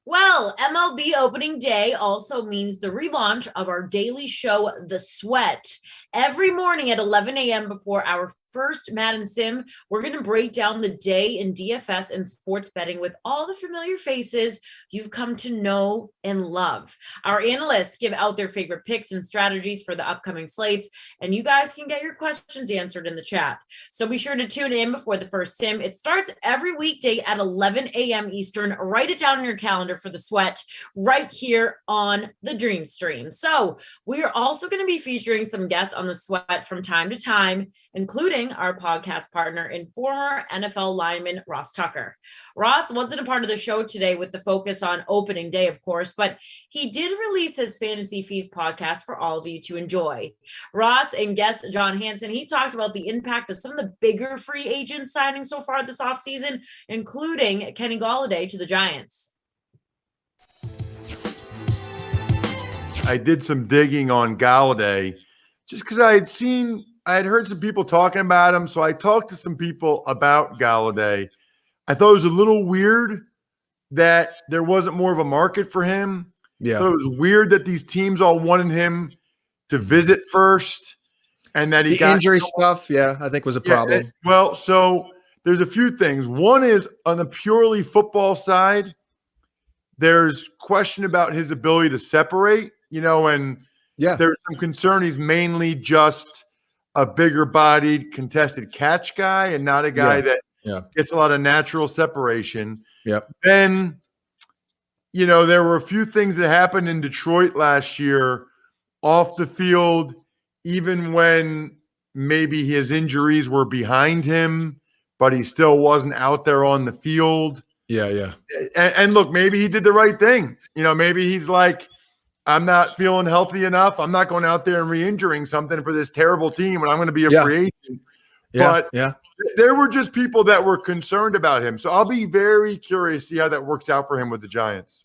S15: Well, MLB opening day also means the relaunch of our daily show, The Sweat. Every morning at 11 a.m. before our first Madden Sim, we're going to break down the day in DFS and sports betting with all the familiar faces you've come to know and love. Our analysts give out their favorite picks and strategies for the upcoming slates, and you guys can get your questions answered in the chat. So be sure to tune in before the first Sim. It starts every weekday at 11 a.m. Eastern. Write it down in your calendar for The Sweat right here on the Dream Stream. So we are also going to be featuring some guests on The Sweat from time to time, including our podcast partner and former NFL lineman Ross Tucker. Ross wasn't a part of the show today with the focus on opening day, of course, but he did release his Fantasy Feast podcast for all of you to enjoy. Ross and guest John Hansen, he talked about the impact of some of the bigger free agents signing so far this offseason, including Kenny Golladay to the Giants.
S5: I did some digging on Golladay just because I had heard some people talking about him. So I talked to some people about Golladay. I thought it was a little weird that there wasn't more of a market for him.
S17: Yeah.
S5: So it was weird that these teams all wanted him to visit first, and that he got
S17: injury stuff. Yeah, I think was a problem.
S5: Well, so there's a few things. One is on the purely football side, there's question about his ability to separate, and there's some concern he's mainly just a bigger bodied contested catch guy and not a guy that gets a lot of natural separation.
S17: Yep.
S5: Then, there were a few things that happened in Detroit last year off the field, even when maybe his injuries were behind him, but he still wasn't out there on the field.
S17: Yeah.
S5: And look, maybe he did the right thing. Maybe he's like, I'm not feeling healthy enough. I'm not going out there and re-injuring something for this terrible team when I'm going to be a free agent. But there were just people that were concerned about him. So I'll be very curious to see how that works out for him with the Giants.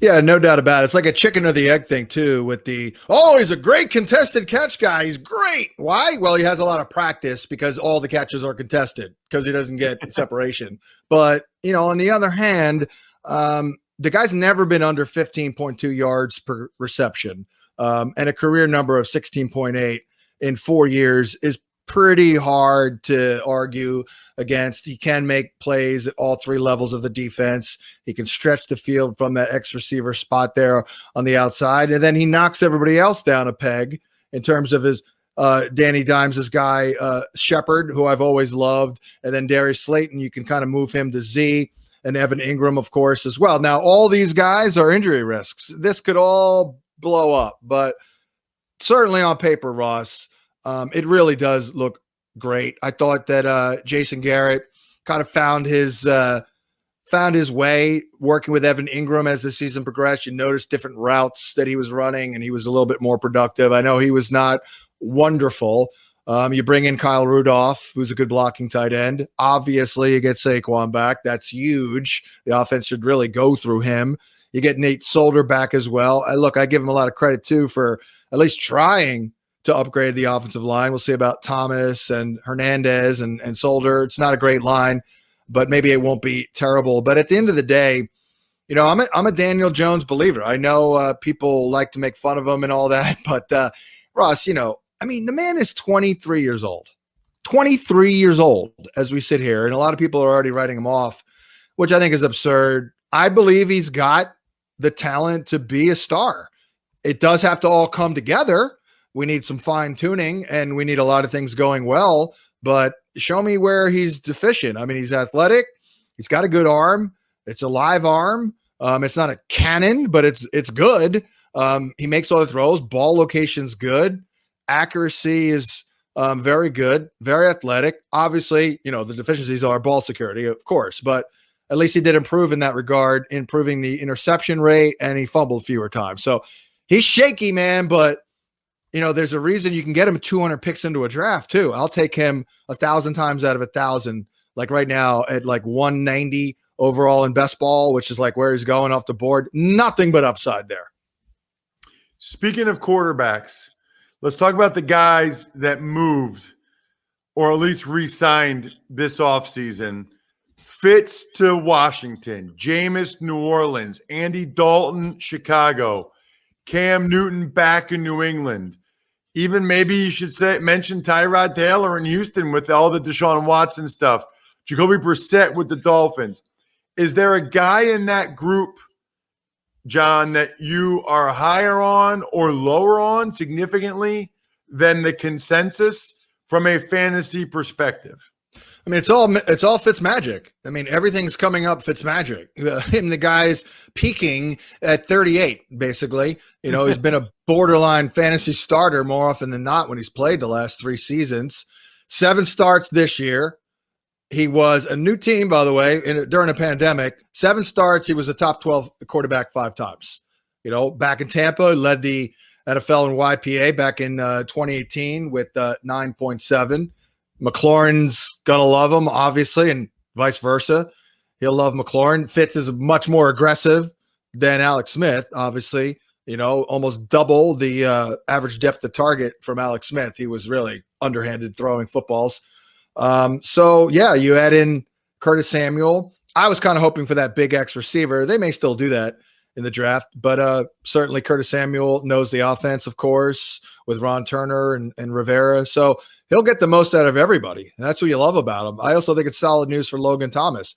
S17: Yeah, no doubt about it. It's like a chicken or the egg thing too with he's a great contested catch guy. He's great. Why? Well, he has a lot of practice because all the catches are contested because he doesn't get separation. But, on the other hand, the guy's never been under 15.2 yards per reception, and a career number of 16.8 in 4 years is pretty hard to argue against. He can make plays at all three levels of the defense. He can stretch the field from that X receiver spot there on the outside, and then he knocks everybody else down a peg in terms of his Danny Dimes' guy, Shepard, who I've always loved, and then Darius Slayton. You can kind of move him to Z.
S7: and Evan Ingram, of course, as well. Now, all these guys are injury risks. This could all blow up, but certainly on paper, Ross, it really does look great. I thought that Jason Garrett kind of found his way working with Evan Ingram as the season progressed. You noticed different routes that he was running, and he was a little bit more productive. I know he was not wonderful. You bring in Kyle Rudolph, who's a good blocking tight end. Obviously, you get Saquon back. That's huge. The offense should really go through him. You get Nate Solder back as well. I give him a lot of credit, too, for at least trying to upgrade the offensive line. We'll see about Thomas and Hernandez and Solder. It's not a great line, but maybe it won't be terrible. But at the end of the day, I'm a Daniel Jones believer. I know people like to make fun of him and all that, but Ross, the man is 23 years old. 23 years old as we sit here, and a lot of people are already writing him off, which I think is absurd. I believe he's got the talent to be a star. It does have to all come together. We need some fine tuning, and we need a lot of things going well, but show me where he's deficient. He's athletic. He's got a good arm. It's a live arm. It's not a cannon, but it's good. He makes all the throws. Ball location's good. Accuracy is very good, very athletic. Obviously, the deficiencies are ball security, of course, but at least he did improve in that regard, improving the interception rate, and he fumbled fewer times. So he's shaky, man, but there's a reason you can get him 200 picks into a draft too. I'll take him 1,000 times out of 1,000. Like right now at like 190 overall in best ball, which is like where he's going off the board. Nothing but upside there.
S5: Speaking of quarterbacks, let's talk about the guys that moved or at least re-signed this offseason. Fitz to Washington, Jameis, New Orleans, Andy Dalton, Chicago, Cam Newton back in New England. Even maybe you should mention Tyrod Taylor in Houston with all the Deshaun Watson stuff. Jacoby Brissett with the Dolphins. Is there a guy in that group, John, that you are higher on or lower on significantly than the consensus from a fantasy perspective?
S7: It's all Fitzmagic. Everything's coming up Fitzmagic. And the guy's peaking at 38, basically. He's been a borderline fantasy starter more often than not when he's played the last 3 seasons. 7 starts this year. He was a new team, by the way, during a pandemic. 7 starts. He was a top 12 quarterback 5 times. Back in Tampa, led the NFL in YPA back in 2018 with 9.7. McLaurin's going to love him, obviously, and vice versa. He'll love McLaurin. Fitz is much more aggressive than Alex Smith, obviously. Almost double the average depth of target from Alex Smith. He was really underhanded throwing footballs. You add in Curtis Samuel. I was kind of hoping for that big X receiver. They may still do that in the draft, but certainly Curtis Samuel knows the offense, of course, with Ron Turner and Rivera. So he'll get the most out of everybody. And that's what you love about him. I also think it's solid news for Logan Thomas.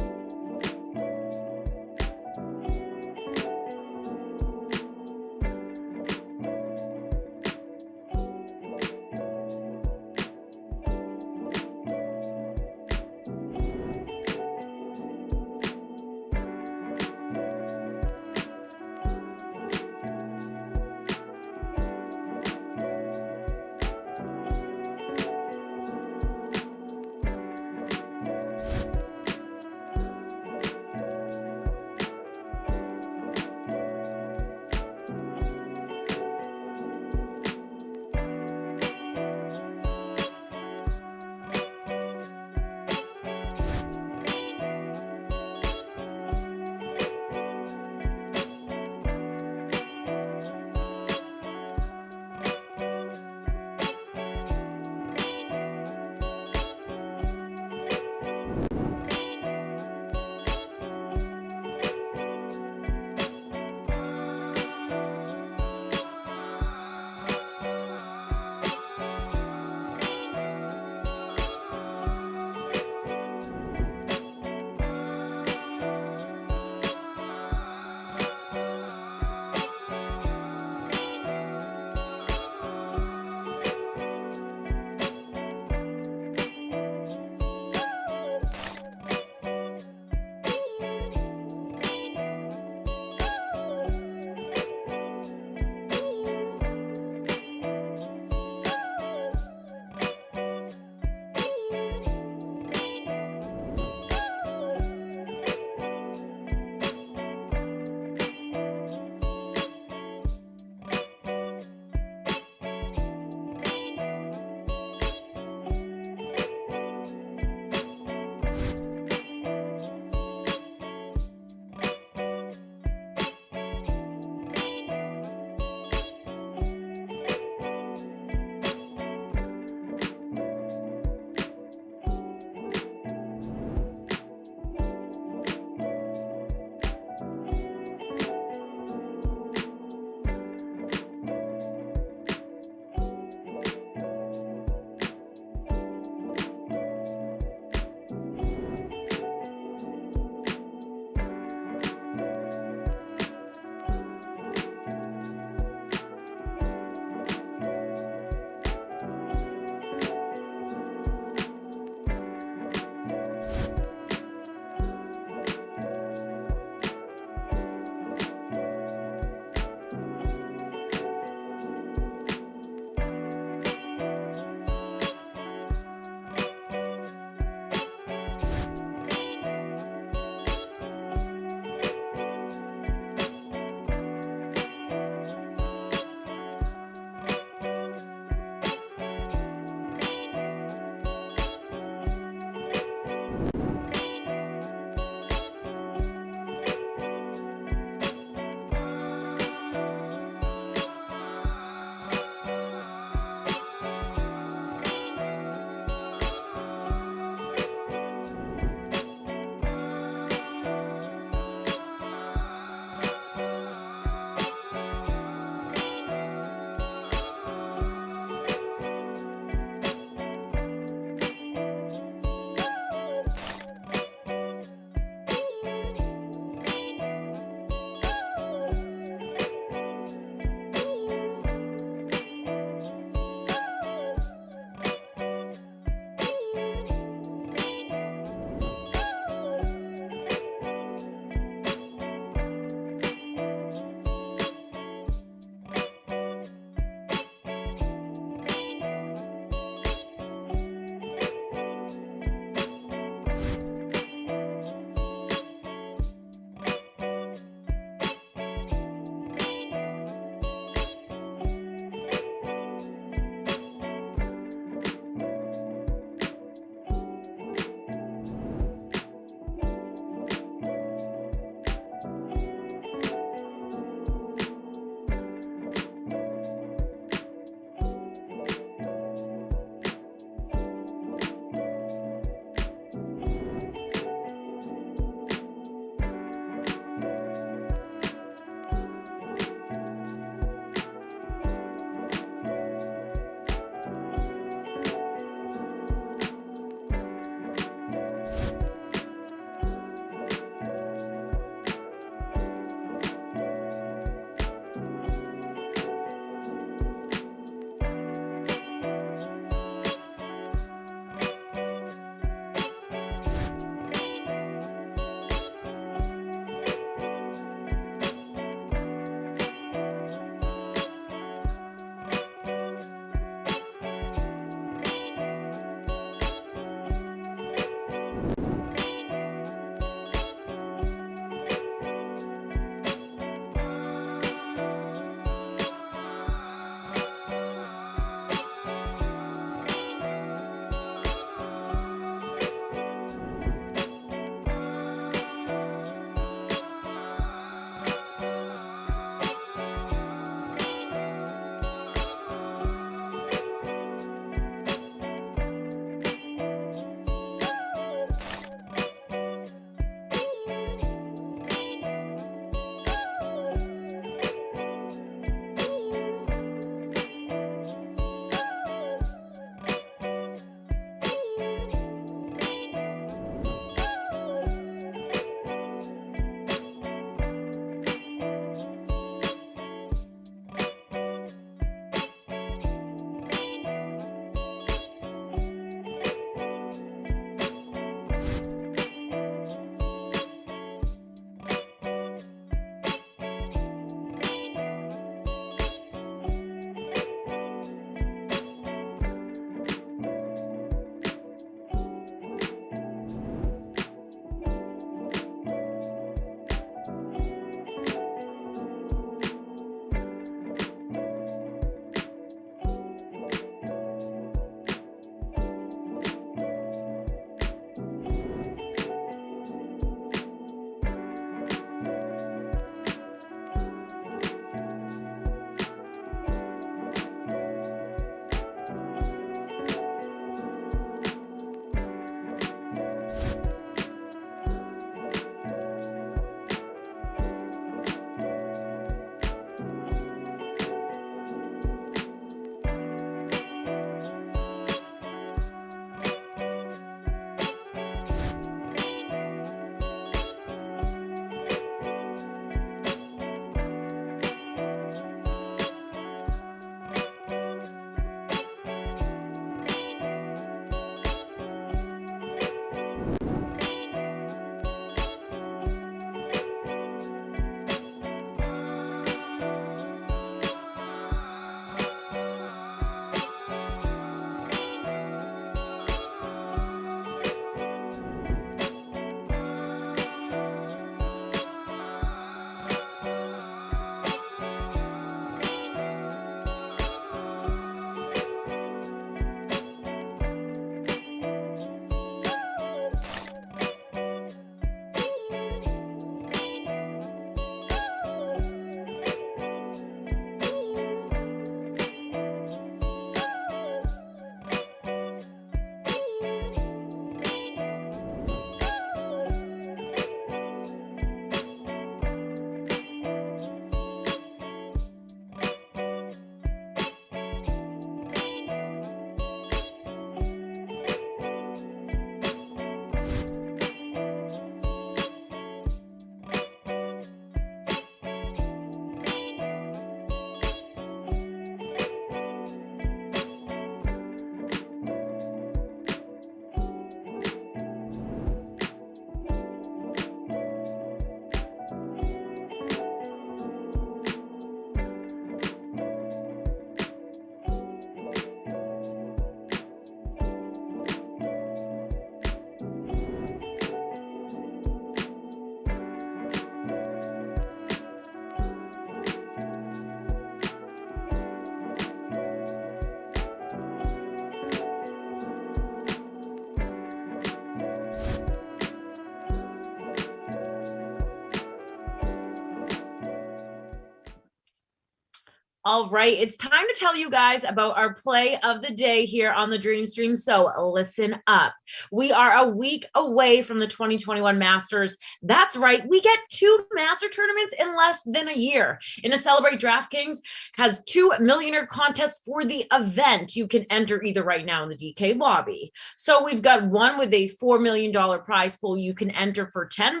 S15: All right, it's time to tell you guys about our play of the day here on the Dream Stream. So listen up. We are a week away from the 2021 Masters. That's right. We get 2 Master tournaments in less than a year. And to celebrate, DraftKings has 2 millionaire contests for the event. You can enter either right now in the DK lobby. So we've got one with a $4 million prize pool you can enter for $10,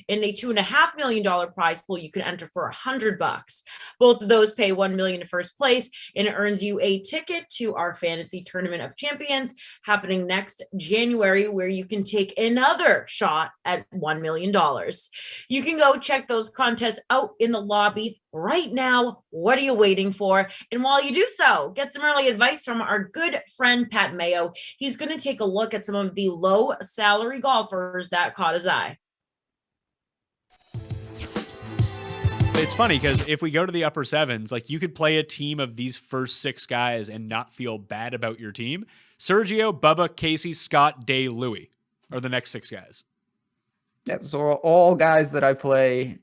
S15: and a $2.5 million prize pool you can enter for $100. Both of those pay $1 million in first place, and it earns you a ticket to our fantasy tournament of champions happening next January, where you can take another shot at $1 million. You can go check those contests out in the lobby right now. What are you waiting for? And while you do so, get some early advice from our good friend Pat Mayo. He's going to take a look at some of the low salary golfers that caught his eye.
S20: It's funny because if we go to the upper sevens, like you could play a team of these first 6 guys and not feel bad about your team. Sergio, Bubba, Casey, Scott, Day, Louis are the next 6 guys.
S21: Yeah, so all guys that I play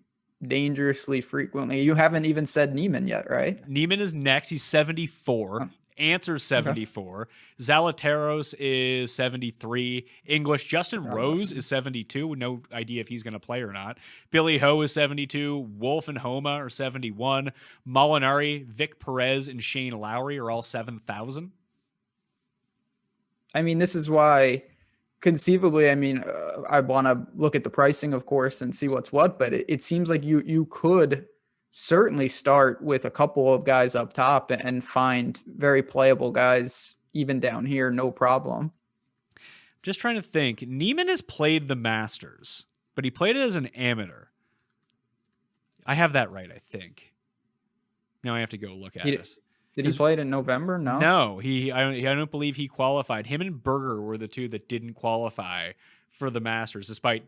S21: dangerously frequently. You haven't even said Neiman yet, right?
S20: Neiman is next. He's 74. Answer's 74. Okay. Zalateros is 73. English. Justin Rose is 72. No idea if he's going to play or not. Billy Ho is 72. Wolf and Homa are 71. Molinari, Vic Perez, and Shane Lowry are all 7,000.
S21: I mean, this is why conceivably, I mean, I want to look at the pricing, of course, and see what's what, but it seems like you could certainly start with a couple of guys up top and find very playable guys even down here, no problem.
S20: Just trying to think. Neiman has played the Masters, but he played it as an amateur. I have that right, I think. Now I have to go look at it.
S21: Did he play it in November? No.
S20: No, I don't believe he qualified. Him and Berger were the 2 that didn't qualify for the Masters, despite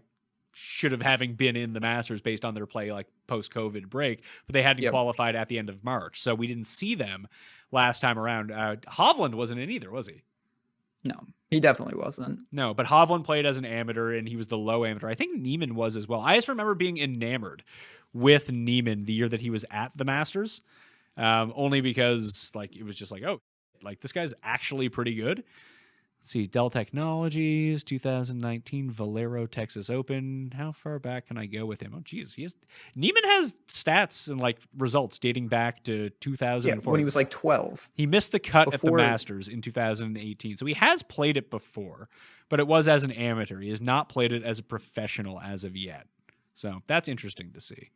S20: should have having been in the Masters based on their play like post-COVID break, but they hadn't qualified at the end of March. So we didn't see them last time around. Hovland wasn't in either, was he?
S21: No, he definitely wasn't.
S20: No, but Hovland played as an amateur and he was the low amateur. I think Neiman was as well. I just remember being enamored with Neiman the year that he was at the Masters, only because like it was just like, oh, like this guy's actually pretty good. Let's see, Dell Technologies, 2019 Valero Texas Open. How far back can I go with him? Oh, geez, Neiman has stats and like results dating back to 2004.
S21: Yeah, when he was like 12.
S20: He missed the cut at the Masters in 2018, so he has played it before, but it was as an amateur. He has not played it as a professional as of yet. So that's interesting to see.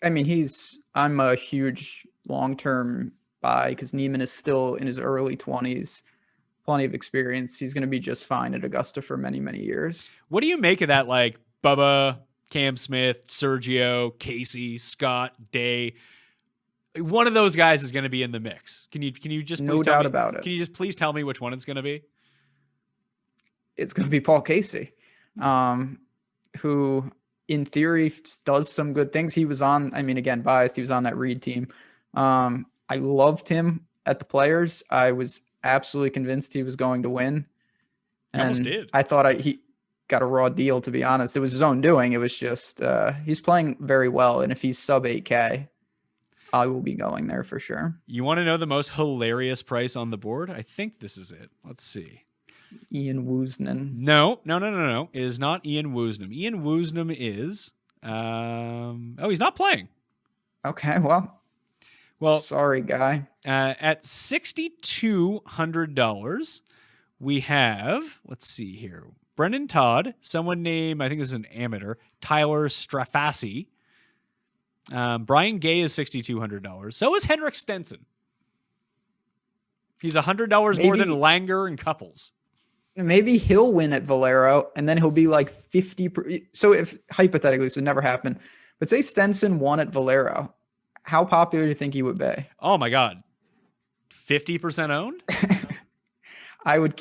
S21: I mean, I'm a huge long-term buy because Neiman is still in his early 20s, plenty of experience. He's going to be just fine at Augusta for many, many years.
S20: What do you make of that? Like Bubba, Cam Smith, Sergio, Casey, Scott, Day. One of those guys is going to be in the mix. Can you just
S21: no doubt about it?
S20: Can you just please tell me which one it's going to be?
S21: It's going to be Paul Casey, who in theory does some good things. He was on, I mean, again, biased. He was on that Reed team. I loved him at the Players. I was absolutely convinced he was going to win. And
S20: almost did.
S21: I thought he got a raw deal, to be honest. It was his own doing. It was just, he's playing very well. And if he's sub 8K, I will be going there for sure.
S20: You want to know the most hilarious price on the board? I think this is it. Let's see.
S21: Ian Woosnam.
S20: No. It is not Ian Woosnam. Ian Woosnam is, he's not playing.
S21: Okay, well, sorry, guy.
S20: At $6,200, we have, let's see here, Brendan Todd, someone named, I think this is an amateur, Tyler Strafassi. Brian Gay is $6,200. So is Henrik Stenson. He's $100 more than Langer and Couples.
S21: Maybe he'll win at Valero, and then he'll be like 50. So if hypothetically, this would never happen, but say Stenson won at Valero, how popular do you think he would be?
S20: Oh my God. 50% owned?
S21: I would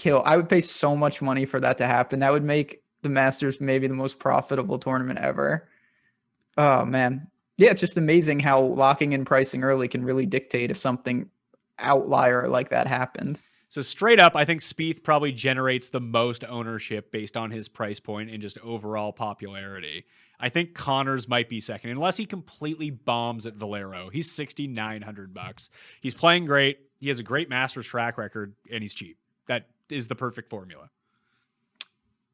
S21: pay so much money for that to happen. That would make the Masters maybe the most profitable tournament ever. Oh man. Yeah, it's just amazing how locking in pricing early can really dictate if something outlier like that happened.
S20: So straight up, I think Spieth probably generates the most ownership based on his price point and just overall popularity. I think Connors might be second, unless he completely bombs at Valero. He's $6,900. He's playing great. He has a great Masters track record, and he's cheap. That is the perfect formula.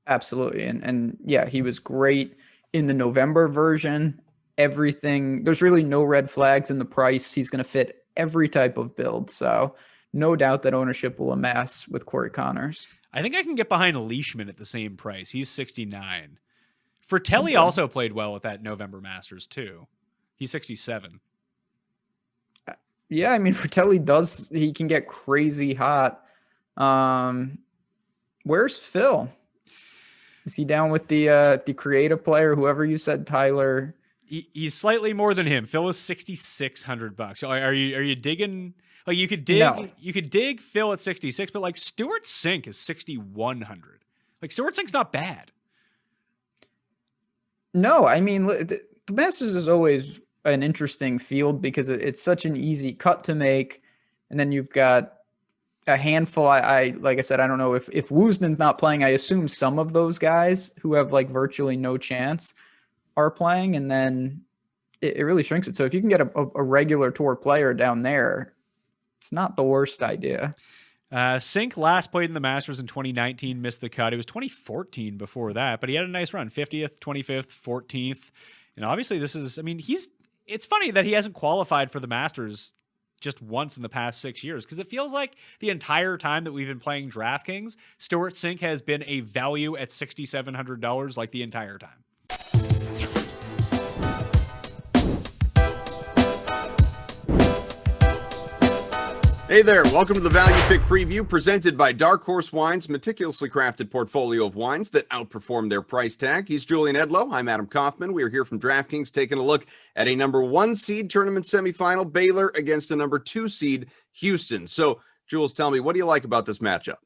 S21: Absolutely. And yeah, he was great in the November version. Everything, there's really no red flags in the price. He's going to fit every type of build. So no doubt that ownership will amass with Corey Connors.
S20: I think I can get behind Leishman at the same price. He's 69. Fratelli also played well at that November Masters too. He's 67.
S21: Yeah, I mean, Fratelli he can get crazy hot. Where's Phil? Is he down with the creative player, whoever you said, Tyler?
S20: He's slightly more than him. Phil is $6,600. Are you digging? Like you could dig Phil at 66, but like Stuart Sink is 6,100. Like Stuart Sink's not bad.
S21: No, I mean the Masters is always an interesting field because it's such an easy cut to make, and then you've got a handful. I like I said, I don't know if Woosnan's not playing. I assume some of those guys who have like virtually no chance are playing, and then it really shrinks it. So if you can get a regular tour player down there, it's not the worst idea.
S20: Sink last played in the Masters in 2019, missed the cut. It was 2014 before that, but he had a nice run, 50th, 25th, 14th. And obviously it's funny that he hasn't qualified for the Masters just once in the past 6 years, because it feels like the entire time that we've been playing DraftKings, Stuart Sink has been a value at $6,700 like the entire time.
S8: Hey there, welcome to the Value Pick Preview presented by Dark Horse Wines, meticulously crafted portfolio of wines that outperform their price tag. He's Julian Edlow. I'm Adam Kaufman. We are here from DraftKings taking a look at a number 1 seed tournament semifinal, Baylor against a number 2 seed, Houston. So, Jules, tell me, what do you like about this matchup?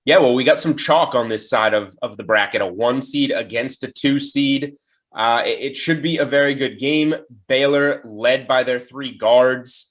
S3: Yeah, well, we got some chalk on this side of the bracket, a 1 seed against a 2 seed. It should be a very good game. Baylor led by their 3 guards.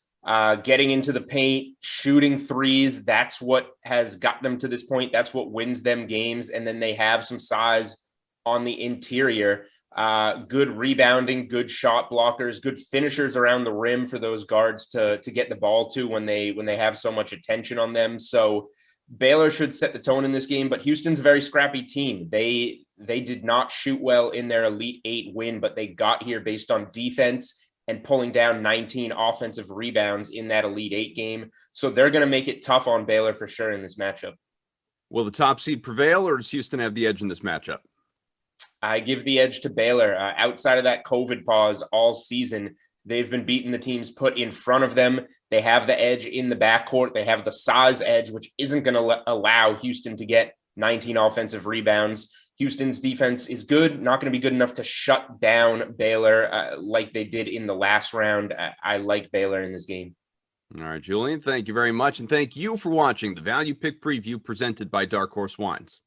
S3: Getting into the paint, shooting threes, that's what has got them to this point. That's what wins them games. And then they have some size on the interior. Good rebounding, good shot blockers, good finishers around the rim for those guards to get the ball to when they have so much attention on them. So Baylor should set the tone in this game, but Houston's a very scrappy team. They did not shoot well in their Elite 8 win, but they got here based on defense and pulling down 19 offensive rebounds in that Elite 8 game. So they're going to make it tough on Baylor for sure in this matchup.
S8: Will the top seed prevail, or does Houston have the edge in this matchup?
S3: I give the edge to Baylor. Outside of that COVID pause all season, they've been beating the teams put in front of them. They have the edge in the backcourt. They have the size edge, which isn't going to allow Houston to get 19 offensive rebounds. Houston's defense is good, not going to be good enough to shut down Baylor like they did in the last round. I like Baylor in this game.
S8: All right, Julian, thank you very much. And thank you for watching the Value Pick Preview presented by Dark Horse Wines.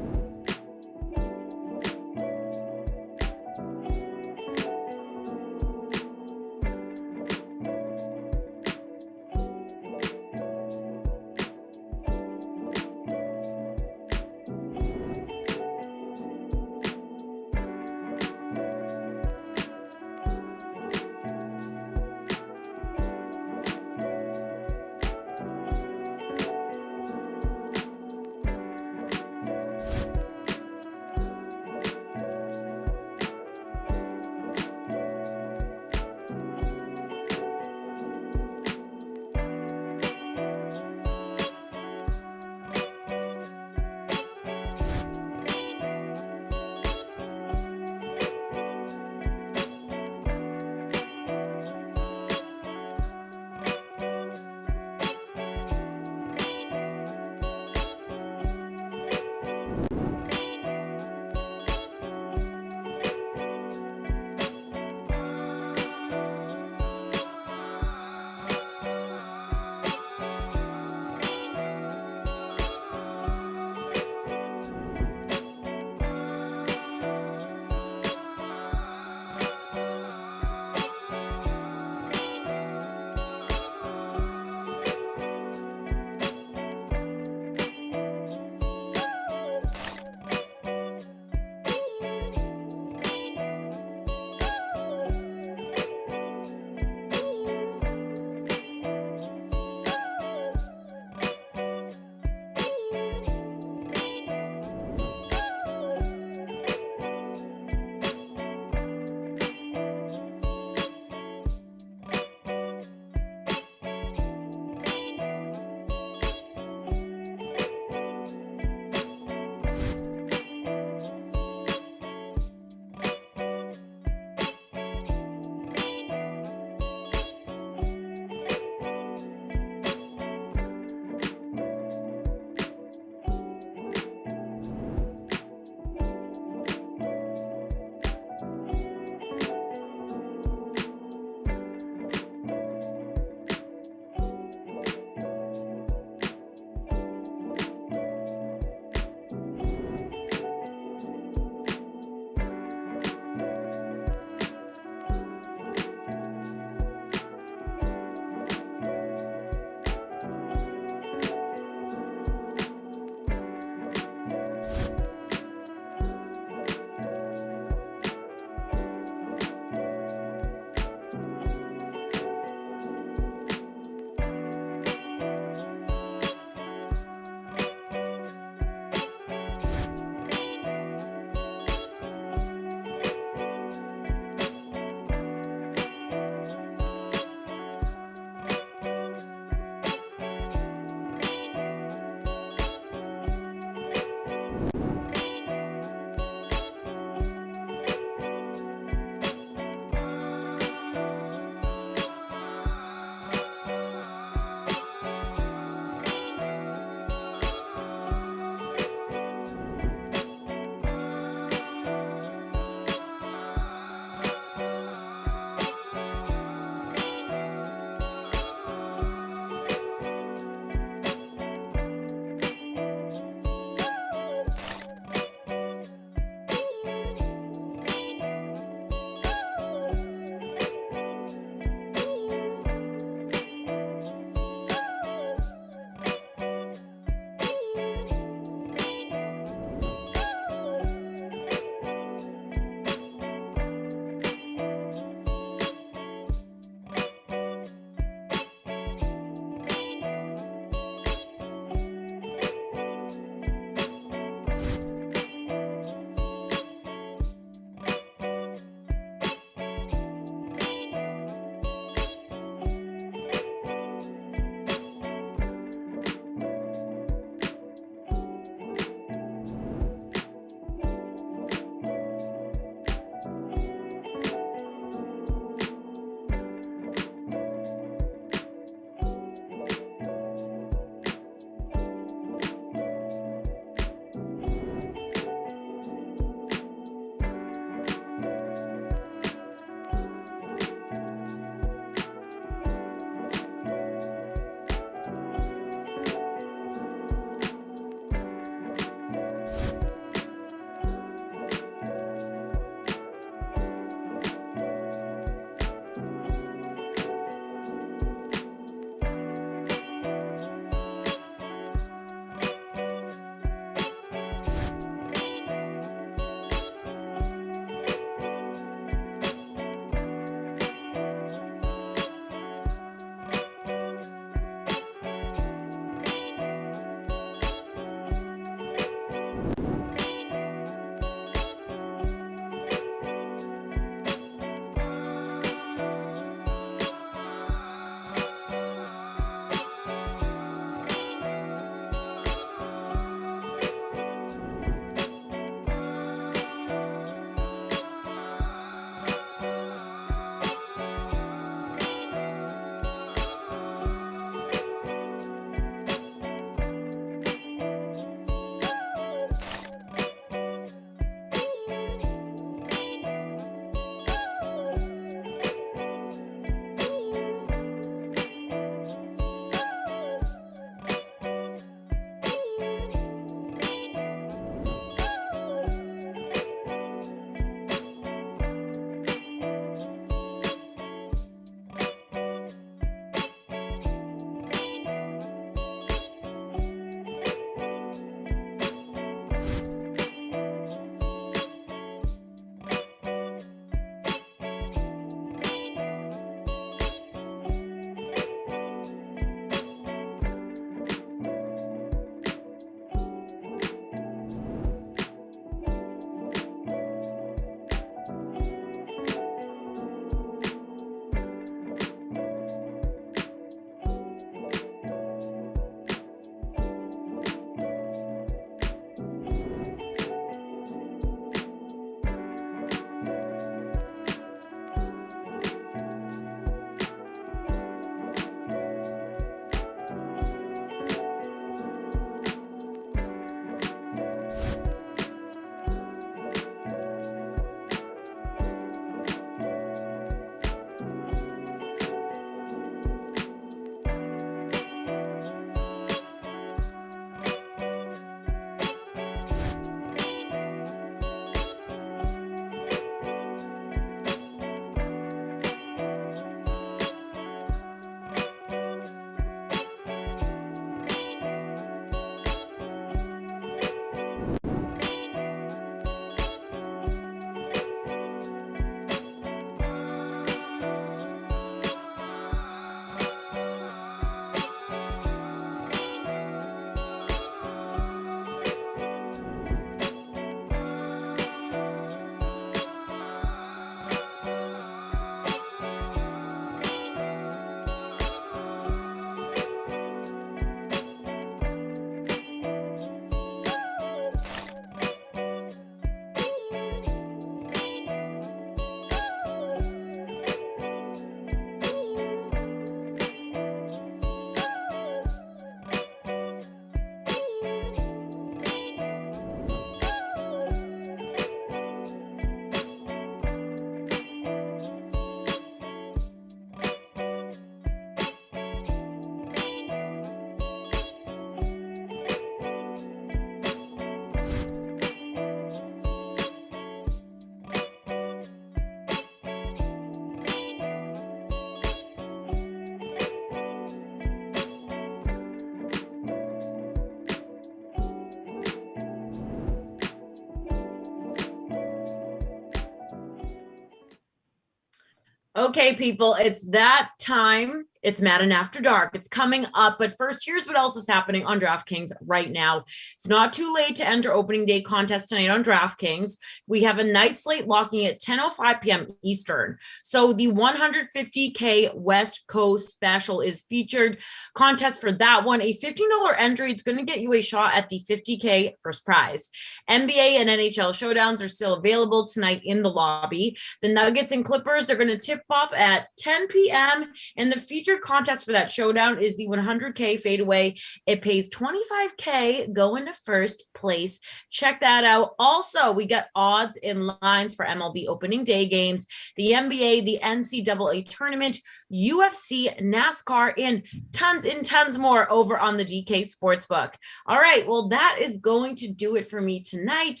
S15: Okay, people, it's that time. It's Madden After Dark. It's coming up. But first, here's what else is happening on DraftKings right now. It's not too late to enter opening day contest tonight on DraftKings. We have a night slate locking at 10:05 p.m. Eastern. So the 150K West Coast special is featured. Contest for that one. A $15 entry. It's going to get you a shot at the 50K first prize. NBA and NHL Showdowns are still available tonight in the lobby. The Nuggets and Clippers, they're going to tip off at 10 p.m. And the feature contest for that showdown is the 100K fadeaway. It pays $25K going to first place. Check that out. Also, we got odds and lines for MLB opening day games, the NBA, the NCAA tournament, UFC, NASCAR, and tons more over on the DK Sportsbook. All right, well, that is going to do it for me tonight.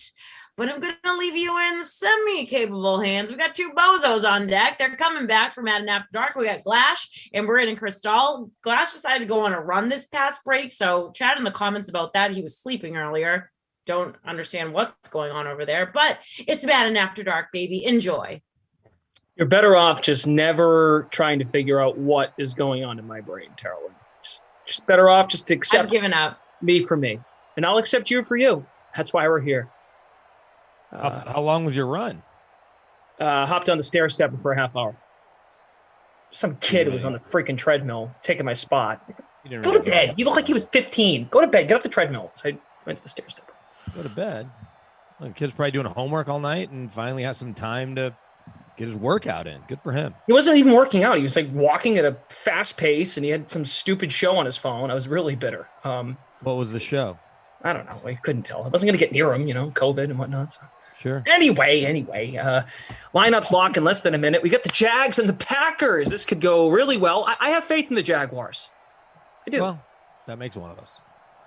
S15: But I'm going to leave you in semi-capable hands. We got two bozos on deck. They're coming back from Madden After Dark. We got Glash and Brandon Cristal. Glash decided to go on a run this past break, so chat in the comments about that. He was sleeping earlier. Don't understand what's going on over there, but it's Madden After Dark, baby. Enjoy.
S2: You're better off just never trying to figure out what is going on in my brain, Carolyn. Just better off just to accept.
S15: I've given up.
S2: Me for me, and I'll accept you for you. That's why we're here.
S12: How long was your run?
S2: Hopped on the stair step for a half hour. Some kid who was on the freaking treadmill taking my spot. Go to bed. You look like he was 15. Go to bed. Get off the treadmill. So I went to the stair step.
S12: Go to bed. Well, the kid's probably doing homework all night and finally has some time to get his workout in. Good for him.
S2: He wasn't even working out. He was like walking at a fast pace, and he had some stupid show on his phone. I was really bitter.
S12: What was the show?
S2: I don't know. I couldn't tell. I wasn't going to get near him, COVID and whatnot. So.
S12: Sure.
S2: Anyway, lineups lock in less than a minute. We got the Jags and the Packers. This could go really well. I have faith in the Jaguars. I do.
S12: Well, that makes one of us.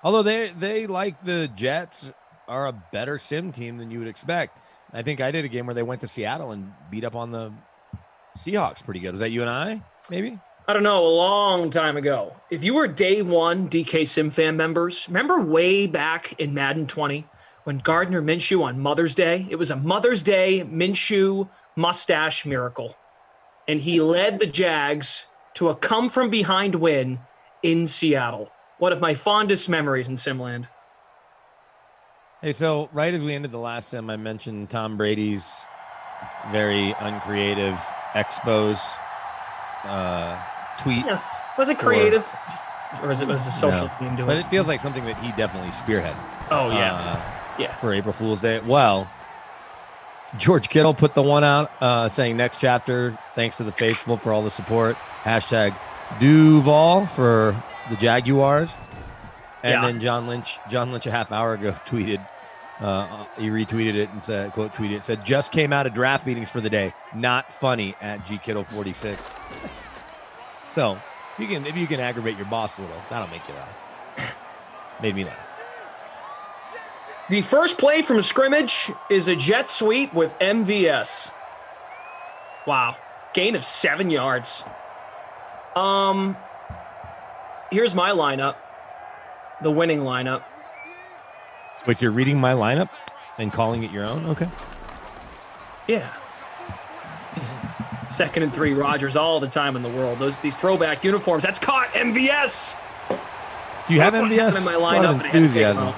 S12: Although they like the Jets are a better sim team than you would expect. I think I did a game where they went to Seattle and beat up on the Seahawks pretty good. Was that you and I, maybe?
S2: I don't know, a long time ago. If you were day one DK Sim fan members, remember way back in Madden 20 when Gardner Minshew on Mother's Day? It was a Mother's Day Minshew mustache miracle. And he led the Jags to a come-from-behind win in Seattle. One of my fondest memories in Simland.
S12: Hey, so right as we ended the last sim, I mentioned Tom Brady's very uncreative expose tweet.
S2: Yeah. Was it creative? Or was it a social team doing it?
S12: But it feels like something that he definitely spearheaded.
S2: Oh, yeah. Yeah.
S12: For April Fool's Day. Well, George Kittle put the one out saying next chapter, thanks to the faithful for all the support. Hashtag Duval for the Jaguars. And then John Lynch a half hour ago tweeted, he retweeted it and said, quote tweeted it, said, just came out of draft meetings for the day. Not funny at GKittle46. So if you can aggravate your boss a little, that'll make you laugh. Made me laugh.
S2: The first play from scrimmage is a jet sweep with MVS. Wow. Gain of 7 yards. Here's my lineup. The winning lineup.
S12: Wait, you're reading my lineup and calling it your own? Okay.
S2: Yeah. 2nd and 3 Rodgers all the time in the world. These throwback uniforms. That's caught MVS.
S12: Do you have MVS?
S2: In my lineup,
S12: enthusiasm.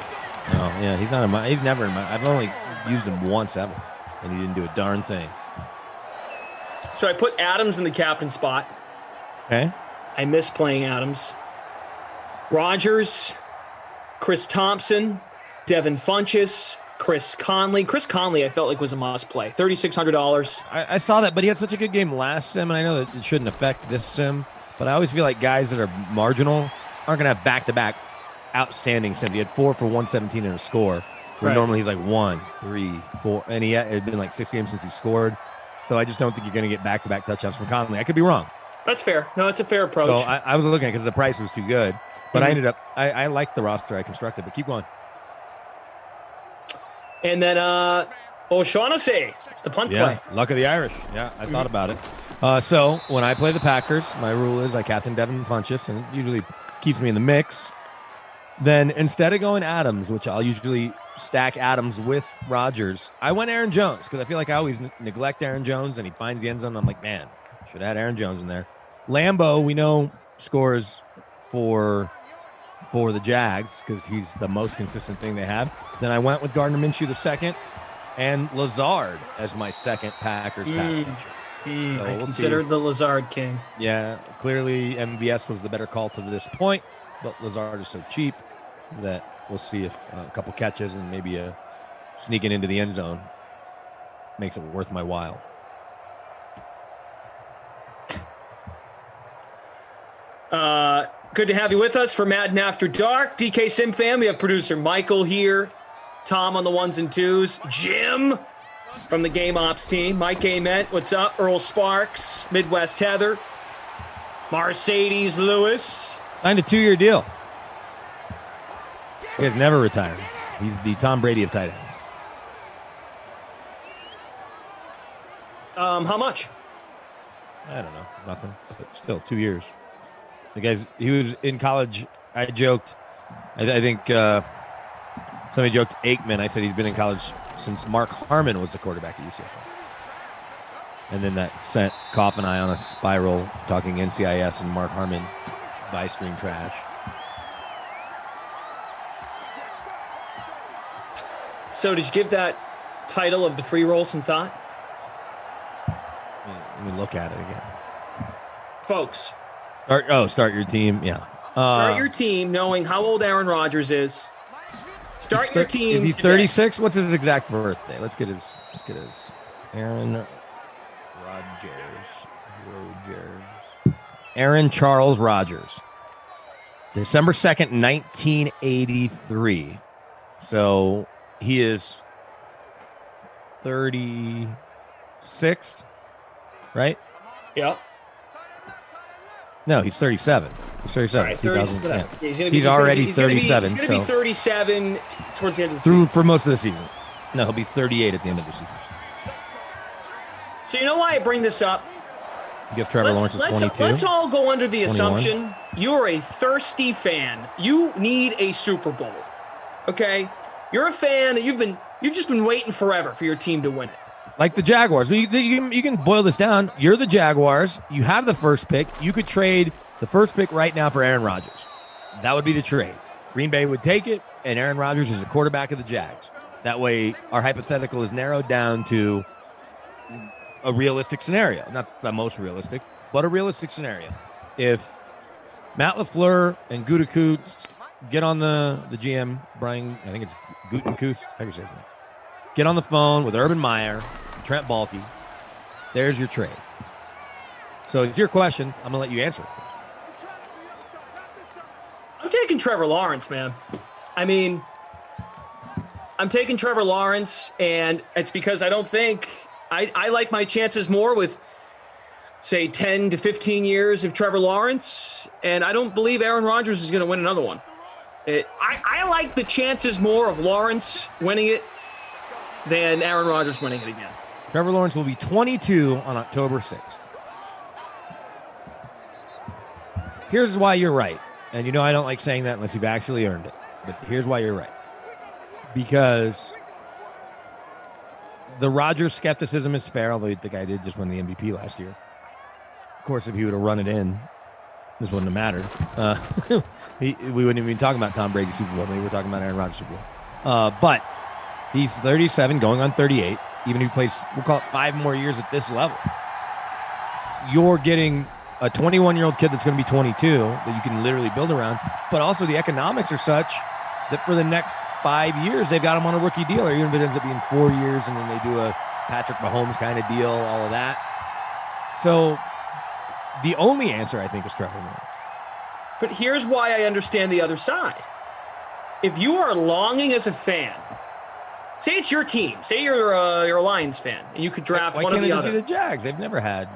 S12: No, yeah, he's not in my. He's never in my. I've only used him once ever, and he didn't do a darn thing.
S2: So I put Adams in the captain spot.
S12: Okay.
S2: I miss playing Adams. Rodgers, Chris Thompson, Devin Funchess, Chris Conley. Chris Conley, I felt like was a must play. $3,600.
S12: I saw that, but he had such a good game last sim, and I know that it shouldn't affect this sim, but I always feel like guys that are marginal aren't going to have back-to-back outstanding sims. He had 4 for 117 and a score. Where normally he's like 1, 3, 4, and it had been like 6 games since he scored. So I just don't think you're going to get back-to-back touchdowns from Conley. I could be wrong.
S2: That's fair. No, it's a fair approach.
S12: So I was looking at it because the price was too good, but I ended up I liked the roster I constructed. But keep going.
S2: And then O'Shaughnessy. It's the punt play.
S12: Luck of the Irish. Yeah, I thought about it. So when I play the Packers, my rule is I captain Devin Funchess, and it usually keeps me in the mix. Then instead of going Adams, which I'll usually stack Adams with Rodgers, I went Aaron Jones because I feel like I always neglect Aaron Jones, and he finds the end zone. I'm like, man, If it had Aaron Jones in there. Lambeau, we know, scores for the Jags because he's the most consistent thing they have. Then I went with Gardner Minshew the second and Lazard as my second Packers pass catcher. So
S2: I
S12: we'll
S2: considered the Lazard king.
S12: Yeah, clearly MVS was the better call to this point, but Lazard is so cheap that we'll see if a couple catches and maybe a sneaking into the end zone makes it worth my while.
S2: Good to have you with us for Madden After Dark. DK Sim fam, we have producer Michael here, Tom on the ones and twos, Jim from the Game Ops team, Mike Ament, what's up? Earl Sparks, Midwest Heather, Mercedes Lewis.
S12: Signed a 2-year deal. He has never retired. He's the Tom Brady of tight ends.
S2: How much?
S12: I don't know. Nothing. But still, 2 years. The guy's, he was in college. I joked. I think somebody joked Aikman. I said he's been in college since Mark Harmon was the quarterback at UCLA. And then that sent Koff and I on a spiral talking NCIS and Mark Harmon buy screen trash.
S2: So did you give that title of the free roll some thought?
S12: Let me look at it again.
S2: Folks.
S12: Start your team. Yeah.
S2: Start your team knowing how old Aaron Rodgers is. Start your team.
S12: Is he 36? What's his exact birthday? Let's get his Aaron Rodgers. Aaron Charles Rodgers. December 2nd, 1983. So he is 36, right?
S2: Yeah.
S12: No, he's 37. He's 37.
S2: Right,
S12: 2000,
S2: yeah.
S12: He's already 37.
S2: He's going to be 37 towards the end of the
S12: season.
S2: season.
S12: For most of the season. No, he'll be 38 at the end of the season.
S2: So you know why I bring this up?
S12: I guess Trevor Lawrence is 22.
S2: Let's all go under the
S12: 21.
S2: assumption you're a thirsty fan. You need a Super Bowl. Okay? You're a fan that you've just been waiting forever for your team to win it.
S12: Like the Jaguars. You can boil this down. You're the Jaguars. You have the first pick. You could trade the first pick right now for Aaron Rodgers. That would be the trade. Green Bay would take it, and Aaron Rodgers is the quarterback of the Jags. That way, our hypothetical is narrowed down to a realistic scenario. Not the most realistic, but a realistic scenario. If Matt LaFleur and Gutekunst get on the GM, Brian, I think it's Gutekunst, how do you say his name? Get on the phone with Urban Meyer, Trent Baalke. There's your trade. So it's your question. I'm going to let you answer it.
S2: I'm taking Trevor Lawrence, man. I mean, I'm taking Trevor Lawrence, and it's because I don't think I like my chances more with, say, 10 to 15 years of Trevor Lawrence, and I don't believe Aaron Rodgers is going to win another one. I like the chances more of Lawrence winning it than Aaron Rodgers winning it again.
S12: Trevor Lawrence will be 22 on October 6th. Here's why you're right. And you know I don't like saying that unless you've actually earned it. But here's why you're right. Because the Rodgers skepticism is fair, although the guy did just win the MVP last year. Of course, if he would have run it in, this wouldn't have mattered. We wouldn't even be talking about Tom Brady's Super Bowl. Maybe we're talking about Aaron Rodgers' Super Bowl. But he's 37, going on 38. Even if he plays, we'll call it 5 more years at this level. You're getting a 21-year-old kid that's going to be 22 that you can literally build around. But also the economics are such that for the next 5 years, they've got him on a rookie deal. Or even if it ends up being 4 years and then they do a Patrick Mahomes kind of deal, all of that. So the only answer, I think, is Trevor Lawrence.
S2: But here's why I understand the other side. If you are longing as a fan, say it's your team, say you're a Lions fan, and you could draft one or the other. Why can't it just
S12: be the Jags? They've never had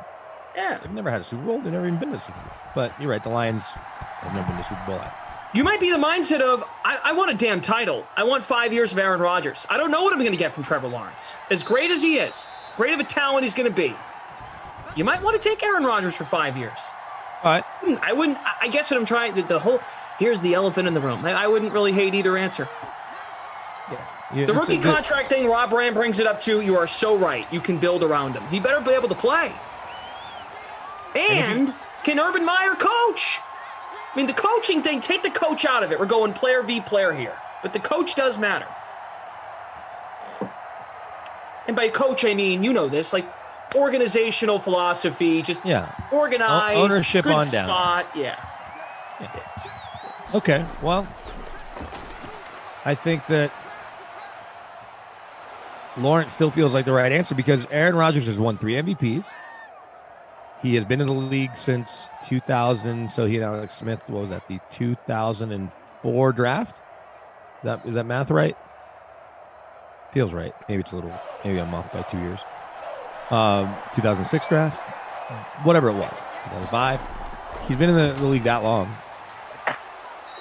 S12: a Super Bowl. They've never even been to the Super Bowl. But you're right, the Lions have never been to the Super Bowl.
S2: You might be the mindset of, I want a damn title. I want 5 years of Aaron Rodgers. I don't know what I'm going to get from Trevor Lawrence. As great as he is, great of a talent he's going to be, you might want to take Aaron Rodgers for 5 years.
S12: All right.
S2: I wouldn't. I guess what I'm trying, the whole, here's the elephant in the room. I wouldn't really hate either answer.
S12: Yeah,
S2: the rookie contract thing, Rob Rand brings it up too. You are so right. You can build around him. He better be able to play. And can Urban Meyer coach? I mean, the coaching thing, take the coach out of it. We're going player v. player here. But the coach does matter. And by coach, I mean, you know this, like organizational philosophy, just organized,
S12: ownership
S2: good
S12: on
S2: spot.
S12: down.
S2: Yeah.
S12: Okay, well, I think that Lawrence still feels like the right answer because Aaron Rodgers has won 3 MVPs. He has been in the league since 2000. So he and Alex Smith, what was that, the 2004 draft? Is that math right? Feels right. Maybe I'm off by 2 years. 2006 draft, whatever it was, 2005. He's been in the league that long.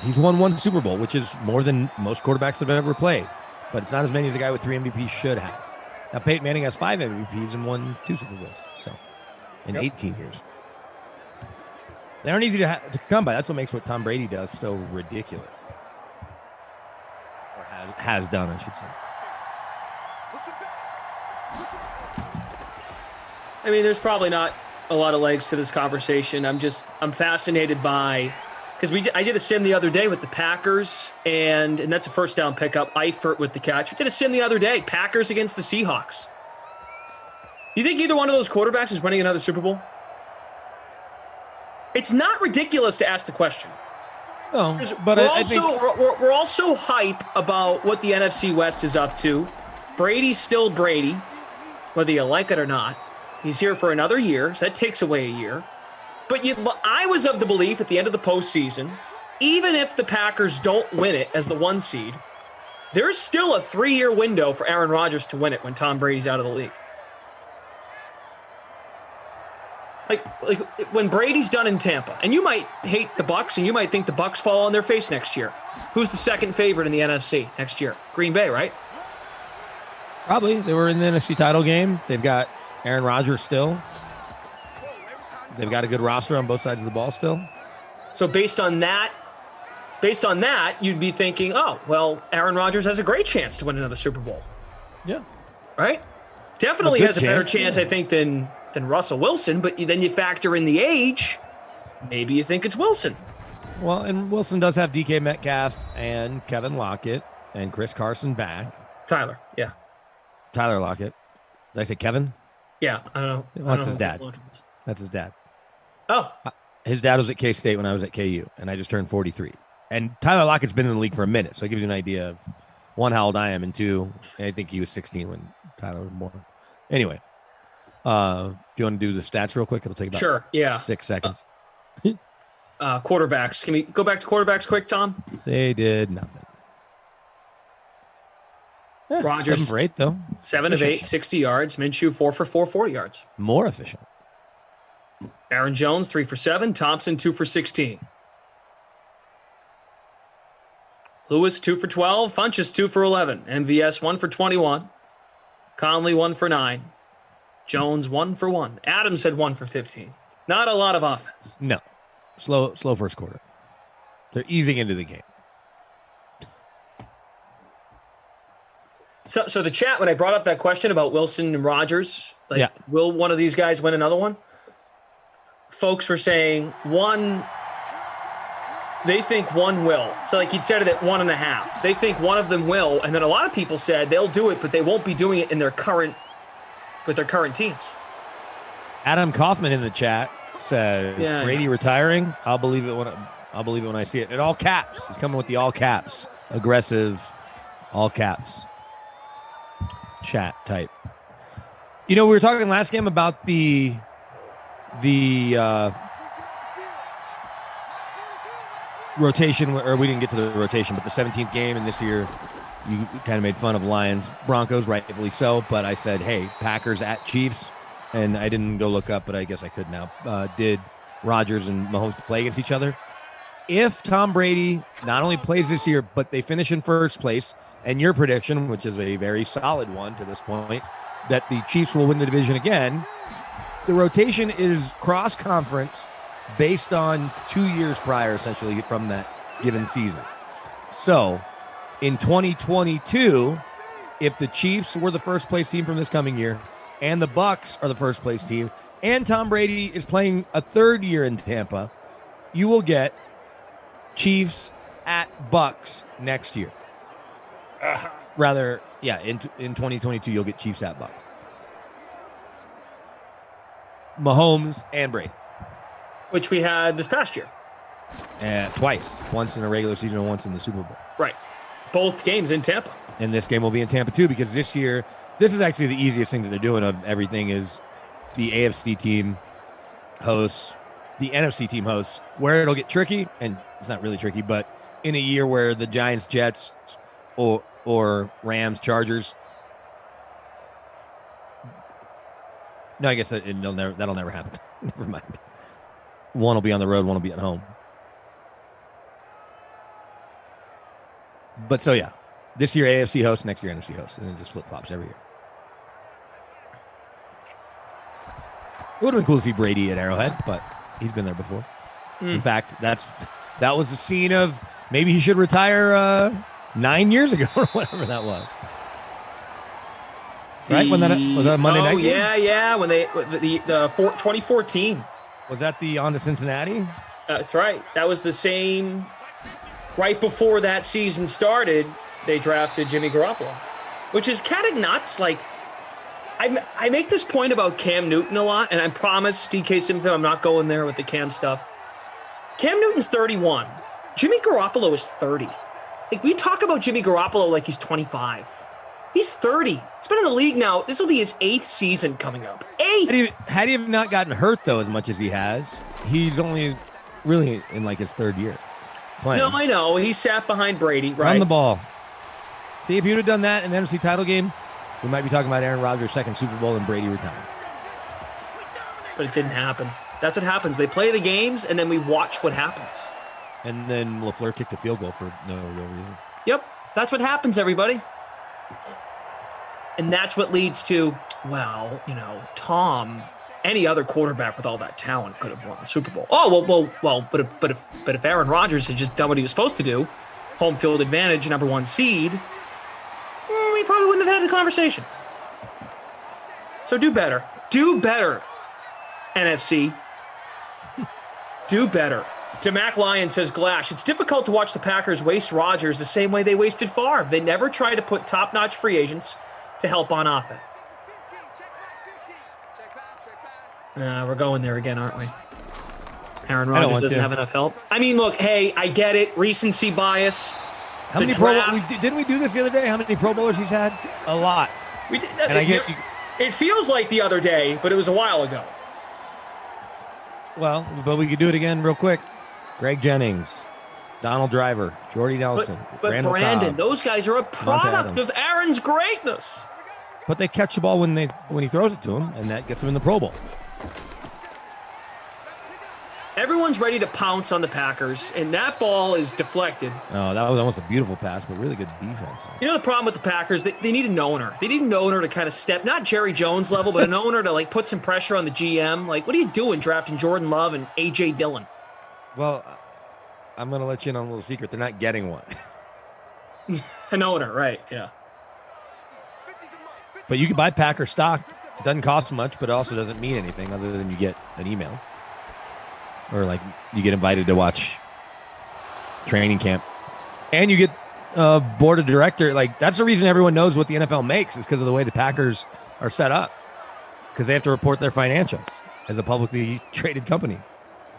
S12: He's won 1 Super Bowl, which is more than most quarterbacks have ever played. But it's not as many as a guy with 3 MVPs should have. Now, Peyton Manning has 5 MVPs and won 2 Super Bowls. So, in 18 years. They aren't easy to come by. That's what makes what Tom Brady does so ridiculous. Or has done, I should say.
S2: I mean, there's probably not a lot of legs to this conversation. I'm fascinated by, because I did a sim the other day with the Packers, and that's a first down pickup. Eifert with the catch. We did a sim the other day, Packers against the Seahawks. You think either one of those quarterbacks is winning another Super Bowl? It's not ridiculous to ask the question.
S12: No, but
S2: we're also hype about what the NFC West is up to. Brady's still Brady, whether you like it or not. He's here for another year, so that takes away a year. But I was of the belief at the end of the postseason, even if the Packers don't win it as the 1 seed, there's still a 3-year window for Aaron Rodgers to win it when Tom Brady's out of the league. Like when Brady's done in Tampa, and you might hate the Bucs, and you might think the Bucs fall on their face next year. Who's the second favorite in the NFC next year? Green Bay, right?
S12: Probably. They were in the NFC title game. They've got Aaron Rodgers still. They've got a good roster on both sides of the ball still.
S2: So based on that, you'd be thinking, oh, well, Aaron Rodgers has a great chance to win another Super Bowl.
S12: Yeah.
S2: Right? Definitely has a better chance, I think, than Russell Wilson, but then you factor in the age, maybe you think it's Wilson.
S12: Well, and Wilson does have DK Metcalf and Kevin Lockett and Chris Carson back.
S2: Tyler
S12: Lockett. Did I say Kevin?
S2: Yeah, I don't know.
S12: That's his dad. That's his dad.
S2: Oh.
S12: His dad was at K-State when I was at KU, and I just turned 43. And Tyler Lockett's been in the league for a minute, so it gives you an idea of, 1, how old I am, and 2, I think he was 16 when Tyler was born. Anyway, do you want to do the stats real quick? It'll take about 6 seconds.
S2: Quarterbacks. Can we go back to quarterbacks quick, Tom?
S12: They did nothing.
S2: Rodgers
S12: 7 for 8, though.
S2: 7 of 8, 60 yards. Minshew 4 for 4, 40 yards.
S12: More efficient.
S2: Aaron Jones 3 for 7. Thompson 2 for 16. Lewis 2 for 12. Funchess 2 for 11. MVS 1 for 21. Conley 1 for 9. Jones 1 for 1. Adams had 1 for 15. Not a lot of offense.
S12: No. Slow first quarter. They're easing into the game.
S2: So the chat, when I brought up that question about Wilson and Rodgers, will one of these guys win another one? Folks were saying they think one will. So like he'd said it at 1.5. They think one of them will, and then a lot of people said they'll do it, but they won't be doing it in their current teams.
S12: Adam Kaufman in the chat says Brady retiring. I'll believe it when I see it. In all caps. He's coming with the all caps. Aggressive all caps. Chat type. We were talking last game about the rotation, or we didn't get to the rotation, but the 17th game, and this year you kind of made fun of Lions Broncos, rightfully so, but I said, hey, Packers at Chiefs, and I didn't go look up, but I guess I could now. Did Rodgers and Mahomes play against each other? If Tom Brady not only plays this year, but they finish in first place, and your prediction, which is a very solid one to this point, that the Chiefs will win the division again, the rotation is cross-conference based on 2 years prior, essentially, from that given season. So, in 2022, if the Chiefs were the first-place team from this coming year, and the Bucs are the first-place team, and Tom Brady is playing a third year in Tampa, you will get Chiefs at Bucks next year. Rather, yeah, in 2022, you'll get Chiefs at Bucks. Mahomes and Brady.
S2: Which we had this past year.
S12: Twice. Once in a regular season and once in the Super Bowl.
S2: Right. Both games in Tampa.
S12: And this game will be in Tampa too, because this year, this is actually the easiest thing that they're doing of everything is the AFC team hosts, the NFC team hosts, where it'll get tricky, and it's not really tricky, but in a year where the Giants, Jets, or Rams, Chargers. No, I guess that'll never happen. Never mind. One will be on the road, one will be at home. But so yeah, this year AFC hosts, next year NFC hosts, and it just flip-flops every year. It would have been cool to see Brady at Arrowhead, but he's been there before. In fact, that was the scene of maybe he should retire 9 years ago or whatever that was. Right? When that was that a Monday night game?
S2: Yeah. When the 2014.
S12: Was that the on to Cincinnati?
S2: That's right. That was the same. Right before that season started, they drafted Jimmy Garoppolo, which is kind of nuts. Like, I make this point about Cam Newton a lot, and I promise, DK Simfil, I'm not going there with the Cam stuff. Cam Newton's 31. Jimmy Garoppolo is 30. Like, we talk about Jimmy Garoppolo like he's 25. He's 30. He's been in the league now. This will be his 8th season coming up. 8th!
S12: Had he not gotten hurt, though, as much as he has, he's only really in, like, his third year playing.
S2: No, I know. He sat behind Brady, right?
S12: Run the ball. See, if you'd have done that in the NFC title game, we might be talking about Aaron Rodgers' second Super Bowl and Brady retiring.
S2: But it didn't happen. That's what happens. They play the games, and then we watch what happens.
S12: And then LaFleur kicked a field goal for no real reason.
S2: Yep. That's what happens, everybody. And that's what leads to, well, Tom, any other quarterback with all that talent could have won the Super Bowl. Oh, well, but if Aaron Rodgers had just done what he was supposed to do, home field advantage, number 1 seed, we probably wouldn't have had the conversation. So do better. Do better, NFC. Do better. DeMac Lyon says, Glash, it's difficult to watch the Packers waste Rodgers the same way they wasted Favre. They never tried to put top-notch free agents to help on offense. We're going there again, aren't we? Aaron Rodgers doesn't have enough help. I mean, look, hey, I get it. Recency bias.
S12: How many didn't we do this the other day? How many Pro Bowlers he's had? A lot.
S2: We did.
S12: And
S2: it feels like the other day, but it was a while ago.
S12: Well, but we could do it again real quick. Greg Jennings, Donald Driver, Jordy Nelson,
S2: but
S12: Randall
S2: Brandon,
S12: Cobb,
S2: those guys are a product of Aaron's greatness.
S12: But they catch the ball when he throws it to them, and that gets them in the Pro Bowl.
S2: Everyone's ready to pounce on the Packers, and that ball is deflected.
S12: Oh, that was almost a beautiful pass, but really good defense.
S2: You know the problem with the Packers? They need an owner. They need an owner to kind of step, not Jerry Jones level, but an owner to like put some pressure on the GM. Like, what are you doing drafting Jordan Love and A.J. Dillon?
S12: Well, I'm going to let you in on a little secret. They're not getting one.
S2: An owner, right, yeah.
S12: But you can buy Packer stock. It doesn't cost much, but it also doesn't mean anything other than you get an email. Or like you get invited to watch training camp. And you get board of director. Like that's the reason everyone knows what the NFL makes is because of the way the Packers are set up. Because they have to report their financials as a publicly traded company.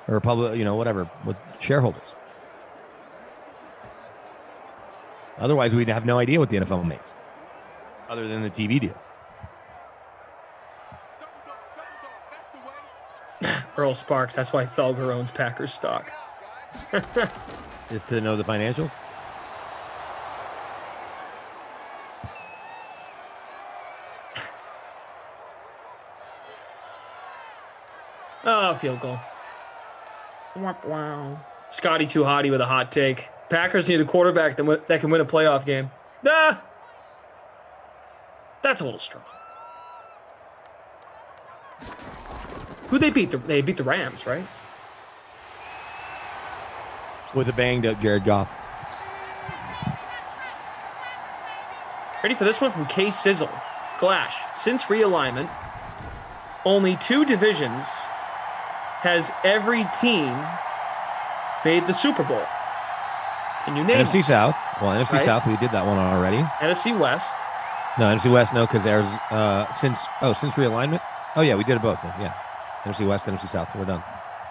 S12: Or a public, whatever, with shareholders. Otherwise, we'd have no idea what the NFL makes. Other than the TV deals.
S2: Earl Sparks, that's why Felger owns Packers stock.
S12: Just to know the financials?
S2: Oh, field goal. Wow. Scotty Too Hottie with a hot take. Packers need a quarterback that can win a playoff game. That's a little strong. Who'd they beat? They beat the Rams, right?
S12: With a banged up Jared Goff.
S2: Ready for this one from K Sizzle. Glash, since realignment, only 2 divisions has every team made the Super Bowl. Can you name
S12: NFC
S2: them?
S12: South. Well, NFC
S2: Right.
S12: South, we did that one already.
S2: NFC West.
S12: No, NFC West, no, because there's since realignment. Oh yeah, we did it both. Then. Yeah, NFC West, NFC South. We're done.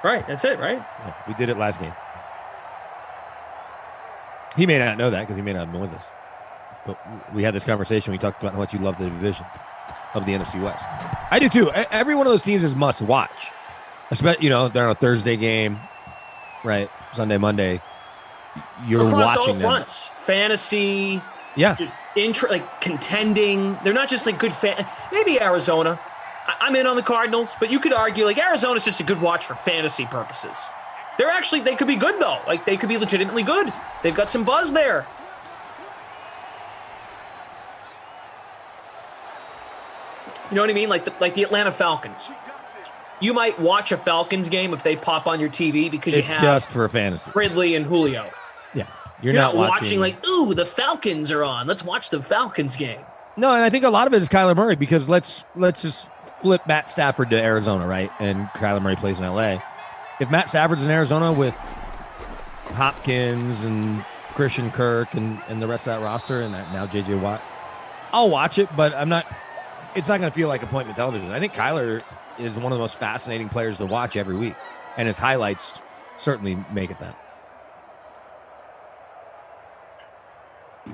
S2: Right, that's it, right?
S12: Yeah, we did it last game. He may not know that because he may not have been with us. But we had this conversation. We talked about how much you love the division of the NFC West. I do too. Every one of those teams is must watch. Especially, they're on a Thursday game, right? Sunday, Monday. You're
S2: Across
S12: watching
S2: all
S12: them.
S2: fronts. Fantasy.
S12: Yeah.
S2: Like contending. They're not just like good fan. Maybe Arizona. I'm in on the Cardinals, but you could argue like Arizona's just a good watch for fantasy purposes. They could be good though. Like they could be legitimately good. They've got some buzz there. You know what I mean? Like the Atlanta Falcons. You might watch a Falcons game if they pop on your TV because
S12: It's
S2: you have
S12: just for fantasy.
S2: Ridley and Julio.
S12: Yeah. You're not watching
S2: like, ooh, the Falcons are on. Let's watch the Falcons game.
S12: No, and I think a lot of it is Kyler Murray because let's just flip Matt Stafford to Arizona, right? And Kyler Murray plays in LA. If Matt Stafford's in Arizona with Hopkins and Christian Kirk and the rest of that roster and now JJ Watt, I'll watch it, but it's not going to feel like appointment television. I think Kyler is one of the most fascinating players to watch every week, and his highlights certainly make it that.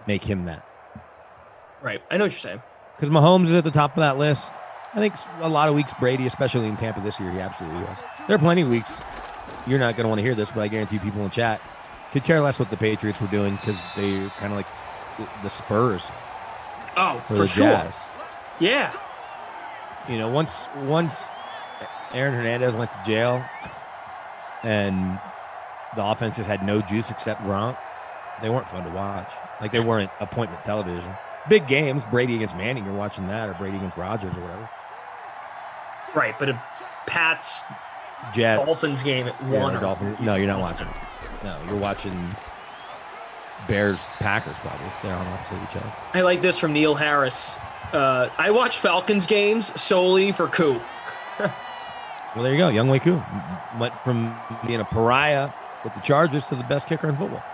S12: Make him that.
S2: Right. I know what you're saying.
S12: Because Mahomes is at the top of that list. I think a lot of weeks Brady, especially in Tampa this year, he absolutely was. There are plenty of weeks. You're not going to want to hear this, but I guarantee people in chat could care less what the Patriots were doing because they're kind of like the Spurs.
S2: Oh,
S12: or
S2: for
S12: the
S2: sure.
S12: Jazz.
S2: Yeah.
S12: Once Aaron Hernandez went to jail and the offense just had no juice except Gronk, they weren't fun to watch. Like they weren't appointment television. Big games, Brady against Manning, you're watching that, or Brady against Rodgers or whatever.
S2: Right, but a Pats
S12: Jets
S2: Dolphins game at
S12: Yeah,
S2: one.
S12: the Dolphins. No, you're not watching. No, you're watching Bears Packers probably. They're on opposite each other.
S2: I like this from Neil Harris. I watch Falcons games solely for Koo.
S12: Well, there you go. Younghoe Koo went from being a pariah with the Chargers to the best kicker in football.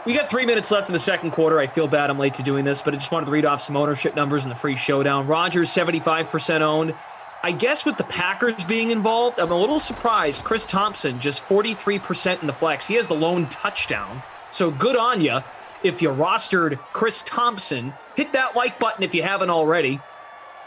S2: We got 3 minutes left in the second quarter. I feel bad I'm late to doing this, but I just wanted to read off some ownership numbers in the free showdown. Rodgers, 75% owned. I guess with the Packers being involved, I'm a little surprised. Chris Thompson, just 43% in the flex. He has the lone touchdown. So good on you if you rostered Chris Thompson. Hit that like button if you haven't already.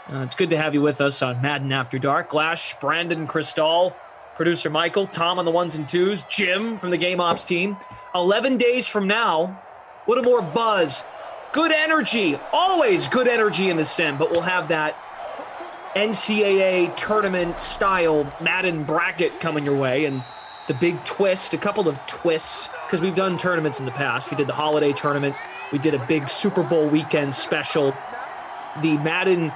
S2: It's good to have you with us on Madden After Dark. Glash, Brandon, Cristal, producer Michael, Tom on the ones and twos, Jim from the Game Ops team. 11 days from now, a little more buzz. Good energy. Always good energy in the sim, but we'll have that NCAA tournament style Madden bracket coming your way, and the big twist, a couple of twists, because we've done tournaments in the past. We did the holiday tournament. We did a big Super Bowl weekend special. The Madden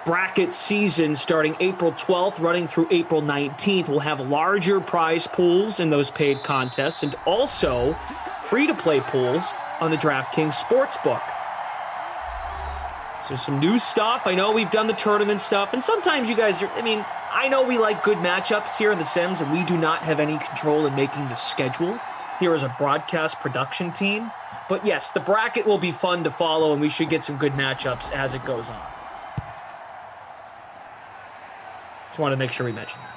S2: bracket season starting April 12th, running through April 19th. We'll have larger prize pools in those paid contests and also free-to-play pools on the DraftKings Sportsbook. So some new stuff. I know we've done the tournament stuff, and sometimes you guys I know we like good matchups here in the Sims, and we do not have any control in making the schedule here as a broadcast production team. But yes, the bracket will be fun to follow, and we should get some good matchups as it goes on. Just wanted to make sure we mentioned that.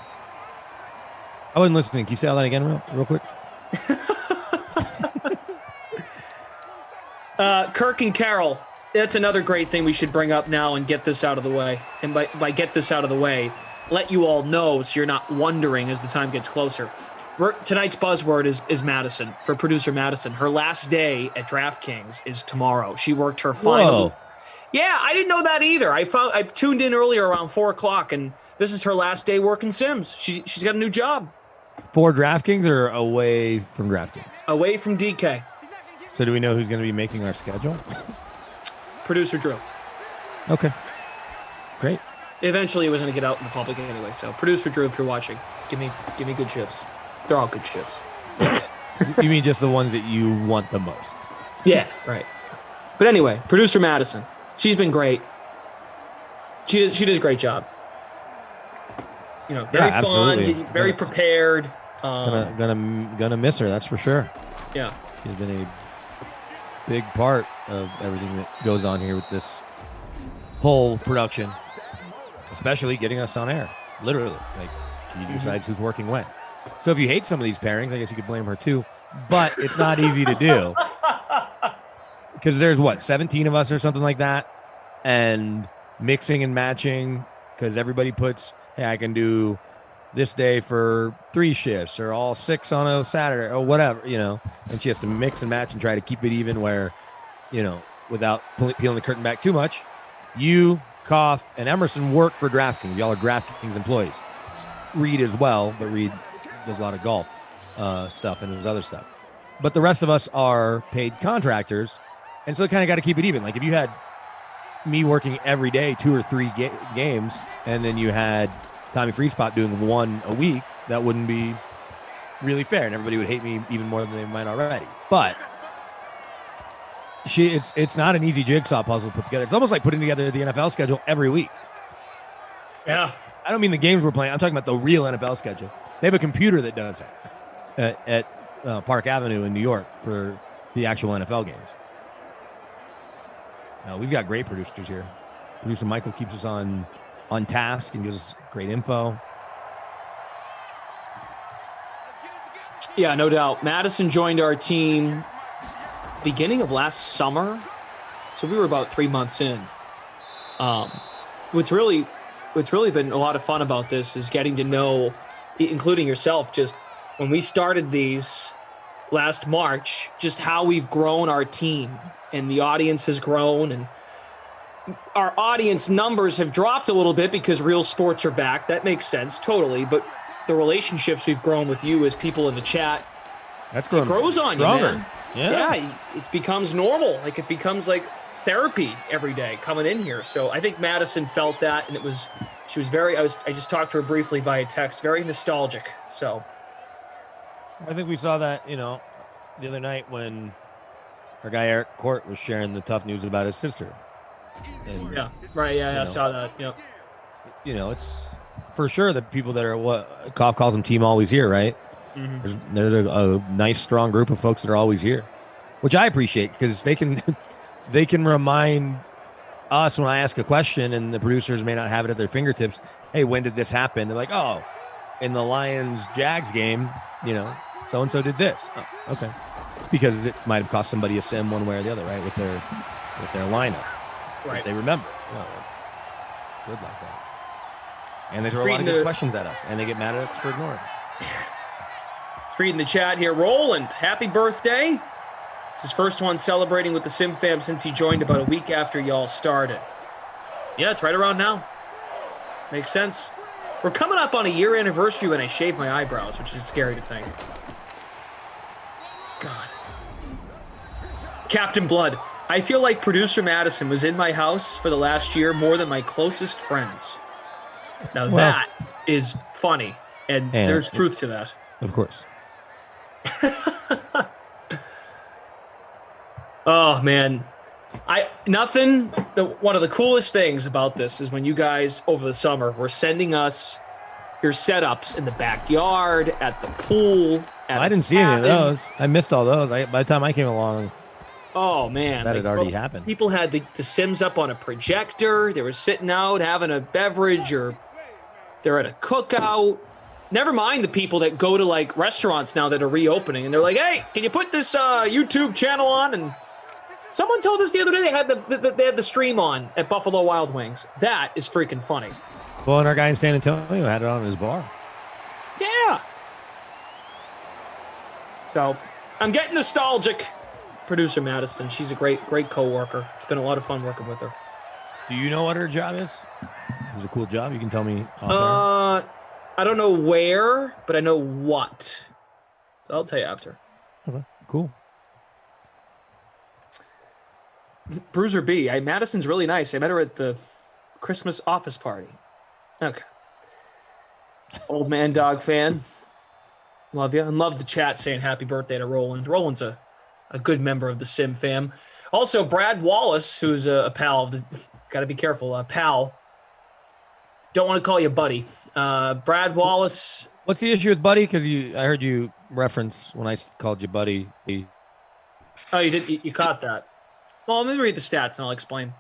S12: I wasn't listening. Can you say all that again real quick?
S2: Kirk and Carroll. That's another great thing we should bring up now and get this out of the way. And by get this out of the way, let you all know so you're not wondering as the time gets closer. Tonight's buzzword is Madison, for producer Madison. Her last day at DraftKings is tomorrow. She worked her final.
S12: Whoa.
S2: Yeah, I didn't know that either. I tuned in earlier around 4 o'clock, and this is her last day working Sims. She's got a new job.
S12: For DraftKings or away from DraftKings?
S2: Away from DK.
S12: So do we know who's going to be making our schedule?
S2: Producer Drew.
S12: Okay. Great.
S2: Eventually it was going to get out in the public anyway, so producer Drew, if you're watching, give me good shifts. They're all good shifts.
S12: You mean just the ones that you want the most?
S2: Yeah, right. But anyway, producer Madison, she's been great. She did a great job. You know, very fun, very prepared.
S12: Gonna miss her, that's for sure.
S2: Yeah.
S12: She's been a big part of everything that goes on here with this whole production, especially getting us on air. Literally, like she decides who's working when. So if you hate some of these pairings, I guess you could blame her too. But it's not easy to do because there's 17 of us or something like that, and mixing and matching because everybody puts, hey, I can do this day for 3 shifts or all 6 on a Saturday or whatever, and she has to mix and match and try to keep it even where, without peeling the curtain back too much. You, Koff, and Emerson work for DraftKings. Y'all are DraftKings employees. Reed as well, but Reed does a lot of golf stuff and his other stuff. But the rest of us are paid contractors, and so kind of got to keep it even. Like if you had me working every day 2 or 3 games, and then you had Tommy Freespot doing 1 a week, that wouldn't be really fair, and everybody would hate me even more than they might already. But it's not an easy jigsaw puzzle to put together. It's almost like putting together the NFL schedule every week.
S2: Yeah.
S12: I don't mean the games we're playing. I'm talking about the real NFL schedule. They have a computer that does it at Park Avenue in New York for the actual NFL games. We've got great producers here. Producer Michael keeps us on task and gives us great info.
S2: Yeah, no doubt. Madison joined our team beginning of last summer, so we were about 3 months in. What's really been a lot of fun about this is getting to know, including yourself, just when we started these last March, just how we've grown our team and the audience has grown, and our audience numbers have dropped a little bit because real sports are back. That makes sense, totally. But the relationships we've grown with you as people in the chat,
S12: that's grown,
S2: it grows on
S12: stronger.
S2: You, man.
S12: Yeah,
S2: it becomes normal. Like it becomes like therapy every day coming in here. So I think Madison felt that, and she was very. I just talked to her briefly via text. Very nostalgic. So
S12: I think we saw that the other night when our guy Eric Court was sharing the tough news about his sister. And,
S2: yeah, right. Yeah, I saw that. Yep.
S12: It's for sure the people that are what Koff calls them team always here, right?
S2: Mm-hmm.
S12: There's a nice, strong group of folks that are always here, which I appreciate because they can remind us when I ask a question and the producers may not have it at their fingertips. Hey, when did this happen? They're like, oh, in the Lions-Jags game, so-and-so did this. Oh, okay. Because it might have cost somebody a sim one way or the other, right? With their lineup.
S2: Right.
S12: If they remember. Good like that. And they throw a lot of good questions at us, and they get mad at us for ignoring.
S2: Reading the chat here. Roland, happy birthday. It's his first one celebrating with the Sim fam since he joined about a week after y'all started. Yeah, it's right around now. Makes sense. We're coming up on a year anniversary when I shaved my eyebrows, which is scary to think. God. Captain Blood. I feel like producer Madison was in my house for the last year more than my closest friends. Now that is funny, and there's truth to that.
S12: Of course.
S2: Oh man, one of the coolest things about this is when you guys over the summer were sending us your setups in the backyard, at the pool.
S12: I didn't see any of those. I missed all those. By the time I came along,
S2: oh man,
S12: that had already happened.
S2: People had the Sims up on a projector. They were sitting out having a beverage, or they're at a cookout. Never mind the people that go to like restaurants now that are reopening, and they're like, "Hey, can you put this YouTube channel on?" And someone told us the other day they had the stream on at Buffalo Wild Wings. That is freaking funny.
S12: Well, and our guy in San Antonio had it on his bar.
S2: Yeah. So I'm getting nostalgic. Producer Madison, she's a great co-worker. It's been a lot of fun working with her.
S12: Do you know what her job is? Is it a cool job? You can tell me off air.
S2: I don't know where, but I know what. So I'll tell you after.
S12: Okay, cool.
S2: Bruiser B. Madison's really nice. I met her at the Christmas office party. Okay. Old man dog fan. Love you. And love the chat saying happy birthday to Roland. Roland's a good member of the Sim fam. Also, Brad Wallace, who's a pal of the, got to be careful, pal Don't want to call you buddy. Brad Wallace.
S12: What's the issue with buddy? Because I heard you reference when I called you buddy.
S2: Oh, you did. You caught that. Well, let me read the stats and I'll explain.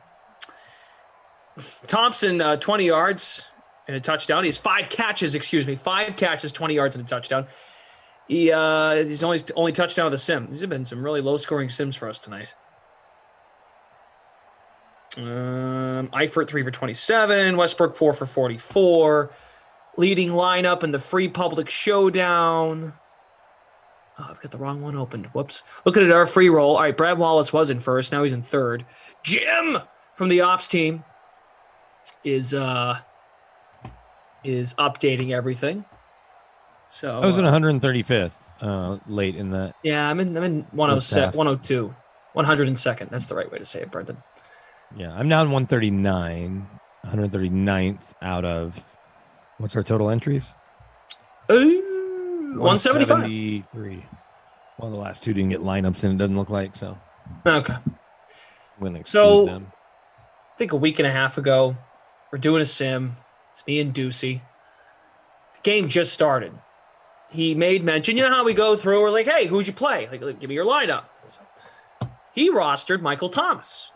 S2: Thompson, 20 yards and a touchdown. He has 5 catches, 5 catches, 20 yards and a touchdown. He's only touchdown of the sim. These have been some really low-scoring sims for us tonight. Eifert 3 for 27. Westbrook 4 for 44. Leading lineup in the free public showdown. Oh, I've got the wrong one opened. Whoops. Looking at our free roll. All right, Brad Wallace was in first. Now he's in third. Jim from the ops team is updating everything. So
S12: I was in 135th late in that.
S2: Yeah, I'm in 107, 102, 102nd. That's the right way to say it, Brendan.
S12: Yeah, I'm now in 139, 139th out of what's our total entries?
S2: 175.
S12: 173. Well, the last two didn't get lineups in, it doesn't look like, so.
S2: Okay.
S12: I'm going to excuse them.
S2: I think a week and a half ago, we're doing a sim. It's me and Ducey. The game just started. He made mention, you know how we go through, we're like, hey, who'd you play? Like give me your lineup. So he rostered Michael Thomas.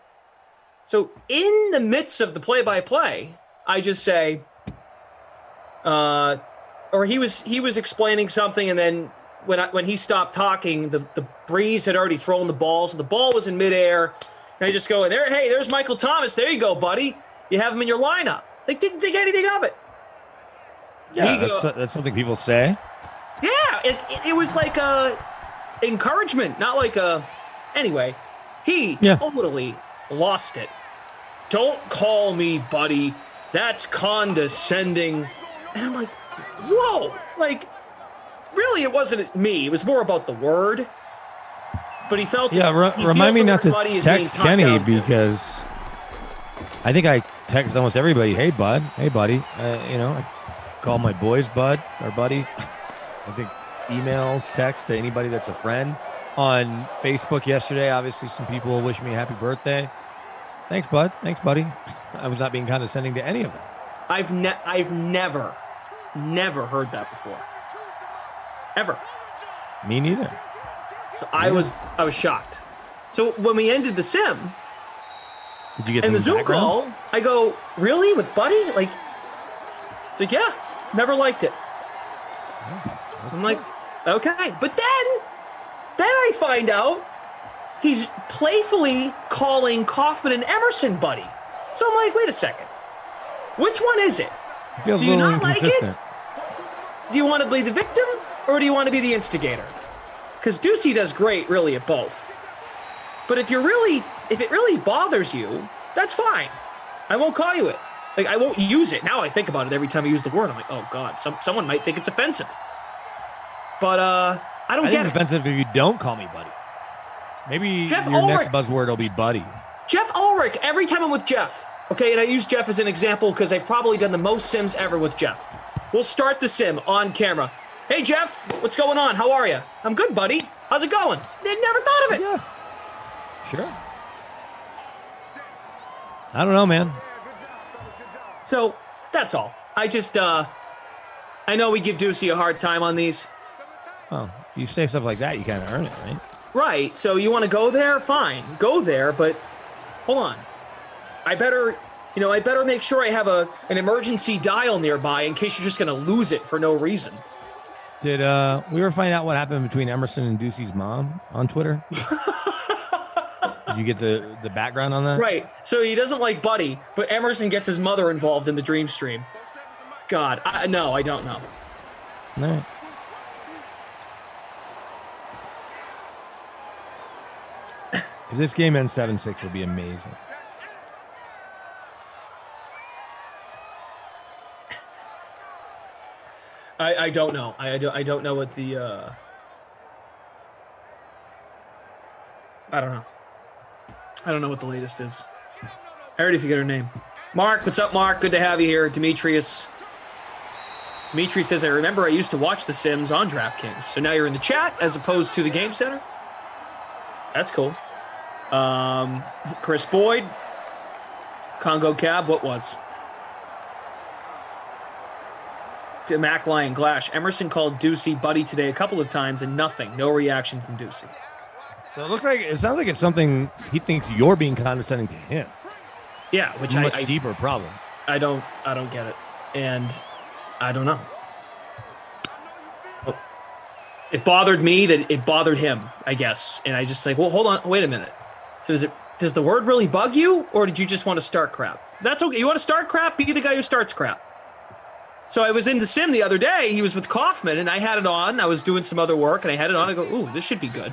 S2: So in the midst of the play-by-play, I just say, or he was explaining something, and then when he stopped talking, the breeze had already thrown the ball, so the ball was in midair, and I just go, hey, there's Michael Thomas. There you go, buddy. You have him in your lineup. They didn't think anything of it.
S12: Yeah, that's something people say.
S2: Yeah, it was like a encouragement, not like a. Anyway, he totally lost it. Don't call me buddy. That's condescending. And I'm like, whoa, like, really, it wasn't me. It was more about the word. But he felt.
S12: Yeah, remind me not to text Kenny because I think I text almost everybody. Hey, bud. Hey, buddy. I call my boys bud or buddy. I think emails, text to anybody that's a friend. On Facebook yesterday, obviously some people wish me a happy birthday. Thanks, bud. Thanks, buddy. I was not being condescending to any of them.
S2: I've never heard that before. Ever.
S12: Me neither.
S2: So I was shocked. So when we ended the sim,
S12: did you get
S2: and
S12: some
S2: the Zoom
S12: background?
S2: call, I go, really, with Buddy? Like, it's like, yeah, never liked it. I'm like, okay, but then I find out he's playfully calling Kaufman and Emerson buddy. So I'm like, wait a second, which one is it?
S12: It feels
S2: do
S12: a
S2: you
S12: little
S2: not like
S12: inconsistent.
S2: it? Do you want to be the victim or do you want to be the instigator? Because Ducey does great, really, at both. But if it really bothers you, that's fine. I won't call you it. Like, I won't use it. Now I think about it every time I use the word. I'm like, oh God, someone might think it's offensive. But I don't
S12: think
S2: get
S12: it's
S2: it.
S12: offensive if you don't call me buddy. Maybe
S2: Jeff
S12: your
S2: Ulrich.
S12: next buzzword will be buddy.
S2: Jeff Ulrich, every time I'm with Jeff, okay, and I use Jeff as an example because I've probably done the most sims ever with Jeff. We'll start the sim on camera. Hey, Jeff, what's going on? How are you? I'm good, buddy. How's it going? They never thought of it.
S12: Yeah. Sure. I don't know, man.
S2: So that's all. I just, I know we give Ducey a hard time on these.
S12: Well, you say stuff like that, you kind of earn it, right?
S2: Right. So you want to go there? Fine. Go there, but hold on. I better make sure I have an emergency dial nearby in case you're just going to lose it for no reason.
S12: Did we ever find out what happened between Emerson and Ducey's mom on Twitter? Did you get the background on that?
S2: Right. So he doesn't like Buddy, but Emerson gets his mother involved in the dream stream. God, no, I don't know.
S12: All right. If this game ends 7-6, it'll be amazing.
S2: I don't know. I don't know what the I don't know. I don't know what the latest is. I already forget her name. Mark, what's up, Mark? Good to have you here. Demetrius says, I remember I used to watch The Sims on DraftKings. So now you're in the chat as opposed to the Game Center. That's cool. Chris Boyd. Congo Cab, what was? to Mac Lion Glash. Emerson called Ducey buddy today a couple of times and nothing. No reaction from Ducey.
S12: So it sounds like it's something he thinks you're being condescending to him.
S2: Yeah, which
S12: much deeper problem.
S2: I don't get it, and I don't know. It bothered me that it bothered him, I guess, and I just like, well, hold on, wait a minute. So does the word really bug you, or did you just want to start crap? That's okay. You want to start crap? Be the guy who starts crap. So I was in the sim the other day. He was with Kaufman, and I had it on. I was doing some other work, and I had it on. I go, ooh, this should be good.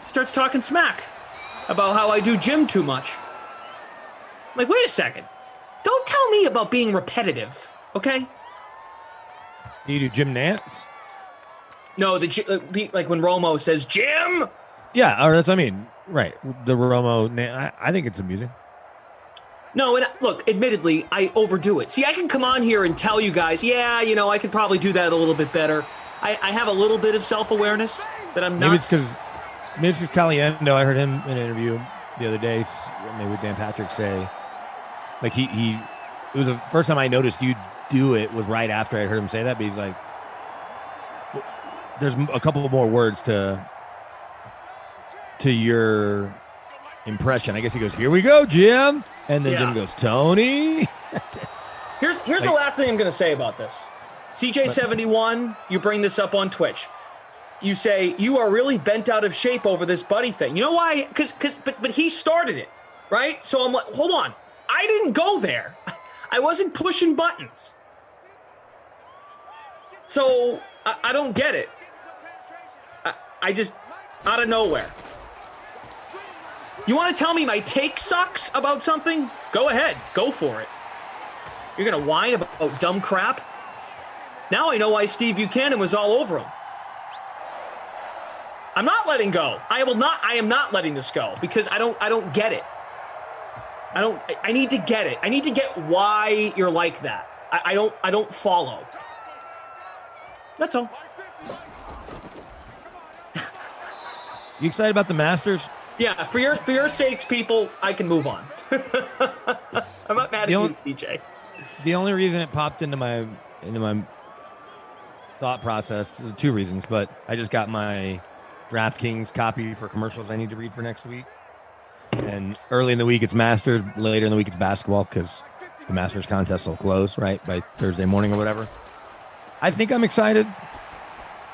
S2: Starts talking smack about how I do gym too much. I'm like, wait a second. Don't tell me about being repetitive, okay?
S12: Do you do Jim Nance?
S2: No, like when Romo says, Jim!
S12: Yeah, or that's what I mean. Right. The Romo, I think it's amusing.
S2: No, and look, admittedly, I overdo it. See, I can come on here and tell you guys, yeah, I could probably do that a little bit better. I have a little bit of self-awareness that I'm not...
S12: Maybe it's because Caliendo, I heard him in an interview the other day, maybe with Dan Patrick, say, like it was the first time I noticed you do it was right after I heard him say that, but he's like, there's a couple more words to your impression. I guess he goes, here we go, Jim. And then Jim goes, Tony.
S2: Here's the last thing I'm going to say about this. CJ71, you bring this up on Twitch. You say, you are really bent out of shape over this buddy thing. You know why? But he started it, right? So I'm like, hold on. I didn't go there. I wasn't pushing buttons. So I don't get it. I just, out of nowhere. You want to tell me my take sucks about something? Go ahead. Go for it. You're going to whine about dumb crap? Now I know why Steve Buchanan was all over him. I'm not letting go. I am not letting this go because I don't get it. I need to get it. I need to get why you're like that. I don't follow. That's all.
S12: You excited about the Masters?
S2: Yeah, for your sakes, people, I can move on. I'm not mad at you, DJ.
S12: The only reason it popped into my thought process, two reasons, but I just got my DraftKings copy for commercials I need to read for next week. And early in the week it's Masters, later in the week it's basketball because the Masters contest will close, right, by Thursday morning or whatever. I think I'm excited.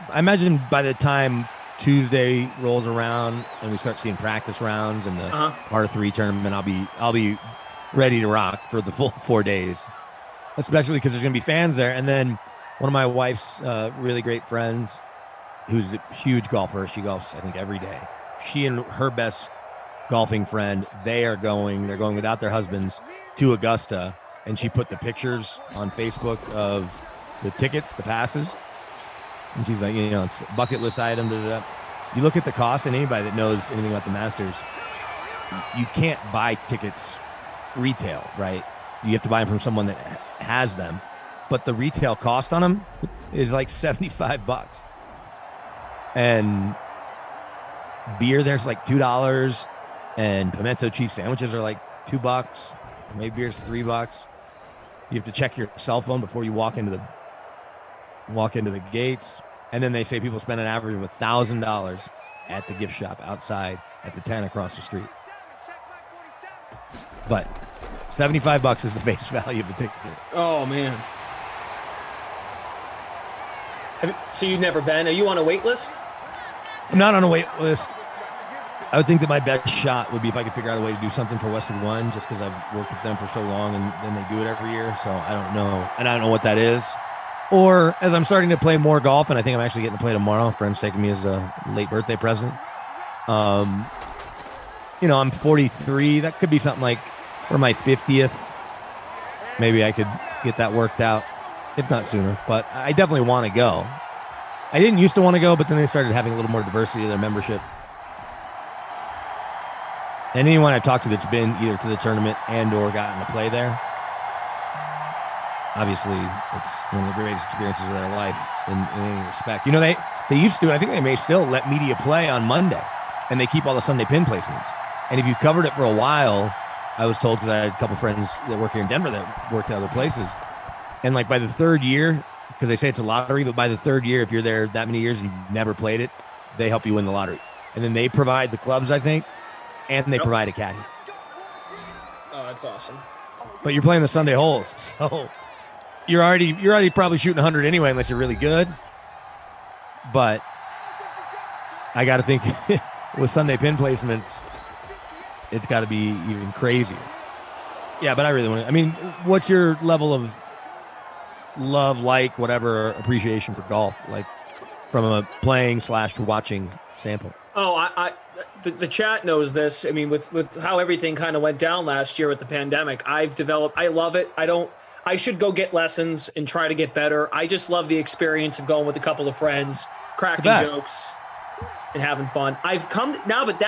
S12: I imagine by the time Tuesday rolls around and we start seeing practice rounds and the R3 tournament, I'll be ready to rock for the full 4 days, especially because there's going to be fans there. And then one of my wife's really great friends, who's a huge golfer, she golfs, I think, every day. She and her best golfing friend, they're going without their husbands to Augusta. And she put the pictures on Facebook of the tickets, the passes. And she's like, it's a bucket list item. You look at the cost, and anybody that knows anything about the Masters, you can't buy tickets retail, right? You have to buy them from someone that has them. But the retail cost on them is like $75. And beer there's like $2, and pimento cheese sandwiches are like $2. Maybe beer's $3. You have to check your cell phone before you walk into the gates. And then they say people spend an average of $1,000 at the gift shop outside at the 10 across the street. But $75 is the face value of the ticket.
S2: Oh man. So you've never been? Are you on a wait list?
S12: I'm not on a wait list. I would think that my best shot would be if I could figure out a way to do something for Westwood One, just because I've worked with them for so long and then they do it every year. So I don't know. And I don't know what that is. Or as I'm starting to play more golf, and I think I'm actually getting to play tomorrow. A friend's taking me as a late birthday present. I'm 43. That could be something like for my 50th. Maybe I could get that worked out, if not sooner. But I definitely want to go. I didn't used to want to go, but then they started having a little more diversity to their membership. And anyone I've talked to that's been either to the tournament and or gotten to play there, obviously it's one of the greatest experiences of their life in any respect. They used to, I think they may still let media play on Monday, and they keep all the Sunday pin placements. And if you covered it for a while, I was told, because I had a couple friends that work here in Denver that worked at other places, And like by the third year, because they say it's a lottery, but by the third year, if you're there that many years and you've never played it, they help you win the lottery. And then they provide the clubs, I think, and they provide a caddy.
S2: Oh, that's awesome.
S12: But you're playing the Sunday holes, so you're already probably shooting 100 anyway, unless you're really good. But I got to think with Sunday pin placements, it's got to be even crazier. Yeah, but I really want to. I mean, what's your level of love, whatever, appreciation for golf, like from a playing / watching standpoint?
S2: Oh, the chat knows this. I mean, with how everything kind of went down last year with the pandemic, I've developed. I love it. I should go get lessons and try to get better. I just love the experience of going with a couple of friends, cracking jokes, and having fun. I've come now, but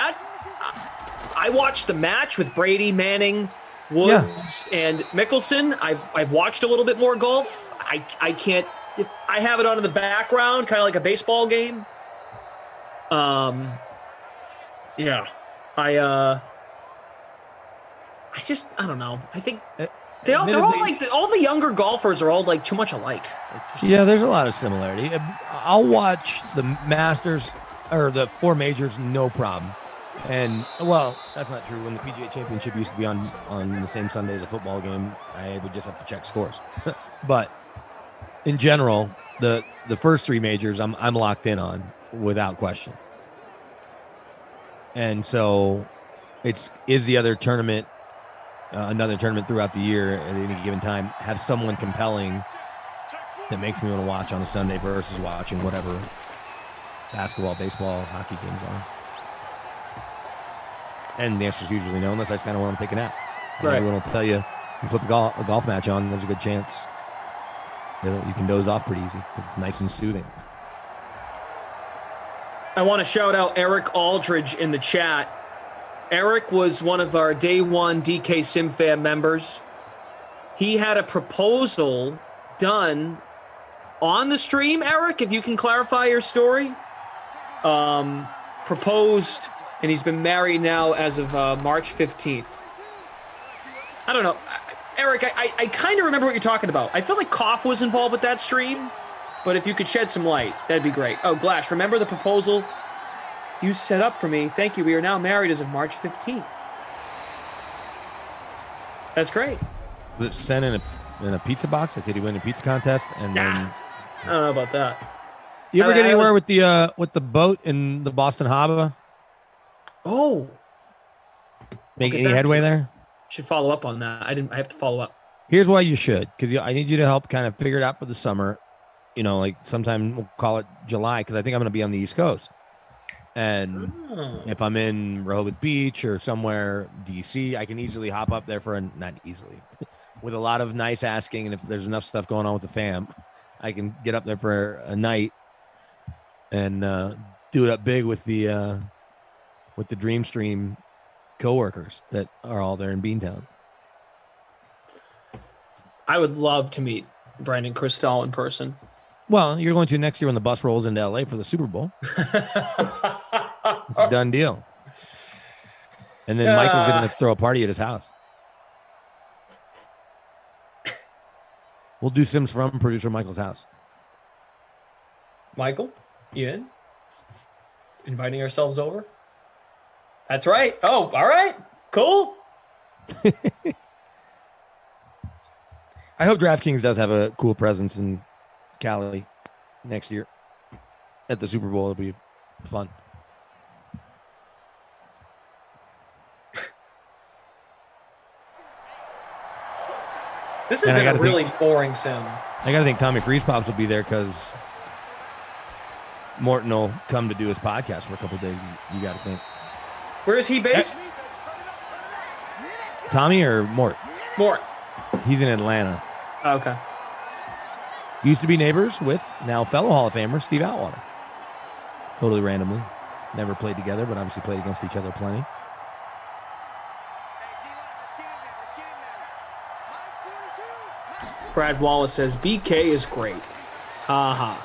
S2: I watched the match with Brady, Manning, Woods, and Mickelson. I've watched a little bit more golf. I can't. If I have it on in the background, kind of like a baseball game. Yeah, I don't know. I think they're all like all the younger golfers are all like too much alike.
S12: There's a lot of similarity. I'll watch the Masters or the 4 majors, no problem. And well, that's not true. When the PGA Championship used to be on the same Sunday as a football game, I would just have to check scores. But in general, the first 3 majors, I'm locked in on without question. And so is the other tournament, another tournament throughout the year at any given time, have someone compelling that makes me want to watch on a Sunday versus watching whatever basketball, baseball, hockey games on. And the answer is usually no, unless I just kind of want to take a nap. Right. Everyone will tell you, you flip a golf match on, there's a good chance you can doze off pretty easy. It's nice and soothing.
S2: I want to shout out Eric Aldridge in the chat. Eric was one of our day one DK Sim Fan members. He had a proposal done on the stream, Eric, if you can clarify your story. Proposed, and he's been married now as of March 15th. I don't know. Eric, I kind of remember what you're talking about. I feel like Koff was involved with that stream, but if you could shed some light, that'd be great. Oh, Glash, remember the proposal you set up for me? Thank you. We are now married as of March 15th. That's great.
S12: Was it sent in a pizza box? Like, did he win a pizza contest? And then
S2: I don't know about that.
S12: You ever get anywhere with the boat in the Boston Harbor?
S2: Oh,
S12: make any headway there?
S2: Should follow up on that. I have to follow up.
S12: Here's why you should, because I need you to help kind of figure it out for the summer. You know, like sometime we'll call it July, because I think I'm going to be on the East Coast. And if I'm in Rehoboth Beach or somewhere DC, I can easily hop up there not easily, with a lot of nice asking. And if there's enough stuff going on with the fam, I can get up there for a night and do it up big with the Dreamstream coworkers that are all there in Beantown.
S2: I would love to meet Brandon Christel in person.
S12: Well, you're going to next year when the bus rolls into LA for the Super Bowl. It's a done deal. And then Michael's going to throw a party at his house. We'll do Sims from producer Michael's house.
S2: Michael, you in? Inviting ourselves over? That's right. Oh, all right. Cool.
S12: I hope DraftKings does have a cool presence in Cali next year at the Super Bowl. It'll be fun.
S2: This has been a really boring sim.
S12: I got to think Tommy Freeze Pops will be there because Morton will come to do his podcast for a couple of days. You got to think.
S2: Where is he based?
S12: Tommy or Mort?
S2: Mort.
S12: He's in Atlanta.
S2: Oh, okay.
S12: Used to be neighbors with now fellow Hall of Famer Steve Atwater. Totally randomly. Never played together, but obviously played against each other plenty.
S2: Brad Wallace says BK is great. Haha.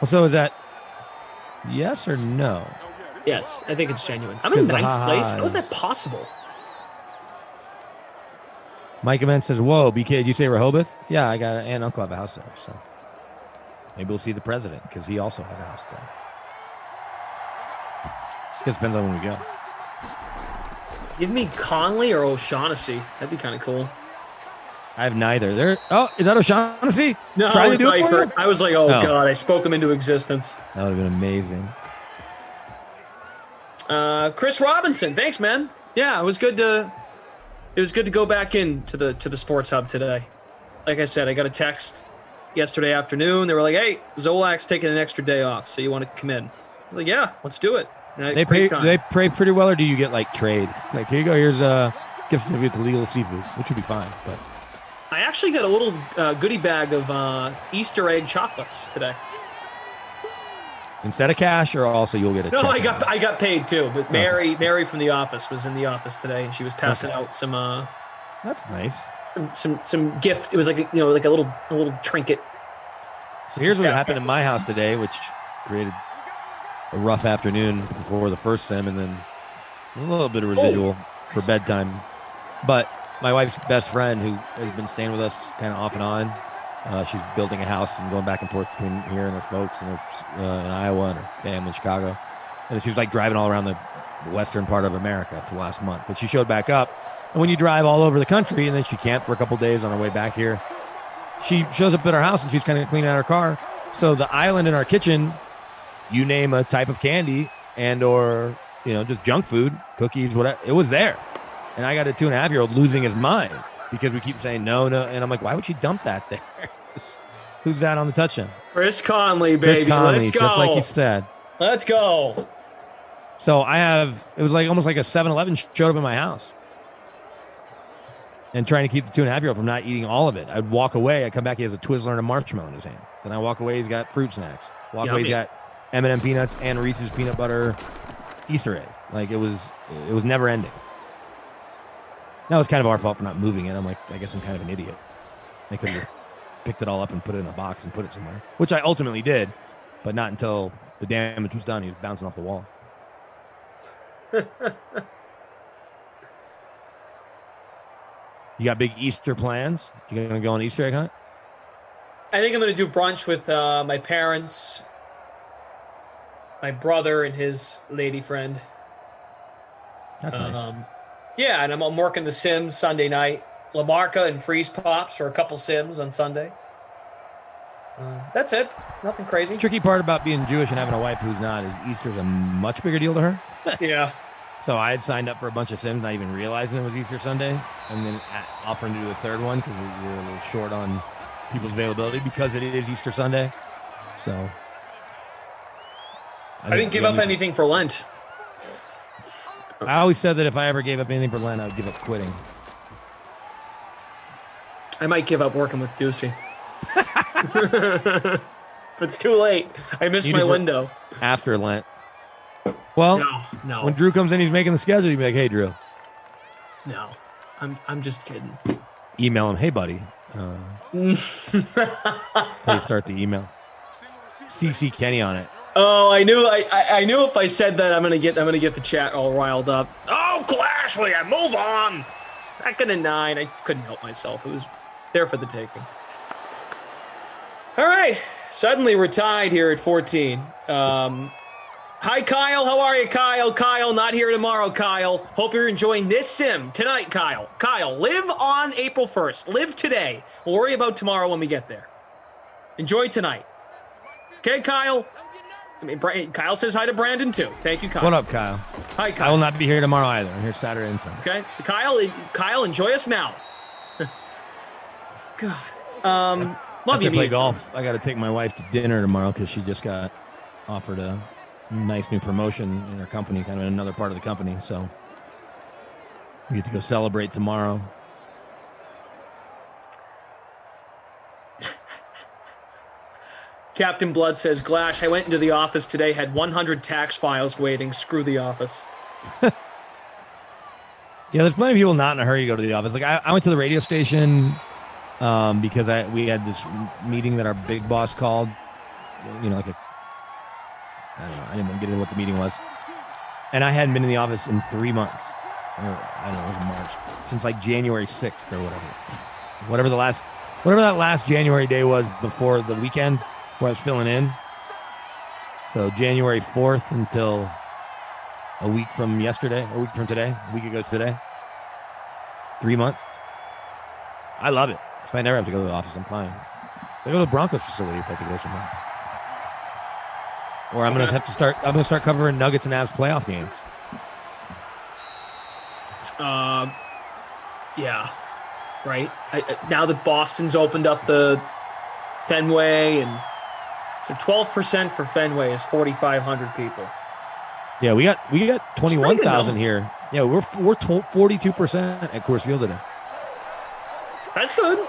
S12: Well, so is that yes or no?
S2: Yes, I think it's genuine. I'm in ninth place. How is that possible?
S12: Mike Event says, "Whoa, BK, did you say Rehoboth? Yeah, I got an aunt and uncle have a house there, so maybe we'll see the president because he also has a house there. Just depends on when we go."
S2: Give me Conley or O'Shaughnessy. That'd be kind of cool.
S12: I have neither. There. Oh, is that O'Shaughnessy?
S2: No,
S12: Trying to do it for you?
S2: I was like, oh God, I spoke him into existence.
S12: That would have been amazing.
S2: Chris Robinson, thanks, man. Yeah, it was good to go back into the Sports Hub today. Like I said, I got a text yesterday afternoon. They were like, "Hey, Zolak's taking an extra day off, so you want to come in?" I was like, "Yeah, let's do it."
S12: They pray pretty well, or do you get like trade? Like, here you go. Here's a gift certificate to Legal Seafood, which would be fine. But
S2: I actually got a little goodie bag of Easter egg chocolates today.
S12: instead of cash, or also you'll get a
S2: No,
S12: check.
S2: I got paid too. But Mary from the office was in the office today, and she was passing out some.
S12: That's nice.
S2: Some gift. It was like like a little trinket.
S12: So here's what happened in my house today, which created a rough afternoon before the first sim, and then a little bit of residual for bedtime. But my wife's best friend, who has been staying with us kind of off and on, she's building a house and going back and forth between here and her folks and her, in Iowa and her family in Chicago. And she was like driving all around the western part of America for the last month. But she showed back up. And when you drive all over the country and then she camped for a couple days on her way back here, she shows up at our house and she's kind of cleaning out her car. So the island in our kitchen, you name a type of candy and or, just junk food, cookies, whatever, it was there. And I got a 2.5-year-old losing his mind because we keep saying no. And I'm like, why would she dump that there? Who's that on the touchdown?
S2: Chris Conley, baby.
S12: Chris Conley,
S2: Let's go.
S12: just like you said.
S2: Let's go.
S12: So it was like almost like a 7-Eleven showed up in my house. And trying to keep the 2.5-year-old from not eating all of it. I'd walk away. I come back, he has a Twizzler and a marshmallow in his hand. Then I walk away, he's got fruit snacks. Walk away, he's got M&M peanuts and Reese's peanut butter Easter egg. Like it was never ending. That was kind of our fault for not moving it. I'm like, I guess I'm kind of an idiot. I could have picked it all up and put it in a box and put it somewhere, which I ultimately did, but not until the damage was done. He was bouncing off the wall. You got big Easter plans? You going to go on Easter egg hunt?
S2: I think I'm going to do brunch with my parents, my brother, and his lady friend.
S12: That's nice.
S2: Yeah, and I'm working the Sims Sunday night. LaMarca and Freeze Pops for a couple Sims on Sunday. That's it. Nothing crazy.
S12: The tricky part about being Jewish and having a wife who's not is Easter's a much bigger deal to her.
S2: Yeah.
S12: So I had signed up for a bunch of Sims, not even realizing it was Easter Sunday, and then offering to do a third one because we were a little short on people's availability because it is Easter Sunday. So
S2: I didn't give up anything for Lent.
S12: I always said that if I ever gave up anything for Lent, I would give up quitting.
S2: I might give up working with Ducey. But it's too late. I missed my window.
S12: After Lent. Well,
S2: no.
S12: When Drew comes in, he's making the schedule. You'd be like, hey, Drew.
S2: No, I'm just kidding.
S12: Email him, hey, buddy. Hey, start the email. CC Kenny on it.
S2: Oh, I knew if I said that I'm gonna get the chat all riled up. Oh, Clash, will you move on? Second and 9. I couldn't help myself. It was there for the taking. All right. Suddenly we're tied here at 14. Hi, Kyle. How are you, Kyle? Kyle, not here tomorrow, Kyle. Hope you're enjoying this sim tonight, Kyle. Kyle, live on April 1st. Live today. We'll worry about tomorrow when we get there. Enjoy tonight. Okay, Kyle? Kyle says hi to Brandon, too. Thank you, Kyle.
S12: What up, Kyle?
S2: Hi, Kyle.
S12: I will not be here tomorrow either. I'm here Saturday and Sunday.
S2: Okay, so Kyle, enjoy us now. God. Love you,
S12: play golf. I got to take my wife to dinner tomorrow because she just got offered a nice new promotion in her company, kind of in another part of the company. So we get to go celebrate tomorrow.
S2: Captain Blood says, Glash, I went into the office today, had 100 tax files waiting. Screw the office.
S12: Yeah, there's plenty of people not in a hurry to go to the office. Like I went to the radio station because we had this meeting that our big boss called. I don't know, I didn't want to get into what the meeting was. And I hadn't been in the office in 3 months. I don't know, it was March, since like January 6th or whatever that last January day was before the weekend where I was filling in. So January 4th until a week from yesterday, a week from today, a week ago today. 3 months. I love it. If I never have to go to the office, I'm fine. So I go to the Broncos facility if I have to go somewhere. Or I'm gonna start covering Nuggets and Avs playoff games.
S2: Yeah, right. Now that Boston's opened up the Fenway, and so 12% for Fenway is 4,500 people.
S12: Yeah, we got 21,000 here. Yeah, we're 42% at Coors Field today.
S2: That's good.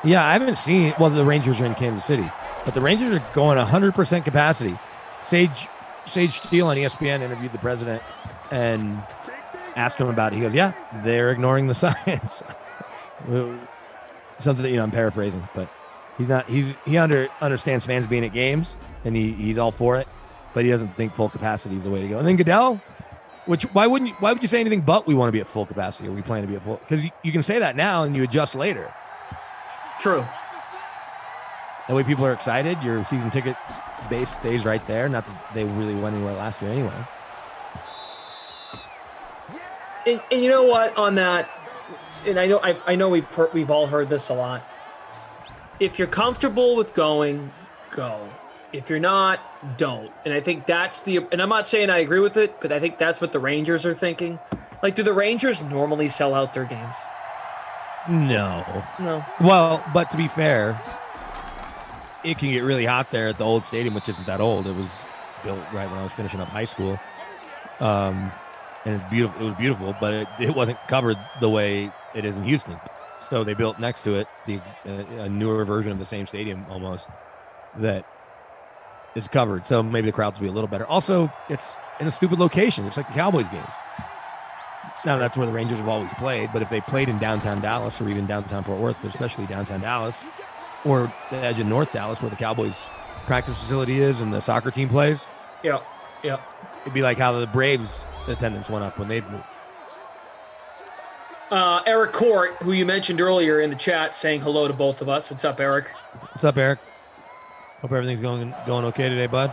S12: Yeah, I haven't seen. Well, the Rangers are in Kansas City, but the Rangers are going 100% capacity. Sage Steele on ESPN interviewed the president and asked him about it. He goes, "Yeah, they're ignoring the science." Something that, I'm paraphrasing, but he understands fans being at games, and he's all for it, but he doesn't think full capacity is the way to go. And then Goodell, why would you say anything but we want to be at full capacity, or we plan to be at full? Because you can say that now and you adjust later.
S2: True.
S12: That way people are excited. Your season ticket base stays right there. Not that they really went anywhere last year anyway.
S2: And you know what, on that, and I know we've all heard this a lot. If you're comfortable with going, go. If you're not, don't. And I think and I'm not saying I agree with it, but I think that's what the Rangers are thinking. Like, do the Rangers normally sell out their games?
S12: No.
S2: No.
S12: Well, but to be fair, it can get really hot there at the old stadium, which isn't that old. It was built right when I was finishing up high school. And it's beautiful. It was beautiful, but it wasn't covered the way it is in Houston. So they built next to it a newer version of the same stadium almost that is covered. So maybe the crowds will be a little better. Also, it's in a stupid location. It's like the Cowboys games. Now that's where the Rangers have always played, but if they played in downtown Dallas or even downtown Fort Worth, but especially downtown Dallas or the edge of North Dallas where the Cowboys practice facility is and the soccer team plays.
S2: Yeah.
S12: It'd be like how the Braves attendance went up when they've moved.
S2: Eric Court, who you mentioned earlier in the chat, saying hello to both of us. What's up, Eric?
S12: What's up, Eric? Hope everything's going okay today, bud.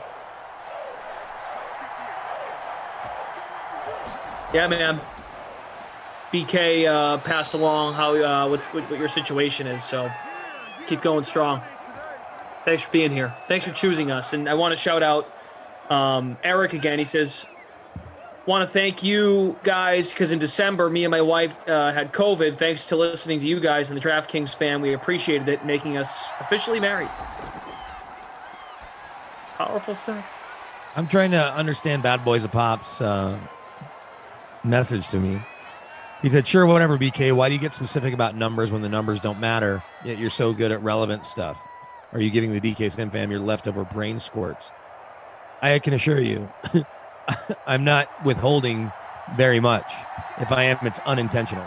S2: Yeah, man. BK passed along how what your situation is, so keep going strong. Thanks for being here. Thanks for choosing us. And I want to shout out Eric again. He says, want to thank you guys because in December, me and my wife had COVID. Thanks to listening to you guys and the DraftKings fan, we appreciated it, making us officially married. Powerful stuff.
S12: I'm trying to understand Bad Boys of Pop's message to me. He said, sure, whatever, BK. Why do you get specific about numbers when the numbers don't matter, yet you're so good at relevant stuff? Are you giving the DK Sim fam your leftover brain squirts? I can assure you, I'm not withholding very much. If I am, it's unintentional.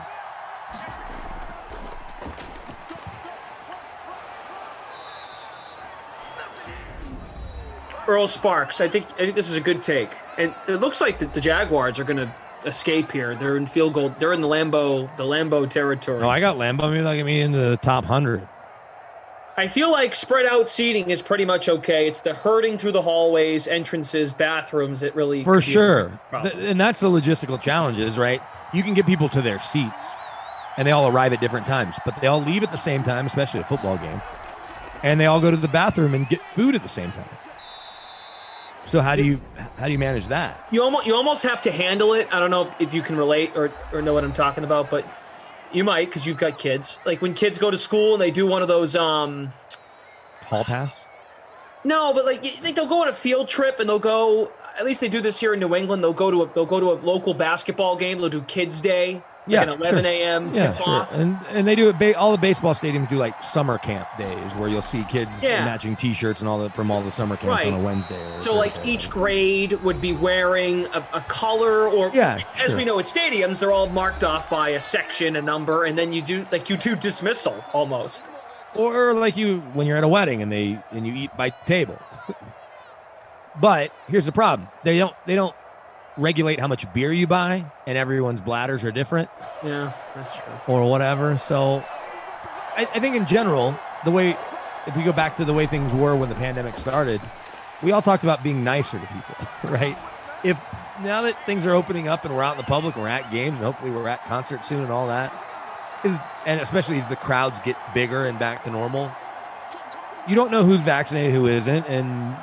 S2: Earl Sparks, I think this is a good take. And it looks like the Jaguars are going to escape here. They're in field goal. They're in the Lambeau territory.
S12: Oh, I got Lambeau. Maybe they'll get me into the top 100.
S2: I feel like spread out seating is pretty much okay. It's the herding through the hallways, entrances, bathrooms that really
S12: for sure. And that's the logistical challenges, right? You can get people to their seats, and they all arrive at different times, but they all leave at the same time, especially a football game, and they all go to the bathroom and get food at the same time. So how do you manage that?
S2: You almost have to handle it. I don't know if you can relate or know what I'm talking about, but you might because you've got kids. Like when kids go to school and they do one of those
S12: hall pass.
S2: No, but like they'll go on a field trip and they'll go. At least they do this here in New England. They'll go to a local basketball game. They'll do Kids Day. Like an 11 a.m. tip-off.
S12: And they do it. All the baseball stadiums do like summer camp days where you'll see kids matching T-shirts and from all the summer camps on a Wednesday.
S2: So like each grade would be wearing a color, or as we know at stadiums, they're all marked off by a section, a number, and then you do dismissal almost.
S12: Or like when you're at a wedding and you eat by table. But here's the problem: they don't regulate how much beer you buy, and everyone's bladders are different.
S2: Yeah, that's true.
S12: Or whatever. So I think in general, if we go back to the way things were when the pandemic started, we all talked about being nicer to people, right? If now that things are opening up and we're out in the public, we're at games, and hopefully we're at concerts soon and all that, and especially as the crowds get bigger and back to normal, you don't know who's vaccinated, who isn't, and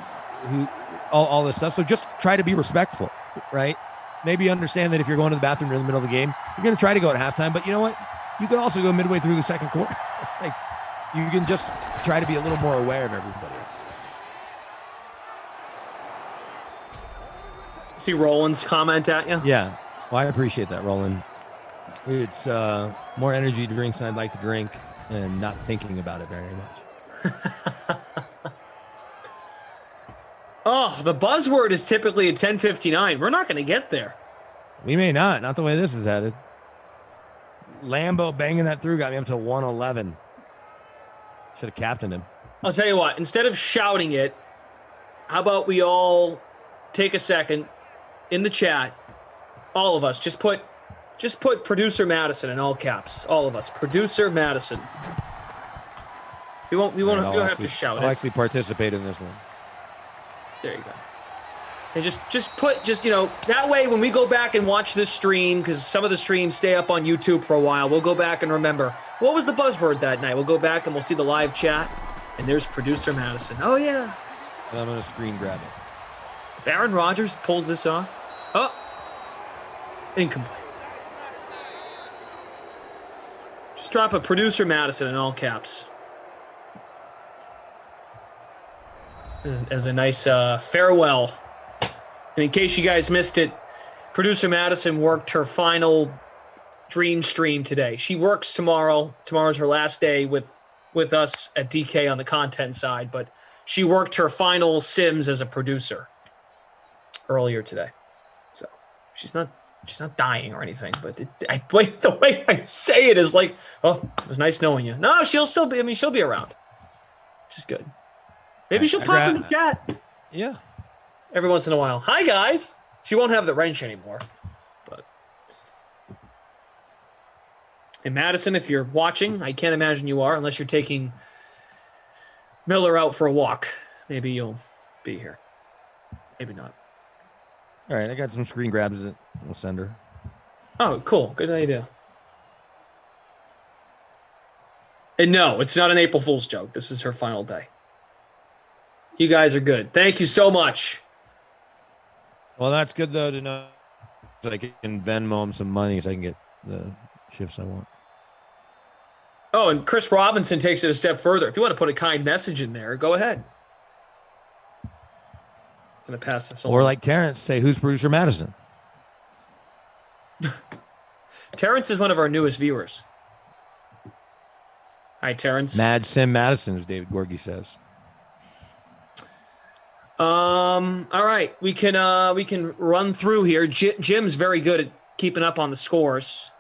S12: who all this stuff. So just try to be respectful, right? Maybe understand that if you're going to the bathroom in the middle of the game, you're going to try to go at halftime, but you know what? You can also go midway through the second quarter. Like, you can just try to be a little more aware of everybody else.
S2: See Roland's comment at you?
S12: Yeah. Well, I appreciate that, Roland. It's more energy drinks than I'd like to drink and not thinking about it very much.
S2: Oh, the buzzword is typically at 10:59. We're not going to get there.
S12: We may not. Not the way this is headed. Lambo banging that through got me up to 111. Should have captained him.
S2: I'll tell you what. Instead of shouting it, how about we all take a second in the chat? All of us. Just put producer Madison in all caps. All of us. Producer Madison. We don't have to shout it.
S12: I'll actually participate in this one.
S2: There you go. And just put that way when we go back and watch this stream, because some of the streams stay up on YouTube for a while, we'll go back and remember what was the buzzword that night. We'll go back and we'll see the live chat, and there's producer Madison. Oh yeah.
S12: And I'm gonna screen grab it.
S2: If Aaron Rodgers pulls this off, incomplete. Just drop a producer Madison in all caps. As a nice farewell. And in case you guys missed it, producer Madison worked her final dream stream today. She works tomorrow. Tomorrow's her last day with us at DK on the content side, but she worked her final Sims as a producer earlier today. So she's not dying or anything, but the way I say it is like, oh, it was nice knowing you. No, she'll be around. Which is good. Maybe she'll pop in the chat.
S12: Yeah.
S2: Every once in a while. Hi, guys. She won't have the wrench anymore. But. And Madison, if you're watching, I can't imagine you are, unless you're taking Miller out for a walk. Maybe you'll be here. Maybe not.
S12: All right, I got some screen grabs that we'll send her.
S2: Oh, cool. Good idea. And no, it's not an April Fool's joke. This is her final day. You guys are good. Thank you so much.
S12: Well, that's good, though, to know so I can Venmo him some money so I can get the shifts I want.
S2: Oh, and Chris Robinson takes it a step further. If you want to put a kind message in there, go ahead. I'm going to pass this on.
S12: Or like Terrence, say, who's producer Madison?
S2: Terrence is one of our newest viewers. Hi, Terrence.
S12: Mad Sim Madison, as David Gorgie says.
S2: All right, we can run through here. Jim's very good at keeping up on the scores.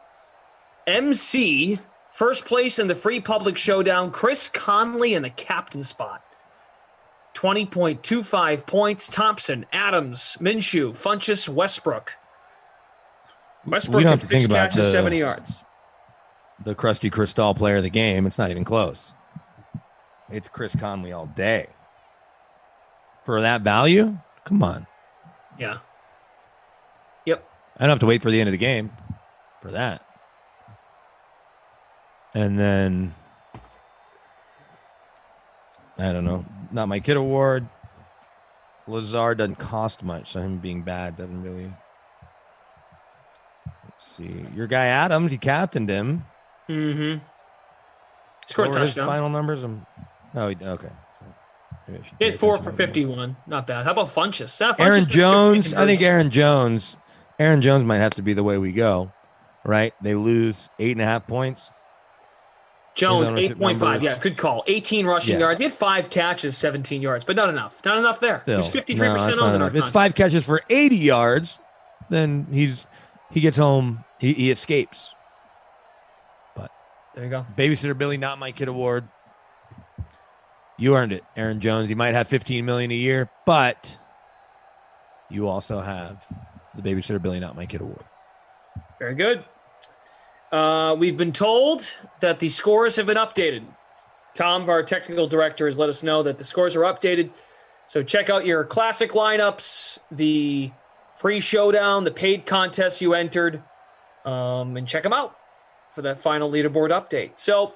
S2: MC, first place in the free public showdown. Chris Conley in the captain spot. 20.25 points. Thompson, Adams, Minshew, Funchess, Westbrook. Westbrook had 6 catches, 70 yards.
S12: The crusty crystal player of the game. It's not even close. It's Chris Conley all day. For that value? Come on.
S2: Yeah. Yep.
S12: I don't have to wait for the end of the game for that. And then, I don't know. Not my kid award. Lazard doesn't cost much, so him being bad doesn't really. Let's see. Your guy Adams, you captained him.
S2: Mm-hmm. Scored a touchdown.
S12: Final numbers? Okay.
S2: He had 4 for 51. Not bad. How about Funchess?
S12: Aaron Jones. I think Aaron Jones might have to be the way we go, right? They lose 8.5 points.
S2: Jones, 8.5. Yeah, good call. 18 rushing yards. He had 5 catches, 17 yards, but not enough. Not enough there. He's 53% on the
S12: It's 5 catches for 80 yards. Then he gets home. He escapes. But
S2: there you go.
S12: Babysitter Billy, not my kid award. You earned it, Aaron Jones. You might have $15 million a year, but you also have the Babysitter Billy Not My Kid Award.
S2: Very good. We've been told that the scores have been updated. Tom, our technical director, has let us know that the scores are updated. So check out your classic lineups, the free showdown, the paid contests you entered, and check them out for that final leaderboard update. So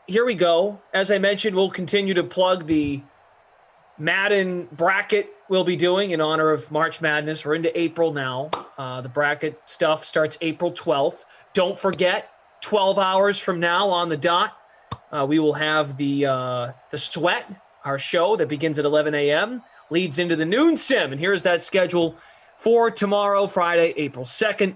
S2: here we go. As I mentioned, we'll continue to plug the Madden bracket we'll be doing in honor of March Madness. We're into April now. The bracket stuff starts April 12th. Don't forget, 12 hours from now on the dot, we will have the Sweat, our show that begins at 11 a.m., leads into the Noon Sim. And here's that schedule for tomorrow, Friday, April 2nd.